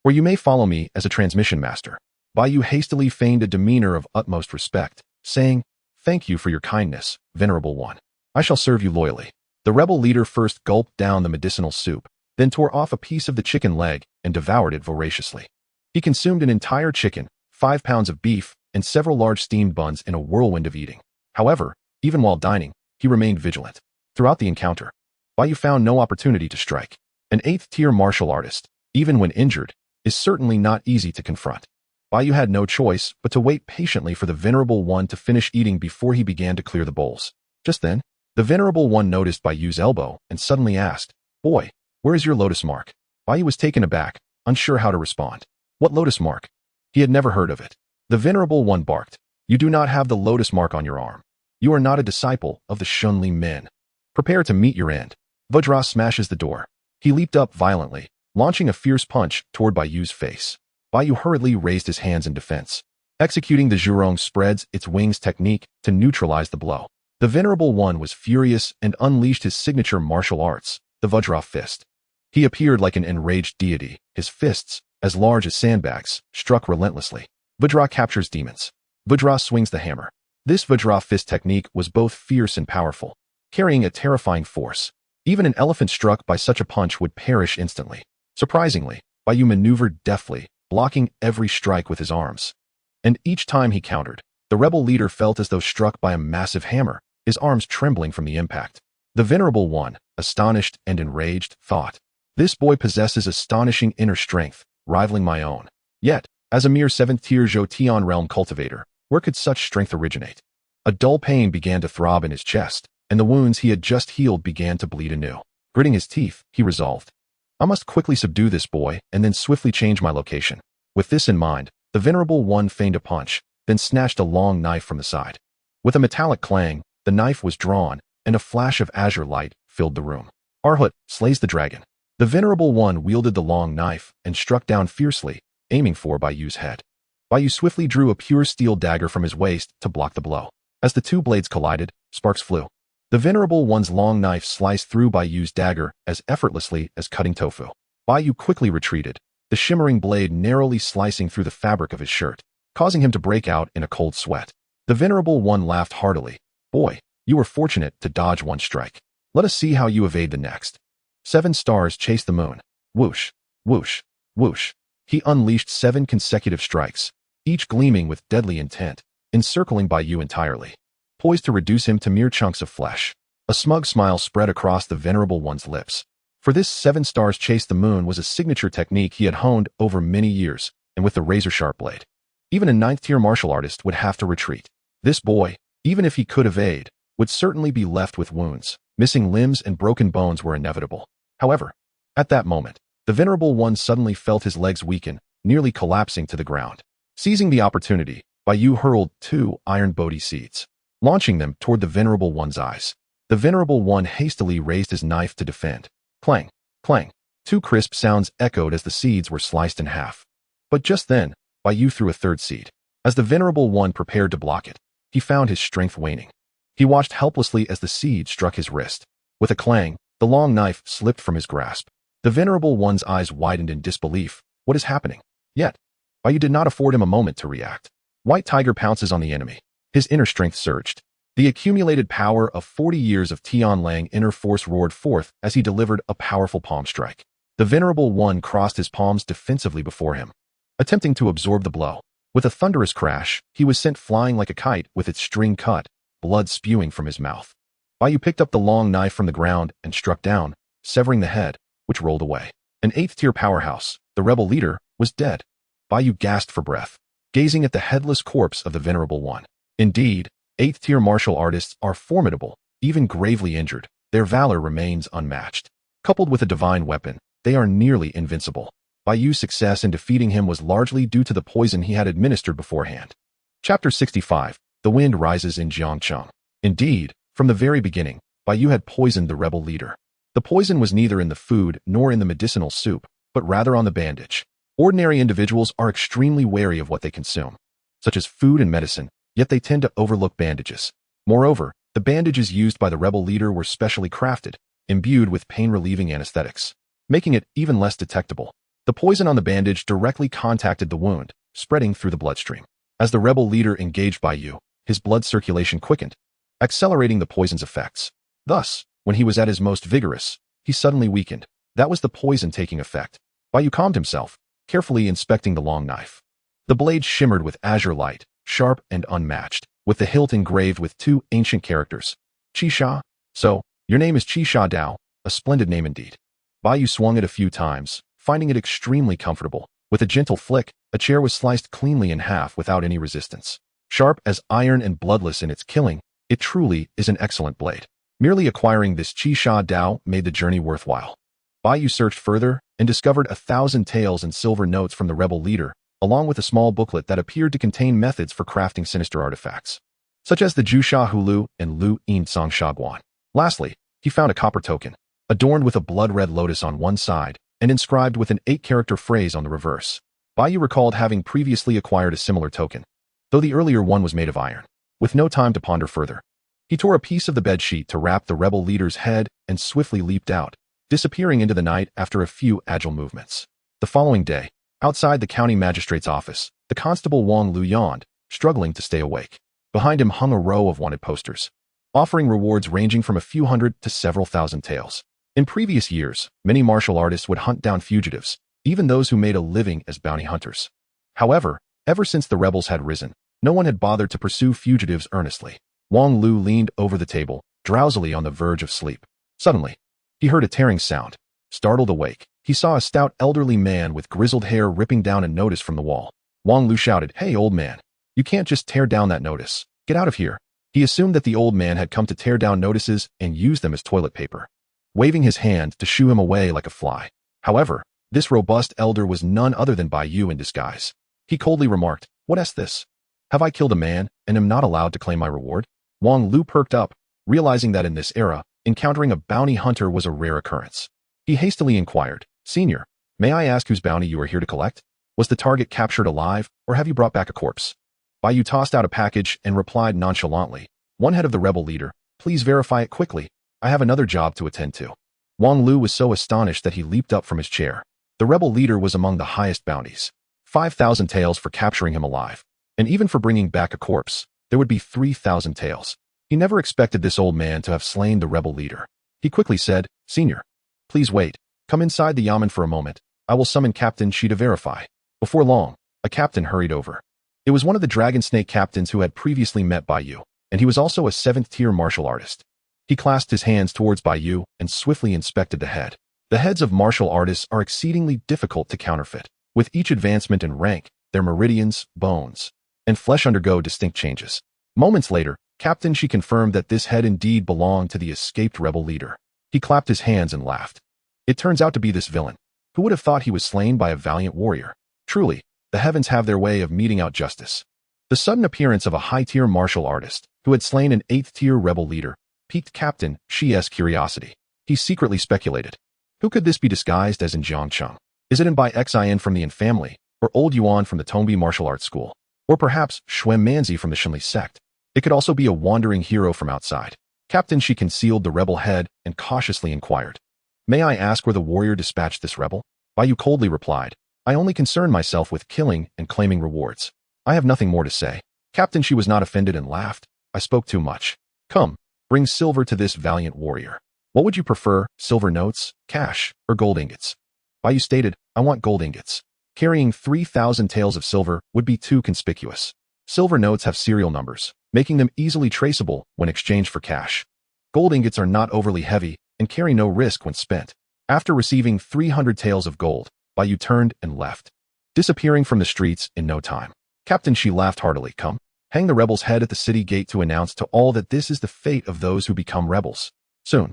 Or you may follow me as a transmission master." Bai Yu hastily feigned a demeanor of utmost respect, saying, "Thank you for your kindness, Venerable One. I shall serve you loyally." The rebel leader first gulped down the medicinal soup, then tore off a piece of the chicken leg and devoured it voraciously. He consumed an entire chicken, 5 pounds of beef, and several large steamed buns in a whirlwind of eating. However, even while dining, he remained vigilant. Throughout the encounter, Bai Yu found no opportunity to strike. An 8th-tier martial artist, even when injured, is certainly not easy to confront. Bai Yu had no choice but to wait patiently for the Venerable One to finish eating before he began to clear the bowls. Just then, the Venerable One noticed Bai Yu's elbow and suddenly asked, "Boy, where is your lotus mark?" Bai Yu was taken aback, unsure how to respond. What lotus mark? He had never heard of it. The Venerable One barked, "You do not have the lotus mark on your arm. You are not a disciple of the Shunli men. Prepare to meet your end." Vajra smashes the door. He leaped up violently, launching a fierce punch toward Bai Yu's face. Bai Yu hurriedly raised his hands in defense, executing the Zhurong spreads its wings technique to neutralize the blow. The Venerable One was furious and unleashed his signature martial arts, the Vajra fist. He appeared like an enraged deity, his fists, as large as sandbags, struck relentlessly. Vajra captures demons. Vajra swings the hammer. This Vajra fist technique was both fierce and powerful, carrying a terrifying force. Even an elephant struck by such a punch would perish instantly. Surprisingly, Bai Yu maneuvered deftly, blocking every strike with his arms. And each time he countered, the rebel leader felt as though struck by a massive hammer, his arms trembling from the impact. The Venerable One, astonished and enraged, thought, "This boy possesses astonishing inner strength, rivaling my own. Yet, as a mere 7th-tier Zhoutian realm cultivator, where could such strength originate?" A dull pain began to throb in his chest, and the wounds he had just healed began to bleed anew. Gritting his teeth, he resolved, "I must quickly subdue this boy and then swiftly change my location." With this in mind, the Venerable One feigned a punch, then snatched a long knife from the side. With a metallic clang, the knife was drawn, and a flash of azure light filled the room. Arhut slays the dragon. The Venerable One wielded the long knife and struck down fiercely, aiming for Bai Yu's head. Bai Yu swiftly drew a pure steel dagger from his waist to block the blow. As the two blades collided, sparks flew. The Venerable One's long knife sliced through Bai Yu's dagger as effortlessly as cutting tofu. Bai Yu quickly retreated, the shimmering blade narrowly slicing through the fabric of his shirt, causing him to break out in a cold sweat. The Venerable One laughed heartily. "Boy, you were fortunate to dodge one strike. Let us see how you evade the next." 7 stars chased the moon. Whoosh, whoosh, whoosh. He unleashed 7 consecutive strikes, each gleaming with deadly intent, encircling Bai Yu entirely, poised to reduce him to mere chunks of flesh. A smug smile spread across the Venerable One's lips. For this 7 stars chased the moon was a signature technique he had honed over many years, and with the razor-sharp blade, even a 9th-tier martial artist would have to retreat. This boy, even if he could evade, would certainly be left with wounds. Missing limbs and broken bones were inevitable. However, at that moment, the Venerable One suddenly felt his legs weaken, nearly collapsing to the ground. Seizing the opportunity, Bai Yu hurled 2 iron Bodhi seeds, launching them toward the Venerable One's eyes. The Venerable One hastily raised his knife to defend. Clang, clang. Two crisp sounds echoed as the seeds were sliced in half. But just then, Bai Yu threw a third seed. As the Venerable One prepared to block it, he found his strength waning. He watched helplessly as the seed struck his wrist. With a clang, the long knife slipped from his grasp. The Venerable One's eyes widened in disbelief. What is happening? Yet, Bai Yu did not afford him a moment to react. White Tiger pounces on the enemy. His inner strength surged. The accumulated power of 40 years of Tianlang inner force roared forth as he delivered a powerful palm strike. The Venerable One crossed his palms defensively before him, attempting to absorb the blow. With a thunderous crash, he was sent flying like a kite with its string cut, blood spewing from his mouth. Bai Yu picked up the long knife from the ground and struck down, severing the head, which rolled away. An 8th-tier powerhouse, the rebel leader, was dead. Bai Yu gasped for breath, gazing at the headless corpse of the Venerable One. Indeed, 8th-tier martial artists are formidable, even gravely injured. Their valor remains unmatched. Coupled with a divine weapon, they are nearly invincible. Bai Yu's success in defeating him was largely due to the poison he had administered beforehand. Chapter 65. The Wind Rises in Jiangcheng. Indeed, from the very beginning, Bai Yu had poisoned the rebel leader. The poison was neither in the food nor in the medicinal soup, but rather on the bandage. Ordinary individuals are extremely wary of what they consume, such as food and medicine, yet they tend to overlook bandages. Moreover, the bandages used by the rebel leader were specially crafted, imbued with pain-relieving anesthetics, making it even less detectable. The poison on the bandage directly contacted the wound, spreading through the bloodstream. As the rebel leader engaged Bai Yu, his blood circulation quickened, accelerating the poison's effects. Thus, when he was at his most vigorous, he suddenly weakened. That was the poison taking effect. Bai Yu calmed himself, carefully inspecting the long knife. The blade shimmered with azure light, sharp and unmatched, with the hilt engraved with 2 ancient characters. Qixia. So, your name is Qixia Dao, a splendid name indeed. Bai Yu swung it a few times, finding it extremely comfortable. With a gentle flick, a chair was sliced cleanly in half without any resistance. Sharp as iron and bloodless in its killing, it truly is an excellent blade. Merely acquiring this Qixia Dao made the journey worthwhile. Bai Yu searched further and discovered 1,000 taels and silver notes from the rebel leader, along with a small booklet that appeared to contain methods for crafting sinister artifacts, such as the Jusha Hulu and Lu Yin Song Shaguan. Lastly, he found a copper token, adorned with a blood-red lotus on one side and inscribed with an 8-character phrase on the reverse. Bai Yu recalled having previously acquired a similar token, though the earlier one was made of iron. With no time to ponder further, he tore a piece of the bedsheet to wrap the rebel leader's head and swiftly leaped out, disappearing into the night after a few agile movements. The following day, outside the county magistrate's office, the constable Wang Lu yawned, struggling to stay awake. Behind him hung a row of wanted posters, offering rewards ranging from a few hundred to several thousand taels. In previous years, many martial artists would hunt down fugitives, even those who made a living as bounty hunters. However, ever since the rebels had risen, no one had bothered to pursue fugitives earnestly. Wang Lu leaned over the table, drowsily on the verge of sleep. Suddenly, he heard a tearing sound. Startled awake, he saw a stout elderly man with grizzled hair ripping down a notice from the wall. Wang Lu shouted, "Hey, old man, you can't just tear down that notice. Get out of here." He assumed that the old man had come to tear down notices and use them as toilet paper, waving his hand to shoo him away like a fly. However, this robust elder was none other than Bai Yu in disguise. He coldly remarked, "What's this? Have I killed a man and am not allowed to claim my reward?" Wang Lu perked up, realizing that in this era, encountering a bounty hunter was a rare occurrence. He hastily inquired, "Senior, may I ask whose bounty you are here to collect? Was the target captured alive, or have you brought back a corpse?" Bai Yu tossed out a package and replied nonchalantly, "One head of the rebel leader. Please verify it quickly. I have another job to attend to." Wang Lu was so astonished that he leaped up from his chair. The rebel leader was among the highest bounties. 5,000 taels for capturing him alive. And even for bringing back a corpse, there would be 3,000 taels. He never expected this old man to have slain the rebel leader. He quickly said, "Senior, please wait. Come inside the yamen for a moment. I will summon Captain Shi to verify." Before long, a captain hurried over. It was one of the dragon snake captains who had previously met Bai Yu, and he was also a 7th-tier martial artist. He clasped his hands towards Bai Yu and swiftly inspected the head. The heads of martial artists are exceedingly difficult to counterfeit. With each advancement in rank, their meridians, bones, and flesh undergo distinct changes. Moments later, Captain Shi confirmed that this head indeed belonged to the escaped rebel leader. He clapped his hands and laughed. It turns out to be this villain. Who would have thought he was slain by a valiant warrior? Truly, the heavens have their way of meting out justice. The sudden appearance of a high-tier martial artist, who had slain an 8th-tier rebel leader, piqued Captain Xi's curiosity. He secretly speculated. Who could this be disguised as in Jiangcheng? Is it in Bai Xian from the Yin family, or Old Yuan from the Tongbi martial arts school? Or perhaps Xuan Manzi from the Shenli sect? It could also be a wandering hero from outside. Captain Xi concealed the rebel head and cautiously inquired. May I ask where the warrior dispatched this rebel? Bai Yu coldly replied. I only concern myself with killing and claiming rewards. I have nothing more to say. Captain Xi was not offended and laughed. I spoke too much. Come, bring silver to this valiant warrior. What would you prefer, silver notes, cash, or gold ingots? Bai Yu stated, I want gold ingots. Carrying 3,000 taels of silver would be too conspicuous. Silver notes have serial numbers, making them easily traceable when exchanged for cash. Gold ingots are not overly heavy and carry no risk when spent. After receiving 300 taels of gold, Bai Yu turned and left, disappearing from the streets in no time. Captain Xi laughed heartily. Come, hang the rebel's head at the city gate to announce to all that this is the fate of those who become rebels. Soon,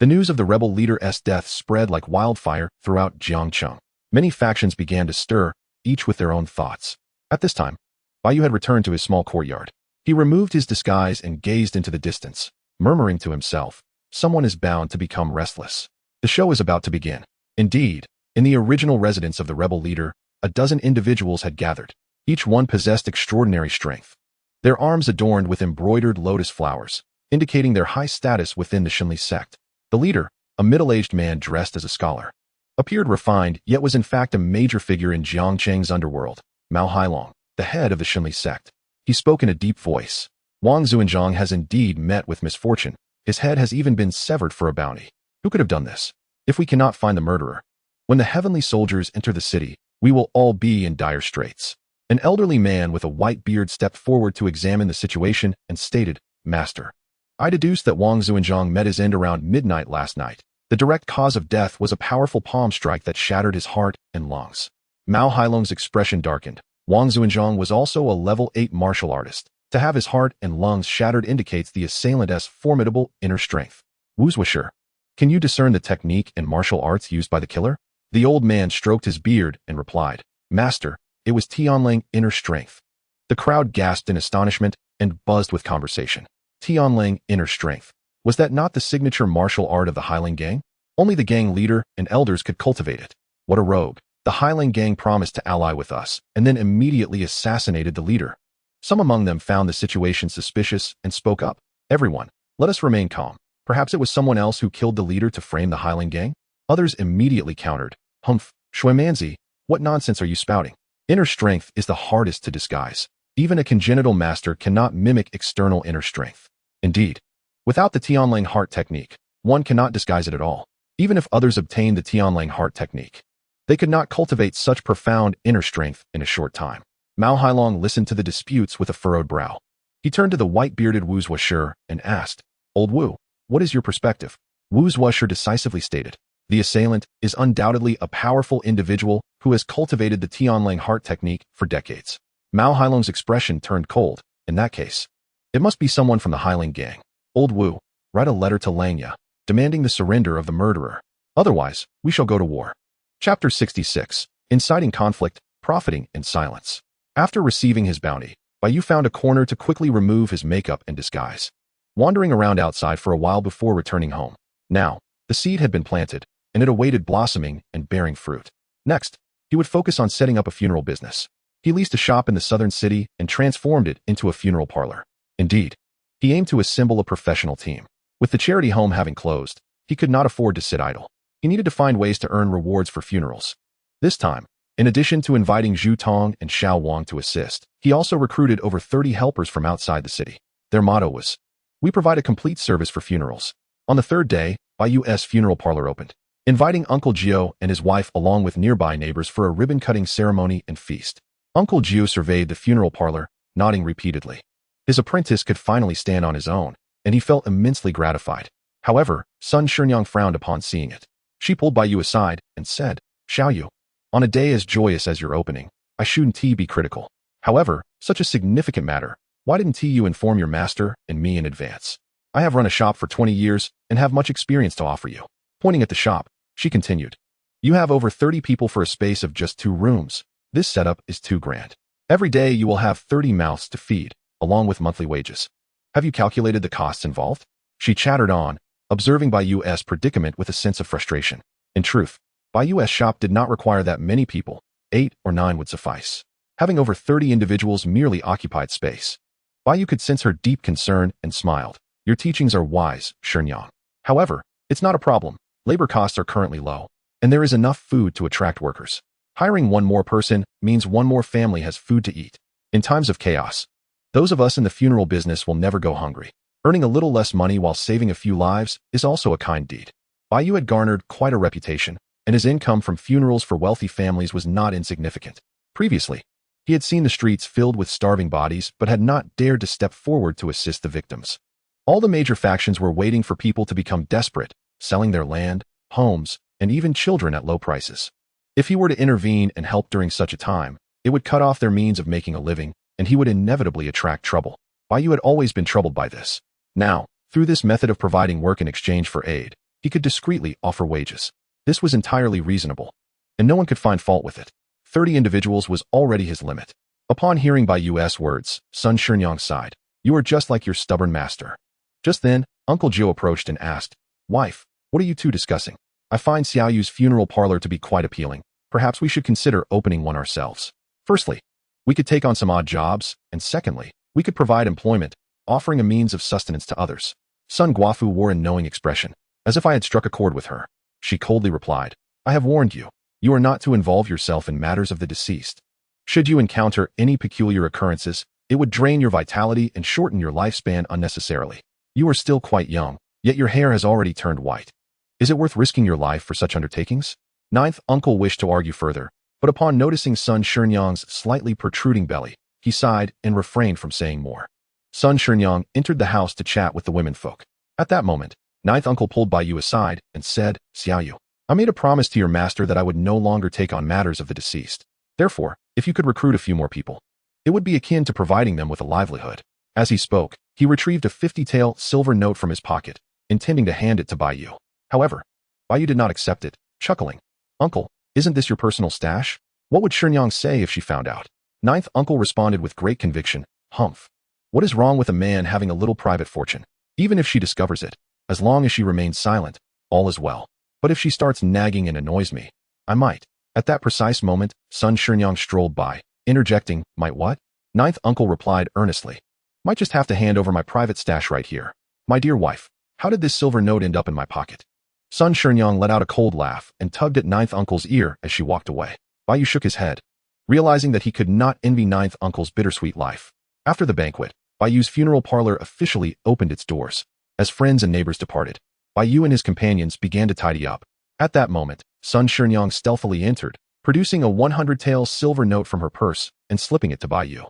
the news of the rebel leader's death spread like wildfire throughout Jiangcheng. Many factions began to stir, each with their own thoughts. At this time, Bai Yu had returned to his small courtyard. He removed his disguise and gazed into the distance, murmuring to himself, someone is bound to become restless. The show is about to begin. Indeed, in the original residence of the rebel leader, a dozen individuals had gathered. Each one possessed extraordinary strength. Their arms adorned with embroidered lotus flowers, indicating their high status within the Shenli sect. The leader, a middle-aged man dressed as a scholar, appeared refined yet was in fact a major figure in Jiangcheng's underworld, Mao Hailong, the head of the Shenli sect. He spoke in a deep voice. Wang Xuanzhang has indeed met with misfortune. His head has even been severed for a bounty. Who could have done this? If we cannot find the murderer, when the heavenly soldiers enter the city, we will all be in dire straits. An elderly man with a white beard stepped forward to examine the situation and stated, Master, I deduced that Wang Xuanzhang met his end around midnight last night. The direct cause of death was a powerful palm strike that shattered his heart and lungs. Mao Hailong's expression darkened. Wang Xuanzhang was also a level 8 martial artist. To have his heart and lungs shattered indicates the assailant's formidable inner strength. Wu Zuosher, can you discern the technique and martial arts used by the killer? The old man stroked his beard and replied, Master, it was Tianlang inner strength. The crowd gasped in astonishment and buzzed with conversation. Tianlang inner strength. Was that not the signature martial art of the Hailing gang? Only the gang leader and elders could cultivate it. What a rogue. The Hailing gang promised to ally with us and then immediately assassinated the leader. Some among them found the situation suspicious and spoke up. Everyone, let us remain calm. Perhaps it was someone else who killed the leader to frame the Hailing gang? Others immediately countered. Humph, Xuemanzi, what nonsense are you spouting? Inner strength is the hardest to disguise. Even a congenital master cannot mimic external inner strength. Indeed, without the Tianlang heart technique, one cannot disguise it at all. Even if others obtained the Tianlang heart technique, they could not cultivate such profound inner strength in a short time. Mao Hailong listened to the disputes with a furrowed brow. He turned to the white-bearded Wu Zuosher and asked, Old Wu, what is your perspective? Wu Zuosher decisively stated, the assailant is undoubtedly a powerful individual who has cultivated the Tianlang heart technique for decades. Mao Hailong's expression turned cold. In that case, it must be someone from the Hailing gang. Old Wu, write a letter to Langya, demanding the surrender of the murderer. Otherwise, we shall go to war. Chapter 66. Inciting conflict, profiting in silence. After receiving his bounty, Bai Yu found a corner to quickly remove his makeup and disguise, wandering around outside for a while before returning home. Now, the seed had been planted, and it awaited blossoming and bearing fruit. Next, he would focus on setting up a funeral business. He leased a shop in the southern city and transformed it into a funeral parlor. Indeed, he aimed to assemble a professional team. With the charity home having closed, he could not afford to sit idle. He needed to find ways to earn rewards for funerals. This time, in addition to inviting Zhu Tong and Xiao Wang to assist, he also recruited over 30 helpers from outside the city. Their motto was, we provide a complete service for funerals. On the third day, Bai Yu's funeral parlor opened, inviting Uncle Gio and his wife along with nearby neighbors for a ribbon-cutting ceremony and feast. Uncle Gio surveyed the funeral parlor, nodding repeatedly. His apprentice could finally stand on his own, and he felt immensely gratified. However, Sun Sherngyang frowned upon seeing it. She pulled Bai Yu aside and said, Xiao Yu, on a day as joyous as your opening, I shouldn't be critical. However, such a significant matter, why didn't you inform your master and me in advance? I have run a shop for 20 years and have much experience to offer you. Pointing at the shop, she continued, you have over 30 people for a space of just 2 rooms. This setup is too grand. Every day you will have 30 mouths to feed, along with monthly wages. Have you calculated the costs involved? She chattered on, observing Bai Yu's predicament with a sense of frustration. In truth, Bai Yu's shop did not require that many people. 8 or 9 would suffice. Having over 30 individuals merely occupied space. Bai Yu could sense her deep concern and smiled. Your teachings are wise, Xianxiang. However, it's not a problem. Labor costs are currently low, and there is enough food to attract workers. Hiring one more person means one more family has food to eat. In times of chaos, those of us in the funeral business will never go hungry. Earning a little less money while saving a few lives is also a kind deed. Bai Yu had garnered quite a reputation, and his income from funerals for wealthy families was not insignificant. Previously, he had seen the streets filled with starving bodies but had not dared to step forward to assist the victims. All the major factions were waiting for people to become desperate, selling their land, homes, and even children at low prices. If he were to intervene and help during such a time, it would cut off their means of making a living, and he would inevitably attract trouble. Bai Yu had always been troubled by this. Now, through this method of providing work in exchange for aid, he could discreetly offer wages. This was entirely reasonable, and no one could find fault with it. 30 individuals was already his limit. Upon hearing Bai Yu's words, son Xianxiang sighed. You are just like your stubborn master. Just then, Uncle Jiu approached and asked, Wife, what are you two discussing? I find Xiao Yu's funeral parlor to be quite appealing. Perhaps we should consider opening one ourselves. Firstly, we could take on some odd jobs, and secondly, we could provide employment, offering a means of sustenance to others. Sun Guafu wore a knowing expression, as if I had struck a chord with her. She coldly replied, I have warned you. You are not to involve yourself in matters of the deceased. Should you encounter any peculiar occurrences, it would drain your vitality and shorten your lifespan unnecessarily. You are still quite young, yet your hair has already turned white. Is it worth risking your life for such undertakings? Ninth uncle wished to argue further, but upon noticing son Xianxiang's slightly protruding belly, he sighed and refrained from saying more. Son Xianxiang entered the house to chat with the womenfolk. At that moment, ninth uncle pulled Bai Yu aside and said, Xiao Yu, I made a promise to your master that I would no longer take on matters of the deceased. Therefore, if you could recruit a few more people, it would be akin to providing them with a livelihood. As he spoke, he retrieved a 50-tael silver note from his pocket, intending to hand it to Bai Yu. However, Bai Yu did not accept it, chuckling. Uncle, isn't this your personal stash? What would Xianxiang say if she found out? Ninth uncle responded with great conviction, Humph. What is wrong with a man having a little private fortune? Even if she discovers it, as long as she remains silent, all is well. But if she starts nagging and annoys me, I might. At that precise moment, son Xianxiang strolled by, interjecting, might what? Ninth uncle replied earnestly. Might just have to hand over my private stash right here. My dear wife, how did this silver note end up in my pocket? Son Xianxiang let out a cold laugh and tugged at ninth uncle's ear as she walked away. Bai Yu shook his head, realizing that he could not envy ninth uncle's bittersweet life. After the banquet, Bai Yu's funeral parlor officially opened its doors. As friends and neighbors departed, Bai Yu and his companions began to tidy up. At that moment, son Xianxiang stealthily entered, producing a 100-tael silver note from her purse and slipping it to Bai Yu.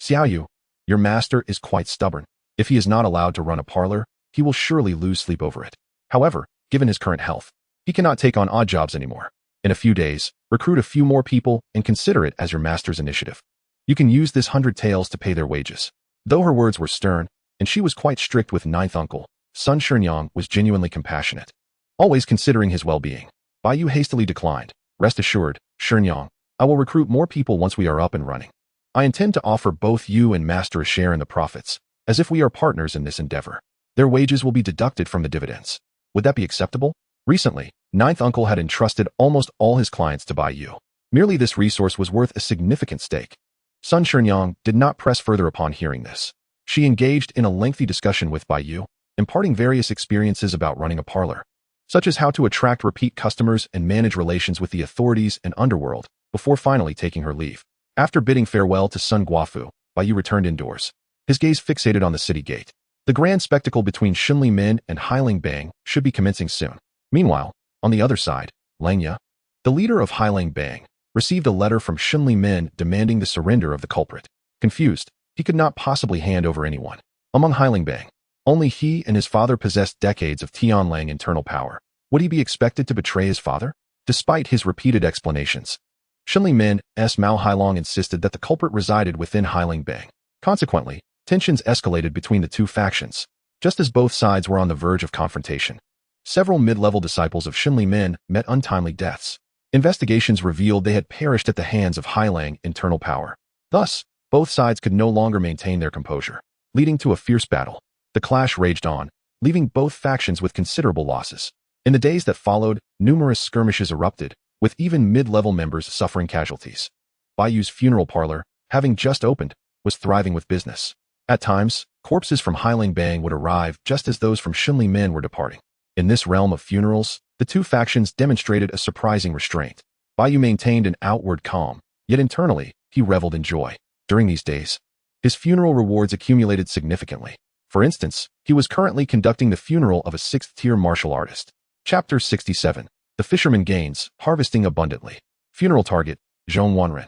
Xiao Yu, your master is quite stubborn. If he is not allowed to run a parlor, he will surely lose sleep over it. However, given his current health, he cannot take on odd jobs anymore. In a few days, recruit a few more people and consider it as your master's initiative. You can use this 100 taels to pay their wages. Though her words were stern, and she was quite strict with ninth uncle, son Xianxiang was genuinely compassionate, always considering his well-being. Bai Yu hastily declined. Rest assured, Xianxiang, I will recruit more people once we are up and running. I intend to offer both you and master a share in the profits, as if we are partners in this endeavor. Their wages will be deducted from the dividends. Would that be acceptable? Recently, ninth uncle had entrusted almost all his clients to Bai Yu. Merely this resource was worth a significant stake. Sun Xianxiang did not press further upon hearing this. She engaged in a lengthy discussion with Bai Yu, imparting various experiences about running a parlor, such as how to attract repeat customers and manage relations with the authorities and underworld, before finally taking her leave. After bidding farewell to Sun Guafu, Bai Yu returned indoors, his gaze fixated on the city gate. The grand spectacle between Xinli Min and Hailing Bang should be commencing soon. Meanwhile, on the other side, Langya, the leader of Hailing Bang, received a letter from Xinli Min demanding the surrender of the culprit. Confused, he could not possibly hand over anyone. Among Hailing Bang, only he and his father possessed decades of Tianlang internal power. Would he be expected to betray his father? Despite his repeated explanations, Xinli Min's Mao Hailong insisted that the culprit resided within Hailing Bang. Consequently, tensions escalated between the two factions, just as both sides were on the verge of confrontation. Several mid-level disciples of Xinli Min met untimely deaths. Investigations revealed they had perished at the hands of Hailang internal power. Thus, both sides could no longer maintain their composure, leading to a fierce battle. The clash raged on, leaving both factions with considerable losses. In the days that followed, numerous skirmishes erupted, with even mid-level members suffering casualties. Bai Yu's funeral parlor, having just opened, was thriving with business. At times, corpses from Bang would arrive just as those from Men were departing. In this realm of funerals, the two factions demonstrated a surprising restraint. Bai Yu maintained an outward calm, yet internally, he reveled in joy. During these days, his funeral rewards accumulated significantly. For instance, he was currently conducting the funeral of a 6th-tier martial artist. Chapter 67. The Fisherman Gains, Harvesting Abundantly. Funeral Target, Zhong Wanren.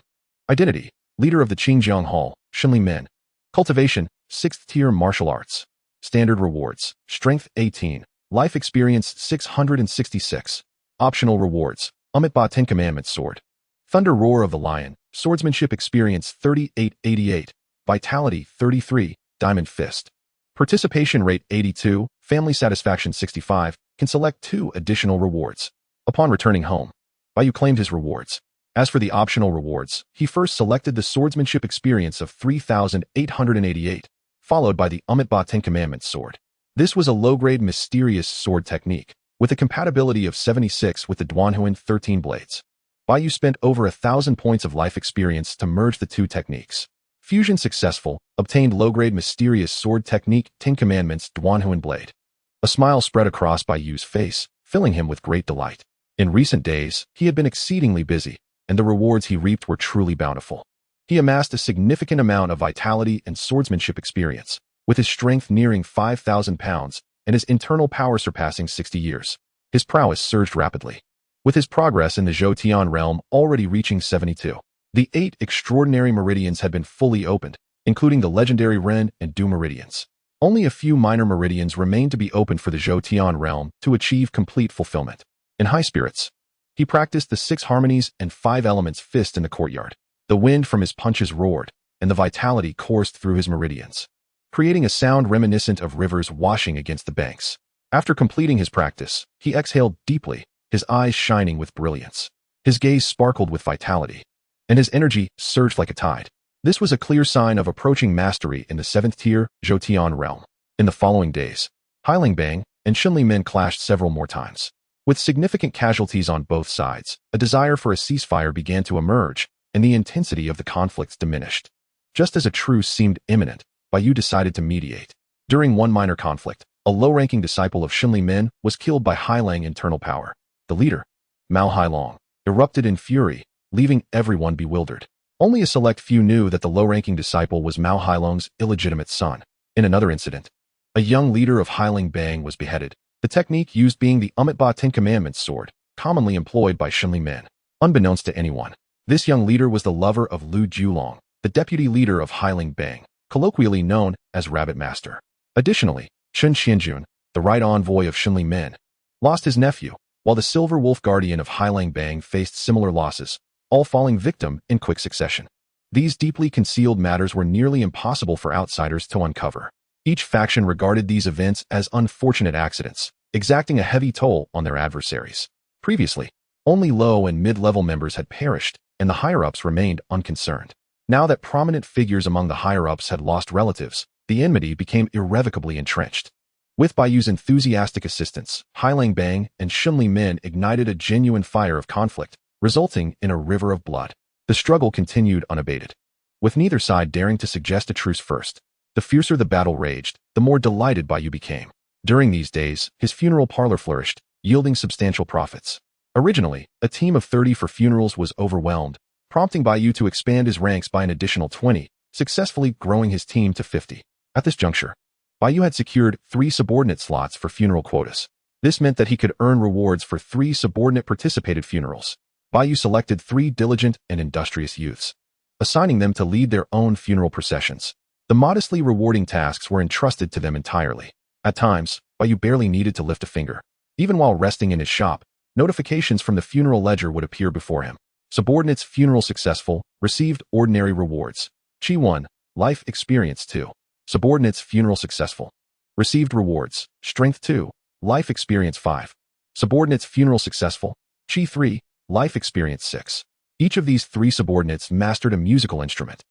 Identity, Leader of the Qingjiang Hall, Men. Cultivation, 6th-tier martial arts. Standard rewards, Strength 18, Life Experience 666. Optional rewards, Ten Commandments Sword. Thunder Roar of the Lion, Swordsmanship Experience 3888, Vitality 33, Diamond Fist. Participation Rate 82, Family Satisfaction 65, can select 2 additional rewards. Upon returning home, Bai Yu claimed his rewards. As for the optional rewards, he first selected the Swordsmanship Experience of 3,888, followed by the Ten Commandments Sword. This was a low-grade mysterious sword technique, with a compatibility of 76 with the Duanhuan 13 blades. Bai Yu spent over 1,000 points of life experience to merge the 2 techniques. Fusion successful, obtained low-grade mysterious sword technique 10 Commandments Duanhuan blade. A smile spread across Bai Yu's face, filling him with great delight. In recent days, he had been exceedingly busy, and the rewards he reaped were truly bountiful. He amassed a significant amount of vitality and swordsmanship experience, with his strength nearing 5,000 pounds and his internal power surpassing 60 years. His prowess surged rapidly, with his progress in the Zhoutian realm already reaching 72. The 8 extraordinary meridians had been fully opened, including the legendary Ren and Du meridians. Only a few minor meridians remained to be opened for the Zhoutian realm to achieve complete fulfillment. In high spirits, he practiced the 6 harmonies and 5 elements fist in the courtyard. The wind from his punches roared, and the vitality coursed through his meridians, creating a sound reminiscent of rivers washing against the banks. After completing his practice, he exhaled deeply, his eyes shining with brilliance. His gaze sparkled with vitality, and his energy surged like a tide. This was a clear sign of approaching mastery in the 7th-tier Zhoutian realm. In the following days, Bang and Men clashed several more times. With significant casualties on both sides, a desire for a ceasefire began to emerge, and the intensity of the conflicts diminished. Just as a truce seemed imminent, Bai Yu decided to mediate. During one minor conflict, a low-ranking disciple of Men was killed by Hailang internal power. The leader, Mao Hailong, erupted in fury, leaving everyone bewildered. Only a select few knew that the low-ranking disciple was Mao Hailong's illegitimate son. In another incident, a young leader of Bang was beheaded, the technique used being the Ten Commandments sword, commonly employed by Men. Unbeknownst to anyone, this young leader was the lover of Lu Julong, the deputy leader of Bang, colloquially known as Rabbit Master. Additionally, Chen Xianjun, the right envoy of Men, lost his nephew, while the Silver Wolf Guardian of Bang faced similar losses, all falling victim in quick succession. These deeply concealed matters were nearly impossible for outsiders to uncover. Each faction regarded these events as unfortunate accidents, exacting a heavy toll on their adversaries. Previously, only low and mid-level members had perished, and the higher-ups remained unconcerned. Now that prominent figures among the higher-ups had lost relatives, the enmity became irrevocably entrenched. With Bai Yu's enthusiastic assistance, Bang and Men ignited a genuine fire of conflict, resulting in a river of blood. The struggle continued unabated, with neither side daring to suggest a truce first. The fiercer the battle raged, the more delighted Bai Yu became. During these days, his funeral parlor flourished, yielding substantial profits. Originally, a team of 30 for funerals was overwhelmed, prompting Bai Yu to expand his ranks by an additional 20, successfully growing his team to 50. At this juncture, Bai Yu had secured 3 subordinate slots for funeral quotas. This meant that he could earn rewards for 3 subordinate participated funerals. Bai Yu selected 3 diligent and industrious youths, assigning them to lead their own funeral processions. The modestly rewarding tasks were entrusted to them entirely. At times, Bai Yu barely needed to lift a finger. Even while resting in his shop, notifications from the funeral ledger would appear before him. Subordinates funeral successful, received ordinary rewards. Qi 1, Life Experience 2. Subordinates funeral successful, received rewards. Strength 2, Life Experience 5. Subordinates funeral successful, Qi 3, Life Experience 6. Each of these 3 subordinates mastered a musical instrument,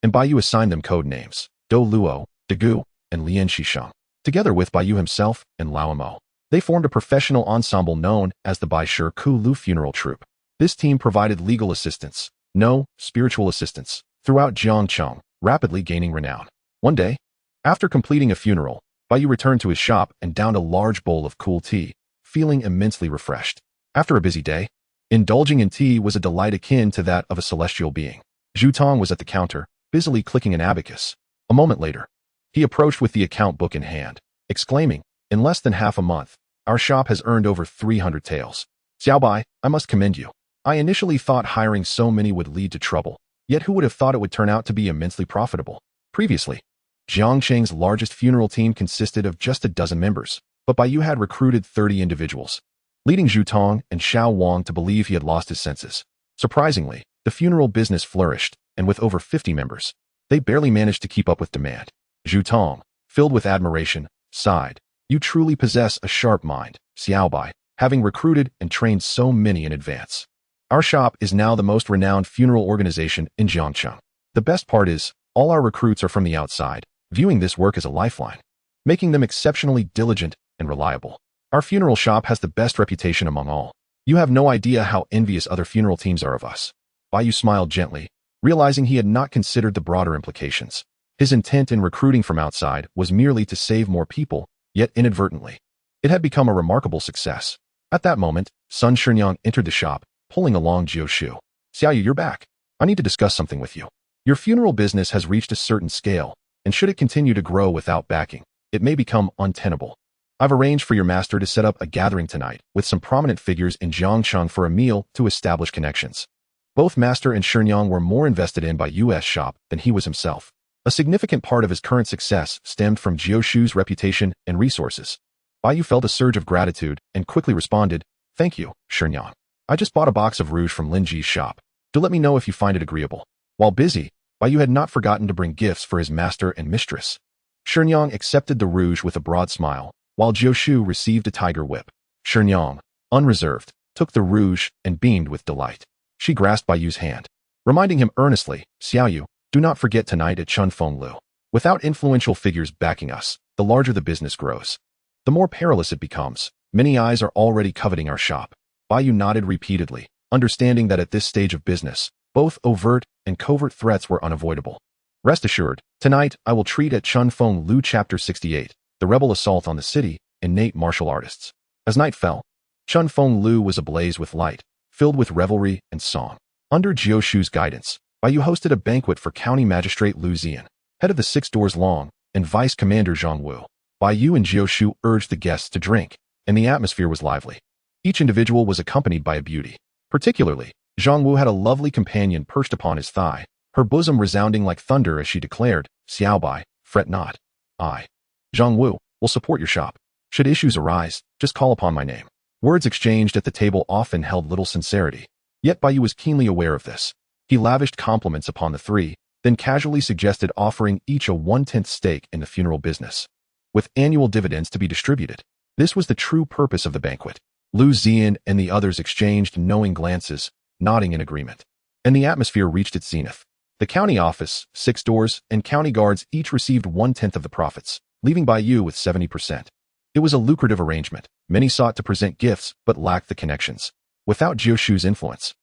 and Bai Yu assigned them code names: Do Luo, De Gu, and Lian Shisheng. together with Bai Yu himself and Lao Mo. They formed a professional ensemble known as the Bai Lu Funeral Troupe. This team provided legal assistance, no spiritual assistance, throughout Jiangcheng, rapidly gaining renown. One day, after completing a funeral, Bai Yu returned to his shop and downed a large bowl of cool tea, feeling immensely refreshed. After a busy day, indulging in tea was a delight akin to that of a celestial being. Zhu Tong was at the counter, busily clicking an abacus. A moment later, he approached with the account book in hand, exclaiming, "In less than half a month, our shop has earned over 300 taels. Xiao Bai, I must commend you. I initially thought hiring so many would lead to trouble, yet who would have thought it would turn out to be immensely profitable?" Previously, Jiangcheng's largest funeral team consisted of just a dozen members, but Bai Yu had recruited 30 individuals, leading Zhu Tong and Xiao Wang to believe he had lost his senses. Surprisingly, the funeral business flourished, and with over 50 members, they barely managed to keep up with demand. Zhu Tong, filled with admiration, sighed, "You truly possess a sharp mind, Xiao Bai, having recruited and trained so many in advance. Our shop is now the most renowned funeral organization in Jiangcheng. The best part is, all our recruits are from the outside, viewing this work as a lifeline, making them exceptionally diligent and reliable. Our funeral shop has the best reputation among all. You have no idea how envious other funeral teams are of us." Bai Yu smiled gently, realizing he had not considered the broader implications. His intent in recruiting from outside was merely to save more people, yet inadvertently, it had become a remarkable success. At that moment, Sun Shenyang entered the shop, pulling along Jiu Shu. "Xiao Yu, you're back. I need to discuss something with you. Your funeral business has reached a certain scale, and should it continue to grow without backing, it may become untenable. I've arranged for your master to set up a gathering tonight with some prominent figures in Jiangcheng for a meal to establish connections." Both Master and Shenyang were more invested in Bai Yu's shop than he was himself. A significant part of his current success stemmed from Jiu Shu's reputation and resources. Bai Yu felt a surge of gratitude and quickly responded, "Thank you, Shenyang. I just bought a box of rouge from Lin Ji's shop. Do let me know if you find it agreeable." While busy, Bai Yu had not forgotten to bring gifts for his master and mistress. Shenyang accepted the rouge with a broad smile, while Jiu Shu received a tiger whip. Shenyang, unreserved, took the rouge and beamed with delight. She grasped Bai Yu's hand, reminding him earnestly, "Xiao Yu, do not forget tonight at Chunfeng Lu. Without influential figures backing us, the larger the business grows, the more perilous it becomes. Many eyes are already coveting our shop." Bai Yu nodded repeatedly, understanding that at this stage of business, both overt and covert threats were unavoidable. "Rest assured, tonight I will treat at Chunfeng Lu Chapter 68, the rebel assault on the city, innate martial artists." As night fell, Chunfeng Lu was ablaze with light, filled with revelry and song. Under Jiu Shu's guidance, Bai Yu hosted a banquet for County Magistrate Lu Zian, head of the 6 Doors Long, and Vice Commander Zhang Wu. Bai Yu and Jiu Shu urged the guests to drink, and the atmosphere was lively. Each individual was accompanied by a beauty. Particularly, Zhang Wu had a lovely companion perched upon his thigh, her bosom resounding like thunder as she declared, "Xiao Bai, fret not. I, Zhang Wu, will support your shop. Should issues arise, just call upon my name." Words exchanged at the table often held little sincerity, yet Bai Yu was keenly aware of this. He lavished compliments upon the three, then casually suggested offering each a 1/10 stake in the funeral business, with annual dividends to be distributed. This was the true purpose of the banquet. Lu Zian and the others exchanged knowing glances, nodding in agreement, and the atmosphere reached its zenith. The county office, 6 Doors, and county guards each received 1/10 of the profits, leaving Bai Yu with 70%. It was a lucrative arrangement. Many sought to present gifts, but lacked the connections. Without Jiu Shu's influence,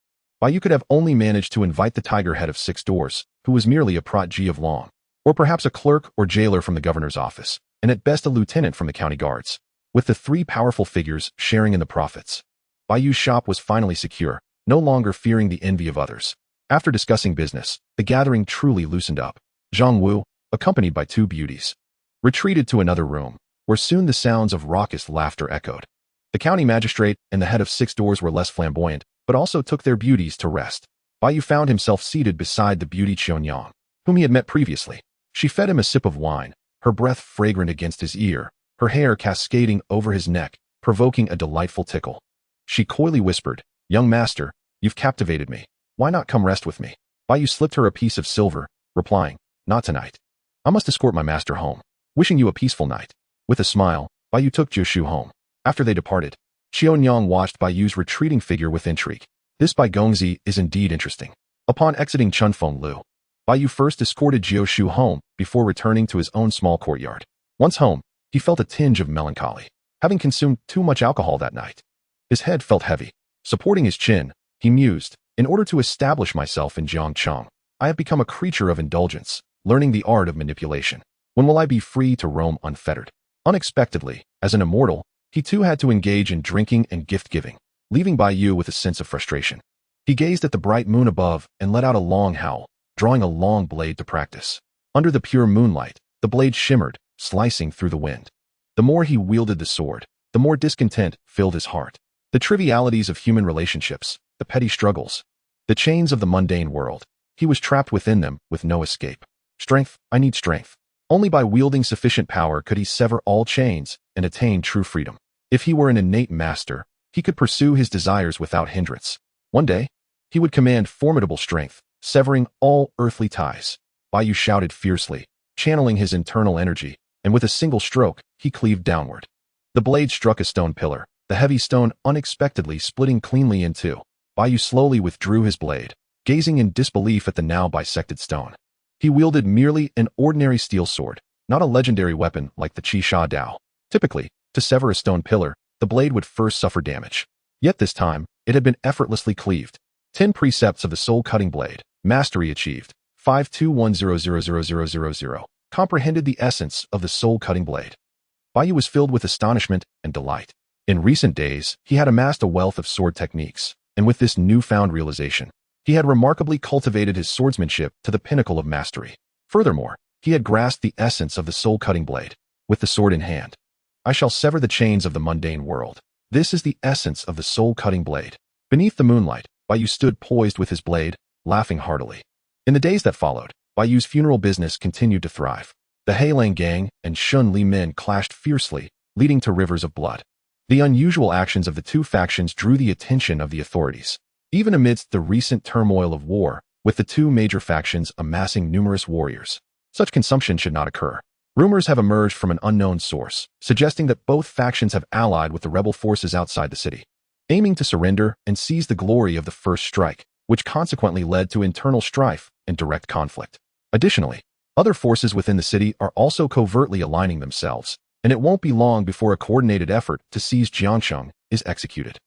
Bai Yu could have only managed to invite the tiger head of 6 Doors, who was merely a protégé of Long, or perhaps a clerk or jailer from the governor's office, and at best a lieutenant from the county guards. With the 3 powerful figures sharing in the profits, Bai Yu's shop was finally secure, no longer fearing the envy of others. After discussing business, the gathering truly loosened up. Zhang Wu, accompanied by 2 beauties, retreated to another room, where soon the sounds of raucous laughter echoed. The county magistrate and the head of 6 Doors were less flamboyant, but also took their beauties to rest. Bai Yu found himself seated beside the beauty Qianyang, whom he had met previously. She fed him a sip of wine, her breath fragrant against his ear, her hair cascading over his neck, provoking a delightful tickle. She coyly whispered, "Young master, you've captivated me. Why not come rest with me?" Bai Yu slipped her a piece of silver, replying, "Not tonight. I must escort my master home. Wishing you a peaceful night." With a smile, Bai Yu took Jiu Shu home. After they departed, Qianyang watched Bai Yu's retreating figure with intrigue. This Bai Gongzi is indeed interesting. Upon exiting Chunfeng Lu, Bai Yu first escorted Jiu Shu home before returning to his own small courtyard. Once home, He felt a tinge of melancholy, having consumed too much alcohol that night. His head felt heavy. Supporting his chin, he mused, "In order to establish myself in Jiangcheng, I have become a creature of indulgence, learning the art of manipulation. When will I be free to roam unfettered?" Unexpectedly, as an immortal, he too had to engage in drinking and gift-giving, leaving Bai Yu with a sense of frustration. He gazed at the bright moon above and let out a long howl, drawing a long blade to practice. Under the pure moonlight, the blade shimmered, slicing through the wind. The more he wielded the sword, the more discontent filled his heart. The trivialities of human relationships, the petty struggles, the chains of the mundane world, he was trapped within them with no escape. Strength, I need strength. Only by wielding sufficient power could he sever all chains and attain true freedom. If he were an innate master, he could pursue his desires without hindrance. One day, he would command formidable strength, severing all earthly ties. Bai Yu shouted fiercely, channeling his internal energy, and with a single stroke, he cleaved downward. The blade struck a stone pillar, the heavy stone unexpectedly splitting cleanly in two. Bai Yu slowly withdrew his blade, gazing in disbelief at the now bisected stone. He wielded merely an ordinary steel sword, not a legendary weapon like the xianxiaodao. Typically, to sever a stone pillar, the blade would first suffer damage. Yet this time, it had been effortlessly cleaved. 10 precepts of the soul-cutting blade, mastery achieved, 521000000, comprehended the essence of the soul-cutting blade. Bai Yu was filled with astonishment and delight. In recent days, he had amassed a wealth of sword techniques, and with this newfound realization, he had remarkably cultivated his swordsmanship to the pinnacle of mastery. Furthermore, he had grasped the essence of the soul-cutting blade. With the sword in hand, I shall sever the chains of the mundane world. This is the essence of the soul-cutting blade. Beneath the moonlight, Bai Yu stood poised with his blade, laughing heartily. In the days that followed, Bai Yu's funeral business continued to thrive. The Heilang gang and Shun Li men clashed fiercely, leading to rivers of blood. The unusual actions of the two factions drew the attention of the authorities. Even amidst the recent turmoil of war, with the two major factions amassing numerous warriors, such consumption should not occur. Rumors have emerged from an unknown source, suggesting that both factions have allied with the rebel forces outside the city, aiming to surrender and seize the glory of the first strike, which consequently led to internal strife and direct conflict. Additionally, other forces within the city are also covertly aligning themselves, and it won't be long before a coordinated effort to seize Jiangcheng is executed.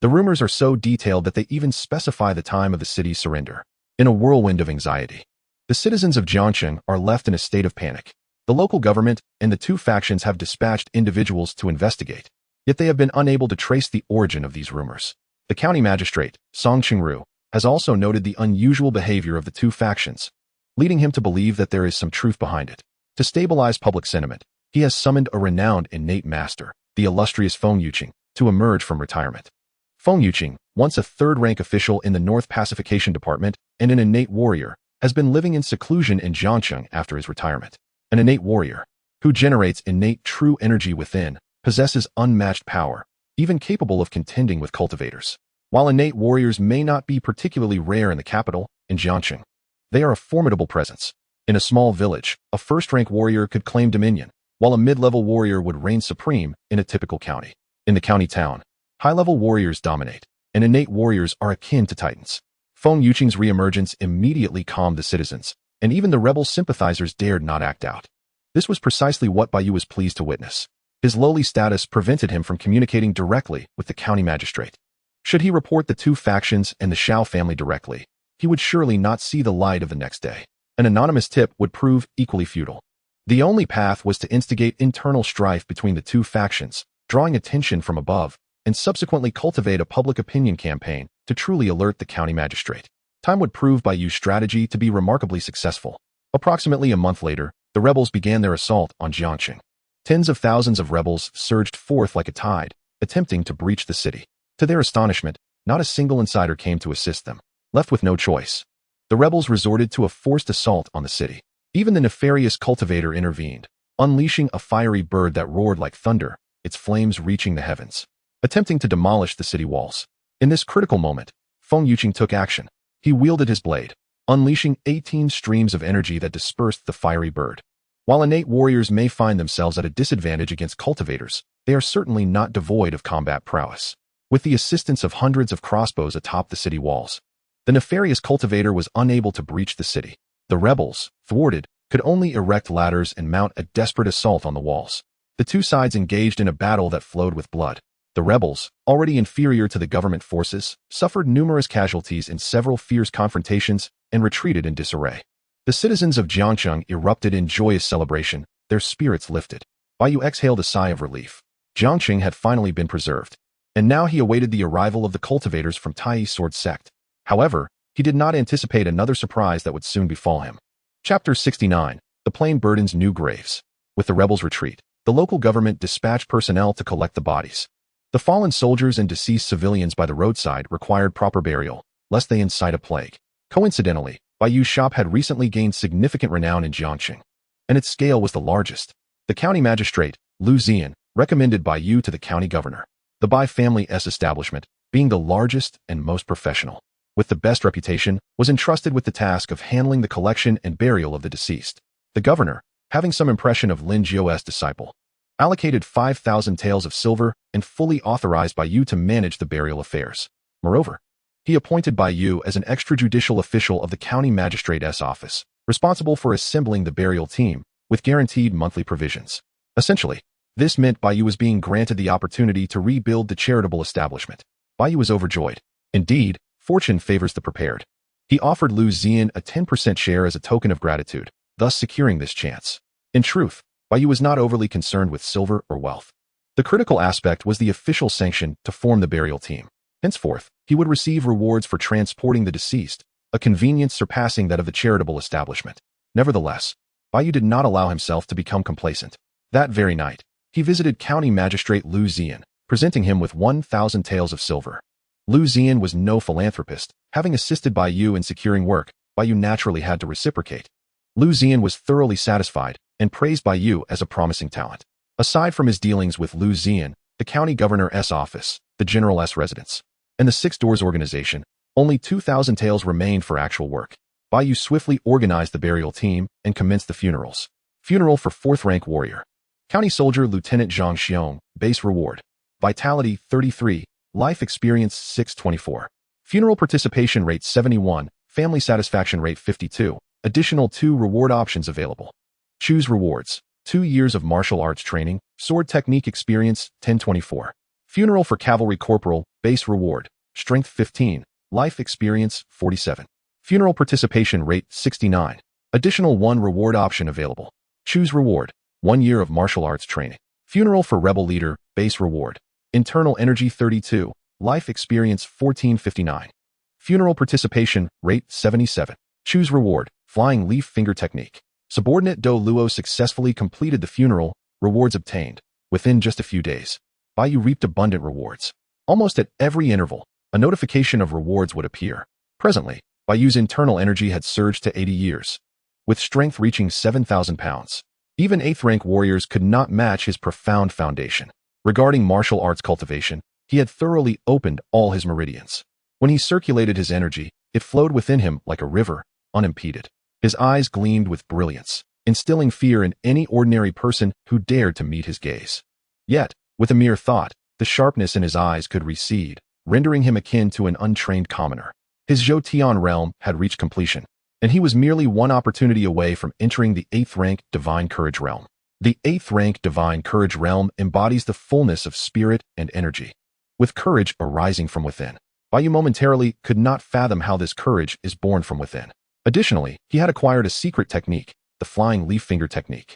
The rumors are so detailed that they even specify the time of the city's surrender. In a whirlwind of anxiety, the citizens of Jiangcheng are left in a state of panic. The local government and the two factions have dispatched individuals to investigate, yet they have been unable to trace the origin of these rumors. The county magistrate, Song Qingru, has also noted the unusual behavior of the two factions, leading him to believe that there is some truth behind it. To stabilize public sentiment, he has summoned a renowned innate master, the illustrious Feng Yuqing, to emerge from retirement. Feng Yuqing, once a third-rank official in the North Pacification Department and an innate warrior, has been living in seclusion in Jiangcheng after his retirement. An innate warrior, who generates innate true energy within, possesses unmatched power, even capable of contending with cultivators. While innate warriors may not be particularly rare in the capital, in Jiangcheng, they are a formidable presence. In a small village, a first-rank warrior could claim dominion, while a mid-level warrior would reign supreme in a typical county. In the county town, high-level warriors dominate, and innate warriors are akin to titans. Feng Yuqing's reemergence immediately calmed the citizens, and even the rebel sympathizers dared not act out. This was precisely what Bai Yu was pleased to witness. His lowly status prevented him from communicating directly with the county magistrate. Should he report the two factions and the Xiao family directly, he would surely not see the light of the next day. An anonymous tip would prove equally futile. The only path was to instigate internal strife between the two factions, drawing attention from above, and subsequently cultivate a public opinion campaign to truly alert the county magistrate. Time would prove Bai Yu's strategy to be remarkably successful. Approximately a month later, the rebels began their assault on Jiangcheng. Tens of thousands of rebels surged forth like a tide, attempting to breach the city. To their astonishment, not a single insider came to assist them. Left with no choice, the rebels resorted to a forced assault on the city. Even the nefarious cultivator intervened, unleashing a fiery bird that roared like thunder, its flames reaching the heavens, attempting to demolish the city walls. In this critical moment, Feng Yuqing took action. He wielded his blade, unleashing 18 streams of energy that dispersed the fiery bird. While innate warriors may find themselves at a disadvantage against cultivators, they are certainly not devoid of combat prowess. With the assistance of hundreds of crossbows atop the city walls, the nefarious cultivator was unable to breach the city. The rebels, thwarted, could only erect ladders and mount a desperate assault on the walls. The two sides engaged in a battle that flowed with blood. The rebels, already inferior to the government forces, suffered numerous casualties in several fierce confrontations and retreated in disarray. The citizens of Jiangcheng erupted in joyous celebration, their spirits lifted. Bai Yu exhaled a sigh of relief. Jiangcheng had finally been preserved, and now he awaited the arrival of the cultivators from Tai's sword sect. However, he did not anticipate another surprise that would soon befall him. Chapter 69. The Plain Burdens New Graves. With the rebels' retreat, the local government dispatched personnel to collect the bodies. The fallen soldiers and deceased civilians by the roadside required proper burial, lest they incite a plague. Coincidentally, Bai Yu's shop had recently gained significant renown in Jiangcheng, and its scale was the largest. The county magistrate, Lu Zian, recommended Bai Yu to the county governor. The Bai family's establishment, being the largest and most professional, with the best reputation, was entrusted with the task of handling the collection and burial of the deceased. The governor, having some impression of Lin Jiu's disciple, allocated 5,000 taels of silver and fully authorized Bai Yu to manage the burial affairs. Moreover, he appointed Bai Yu as an extrajudicial official of the county magistrate's office, responsible for assembling the burial team, with guaranteed monthly provisions. Essentially, this meant Bai Yu was being granted the opportunity to rebuild the charitable establishment. Bai Yu was overjoyed. Indeed, fortune favors the prepared. He offered Lu Zian a 10% share as a token of gratitude, thus securing this chance. In truth, Bai Yu was not overly concerned with silver or wealth. The critical aspect was the official sanction to form the burial team. Henceforth, he would receive rewards for transporting the deceased, a convenience surpassing that of the charitable establishment. Nevertheless, Bai Yu did not allow himself to become complacent. That very night, he visited County Magistrate Lu Zian, presenting him with 1,000 taels of silver. Lu Zian was no philanthropist. Having assisted Bai Yu in securing work, Bai Yu naturally had to reciprocate. Lu Zian was thoroughly satisfied and praised Bai Yu as a promising talent. Aside from his dealings with Lu Zian, the county governor's office, the general's residence, and the Six Doors organization, only 2,000 taels remained for actual work. Bai Yu swiftly organized the burial team and commenced the funerals. Funeral for 4th rank warrior. County Soldier Lieutenant Zhang Xiong, base reward. Vitality 33, life experience 624. Funeral participation rate 71, family satisfaction rate 52. Additional 2 reward options available. Choose rewards. 2 years of martial arts training, sword technique experience 1024. Funeral for cavalry corporal, base reward. Strength 15, life experience 47. Funeral participation rate 69. Additional 1 reward option available. Choose reward. 1 year of martial arts training. Funeral for rebel leader, base reward. Internal energy 32, life experience 1459. Funeral participation rate 77. Choose reward, flying leaf finger technique. Subordinate Do Luo successfully completed the funeral, rewards obtained. Within just a few days, Bai Yu reaped abundant rewards. Almost at every interval, a notification of rewards would appear. Presently, Bai Yu's internal energy had surged to 80 years, with strength reaching 7,000 pounds. Even 8th rank warriors could not match his profound foundation. Regarding martial arts cultivation, he had thoroughly opened all his meridians. When he circulated his energy, it flowed within him like a river, unimpeded. His eyes gleamed with brilliance, instilling fear in any ordinary person who dared to meet his gaze. Yet, with a mere thought, the sharpness in his eyes could recede, rendering him akin to an untrained commoner. His Zhou realm had reached completion, and he was merely one opportunity away from entering the 8th rank Divine Courage realm. The 8th rank Divine Courage realm embodies the fullness of spirit and energy, with courage arising from within. Bai Yu momentarily could not fathom how this courage is born from within. Additionally, he had acquired a secret technique, the Flying Leaf Finger technique.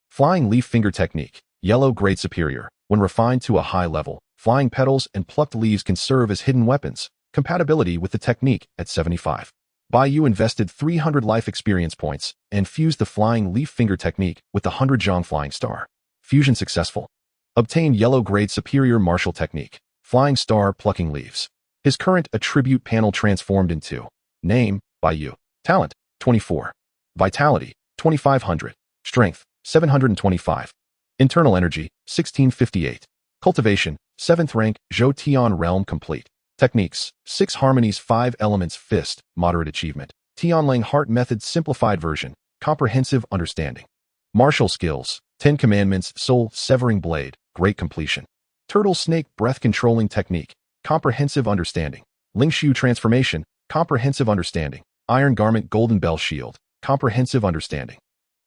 Flying Leaf Finger technique, yellow grade superior. When refined to a high level, flying petals and plucked leaves can serve as hidden weapons. Compatibility with the technique at 75. Bai Yu invested 300 life experience points and fused the Flying Leaf Finger technique with the 100 Zhang Flying Star. Fusion successful. Obtained yellow grade superior martial technique, Flying Star Plucking Leaves. His current attribute panel transformed into Name, Bai Yu. Talent, 24. Vitality, 2500. Strength, 725. Internal energy, 1658. Cultivation, 7th rank, Zhou realm complete. Techniques, 6 harmonies 5 elements fist, moderate achievement. Tianlang heart method simplified version, comprehensive understanding. Martial skills, 10 commandments soul severing blade, great completion. Turtle snake breath controlling technique, comprehensive understanding. Lingshu transformation, comprehensive understanding. Iron garment golden bell shield, comprehensive understanding.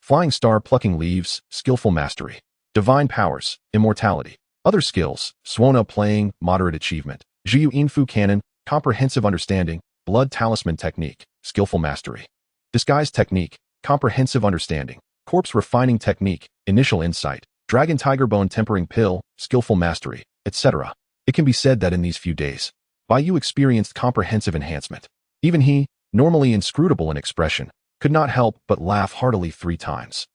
Flying star plucking leaves, skillful mastery. Divine powers, immortality. Other skills, Suona playing, moderate achievement. Jiu Infu canon, comprehensive understanding, blood talisman technique, skillful mastery. Disguise technique, comprehensive understanding, corpse refining technique, initial insight, dragon tiger bone tempering pill, skillful mastery, etc. It can be said that in these few days, Bai Yu experienced comprehensive enhancement. Even he, normally inscrutable in expression, could not help but laugh heartily 3 times.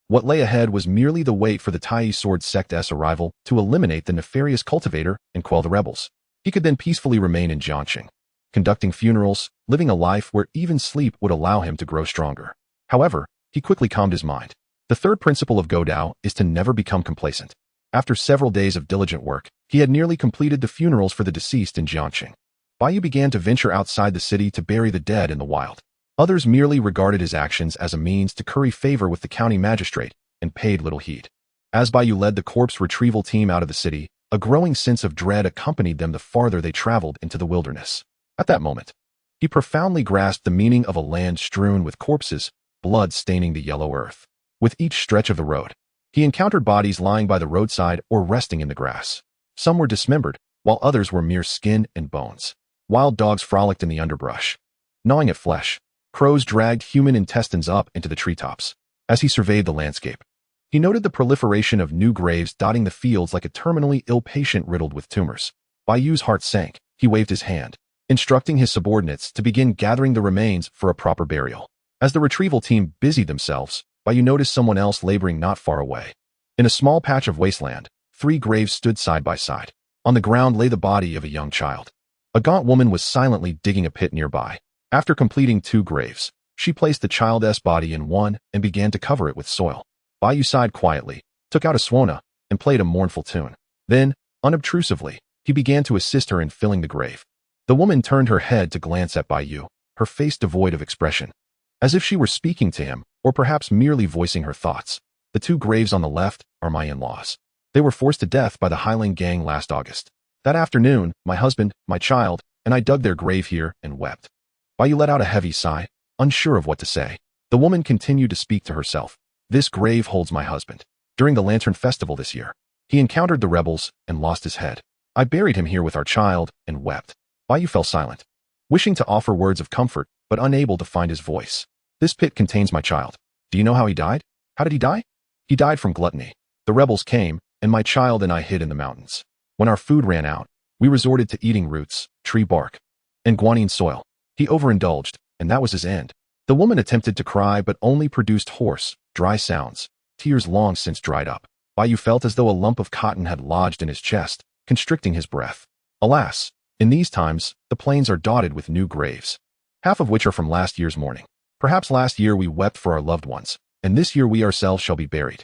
What lay ahead was merely the wait for the Tai Sword Sect's arrival to eliminate the nefarious cultivator and quell the rebels. He could then peacefully remain in Jiangxing, conducting funerals, living a life where even sleep would allow him to grow stronger. However, he quickly calmed his mind. The third principle of Godao is to never become complacent. After several days of diligent work, he had nearly completed the funerals for the deceased in Jiangxing. Bai Yu began to venture outside the city to bury the dead in the wild. Others merely regarded his actions as a means to curry favor with the county magistrate and paid little heed. As Bai Yu led the corpse retrieval team out of the city, a growing sense of dread accompanied them the farther they traveled into the wilderness. At that moment, he profoundly grasped the meaning of a land strewn with corpses, blood staining the yellow earth. With each stretch of the road, he encountered bodies lying by the roadside or resting in the grass. Some were dismembered, while others were mere skin and bones. Wild dogs frolicked in the underbrush, gnawing at flesh. Crows dragged human intestines up into the treetops. As he surveyed the landscape, he noted the proliferation of new graves dotting the fields like a terminally ill patient riddled with tumors. Bai Yu's heart sank. He waved his hand, instructing his subordinates to begin gathering the remains for a proper burial. As the retrieval team busied themselves, Bai Yu noticed someone else laboring not far away. In a small patch of wasteland, 3 graves stood side by side. On the ground lay the body of a young child. A gaunt woman was silently digging a pit nearby. After completing 2 graves, she placed the child's body in one and began to cover it with soil. Bai Yu sighed quietly, took out a suona, and played a mournful tune. Then, unobtrusively, he began to assist her in filling the grave. The woman turned her head to glance at Bai Yu, her face devoid of expression, as if she were speaking to him, or perhaps merely voicing her thoughts. The 2 graves on the left are my in-laws. They were forced to death by the Highland gang last August. That afternoon, my husband, my child, and I dug their grave here and wept. Bai Yu let out a heavy sigh, unsure of what to say. The woman continued to speak to herself. This grave holds my husband. During the Lantern Festival this year, he encountered the rebels and lost his head. I buried him here with our child and wept. Bai Yu fell silent, wishing to offer words of comfort, but unable to find his voice. This pit contains my child. Do you know how he died? How did he die? He died from gluttony. The rebels came, and my child and I hid in the mountains. When our food ran out, we resorted to eating roots, tree bark, and guanine soil. He overindulged, and that was his end. The woman attempted to cry but only produced hoarse, dry sounds, tears long since dried up. Bai Yu felt as though a lump of cotton had lodged in his chest, constricting his breath. Alas, in these times, the plains are dotted with new graves, half of which are from last year's mourning. Perhaps last year we wept for our loved ones, and this year we ourselves shall be buried.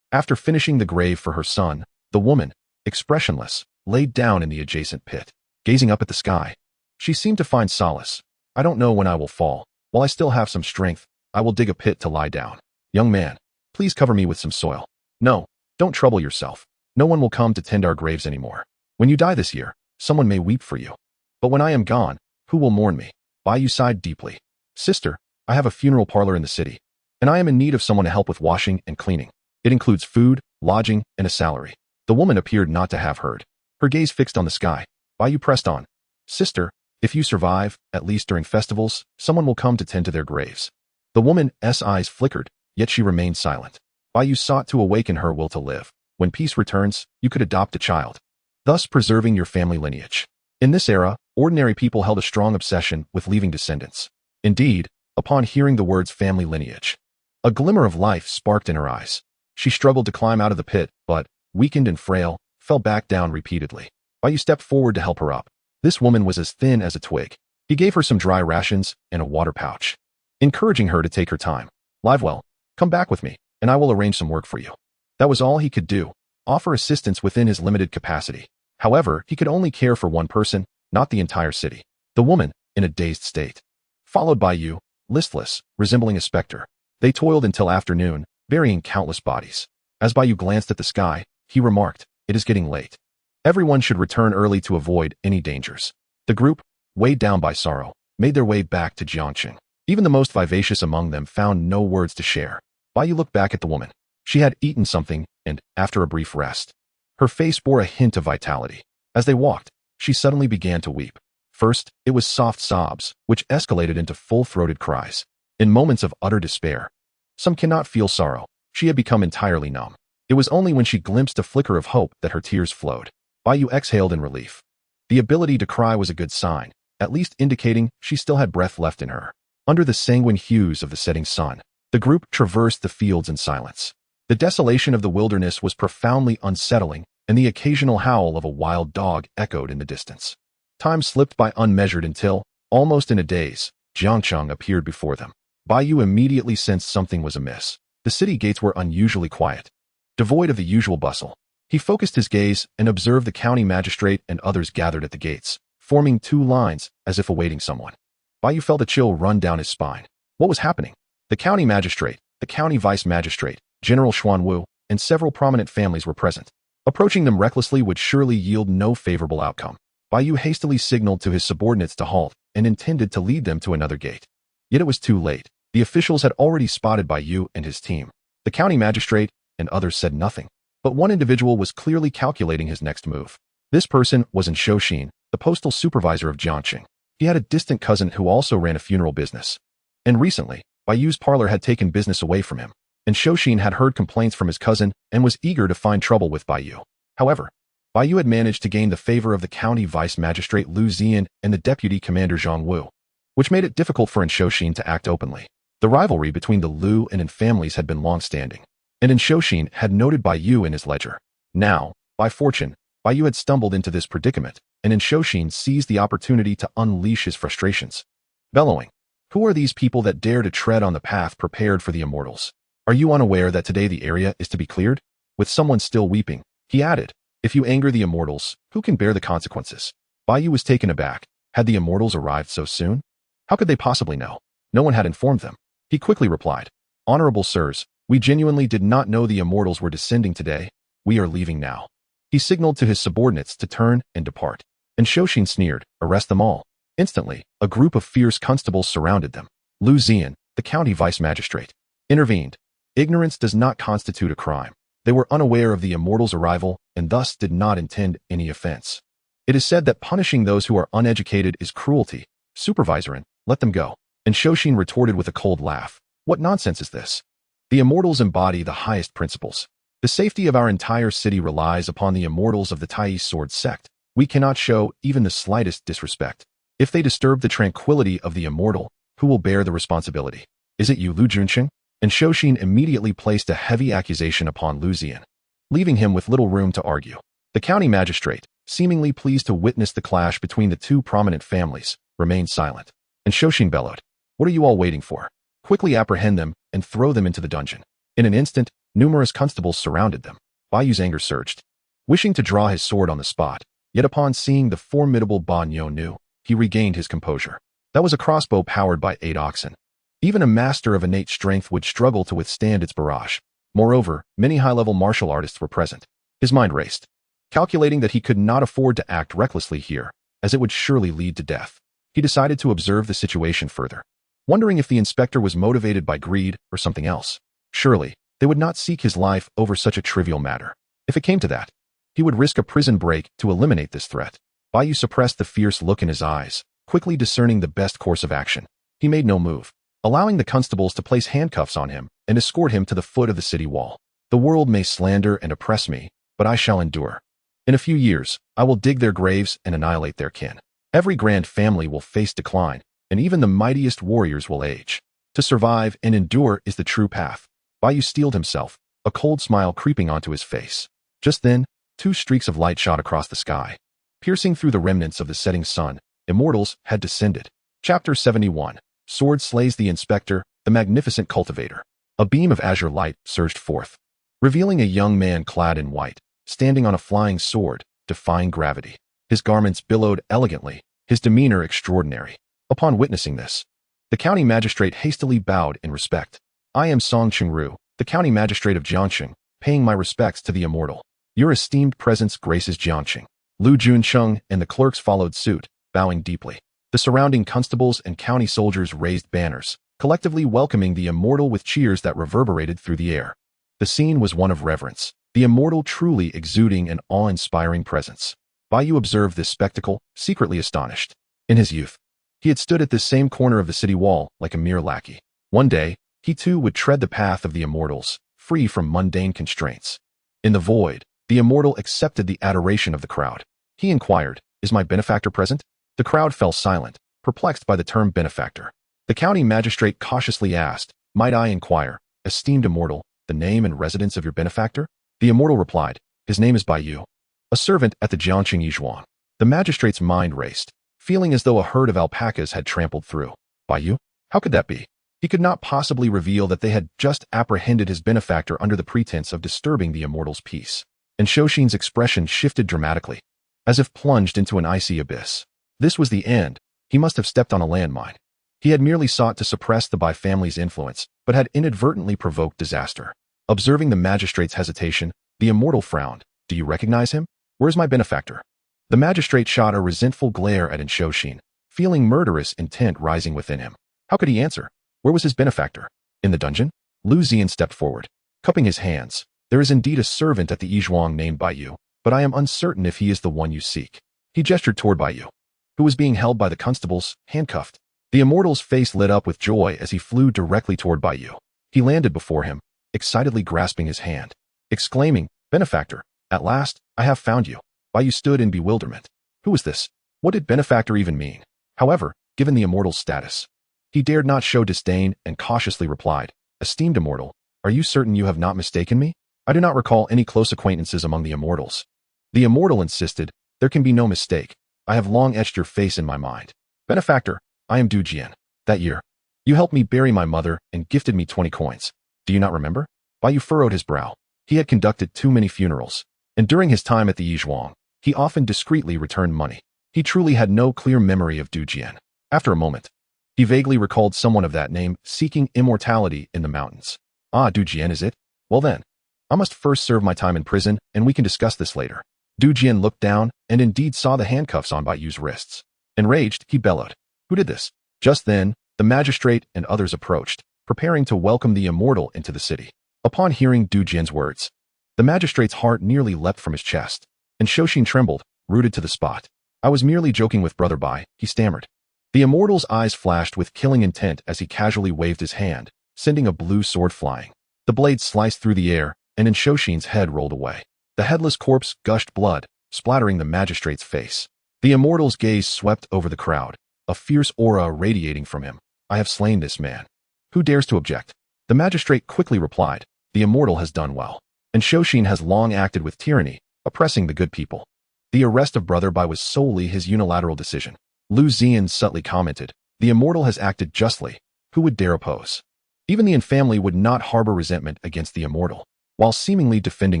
After finishing the grave for her son, the woman, expressionless, laid down in the adjacent pit. Gazing up at the sky, she seemed to find solace. I don't know when I will fall. While I still have some strength, I will dig a pit to lie down. Young man, please cover me with some soil. No, don't trouble yourself. No one will come to tend our graves anymore. When you die this year, someone may weep for you. But when I am gone, who will mourn me? Bai Yu sighed deeply. Sister, I have a funeral parlor in the city, and I am in need of someone to help with washing and cleaning. It includes food, lodging, and a salary. The woman appeared not to have heard, her gaze fixed on the sky. Bai Yu pressed on. Sister, if you survive, at least during festivals, someone will come to tend to their graves. The woman's eyes flickered, yet she remained silent. Bai Yu sought to awaken her will to live. When peace returns, you could adopt a child, thus preserving your family lineage. In this era, ordinary people held a strong obsession with leaving descendants. Indeed, upon hearing the words family lineage, a glimmer of life sparked in her eyes. She struggled to climb out of the pit, but, weakened and frail, fell back down repeatedly. Bai Yu stepped forward to help her up. This woman was as thin as a twig. He gave her some dry rations and a water pouch, encouraging her to take her time. Livewell, come back with me, and I will arrange some work for you. That was all he could do, offer assistance within his limited capacity. However, he could only care for one person, not the entire city. The woman, in a dazed state, followed Bai Yu, listless, resembling a specter. They toiled until afternoon, burying countless bodies. As Bai Yu glanced at the sky, he remarked, "It is getting late. Everyone should return early to avoid any dangers." The group, weighed down by sorrow, made their way back to Jiangxing. Even the most vivacious among them found no words to share. Bai Yu looked back at the woman. She had eaten something, and, after a brief rest, her face bore a hint of vitality. As they walked, she suddenly began to weep. First, it was soft sobs, which escalated into full-throated cries. In moments of utter despair, some cannot feel sorrow. She had become entirely numb. It was only when she glimpsed a flicker of hope that her tears flowed. Bai Yu exhaled in relief. The ability to cry was a good sign, at least indicating she still had breath left in her. Under the sanguine hues of the setting sun, the group traversed the fields in silence. The desolation of the wilderness was profoundly unsettling, and the occasional howl of a wild dog echoed in the distance. Time slipped by unmeasured until, almost in a daze, Jiangcheng appeared before them. Bai Yu immediately sensed something was amiss. The city gates were unusually quiet, devoid of the usual bustle. He focused his gaze and observed the county magistrate and others gathered at the gates, forming two lines as if awaiting someone. Bai Yu felt a chill run down his spine. What was happening? The county magistrate, the county vice magistrate, General Xuanwu, and several prominent families were present. Approaching them recklessly would surely yield no favorable outcome. Bai Yu hastily signaled to his subordinates to halt and intended to lead them to another gate. Yet it was too late. The officials had already spotted Bai Yu and his team. The county magistrate and others said nothing, but one individual was clearly calculating his next move. This person was Infiltrating, the postal supervisor of Jiangcheng. He had a distant cousin who also ran a funeral business. And recently, Bai Yu's parlor had taken business away from him, and Infiltrating had heard complaints from his cousin and was eager to find trouble with Bai Yu. However, Bai Yu had managed to gain the favor of the county vice magistrate Lu Zian and the deputy commander Zhang Wu, which made it difficult for Infiltrating to act openly. The rivalry between the Lu and In families had been long-standing, and Infiltrating had noted Bai Yu in his ledger. Now, by fortune, Bai Yu had stumbled into this predicament, and Infiltrating seized the opportunity to unleash his frustrations. Bellowing, "Who are these people that dare to tread on the path prepared for the immortals? Are you unaware that today the area is to be cleared?" With someone still weeping, he added, "If you anger the immortals, who can bear the consequences?" Bai Yu was taken aback. Had the immortals arrived so soon? How could they possibly know? No one had informed them. He quickly replied, "Honorable sirs, we genuinely did not know the immortals were descending today. We are leaving now." He signaled to his subordinates to turn and depart. And Infiltrating sneered, "Arrest them all." Instantly, a group of fierce constables surrounded them. Lu Zian, the county vice magistrate, intervened. Ignorance does not constitute a crime. They were unaware of the immortals' arrival and thus did not intend any offense. It is said that punishing those who are uneducated is cruelty. Supervisor, let them go. And Infiltrating retorted with a cold laugh. What nonsense is this? The immortals embody the highest principles. The safety of our entire city relies upon the immortals of the Tai Sword sect. We cannot show even the slightest disrespect. If they disturb the tranquility of the immortal, who will bear the responsibility? Is it you, Lu Junsheng? And Infiltrating immediately placed a heavy accusation upon Lu Zian, leaving him with little room to argue. The county magistrate, seemingly pleased to witness the clash between the two prominent families, remained silent. And Infiltrating bellowed, "What are you all waiting for? Quickly apprehend them and throw them into the dungeon." In an instant, numerous constables surrounded them. Bai Yu's anger surged, wishing to draw his sword on the spot, yet upon seeing the formidable Ban Yonu, he regained his composure. That was a crossbow powered by 8 oxen. Even a master of innate strength would struggle to withstand its barrage. Moreover, many high-level martial artists were present. His mind raced, calculating that he could not afford to act recklessly here, as it would surely lead to death. He decided to observe the situation further, wondering if the inspector was motivated by greed or something else. Surely, they would not seek his life over such a trivial matter. If it came to that, he would risk a prison break to eliminate this threat. Bai Yu suppressed the fierce look in his eyes, quickly discerning the best course of action. He made no move, allowing the constables to place handcuffs on him and escort him to the foot of the city wall. The world may slander and oppress me, but I shall endure. In a few years, I will dig their graves and annihilate their kin. Every grand family will face decline, and even the mightiest warriors will age. To survive and endure is the true path. Bai Yu steeled himself, a cold smile creeping onto his face. Just then, 2 streaks of light shot across the sky. Piercing through the remnants of the setting sun, immortals had descended. Chapter 71. Sword slays the inspector, the magnificent cultivator. A beam of azure light surged forth, revealing a young man clad in white, standing on a flying sword, defying gravity. His garments billowed elegantly, his demeanor extraordinary. Upon witnessing this, the county magistrate hastily bowed in respect. "I am Song Chengru, the county magistrate of Jiangcheng, paying my respects to the immortal. Your esteemed presence graces Jiangcheng." Lu Junsheng and the clerks followed suit, bowing deeply. The surrounding constables and county soldiers raised banners, collectively welcoming the immortal with cheers that reverberated through the air. The scene was one of reverence. the immortal truly exuding an awe-inspiring presence. Bai Yu observed this spectacle, secretly astonished. In his youth, he had stood at this same corner of the city wall like a mere lackey. One day, he too would tread the path of the immortals, free from mundane constraints. In the void, the immortal accepted the adoration of the crowd. He inquired, "Is my benefactor present?" The crowd fell silent, perplexed by the term benefactor. The county magistrate cautiously asked, "Might I inquire, esteemed immortal, the name and residence of your benefactor?" The immortal replied, "His name is Bai Yu, a servant at the Jiangqing Yizhuang." The magistrate's mind raced, feeling as though a herd of alpacas had trampled through. Bai Yu? How could that be? He could not possibly reveal that they had just apprehended his benefactor under the pretense of disturbing the immortal's peace. And Xianxia's expression shifted dramatically, as if plunged into an icy abyss. This was the end. He must have stepped on a landmine. He had merely sought to suppress the Bai family's influence, but had inadvertently provoked disaster. Observing the magistrate's hesitation, the immortal frowned. "Do you recognize him? Where's my benefactor?" The magistrate shot a resentful glare at Xianxia, feeling murderous intent rising within him. How could he answer? Where was his benefactor? In the dungeon? Lu Zian stepped forward, cupping his hands. "There is indeed a servant at the Yizhuang named Bai Yu, but I am uncertain if he is the one you seek." He gestured toward Bai Yu, who was being held by the constables, handcuffed. The immortal's face lit up with joy as he flew directly toward Bai Yu. He landed before him, excitedly grasping his hand, exclaiming, "Benefactor, at last, I have found you." Bai Yu stood in bewilderment. Who was this? What did benefactor even mean? However, given the immortal's status, he dared not show disdain and cautiously replied, "Esteemed immortal, are you certain you have not mistaken me? I do not recall any close acquaintances among the immortals." The immortal insisted, "There can be no mistake. I have long etched your face in my mind. Benefactor, I am Du Jian. That year, you helped me bury my mother and gifted me 20 coins. Do you not remember?" Bai Yu furrowed his brow. He had conducted too many funerals, and during his time at the Yizhuang, he often discreetly returned money. He truly had no clear memory of Du Jian. After a moment, he vaguely recalled someone of that name seeking immortality in the mountains. "Ah, Du Jian is it? Well then, I must first serve my time in prison, and we can discuss this later." Du Jian looked down and indeed saw the handcuffs on Bai Yu's wrists. Enraged, he bellowed, "Who did this?" Just then, the magistrate and others approached, preparing to welcome the immortal into the city. Upon hearing Du Jian's words, the magistrate's heart nearly leapt from his chest, and Xianxia trembled, rooted to the spot. "I was merely joking with Brother Bai," he stammered. The immortal's eyes flashed with killing intent as he casually waved his hand, sending a blue sword flying. The blade sliced through the air, and Xianxia's head rolled away. The headless corpse gushed blood, splattering the magistrate's face. The immortal's gaze swept over the crowd, a fierce aura radiating from him. "I have slain this man. Who dares to object?" The magistrate quickly replied, "The immortal has done well, and Xianxia has long acted with tyranny, oppressing the good people. The arrest of Brother Bai was solely his unilateral decision." Lu Zian subtly commented, "The immortal has acted justly. Who would dare oppose?" Even the infamily would not harbor resentment against the immortal, while seemingly defending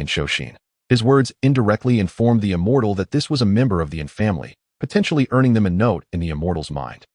Xianxia. His words indirectly informed the immortal that this was a member of the infamily, potentially earning them a note in the immortal's mind.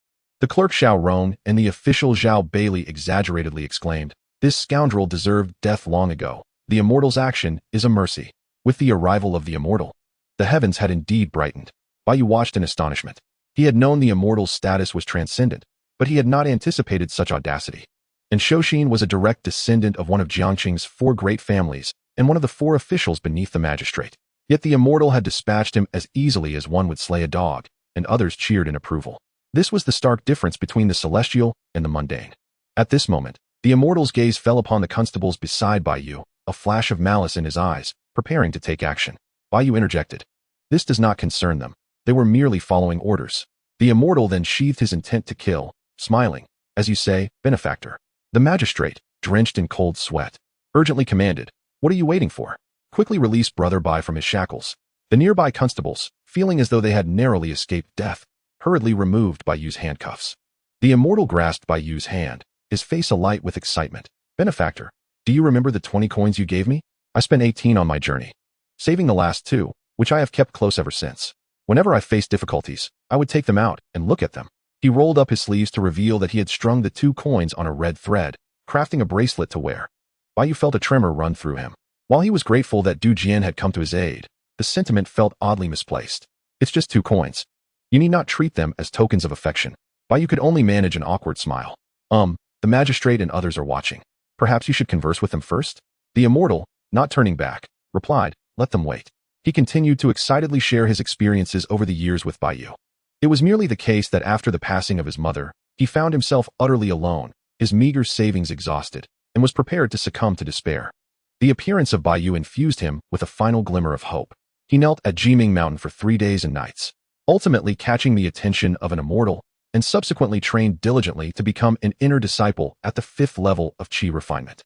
The clerk Xiao Rong and the official Zhao Bailey exaggeratedly exclaimed, "This scoundrel deserved death long ago. The immortal's action is a mercy." With the arrival of the immortal, the heavens had indeed brightened. Bai Yu watched in astonishment. He had known the immortal's status was transcendent, but he had not anticipated such audacity. And Xianxia was a direct descendant of one of Jiangqing's 4 great families and one of the 4 officials beneath the magistrate. Yet the immortal had dispatched him as easily as one would slay a dog, and others cheered in approval. This was the stark difference between the celestial and the mundane. At this moment, the immortal's gaze fell upon the constables beside Bai Yu, a flash of malice in his eyes, preparing to take action. Bai Yu interjected, "This does not concern them. They were merely following orders." The immortal then sheathed his intent to kill, smiling, "As you say, benefactor." The magistrate, drenched in cold sweat, urgently commanded, "What are you waiting for? Quickly release Brother Bai from his shackles." The nearby constables, feeling as though they had narrowly escaped death, hurriedly removed Bai Yu's handcuffs. The immortal grasped Bai Yu's hand, his face alight with excitement. "Benefactor, do you remember the 20 coins you gave me? I spent 18 on my journey, saving the last 2, which I have kept close ever since. Whenever I faced difficulties, I would take them out and look at them." He rolled up his sleeves to reveal that he had strung the 2 coins on a red thread, crafting a bracelet to wear. Bai Yu felt a tremor run through him. While he was grateful that Du Jian had come to his aid, the sentiment felt oddly misplaced. "It's just 2 coins. You need not treat them as tokens of affection." Bai Yu could only manage an awkward smile. The magistrate and others are watching. Perhaps you should converse with them first?" The immortal, not turning back, replied, "Let them wait." He continued to excitedly share his experiences over the years with Bai Yu. It was merely the case that after the passing of his mother, he found himself utterly alone, his meager savings exhausted, and was prepared to succumb to despair. The appearance of Bai Yu infused him with a final glimmer of hope. He knelt at Jiming Mountain for 3 days and nights, ultimately catching the attention of an immortal, and subsequently trained diligently to become an inner disciple at the 5th level of Qi refinement.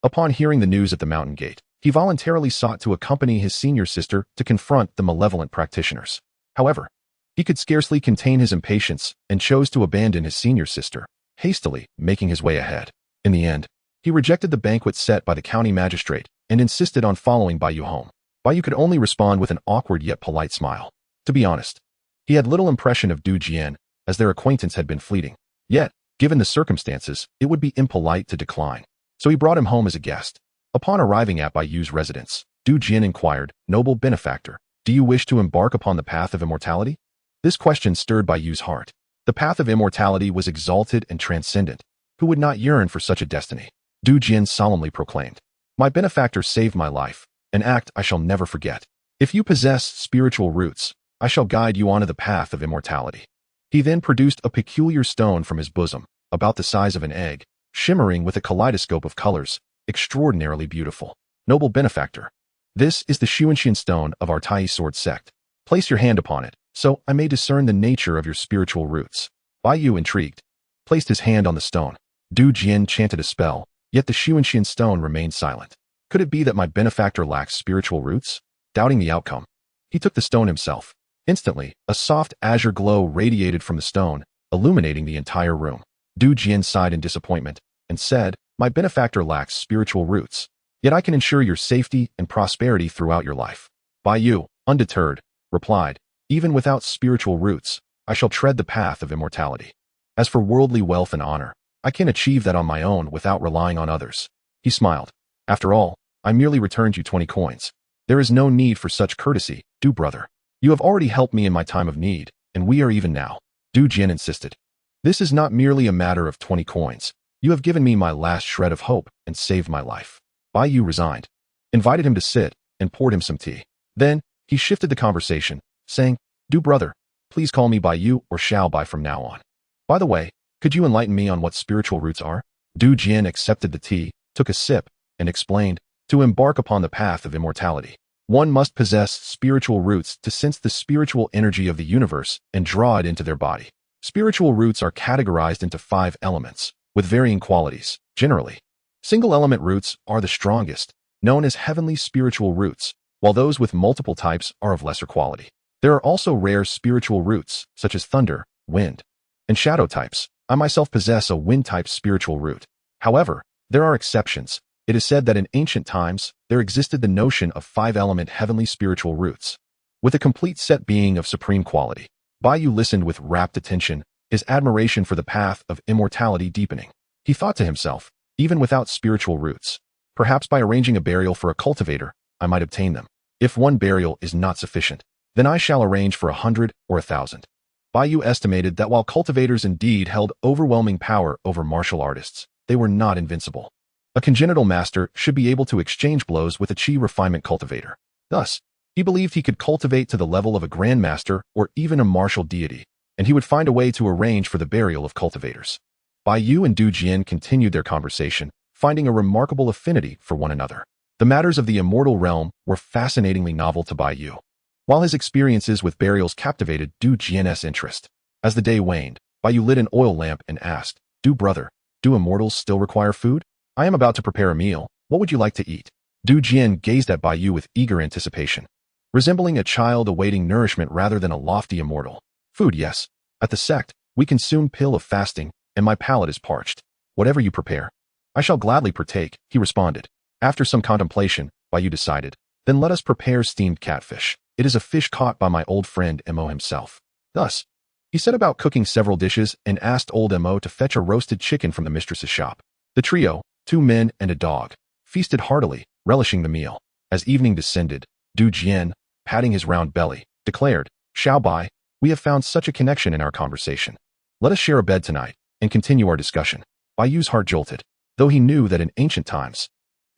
Upon hearing the news at the mountain gate, he voluntarily sought to accompany his senior sister to confront the malevolent practitioners. However, he could scarcely contain his impatience and chose to abandon his senior sister, hastily making his way ahead. In the end, he rejected the banquet set by the county magistrate and insisted on following Bai Yu home. Bai Yu could only respond with an awkward yet polite smile. To be honest, he had little impression of Du Jian, as their acquaintance had been fleeting. Yet, given the circumstances, it would be impolite to decline. So he brought him home as a guest. Upon arriving at Bai Yu's residence, Du Jian inquired, "Noble benefactor, do you wish to embark upon the path of immortality?" This question stirred Bai Yu's heart. The path of immortality was exalted and transcendent. Who would not yearn for such a destiny? Du Jian solemnly proclaimed, "My benefactor saved my life, an act I shall never forget. If you possess spiritual roots, I shall guide you onto the path of immortality." He then produced a peculiar stone from his bosom, about the size of an egg, shimmering with a kaleidoscope of colors, extraordinarily beautiful. "Noble benefactor, this is the Xianxian stone of our Tai sword sect. Place your hand upon it, so I may discern the nature of your spiritual roots." Bai Yu, intrigued, placed his hand on the stone. Du Jian chanted a spell, yet the Xianxian stone remained silent. Could it be that my benefactor lacks spiritual roots? Doubting the outcome, he took the stone himself. Instantly, a soft azure glow radiated from the stone, illuminating the entire room. Du Jian sighed in disappointment and said, "My benefactor lacks spiritual roots, yet I can ensure your safety and prosperity throughout your life." Bai Yu, undeterred, replied, "Even without spiritual roots, I shall tread the path of immortality. As for worldly wealth and honor, I can achieve that on my own without relying on others." He smiled. "After all, I merely returned you 20 coins. There is no need for such courtesy, Du brother. You have already helped me in my time of need, and we are even now." Du Jian insisted. "This is not merely a matter of 20 coins. You have given me my last shred of hope and saved my life." Bai Yu resigned, invited him to sit, and poured him some tea. Then, he shifted the conversation, saying, "Du brother, please call me Bai Yu or Xiao Bai from now on. By the way, could you enlighten me on what spiritual roots are?" Du Jian accepted the tea, took a sip, and explained, "To embark upon the path of immortality, one must possess spiritual roots to sense the spiritual energy of the universe and draw it into their body. Spiritual roots are categorized into 5 elements, with varying qualities. Generally, single-element roots are the strongest, known as heavenly spiritual roots, while those with multiple types are of lesser quality. There are also rare spiritual roots, such as thunder, wind, and shadow types. I myself possess a wind-type spiritual root. However, there are exceptions. It is said that in ancient times, there existed the notion of 5-element heavenly spiritual roots, with a complete set being of supreme quality." Bai Yu listened with rapt attention, his admiration for the path of immortality deepening. He thought to himself, even without spiritual roots, perhaps by arranging a burial for a cultivator, I might obtain them. If one burial is not sufficient, then I shall arrange for 100 or 1,000. Bai Yu estimated that while cultivators indeed held overwhelming power over martial artists, they were not invincible. A congenital master should be able to exchange blows with a Qi refinement cultivator. Thus, he believed he could cultivate to the level of a grandmaster or even a martial deity, and he would find a way to arrange for the burial of cultivators. Bai Yu and Du Jian continued their conversation, finding a remarkable affinity for one another. The matters of the immortal realm were fascinatingly novel to Bai Yu, while his experiences with burials captivated Du Jian's interest. As the day waned, Bai Yu lit an oil lamp and asked, "Du brother, do immortals still require food? I am about to prepare a meal. What would you like to eat?" Du Jian gazed at Bai Yu with eager anticipation, resembling a child awaiting nourishment rather than a lofty immortal. "Food, yes. At the sect, we consume pill of fasting, and my palate is parched. Whatever you prepare, I shall gladly partake," he responded. After some contemplation, Bai Yu decided, "Then let us prepare steamed catfish. It is a fish caught by my old friend Mo himself." Thus, he set about cooking several dishes and asked old Mo to fetch a roasted chicken from the mistress's shop. The trio, 2 men and a dog, feasted heartily, relishing the meal. As evening descended, Du Jian, patting his round belly, declared, "Xiao Bai, we have found such a connection in our conversation. Let us share a bed tonight and continue our discussion." Bai Yu's heart jolted, though he knew that in ancient times,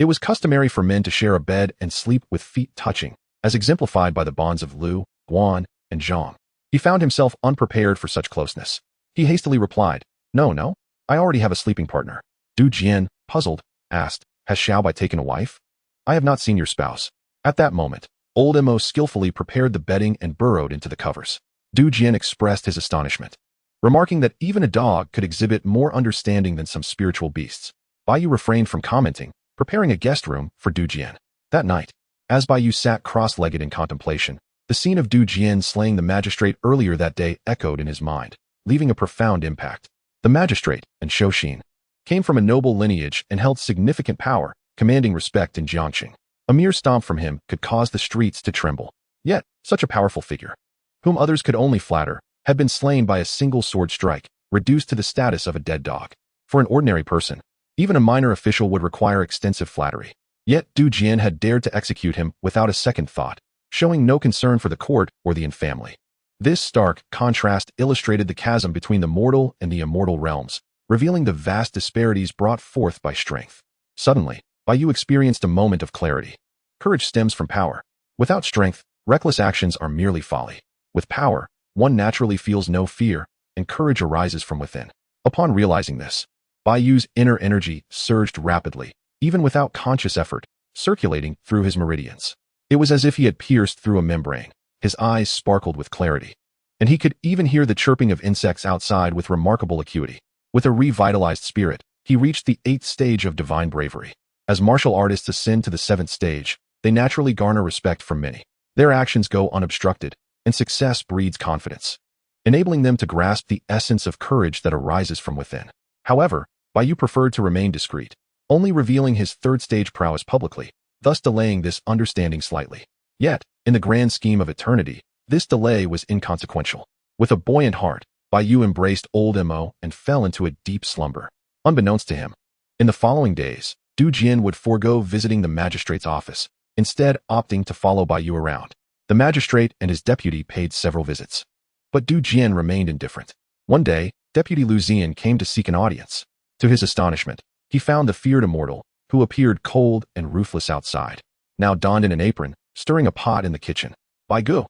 It was customary for men to share a bed and sleep with feet touching, as exemplified by the bonds of Lu, Guan, and Zhang. He found himself unprepared for such closeness. He hastily replied, No, I already have a sleeping partner. Du Jian, puzzled, asked, Has Xiaobai taken a wife? I have not seen your spouse. At that moment, old Mo skillfully prepared the bedding and burrowed into the covers. Du Jian expressed his astonishment, remarking that even a dog could exhibit more understanding than some spiritual beasts. Bai Yu refrained from commenting, preparing a guest room for Du Jian. That night, as Bai Yu sat cross-legged in contemplation, the scene of Du Jian slaying the magistrate earlier that day echoed in his mind, leaving a profound impact. The magistrate, and Shouxin, came from a noble lineage and held significant power, commanding respect in Jiangxing. A mere stomp from him could cause the streets to tremble. Yet, such a powerful figure, whom others could only flatter, had been slain by a single sword strike, reduced to the status of a dead dog. For an ordinary person, even a minor official would require extensive flattery. Yet Du Jian had dared to execute him without a second thought, showing no concern for the court or the infamily. This stark contrast illustrated the chasm between the mortal and the immortal realms, revealing the vast disparities brought forth by strength. Suddenly, Bai Yu experienced a moment of clarity. Courage stems from power. Without strength, reckless actions are merely folly. With power, one naturally feels no fear, and courage arises from within. Upon realizing this, Bai Yu's inner energy surged rapidly, even without conscious effort, circulating through his meridians. It was as if he had pierced through a membrane. His eyes sparkled with clarity, and he could even hear the chirping of insects outside with remarkable acuity. With a revitalized spirit, he reached the 8th stage of divine bravery. As martial artists ascend to the 7th stage, they naturally garner respect from many. Their actions go unobstructed, and success breeds confidence, enabling them to grasp the essence of courage that arises from within. However, Bai Yu preferred to remain discreet, only revealing his 3rd stage prowess publicly, thus delaying this understanding slightly. Yet, in the grand scheme of eternity, this delay was inconsequential. With a buoyant heart, Bai Yu embraced old Mo and fell into a deep slumber. Unbeknownst to him, in the following days, Du Jian would forego visiting the magistrate's office, instead opting to follow Bai Yu around. The magistrate and his deputy paid several visits, but Du Jian remained indifferent. One day, Deputy Lu Zian came to seek an audience. To his astonishment, he found the feared immortal, who appeared cold and ruthless outside, now donned in an apron, stirring a pot in the kitchen. Bai Gu,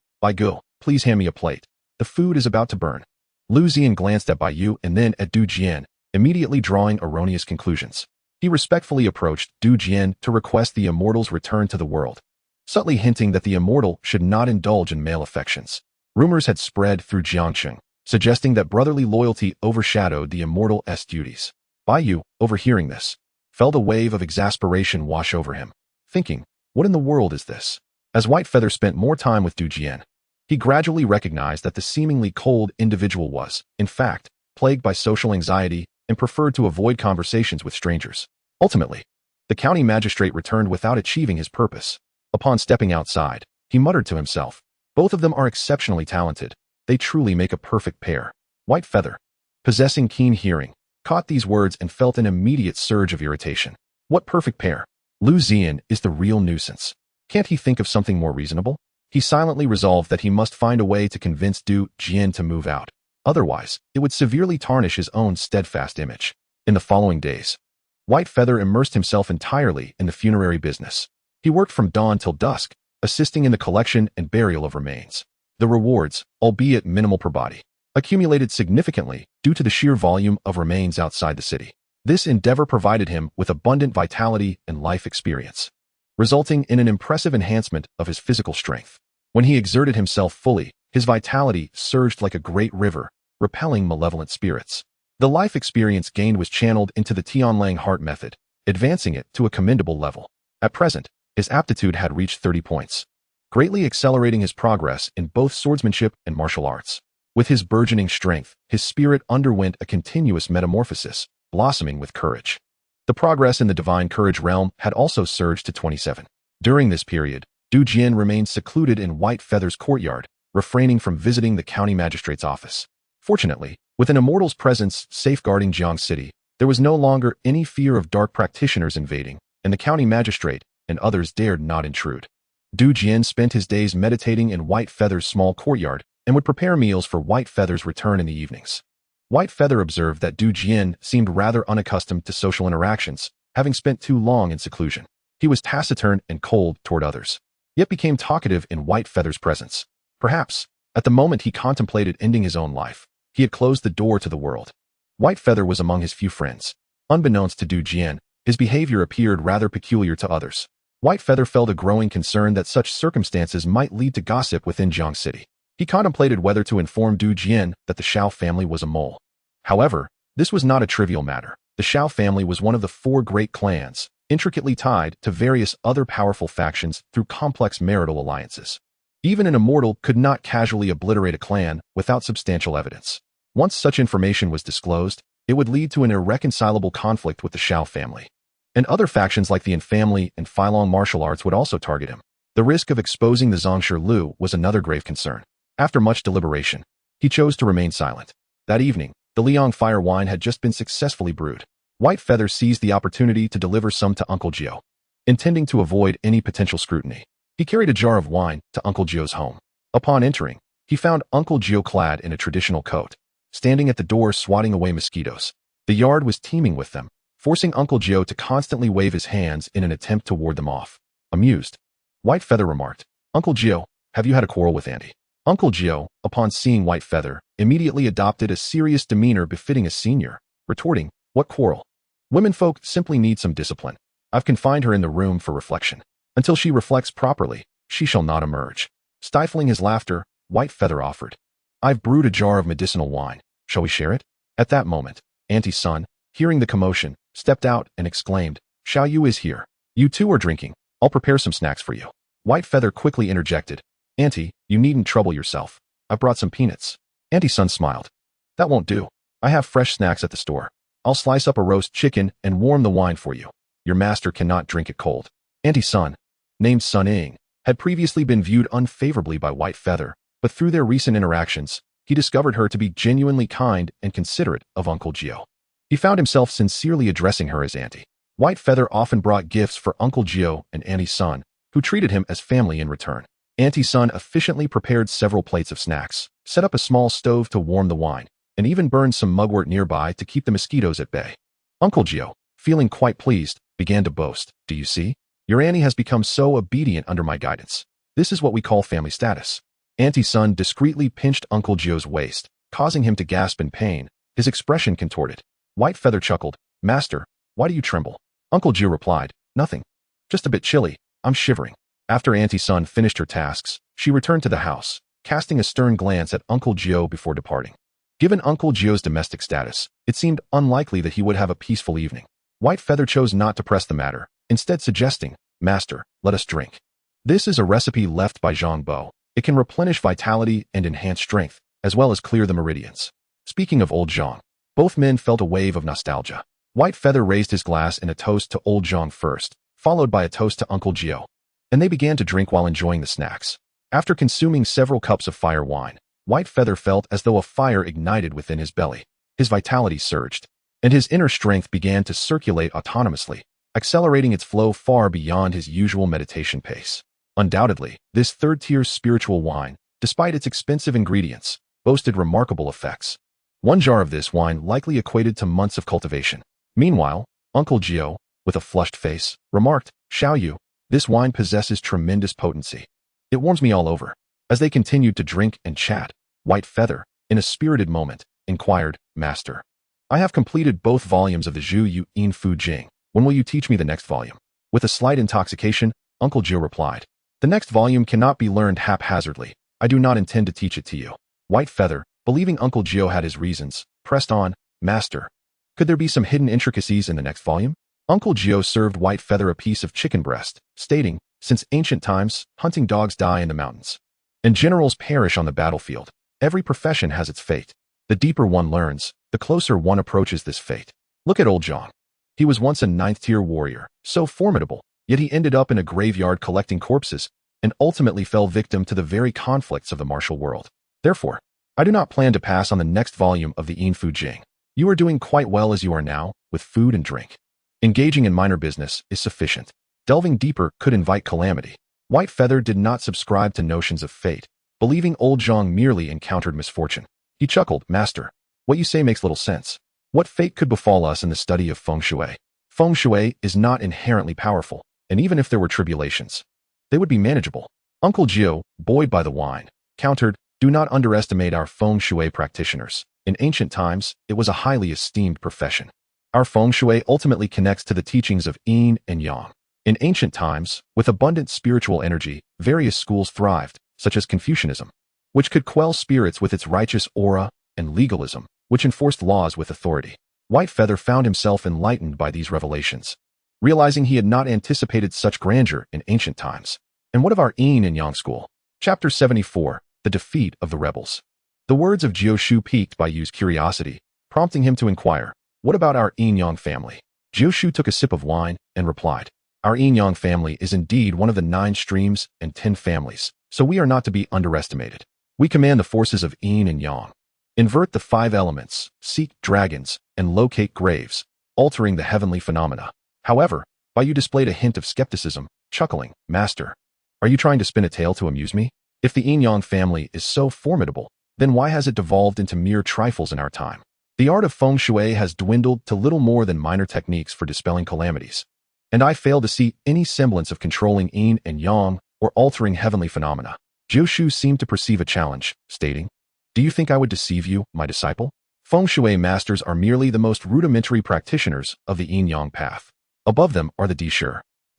please hand me a plate. The food is about to burn. Lu Zian glanced at Bai Yu and then at Du Jian, immediately drawing erroneous conclusions. He respectfully approached Du Jian to request the immortal's return to the world, subtly hinting that the immortal should not indulge in male affections. Rumors had spread through Jiangxing, suggesting that brotherly loyalty overshadowed the immortal's duties. Bai Yu, overhearing this, felt a wave of exasperation wash over him, thinking, what in the world is this? As White Feather spent more time with Du Jian, he gradually recognized that the seemingly cold individual was, in fact, plagued by social anxiety and preferred to avoid conversations with strangers. Ultimately, the county magistrate returned without achieving his purpose. Upon stepping outside, he muttered to himself, both of them are exceptionally talented. They truly make a perfect pair. White Feather, possessing keen hearing, caught these words and felt an immediate surge of irritation. What perfect pair? Lu Zian is the real nuisance. Can't he think of something more reasonable? He silently resolved that he must find a way to convince Du Jian to move out. Otherwise, it would severely tarnish his own steadfast image. In the following days, White Feather immersed himself entirely in the funerary business. He worked from dawn till dusk, assisting in the collection and burial of remains. The rewards, albeit minimal per body, accumulated significantly due to the sheer volume of remains outside the city. This endeavor provided him with abundant vitality and life experience, resulting in an impressive enhancement of his physical strength. When he exerted himself fully, his vitality surged like a great river, repelling malevolent spirits. The life experience gained was channeled into the Tianlang heart method, advancing it to a commendable level. At present, his aptitude had reached 30 points, greatly accelerating his progress in both swordsmanship and martial arts. With his burgeoning strength, his spirit underwent a continuous metamorphosis, blossoming with courage. The progress in the divine courage realm had also surged to 27. During this period, Du Jian remained secluded in White Feather's courtyard, refraining from visiting the county magistrate's office. Fortunately, with an immortal's presence safeguarding Jiang City, there was no longer any fear of dark practitioners invading, and the county magistrate and others dared not intrude. Du Jian spent his days meditating in White Feather's small courtyard and would prepare meals for White Feather's return in the evenings. White Feather observed that Du Jian seemed rather unaccustomed to social interactions, having spent too long in seclusion. He was taciturn and cold toward others, yet became talkative in White Feather's presence. Perhaps, at the moment he contemplated ending his own life, he had closed the door to the world. White Feather was among his few friends. Unbeknownst to Du Jian, his behavior appeared rather peculiar to others. White Feather felt a growing concern that such circumstances might lead to gossip within Jiang City. He contemplated whether to inform Du Jian that the Xiao family was a mole. However, this was not a trivial matter. The Xiao family was one of the 4 great clans, intricately tied to various other powerful factions through complex marital alliances. Even an immortal could not casually obliterate a clan without substantial evidence. Once such information was disclosed, it would lead to an irreconcilable conflict with the Xiao family. And other factions like the Infamily and Filong martial arts would also target him. The risk of exposing the Zongshi Lu was another grave concern. After much deliberation, he chose to remain silent. That evening, the Liang fire wine had just been successfully brewed. White Feather seized the opportunity to deliver some to Uncle Jiao. Intending to avoid any potential scrutiny, he carried a jar of wine to Uncle Jiao's home. Upon entering, he found Uncle Jiao clad in a traditional coat, standing at the door swatting away mosquitoes. The yard was teeming with them, forcing Uncle Jiao to constantly wave his hands in an attempt to ward them off. Amused, White Feather remarked, "Uncle Jiao, have you had a quarrel with Auntie?" Uncle Jiao, upon seeing White Feather, immediately adopted a serious demeanor befitting a senior, retorting, "What quarrel? Womenfolk simply need some discipline. I've confined her in the room for reflection. Until she reflects properly, she shall not emerge." Stifling his laughter, White Feather offered, "I've brewed a jar of medicinal wine. Shall we share it?" At that moment, Auntie's son, hearing the commotion, stepped out and exclaimed, "Xiao Yu is here. You two are drinking. I'll prepare some snacks for you." White Feather quickly interjected, "Auntie, you needn't trouble yourself. I've brought some peanuts." Auntie's son smiled. "That won't do. I have fresh snacks at the store. I'll slice up a roast chicken and warm the wine for you. Your master cannot drink it cold." Auntie's son, named Sun Ying, had previously been viewed unfavorably by White Feather, but through their recent interactions, he discovered her to be genuinely kind and considerate of Uncle Jiao. He found himself sincerely addressing her as Auntie. White Feather often brought gifts for Uncle Jiao and Auntie's son, who treated him as family in return. Auntie's son efficiently prepared several plates of snacks, set up a small stove to warm the wine, and even burned some mugwort nearby to keep the mosquitoes at bay. Uncle Jiao, feeling quite pleased, began to boast, "Do you see? Your Auntie has become so obedient under my guidance. This is what we call family status." Auntie's son discreetly pinched Uncle Jiao's waist, causing him to gasp in pain, his expression contorted. White Feather chuckled, "Master, why do you tremble?" Uncle Jiao replied, "Nothing. Just a bit chilly. I'm shivering." After Auntie's son finished her tasks, she returned to the house, casting a stern glance at Uncle Jiao before departing. Given Uncle Jiao's domestic status, it seemed unlikely that he would have a peaceful evening. White Feather chose not to press the matter, instead suggesting, "Master, let us drink. This is a recipe left by Zhang Bo. It can replenish vitality and enhance strength, as well as clear the meridians." Speaking of old Zhang, both men felt a wave of nostalgia. White Feather raised his glass in a toast to old Zhang first, followed by a toast to Uncle Jiao, and they began to drink while enjoying the snacks. After consuming several cups of fire wine, White Feather felt as though a fire ignited within his belly. His vitality surged, and his inner strength began to circulate autonomously, accelerating its flow far beyond his usual meditation pace. Undoubtedly, this third-tier spiritual wine, despite its expensive ingredients, boasted remarkable effects. One jar of this wine likely equated to months of cultivation. Meanwhile, Uncle Jiao, with a flushed face, remarked, "Xiao Yu, this wine possesses tremendous potency. It warms me all over." As they continued to drink and chat, White Feather, in a spirited moment, inquired, "Master, I have completed both volumes of the Zhu Yu In Fu Jing. When will you teach me the next volume?" With a slight intoxication, Uncle Jiao replied, "The next volume cannot be learned haphazardly. I do not intend to teach it to you." White Feather, believing Uncle Jiao had his reasons, pressed on, "Master, could there be some hidden intricacies in the next volume?" Uncle Jiao served White Feather a piece of chicken breast, stating, "Since ancient times, hunting dogs die in the mountains, and generals perish on the battlefield. Every profession has its fate. The deeper one learns, the closer one approaches this fate. Look at old Zhang. He was once a 9th-tier warrior, so formidable, yet he ended up in a graveyard collecting corpses, and ultimately fell victim to the very conflicts of the martial world. Therefore, I do not plan to pass on the next volume of the In Fu Jing. You are doing quite well as you are now, with food and drink. Engaging in minor business is sufficient. Delving deeper could invite calamity." White Feather did not subscribe to notions of fate, believing old Zhang merely encountered misfortune. He chuckled, "Master, what you say makes little sense. What fate could befall us in the study of feng shui? Feng shui is not inherently powerful, and even if there were tribulations, they would be manageable. Uncle Jiu, buoyed by the wine, countered, "Do not underestimate our feng shui practitioners. In ancient times, it was a highly esteemed profession. Our feng shui ultimately connects to the teachings of yin and yang. In ancient times, with abundant spiritual energy, various schools thrived, such as Confucianism, which could quell spirits with its righteous aura, and legalism, which enforced laws with authority." White Feather found himself enlightened by these revelations, realizing he had not anticipated such grandeur in ancient times. And what of our yin and yang school? Chapter 74, The Defeat of the Rebels. The words of Jiu piqued Bai Yu's curiosity, prompting him to inquire, "What about our yin-yang family?" Jiu took a sip of wine and replied, "Our yin-yang family is indeed one of the 9 streams and 10 families, so we are not to be underestimated. We command the forces of yin and yang, invert the 5 elements, seek dragons, and locate graves, altering the heavenly phenomena." However, Bai Yu displayed a hint of skepticism, chuckling, "Master, are you trying to spin a tale to amuse me? If the yin-yang family is so formidable, then why has it devolved into mere trifles in our time? The art of feng shui has dwindled to little more than minor techniques for dispelling calamities, and I fail to see any semblance of controlling yin and yang or altering heavenly phenomena." Jiu seemed to perceive a challenge, stating, "Do you think I would deceive you, my disciple? Feng shui masters are merely the most rudimentary practitioners of the yin-yang path. Above them are the Di Shi,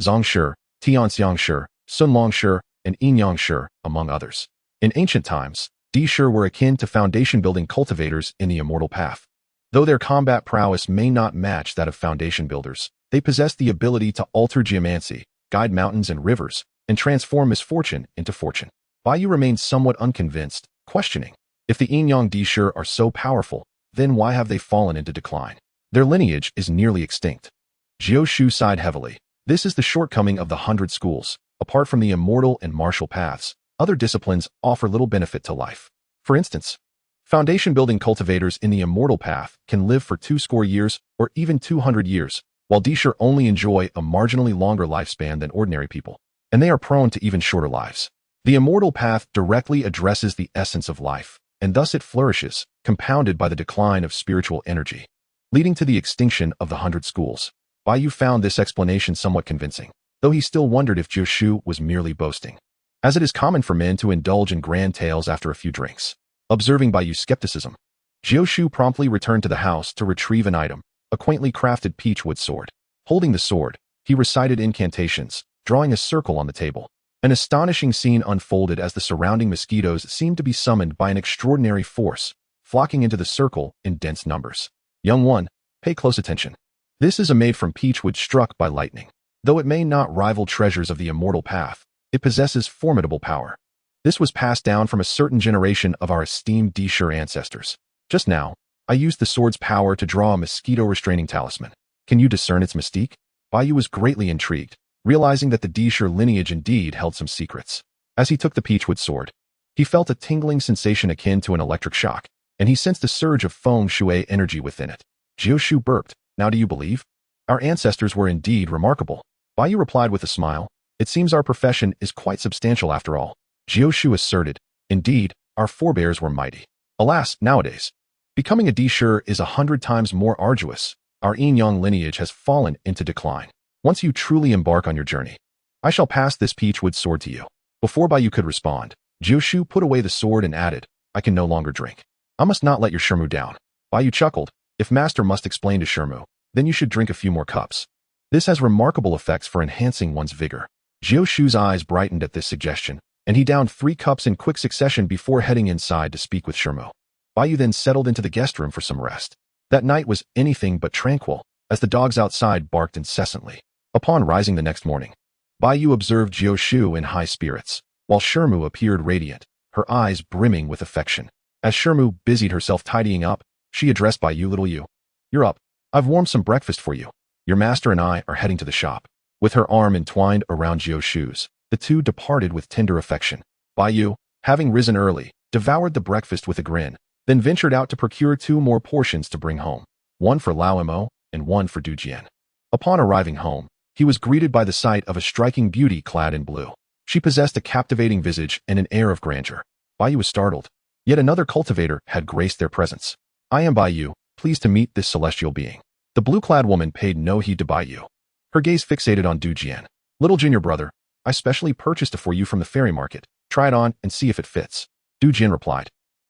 Zhang Shi, Tianxiang Shi, Sun Long Shi, and Yin-yang Shi, among others. In ancient times, Di Shi were akin to foundation-building cultivators in the immortal path. Though their combat prowess may not match that of foundation builders, they possess the ability to alter geomancy, guide mountains and rivers, and transform misfortune into fortune." Bai Yu remained somewhat unconvinced, questioning, "If the yin-yang Di Shi are so powerful, then why have they fallen into decline? Their lineage is nearly extinct." Jiu sighed heavily. "This is the shortcoming of the 100 schools. Apart from the immortal and martial paths, other disciplines offer little benefit to life. For instance, foundation-building cultivators in the immortal path can live for 20 years or even 200 years, while Di Shi only enjoy a marginally longer lifespan than ordinary people, and they are prone to even shorter lives. The immortal path directly addresses the essence of life, and thus it flourishes, compounded by the decline of spiritual energy, leading to the extinction of the 100 schools." Bai Yu found this explanation somewhat convincing, though he still wondered if Jiu was merely boasting, as it is common for men to indulge in grand tales after a few drinks. Observing Bai Yu's skepticism, Jiu promptly returned to the house to retrieve an item, a quaintly crafted peachwood sword. Holding the sword, he recited incantations, drawing a circle on the table. An astonishing scene unfolded as the surrounding mosquitoes seemed to be summoned by an extraordinary force, flocking into the circle in dense numbers. "Young one, pay close attention. This is a made from peachwood struck by lightning. Though it may not rival treasures of the immortal path, it possesses formidable power. This was passed down from a certain generation of our esteemed Di Shi ancestors. Just now, I used the sword's power to draw a mosquito-restraining talisman. Can you discern its mystique?" Bai Yu was greatly intrigued, realizing that the Di Shi lineage indeed held some secrets. As he took the peachwood sword, he felt a tingling sensation akin to an electric shock, and he sensed a surge of feng shui energy within it. Jiu burped, "Now do you believe? Our ancestors were indeed remarkable." Bai Yu replied with a smile, "It seems our profession is quite substantial after all." Jiu asserted, "Indeed, our forebears were mighty. Alas, nowadays, becoming a Di Shi is 100 times more arduous. Our yin-yang lineage has fallen into decline. Once you truly embark on your journey, I shall pass this peachwood sword to you." Before Bai Yu could respond, Jiu put away the sword and added, "I can no longer drink. I must not let your Shirmu down." Bai Yu chuckled, "If master must explain to Shirmu, then you should drink a few more cups. This has remarkable effects for enhancing one's vigor." Jiu's eyes brightened at this suggestion, and he downed 3 cups in quick succession before heading inside to speak with Shirmu. Bai Yu then settled into the guest room for some rest. That night was anything but tranquil, as the dogs outside barked incessantly. Upon rising the next morning, Bai Yu observed Jiu in high spirits, while Shirmu appeared radiant, her eyes brimming with affection. As Shirmu busied herself tidying up, she addressed Bai Yu, "Little Yu, you're up. I've warmed some breakfast for you. Your master and I are heading to the shop." With her arm entwined around Jiu's, the two departed with tender affection. Bai Yu, having risen early, devoured the breakfast with a grin, then ventured out to procure 2 more portions to bring home, one for Lao Mo and one for Du Jian. Upon arriving home, he was greeted by the sight of a striking beauty clad in blue. She possessed a captivating visage and an air of grandeur. Bai Yu was startled. Yet another cultivator had graced their presence. "I am Bai Yu, pleased to meet this celestial being." The blue-clad woman paid no heed to Bai Yu. Her gaze fixated on Du Jian. Little junior brother, I specially purchased it for you from the fairy market. Try it on and see if it fits. Du Jin replied.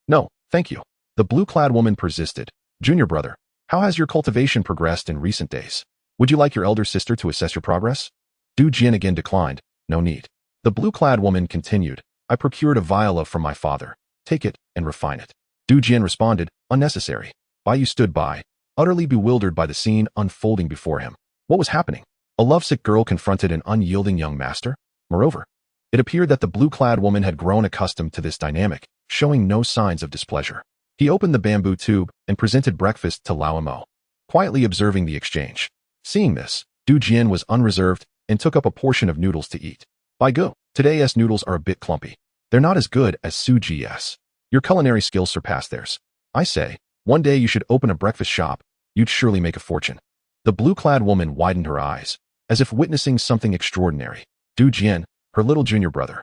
No, thank you. The blue-clad woman persisted. Junior brother, how has your cultivation progressed in recent days? Would you like your elder sister to assess your progress? Du Jin again declined. No need. The blue-clad woman continued. I procured a vial from my father. Take it and refine it. Du Jin responded, unnecessary. Bai Yu stood by, utterly bewildered by the scene unfolding before him. What was happening? A lovesick girl confronted an unyielding young master? Moreover, it appeared that the blue-clad woman had grown accustomed to this dynamic, showing no signs of displeasure. He opened the bamboo tube and presented breakfast to Lao Mo, quietly observing the exchange. Seeing this, Du Jin was unreserved and took up a portion of noodles to eat. Bai Gu, today's noodles are a bit clumpy. They're not as good as Su Ji's. Your culinary skills surpass theirs. I say, one day you should open a breakfast shop. You'd surely make a fortune. The blue-clad woman widened her eyes, as if witnessing something extraordinary. Du Jin, her little junior brother,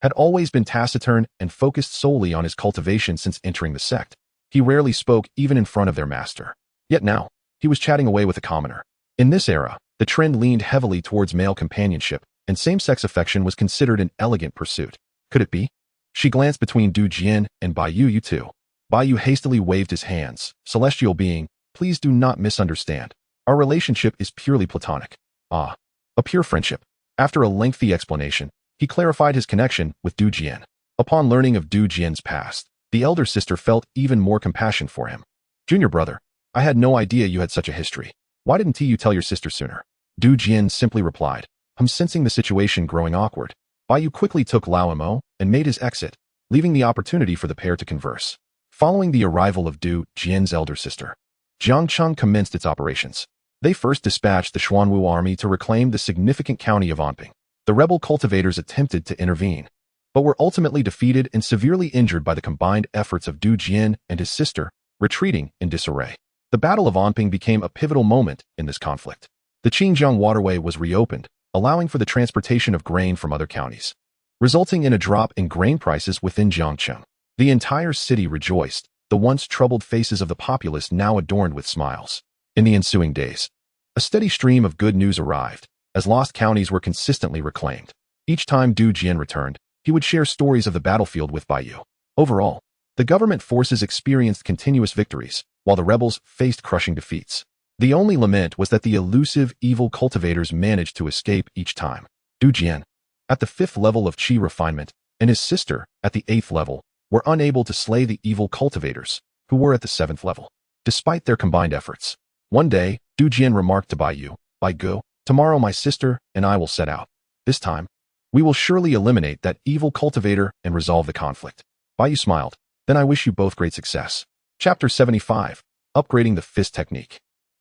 had always been taciturn and focused solely on his cultivation since entering the sect. He rarely spoke even in front of their master. Yet now, he was chatting away with a commoner. In this era, the trend leaned heavily towards male companionship, and same-sex affection was considered an elegant pursuit. Could it be? She glanced between Du Jin and Bai Yu. You too. Bai Yu hastily waved his hands. Celestial being, please do not misunderstand. Our relationship is purely platonic. Ah, a pure friendship. After a lengthy explanation, he clarified his connection with Du Jin. Upon learning of Du Jin's past, the elder sister felt even more compassion for him. Junior brother, I had no idea you had such a history. Why didn't you tell your sister sooner? Du Jin simply replied. I'm sensing the situation growing awkward. Bai Yu quickly took Lao Mo and made his exit, leaving the opportunity for the pair to converse. Following the arrival of Du Jin's elder sister, Jiangcheng commenced its operations. They first dispatched the Xuanwu army to reclaim the significant county of Aping. The rebel cultivators attempted to intervene, but were ultimately defeated and severely injured by the combined efforts of Du Jin and his sister, retreating in disarray. The Battle of Aping became a pivotal moment in this conflict. The Qingjiang waterway was reopened, allowing for the transportation of grain from other counties, resulting in a drop in grain prices within Jiangcheng. The entire city rejoiced, the once troubled faces of the populace now adorned with smiles. In the ensuing days, a steady stream of good news arrived, as lost counties were consistently reclaimed. Each time Du Jin returned, he would share stories of the battlefield with Bai Yu. Overall, the government forces experienced continuous victories, while the rebels faced crushing defeats. The only lament was that the elusive, evil cultivators managed to escape each time. Du Jin, at the 5th level of Qi refinement, and his sister, at the 8th level, were unable to slay the evil cultivators, who were at the 7th level. Despite their combined efforts, one day, Du Jin remarked to Bai Yu, Bai Gu, tomorrow my sister and I will set out. This time, we will surely eliminate that evil cultivator and resolve the conflict. Bai Yu smiled. Then I wish you both great success. Chapter 75. Upgrading the Fist Technique.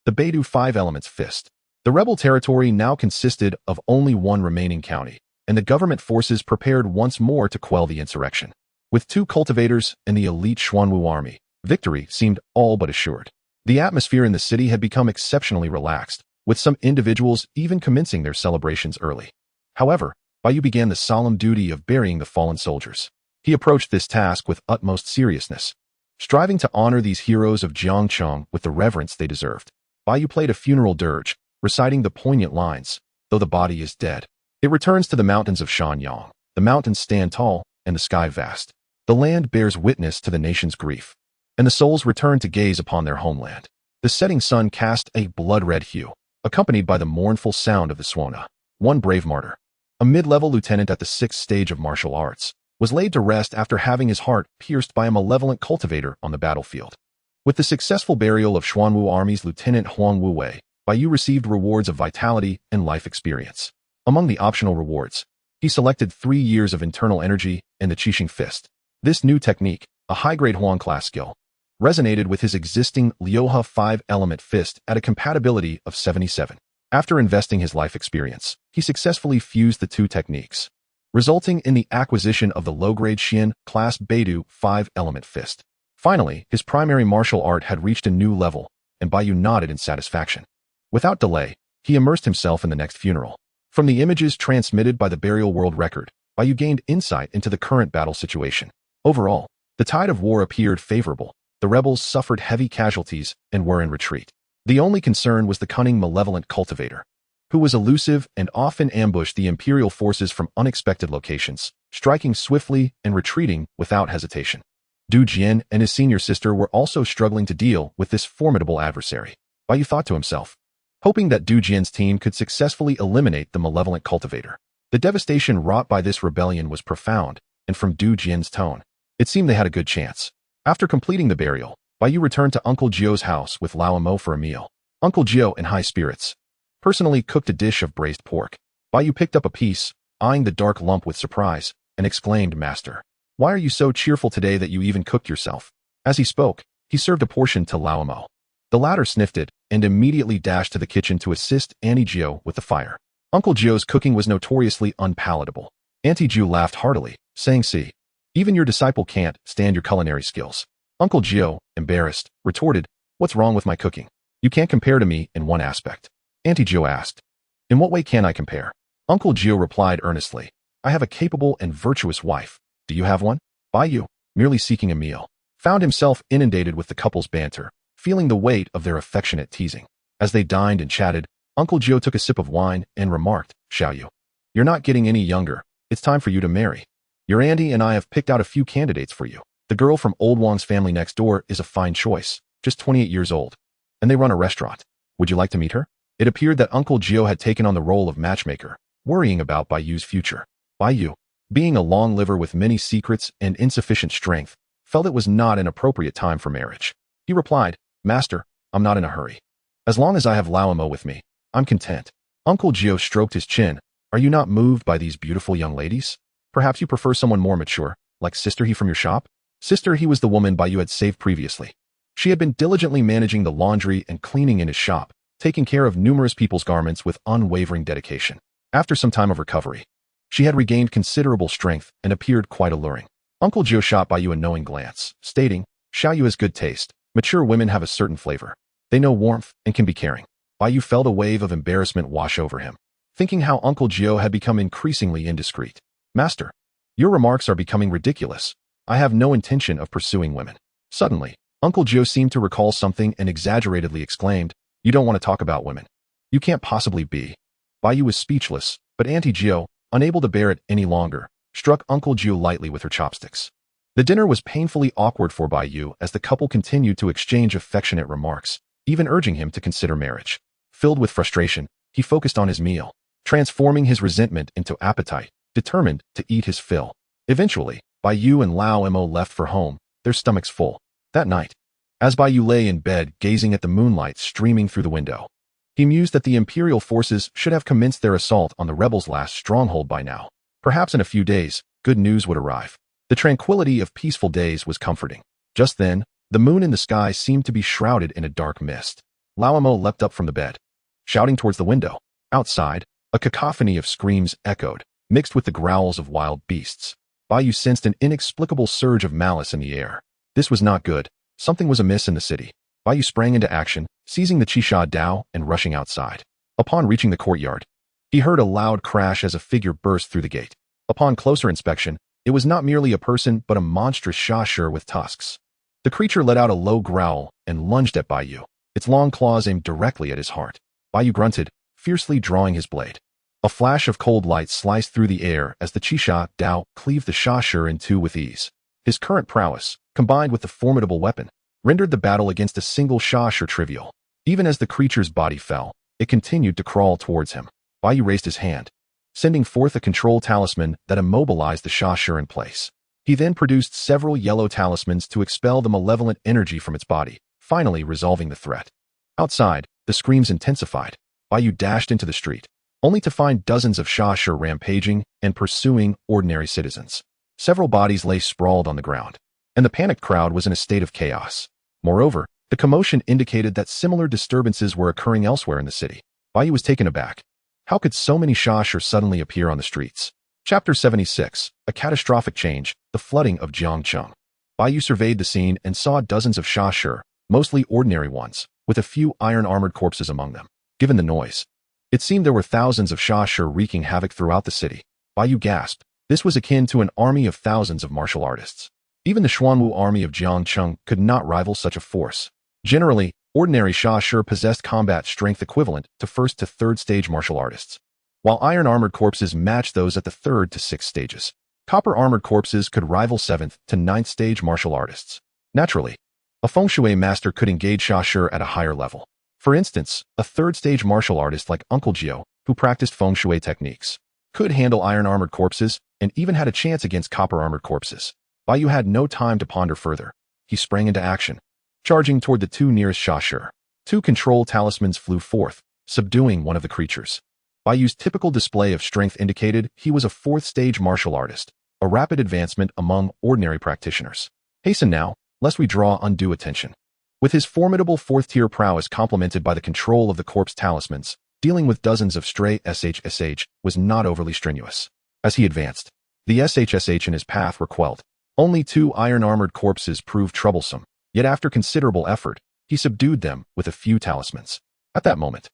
The Beidou 5 Elements Fist. The rebel territory now consisted of only one remaining county, and the government forces prepared once more to quell the insurrection. With 2 cultivators and the elite Xuanwu army, victory seemed all but assured. The atmosphere in the city had become exceptionally relaxed, with some individuals even commencing their celebrations early. However, Bai Yu began the solemn duty of burying the fallen soldiers. He approached this task with utmost seriousness, striving to honor these heroes of Jiangcheng with the reverence they deserved. Bai Yu played a funeral dirge, reciting the poignant lines, though the body is dead, it returns to the mountains of Shanyang. The mountains stand tall, and the sky vast. The land bears witness to the nation's grief, and the souls return to gaze upon their homeland. The setting sun cast a blood-red hue, accompanied by the mournful sound of the Swana. One brave martyr, a mid-level lieutenant at the 6th stage of martial arts, was laid to rest after having his heart pierced by a malevolent cultivator on the battlefield. With the successful burial of Xuanwu Army's Lieutenant Huang Wuwei, Bai Yu received rewards of vitality and life experience. Among the optional rewards, he selected 3 years of internal energy and the Qixing Fist. This new technique, a high-grade Huang class skill, resonated with his existing Liuhe 5-element fist at a compatibility of 77. After investing his life experience, he successfully fused the 2 techniques, resulting in the acquisition of the low-grade Xian class Beidou 5-element fist. Finally, his primary martial art had reached a new level, and Bai Yu nodded in satisfaction. Without delay, he immersed himself in the next funeral. From the images transmitted by the burial world record, Bai Yu gained insight into the current battle situation. Overall, the tide of war appeared favorable. The rebels suffered heavy casualties and were in retreat. The only concern was the cunning, malevolent cultivator, who was elusive and often ambushed the imperial forces from unexpected locations, striking swiftly and retreating without hesitation. Du Jian and his senior sister were also struggling to deal with this formidable adversary. Bai Yu thought to himself, hoping that Du Jian's team could successfully eliminate the malevolent cultivator. The devastation wrought by this rebellion was profound, and from Du Jian's tone, it seemed they had a good chance. After completing the burial, Bai Yu returned to Uncle Jio's house with Lao Mo for a meal. Uncle Jio, in high spirits, personally cooked a dish of braised pork. Bai Yu picked up a piece, eyeing the dark lump with surprise, and exclaimed, "Master, why are you so cheerful today that you even cooked yourself?" As he spoke, he served a portion to Lao Mo. The latter sniffed it and immediately dashed to the kitchen to assist Auntie Jio with the fire. Uncle Jio's cooking was notoriously unpalatable. Auntie Jio laughed heartily, saying, "See, even your disciple can't stand your culinary skills." Uncle Jio, embarrassed, retorted, "What's wrong with my cooking? You can't compare to me in one aspect." Auntie Jio asked, "In what way can I compare?" Uncle Jio replied earnestly, "I have a capable and virtuous wife. Do you have one?" Bai Yu, merely seeking a meal, found himself inundated with the couple's banter, feeling the weight of their affectionate teasing. As they dined and chatted, Uncle Jio took a sip of wine and remarked, "Xiao Yu, you're not getting any younger. It's time for you to marry. Your auntie and I have picked out a few candidates for you. The girl from Old Wang's family next door is a fine choice, just 28 years old, and they run a restaurant. Would you like to meet her?" It appeared that Uncle Jio had taken on the role of matchmaker, worrying about Bai Yu's future. Bai Yu, being a long liver with many secrets and insufficient strength, felt it was not an appropriate time for marriage. He replied, "Master, I'm not in a hurry. As long as I have Lao Mo with me, I'm content." Uncle Jio stroked his chin. "Are you not moved by these beautiful young ladies? Perhaps you prefer someone more mature, like Sister He from your shop?" Sister He was the woman Bai Yu had saved previously. She had been diligently managing the laundry and cleaning in his shop, taking care of numerous people's garments with unwavering dedication. After some time of recovery, she had regained considerable strength and appeared quite alluring. Uncle Jio shot Bai Yu a knowing glance, stating, "Xiao Yu has good taste. Mature women have a certain flavor. They know warmth and can be caring." Bai Yu felt a wave of embarrassment wash over him, thinking how Uncle Jio had become increasingly indiscreet. "Master, your remarks are becoming ridiculous. I have no intention of pursuing women." Suddenly, Uncle Jio seemed to recall something and exaggeratedly exclaimed, "You don't want to talk about women. You can't possibly be." Bai Yu was speechless, but Auntie Jio, unable to bear it any longer, struck Uncle Jio lightly with her chopsticks. The dinner was painfully awkward for Bai Yu as the couple continued to exchange affectionate remarks, even urging him to consider marriage. Filled with frustration, he focused on his meal, transforming his resentment into appetite, determined to eat his fill. Eventually, Bai Yu and Lao Mo left for home, their stomachs full. That night, as Bai Yu lay in bed gazing at the moonlight streaming through the window, he mused that the imperial forces should have commenced their assault on the rebels' last stronghold by now. Perhaps in a few days, good news would arrive. The tranquility of peaceful days was comforting. Just then, the moon in the sky seemed to be shrouded in a dark mist. Lao Mo leapt up from the bed, shouting towards the window. Outside, a cacophony of screams echoed, mixed with the growls of wild beasts. Bai Yu sensed an inexplicable surge of malice in the air. This was not good. Something was amiss in the city. Bai Yu sprang into action, seizing the Qixia Dao and rushing outside. Upon reaching the courtyard, he heard a loud crash as a figure burst through the gate. Upon closer inspection, it was not merely a person but a monstrous xianxia with tusks. The creature let out a low growl and lunged at Bai Yu, its long claws aimed directly at his heart. Bai Yu grunted, fiercely drawing his blade. A flash of cold light sliced through the air as the Qixia Dao cleaved the xianxia in two with ease. His current prowess, combined with the formidable weapon, rendered the battle against a single xianxia trivial. Even as the creature's body fell, it continued to crawl towards him. Bai Yu raised his hand, sending forth a control talisman that immobilized the xianxia in place. He then produced several yellow talismans to expel the malevolent energy from its body, finally resolving the threat. Outside, the screams intensified. Bai Yu dashed into the street, only to find dozens of xianxia rampaging and pursuing ordinary citizens. Several bodies lay sprawled on the ground, and the panicked crowd was in a state of chaos. Moreover, the commotion indicated that similar disturbances were occurring elsewhere in the city. Bai Yu was taken aback. How could so many xianxia suddenly appear on the streets? Chapter 76, A Catastrophic Change, The Flooding of Jiangcheng. Bai Yu surveyed the scene and saw dozens of xianxia, mostly ordinary ones, with a few iron-armored corpses among them. Given the noise, it seemed there were thousands of xianxia wreaking havoc throughout the city. Bai Yu gasped. This was akin to an army of thousands of martial artists. Even the Xuanwu army of Jiangcheng could not rival such a force. Generally, Ordinary xianxia possessed combat strength equivalent to 1st to 3rd stage martial artists, while iron-armored corpses matched those at the 3rd to 6th stages. Copper-armored corpses could rival 7th to 9th stage martial artists. Naturally, a feng shui master could engage xianxia at a higher level. For instance, a 3rd stage martial artist like Uncle Gio, who practiced feng shui techniques, could handle iron-armored corpses and even had a chance against copper-armored corpses. Bai Yu had no time to ponder further. He sprang into action, charging toward the 2 nearest xianxia. 2 control talismans flew forth, subduing one of the creatures. Bai Yu's typical display of strength indicated he was a 4th stage martial artist, a rapid advancement among ordinary practitioners. Hasten now, lest we draw undue attention. With his formidable 4th-tier prowess complemented by the control of the corpse talismans, dealing with dozens of stray SHSH was not overly strenuous. As he advanced, the SHSH in his path were quelled. Only 2 iron-armored corpses proved troublesome, yet after considerable effort, he subdued them with a few talismans. At that moment,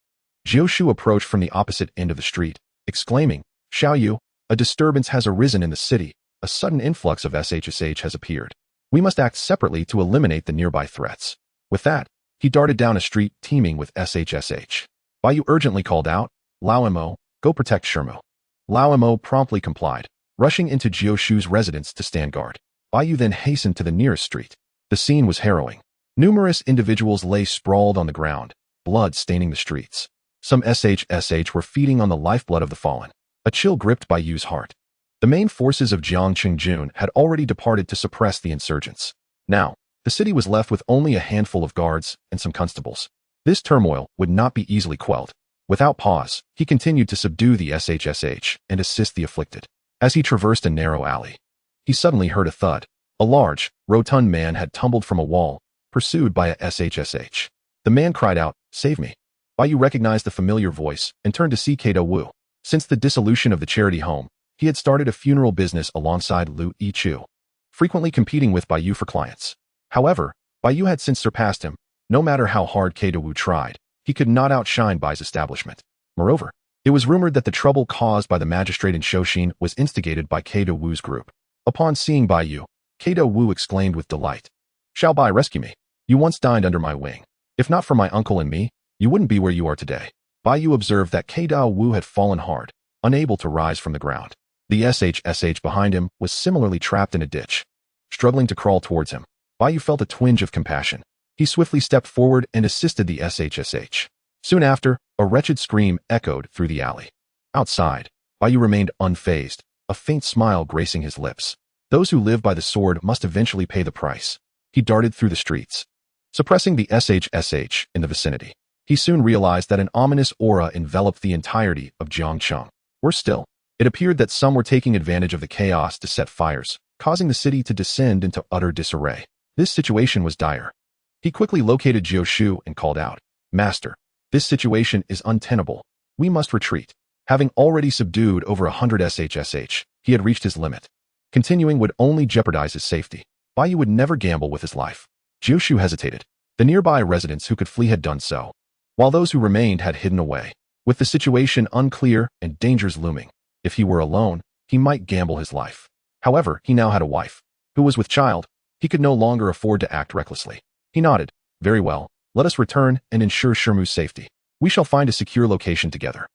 Jioshu approached from the opposite end of the street, exclaiming, "Xiao Yu, a disturbance has arisen in the city. A sudden influx of SHSH has appeared. We must act separately to eliminate the nearby threats." With that, he darted down a street teeming with SHSH. Bai Yu urgently called out, "Lao Mo, go protect Shermo." Lao Mo promptly complied, rushing into Jioshu's residence to stand guard. Bai Yu then hastened to the nearest street. The scene was harrowing. Numerous individuals lay sprawled on the ground, blood staining the streets. Some SHSH were feeding on the lifeblood of the fallen. A chill gripped Bai Yu's heart. The main forces of Jiang Qingjun had already departed to suppress the insurgents. Now, the city was left with only a handful of guards and some constables. This turmoil would not be easily quelled. Without pause, he continued to subdue the SHSH and assist the afflicted. As he traversed a narrow alley, he suddenly heard a thud. A large, rotund man had tumbled from a wall, pursued by a SHSH. The man cried out, "Save me." Bai Yu recognized the familiar voice and turned to see Kato Wu. Since the dissolution of the charity home, he had started a funeral business alongside Lu Yichu, frequently competing with Bai Yu for clients. However, Bai Yu had since surpassed him. No matter how hard Kato Wu tried, he could not outshine Bai's establishment. Moreover, it was rumored that the trouble caused by the magistrate in Shoshin was instigated by Kato Wu's group. Upon seeing Bai Yu, Kato Wu exclaimed with delight, "Shall Bai rescue me? You once dined under my wing. If not for my uncle and me, you wouldn't be where you are today." Bai Yu observed that Kato Wu had fallen hard, unable to rise from the ground. The SHSH behind him was similarly trapped in a ditch. Struggling to crawl towards him, Bai Yu felt a twinge of compassion. He swiftly stepped forward and assisted the SHSH. Soon after, a wretched scream echoed through the alley. Outside, Bai Yu remained unfazed, a faint smile gracing his lips. Those who live by the sword must eventually pay the price. He darted through the streets, suppressing the SHSH in the vicinity. He soon realized that an ominous aura enveloped the entirety of Jiangcheng. Worse still, it appeared that some were taking advantage of the chaos to set fires, causing the city to descend into utter disarray. This situation was dire. He quickly located Jioshu and called out, "Master, this situation is untenable. We must retreat." Having already subdued over 100 SHSH, he had reached his limit. Continuing would only jeopardize his safety. Bai Yu would never gamble with his life. Jioshu hesitated. The nearby residents who could flee had done so, while those who remained had hidden away. With the situation unclear and dangers looming, if he were alone, he might gamble his life. However, he now had a wife, who was with child. He could no longer afford to act recklessly. He nodded. "Very well, let us return and ensure Shermu's safety. We shall find a secure location together."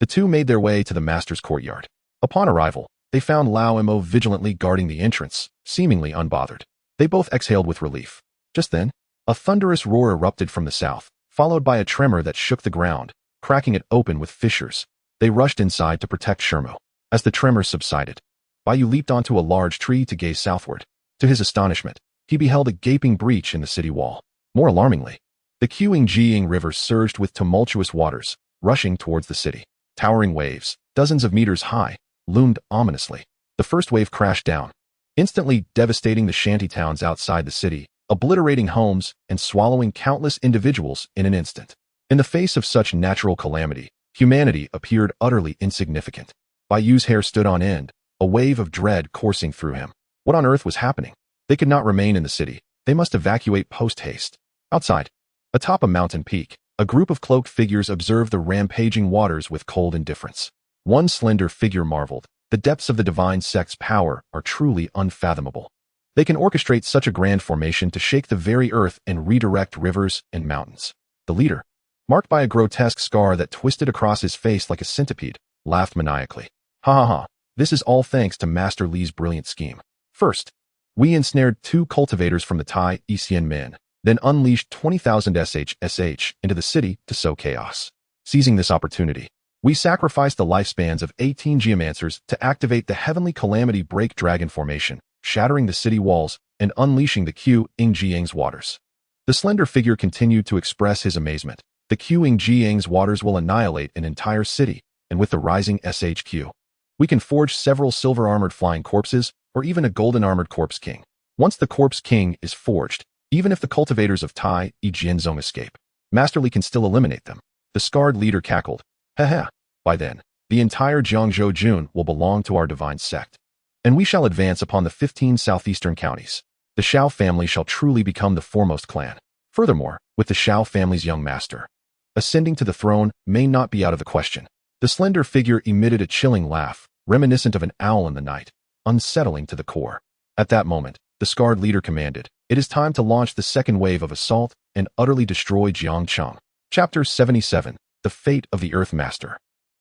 The two made their way to the master's courtyard. Upon arrival, they found Lao Mo vigilantly guarding the entrance, seemingly unbothered. They both exhaled with relief. Just then, a thunderous roar erupted from the south, followed by a tremor that shook the ground, cracking it open with fissures. They rushed inside to protect Shermu. As the tremor subsided, Bai Yu leaped onto a large tree to gaze southward. To his astonishment, he beheld a gaping breach in the city wall. More alarmingly, the Qingjing River surged with tumultuous waters, rushing towards the city. Towering waves, dozens of meters high, loomed ominously. The first wave crashed down, instantly devastating the shanty towns outside the city, obliterating homes and swallowing countless individuals in an instant. In the face of such natural calamity, humanity appeared utterly insignificant. Bai Yu's hair stood on end, a wave of dread coursing through him. What on earth was happening? They could not remain in the city. They must evacuate post-haste. Outside, atop a mountain peak, a group of cloaked figures observed the rampaging waters with cold indifference. One slender figure marveled, "The depths of the divine sect's power are truly unfathomable." They can orchestrate such a grand formation to shake the very earth and redirect rivers and mountains. The leader, marked by a grotesque scar that twisted across his face like a centipede, laughed maniacally. Ha ha ha, this is all thanks to Master Li's brilliant scheme. First, we ensnared 2 cultivators from the Tai Xian men, then unleashed 20,000 SH into the city to sow chaos. Seizing this opportunity, we sacrificed the lifespans of 18 geomancers to activate the Heavenly Calamity Break Dragon formation, shattering the city walls and unleashing the xianxia's waters. The slender figure continued to express his amazement. The xianxia's waters will annihilate an entire city, and with the rising SHQ, we can forge several silver-armored flying corpses or even a golden-armored corpse king. Once the corpse king is forged, even if the cultivators of Tai Xianzong escape, Master Li can still eliminate them. The scarred leader cackled. Haha, by then, the entire Jiangzhou Jun will belong to our divine sect, and we shall advance upon the 15 southeastern counties. The Xiao family shall truly become the foremost clan. Furthermore, with the Xiao family's young master ascending to the throne may not be out of the question. The slender figure emitted a chilling laugh, reminiscent of an owl in the night, unsettling to the core. At that moment, the scarred leader commanded, "It is time to launch the second wave of assault and utterly destroy Jiangcheng." Chapter 77, The Fate of the Earth Master.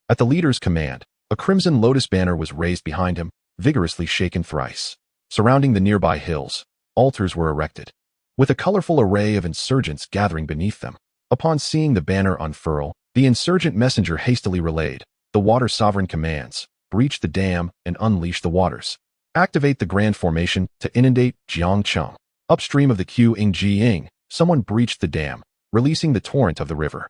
At the leader's command, a crimson lotus banner was raised behind him, vigorously shaken thrice. Surrounding the nearby hills, altars were erected, with a colorful array of insurgents gathering beneath them. Upon seeing the banner unfurl, the insurgent messenger hastily relayed, "The water sovereign commands, breach the dam and unleash the waters. Activate the grand formation to inundate Jiangcheng." Upstream of the xianxia's, someone breached the dam, releasing the torrent of the river.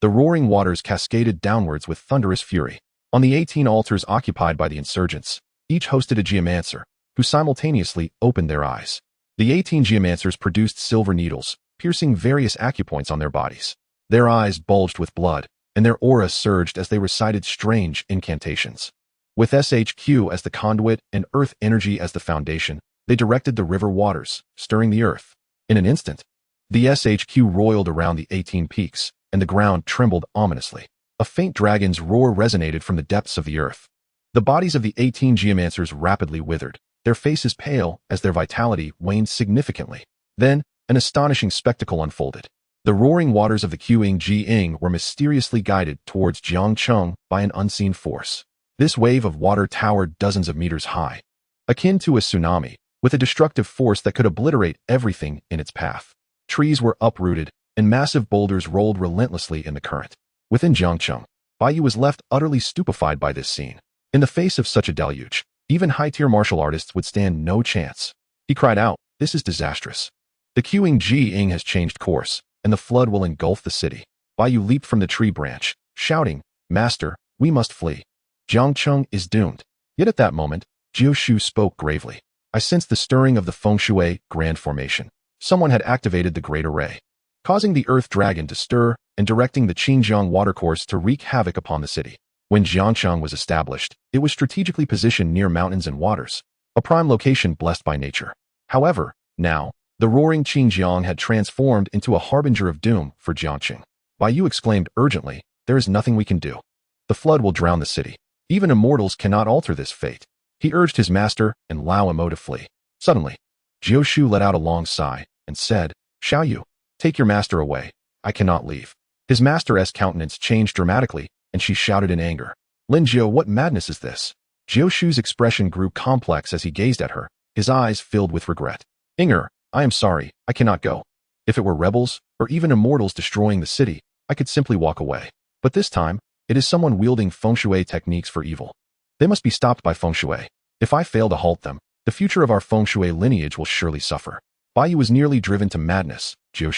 The roaring waters cascaded downwards with thunderous fury. On the 18 altars occupied by the insurgents, each hosted a geomancer, who simultaneously opened their eyes. The 18 geomancers produced silver needles, piercing various acupoints on their bodies. Their eyes bulged with blood, and their aura surged as they recited strange incantations. With SHQ as the conduit and earth energy as the foundation, they directed the river waters, stirring the earth. In an instant, the SHQ roiled around the 18 peaks, and the ground trembled ominously. A faint dragon's roar resonated from the depths of the earth. The bodies of the 18 geomancers rapidly withered, their faces pale as their vitality waned significantly. Then, an astonishing spectacle unfolded. The roaring waters of the xianxia's were mysteriously guided towards Jiangcheng by an unseen force. This wave of water towered dozens of meters high, akin to a tsunami, with a destructive force that could obliterate everything in its path. Trees were uprooted, and massive boulders rolled relentlessly in the current. Within Jiangcheng, Bai Yu was left utterly stupefied by this scene. In the face of such a deluge, even high-tier martial artists would stand no chance. He cried out, "This is disastrous. The xianxia's has changed course, and the flood will engulf the city." Bai Yu leaped from the tree branch, shouting, "Master, we must flee. Jiangcheng is doomed." Yet at that moment, Jiu spoke gravely. "I sensed the stirring of the feng shui grand formation. Someone had activated the great array, causing the earth dragon to stir and directing the Qinjiang watercourse to wreak havoc upon the city. When Jiangcheng was established, it was strategically positioned near mountains and waters, a prime location blessed by nature. However, now, the roaring Qinjiang had transformed into a harbinger of doom for Jiangcheng. Bai Yu exclaimed urgently, "There is nothing we can do. The flood will drown the city. Even immortals cannot alter this fate." He urged his master and Lao Imo to flee. Suddenly, Jiu let out a long sigh and said, "Xiaoyu, take your master away. I cannot leave." His master's countenance changed dramatically, and she shouted in anger, "Lin Jiu, what madness is this?" Jiu's expression grew complex as he gazed at her, his eyes filled with regret. "Inger, I am sorry, I cannot go. If it were rebels, or even immortals destroying the city, I could simply walk away. But this time, it is someone wielding feng shui techniques for evil. They must be stopped by feng shui. If I fail to halt them, the future of our feng shui lineage will surely suffer." Bai Yu was nearly driven to madness. "Jiu,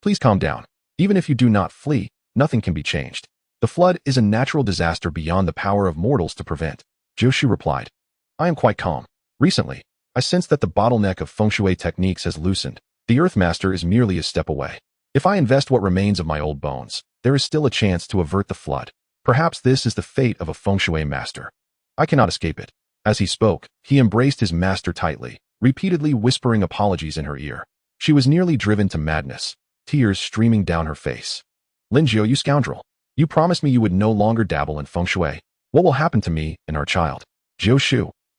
please calm down. Even if you do not flee, nothing can be changed. The flood is a natural disaster beyond the power of mortals to prevent." Jiu replied, "I am quite calm. Recently, I sense that the bottleneck of feng shui techniques has loosened. The Earthmaster is merely a step away. If I invest what remains of my old bones, there is still a chance to avert the flood. Perhaps this is the fate of a feng shui master. I cannot escape it." As he spoke, he embraced his master tightly, repeatedly whispering apologies in her ear. She was nearly driven to madness, tears streaming down her face. "Lin Jiu, you scoundrel. You promised me you would no longer dabble in feng shui. What will happen to me and our child?" Jiu,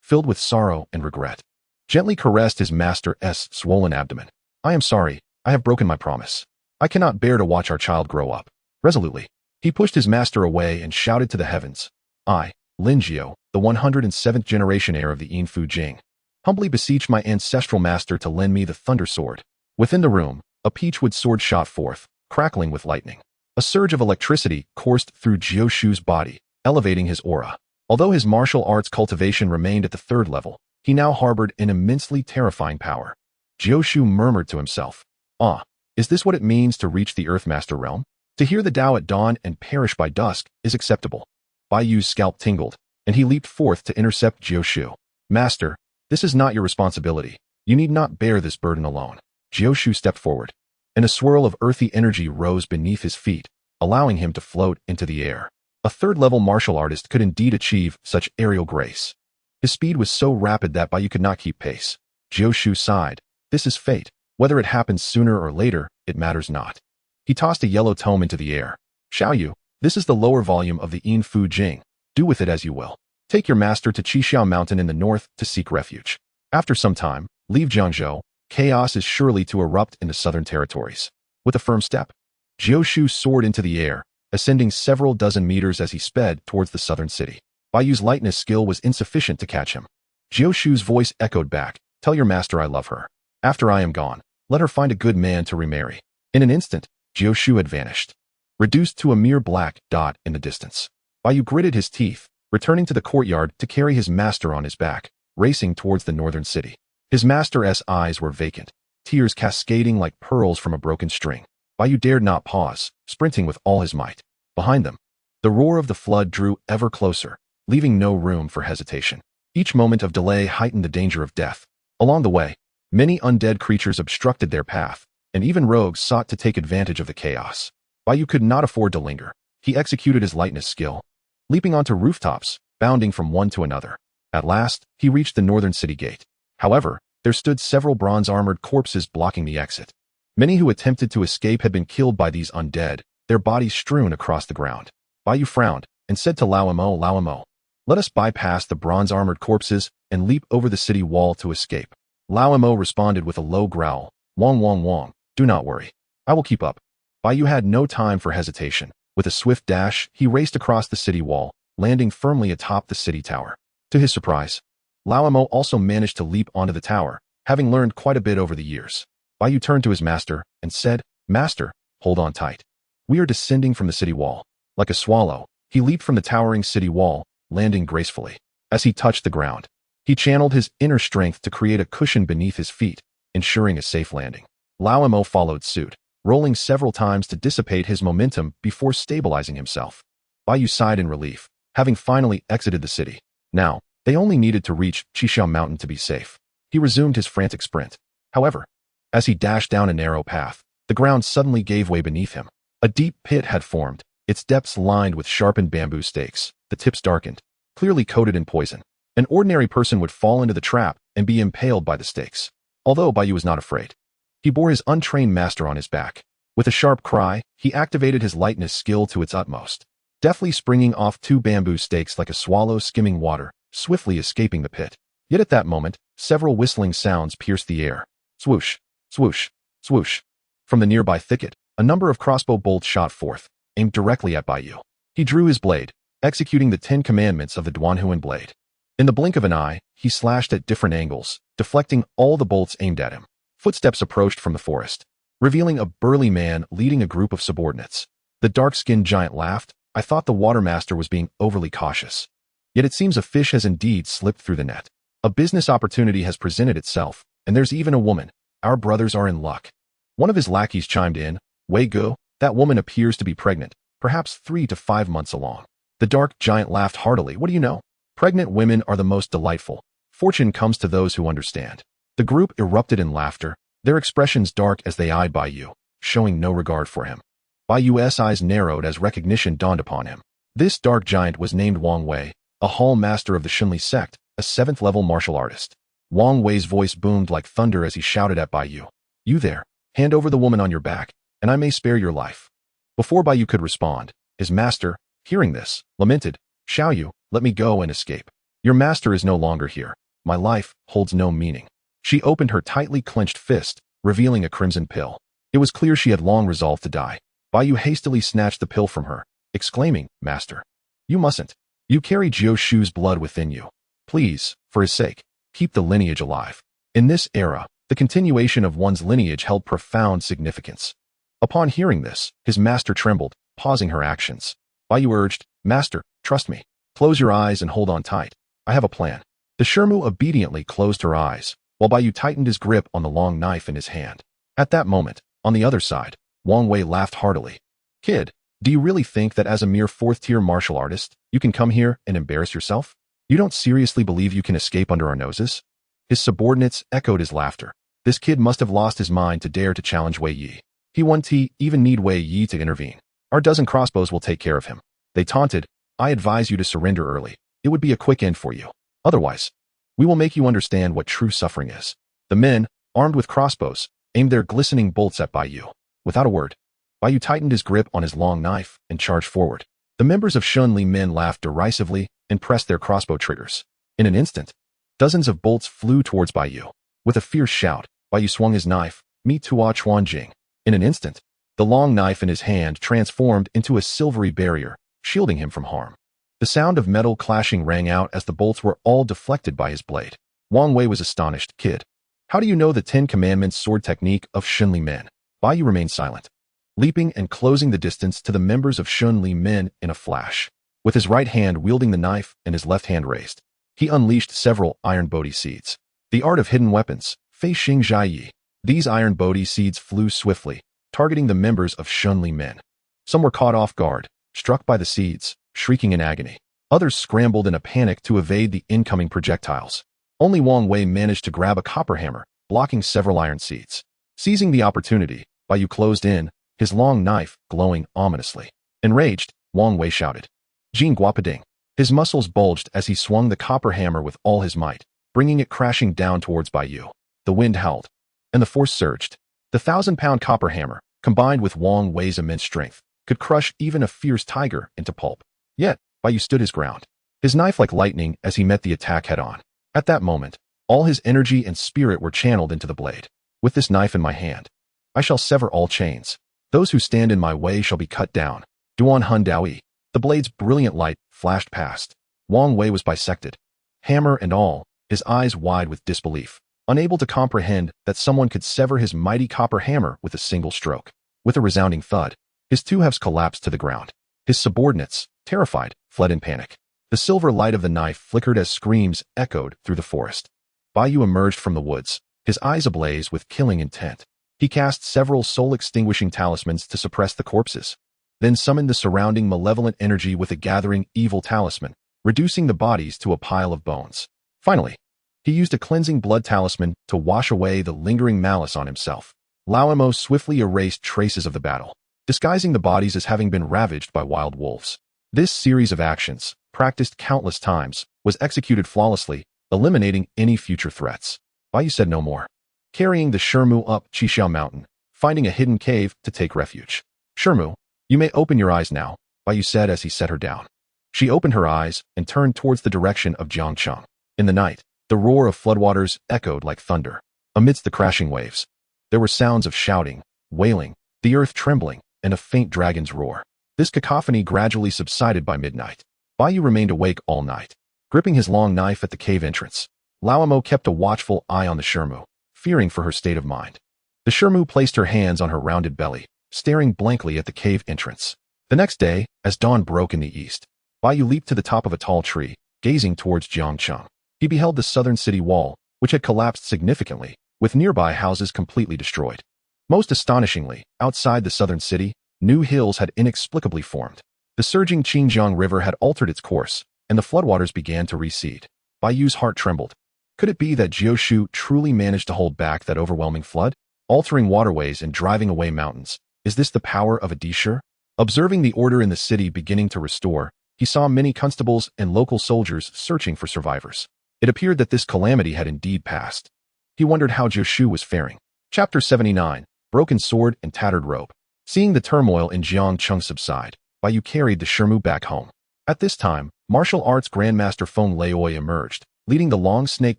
filled with sorrow and regret, gently caressed his master's swollen abdomen. I am sorry, I have broken my promise. I cannot bear to watch our child grow up. Resolutely, he pushed his master away and shouted to the heavens. I, Linjiao, the 107th generation heir of the Yin Jing, humbly beseech my ancestral master to lend me the thunder sword. Within the room, a peachwood sword shot forth, crackling with lightning. A surge of electricity coursed through Jioshu's body, elevating his aura. Although his martial arts cultivation remained at the 3rd level, he now harbored an immensely terrifying power. Jioshu murmured to himself, "Ah, is this what it means to reach the Earthmaster realm? To hear the Tao at dawn and perish by dusk is acceptable." Bai Yu's scalp tingled, and he leaped forth to intercept Jioshu. "Master, this is not your responsibility. You need not bear this burden alone." Jioshu stepped forward, and a swirl of earthy energy rose beneath his feet, allowing him to float into the air. A 3rd-level martial artist could indeed achieve such aerial grace. His speed was so rapid that Bai Yu could not keep pace. Jioshu sighed. This is fate. Whether it happens sooner or later, it matters not. He tossed a yellow tome into the air. Xiaoyu, this is the lower volume of the Yin Jing. Do with it as you will. Take your master to Qixiao Mountain in the north to seek refuge. After some time, leave Jiangzhou. Chaos is surely to erupt in the southern territories. With a firm step, Jioshu soared into the air, ascending several dozen meters as he sped towards the southern city. Bai Yu's lightness skill was insufficient to catch him. Jioshu's voice echoed back, "Tell your master I love her. After I am gone, let her find a good man to remarry." In an instant, Jioshu had vanished, reduced to a mere black dot in the distance. Bai Yu gritted his teeth, returning to the courtyard to carry his master on his back, racing towards the northern city. His master's eyes were vacant, tears cascading like pearls from a broken string. Bai Yu dared not pause, sprinting with all his might. Behind them, the roar of the flood drew ever closer, leaving no room for hesitation. Each moment of delay heightened the danger of death. Along the way, many undead creatures obstructed their path, and even rogues sought to take advantage of the chaos. Bai Yu could not afford to linger. He executed his lightness skill, leaping onto rooftops, bounding from one to another. At last, he reached the northern city gate. However, there stood several bronze-armored corpses blocking the exit. Many who attempted to escape had been killed by these undead, their bodies strewn across the ground. Bai Yu frowned and said to Lao Imo, "Let us bypass the bronze-armored corpses and leap over the city wall to escape." Lao Imo responded with a low growl, Wong, do not worry. I will keep up." Bai Yu had no time for hesitation. With a swift dash, he raced across the city wall, landing firmly atop the city tower. To his surprise, Lao Imo also managed to leap onto the tower, having learned quite a bit over the years. Bai Yu turned to his master and said, "Master, hold on tight. We are descending from the city wall." Like a swallow, he leaped from the towering city wall, landing gracefully. As he touched the ground, he channeled his inner strength to create a cushion beneath his feet, ensuring a safe landing. Lao Imo followed suit, rolling several times to dissipate his momentum before stabilizing himself. Bai Yu sighed in relief, having finally exited the city. Now, they only needed to reach Qixiao Mountain to be safe. He resumed his frantic sprint. However, as he dashed down a narrow path, the ground suddenly gave way beneath him. A deep pit had formed, its depths lined with sharpened bamboo stakes, the tips darkened, clearly coated in poison. An ordinary person would fall into the trap and be impaled by the stakes. Although Bai Yu was not afraid, he bore his untrained master on his back. With a sharp cry, he activated his lightness skill to its utmost, deftly springing off 2 bamboo stakes like a swallow skimming water, swiftly escaping the pit. Yet at that moment, several whistling sounds pierced the air. Swoosh, swoosh, swoosh. From the nearby thicket, a number of crossbow bolts shot forth, aimed directly at Bai Yu. He drew his blade, executing the 10 commandments of the Duanhuan blade. In the blink of an eye, he slashed at different angles, deflecting all the bolts aimed at him. Footsteps approached from the forest, revealing a burly man leading a group of subordinates. The dark-skinned giant laughed. "I thought the watermaster was being overly cautious. Yet it seems a fish has indeed slipped through the net. A business opportunity has presented itself, and there's even a woman. Our brothers are in luck." One of his lackeys chimed in, "Wei Gu, that woman appears to be pregnant, perhaps 3 to 5 months along." The dark giant laughed heartily. "What do you know? Pregnant women are the most delightful. Fortune comes to those who understand." The group erupted in laughter, their expressions dark as they eyed Bai Yu, showing no regard for him. Bai Yu's eyes narrowed as recognition dawned upon him. This dark giant was named Wang Wei, a hall master of the Xunli sect, a 7th-level martial artist. Wang Wei's voice boomed like thunder as he shouted at Bai Yu. "You there, hand over the woman on your back, and I may spare your life." Before Bai Yu could respond, his master, hearing this, lamented, "Xiaoyu, let me go and escape. Your master is no longer here. My life holds no meaning." She opened her tightly clenched fist, revealing a crimson pill. It was clear she had long resolved to die. Bai Yu hastily snatched the pill from her, exclaiming, "Master, you mustn't. You carry Jiu Shu's blood within you. Please, for his sake, keep the lineage alive." In this era, the continuation of one's lineage held profound significance. Upon hearing this, his master trembled, pausing her actions. Bai Yu urged, "Master, trust me. Close your eyes and hold on tight. I have a plan." The Shermu obediently closed her eyes, while Bai Yu tightened his grip on the long knife in his hand. At that moment, on the other side, Wang Wei laughed heartily. "Kid, do you really think that as a mere fourth-tier martial artist, you can come here and embarrass yourself? You don't seriously believe you can escape under our noses?" His subordinates echoed his laughter. This kid must have lost his mind to dare to challenge Wei Yi. He won't even need Wei Yi to intervene. Our dozen crossbows will take care of him. They taunted, "I advise you to surrender early. It would be a quick end for you. Otherwise, we will make you understand what true suffering is." The men, armed with crossbows, aimed their glistening bolts at Bai Yu. Without a word, Bai Yu tightened his grip on his long knife and charged forward. The members of Shun Li men laughed derisively and pressed their crossbow triggers. In an instant, dozens of bolts flew towards Bai Yu. With a fierce shout, Bai Yu swung his knife, Mi Tua Chuan Jing. In an instant, the long knife in his hand transformed into a silvery barrier, shielding him from harm. The sound of metal clashing rang out as the bolts were all deflected by his blade. Wang Wei was astonished. "Kid, how do you know the 10 Commandments sword technique of Shun Li men?" Bai Yu remained silent, leaping and closing the distance to the members of Shun Li men in a flash. With his right hand wielding the knife and his left hand raised, he unleashed several iron Bodhi seeds. The art of hidden weapons, Fei Xing Zhai Yi. These iron Bodhi seeds flew swiftly, targeting the members of Shun Li men. Some were caught off guard, struck by the seeds, shrieking in agony. Others scrambled in a panic to evade the incoming projectiles. Only Wang Wei managed to grab a copper hammer, blocking several iron seeds. Seizing the opportunity, Bai Yu closed in, his long knife glowing ominously. Enraged, Wang Wei shouted, "Jing Guapading." His muscles bulged as he swung the copper hammer with all his might, bringing it crashing down towards Bai Yu. The wind howled, and the force surged. The 1,000-pound copper hammer, combined with Wang Wei's immense strength, could crush even a fierce tiger into pulp. Yet, Bai Yu stood his ground, his knife like lightning as he met the attack head-on. At that moment, all his energy and spirit were channeled into the blade. "With this knife in my hand, I shall sever all chains. Those who stand in my way shall be cut down." Duan Hun Daoi. The blade's brilliant light flashed past. Wang Wei was bisected, hammer and all, his eyes wide with disbelief, unable to comprehend that someone could sever his mighty copper hammer with a single stroke. With a resounding thud, his two halves collapsed to the ground. His subordinates, terrified, fled in panic. The silver light of the knife flickered as screams echoed through the forest. Bai Yu emerged from the woods, his eyes ablaze with killing intent. He cast several soul-extinguishing talismans to suppress the corpses, then summoned the surrounding malevolent energy with a gathering evil talisman, reducing the bodies to a pile of bones. Finally, he used a cleansing blood talisman to wash away the lingering malice on himself. Lao Mo swiftly erased traces of the battle, disguising the bodies as having been ravaged by wild wolves. This series of actions, practiced countless times, was executed flawlessly, eliminating any future threats. Bai Yu said no more, carrying the Shermu up Qixiao Mountain, finding a hidden cave to take refuge. "Shermu, you may open your eyes now," Bai Yu said as he set her down. She opened her eyes and turned towards the direction of Jiangcheng. In the night, the roar of floodwaters echoed like thunder. Amidst the crashing waves, there were sounds of shouting, wailing, the earth trembling, and a faint dragon's roar. This cacophony gradually subsided by midnight. Bai Yu remained awake all night, gripping his long knife at the cave entrance. Lao Mo kept a watchful eye on the Shermu, fearing for her state of mind. The Shermu placed her hands on her rounded belly, staring blankly at the cave entrance. The next day, as dawn broke in the east, Bai Yu leaped to the top of a tall tree, gazing towards Jiangcheng. He beheld the southern city wall, which had collapsed significantly, with nearby houses completely destroyed. Most astonishingly, outside the southern city, new hills had inexplicably formed. The surging Qinjiang River had altered its course, and the floodwaters began to recede. Bai Yu's heart trembled. Could it be that Jiu Shu truly managed to hold back that overwhelming flood, altering waterways and driving away mountains? Is this the power of a Deshur? Observing the order in the city beginning to restore, he saw many constables and local soldiers searching for survivors. It appeared that this calamity had indeed passed. He wondered how Jiu Shu was faring. Chapter 79, Broken Sword and Tattered Robe. Seeing the turmoil in Jiangcheng subside, Bai Yu carried the Shermu back home. At this time, martial arts Grandmaster Feng Leoi emerged, leading the long snake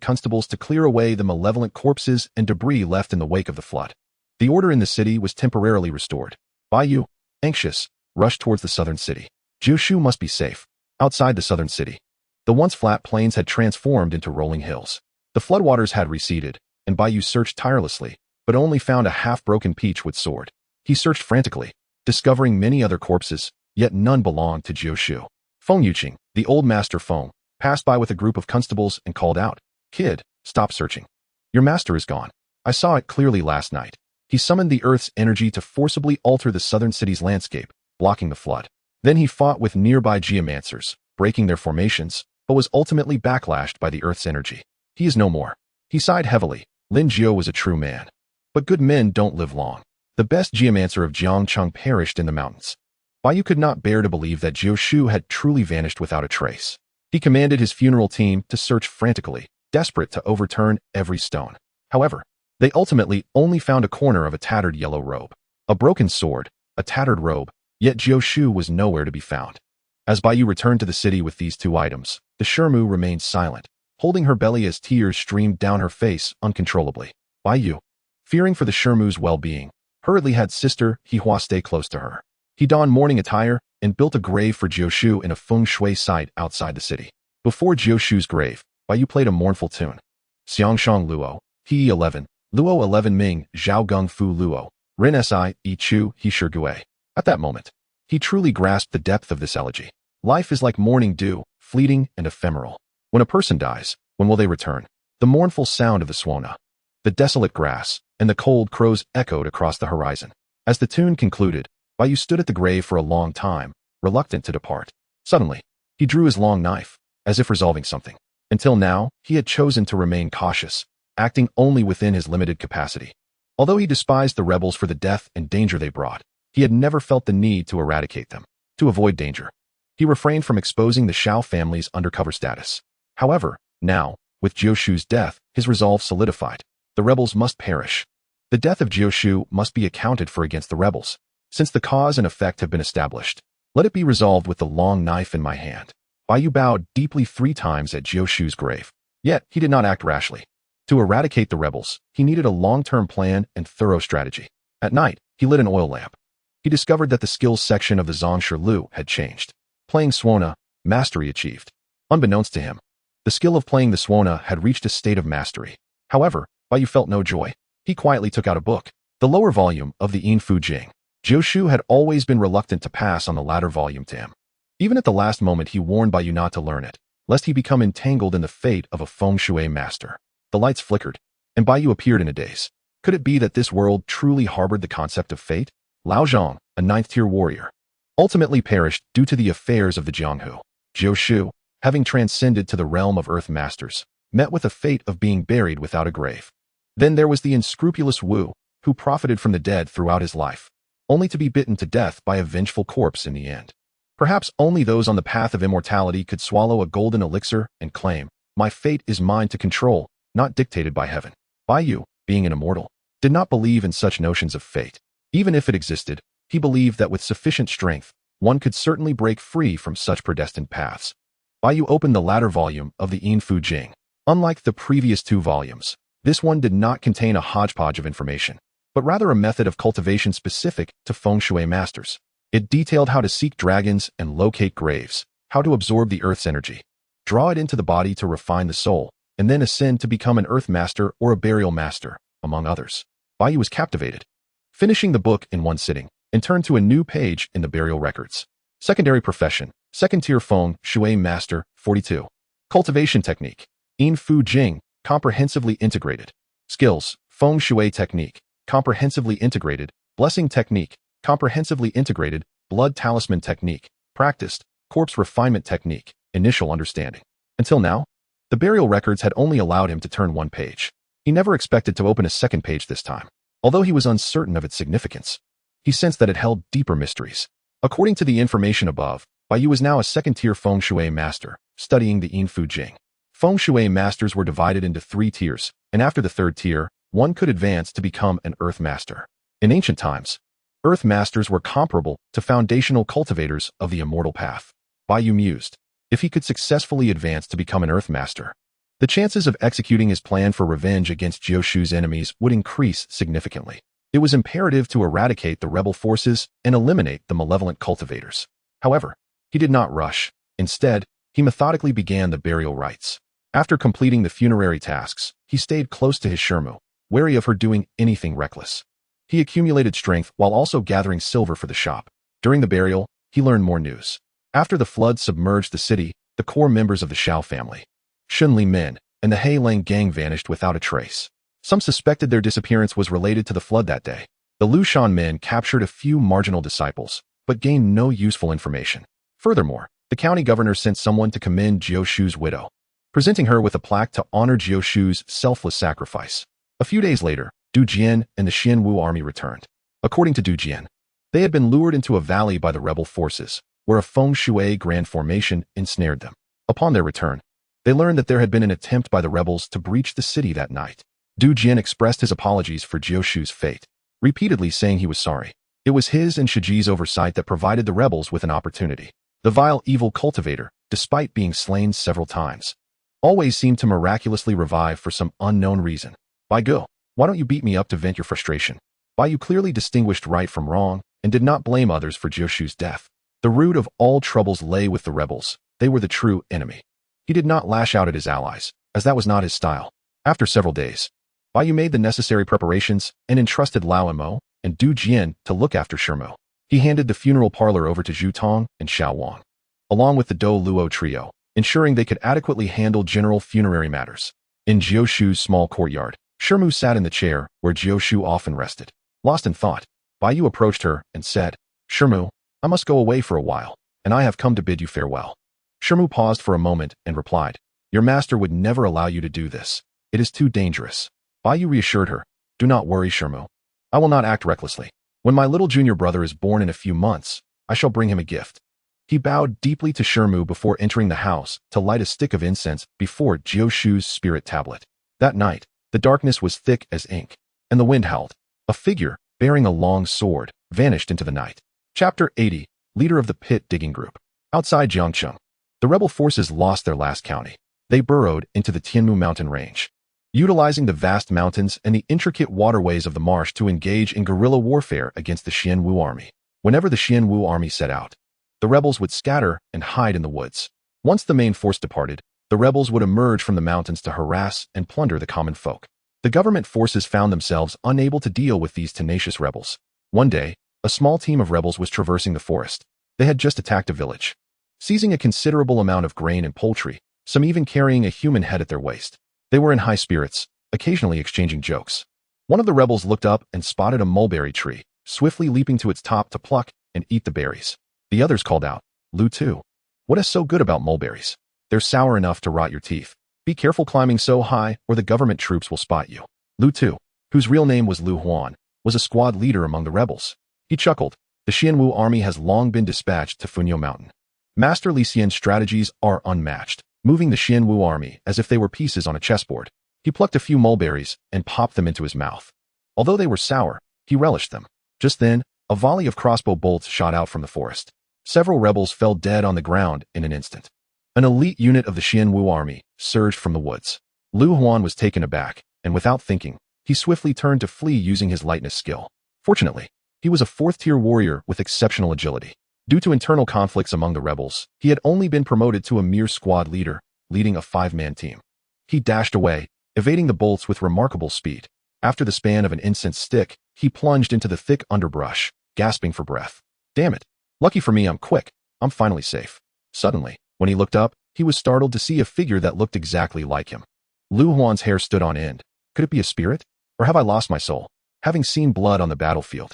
constables to clear away the malevolent corpses and debris left in the wake of the flood. The order in the city was temporarily restored. Bai Yu, anxious, rushed towards the southern city. Jiushu must be safe. Outside the southern city, the once flat plains had transformed into rolling hills. The floodwaters had receded, and Bai Yu searched tirelessly, but only found a half-broken peachwood sword. He searched frantically, discovering many other corpses, yet none belonged to Jiushu. Feng Yuqing, the old master Feng, passed by with a group of constables and called out, "Kid, stop searching. Your master is gone. I saw it clearly last night." He summoned the earth's energy to forcibly alter the southern city's landscape, blocking the flood. Then he fought with nearby geomancers, breaking their formations, but was ultimately backlashed by the earth's energy. He is no more. He sighed heavily. Lin Jiu was a true man. But good men don't live long. The best geomancer of Jiangcheng perished in the mountains. Bai Yu could not bear to believe that Jiushu had truly vanished without a trace. He commanded his funeral team to search frantically, desperate to overturn every stone. However, they ultimately only found a corner of a tattered yellow robe. A broken sword, a tattered robe, yet Jiushu was nowhere to be found. As Bai Yu returned to the city with these two items, the Shirmu remained silent, holding her belly as tears streamed down her face uncontrollably. Bai Yu, fearing for the Shirmu's well-being, hurriedly had sister Hihua stay close to her. He donned mourning attire and built a grave for Jiushu in a feng shui site outside the city. Before Jiushu's grave, Bai Yu played a mournful tune. Xianxiang Luo, He 11, Luo 11 Ming, Zhao Gung Fu Luo, Ren Si, Yi Chu, He Shigui. At that moment, he truly grasped the depth of this elegy. Life is like morning dew, fleeting and ephemeral. When a person dies, when will they return? The mournful sound of the swana, the desolate grass, and the cold crows echoed across the horizon. As the tune concluded, Bai Yu stood at the grave for a long time, reluctant to depart. Suddenly, he drew his long knife, as if resolving something. Until now, he had chosen to remain cautious, acting only within his limited capacity. Although he despised the rebels for the death and danger they brought, he had never felt the need to eradicate them. To avoid danger, he refrained from exposing the Shao family's undercover status. However, now, with Jiushu's death, his resolve solidified. The rebels must perish. The death of Jiushu must be accounted for against the rebels. Since the cause and effect have been established, let it be resolved with the long knife in my hand. Bai Yu bowed deeply 3 times at Jiushu's grave. Yet, he did not act rashly. To eradicate the rebels, he needed a long-term plan and thorough strategy. At night, he lit an oil lamp. He discovered that the skills section of the Zongshi Lu had changed. Playing Swana, mastery achieved. Unbeknownst to him, the skill of playing the Swana had reached a state of mastery. However, Bai Yu felt no joy. He quietly took out a book, the lower volume of the Infiltrating. Jiushu had always been reluctant to pass on the latter volume to him. Even at the last moment he warned Bai Yu not to learn it, lest he become entangled in the fate of a feng shui master. The lights flickered, and Bai Yu appeared in a daze. Could it be that this world truly harbored the concept of fate? Lao Zhang, a 9th-tier warrior, ultimately perished due to the affairs of the Jianghu. Jiushu, having transcended to the realm of earth masters, met with a fate of being buried without a grave. Then there was the unscrupulous Wu, who profited from the dead throughout his life, only to be bitten to death by a vengeful corpse in the end. Perhaps only those on the path of immortality could swallow a golden elixir and claim, "My fate is mine to control, not dictated by heaven." Bai Yu, being an immortal, did not believe in such notions of fate. Even if it existed, he believed that with sufficient strength, one could certainly break free from such predestined paths. Bai Yu opened the latter volume of the Infiltrating. Unlike the previous 2 volumes, this one did not contain a hodgepodge of information, but rather a method of cultivation specific to feng shui masters. It detailed how to seek dragons and locate graves, how to absorb the earth's energy, draw it into the body to refine the soul, and then ascend to become an earth master or a burial master, among others. Bai Yu was captivated, finishing the book in one sitting, and turned to a new page in the burial records. Secondary profession, 2nd-tier feng shui master, 42. Cultivation technique, In Fu Jing, comprehensively integrated. Skills, feng shui technique, comprehensively integrated. Blessing technique, comprehensively integrated. Blood talisman technique, practiced. Corpse refinement technique, initial understanding. Until now, the burial records had only allowed him to turn 1 page. He never expected to open a 2nd page this time. Although he was uncertain of its significance, he sensed that it held deeper mysteries. According to the information above, Bai Yu was now a 2nd-tier feng shui master, studying the Infiltrating. Feng shui masters were divided into 3 tiers, and after the 3rd tier, one could advance to become an earth master. In ancient times, earth masters were comparable to foundational cultivators of the immortal path. Bai Yu mused, if he could successfully advance to become an earth master, the chances of executing his plan for revenge against Jiushu's enemies would increase significantly. It was imperative to eradicate the rebel forces and eliminate the malevolent cultivators. However, he did not rush. Instead, he methodically began the burial rites. After completing the funerary tasks, he stayed close to his Shirmu, wary of her doing anything reckless. He accumulated strength while also gathering silver for the shop. During the burial, he learned more news. After the flood submerged the city, the core members of the Xiao family, Shunli Min, and the Heilang gang vanished without a trace. Some suspected their disappearance was related to the flood that day. The Lushan men captured a few marginal disciples, but gained no useful information. Furthermore, the county governor sent someone to commend Jiushu's widow, presenting her with a plaque to honor Jiushu's selfless sacrifice. A few days later, Du Jian and the Xianwu army returned. According to Du Jian, they had been lured into a valley by the rebel forces, where a feng shui grand formation ensnared them. Upon their return, they learned that there had been an attempt by the rebels to breach the city that night. Du Jian expressed his apologies for Jiushu's fate, repeatedly saying he was sorry. It was his and Shiji's oversight that provided the rebels with an opportunity. The vile evil cultivator, despite being slain several times, always seemed to miraculously revive for some unknown reason. Bai Yu, why don't you beat me up to vent your frustration? Bai Yu clearly distinguished right from wrong and did not blame others for Jiushu's death. The root of all troubles lay with the rebels. They were the true enemy. He did not lash out at his allies, as that was not his style. After several days, Bai Yu made the necessary preparations and entrusted Lao Mo and Du Jian to look after Shirmu. He handed the funeral parlor over to Zhu Tong and Xiao Wang, along with the Dou Luo trio, ensuring they could adequately handle general funerary matters. In Jiushu's small courtyard, Shirmu sat in the chair where Jiushu often rested. Lost in thought, Bai Yu approached her and said, "Shirmu, I must go away for a while, and I have come to bid you farewell." Shirmu paused for a moment and replied, "Your master would never allow you to do this. It is too dangerous." Bai Yu reassured her, "Do not worry, Shirmu. I will not act recklessly. When my little junior brother is born in a few months, I shall bring him a gift." He bowed deeply to Shirmu before entering the house to light a stick of incense before Jiushu's spirit tablet. That night, the darkness was thick as ink, and the wind howled. A figure, bearing a long sword, vanished into the night. Chapter 80, Leader of the Pit Digging Group. Outside Jiangcheng, the rebel forces lost their last county. They burrowed into the Tianmu mountain range, utilizing the vast mountains and the intricate waterways of the marsh to engage in guerrilla warfare against the Xianwu army. Whenever the Xianwu army set out, the rebels would scatter and hide in the woods. Once the main force departed, the rebels would emerge from the mountains to harass and plunder the common folk. The government forces found themselves unable to deal with these tenacious rebels. One day, a small team of rebels was traversing the forest. They had just attacked a village, seizing a considerable amount of grain and poultry, some even carrying a human head at their waist. They were in high spirits, occasionally exchanging jokes. One of the rebels looked up and spotted a mulberry tree, swiftly leaping to its top to pluck and eat the berries. The others called out, "Lu Tu, what is so good about mulberries? They're sour enough to rot your teeth. Be careful climbing so high or the government troops will spot you." Lu Tu, whose real name was Lu Huan, was a squad leader among the rebels. He chuckled, "The Xianwu army has long been dispatched to Funyo Mountain. Master Li Xian's strategies are unmatched, moving the Xianwu army as if they were pieces on a chessboard." He plucked a few mulberries and popped them into his mouth. Although they were sour, he relished them. Just then, a volley of crossbow bolts shot out from the forest. Several rebels fell dead on the ground in an instant. An elite unit of the Xianwu army surged from the woods. Lu Huan was taken aback, and without thinking, he swiftly turned to flee using his lightness skill. Fortunately, he was a fourth-tier warrior with exceptional agility. Due to internal conflicts among the rebels, he had only been promoted to a mere squad leader, leading a 5-man team. He dashed away, evading the bolts with remarkable speed. After the span of an incense stick, he plunged into the thick underbrush, gasping for breath. "Damn it. Lucky for me I'm quick. I'm finally safe." Suddenly, when he looked up, he was startled to see a figure that looked exactly like him. Lu Huan's hair stood on end. Could it be a spirit? Or have I lost my soul, having seen blood on the battlefield?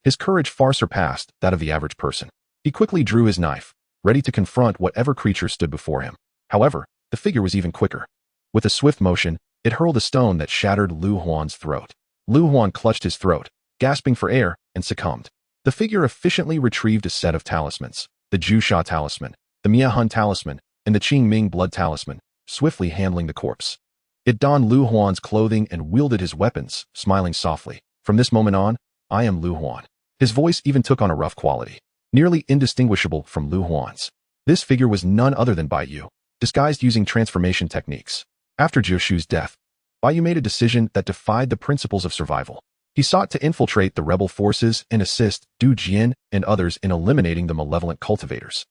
His courage far surpassed that of the average person. He quickly drew his knife, ready to confront whatever creature stood before him. However, the figure was even quicker. With a swift motion, it hurled a stone that shattered Lu Huan's throat. Lu Huan clutched his throat, gasping for air, and succumbed. The figure efficiently retrieved a set of talismans, the Jusha talisman, the Miahun talisman, and the Qingming blood talisman, swiftly handling the corpse. It donned Lu Huan's clothing and wielded his weapons, smiling softly. "From this moment on, I am Lu Huan." His voice even took on a rough quality, nearly indistinguishable from Lu Huan's. This figure was none other than Bai Yu, disguised using transformation techniques. After Jiushu's death, Bai Yu made a decision that defied the principles of survival. He sought to infiltrate the rebel forces and assist Du Jian and others in eliminating the malevolent cultivators,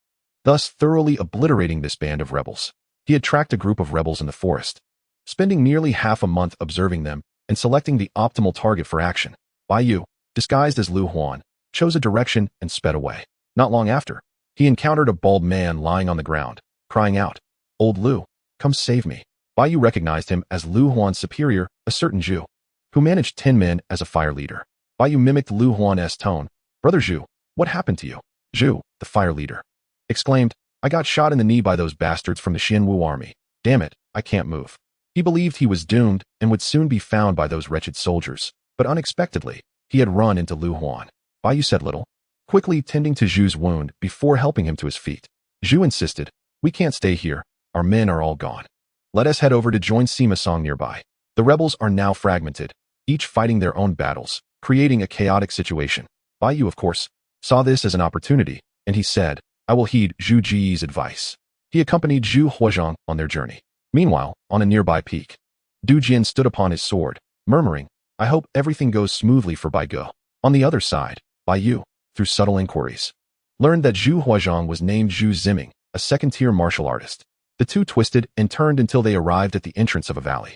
thus thoroughly obliterating this band of rebels. He had tracked a group of rebels in the forest, spending nearly half a month observing them and selecting the optimal target for action. Bai Yu, disguised as Lu Huan, chose a direction and sped away. Not long after, he encountered a bald man lying on the ground, crying out, "Old Lu, come save me." Bai Yu recognized him as Lu Huan's superior, a certain Zhu, who managed 10 men as a fire leader. Bai Yu mimicked Lu Huan's tone. "Brother Zhu, what happened to you?" Zhu, the fire leader, exclaimed, "I got shot in the knee by those bastards from the Xianwu army. Damn it, I can't move." He believed he was doomed and would soon be found by those wretched soldiers, but unexpectedly, he had run into Lu Huan. Bai Yu said little, quickly tending to Zhu's wound before helping him to his feet. Zhu insisted, "We can't stay here. Our men are all gone. Let us head over to join Sima Song nearby." The rebels are now fragmented, each fighting their own battles, creating a chaotic situation. Bai Yu, of course, saw this as an opportunity, and he said, "I will heed Zhu Ji's advice." He accompanied Zhu Huazhang on their journey. Meanwhile, on a nearby peak, Du Jian stood upon his sword, murmuring, "I hope everything goes smoothly for Bai Go." On the other side, Bai Yu, through subtle inquiries, learned that Zhu Huazhang was named Zhu Ziming, a second-tier martial artist. The two twisted and turned until they arrived at the entrance of a valley.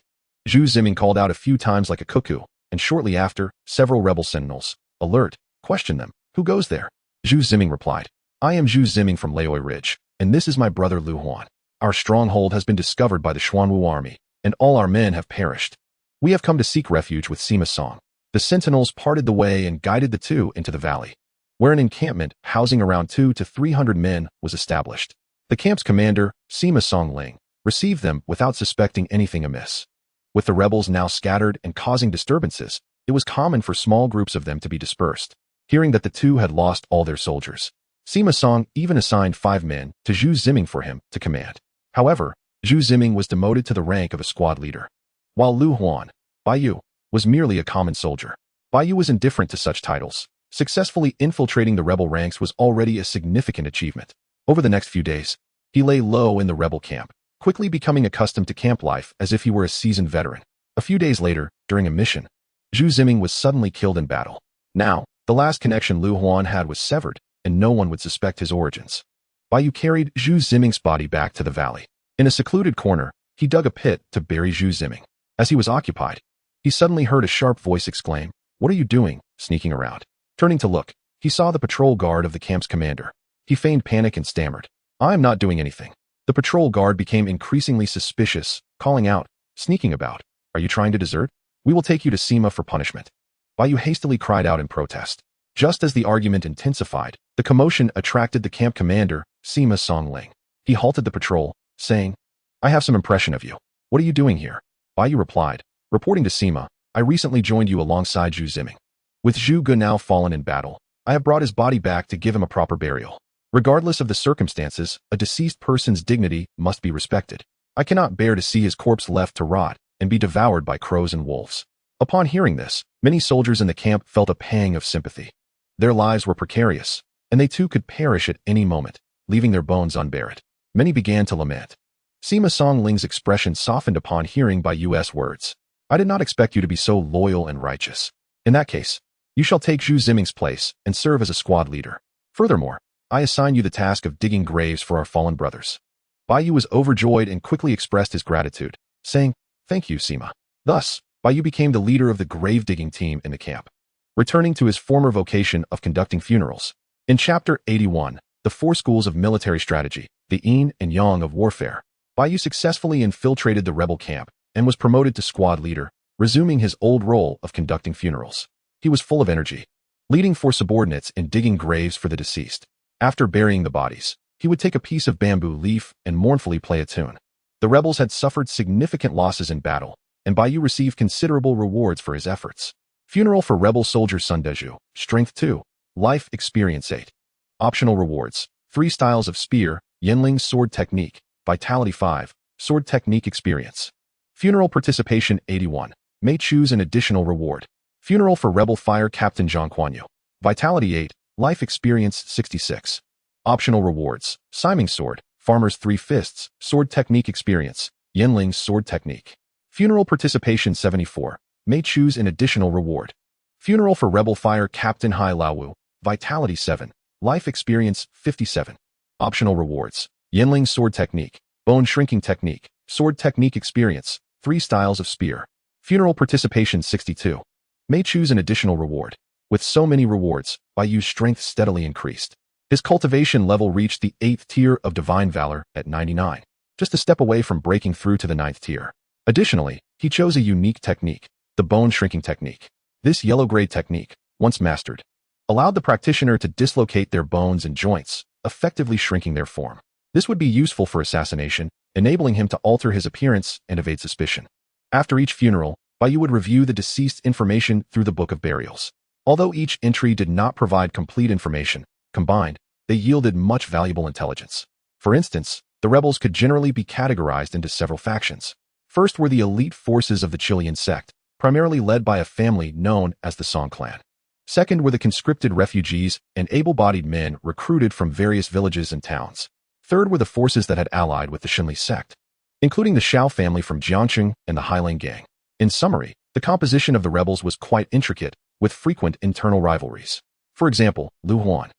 Zhu Ziming called out a few times like a cuckoo, and shortly after, several rebel sentinels, alert, questioned them. "Who goes there?" Zhu Ziming replied, "I am Zhu Ziming from Laoi Ridge, and this is my brother Lu Huan. Our stronghold has been discovered by the Xuanwu army, and all our men have perished. We have come to seek refuge with Sima Song." The sentinels parted the way and guided the two into the valley, where an encampment housing around 200 to 300 men was established. The camp's commander, Sima Song Ling, received them without suspecting anything amiss. With the rebels now scattered and causing disturbances, it was common for small groups of them to be dispersed. Hearing that the two had lost all their soldiers, Sima Song even assigned 5 men to Zhu Ziming for him to command. However, Zhu Ziming was demoted to the rank of a squad leader, while Lu Huan, Bai Yu, was merely a common soldier. Bai Yu was indifferent to such titles. Successfully infiltrating the rebel ranks was already a significant achievement. Over the next few days, he lay low in the rebel camp, quickly becoming accustomed to camp life as if he were a seasoned veteran. A few days later, during a mission, Zhu Ziming was suddenly killed in battle. Now, the last connection Lu Huan had was severed, and no one would suspect his origins. Bai Yu carried Zhu Ziming's body back to the valley. In a secluded corner, he dug a pit to bury Zhu Ziming. As he was occupied, he suddenly heard a sharp voice exclaim, "What are you doing, sneaking around?" Turning to look, he saw the patrol guard of the camp's commander. He feigned panic and stammered, "I am not doing anything." The patrol guard became increasingly suspicious, calling out, "Sneaking about? Are you trying to desert? We will take you to Sima for punishment." Bai Yu hastily cried out in protest. Just as the argument intensified, the commotion attracted the camp commander, Sima Songling. He halted the patrol, saying, "I have some impression of you. What are you doing here?" Bai Yu replied, reporting to Sima, "I recently joined you alongside Zhu Ziming. With Zhu Ge now fallen in battle, I have brought his body back to give him a proper burial. Regardless of the circumstances, a deceased person's dignity must be respected. I cannot bear to see his corpse left to rot and be devoured by crows and wolves." Upon hearing this, many soldiers in the camp felt a pang of sympathy. Their lives were precarious, and they too could perish at any moment, leaving their bones unburied. Many began to lament. Sima Songling's expression softened upon hearing Bai Yu's words. "I did not expect you to be so loyal and righteous. In that case, you shall take Zhu Ziming's place and serve as a squad leader. Furthermore, I assign you the task of digging graves for our fallen brothers." Bai Yu was overjoyed and quickly expressed his gratitude, saying, "Thank you, Sima." Thus, Bai Yu became the leader of the grave-digging team in the camp, returning to his former vocation of conducting funerals. In Chapter 81, The 4 Schools of Military Strategy, the Yin and Yang of Warfare, Bai Yu successfully infiltrated the rebel camp and was promoted to squad leader, resuming his old role of conducting funerals. He was full of energy, leading 4 subordinates in digging graves for the deceased. After burying the bodies, he would take a piece of bamboo leaf and mournfully play a tune. The rebels had suffered significant losses in battle, and Bai Yu received considerable rewards for his efforts. Funeral for Rebel Soldier Sun Deju, Strength 2, Life Experience 8. Optional rewards, 3 styles of spear, Yenling Sword Technique, Vitality 5, Sword Technique Experience. Funeral Participation 81, may choose an additional reward. Funeral for Rebel Fire Captain Zhang Kuanyu, Vitality 8, Life Experience 66. Optional rewards, Siming Sword, Farmer's 3 Fists, Sword Technique Experience, Yanling's sword technique. Funeral participation 74. May choose an additional reward. Funeral for Rebel Fire Captain Hai Laowu. Vitality 7. Life experience 57. Optional rewards. Yanling's sword technique. Bone shrinking technique. Sword technique experience. 3 styles of spear. Funeral participation 62. May choose an additional reward. With so many rewards, Bai Yu's strength steadily increased. His cultivation level reached the 8th tier of Divine Valor at 99, just a step away from breaking through to the 9th tier. Additionally, he chose a unique technique, the bone shrinking technique. This yellow-grade technique, once mastered, allowed the practitioner to dislocate their bones and joints, effectively shrinking their form. This would be useful for assassination, enabling him to alter his appearance and evade suspicion. After each funeral, Bai Yu would review the deceased information through the Book of Burials. Although each entry did not provide complete information, combined, they yielded much valuable intelligence. For instance, the rebels could generally be categorized into several factions. First were the elite forces of the Chilean sect, primarily led by a family known as the Song clan. Second were the conscripted refugees and able-bodied men recruited from various villages and towns. Third were the forces that had allied with the Xinli sect, including the Xiao family from Jiangcheng and the Hailang gang. In summary, the composition of the rebels was quite intricate, with frequent internal rivalries. For example, Lu Huan,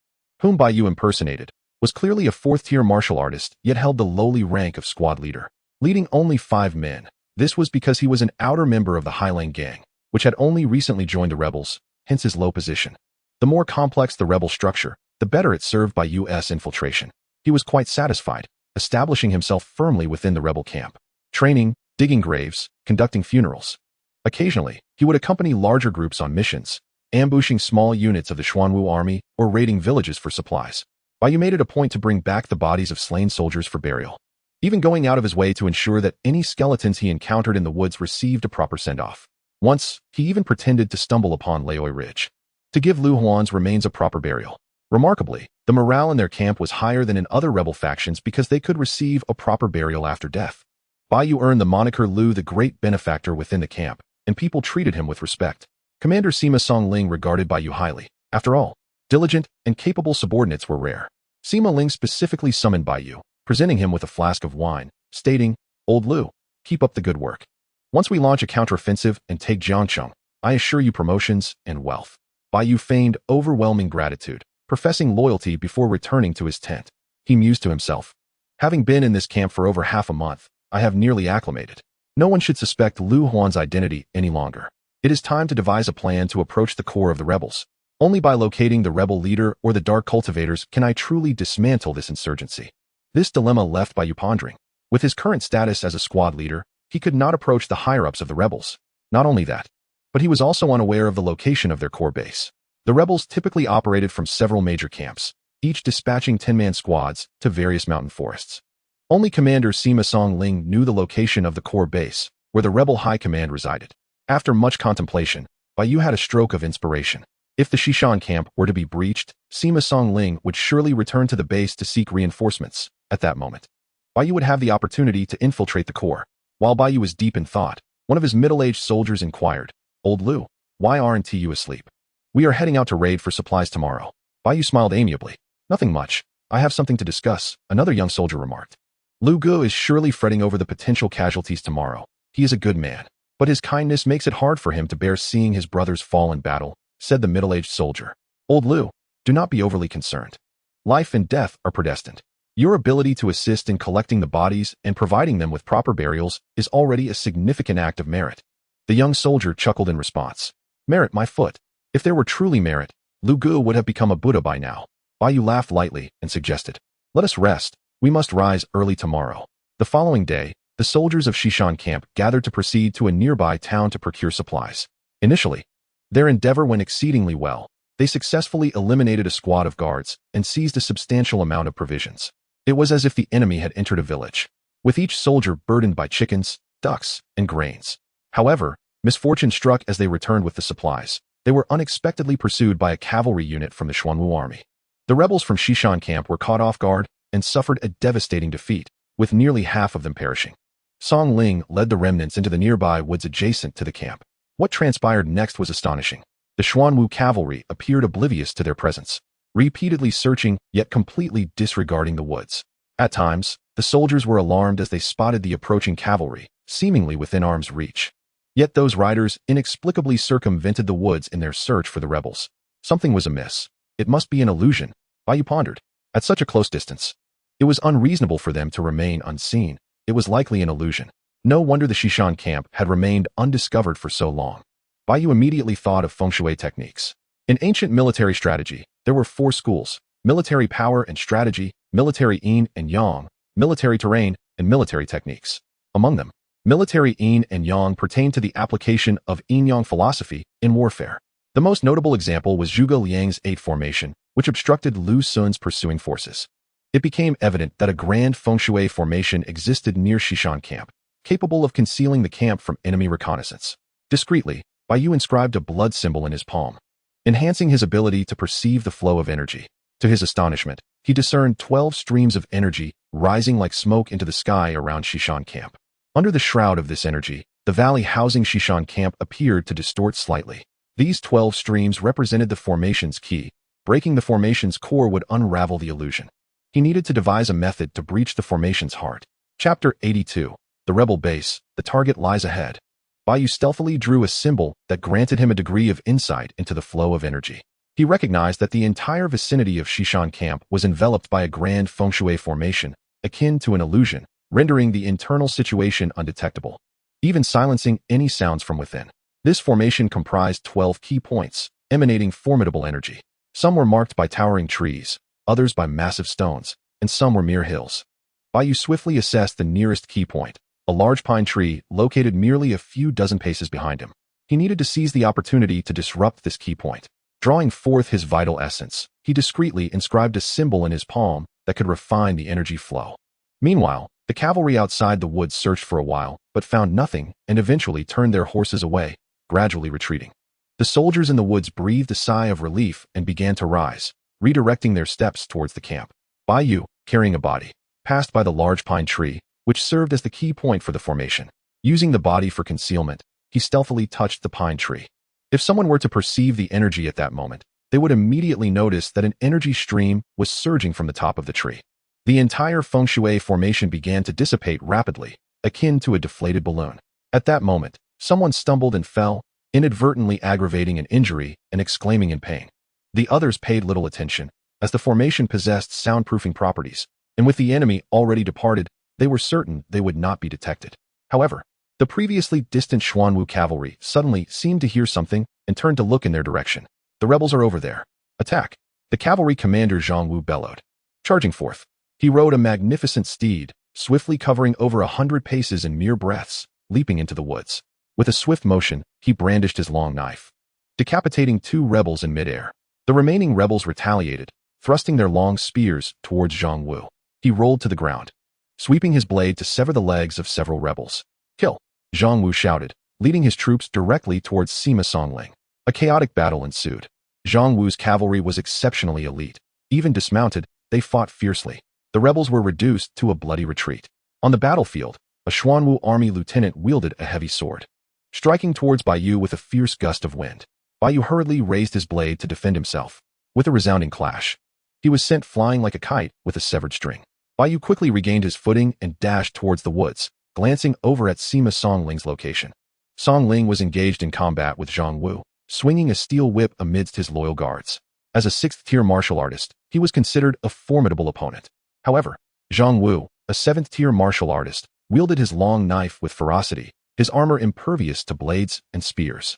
whom Bai Yu impersonated, was clearly a 4th-tier martial artist, yet held the lowly rank of squad leader, leading only 5 men. This was because he was an outer member of the Hailang gang, which had only recently joined the rebels, hence his low position. The more complex the rebel structure, the better it served Bai Yu's infiltration. He was quite satisfied, establishing himself firmly within the rebel camp, training, digging graves, conducting funerals. Occasionally, he would accompany larger groups on missions, ambushing small units of the Xuanwu army or raiding villages for supplies. Bai Yu made it a point to bring back the bodies of slain soldiers for burial, even going out of his way to ensure that any skeletons he encountered in the woods received a proper send-off. Once, he even pretended to stumble upon Laoi Ridge to give Lu Huan's remains a proper burial. Remarkably, the morale in their camp was higher than in other rebel factions because they could receive a proper burial after death. Bai Yu earned the moniker Lu the Great Benefactor within the camp, and people treated him with respect. Commander Sima Songling regarded Bai Yu highly. After all, diligent and capable subordinates were rare. Sima Ling specifically summoned Bai Yu, presenting him with a flask of wine, stating, "Old Lu, keep up the good work. Once we launch a counteroffensive and take Jiangcheng, I assure you promotions and wealth." Bai Yu feigned overwhelming gratitude, professing loyalty before returning to his tent. He mused to himself, "Having been in this camp for over half a month, I have nearly acclimated. No one should suspect Lu Huan's identity any longer. It is time to devise a plan to approach the core of the rebels. Only by locating the rebel leader or the dark cultivators can I truly dismantle this insurgency." This dilemma left Bai Yu pondering. With his current status as a squad leader, he could not approach the higher-ups of the rebels. Not only that, but he was also unaware of the location of their core base. The rebels typically operated from several major camps, each dispatching 10-man squads to various mountain forests. Only Commander Sima Songling knew the location of the core base, where the rebel high command resided. After much contemplation, Bai Yu had a stroke of inspiration. If the Xishan camp were to be breached, Sima Songling would surely return to the base to seek reinforcements. At that moment, Bai Yu would have the opportunity to infiltrate the core. While Bai Yu was deep in thought, one of his middle-aged soldiers inquired, "Old Lu, why aren't you asleep? We are heading out to raid for supplies tomorrow." Bai Yu smiled amiably. "Nothing much. I have something to discuss," another young soldier remarked. "Lu Gu is surely fretting over the potential casualties tomorrow. He is a good man, but his kindness makes it hard for him to bear seeing his brothers fall in battle," said the middle-aged soldier. "Old Lu, do not be overly concerned. Life and death are predestined. Your ability to assist in collecting the bodies and providing them with proper burials is already a significant act of merit." The young soldier chuckled in response. "Merit, my foot. If there were truly merit, Lu Gu would have become a Buddha by now." Bai Yu laughed lightly and suggested, "Let us rest. We must rise early tomorrow." The following day, the soldiers of Xishan camp gathered to proceed to a nearby town to procure supplies. Initially, their endeavor went exceedingly well. They successfully eliminated a squad of guards and seized a substantial amount of provisions. It was as if the enemy had entered a village, with each soldier burdened by chickens, ducks, and grains. However, misfortune struck as they returned with the supplies. They were unexpectedly pursued by a cavalry unit from the Xuanwu army. The rebels from Xishan camp were caught off guard and suffered a devastating defeat, with nearly half of them perishing. Song Ling led the remnants into the nearby woods adjacent to the camp. What transpired next was astonishing. The Xuanwu cavalry appeared oblivious to their presence, repeatedly searching yet completely disregarding the woods. At times, The soldiers were alarmed as they spotted the approaching cavalry, seemingly within arm's reach. Yet those riders inexplicably circumvented the woods in their search for the rebels. Something was amiss. It must be an illusion, Bai Yu pondered. At such a close distance, it was unreasonable for them to remain unseen. It was likely an illusion. No wonder the Xishan camp had remained undiscovered for so long. Bai Yu immediately thought of feng shui techniques. In ancient military strategy, there were 4 schools: military power and strategy, military yin and yang, military terrain, and military techniques. Among them, military yin and yang pertained to the application of yin-yang philosophy in warfare. The most notable example was Zhuge Liang's 8 formation, which obstructed Lu Xun's pursuing forces. It became evident that a grand feng shui formation existed near Xishan camp, capable of concealing the camp from enemy reconnaissance. Discreetly, Bai Yu inscribed a blood symbol in his palm, enhancing his ability to perceive the flow of energy. To his astonishment, he discerned 12 streams of energy rising like smoke into the sky around Xishan camp. Under the shroud of this energy, the valley housing Xishan camp appeared to distort slightly. These 12 streams represented the formation's key. Breaking the formation's core would unravel the illusion. He needed to devise a method to breach the formation's heart. Chapter 82. The Rebel Base. The target lies ahead. Bai Yu stealthily drew a symbol that granted him a degree of insight into the flow of energy. He recognized that the entire vicinity of Xishan camp was enveloped by a grand feng shui formation, akin to an illusion, rendering the internal situation undetectable, even silencing any sounds from within. This formation comprised 12 key points, emanating formidable energy. Some were marked by towering trees, others by massive stones, and some were mere hills. Bai Yu swiftly assessed the nearest key point, a large pine tree located merely a few dozen paces behind him. He needed to seize the opportunity to disrupt this key point. Drawing forth his vital essence, he discreetly inscribed a symbol in his palm that could refine the energy flow. Meanwhile, the cavalry outside the woods searched for a while, but found nothing and eventually turned their horses away, gradually retreating. The soldiers in the woods breathed a sigh of relief and began to rise, redirecting their steps towards the camp. Bai Yu, carrying a body, passed by the large pine tree, which served as the key point for the formation. Using the body for concealment, he stealthily touched the pine tree. If someone were to perceive the energy at that moment, they would immediately notice that an energy stream was surging from the top of the tree. The entire feng shui formation began to dissipate rapidly, akin to a deflated balloon. At that moment, someone stumbled and fell, inadvertently aggravating an injury and exclaiming in pain. The others paid little attention, as the formation possessed soundproofing properties, and with the enemy already departed, they were certain they would not be detected. However, the previously distant Xuanwu cavalry suddenly seemed to hear something and turned to look in their direction. The rebels are over there. Attack! The cavalry commander Zhang Wu bellowed. Charging forth, he rode a magnificent steed, swiftly covering over 100 paces in mere breaths, leaping into the woods. With a swift motion, he brandished his long knife, decapitating 2 rebels in midair. The remaining rebels retaliated, thrusting their long spears towards Zhang Wu. He rolled to the ground, sweeping his blade to sever the legs of several rebels. Kill! Zhang Wu shouted, leading his troops directly towards Sima Songling. A chaotic battle ensued. Zhang Wu's cavalry was exceptionally elite. Even dismounted, they fought fiercely. The rebels were reduced to a bloody retreat. On the battlefield, a Xuanwu army lieutenant wielded a heavy sword, striking towards Bai Yu with a fierce gust of wind. Bai Yu hurriedly raised his blade to defend himself. With a resounding clash, he was sent flying like a kite with a severed string. Bai Yu quickly regained his footing and dashed towards the woods, glancing over at Sima Songling's location. Songling was engaged in combat with Zhang Wu, swinging a steel whip amidst his loyal guards. As a 6th-tier martial artist, he was considered a formidable opponent. However, Zhang Wu, a 7th-tier martial artist, wielded his long knife with ferocity, his armor impervious to blades and spears.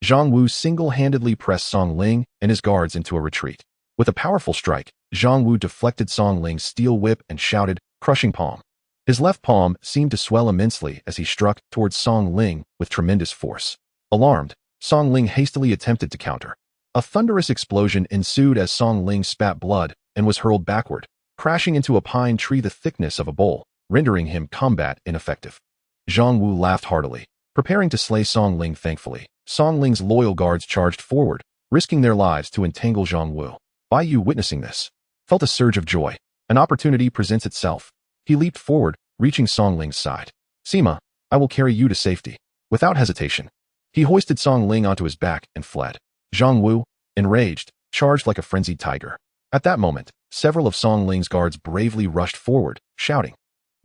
Zhang Wu single-handedly pressed Songling and his guards into a retreat. With a powerful strike, Zhang Wu deflected Songling's steel whip and shouted, crushing palm. His left palm seemed to swell immensely as he struck towards Songling with tremendous force. Alarmed, Songling hastily attempted to counter. A thunderous explosion ensued as Songling spat blood and was hurled backward, crashing into a pine tree the thickness of a bowl, rendering him combat ineffective. Zhang Wu laughed heartily, preparing to slay Songling. Thankfully, Songling's loyal guards charged forward, risking their lives to entangle Zhang Wu. Bai Yu, witnessing this, felt a surge of joy. An opportunity presents itself. He leaped forward, reaching Songling's side. Sima, I will carry you to safety. Without hesitation, he hoisted Songling onto his back and fled. Zhang Wu, enraged, charged like a frenzied tiger. At that moment, several of Songling's guards bravely rushed forward, shouting,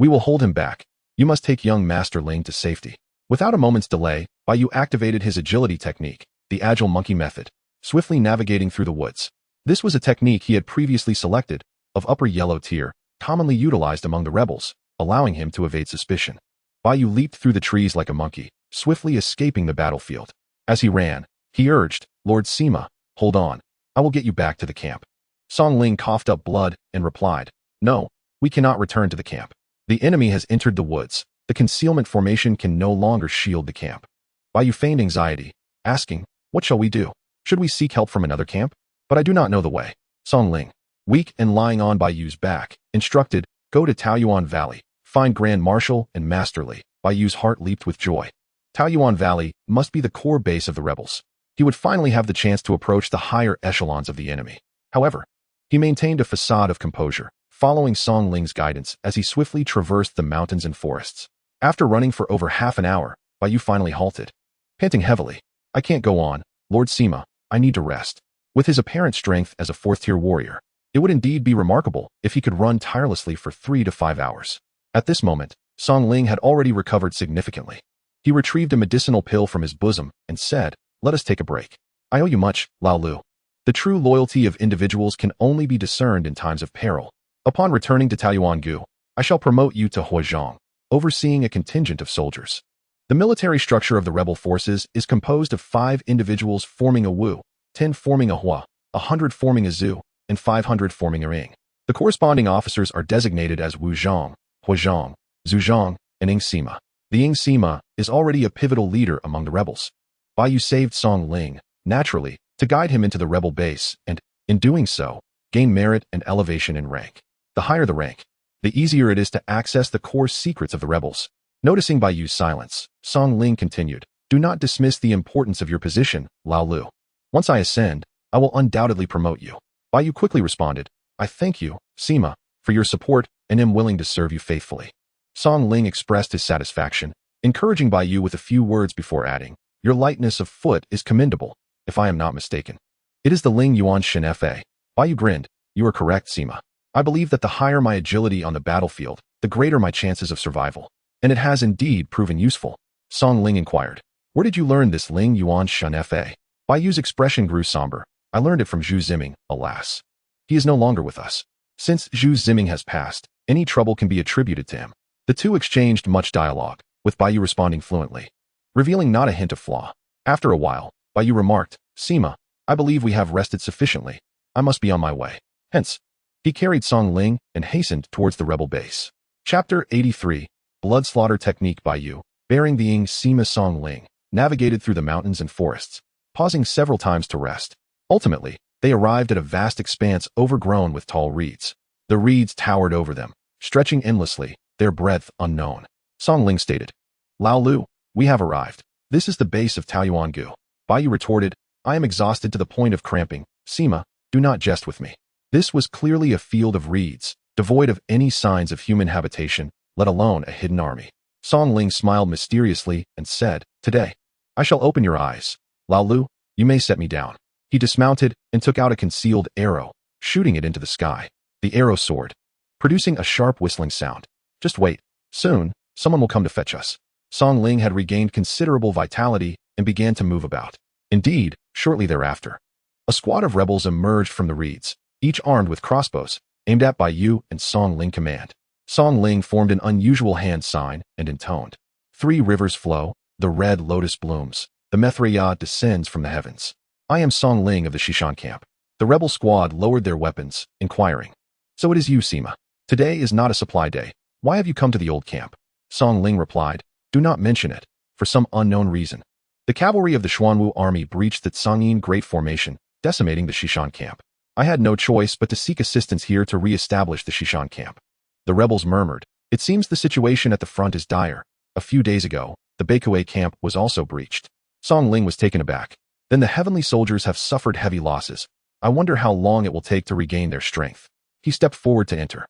We will hold him back. You must take young Master Ling to safety. Without a moment's delay, Bai Yu activated his agility technique, the agile monkey method, swiftly navigating through the woods. This was a technique he had previously selected, of upper yellow tier, commonly utilized among the rebels, allowing him to evade suspicion. Bai Yu leaped through the trees like a monkey, swiftly escaping the battlefield. As he ran, he urged, Lord Sima, hold on. I will get you back to the camp. Song Ling coughed up blood and replied, no, we cannot return to the camp. The enemy has entered the woods. The concealment formation can no longer shield the camp. Bai Yu feigned anxiety, asking, what shall we do? Should we seek help from another camp? But I do not know the way. Song Ling, weak and lying on Bai Yu's back, instructed, go to Taoyuan Valley, find Grand Marshal and Master Li. Bai Yu's heart leaped with joy. Taoyuan Valley must be the core base of the rebels. He would finally have the chance to approach the higher echelons of the enemy. However, he maintained a facade of composure, following Song Ling's guidance as he swiftly traversed the mountains and forests. After running for over half an hour, Bai Yu finally halted. Panting heavily, I can't go on, Lord Sima, I need to rest. With his apparent strength as a fourth-tier warrior, it would indeed be remarkable if he could run tirelessly for 3 to 5 hours. At this moment, Song Ling had already recovered significantly. He retrieved a medicinal pill from his bosom and said, let us take a break. I owe you much, Lao Lu. The true loyalty of individuals can only be discerned in times of peril. Upon returning to Taoyuan-gu, I shall promote you to Huazhong, overseeing a contingent of soldiers. The military structure of the rebel forces is composed of 5 individuals forming a Wu, 10 forming a Hua, 100 forming a Zhu, and 500 forming a Ring. The corresponding officers are designated as Wuzhong, Huazhong, Zhuzhong, and Ing Sima. The Ing Sima is already a pivotal leader among the rebels. Bai Yu saved Song Ling, naturally, to guide him into the rebel base and, in doing so, gain merit and elevation in rank. The higher the rank, the easier it is to access the core secrets of the rebels. Noticing Bai Yu's silence, Song Ling continued, do not dismiss the importance of your position, Lao Lu. Once I ascend, I will undoubtedly promote you. Bai Yu quickly responded, I thank you, Sima, for your support and am willing to serve you faithfully. Song Ling expressed his satisfaction, encouraging Bai Yu with a few words before adding, your lightness of foot is commendable, if I am not mistaken. It is the Ling Yuan Shen Fa. Bai Yu grinned, you are correct, Sima. I believe that the higher my agility on the battlefield, the greater my chances of survival. And it has indeed proven useful. Song Ling inquired, where did you learn this Ling Yuan Shen Fa? Bai Yu's expression grew somber. I learned it from Zhu Ziming, alas. He is no longer with us. Since Zhu Ziming has passed, any trouble can be attributed to him. The two exchanged much dialogue, with Bai Yu responding fluently, revealing not a hint of flaw. After a while, Bai Yu remarked, Sima, I believe we have rested sufficiently. I must be on my way. Hence, he carried Song Ling and hastened towards the rebel base. Chapter 83, Blood Slaughter Technique. Bai Yu, bearing the Ing Sima Song Ling, navigated through the mountains and forests, pausing several times to rest. Ultimately, they arrived at a vast expanse overgrown with tall reeds. The reeds towered over them, stretching endlessly, their breadth unknown. Song Ling stated, Lao Lu, we have arrived. This is the base of Taoyuan-gu. Bai Yu retorted, I am exhausted to the point of cramping. Sima, do not jest with me. This was clearly a field of reeds, devoid of any signs of human habitation, let alone a hidden army. Song Ling smiled mysteriously and said, today, I shall open your eyes. Lao Lu, you may set me down. He dismounted and took out a concealed arrow, shooting it into the sky. The arrow soared, producing a sharp whistling sound. Just wait. Soon, someone will come to fetch us. Song Ling had regained considerable vitality and began to move about. Indeed, shortly thereafter, a squad of rebels emerged from the reeds, each armed with crossbows, aimed at Bai Yu and Song Ling command. Song Ling formed an unusual hand sign and intoned. 3 rivers flow, the red lotus blooms, the Mithriya descends from the heavens. I am Song Ling of the Xishan camp. The rebel squad lowered their weapons, inquiring. So it is you, Sima. Today is not a supply day. Why have you come to the old camp? Song Ling replied, do not mention it, for some unknown reason. The cavalry of the Xuanwu army breached the Tsangyin Great Formation, decimating the Xishan camp. I had no choice but to seek assistance here to re-establish the Xishan camp. The rebels murmured, it seems the situation at the front is dire. A few days ago, the Baikue camp was also breached. Song Ling was taken aback. Then the heavenly soldiers have suffered heavy losses. I wonder how long it will take to regain their strength. He stepped forward to enter.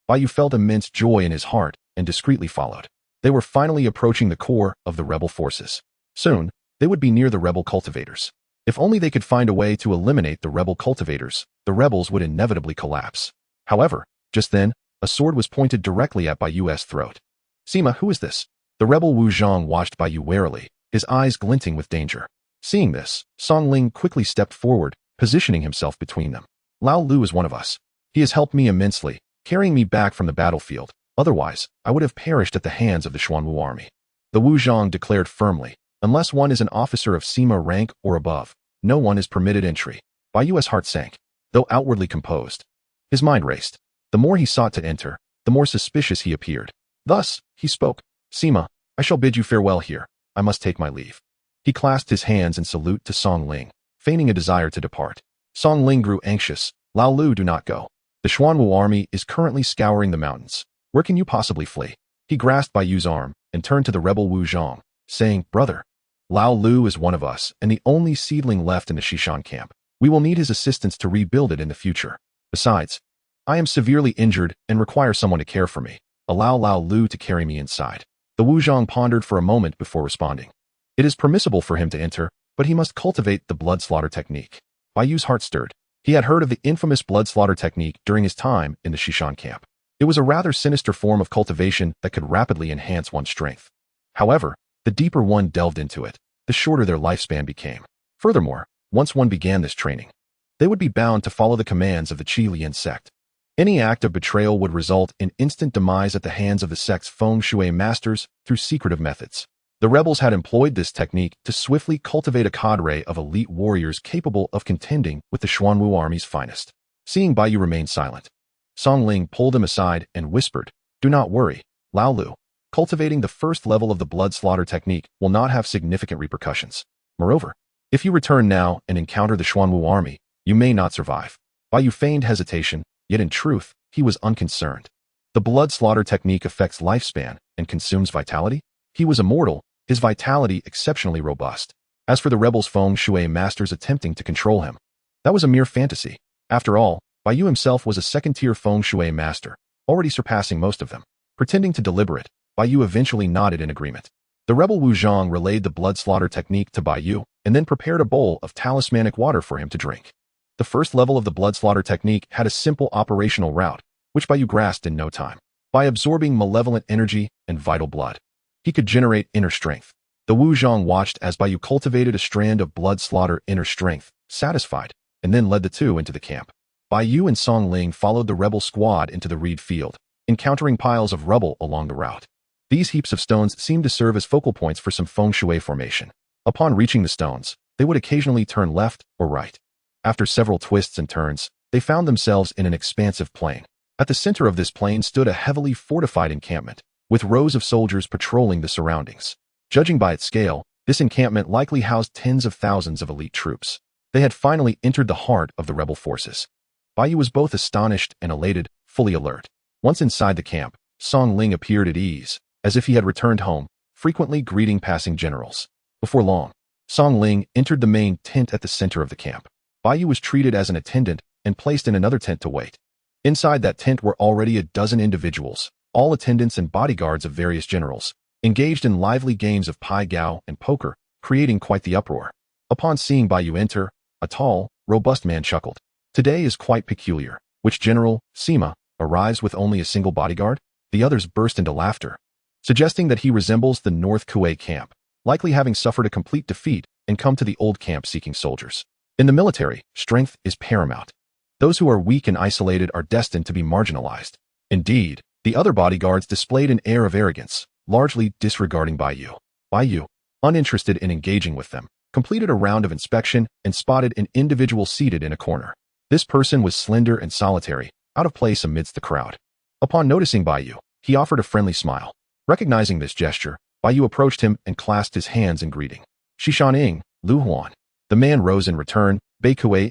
Bai Yu felt immense joy in his heart and discreetly followed. They were finally approaching the core of the rebel forces. Soon, they would be near the rebel cultivators. If only they could find a way to eliminate the rebel cultivators, the rebels would inevitably collapse. However, just then, A sword was pointed directly at Bai Yu's throat. "Sima, who is this?" The rebel Wu Zhang watched Bai Yu warily, his eyes glinting with danger. Seeing this, Song Ling quickly stepped forward, positioning himself between them. "Lao Lu is one of us. He has helped me immensely, carrying me back from the battlefield. Otherwise, I would have perished at the hands of the Xuanwu army." The Wu Zhang declared firmly, "Unless one is an officer of Sima rank or above, no one is permitted entry." Bai Yu's heart sank, though outwardly composed. His mind raced. The more he sought to enter, the more suspicious he appeared. Thus, he spoke, "Sima, I shall bid you farewell here. I must take my leave." He clasped his hands in salute to Song Ling, feigning a desire to depart. Song Ling grew anxious. "Lao Lu, do not go. The Xuanwu army is currently scouring the mountains. Where can you possibly flee?" He grasped Bai Yu's arm and turned to the rebel Wu Zhang, saying, "Brother, Lao Lu is one of us and the only seedling left in the Xishan camp. We will need his assistance to rebuild it in the future. Besides, I am severely injured and require someone to care for me. Allow Lao Lu to carry me inside." The Wu Zhang pondered for a moment before responding. It is permissible for him to enter, but he must cultivate the blood slaughter technique. Bai Yu's heart stirred. He had heard of the infamous blood slaughter technique during his time in the Xishan camp. It was a rather sinister form of cultivation that could rapidly enhance one's strength. However, the deeper one delved into it, the shorter their lifespan became. Furthermore, once one began this training, they would be bound to follow the commands of the Qi Lian sect. Any act of betrayal would result in instant demise at the hands of the sect's feng shui masters through secretive methods. The rebels had employed this technique to swiftly cultivate a cadre of elite warriors capable of contending with the Xuanwu army's finest. Seeing Bai Yu remain silent, Song Ling pulled him aside and whispered, "Do not worry, Lao Lu. Cultivating the first level of the blood slaughter technique will not have significant repercussions. Moreover, if you return now and encounter the Xuanwu army, you may not survive." Bai Yu feigned hesitation, yet in truth, he was unconcerned. The blood slaughter technique affects lifespan and consumes vitality. He was immortal, his vitality exceptionally robust. As for the rebels' feng shui masters attempting to control him, that was a mere fantasy. After all, Bai Yu himself was a second-tier feng shui master, already surpassing most of them. Pretending to deliberate, Bai Yu eventually nodded in agreement. The rebel Wu Zhang relayed the blood slaughter technique to Bai Yu and then prepared a bowl of talismanic water for him to drink. The first level of the blood slaughter technique had a simple operational route, which Bai Yu grasped in no time. By absorbing malevolent energy and vital blood, he could generate inner strength. The Wu Zhang watched as Bai Yu cultivated a strand of blood slaughter inner strength, satisfied, and then led the two into the camp. Bai Yu and Song Ling followed the rebel squad into the reed field, encountering piles of rubble along the route. These heaps of stones seemed to serve as focal points for some feng shui formation. Upon reaching the stones, they would occasionally turn left or right. After several twists and turns, they found themselves in an expansive plain. At the center of this plain stood a heavily fortified encampment, with rows of soldiers patrolling the surroundings. Judging by its scale, this encampment likely housed tens of thousands of elite troops. They had finally entered the heart of the rebel forces. Bai Yu was both astonished and elated, fully alert. Once inside the camp, Song Ling appeared at ease, as if he had returned home, frequently greeting passing generals. Before long, Song Ling entered the main tent at the center of the camp. Bai Yu was treated as an attendant and placed in another tent to wait. Inside that tent were already a dozen individuals, all attendants and bodyguards of various generals, engaged in lively games of pai gao and poker, creating quite the uproar. Upon seeing Bai Yu enter, a tall, robust man chuckled. "Today is quite peculiar. Which general, Sima, arrives with only a single bodyguard?" The others burst into laughter, suggesting that he resembles the North Kuwait camp, likely having suffered a complete defeat and come to the old camp seeking soldiers. In the military, strength is paramount. Those who are weak and isolated are destined to be marginalized. Indeed, the other bodyguards displayed an air of arrogance, largely disregarding Bai Yu. Bai Yu, uninterested in engaging with them, completed a round of inspection and spotted an individual seated in a corner. This person was slender and solitary, out of place amidst the crowd. Upon noticing Bai Yu, he offered a friendly smile. Recognizing this gesture, Bai Yu approached him and clasped his hands in greeting. "Xishan Lu Huan." The man rose in return, "Bei Kuei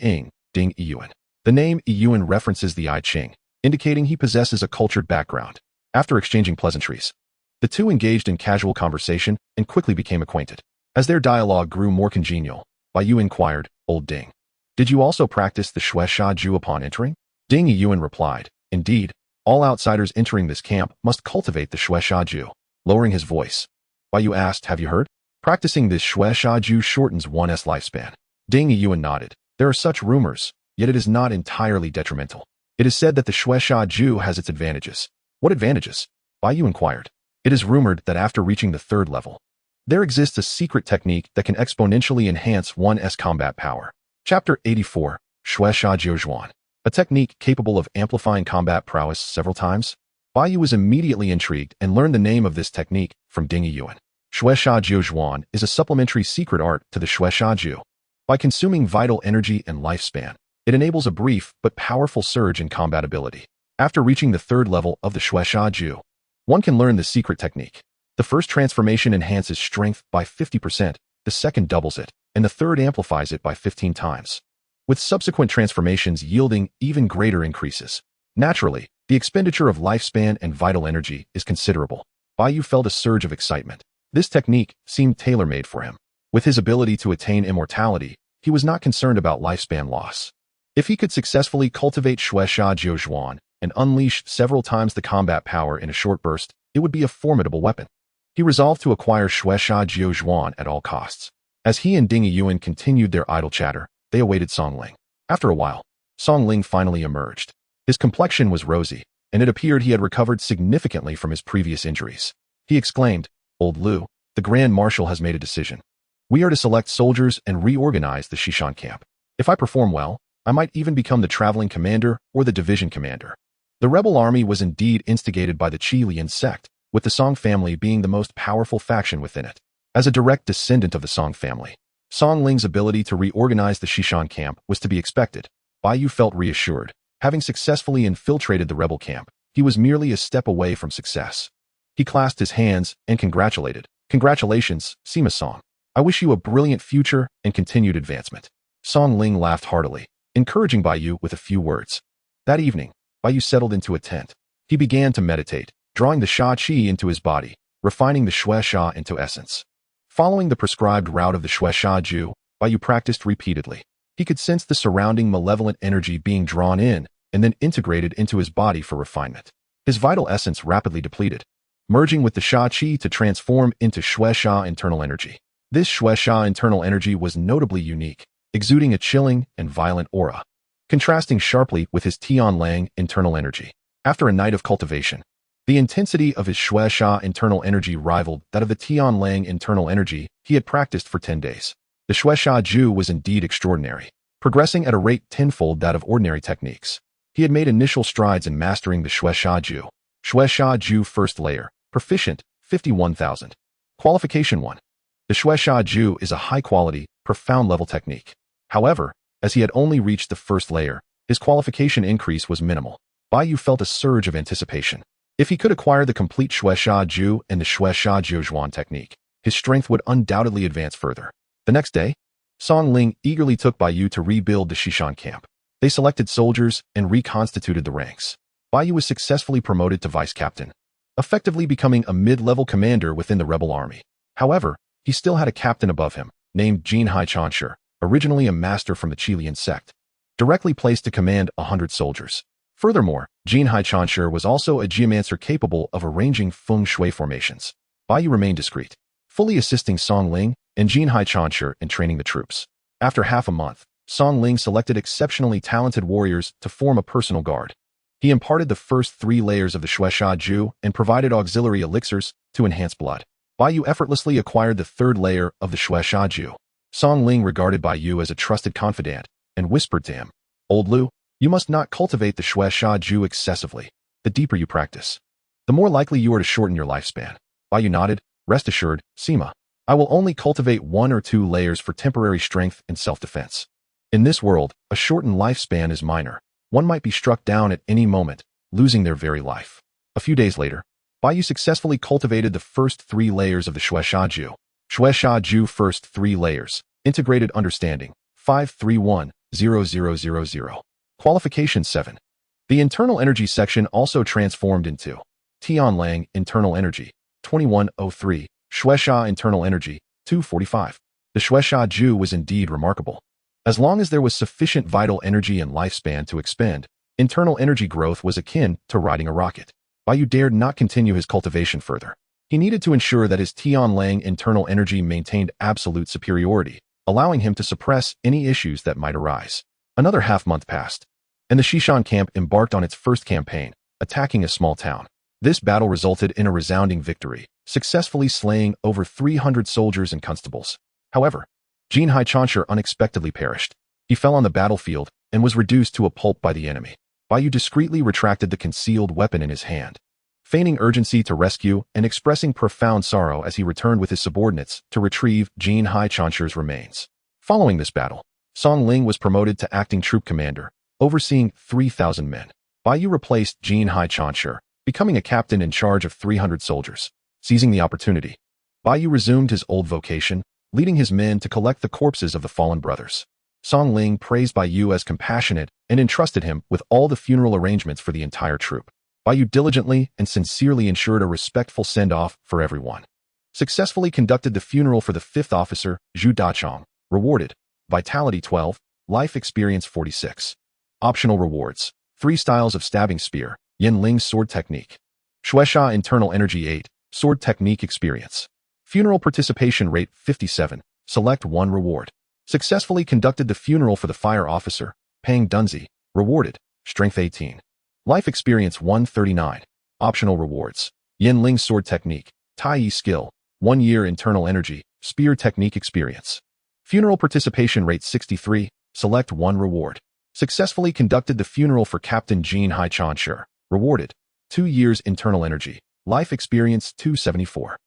Ding Yuan." The name Yuan references the I Ching, indicating he possesses a cultured background. After exchanging pleasantries, the two engaged in casual conversation and quickly became acquainted. As their dialogue grew more congenial, Bai Yu inquired, "Old Ding, did you also practice the Shueshaju upon entering?" Ding Yuan replied, "Indeed, all outsiders entering this camp must cultivate the Shueshaju." Lowering his voice, Bai Yu asked, "Have you heard? Practicing this Shueshaju shortens one's lifespan." Ding Yuan nodded. "There are such rumors, yet it is not entirely detrimental. It is said that the xianxiaaudiobooks has its advantages. What advantages? Bai Yu inquired. It is rumored that after reaching the third level, there exists a secret technique that can exponentially enhance one's combat power. Chapter 84, xianxiaaudiobooks. A technique capable of amplifying combat prowess several times? Bai Yu was immediately intrigued and learned the name of this technique from Ding Yuan. Xianxiaaudiobooks is a supplementary secret art to the xianxiaaudiobooks. By consuming vital energy and lifespan, it enables a brief but powerful surge in combat ability. After reaching the third level of the xianxiaaudiobooks, one can learn the secret technique. The first transformation enhances strength by 50%, the second doubles it, and the third amplifies it by 15 times, with subsequent transformations yielding even greater increases. Naturally, the expenditure of lifespan and vital energy is considerable. Bai Yu felt a surge of excitement. This technique seemed tailor-made for him. With his ability to attain immortality, he was not concerned about lifespan loss. If he could successfully cultivate xianxiaaudiobooks and unleash several times the combat power in a short burst, it would be a formidable weapon. He resolved to acquire xianxiaaudiobooks at all costs. As he and Ding Yuan continued their idle chatter, they awaited Song Ling. After a while, Song Ling finally emerged. His complexion was rosy, and it appeared he had recovered significantly from his previous injuries. He exclaimed, "Old Lu, the Grand Marshal has made a decision. We are to select soldiers and reorganize the Xishan camp. If I perform well, I might even become the traveling commander or the division commander." The rebel army was indeed instigated by the Qilian sect, with the Song family being the most powerful faction within it. As a direct descendant of the Song family, Song Ling's ability to reorganize the Xishan camp was to be expected. Bai Yu felt reassured. Having successfully infiltrated the rebel camp, he was merely a step away from success. He clasped his hands and congratulated. "Congratulations, Sima Song. I wish you a brilliant future and continued advancement." Song Ling laughed heartily, encouraging Bai Yu with a few words. That evening, Bai Yu settled into a tent. He began to meditate, drawing the Sha Qi into his body, refining the Xue Sha into essence. Following the prescribed route of the xianxiaaudiobooks, Bai Yu practiced repeatedly. He could sense the surrounding malevolent energy being drawn in and then integrated into his body for refinement. His vital essence rapidly depleted, merging with the Sha Qi to transform into Xue Sha internal energy. This Xue Sha internal energy was notably unique, exuding a chilling and violent aura, contrasting sharply with his Tianlang internal energy. After a night of cultivation, the intensity of his Xue Sha internal energy rivaled that of the Tianlang internal energy he had practiced for 10 days. The xianxiaaudiobooks was indeed extraordinary, progressing at a rate tenfold that of ordinary techniques. He had made initial strides in mastering the xianxiaaudiobooks. Xianxiaaudiobooks first layer, proficient, 51,000. Qualification 1. The xianxiaaudiobooks is a high-quality, profound-level technique. However, as he had only reached the first layer, his qualification increase was minimal. Bai Yu felt a surge of anticipation. If he could acquire the complete xianxiaaudiobooks and the xianxiaaudiobooks technique, his strength would undoubtedly advance further. The next day, Song Ling eagerly took Bai Yu to rebuild the Xishan camp. They selected soldiers and reconstituted the ranks. Bai Yu was successfully promoted to vice captain, effectively becoming a mid-level commander within the rebel army. However, he still had a captain above him, named Xianxiafans, originally a master from the Qilian sect, directly placed to command 100 soldiers. Furthermore, Xianxiafans was also a geomancer capable of arranging feng shui formations. Bai Yu remained discreet, fully assisting Song Ling and Xianxiafans in training the troops. After half a month, Song Ling selected exceptionally talented warriors to form a personal guard. He imparted the first 3 layers of the xianxiaaudiobooks and provided auxiliary elixirs to enhance blood. Bai Yu effortlessly acquired the 3rd layer of the xianxiaaudiobooks. Song Ling regarded Bai Yu as a trusted confidant and whispered to him, "Old Lu, you must not cultivate the xianxiaaudiobooks excessively. The deeper you practice, the more likely you are to shorten your lifespan." Bai Yu nodded. "Rest assured, Sima. I will only cultivate 1 or 2 layers for temporary strength and self-defense. In this world, a shortened lifespan is minor. One might be struck down at any moment, losing their very life." A few days later, Bai Yu successfully cultivated the first 3 layers of the xianxiaaudiobooks. Xianxiaaudiobooks first 3 layers, integrated understanding, 531-0000. Qualification 7. The internal energy section also transformed into Tianlang internal energy, 2103, Xuexia internal energy, 245. The xianxiaaudiobooks was indeed remarkable. As long as there was sufficient vital energy and lifespan to expend, internal energy growth was akin to riding a rocket. Bai Yu dared not continue his cultivation further. He needed to ensure that his Tianlang internal energy maintained absolute superiority, allowing him to suppress any issues that might arise. Another half-month passed. and the Xishan camp embarked on its first campaign, attacking a small town. This battle resulted in a resounding victory, successfully slaying over 300 soldiers and constables. However, Jin Xianxia unexpectedly perished. He fell on the battlefield and was reduced to a pulp by the enemy. Bai Yu discreetly retracted the concealed weapon in his hand, feigning urgency to rescue and expressing profound sorrow as he returned with his subordinates to retrieve Jin Xianxia's remains. Following this battle, Song Ling was promoted to acting troop commander, overseeing 3,000 men. Bai Yu replaced Jin Xianxia, becoming a captain in charge of 300 soldiers. Seizing the opportunity, Bai Yu resumed his old vocation, leading his men to collect the corpses of the fallen brothers. Song Ling praised Bai Yu as compassionate and entrusted him with all the funeral arrangements for the entire troop. Bai Yu diligently and sincerely ensured a respectful send-off for everyone. Successfully conducted the funeral for the 5th officer, Zhu Dachong, rewarded, Vitality 12, Life Experience 46. Optional rewards, 3 styles of stabbing spear, Yin Ling's sword technique. Xuexia Internal Energy 8, sword technique experience. Funeral participation rate 57, select 1 reward. Successfully conducted the funeral for the fire officer, Pang Dunzi, rewarded, Strength 18. Life Experience 139. Optional rewards, Yin Ling's sword technique, Tai Yi skill, 1 year internal energy, spear technique experience. Funeral participation rate 63, select 1 reward. Successfully conducted the funeral for Captain Jin Xianxia, rewarded, 2 years internal energy, life experience 274.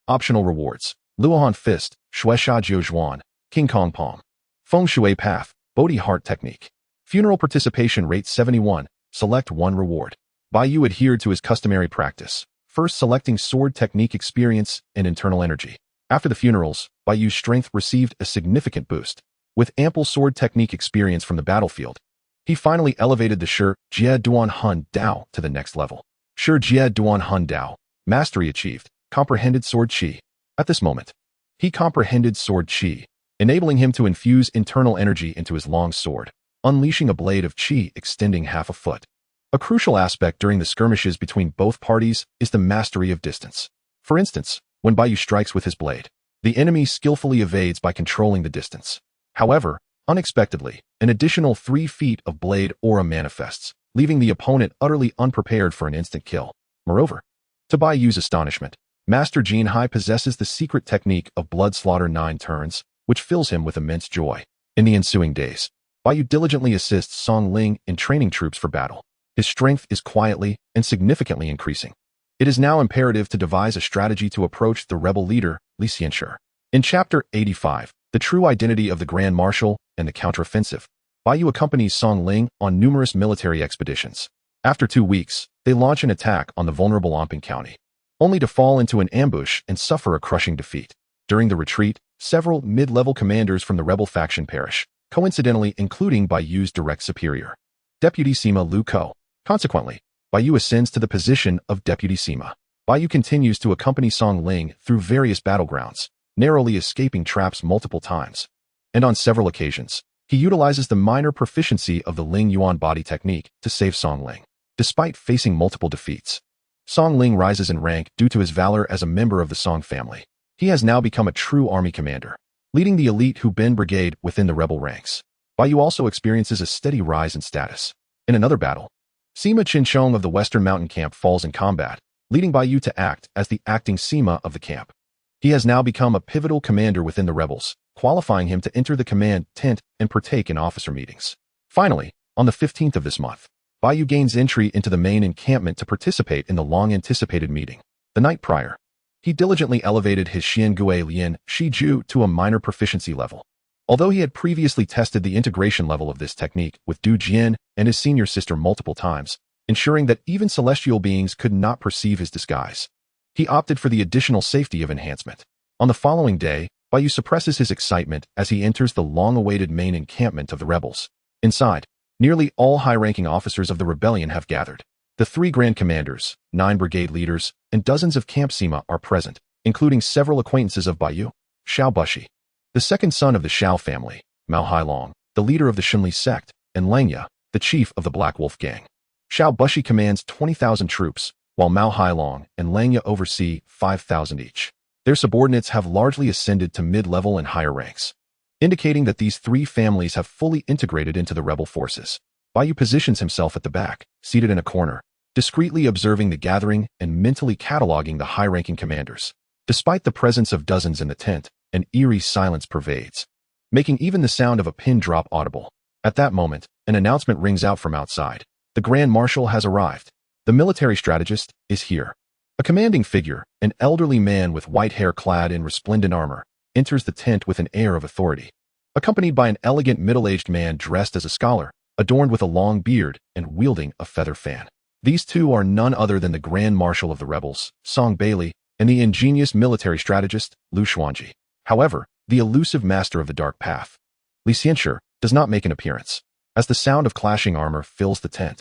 Optional rewards, Luohan Fist, Xuexia Jiuzhuan, King Kong Palm. Feng Shui Path, Bodhi Heart Technique. Funeral participation rate 71, select 1 reward. Bai Yu adhered to his customary practice, first selecting sword technique experience and internal energy. After the funerals, Bai Yu's strength received a significant boost. With ample sword technique experience from the battlefield, he finally elevated the Shi Jie Duan Hun Dao to the next level. Shi Jie Duan Hun Dao, mastery achieved, comprehended sword qi. At this moment, he comprehended sword qi, enabling him to infuse internal energy into his long sword, unleashing a blade of qi extending half a foot. A crucial aspect during the skirmishes between both parties is the mastery of distance. For instance, when Bai Yu strikes with his blade, the enemy skillfully evades by controlling the distance. However, unexpectedly, an additional 3 feet of blade aura manifests, leaving the opponent utterly unprepared for an instant kill. Moreover, to Bai Yu's astonishment, Master Jin Hai possesses the secret technique of blood slaughter 9 turns, which fills him with immense joy. In the ensuing days, Bai Yu diligently assists Song Ling in training troops for battle. His strength is quietly and significantly increasing. It is now imperative to devise a strategy to approach the rebel leader, Li Xianxia. In Chapter 85, The True Identity of the Grand Marshal and the Counteroffensive, Bai Yu accompanies Song Ling on numerous military expeditions. After 2 weeks, they launch an attack on the vulnerable Aping County, only to fall into an ambush and suffer a crushing defeat. During the retreat, several mid-level commanders from the rebel faction perish, coincidentally including Bai Yu's direct superior, Deputy Sima Lu Ko. Consequently, Bai Yu ascends to the position of Deputy Sima. Bai Yu continues to accompany Song Ling through various battlegrounds, narrowly escaping traps multiple times. And on several occasions, he utilizes the minor proficiency of the Ling Yuan body technique to save Song Ling. Despite facing multiple defeats, Song Ling rises in rank due to his valor as a member of the Song family. He has now become a true army commander, leading the elite Hu Ben brigade within the rebel ranks. Bai Yu also experiences a steady rise in status. In another battle, Sima Qinsheng of the Western Mountain Camp falls in combat, leading Bai Yu to act as the acting Sima of the camp. He has now become a pivotal commander within the rebels, qualifying him to enter the command tent and partake in officer meetings. Finally, on the 15th of this month, Bai Yu gains entry into the main encampment to participate in the long-anticipated meeting. The night prior, he diligently elevated his Xiangui Lian Shiju to a minor proficiency level. Although he had previously tested the integration level of this technique with Du Jian and his senior sister multiple times, ensuring that even celestial beings could not perceive his disguise, he opted for the additional safety of enhancement. On the following day, Bai Yu suppresses his excitement as he enters the long-awaited main encampment of the rebels. Inside, nearly all high-ranking officers of the rebellion have gathered. The 3 grand commanders, 9 brigade leaders, and dozens of camp Sima are present, including several acquaintances of Bai Yu. Xiao Bushi, the second son of the Xiao family, Mao Hailong, the leader of the Xunli sect, and Langya, the chief of the Black Wolf gang. Xiao Bushi commands 20,000 troops, while Mao Hailong and Langya oversee 5,000 each. Their subordinates have largely ascended to mid-level and higher ranks, indicating that these 3 families have fully integrated into the rebel forces. Bai Yu positions himself at the back, seated in a corner, discreetly observing the gathering and mentally cataloging the high-ranking commanders. Despite the presence of dozens in the tent, an eerie silence pervades, making even the sound of a pin drop audible. At that moment, an announcement rings out from outside. The Grand Marshal has arrived. The military strategist is here. A commanding figure, an elderly man with white hair clad in resplendent armor, enters the tent with an air of authority, accompanied by an elegant middle-aged man dressed as a scholar, adorned with a long beard and wielding a feather fan. These two are none other than the Grand Marshal of the rebels, Song Bailey, and the ingenious military strategist, Lu Xuanji. However, the elusive master of the dark path, Xianxia, does not make an appearance. As the sound of clashing armor fills the tent,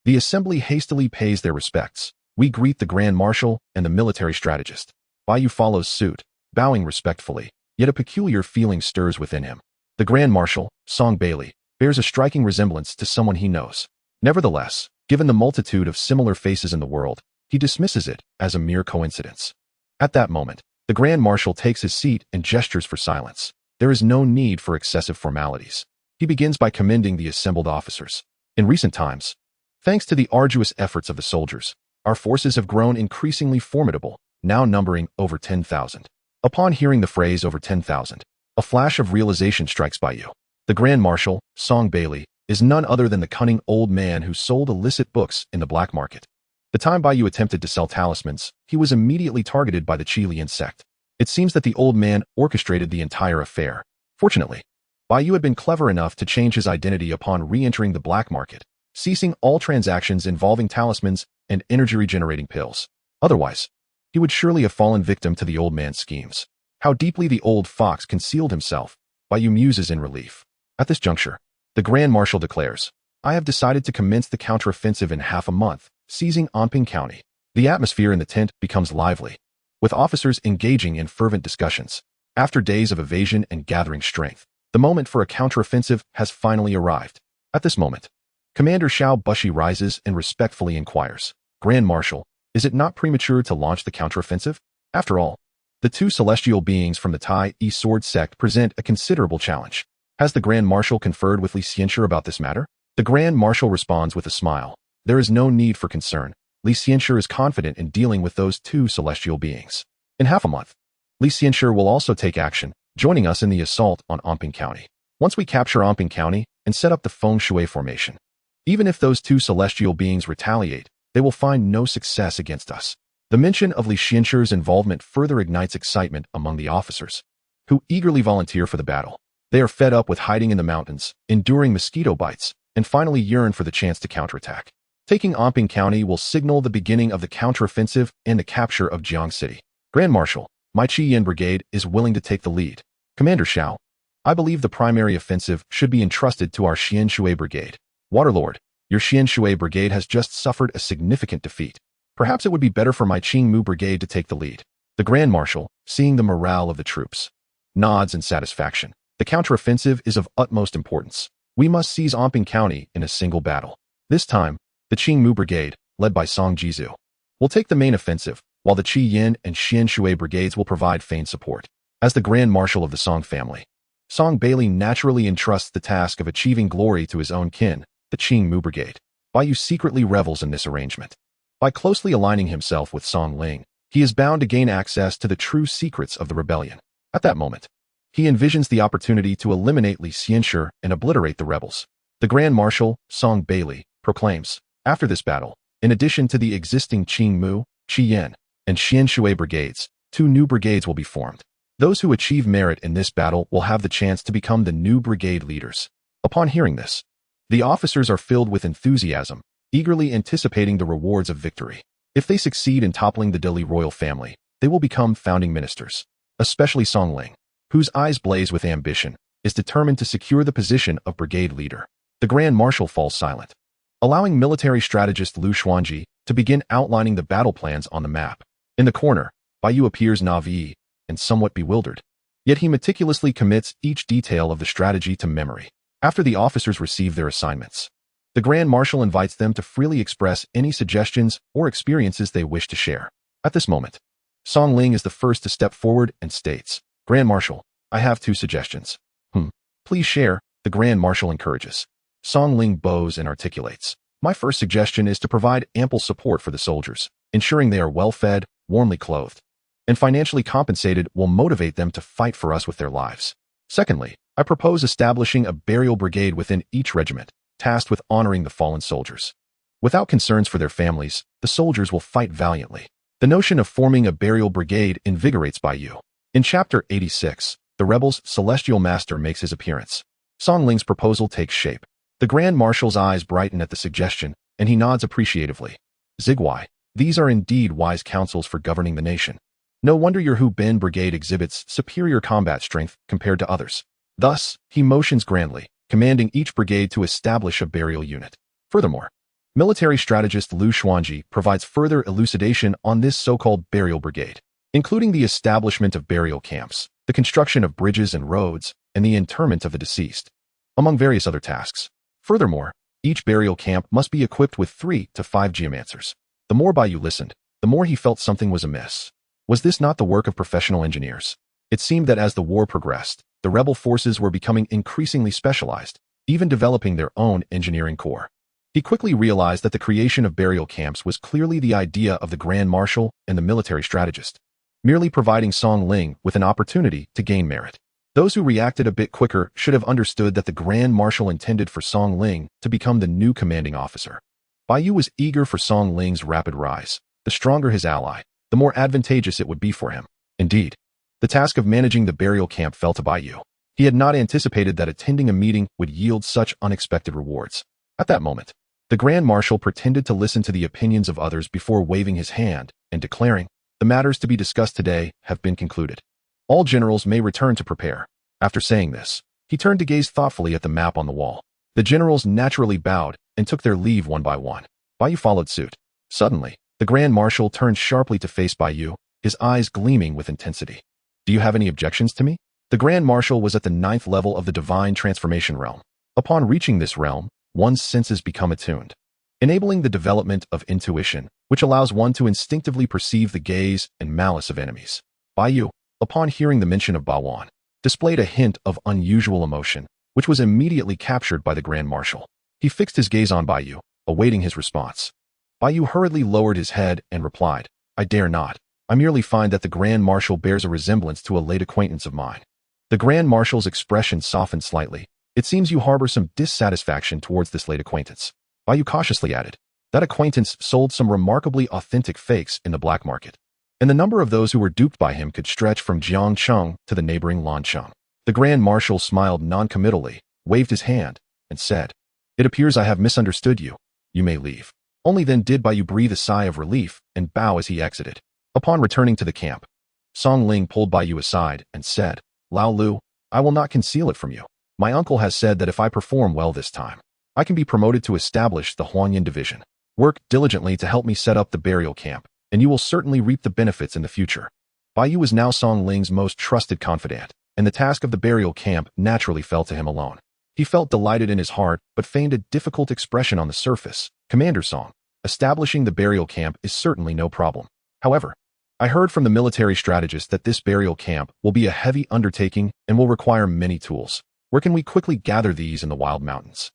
the assembly hastily pays their respects. We greet the Grand Marshal and the military strategist. Bai Yu follows suit, bowing respectfully, yet a peculiar feeling stirs within him. The Grand Marshal, Song Bailey, bears a striking resemblance to someone he knows. Nevertheless, given the multitude of similar faces in the world, he dismisses it as a mere coincidence. At that moment, the Grand Marshal takes his seat and gestures for silence. There is no need for excessive formalities. He begins by commending the assembled officers. In recent times, thanks to the arduous efforts of the soldiers, our forces have grown increasingly formidable, now numbering over 10,000. Upon hearing the phrase over 10,000, a flash of realization strikes Bai Yu. The Grand Marshal, Song Bailey, is none other than the cunning old man who sold illicit books in the black market. The time Bai Yu attempted to sell talismans, he was immediately targeted by the Qilian sect. It seems that the old man orchestrated the entire affair. Fortunately, Bai Yu had been clever enough to change his identity upon re-entering the black market, ceasing all transactions involving talismans and energy-regenerating pills. Otherwise, he would surely have fallen victim to the old man's schemes. How deeply the old fox concealed himself, Bai Yu muses in relief. At this juncture, the Grand Marshal declares, "I have decided to commence the counteroffensive in half a month, seizing Aping County." The atmosphere in the tent becomes lively, with officers engaging in fervent discussions. After days of evasion and gathering strength, the moment for a counteroffensive has finally arrived. At this moment, Commander Xiao Bushi rises and respectfully inquires, "Grand Marshal, is it not premature to launch the counteroffensive? After all, the two celestial beings from the Tai E Sword sect present a considerable challenge." Has the Grand Marshal conferred with Xianxia about this matter? The Grand Marshal responds with a smile. There is no need for concern. Xianxia is confident in dealing with those two celestial beings. In half a month, Xianxia will also take action, joining us in the assault on Aping County. Once we capture Aping County and set up the Feng Shui formation, even if those two celestial beings retaliate, they will find no success against us. The mention of Xianxia's involvement further ignites excitement among the officers, who eagerly volunteer for the battle. They are fed up with hiding in the mountains, enduring mosquito bites, and finally yearn for the chance to counterattack. Taking Aping County will signal the beginning of the counteroffensive and the capture of Jiang City. Grand Marshal, my Qiyan brigade is willing to take the lead. Commander Xiao, I believe the primary offensive should be entrusted to our Xianxia brigade. Waterlord, your Xianxia brigade has just suffered a significant defeat. Perhaps it would be better for my Qingmu brigade to take the lead. The Grand Marshal, seeing the morale of the troops, nods in satisfaction. The counteroffensive is of utmost importance. We must seize Aping County in a single battle. This time, the Qingmu brigade, led by Song Jizu, will take the main offensive, while the Qiyan and Xianxia brigades will provide feigned support. As the Grand Marshal of the Song family, Song Bailey naturally entrusts the task of achieving glory to his own kin, the Qingmu brigade. Bai Yu secretly revels in this arrangement. By closely aligning himself with Song Ling, he is bound to gain access to the true secrets of the rebellion. At that moment, he envisions the opportunity to eliminate Xianxia and obliterate the rebels. The Grand Marshal, Song Bailey, proclaims, after this battle, in addition to the existing Qingmu, Qiyan, and Xianxia brigades, 2 new brigades will be formed. Those who achieve merit in this battle will have the chance to become the new brigade leaders. Upon hearing this, the officers are filled with enthusiasm, eagerly anticipating the rewards of victory. If they succeed in toppling the Delhi royal family, they will become founding ministers. Especially Song Ling, whose eyes blaze with ambition, is determined to secure the position of brigade leader. The Grand Marshal falls silent, allowing military strategist Lu Xuanji to begin outlining the battle plans on the map. In the corner, Bai Yu appears naive and somewhat bewildered, yet he meticulously commits each detail of the strategy to memory. After the officers receive their assignments, the Grand Marshal invites them to freely express any suggestions or experiences they wish to share. At this moment, Song Ling is the first to step forward and states, Grand Marshal, I have 2 suggestions. Please share, the Grand Marshal encourages. Song Ling bows and articulates. My first suggestion is to provide ample support for the soldiers, ensuring they are well-fed, warmly clothed, and financially compensated will motivate them to fight for us with their lives. Secondly, I propose establishing a burial brigade within each regiment, tasked with honoring the fallen soldiers. Without concerns for their families, the soldiers will fight valiantly. The notion of forming a burial brigade invigorates Bai Yu. In Chapter 86, the rebel's celestial master makes his appearance. Song Ling's proposal takes shape. The Grand Marshal's eyes brighten at the suggestion, and he nods appreciatively. Zigwai, these are indeed wise counsels for governing the nation. No wonder your Hu Bin brigade exhibits superior combat strength compared to others. Thus, he motions grandly, commanding each brigade to establish a burial unit. Furthermore, military strategist Lu Xuanji provides further elucidation on this so-called burial brigade, including the establishment of burial camps, the construction of bridges and roads, and the interment of the deceased, among various other tasks. Furthermore, each burial camp must be equipped with 3 to 5 geomancers. The more Bai Yu listened, the more he felt something was amiss. Was this not the work of professional engineers? It seemed that as the war progressed, the rebel forces were becoming increasingly specialized, even developing their own engineering corps. He quickly realized that the creation of burial camps was clearly the idea of the Grand Marshal and the military strategist, merely providing Song Ling with an opportunity to gain merit. Those who reacted a bit quicker should have understood that the Grand Marshal intended for Song Ling to become the new commanding officer. Bai Yu was eager for Song Ling's rapid rise. The stronger his ally, the more advantageous it would be for him. Indeed, the task of managing the burial camp fell to Bai Yu. He had not anticipated that attending a meeting would yield such unexpected rewards. At that moment, the Grand Marshal pretended to listen to the opinions of others before waving his hand and declaring, "The matters to be discussed today have been concluded. All generals may return to prepare." After saying this, he turned to gaze thoughtfully at the map on the wall. The generals naturally bowed and took their leave one by one. Bai Yu followed suit. Suddenly, the Grand Marshal turned sharply to face Bai Yu, his eyes gleaming with intensity. "Do you have any objections to me?" The Grand Marshal was at the 9th level of the Divine Transformation realm. Upon reaching this realm, one's senses become attuned, enabling the development of intuition, which allows one to instinctively perceive the gaze and malice of enemies. Bai Yu, upon hearing the mention of Bawan, displayed a hint of unusual emotion, which was immediately captured by the Grand Marshal. He fixed his gaze on Bai Yu, awaiting his response. Bai Yu hurriedly lowered his head and replied, "I dare not. I merely find that the Grand Marshal bears a resemblance to a late acquaintance of mine." The Grand Marshal's expression softened slightly. "It seems you harbor some dissatisfaction towards this late acquaintance." Bai Yu cautiously added, "That acquaintance sold some remarkably authentic fakes in the black market, and the number of those who were duped by him could stretch from Jiangcheng to the neighboring Lancheng." The Grand Marshal smiled noncommittally, waved his hand, and said, "It appears I have misunderstood you. You may leave." Only then did Bai Yu breathe a sigh of relief and bow as he exited. Upon returning to the camp, Song Ling pulled Bai Yu aside and said, "Lao Lu, I will not conceal it from you. My uncle has said that if I perform well this time, I can be promoted to establish the Huanyan division. Work diligently to help me set up the burial camp, and you will certainly reap the benefits in the future." Bai Yu was now Song Ling's most trusted confidant, and the task of the burial camp naturally fell to him alone. He felt delighted in his heart, but feigned a difficult expression on the surface. "Commander Song, establishing the burial camp is certainly no problem. However, I heard from the military strategist that this burial camp will be a heavy undertaking and will require many tools. Where can we quickly gather these in the wild mountains?"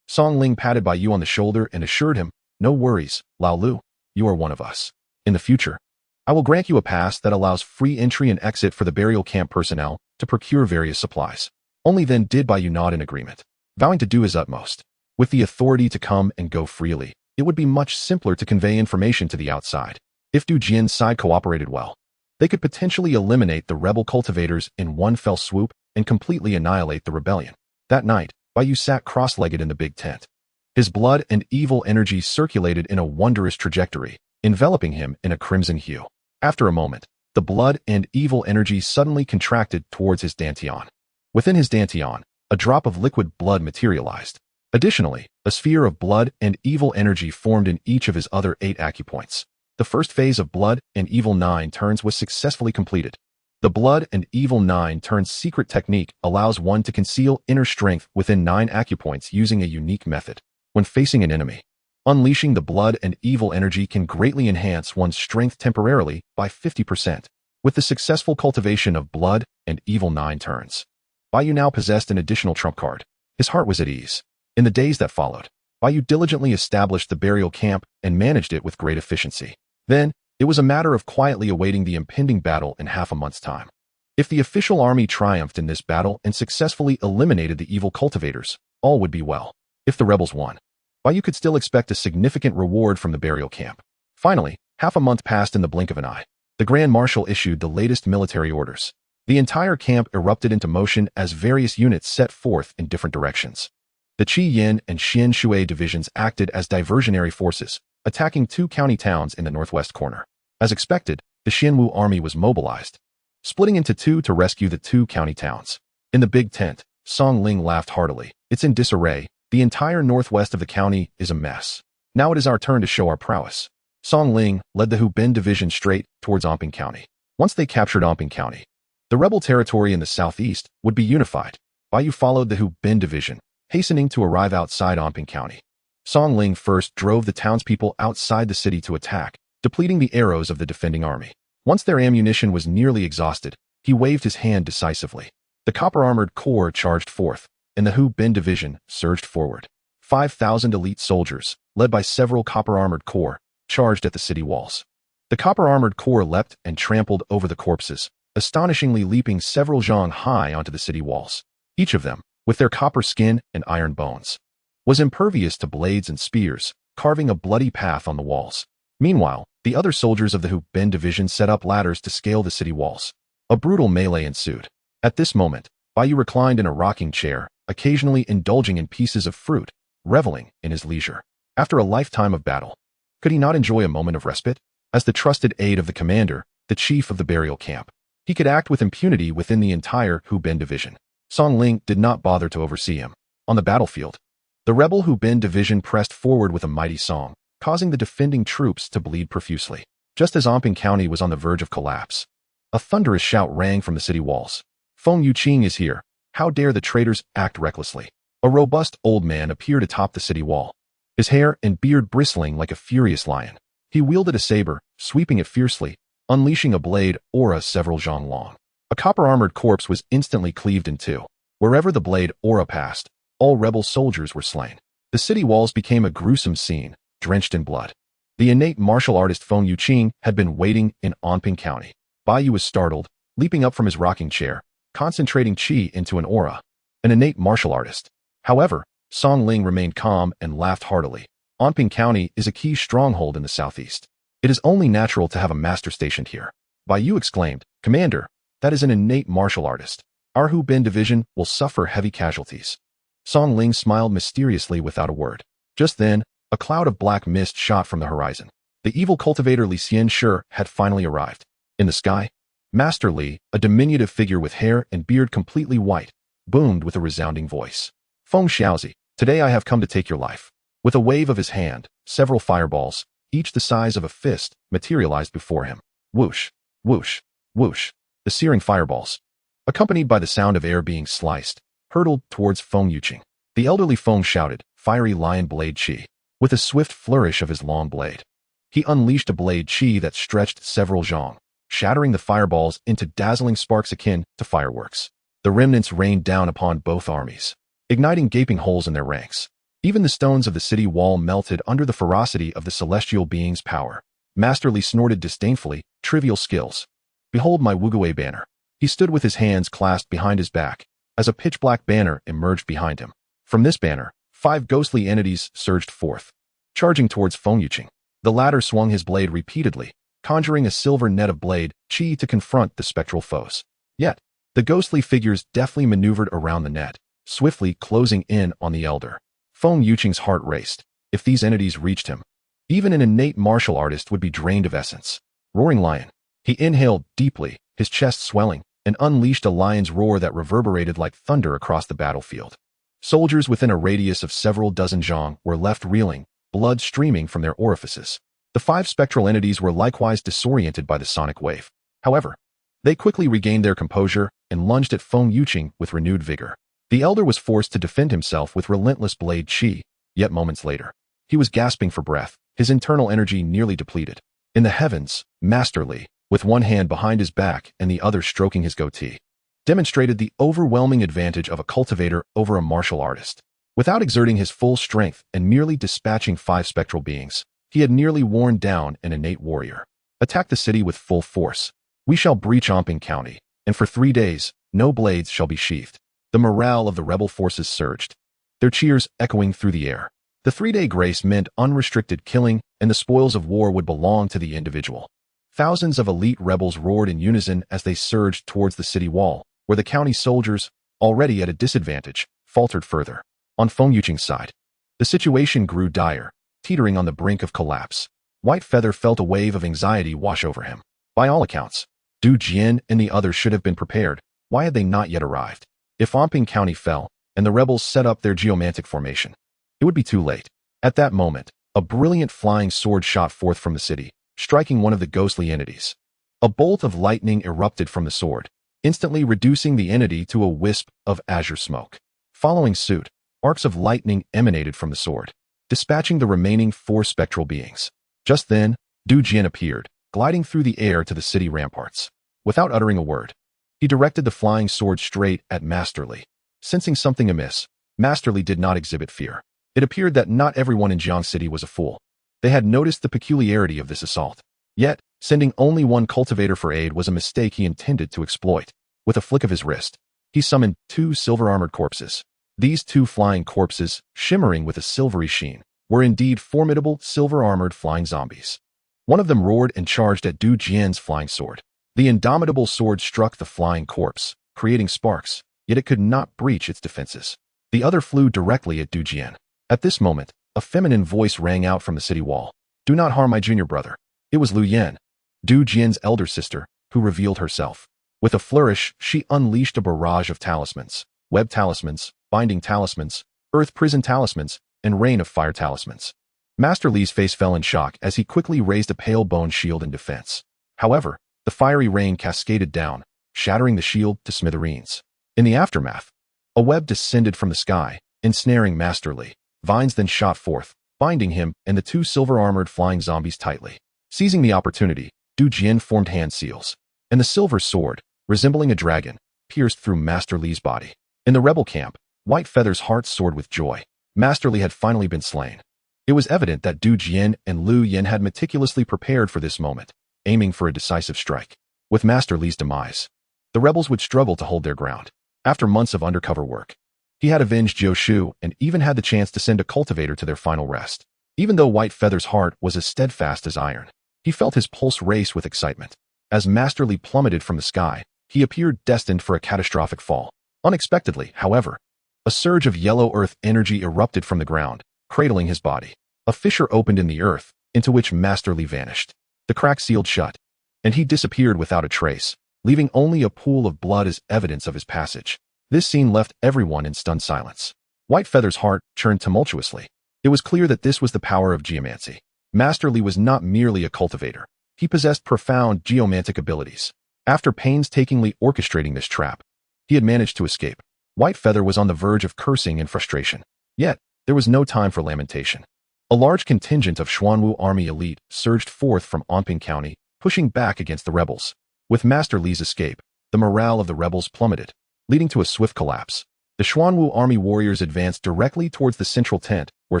Song Ling patted Bai Yu on the shoulder and assured him, "No worries, Lao Lu, you are one of us. In the future, I will grant you a pass that allows free entry and exit for the burial camp personnel to procure various supplies." Only then did Bai Yu nod in agreement, vowing to do his utmost. With the authority to come and go freely, it would be much simpler to convey information to the outside. If Du Jian's side cooperated well, they could potentially eliminate the rebel cultivators in one fell swoop and completely annihilate the rebellion. That night, Bai Yu sat cross-legged in the big tent. His blood and evil energy circulated in a wondrous trajectory, enveloping him in a crimson hue. After a moment, the blood and evil energy suddenly contracted towards his dantian. Within his dantian, a drop of liquid blood materialized. Additionally, a sphere of blood and evil energy formed in each of his other 8 acupoints. The first phase of Blood and Evil 9 turns was successfully completed. The Blood and Evil 9 turns secret technique allows one to conceal inner strength within 9 acupoints using a unique method. When facing an enemy, unleashing the Blood and Evil energy can greatly enhance one's strength temporarily by 50%. With the successful cultivation of Blood and Evil 9 turns, Bai Yu now possessed an additional trump card. His heart was at ease. In the days that followed, Bai Yu diligently established the burial camp and managed it with great efficiency. Then, it was a matter of quietly awaiting the impending battle in half a month's time. If the official army triumphed in this battle and successfully eliminated the evil cultivators, all would be well. If the rebels won, Bai Yu could still expect a significant reward from the burial camp. Finally, half a month passed in the blink of an eye. The Grand Marshal issued the latest military orders. The entire camp erupted into motion as various units set forth in different directions. The Qi Yin and Xianxia divisions acted as diversionary forces, attacking 2 county towns in the northwest corner. As expected, the Xianwu army was mobilized, splitting into 2 to rescue the 2 county towns. In the big tent, Song Ling laughed heartily. It's in disarray. The entire northwest of the county is a mess. Now it is our turn to show our prowess. Song Ling led the Hu Bin division straight towards Aping County. Once they captured Aping County, the rebel territory in the southeast would be unified. Bai Yu followed the Hu Bin division, hastening to arrive outside Aping County. Song Ling first drove the townspeople outside the city to attack, depleting the arrows of the defending army. Once their ammunition was nearly exhausted, he waved his hand decisively. The copper-armored corps charged forth, and the Hu Bin division surged forward. 5,000 elite soldiers, led by several copper-armored corps, charged at the city walls. The copper-armored corps leapt and trampled over the corpses, astonishingly leaping several zhang high onto the city walls. Each of them, with their copper skin and iron bones, was impervious to blades and spears, carving a bloody path on the walls. Meanwhile, the other soldiers of the Hu Bin division set up ladders to scale the city walls. A brutal melee ensued. At this moment, Bai Yu reclined in a rocking chair, occasionally indulging in pieces of fruit, reveling in his leisure. After a lifetime of battle, could he not enjoy a moment of respite? As the trusted aide of the commander, the chief of the burial camp, he could act with impunity within the entire Hu Bin division. Song Ling did not bother to oversee him. On the battlefield, the rebel Hu Bin division pressed forward with a mighty song, causing the defending troops to bleed profusely. Just as Aping County was on the verge of collapse, a thunderous shout rang from the city walls. Feng Yuqing is here. How dare the traitors act recklessly? A robust old man appeared atop the city wall, his hair and beard bristling like a furious lion. He wielded a saber, sweeping it fiercely, unleashing a blade aura several zhang long. A copper-armored corpse was instantly cleaved in 2. Wherever the blade aura passed, all rebel soldiers were slain. The city walls became a gruesome scene, drenched in blood. The innate martial artist Feng Yuqing had been waiting in Anping County. Bai Yu was startled, leaping up from his rocking chair, concentrating qi into an aura. An innate martial artist. However, Song Ling remained calm and laughed heartily. Anping County is a key stronghold in the southeast. It is only natural to have a master stationed here. Bai Yu exclaimed, Commander, that is an innate martial artist. Our Hu Bin division will suffer heavy casualties. Song Ling smiled mysteriously without a word. Just then, a cloud of black mist shot from the horizon. The evil cultivator Li Xianxia had finally arrived. In the sky, Master Li, a diminutive figure with hair and beard completely white, boomed with a resounding voice. Feng Xiaozi, today I have come to take your life. With a wave of his hand, several fireballs, each the size of a fist, materialized before him. Whoosh, whoosh, whoosh. The searing fireballs, accompanied by the sound of air being sliced, hurtled towards Feng Yuqing. The elderly Feng shouted, Fiery Lion Blade Qi. With a swift flourish of his long blade, he unleashed a blade qi that stretched several zhang, shattering the fireballs into dazzling sparks akin to fireworks. The remnants rained down upon both armies, igniting gaping holes in their ranks. Even the stones of the city wall melted under the ferocity of the celestial being's power. Master Li snorted disdainfully, trivial skills. Behold my Wugui banner. He stood with his hands clasped behind his back, as a pitch-black banner emerged behind him. From this banner, 5 ghostly entities surged forth, charging towards Feng Yuqing. The latter swung his blade repeatedly, conjuring a silver net of blade qi to confront the spectral foes. Yet, the ghostly figures deftly maneuvered around the net, swiftly closing in on the elder. Feng Yuqing's heart raced. If these entities reached him, even an innate martial artist would be drained of essence. Roaring lion. He inhaled deeply, his chest swelling, and unleashed a lion's roar that reverberated like thunder across the battlefield. Soldiers within a radius of several dozen zhang were left reeling, blood streaming from their orifices. The 5 spectral entities were likewise disoriented by the sonic wave. However, they quickly regained their composure and lunged at Feng Yuqing with renewed vigor. The elder was forced to defend himself with relentless blade qi, yet moments later, he was gasping for breath, his internal energy nearly depleted. In the heavens, Master Li, with one hand behind his back and the other stroking his goatee, demonstrated the overwhelming advantage of a cultivator over a martial artist. Without exerting his full strength and merely dispatching 5 spectral beings, he had nearly worn down an innate warrior. Attack the city with full force. We shall breach Aping County, and for 3 days, no blades shall be sheathed. The morale of the rebel forces surged, their cheers echoing through the air. The 3-day grace meant unrestricted killing, and the spoils of war would belong to the individual. Thousands of elite rebels roared in unison as they surged towards the city wall, where the county soldiers, already at a disadvantage, faltered further. On Fengyuqing's side, the situation grew dire, teetering on the brink of collapse. White Feather felt a wave of anxiety wash over him. By all accounts, Du Jian and the others should have been prepared. Why had they not yet arrived? If Aping County fell, and the rebels set up their geomantic formation, it would be too late. At that moment, a brilliant flying sword shot forth from the city, striking one of the ghostly entities. A bolt of lightning erupted from the sword, instantly reducing the entity to a wisp of azure smoke. Following suit, arcs of lightning emanated from the sword, dispatching the remaining 4 spectral beings. Just then, Du Jian appeared, gliding through the air to the city ramparts. Without uttering a word, he directed the flying sword straight at Masterly. Sensing something amiss, Masterly did not exhibit fear. It appeared that not everyone in Jiang City was a fool. They had noticed the peculiarity of this assault. Yet, sending only one cultivator for aid was a mistake he intended to exploit. With a flick of his wrist, he summoned 2 silver-armored corpses. These 2 flying corpses, shimmering with a silvery sheen, were indeed formidable silver-armored flying zombies. One of them roared and charged at Du Jian's flying sword. The indomitable sword struck the flying corpse, creating sparks, yet it could not breach its defenses. The other flew directly at Du Jian. At this moment, a feminine voice rang out from the city wall. "Do not harm my junior brother." It was Lu Yan, Du Jian's elder sister, who revealed herself. With a flourish, she unleashed a barrage of talismans, web talismans, binding talismans, earth prison talismans, and rain of fire talismans. Master Li's face fell in shock as he quickly raised a pale bone shield in defense. However, the fiery rain cascaded down, shattering the shield to smithereens. In the aftermath, a web descended from the sky, ensnaring Master Li. Vines then shot forth, binding him and the 2 silver-armored flying zombies tightly. Seizing the opportunity, Du Jian formed hand seals, and the silver sword, resembling a dragon, pierced through Master Li's body. In the rebel camp, White Feather's heart soared with joy. Master Li had finally been slain. It was evident that Du Jian and Lu Yan had meticulously prepared for this moment, aiming for a decisive strike. With Master Li's demise, the rebels would struggle to hold their ground. After months of undercover work, he had avenged Zhou Shu and even had the chance to send a cultivator to their final rest. Even though White Feather's heart was as steadfast as iron, he felt his pulse race with excitement. As Master Li plummeted from the sky, he appeared destined for a catastrophic fall. Unexpectedly, however, a surge of yellow earth energy erupted from the ground, cradling his body. A fissure opened in the earth, into which Master Li vanished. The crack sealed shut, and he disappeared without a trace, leaving only a pool of blood as evidence of his passage. This scene left everyone in stunned silence. White Feather's heart churned tumultuously. It was clear that this was the power of geomancy. Master Li was not merely a cultivator. He possessed profound geomantic abilities. After painstakingly orchestrating this trap, he had managed to escape. White Feather was on the verge of cursing in frustration. Yet, there was no time for lamentation. A large contingent of Xuanwu army elite surged forth from Anping County, pushing back against the rebels. With Master Li's escape, the morale of the rebels plummeted, leading to a swift collapse. The Xuanwu army warriors advanced directly towards the central tent, where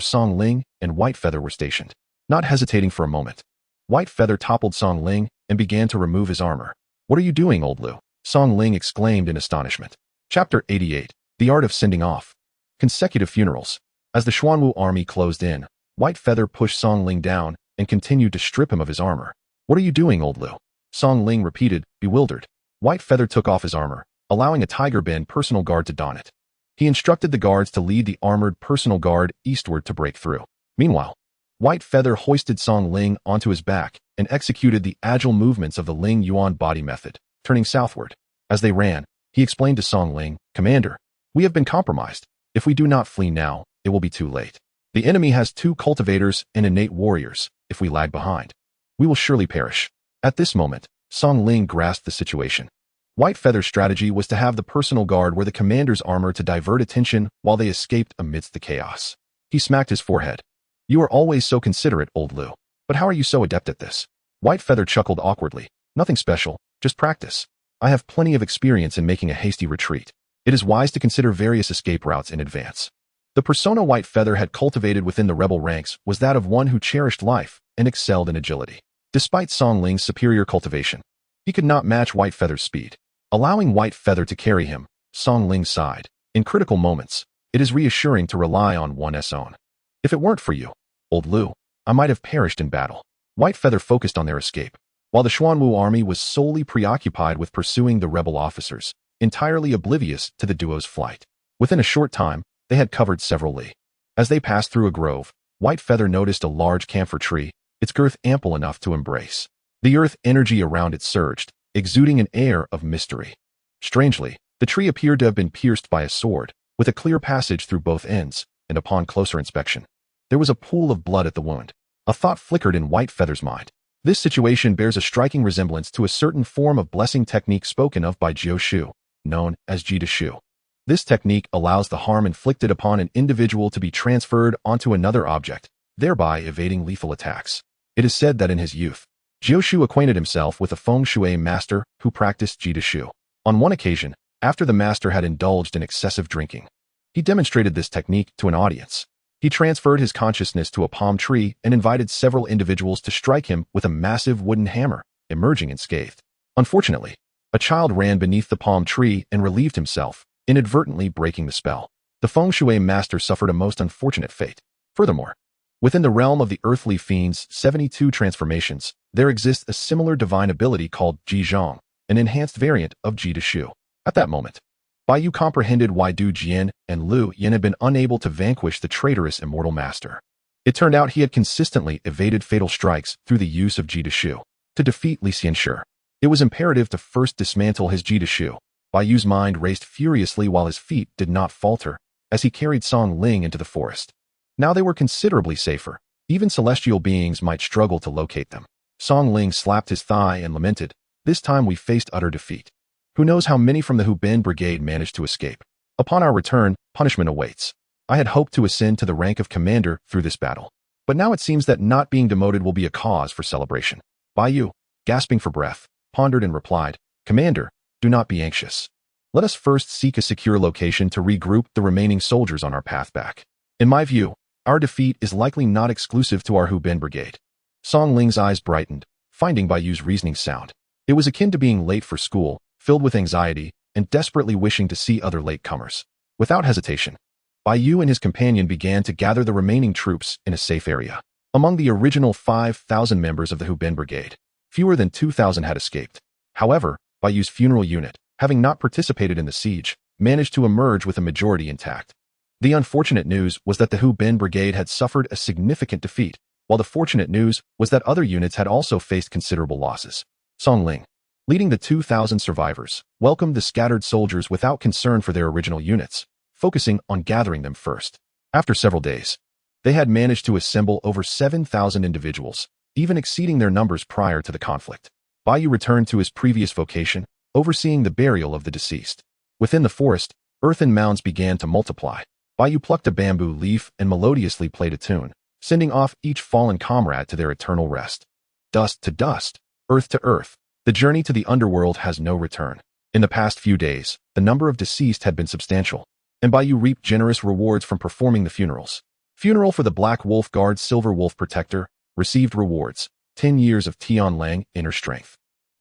Song Ling and White Feather were stationed. Not hesitating for a moment, White Feather toppled Song Ling and began to remove his armor. "What are you doing, old Lu?" Song Ling exclaimed in astonishment. Chapter 88. The Art of Sending Off. Consecutive funerals. As the Xuanwu army closed in, White Feather pushed Song Ling down and continued to strip him of his armor. "What are you doing, old Lu?" Song Ling repeated, bewildered. White Feather took off his armor, allowing a Tiger Bend personal guard to don it. He instructed the guards to lead the armored personal guard eastward to break through. Meanwhile, White Feather hoisted Song Ling onto his back and executed the agile movements of the Ling Yuan body method, turning southward. As they ran, he explained to Song Ling, "Commander, we have been compromised. If we do not flee now, it will be too late. The enemy has 2 cultivators and innate warriors. If we lag behind, we will surely perish." At this moment, Song Ling grasped the situation. White Feather's strategy was to have the personal guard wear the commander's armor to divert attention while they escaped amidst the chaos. He smacked his forehead. "You are always so considerate, old Lu. But how are you so adept at this?" White Feather chuckled awkwardly. "Nothing special, just practice. I have plenty of experience in making a hasty retreat. It is wise to consider various escape routes in advance." The persona White Feather had cultivated within the rebel ranks was that of one who cherished life and excelled in agility. Despite Song Ling's superior cultivation, he could not match White Feather's speed. Allowing White Feather to carry him, Song Ling sighed. In critical moments, it is reassuring to rely on one's own. If it weren't for you, old Lu, I might have perished in battle. White Feather focused on their escape, while the Xuanwu army was solely preoccupied with pursuing the rebel officers, entirely oblivious to the duo's flight. Within a short time, they had covered several li. As they passed through a grove, White Feather noticed a large camphor tree, its girth ample enough to embrace. The earth energy around it surged, exuding an air of mystery. Strangely, the tree appeared to have been pierced by a sword, with a clear passage through both ends, and upon closer inspection, there was a pool of blood at the wound. A thought flickered in White Feather's mind. This situation bears a striking resemblance to a certain form of blessing technique spoken of by Jiu Shu, known as Ji De Shu. This technique allows the harm inflicted upon an individual to be transferred onto another object, thereby evading lethal attacks. It is said that in his youth, Jiu Shu acquainted himself with a feng shui master who practiced Ji De Shu. On one occasion, after the master had indulged in excessive drinking, he demonstrated this technique to an audience. He transferred his consciousness to a palm tree and invited several individuals to strike him with a massive wooden hammer, emerging unscathed. Unfortunately, a child ran beneath the palm tree and relieved himself, inadvertently breaking the spell. The feng shui master suffered a most unfortunate fate. Furthermore, within the realm of the earthly fiend's 72 transformations, there exists a similar divine ability called Ji Zhong, an enhanced variant of Ji De Shu. At that moment, Bai Yu comprehended why Du Jian and Lu Yin had been unable to vanquish the traitorous Immortal Master. It turned out he had consistently evaded fatal strikes through the use of Ji De Shu. To defeat Li Xianxia, it was imperative to first dismantle his Ji De Shu. Bai Yu's mind raced furiously while his feet did not falter as he carried Song Ling into the forest. Now they were considerably safer. Even celestial beings might struggle to locate them. Song Ling slapped his thigh and lamented, "This time we faced utter defeat. Who knows how many from the Hubin Brigade managed to escape? Upon our return, punishment awaits. I had hoped to ascend to the rank of commander through this battle, but now it seems that not being demoted will be a cause for celebration." Bai Yu, gasping for breath, pondered and replied, "Commander, do not be anxious. Let us first seek a secure location to regroup the remaining soldiers on our path back. In my view, our defeat is likely not exclusive to our Hubin Brigade." Song Ling's eyes brightened, finding Bai Yu's reasoning sound. It was akin to being late for school, filled with anxiety, and desperately wishing to see other latecomers. Without hesitation, Bai Yu and his companion began to gather the remaining troops in a safe area. Among the original 5,000 members of the Hubin Brigade, fewer than 2,000 had escaped. However, Bai Yu's funeral unit, having not participated in the siege, managed to emerge with a majority intact. The unfortunate news was that the Hubin Brigade had suffered a significant defeat, while the fortunate news was that other units had also faced considerable losses. Song Ling, leading the 2,000 survivors, welcomed the scattered soldiers without concern for their original units, focusing on gathering them first. After several days, they had managed to assemble over 7,000 individuals, even exceeding their numbers prior to the conflict. Bai Yu returned to his previous vocation, overseeing the burial of the deceased. Within the forest, earthen mounds began to multiply. Bai Yu plucked a bamboo leaf and melodiously played a tune, sending off each fallen comrade to their eternal rest. Dust to dust, earth to earth, the journey to the underworld has no return. In the past few days, the number of deceased had been substantial, and Bai Yu reaped generous rewards from performing the funerals. Funeral for the Black Wolf Guard's Silver Wolf Protector received rewards: 10 years of Tianlang inner strength,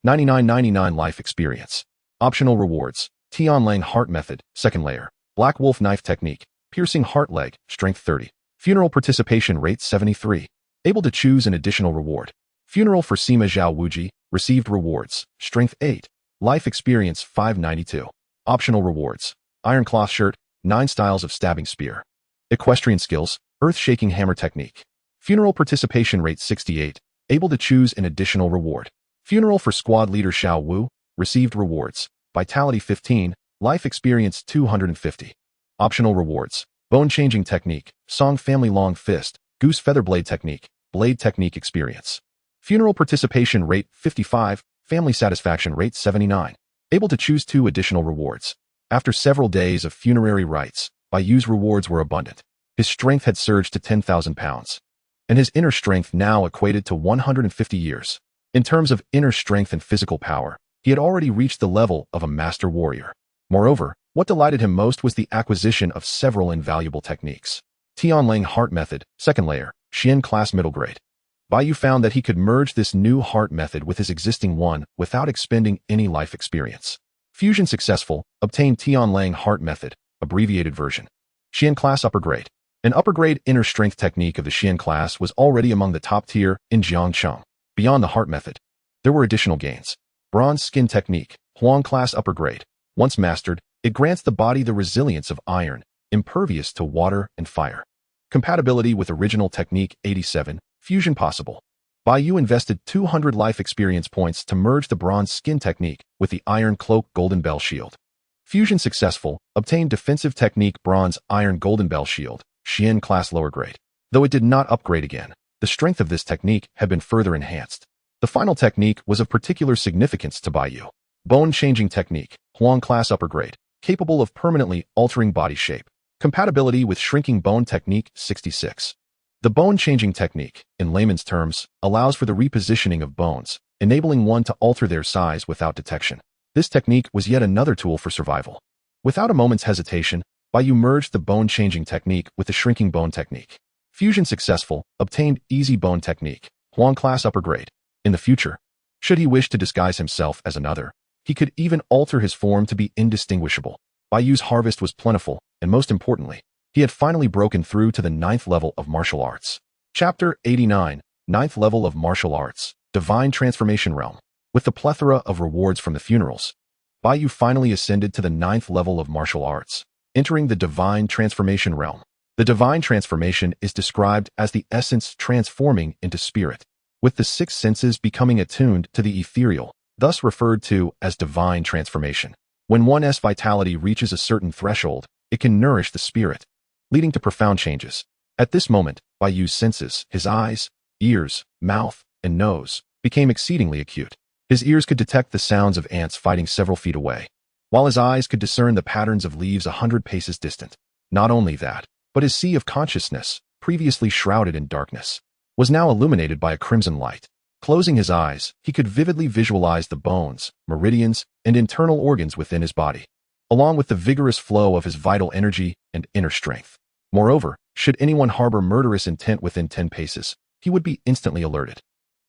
99.99 life experience. Optional rewards: Tianlang Heart Method, second layer, Black Wolf Knife Technique, Piercing Heart Leg, strength 30. Funeral participation rate 73. Able to choose an additional reward. Funeral for Sima Zhao Wuji received rewards: strength 8, life experience 592. Optional rewards: Iron Cloth Shirt, 9 styles of stabbing spear. Equestrian skills, Earth-shaking hammer technique. Funeral participation rate 68. Able to choose an additional reward. Funeral for squad leader Xiao Wu received rewards: vitality 15, life experience 250. Optional rewards: bone-changing technique, Song Family Long Fist, Goose Feather Blade Technique, Blade Technique experience. Funeral participation rate 55, family satisfaction rate 79. Able to choose 2 additional rewards. After several days of funerary rites, Bai Yu's rewards were abundant. His strength had surged to 10,000 pounds, and his inner strength now equated to 150 years. In terms of inner strength and physical power, he had already reached the level of a master warrior. Moreover, What delighted him most was the acquisition of several invaluable techniques. Tianlang Heart Method, second layer, Xian class middle grade. Bai Yu found that he could merge this new heart method with his existing one without expending any life experience. Fusion successful, obtained Tianlang Heart Method, abbreviated version. Xian class upper grade. An upper grade inner strength technique of the Xian class was already among the top tier in Xianxiang. Beyond the heart method, there were additional gains. Bronze skin technique, Huang class upper grade. Once mastered, it grants the body the resilience of iron, impervious to water and fire. Compatibility with original technique 87, fusion possible. Bai Yu invested 200 life experience points to merge the bronze skin technique with the iron cloak golden bell shield. Fusion successful, obtained defensive technique bronze iron golden bell shield, Xian class lower grade. Though it did not upgrade again, the strength of this technique had been further enhanced. The final technique was of particular significance to Bai Yu. Bone-changing technique, Huang class upper grade, capable of permanently altering body shape. Compatibility with shrinking bone technique 66. The bone-changing technique, in layman's terms, allows for the repositioning of bones, enabling one to alter their size without detection. This technique was yet another tool for survival. Without a moment's hesitation, Bai Yu merged the bone-changing technique with the shrinking bone technique. Fusion successful, obtained easy bone technique, Huang class upper grade. In the future, should he wish to disguise himself as another, he could even alter his form to be indistinguishable. Bai Yu's harvest was plentiful, and most importantly, he had finally broken through to the 9th level of martial arts. Chapter 89, 9th level of martial arts, Divine Transformation Realm. With the plethora of rewards from the funerals, Bai Yu finally ascended to the 9th level of martial arts, entering the Divine Transformation Realm. The Divine Transformation is described as the essence transforming into spirit, with the 6 senses becoming attuned to the ethereal, thus referred to as Divine Transformation. When one's vitality reaches a certain threshold, it can nourish the spirit, leading to profound changes. At this moment, Bai Yu's senses, his eyes, ears, mouth, and nose, became exceedingly acute. His ears could detect the sounds of ants fighting several feet away, while his eyes could discern the patterns of leaves 100 paces distant. Not only that, but his sea of consciousness, previously shrouded in darkness, was now illuminated by a crimson light. Closing his eyes, he could vividly visualize the bones, meridians, and internal organs within his body, along with the vigorous flow of his vital energy and inner strength. Moreover, should anyone harbor murderous intent within 10 paces, he would be instantly alerted.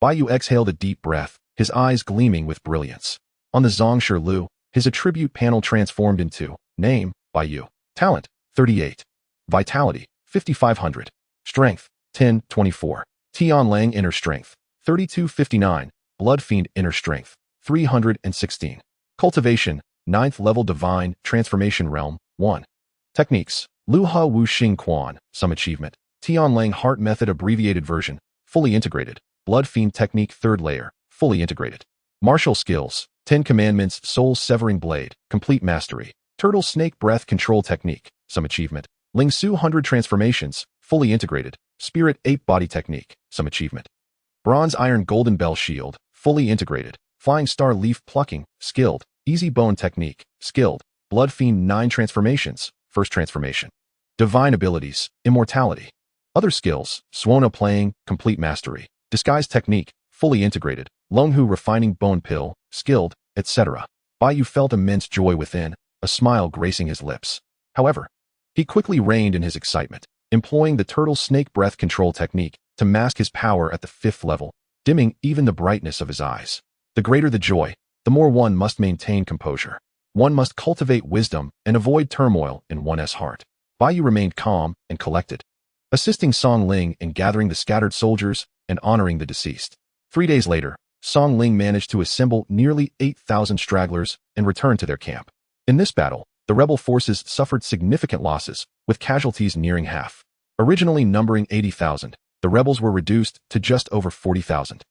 Bai Yu exhaled a deep breath, his eyes gleaming with brilliance. On the Zongshi Lu, his attribute panel transformed into Name, Bai Yu. Talent, 38. Vitality, 5500. Strength, 1024. Tianlang Inner Strength, 3259. Blood Fiend Inner Strength, 316. Cultivation, 9th level Divine Transformation Realm, 1. Techniques, Luha Wu Xing Quan, some achievement. Tianlang Heart Method abbreviated version, fully integrated. Blood Fiend Technique 3rd layer, fully integrated. Martial skills, 10 Commandments Soul Severing Blade, complete mastery. Turtle Snake Breath Control Technique, some achievement. Ling Su 100 Transformations, fully integrated. Spirit Ape Body Technique, some achievement. Bronze Iron Golden Bell Shield, fully integrated. Flying Star Leaf Plucking, skilled. Easy Bone Technique, skilled. Blood Fiend 9 Transformations, first transformation. Divine Abilities, Immortality. Other skills, Suona Playing, complete mastery. Disguise Technique, fully integrated. Longhu Refining Bone Pill, skilled, etc. Bai Yu felt immense joy within, a smile gracing his lips. However, he quickly reined in his excitement, employing the Turtle Snake Breath Control Technique to mask his power at the 5th level, dimming even the brightness of his eyes. The greater the joy, the more one must maintain composure. One must cultivate wisdom and avoid turmoil in one's heart. Bai Yu remained calm and collected, assisting Song Ling in gathering the scattered soldiers and honoring the deceased. 3 days later, Song Ling managed to assemble nearly 8,000 stragglers and return to their camp. In this battle, the rebel forces suffered significant losses, with casualties nearing half. Originally numbering 80,000, the rebels were reduced to just over 40,000,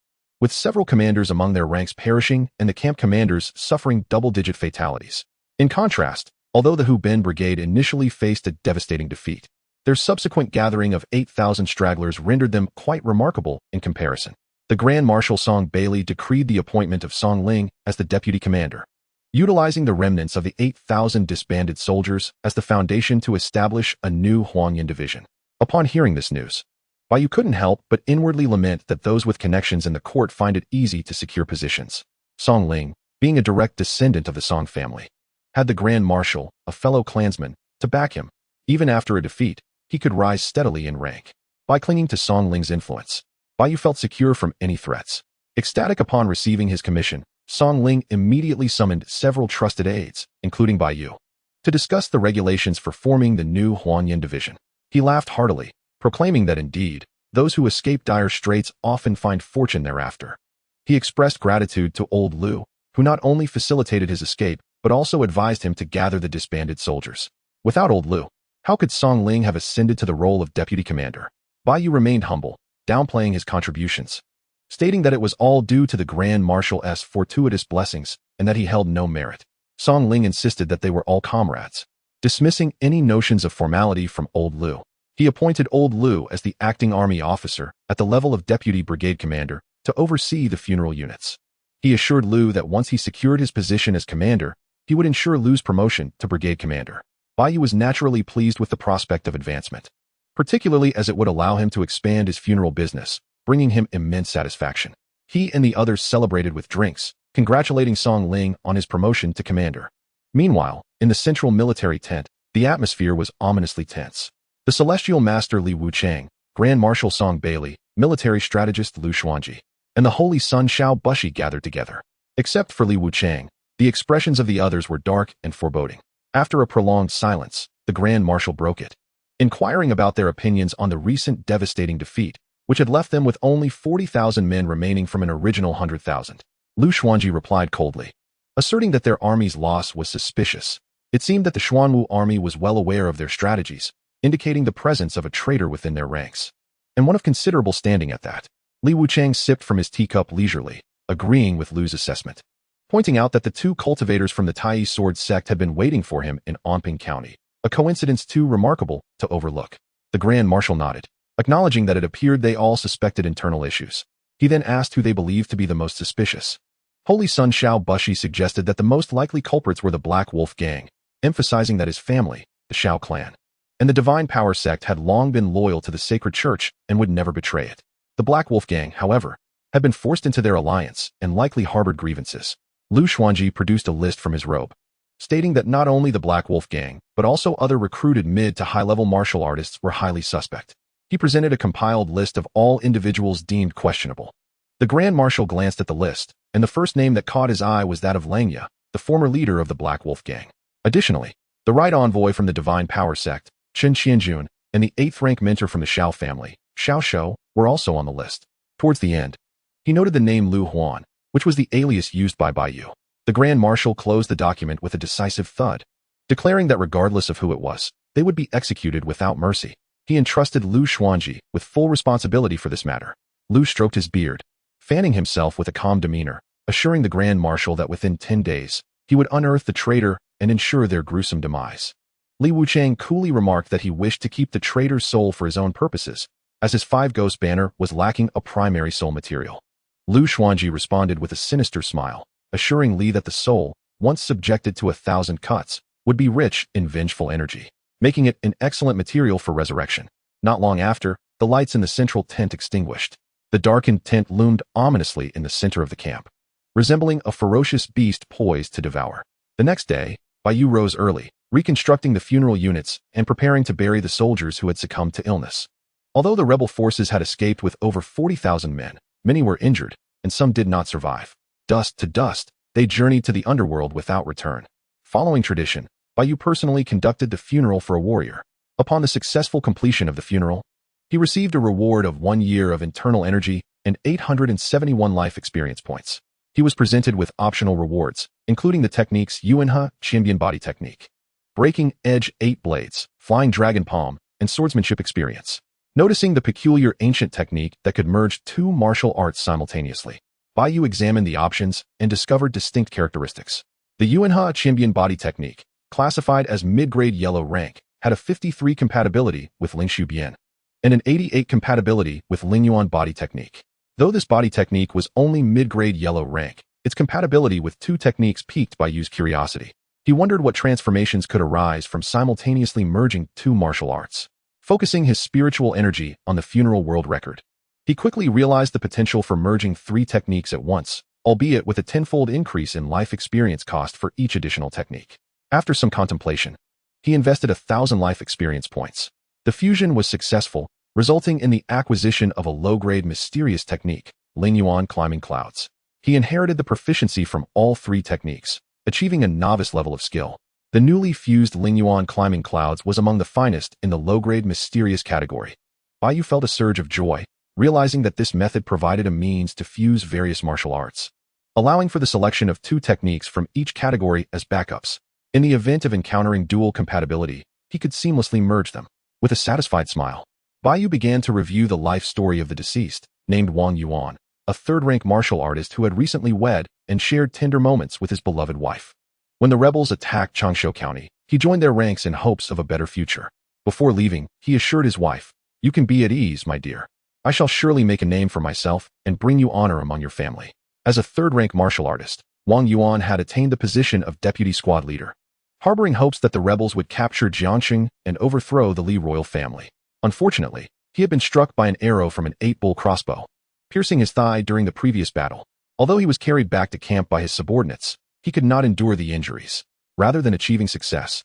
with several commanders among their ranks perishing and the camp commanders suffering double-digit fatalities. In contrast, although the Hu Ben Brigade initially faced a devastating defeat, their subsequent gathering of 8,000 stragglers rendered them quite remarkable in comparison. The Grand Marshal Song Bailey decreed the appointment of Song Ling as the deputy commander, utilizing the remnants of the 8,000 disbanded soldiers as the foundation to establish a new Huangyan division. Upon hearing this news, Bai Yu couldn't help but inwardly lament that those with connections in the court find it easy to secure positions. Song Ling, being a direct descendant of the Song family, had the Grand Marshal, a fellow clansman, to back him. Even after a defeat, he could rise steadily in rank. By clinging to Song Ling's influence, Bai Yu felt secure from any threats. Ecstatic upon receiving his commission, Song Ling immediately summoned several trusted aides, including Bai Yu, to discuss the regulations for forming the new Huanyan division. He laughed heartily, proclaiming that indeed, those who escape dire straits often find fortune thereafter. He expressed gratitude to old Lu, who not only facilitated his escape, but also advised him to gather the disbanded soldiers. Without old Lu, how could Song Ling have ascended to the role of deputy commander? Bai Yu remained humble, downplaying his contributions, stating that it was all due to the Grand Marshal's fortuitous blessings and that he held no merit. Song Ling insisted that they were all comrades, dismissing any notions of formality from old Lu. He appointed old Lu as the acting army officer at the level of deputy brigade commander to oversee the funeral units. He assured Lu that once he secured his position as commander, he would ensure Lu's promotion to brigade commander. Bai Yu was naturally pleased with the prospect of advancement, particularly as it would allow him to expand his funeral business, bringing him immense satisfaction. He and the others celebrated with drinks, congratulating Song Ling on his promotion to commander. Meanwhile, in the central military tent, the atmosphere was ominously tense. The celestial master Li Wuchang, Grand Marshal Song Bailey, military strategist Lu Xuanji, and the holy son Xiao Bushi gathered together. Except for Li Wuchang, the expressions of the others were dark and foreboding. After a prolonged silence, the Grand Marshal broke it, inquiring about their opinions on the recent devastating defeat, which had left them with only 40,000 men remaining from an original 100,000. Lu Xuanji replied coldly, asserting that their army's loss was suspicious. It seemed that the Xuanwu army was well aware of their strategies, indicating the presence of a traitor within their ranks, and one of considerable standing at that. Li Wuchang sipped from his teacup leisurely, agreeing with Lu's assessment, pointing out that the two cultivators from the Tai Sword sect had been waiting for him in Aping County, a coincidence too remarkable to overlook. The Grand Marshal nodded, acknowledging that it appeared they all suspected internal issues. He then asked who they believed to be the most suspicious. Holy Son Xiao Bushi suggested that the most likely culprits were the Black Wolf Gang, emphasizing that his family, the Xiao clan, and the Divine Power sect had long been loyal to the sacred church and would never betray it. The Black Wolf Gang, however, had been forced into their alliance and likely harbored grievances. Lu Xuanji produced a list from his robe, stating that not only the Black Wolf Gang, but also other recruited mid to high-level martial artists were highly suspect. He presented a compiled list of all individuals deemed questionable. The Grand Marshal glanced at the list, and the first name that caught his eye was that of Langya, the former leader of the Black Wolf Gang. Additionally, the right envoy from the Divine Power sect, Chen Qianjun, and the 8th-rank mentor from the Xiao family, Xiao Shou, were also on the list. Towards the end, he noted the name Lu Huan, which was the alias used by Bai Yu. The Grand Marshal closed the document with a decisive thud, declaring that regardless of who it was, they would be executed without mercy. He entrusted Lu Xuanji with full responsibility for this matter. Lu stroked his beard, fanning himself with a calm demeanor, assuring the Grand Marshal that within 10 days, he would unearth the traitor and ensure their gruesome demise. Li Wuchang coolly remarked that he wished to keep the traitor's soul for his own purposes, as his 5-ghost banner was lacking a primary soul material. Lu Xuanji responded with a sinister smile, assuring Li that the soul, once subjected to 1,000 cuts, would be rich in vengeful energy, making it an excellent material for resurrection. Not long after, the lights in the central tent extinguished. The darkened tent loomed ominously in the center of the camp, resembling a ferocious beast poised to devour. The next day, Bai Yu rose early, reconstructing the funeral units and preparing to bury the soldiers who had succumbed to illness. Although the rebel forces had escaped with over 40,000 men, many were injured, and some did not survive. Dust to dust, they journeyed to the underworld without return. Following tradition, Bai Yu personally conducted the funeral for a warrior. Upon the successful completion of the funeral, he received a reward of 1 year of internal energy and 871 life experience points. He was presented with optional rewards, including the techniques Yuanhe Champion Body Technique, Breaking Edge 8 Blades, Flying Dragon Palm, and Swordsmanship Experience. Noticing the peculiar ancient technique that could merge 2 martial arts simultaneously, Bai Yu examined the options and discovered distinct characteristics. The Yuanhe Champion Body Technique, classified as mid-grade yellow rank, had a 53 compatibility with Lingshu Bian, and an 88 compatibility with Lingyuan Body Technique. Though this body technique was only mid-grade yellow rank, its compatibility with 2 techniques piqued Bai Yu's curiosity. He wondered what transformations could arise from simultaneously merging 2 martial arts. Focusing his spiritual energy on the funeral world record, he quickly realized the potential for merging 3 techniques at once, albeit with a 10-fold increase in life experience cost for each additional technique. After some contemplation, he invested 1,000 life experience points. The fusion was successful, resulting in the acquisition of a low-grade mysterious technique, Lingyuan climbing clouds. He inherited the proficiency from all 3 techniques, achieving a novice level of skill. The newly fused Lingyuan climbing clouds was among the finest in the low-grade mysterious category. Bai Yu felt a surge of joy, realizing that this method provided a means to fuse various martial arts, allowing for the selection of 2 techniques from each category as backups. In the event of encountering dual compatibility, he could seamlessly merge them. With a satisfied smile, Bai Yu began to review the life story of the deceased, named Wang Yuan, a third-rank martial artist who had recently wed and shared tender moments with his beloved wife. When the rebels attacked Xianxia County, he joined their ranks in hopes of a better future. Before leaving, he assured his wife, "You can be at ease, my dear. I shall surely make a name for myself and bring you honor among your family." As a third-rank martial artist, Wang Yuan had attained the position of deputy squad leader, harboring hopes that the rebels would capture Jiangxing and overthrow the Li royal family. Unfortunately, he had been struck by an arrow from an 8-bull crossbow, piercing his thigh during the previous battle. Although he was carried back to camp by his subordinates, he could not endure the injuries. Rather than achieving success,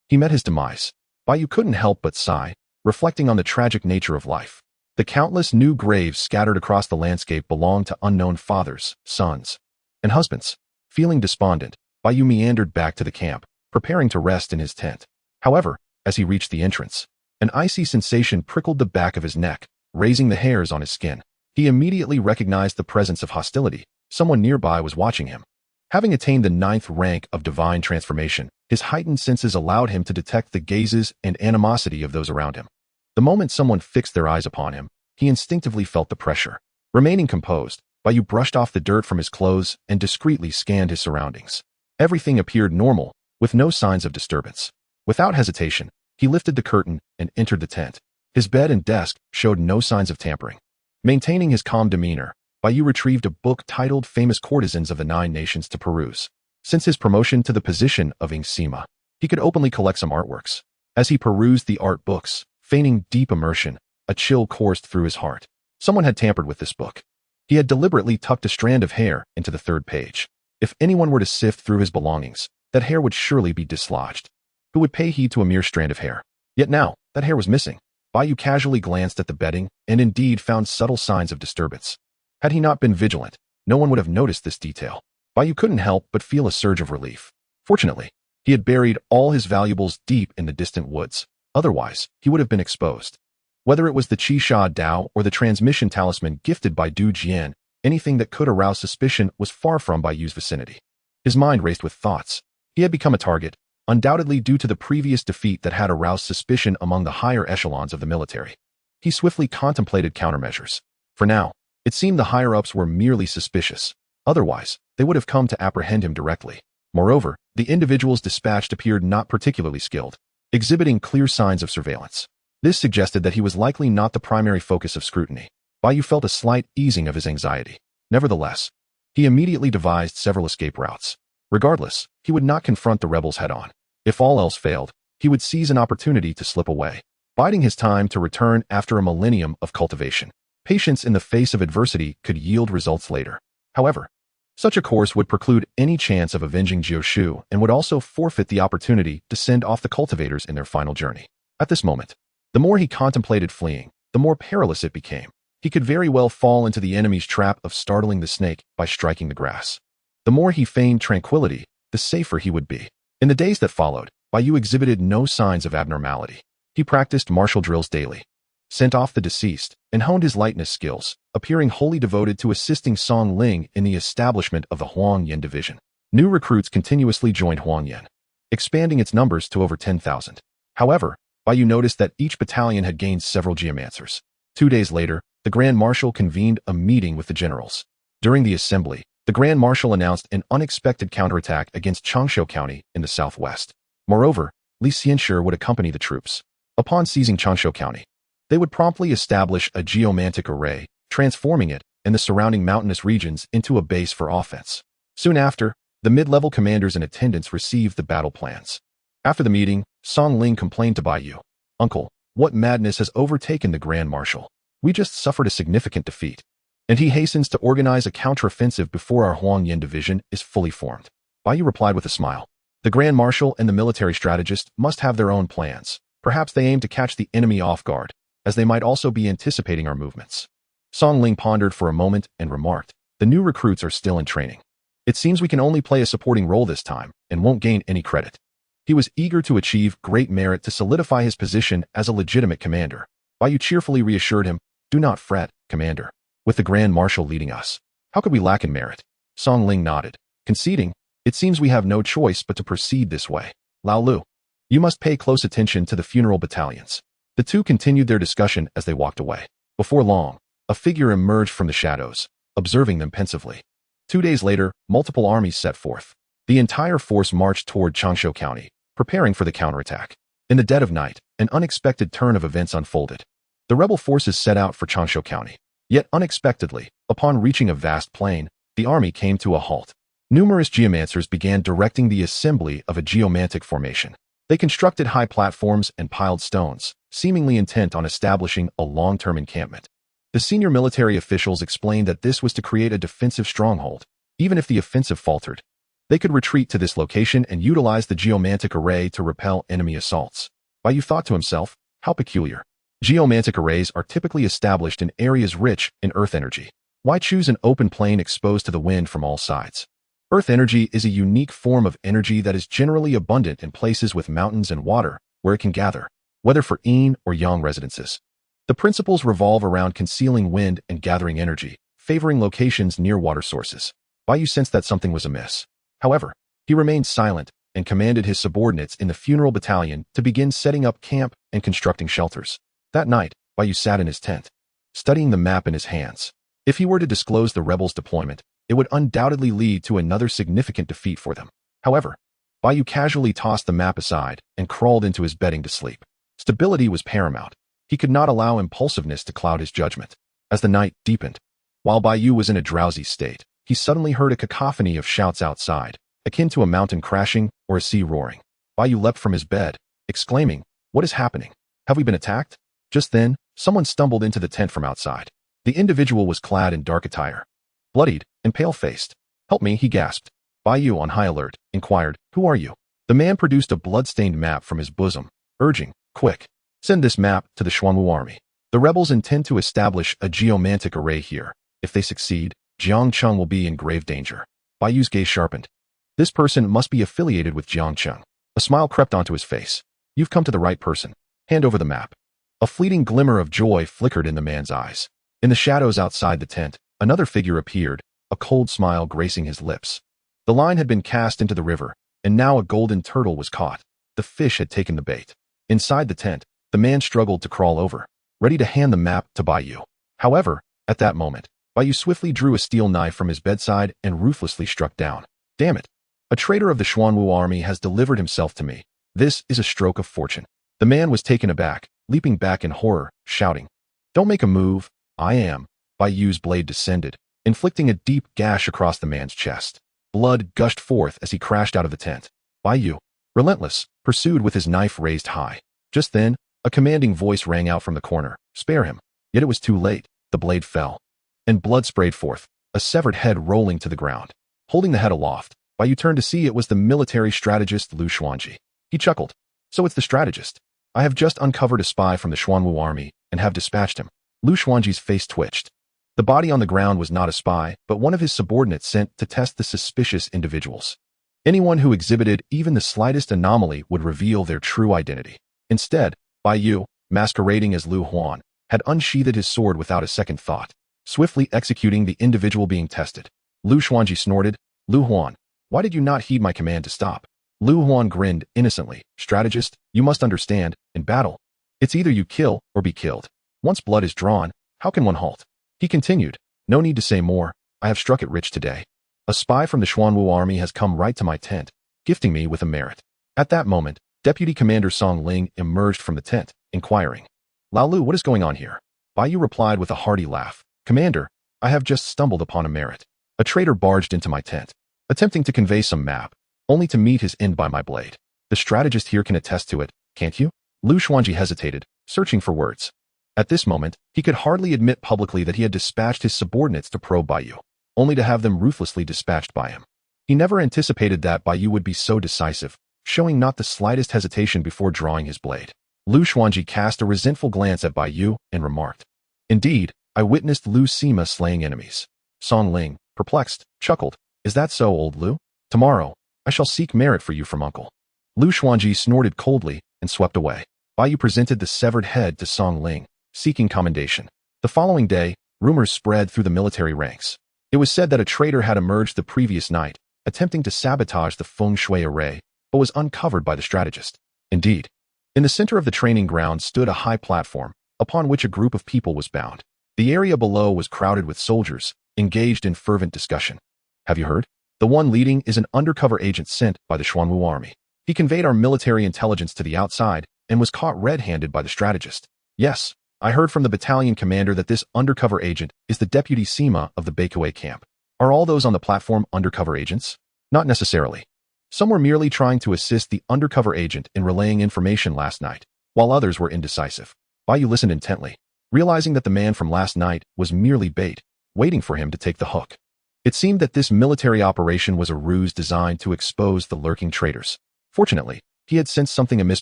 he met his demise. Bai Yu couldn't help but sigh, reflecting on the tragic nature of life. The countless new graves scattered across the landscape belonged to unknown fathers, sons, and husbands. Feeling despondent, Bai Yu meandered back to the camp, preparing to rest in his tent. However, as he reached the entrance, an icy sensation prickled the back of his neck, raising the hairs on his skin. He immediately recognized the presence of hostility. Someone nearby was watching him. Having attained the 9th rank of divine transformation, his heightened senses allowed him to detect the gazes and animosity of those around him. The moment someone fixed their eyes upon him, he instinctively felt the pressure. Remaining composed, Bai Yu brushed off the dirt from his clothes and discreetly scanned his surroundings. Everything appeared normal, with no signs of disturbance. Without hesitation, he lifted the curtain and entered the tent. His bed and desk showed no signs of tampering. Maintaining his calm demeanor, Bai Yu retrieved a book titled Famous Courtesans of the 9 Nations to peruse. Since his promotion to the position of xianxia, he could openly collect some artworks. As he perused the art books, feigning deep immersion, a chill coursed through his heart. Someone had tampered with this book. He had deliberately tucked a strand of hair into the 3rd page. If anyone were to sift through his belongings, that hair would surely be dislodged. Who would pay heed to a mere strand of hair? Yet now, that hair was missing. Bai Yu casually glanced at the bedding and indeed found subtle signs of disturbance. Had he not been vigilant, no one would have noticed this detail. Bai Yu couldn't help but feel a surge of relief. Fortunately, he had buried all his valuables deep in the distant woods. Otherwise, he would have been exposed. Whether it was the Qisha Dao or the transmission talisman gifted by Du Jian, anything that could arouse suspicion was far from Bai Yu's vicinity. His mind raced with thoughts. He had become a target, undoubtedly due to the previous defeat that had aroused suspicion among the higher echelons of the military. He swiftly contemplated countermeasures. For now, it seemed the higher-ups were merely suspicious. Otherwise, they would have come to apprehend him directly. Moreover, the individuals dispatched appeared not particularly skilled, exhibiting clear signs of surveillance. This suggested that he was likely not the primary focus of scrutiny. Bai Yu felt a slight easing of his anxiety. Nevertheless, he immediately devised several escape routes. Regardless, he would not confront the rebels head-on. If all else failed, he would seize an opportunity to slip away, biding his time to return after a millennium of cultivation. Patience in the face of adversity could yield results later. However, such a course would preclude any chance of avenging Jiushu and would also forfeit the opportunity to send off the cultivators in their final journey. At this moment, the more he contemplated fleeing, the more perilous it became. He could very well fall into the enemy's trap of startling the snake by striking the grass. The more he feigned tranquility, the safer he would be. In the days that followed, Bai Yu exhibited no signs of abnormality. He practiced martial drills daily, sent off the deceased, and honed his lightness skills, appearing wholly devoted to assisting Song Ling in the establishment of the Huangyan division. New recruits continuously joined Huangyan, expanding its numbers to over 10,000. However, Bai Yu noticed that each battalion had gained several geomancers. 2 days later, the Grand Marshal convened a meeting with the generals. During the assembly, the Grand Marshal announced an unexpected counterattack against Xianxia County in the southwest. Moreover, Li Xianxia would accompany the troops. Upon seizing Xianxia County, they would promptly establish a geomantic array, transforming it and the surrounding mountainous regions into a base for offense. Soon after, the mid-level commanders and attendants received the battle plans. After the meeting, Song Ling complained to Bai Yu, "Uncle, what madness has overtaken the Grand Marshal? We just suffered a significant defeat, and he hastens to organize a counteroffensive before our Huangyan division is fully formed." Bai Yu replied with a smile, The Grand Marshal and the military strategist must have their own plans. Perhaps they aim to catch the enemy off guard, as they might also be anticipating our movements. Song Ling pondered for a moment and remarked, "The new recruits are still in training. It seems we can only play a supporting role this time and won't gain any credit." He was eager to achieve great merit to solidify his position as a legitimate commander. Bai Yu cheerfully reassured him, "Do not fret, Commander. With the Grand Marshal leading us, how could we lack in merit?" Song Ling nodded, conceding, "It seems we have no choice but to proceed this way. Lao Lu, you must pay close attention to the funeral battalions." The two continued their discussion as they walked away. Before long, a figure emerged from the shadows, observing them pensively. 2 days later, multiple armies set forth. The entire force marched toward Xianxiao County, preparing for the counterattack. In the dead of night, an unexpected turn of events unfolded. The rebel forces set out for Xianxiao County. Yet unexpectedly, upon reaching a vast plain, the army came to a halt. Numerous geomancers began directing the assembly of a geomantic formation. They constructed high platforms and piled stones, seemingly intent on establishing a long-term encampment. The senior military officials explained that this was to create a defensive stronghold. Even if the offensive faltered, they could retreat to this location and utilize the geomantic array to repel enemy assaults. Bai Yu thought to himself, how peculiar. Geomantic arrays are typically established in areas rich in earth energy. Why choose an open plain exposed to the wind from all sides? Earth energy is a unique form of energy that is generally abundant in places with mountains and water, where it can gather, whether for yin or yang residences. The principles revolve around concealing wind and gathering energy, favoring locations near water sources. Bai Yu sensed that something was amiss. However, he remained silent and commanded his subordinates in the funeral battalion to begin setting up camp and constructing shelters. That night, Bai Yu sat in his tent, studying the map in his hands. If he were to disclose the rebels' deployment, it would undoubtedly lead to another significant defeat for them. However, Bai Yu casually tossed the map aside and crawled into his bedding to sleep. Stability was paramount. He could not allow impulsiveness to cloud his judgment. As the night deepened, while Bai Yu was in a drowsy state, he suddenly heard a cacophony of shouts outside, akin to a mountain crashing or a sea roaring. Bai Yu leapt from his bed, exclaiming, "What is happening? Have we been attacked?" Just then, someone stumbled into the tent from outside. The individual was clad in dark attire, bloodied and pale-faced. "Help me," he gasped. Bai Yu, on high alert, inquired, "Who are you?" The man produced a blood-stained map from his bosom, urging, "Quick, send this map to the Xuanwu army. The rebels intend to establish a geomantic array here. If they succeed, Jiangcheng will be in grave danger." Bai Yu's gaze sharpened. This person must be affiliated with Jiangcheng. A smile crept onto his face. "You've come to the right person. Hand over the map." A fleeting glimmer of joy flickered in the man's eyes. In the shadows outside the tent, another figure appeared, a cold smile gracing his lips. The line had been cast into the river, and now a golden turtle was caught. The fish had taken the bait. Inside the tent, the man struggled to crawl over, ready to hand the map to Bai Yu. However, at that moment, Bai Yu swiftly drew a steel knife from his bedside and ruthlessly struck down. "Damn it! A traitor of the Xuanwu army has delivered himself to me. This is a stroke of fortune." The man was taken aback, leaping back in horror, shouting, "Don't make a move. I am." Bai Yu's blade descended, inflicting a deep gash across the man's chest. Blood gushed forth as he crashed out of the tent. Bai Yu, relentless, pursued with his knife raised high. Just then, a commanding voice rang out from the corner, "Spare him." Yet it was too late. The blade fell, and blood sprayed forth, a severed head rolling to the ground. Holding the head aloft, Bai Yu turned to see it was the military strategist Lu Xuanji. He chuckled. "So it's the strategist. I have just uncovered a spy from the Xuanwu army and have dispatched him." Lu Xuanji's face twitched. The body on the ground was not a spy, but one of his subordinates sent to test the suspicious individuals. Anyone who exhibited even the slightest anomaly would reveal their true identity. Instead, Bai Yu, masquerading as Lu Huan, had unsheathed his sword without a second thought, swiftly executing the individual being tested. Lu Xuanji snorted, "Lu Huan, why did you not heed my command to stop?" Lu Huan grinned innocently. "Strategist, you must understand, in battle, it's either you kill or be killed. Once blood is drawn, how can one halt?" He continued, "No need to say more. I have struck it rich today. A spy from the Xuanwu army has come right to my tent, gifting me with a merit." At that moment, Deputy Commander Song Ling emerged from the tent, inquiring, "Lao Lu, what is going on here?" Bai Yu replied with a hearty laugh, "Commander, I have just stumbled upon a merit. A traitor barged into my tent, attempting to convey some map, only to meet his end by my blade. The strategist here can attest to it, can't you?" Lu Xuanji hesitated, searching for words. At this moment, he could hardly admit publicly that he had dispatched his subordinates to probe Bai Yu, only to have them ruthlessly dispatched by him. He never anticipated that Bai Yu would be so decisive, showing not the slightest hesitation before drawing his blade. Lu Xuanji cast a resentful glance at Bai Yu and remarked, "Indeed, I witnessed Lu Sima slaying enemies." Song Ling, perplexed, chuckled, "Is that so, old Lu? Tomorrow, I shall seek merit for you from uncle." Lu Xuanji snorted coldly and swept away. Bai Yu presented the severed head to Song Ling, seeking commendation. The following day, rumors spread through the military ranks. It was said that a traitor had emerged the previous night, attempting to sabotage the feng shui array, but was uncovered by the strategist. Indeed, in the center of the training ground stood a high platform, upon which a group of people was bound. The area below was crowded with soldiers, engaged in fervent discussion. "Have you heard? The one leading is an undercover agent sent by the Xuanwu army. He conveyed our military intelligence to the outside and was caught red-handed by the strategist." "Yes, I heard from the battalion commander that this undercover agent is the deputy Sima of the Bai Yu camp." "Are all those on the platform undercover agents?" "Not necessarily. Some were merely trying to assist the undercover agent in relaying information last night, while others were indecisive." Bai Yu listened intently, realizing that the man from last night was merely bait, waiting for him to take the hook. It seemed that this military operation was a ruse designed to expose the lurking traitors. Fortunately, he had sensed something amiss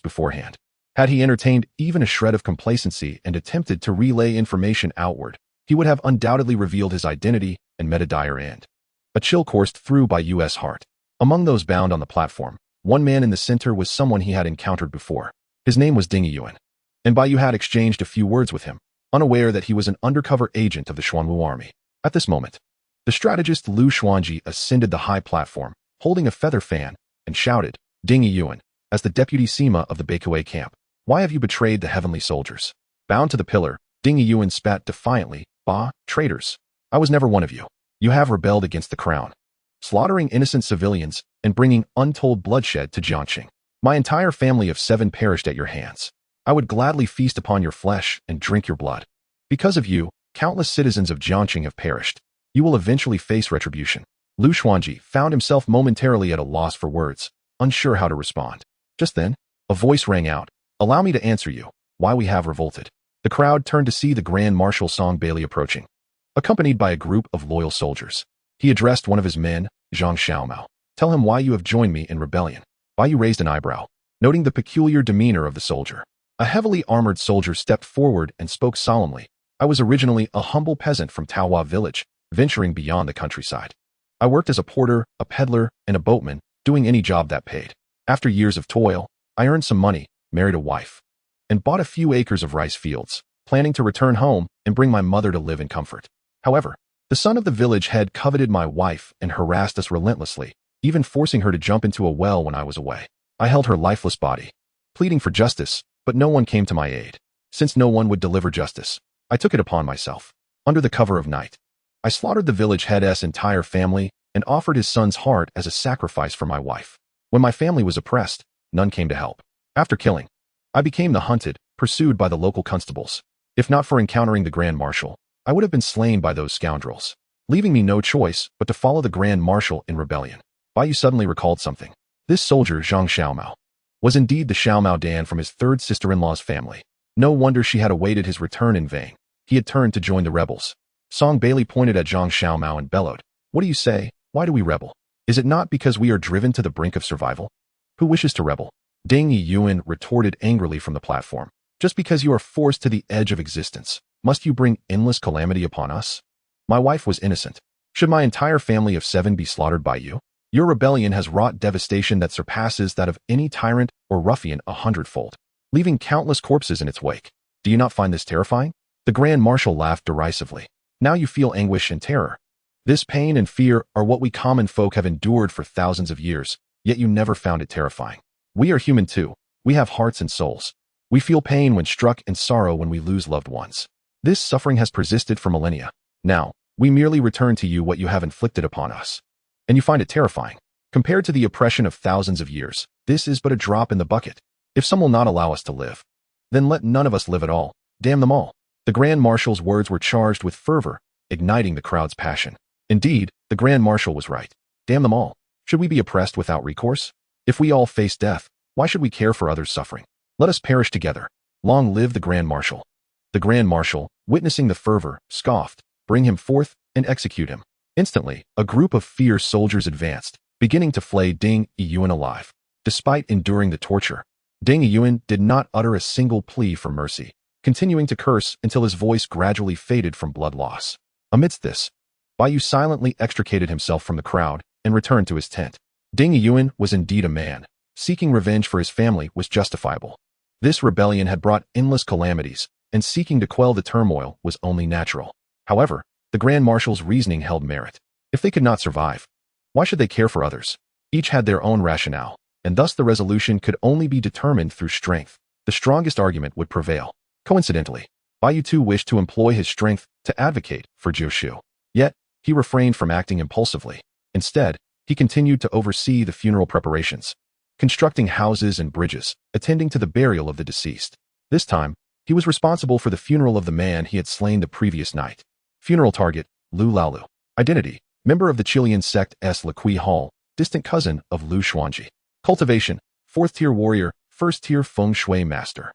beforehand. Had he entertained even a shred of complacency and attempted to relay information outward, he would have undoubtedly revealed his identity and met a dire end. A chill coursed through Bai Yu's heart. Among those bound on the platform, one man in the center was someone he had encountered before. His name was Ding Yuan, and Bai Yu had exchanged a few words with him, unaware that he was an undercover agent of the Xuanwu army. At this moment, the strategist Lu Xuanji ascended the high platform, holding a feather fan, and shouted, "Ding Yuan, as the deputy Sima of the Bai Yu camp, why have you betrayed the heavenly soldiers?" Bound to the pillar, Ding Yuan spat defiantly, "Bah, traitors! I was never one of you. You have rebelled against the crown, slaughtering innocent civilians and bringing untold bloodshed to Jiangxing. My entire family of 7 perished at your hands. I would gladly feast upon your flesh and drink your blood. Because of you, countless citizens of Jiangxing have perished. You will eventually face retribution." Lu Xuanji found himself momentarily at a loss for words, unsure how to respond. Just then, a voice rang out, "Allow me to answer you, why we have revolted." The crowd turned to see the Grand Marshal Song Bailey approaching, accompanied by a group of loyal soldiers. He addressed one of his men, Zhang Xiaomao. "Tell him why you have joined me in rebellion." Bai Yu raised an eyebrow, noting the peculiar demeanor of the soldier. A heavily armored soldier stepped forward and spoke solemnly. "I was originally a humble peasant from Taohua village, venturing beyond the countryside. I worked as a porter, a peddler, and a boatman, doing any job that paid. After years of toil, I earned some money, married a wife, and bought a few acres of rice fields, planning to return home and bring my mother to live in comfort. However, the son of the village head coveted my wife and harassed us relentlessly, even forcing her to jump into a well when I was away. I held her lifeless body, pleading for justice, but no one came to my aid. Since no one would deliver justice, I took it upon myself. Under the cover of night, I slaughtered the village head's entire family and offered his son's heart as a sacrifice for my wife. When my family was oppressed, none came to help. After killing, I became the hunted, pursued by the local constables. If not for encountering the Grand Marshal, I would have been slain by those scoundrels, leaving me no choice but to follow the Grand Marshal in rebellion." Bai Yu suddenly recalled something. This soldier, Zhang Xiaomao, was indeed the Xiaomao Dan from his third sister-in-law's family. No wonder she had awaited his return in vain. He had turned to join the rebels. Song Bailey pointed at Zhang Xiaomao and bellowed, "What do you say? Why do we rebel? Is it not because we are driven to the brink of survival? Who wishes to rebel?" Ding Yuan retorted angrily from the platform. "Just because you are forced to the edge of existence, must you bring endless calamity upon us? My wife was innocent. Should my entire family of 7 be slaughtered by you? Your rebellion has wrought devastation that surpasses that of any tyrant or ruffian 100-fold, leaving countless corpses in its wake. Do you not find this terrifying?" The Grand Marshal laughed derisively. "Now you feel anguish and terror. This pain and fear are what we common folk have endured for thousands of years, yet you never found it terrifying. We are human too. We have hearts and souls. We feel pain when struck and sorrow when we lose loved ones. This suffering has persisted for millennia. Now, we merely return to you what you have inflicted upon us. And you find it terrifying. Compared to the oppression of thousands of years, this is but a drop in the bucket. If some will not allow us to live, then let none of us live at all. Damn them all." The Grand Marshal's words were charged with fervor, igniting the crowd's passion. Indeed, the Grand Marshal was right. Damn them all. Should we be oppressed without recourse? If we all face death, why should we care for others' suffering? Let us perish together. Long live the Grand Marshal. The Grand Marshal, witnessing the fervor, scoffed, "Bring him forth and execute him." Instantly, a group of fierce soldiers advanced, beginning to flay Ding Yiyuan alive. Despite enduring the torture, Ding Yiyuan did not utter a single plea for mercy, continuing to curse until his voice gradually faded from blood loss. Amidst this, Bai Yu silently extricated himself from the crowd and returned to his tent. Ding Yiyuan was indeed a man. Seeking revenge for his family was justifiable. This rebellion had brought endless calamities, and seeking to quell the turmoil was only natural. However, the Grand Marshal's reasoning held merit. If they could not survive, why should they care for others? Each had their own rationale, and thus the resolution could only be determined through strength. The strongest argument would prevail. Coincidentally, Bai Yu too wished to employ his strength to advocate for Jiu. Yet, he refrained from acting impulsively. Instead, he continued to oversee the funeral preparations, constructing houses and bridges, attending to the burial of the deceased. This time, he was responsible for the funeral of the man he had slain the previous night. Funeral target, Lu Laolu. Identity, member of the Chilean sect S. Liqui Hall, distant cousin of Lu Xuanji. Cultivation, 4th tier warrior, 1st tier feng shui master.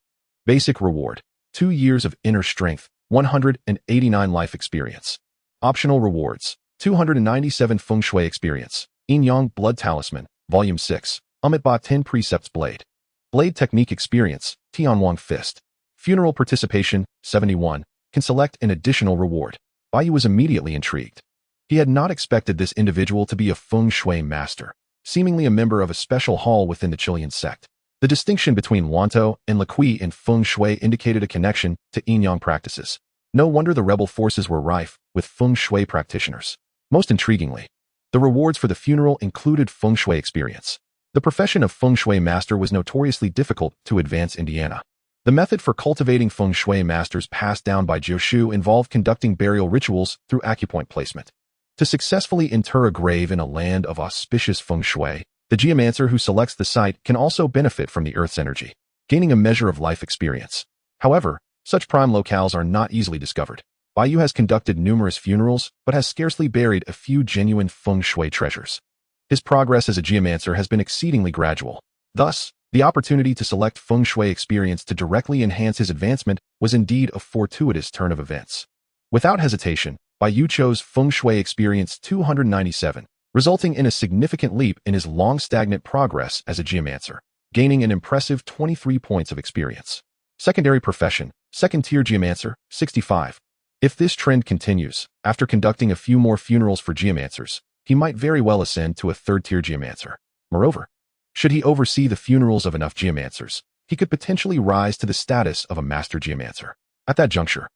Basic reward, 2 years of inner strength, 189 life experience. Optional rewards, 297 feng shui experience. Yin Yang Blood Talisman, Volume 6, Amitba 10 Precepts Blade. Blade Technique Experience, Tianwang Fist. Funeral Participation, 71, can select an additional reward. Bai Yu was immediately intrigued. He had not expected this individual to be a feng shui master, seemingly a member of a special hall within the Chilean sect. The distinction between Wanto and Liqui in feng shui indicated a connection to yin yang practices. No wonder the rebel forces were rife with feng shui practitioners. Most intriguingly, the rewards for the funeral included feng shui experience. The profession of feng shui master was notoriously difficult to advance in Indiana. The method for cultivating feng shui masters passed down by Jiu involved conducting burial rituals through acupoint placement. To successfully inter a grave in a land of auspicious feng shui, the geomancer who selects the site can also benefit from the earth's energy, gaining a measure of life experience. However, such prime locales are not easily discovered. Bai Yu has conducted numerous funerals, but has scarcely buried a few genuine feng shui treasures. His progress as a geomancer has been exceedingly gradual. Thus, the opportunity to select feng shui experience to directly enhance his advancement was indeed a fortuitous turn of events. Without hesitation, Bai Yu chose feng shui experience 297, resulting in a significant leap in his long-stagnant progress as a geomancer, gaining an impressive 23 points of experience. Secondary profession, 2nd tier geomancer, 65. If this trend continues, after conducting a few more funerals for geomancers, he might very well ascend to a 3rd tier geomancer. Moreover, should he oversee the funerals of enough geomancers, he could potentially rise to the status of a master geomancer. At that juncture,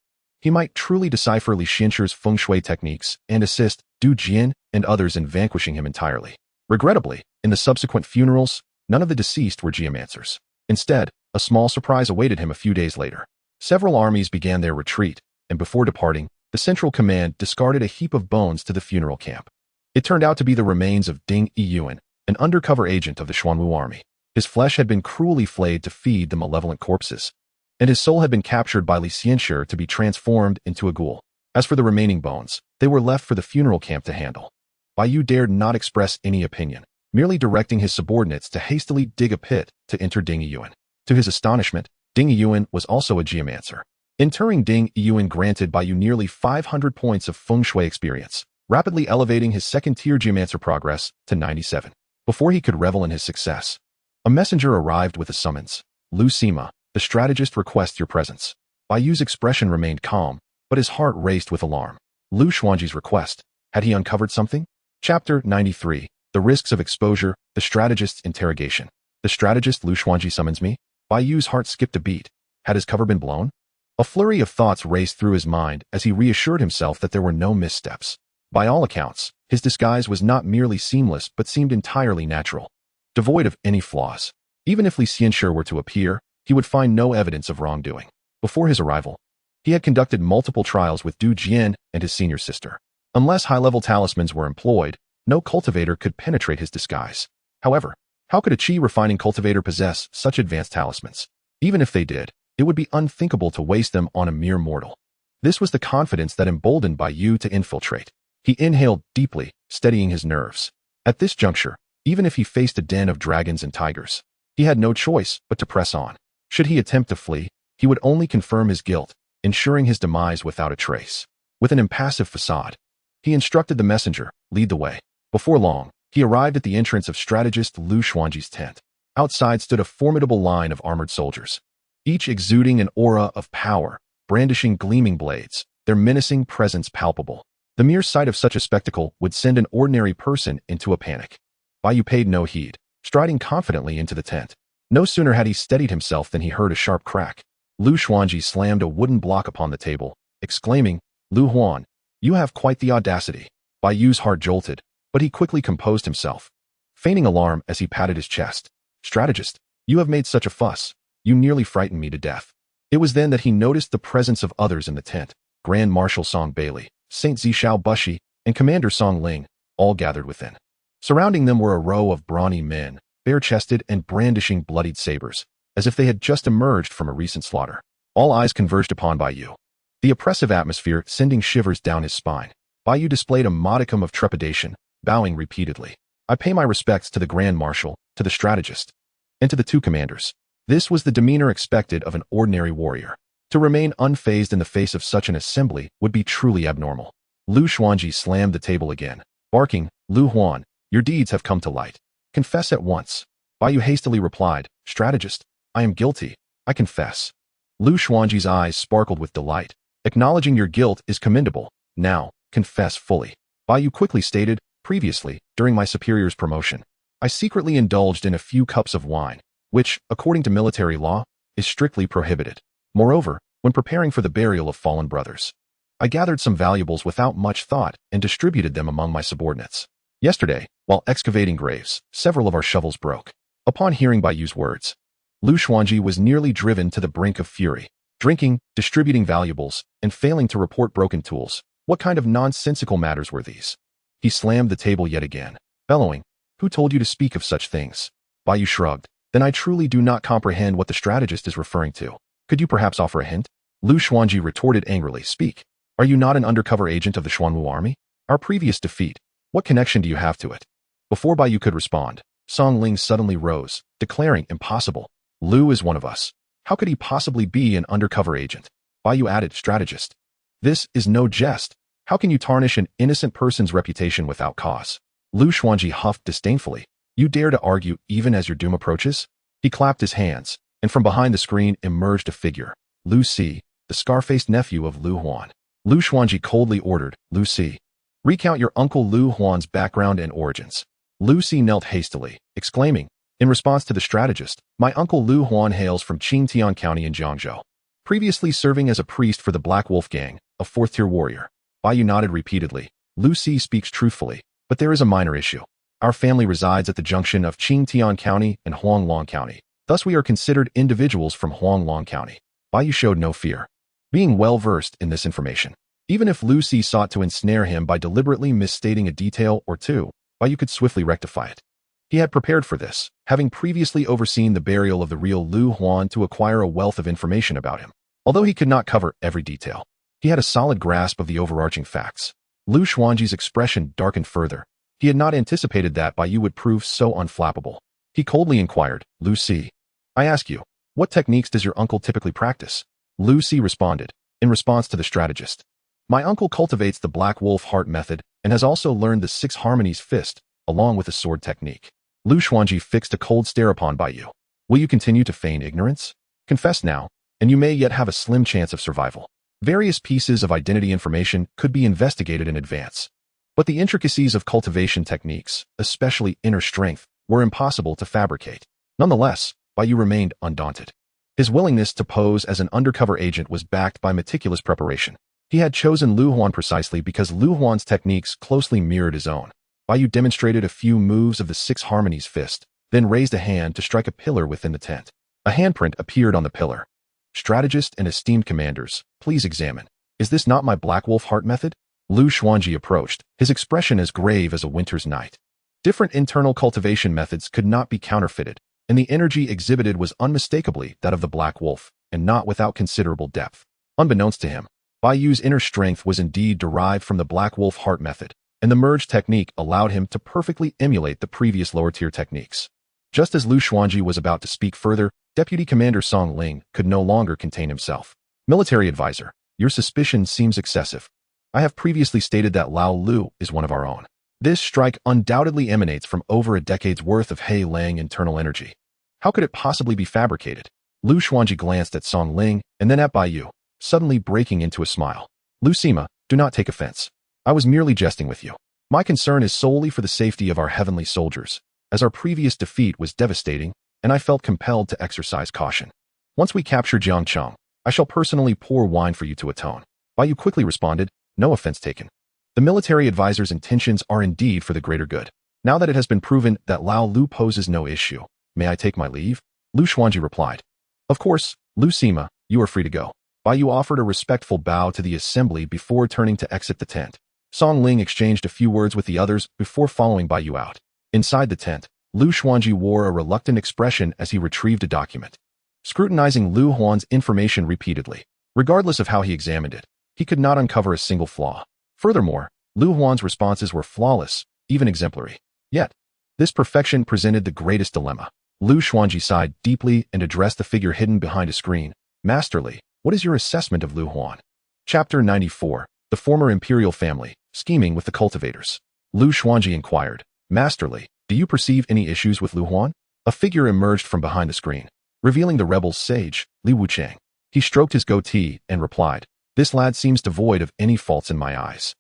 he might truly decipher Li Xianxia's feng shui techniques and assist Du Jian and others in vanquishing him entirely. Regrettably, in the subsequent funerals, none of the deceased were geomancers. Instead, a small surprise awaited him a few days later. Several armies began their retreat, and before departing, the central command discarded a heap of bones to the funeral camp. It turned out to be the remains of Ding Yiyuan, an undercover agent of the Xuanwu army. His flesh had been cruelly flayed to feed the malevolent corpses, and his soul had been captured by Li Xianxia to be transformed into a ghoul. As for the remaining bones, they were left for the funeral camp to handle. Bai Yu dared not express any opinion, merely directing his subordinates to hastily dig a pit to enter Ding Yiyuan. To his astonishment, Ding Yiyuan was also a geomancer. Interring Ding Yiyuan granted Bai Yu nearly 500 points of feng shui experience, rapidly elevating his 2nd tier geomancer progress to 97. Before he could revel in his success, a messenger arrived with a summons. Lu Sima, the strategist requests your presence. Bai Yu's expression remained calm, but his heart raced with alarm. Lu Xuanji's request. Had he uncovered something? Chapter 93. The Risks of Exposure, the Strategist's Interrogation. The strategist Lu Xuanji summons me? Bai Yu's heart skipped a beat. Had his cover been blown? A flurry of thoughts raced through his mind as he reassured himself that there were no missteps. By all accounts, his disguise was not merely seamless but seemed entirely natural, devoid of any flaws. Even if Li Xianxia were to appear, he would find no evidence of wrongdoing. Before his arrival, he had conducted multiple trials with Du Jian and his senior sister. Unless high-level talismans were employed, no cultivator could penetrate his disguise. However, how could a chi refining cultivator possess such advanced talismans? Even if they did, it would be unthinkable to waste them on a mere mortal. This was the confidence that emboldened Bai Yu to infiltrate. He inhaled deeply, steadying his nerves. At this juncture, even if he faced a den of dragons and tigers, he had no choice but to press on. Should he attempt to flee, he would only confirm his guilt, ensuring his demise without a trace. With an impassive facade, he instructed the messenger, lead the way. Before long, He arrived at the entrance of strategist Lu Xuanji's tent. Outside stood a formidable line of armored soldiers, each exuding an aura of power, brandishing gleaming blades, their menacing presence palpable. The mere sight of such a spectacle would send an ordinary person into a panic. Bai Yu paid no heed, striding confidently into the tent. No sooner had he steadied himself than he heard a sharp crack. Lu Xuanji slammed a wooden block upon the table, exclaiming, "Lu Huan, you have quite the audacity." Bai Yu's heart jolted, but he quickly composed himself, feigning alarm as he patted his chest. "Strategist, you have made such a fuss. You nearly frightened me to death." It was then that he noticed the presence of others in the tent. Grand Marshal Song Bailey, Saint Zishao Bushi, and Commander Song Ling, all gathered within. Surrounding them were a row of brawny men, bare-chested and brandishing bloodied sabers, as if they had just emerged from a recent slaughter. All eyes converged upon Bai Yu, the oppressive atmosphere sending shivers down his spine. Bai Yu displayed a modicum of trepidation, bowing repeatedly. "I pay my respects to the Grand Marshal, to the strategist, and to the two commanders." This was the demeanor expected of an ordinary warrior. To remain unfazed in the face of such an assembly would be truly abnormal. Lu Xuanji slammed the table again, barking, "Lu Huan, your deeds have come to light. Confess at once." Bai Yu hastily replied, "Strategist, I am guilty. I confess." Lu Xuanji's eyes sparkled with delight. "Acknowledging your guilt is commendable. Now, confess fully." Bai Yu quickly stated, "Previously, during my superior's promotion, I secretly indulged in a few cups of wine, which, according to military law, is strictly prohibited. Moreover, when preparing for the burial of fallen brothers, I gathered some valuables without much thought and distributed them among my subordinates. Yesterday, while excavating graves, several of our shovels broke." Upon hearing Bai Yu's words, Lu Xuanji was nearly driven to the brink of fury. Drinking, distributing valuables, and failing to report broken tools. What kind of nonsensical matters were these? He slammed the table yet again, bellowing, "Who told you to speak of such things?" Bai Yu shrugged. "Then I truly do not comprehend what the strategist is referring to. Could you perhaps offer a hint?" Lu Xuanji retorted angrily, "Speak. Are you not an undercover agent of the Xuanwu army? Our previous defeat, what connection do you have to it?" Before Bai Yu could respond, Song Ling suddenly rose, declaring, "Impossible. Lu is one of us. How could he possibly be an undercover agent?" Bai Yu added, "Strategist, this is no jest. How can you tarnish an innocent person's reputation without cause?" Lu Xuanji huffed disdainfully. "You dare to argue even as your doom approaches?" He clapped his hands, and from behind the screen emerged a figure, Lu Si, the scar-faced nephew of Lu Huan. Lu Xuanji coldly ordered, "Lu Si, recount your uncle Lu Huan's background and origins." Lu Si knelt hastily, exclaiming, in response to the strategist, "My uncle Lu Huan hails from Qingtian County in Jiangzhou, previously serving as a priest for the Black Wolf Gang, a fourth-tier warrior." Bai Yu nodded repeatedly. "Lu Si speaks truthfully, but there is a minor issue. Our family resides at the junction of Qingtian County and Huanglong County. Thus we are considered individuals from Huanglong County." Bai Yu showed no fear, being well-versed in this information. Even if Lu Si sought to ensnare him by deliberately misstating a detail or two, Bai Yu could swiftly rectify it. He had prepared for this, having previously overseen the burial of the real Lu Huan to acquire a wealth of information about him. Although he could not cover every detail, he had a solid grasp of the overarching facts. Lu Xuanji's expression darkened further. He had not anticipated that Bai Yu would prove so unflappable. He coldly inquired, "Lu Si, I ask you, what techniques does your uncle typically practice?" Lu Si responded, in response to the strategist, "My uncle cultivates the Black Wolf Heart method and has also learned the 6 Harmonies fist, along with the sword technique." Lu Xuanji fixed a cold stare upon Bai Yu. "Will you continue to feign ignorance? Confess now, and you may yet have a slim chance of survival." Various pieces of identity information could be investigated in advance, but the intricacies of cultivation techniques, especially inner strength, were impossible to fabricate. Nonetheless, Bai Yu remained undaunted. His willingness to pose as an undercover agent was backed by meticulous preparation. He had chosen Lu Huan precisely because Lu Huan's techniques closely mirrored his own. Bai Yu demonstrated a few moves of the 6 Harmonies fist, then raised a hand to strike a pillar within the tent. A handprint appeared on the pillar. "Strategist and esteemed commanders, please examine. Is this not my Black Wolf Heart method?" Lu Xuanji approached, his expression as grave as a winter's night. Different internal cultivation methods could not be counterfeited, and the energy exhibited was unmistakably that of the Black Wolf, and not without considerable depth. Unbeknownst to him, Bai Yu's inner strength was indeed derived from the Black Wolf Heart method, and the merge technique allowed him to perfectly emulate the previous lower-tier techniques. Just as Lu Xuanji was about to speak further, Deputy Commander Song Ling could no longer contain himself. "Military advisor, your suspicion seems excessive. I have previously stated that Lao Lu is one of our own. This strike undoubtedly emanates from over a decade's worth of He Lang internal energy. How could it possibly be fabricated? Lu Xuanji glanced at Song Ling and then at Bai Yu, suddenly breaking into a smile. Lu Sima, do not take offense. I was merely jesting with you. My concern is solely for the safety of our heavenly soldiers, as our previous defeat was devastating, and I felt compelled to exercise caution. Once we capture Jiangcheng, I shall personally pour wine for you to atone. Bai Yu quickly responded, no offense taken. The military advisor's intentions are indeed for the greater good. Now that it has been proven that Lao Lu poses no issue, may I take my leave? Lu Xuanji replied. Of course, Lu Sima, you are free to go. Bai Yu offered a respectful bow to the assembly before turning to exit the tent. Song Ling exchanged a few words with the others before following Bai Yu out. Inside the tent, Lu Xuanji wore a reluctant expression as he retrieved a document. Scrutinizing Lu Huan's information repeatedly, regardless of how he examined it, he could not uncover a single flaw. Furthermore, Lu Huan's responses were flawless, even exemplary. Yet, this perfection presented the greatest dilemma. Lu Xuanji sighed deeply and addressed the figure hidden behind a screen. Masterly, what is your assessment of Lu Huan? Chapter 94, The Former Imperial Family, Scheming with the Cultivators. Lu Xuanji inquired, Masterly, do you perceive any issues with Lu Huan? A figure emerged from behind the screen, revealing the rebel's sage, Li Wuchang. He stroked his goatee and replied, this lad seems devoid of any faults in my eyes.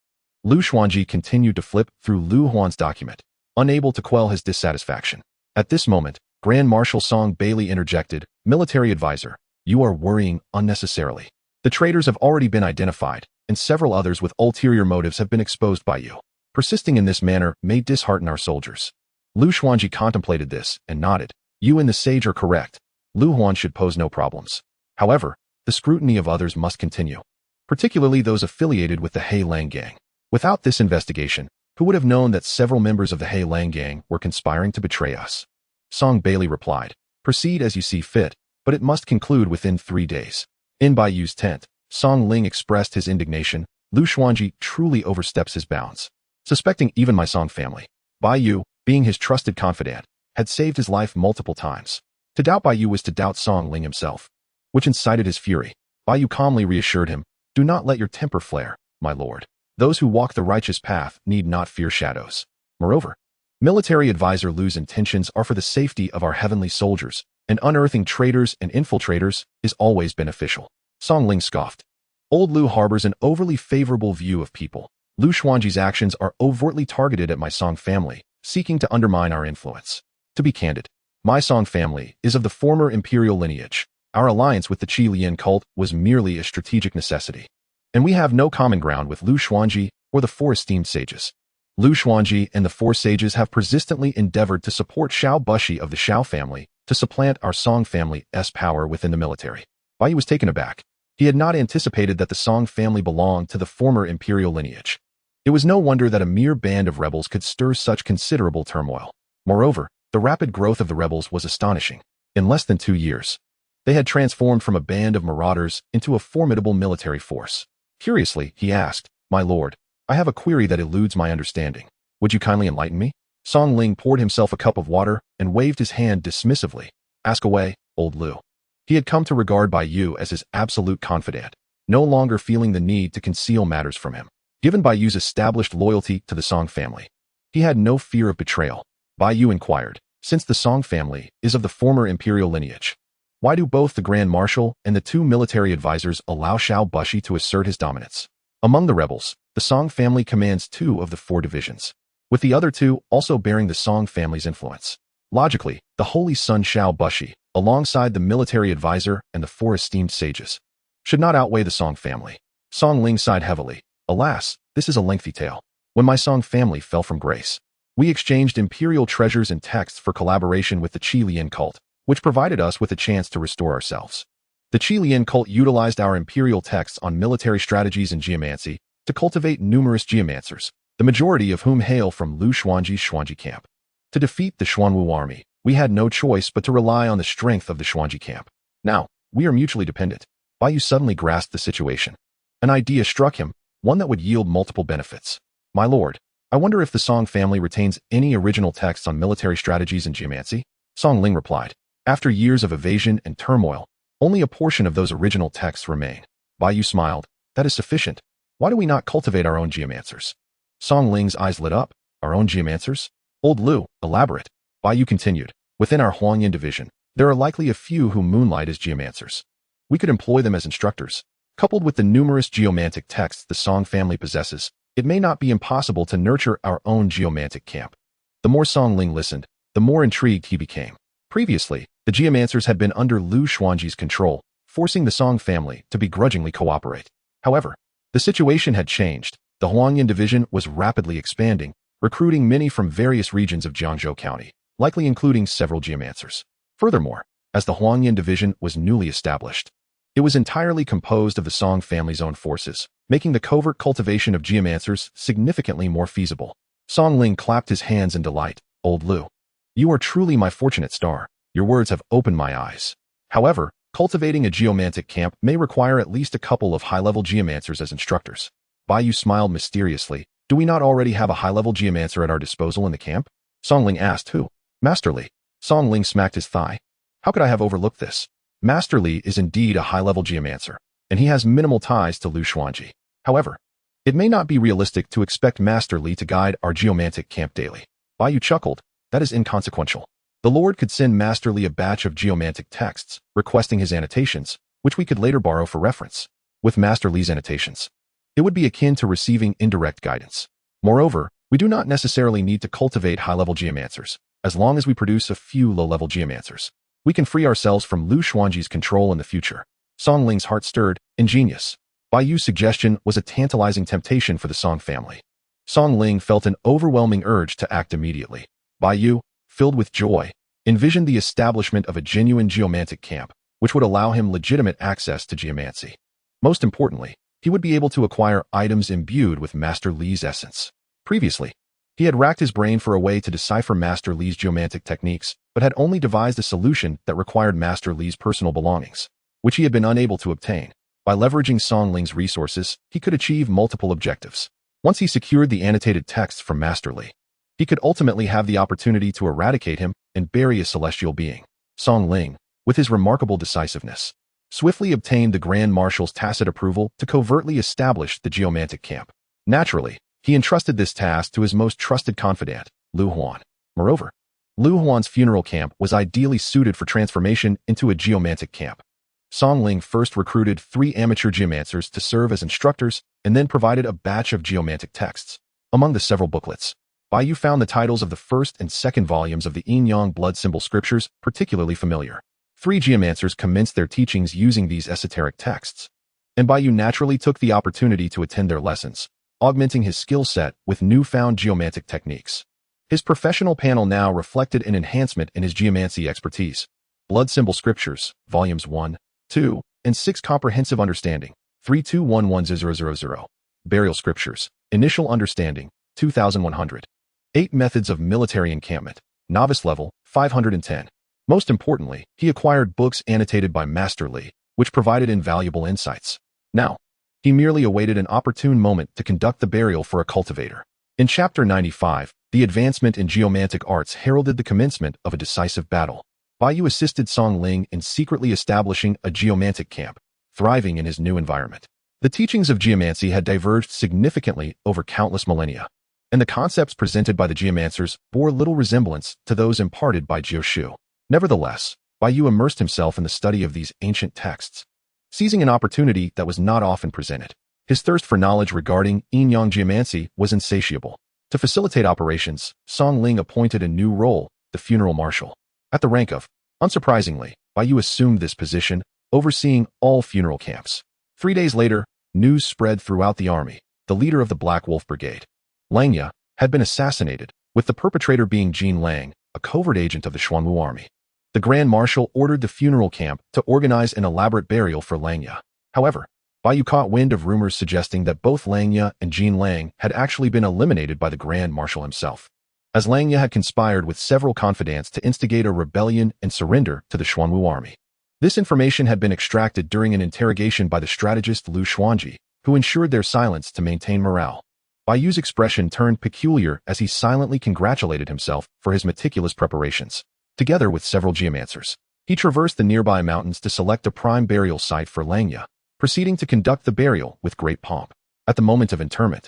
Lu Xuanji continued to flip through Lu Huan's document, unable to quell his dissatisfaction. At this moment, Grand Marshal Song Bailey interjected, Military Advisor, you are worrying unnecessarily. The traitors have already been identified, and several others with ulterior motives have been exposed by you. Persisting in this manner may dishearten our soldiers. Lu Xuanji contemplated this and nodded. You and the sage are correct. Lu Huan should pose no problems. However, the scrutiny of others must continue, particularly those affiliated with the He Lang gang. Without this investigation, who would have known that several members of the He Lang gang were conspiring to betray us? Song Bailey replied, proceed as you see fit, but it must conclude within 3 days. In Bai Yu's tent, Song Ling expressed his indignation. Lu Xuanji truly oversteps his bounds. Suspecting even my Song family, Bai Yu, being his trusted confidant, had saved his life multiple times. To doubt Bai Yu was to doubt Song Ling himself, which incited his fury. Bai Yu calmly reassured him, do not let your temper flare, my lord. Those who walk the righteous path need not fear shadows. Moreover, military advisor Lu's intentions are for the safety of our heavenly soldiers, and unearthing traitors and infiltrators is always beneficial. Song Ling scoffed. Old Lu harbors an overly favorable view of people. Lu Xuanji's actions are overtly targeted at my Song family, seeking to undermine our influence. To be candid, my Song family is of the former imperial lineage. Our alliance with the Qi Lian cult was merely a strategic necessity, and we have no common ground with Lu Xuanji or the four esteemed sages. Lu Xuanji and the four sages have persistently endeavored to support Xiao Bushi of the Xiao family to supplant our Song family's power within the military. Bai Yu was taken aback. He had not anticipated that the Song family belonged to the former imperial lineage. It was no wonder that a mere band of rebels could stir such considerable turmoil. Moreover, the rapid growth of the rebels was astonishing. In less than 2 years, they had transformed from a band of marauders into a formidable military force. Curiously, he asked, my lord, I have a query that eludes my understanding. Would you kindly enlighten me? Song Ling poured himself a cup of water and waved his hand dismissively. Ask away, old Lu. He had come to regard Bai Yu as his absolute confidant, no longer feeling the need to conceal matters from him. Given Bai Yu's established loyalty to the Song family, he had no fear of betrayal. Bai Yu inquired, since the Song family is of the former imperial lineage, why do both the Grand Marshal and the 2 military advisors allow Xiao Bushi to assert his dominance? Among the rebels, the Song family commands 2 of the 4 divisions, with the other 2 also bearing the Song family's influence. Logically, the holy son Xiao Bushi, alongside the military advisor and the 4 esteemed sages, should not outweigh the Song family. Song Ling sighed heavily. Alas, this is a lengthy tale. When my Song family fell from grace, we exchanged imperial treasures and texts for collaboration with the Qi Lian cult, which provided us with a chance to restore ourselves. The Qi Lian cult utilized our imperial texts on military strategies and geomancy to cultivate numerous geomancers, the majority of whom hail from Lu Xuanji's Xuanji camp. To defeat the Xuanwu army, we had no choice but to rely on the strength of the Xuanji camp. Now, we are mutually dependent. Bai Yu suddenly grasped the situation. An idea struck him, one that would yield multiple benefits. My lord, I wonder if the Song family retains any original texts on military strategies and geomancy? Song Ling replied. After years of evasion and turmoil, only a portion of those original texts remain. Bai Yu smiled. That is sufficient. Why do we not cultivate our own geomancers? Song Ling's eyes lit up. Our own geomancers? Old Lu, elaborate. Bai Yu continued. Within our Huangyan division, there are likely a few who moonlight as geomancers. We could employ them as instructors. Coupled with the numerous geomantic texts the Song family possesses, it may not be impossible to nurture our own geomantic camp. The more Song Ling listened, the more intrigued he became. Previously, the geomancers had been under Lu Xuanji's control, forcing the Song family to begrudgingly cooperate. However, the situation had changed. The Huangyan division was rapidly expanding, recruiting many from various regions of Jiangzhou County, likely including several geomancers. Furthermore, as the Huangyan division was newly established, it was entirely composed of the Song family's own forces, making the covert cultivation of geomancers significantly more feasible. Song Ling clapped his hands in delight. Old Lu, you are truly my fortunate star. Your words have opened my eyes. However, cultivating a geomantic camp may require at least a couple of high-level geomancers as instructors. Bai Yu smiled mysteriously. Do we not already have a high-level geomancer at our disposal in the camp? Song Ling asked. Who? Master Li. Song Ling smacked his thigh. How could I have overlooked this? Master Li is indeed a high-level geomancer, and he has minimal ties to Lu Xuanji. However, it may not be realistic to expect Master Li to guide our geomantic camp daily. Bai Yu chuckled. That is inconsequential. The Lord could send Master Li a batch of geomantic texts, requesting his annotations, which we could later borrow for reference. With Master Li's annotations, it would be akin to receiving indirect guidance. Moreover, we do not necessarily need to cultivate high-level geomancers. As long as we produce a few low-level geomancers, we can free ourselves from Lu Xuanji's control in the future. Song Ling's heart stirred. Ingenious. Bai Yu's suggestion was a tantalizing temptation for the Song family. Song Ling felt an overwhelming urge to act immediately. Bai Yu, filled with joy, envisioned the establishment of a genuine geomantic camp, which would allow him legitimate access to geomancy. Most importantly, he would be able to acquire items imbued with Master Li's essence. Previously, he had racked his brain for a way to decipher Master Li's geomantic techniques, but had only devised a solution that required Master Li's personal belongings, which he had been unable to obtain. By leveraging Song Ling's resources, he could achieve multiple objectives. Once he secured the annotated texts from Master Li, he could ultimately have the opportunity to eradicate him and bury a celestial being. Song Ling, with his remarkable decisiveness, swiftly obtained the Grand Marshal's tacit approval to covertly establish the geomantic camp. Naturally, he entrusted this task to his most trusted confidant, Lu Huan. Moreover, Lu Huan's funeral camp was ideally suited for transformation into a geomantic camp. Song Ling first recruited 3 amateur geomancers to serve as instructors and then provided a batch of geomantic texts. Among the several booklets, Bai Yu found the titles of the first and second volumes of the Yin Yang blood symbol scriptures particularly familiar. 3 geomancers commenced their teachings using these esoteric texts, and Bai Yu naturally took the opportunity to attend their lessons, augmenting his skill set with newfound geomantic techniques. His professional panel now reflected an enhancement in his geomancy expertise. Blood Symbol Scriptures, Volumes 1, 2, and 6 Comprehensive Understanding, 32110000. Burial Scriptures, Initial Understanding, 2100. 8 Methods of Military Encampment, Novice Level, 510. Most importantly, he acquired books annotated by Master Li, which provided invaluable insights. Now, he merely awaited an opportune moment to conduct the burial for a cultivator. In Chapter 95, the advancement in geomantic arts heralded the commencement of a decisive battle. Bai Yu assisted Song Ling in secretly establishing a geomantic camp, thriving in his new environment. The teachings of geomancy had diverged significantly over countless millennia, and the concepts presented by the geomancers bore little resemblance to those imparted by Jiu. Nevertheless, Bai Yu immersed himself in the study of these ancient texts, seizing an opportunity that was not often presented. His thirst for knowledge regarding Yin Yang geomancy was insatiable. To facilitate operations, Song Ling appointed a new role, the funeral marshal. At the rank of, unsurprisingly, Bai Yu assumed this position, overseeing all funeral camps. 3 days later, news spread throughout the army. The leader of the Black Wolf Brigade, Langya, had been assassinated, with the perpetrator being Jin Lang, a covert agent of the Xuanwu army. The Grand Marshal ordered the funeral camp to organize an elaborate burial for Langya. However, Bai Yu caught wind of rumors suggesting that both Langya and Jin Lang had actually been eliminated by the Grand Marshal himself, as Langya had conspired with several confidants to instigate a rebellion and surrender to the Xuanwu army. This information had been extracted during an interrogation by the strategist Lu Xuanji, who ensured their silence to maintain morale. Bai Yu's expression turned peculiar as he silently congratulated himself for his meticulous preparations. Together with several geomancers, he traversed the nearby mountains to select a prime burial site for Langya, proceeding to conduct the burial with great pomp. At the moment of interment,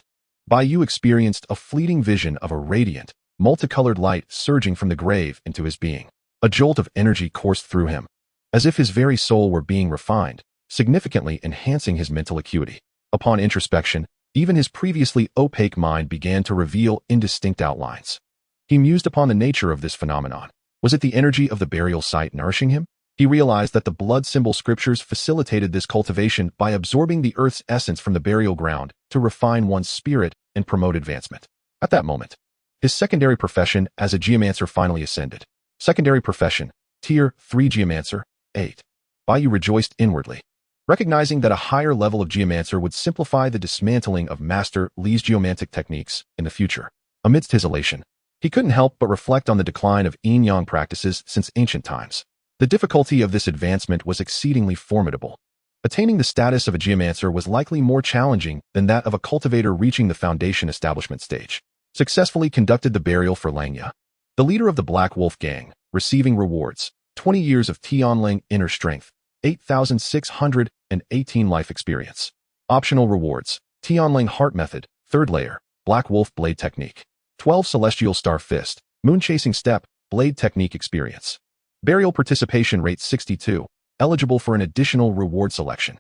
Bai Yu experienced a fleeting vision of a radiant, multicolored light surging from the grave into his being. A jolt of energy coursed through him, as if his very soul were being refined, significantly enhancing his mental acuity. Upon introspection, even his previously opaque mind began to reveal indistinct outlines. He mused upon the nature of this phenomenon. Was it the energy of the burial site nourishing him? He realized that the blood symbol scriptures facilitated this cultivation by absorbing the earth's essence from the burial ground to refine one's spirit and promote advancement. At that moment, his secondary profession as a geomancer finally ascended. Secondary profession, Tier 3 Geomancer, 8. Bai Yu rejoiced inwardly, recognizing that a higher level of geomancer would simplify the dismantling of Master Li's geomantic techniques in the future. Amidst his elation, he couldn't help but reflect on the decline of yin-yang practices since ancient times. The difficulty of this advancement was exceedingly formidable. Attaining the status of a geomancer was likely more challenging than that of a cultivator reaching the foundation establishment stage. Successfully conducted the burial for Xianxia, the leader of the Black Wolf Gang, receiving rewards: 20 years of Tianling inner strength, 8,618 life experience. Optional rewards: Tianling Heart Method, 3rd layer, Black Wolf Blade Technique. 12 Celestial Star Fist, Moon Chasing Step, Blade Technique experience. Burial participation rate 62, eligible for an additional reward selection.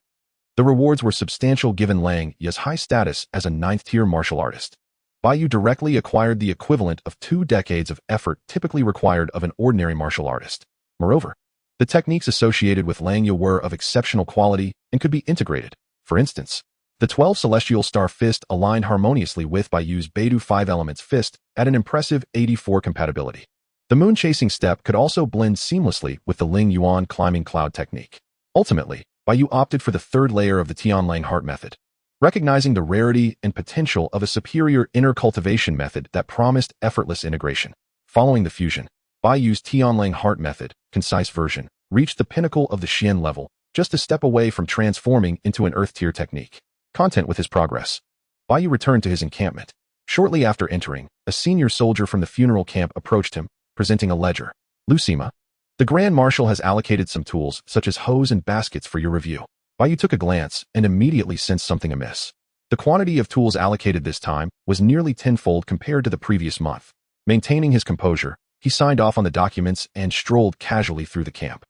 The rewards were substantial given Xianxia's high status as a 9th-tier martial artist. Bai Yu directly acquired the equivalent of 2 decades of effort typically required of an ordinary martial artist. Moreover, the techniques associated with Xianxia were of exceptional quality and could be integrated. For instance, the 12 Celestial Star Fist aligned harmoniously with Bai Yu's Beidou 5 Elements Fist at an impressive 84 compatibility. The Moon Chasing Step could also blend seamlessly with the Ling Yuan Climbing Cloud technique. Ultimately, Bai Yu opted for the 3rd layer of the Tianlang Heart Method, recognizing the rarity and potential of a superior inner cultivation method that promised effortless integration. Following the fusion, Bai Yu's Tianlang Heart Method, concise version, reached the pinnacle of the Xian level, just a step away from transforming into an Earth-tier technique. Content with his progress, Bai Yu returned to his encampment. Shortly after entering, a senior soldier from the funeral camp approached him, presenting a ledger. Lucima, the Grand Marshal has allocated some tools, such as hoes and baskets, for your review. Bai Yu took a glance and immediately sensed something amiss. The quantity of tools allocated this time was nearly tenfold compared to the previous month. Maintaining his composure, he signed off on the documents and strolled casually through the camp.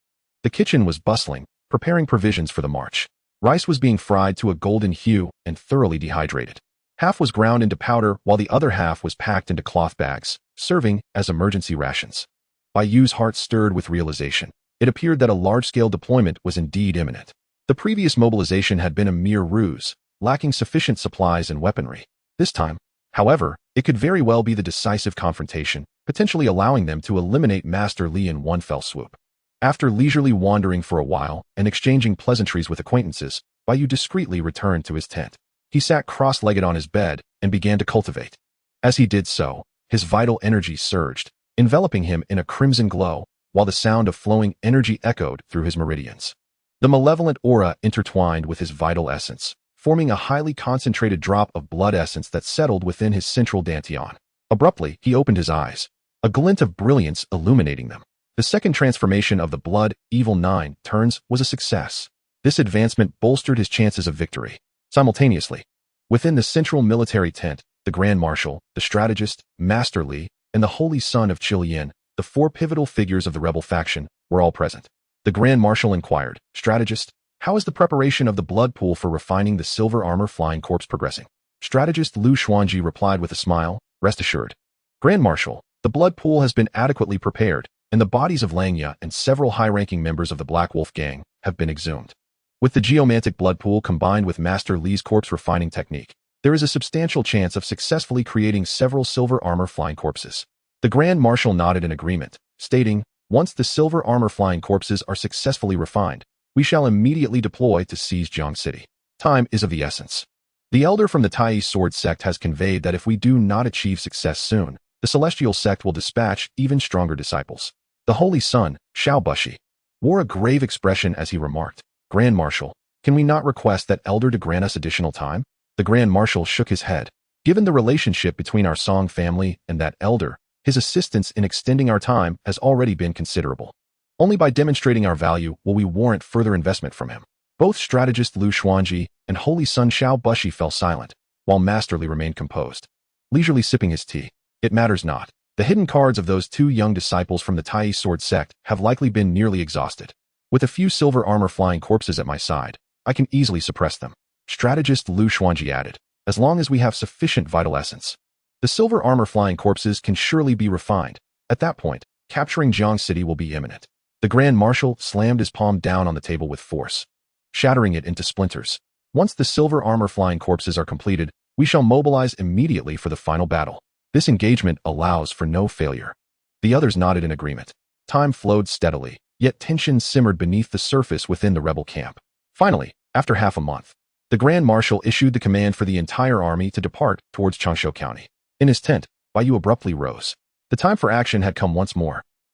The kitchen was bustling, preparing provisions for the march. Rice was being fried to a golden hue and thoroughly dehydrated. Half was ground into powder while the other half was packed into cloth bags, serving as emergency rations. Bai Yu's heart stirred with realization. It appeared that a large-scale deployment was indeed imminent. The previous mobilization had been a mere ruse, lacking sufficient supplies and weaponry. This time, however, it could very well be the decisive confrontation, potentially allowing them to eliminate Master Li in one fell swoop. After leisurely wandering for a while and exchanging pleasantries with acquaintances, Bai Yu discreetly returned to his tent. He sat cross-legged on his bed and began to cultivate. As he did so, his vital energy surged, enveloping him in a crimson glow, while the sound of flowing energy echoed through his meridians. The malevolent aura intertwined with his vital essence, forming a highly concentrated drop of blood essence that settled within his central dantian. Abruptly, he opened his eyes, a glint of brilliance illuminating them. The second transformation of the blood, Evil 9, turns was a success. This advancement bolstered his chances of victory. Simultaneously, within the central military tent, the Grand Marshal, the strategist, Master Li, and the Holy Son of Qilian, the 4 pivotal figures of the rebel faction, were all present. The Grand Marshal inquired, "Strategist, how is the preparation of the blood pool for refining the silver armor flying corpse progressing?" Strategist Lu Xuanji replied with a smile, "Rest assured, Grand Marshal, the blood pool has been adequately prepared, and the bodies of Xianxia and several high-ranking members of the Black Wolf Gang have been exhumed. With the geomantic blood pool combined with Master Li's corpse refining technique, there is a substantial chance of successfully creating several silver armor flying corpses." The Grand Marshal nodded in agreement, stating, "Once the silver armor flying corpses are successfully refined, we shall immediately deploy to seize Jiang City. Time is of the essence. The elder from the Tai Sword sect has conveyed that if we do not achieve success soon, the Celestial sect will dispatch even stronger disciples." The Holy Son, Xiao Bushi, wore a grave expression as he remarked, "Grand Marshal, can we not request that elder to grant us additional time?" The Grand Marshal shook his head. Given the relationship between our Song family and that elder, his assistance in extending our time has already been considerable. Only by demonstrating our value will we warrant further investment from him. Both strategist Lu Xuanji and Holy Son Xiao Bushi fell silent, while Masterly remained composed, leisurely sipping his tea. It matters not. The hidden cards of those two young disciples from the Tai sword sect have likely been nearly exhausted. With a few silver armor flying corpses at my side, I can easily suppress them. Strategist Lu Xuanji added, as long as we have sufficient vital essence. The silver armor flying corpses can surely be refined. At that point, capturing Jiang City will be imminent. The Grand Marshal slammed his palm down on the table with force, shattering it into splinters. Once the silver armor flying corpses are completed, we shall mobilize immediately for the final battle. This engagement allows for no failure. The others nodded in agreement. Time flowed steadily, yet tension simmered beneath the surface within the rebel camp. Finally, after half a month, the Grand Marshal issued the command for the entire army to depart towards Changshu County. In his tent, Bai Yu abruptly rose. The time for action had come once more.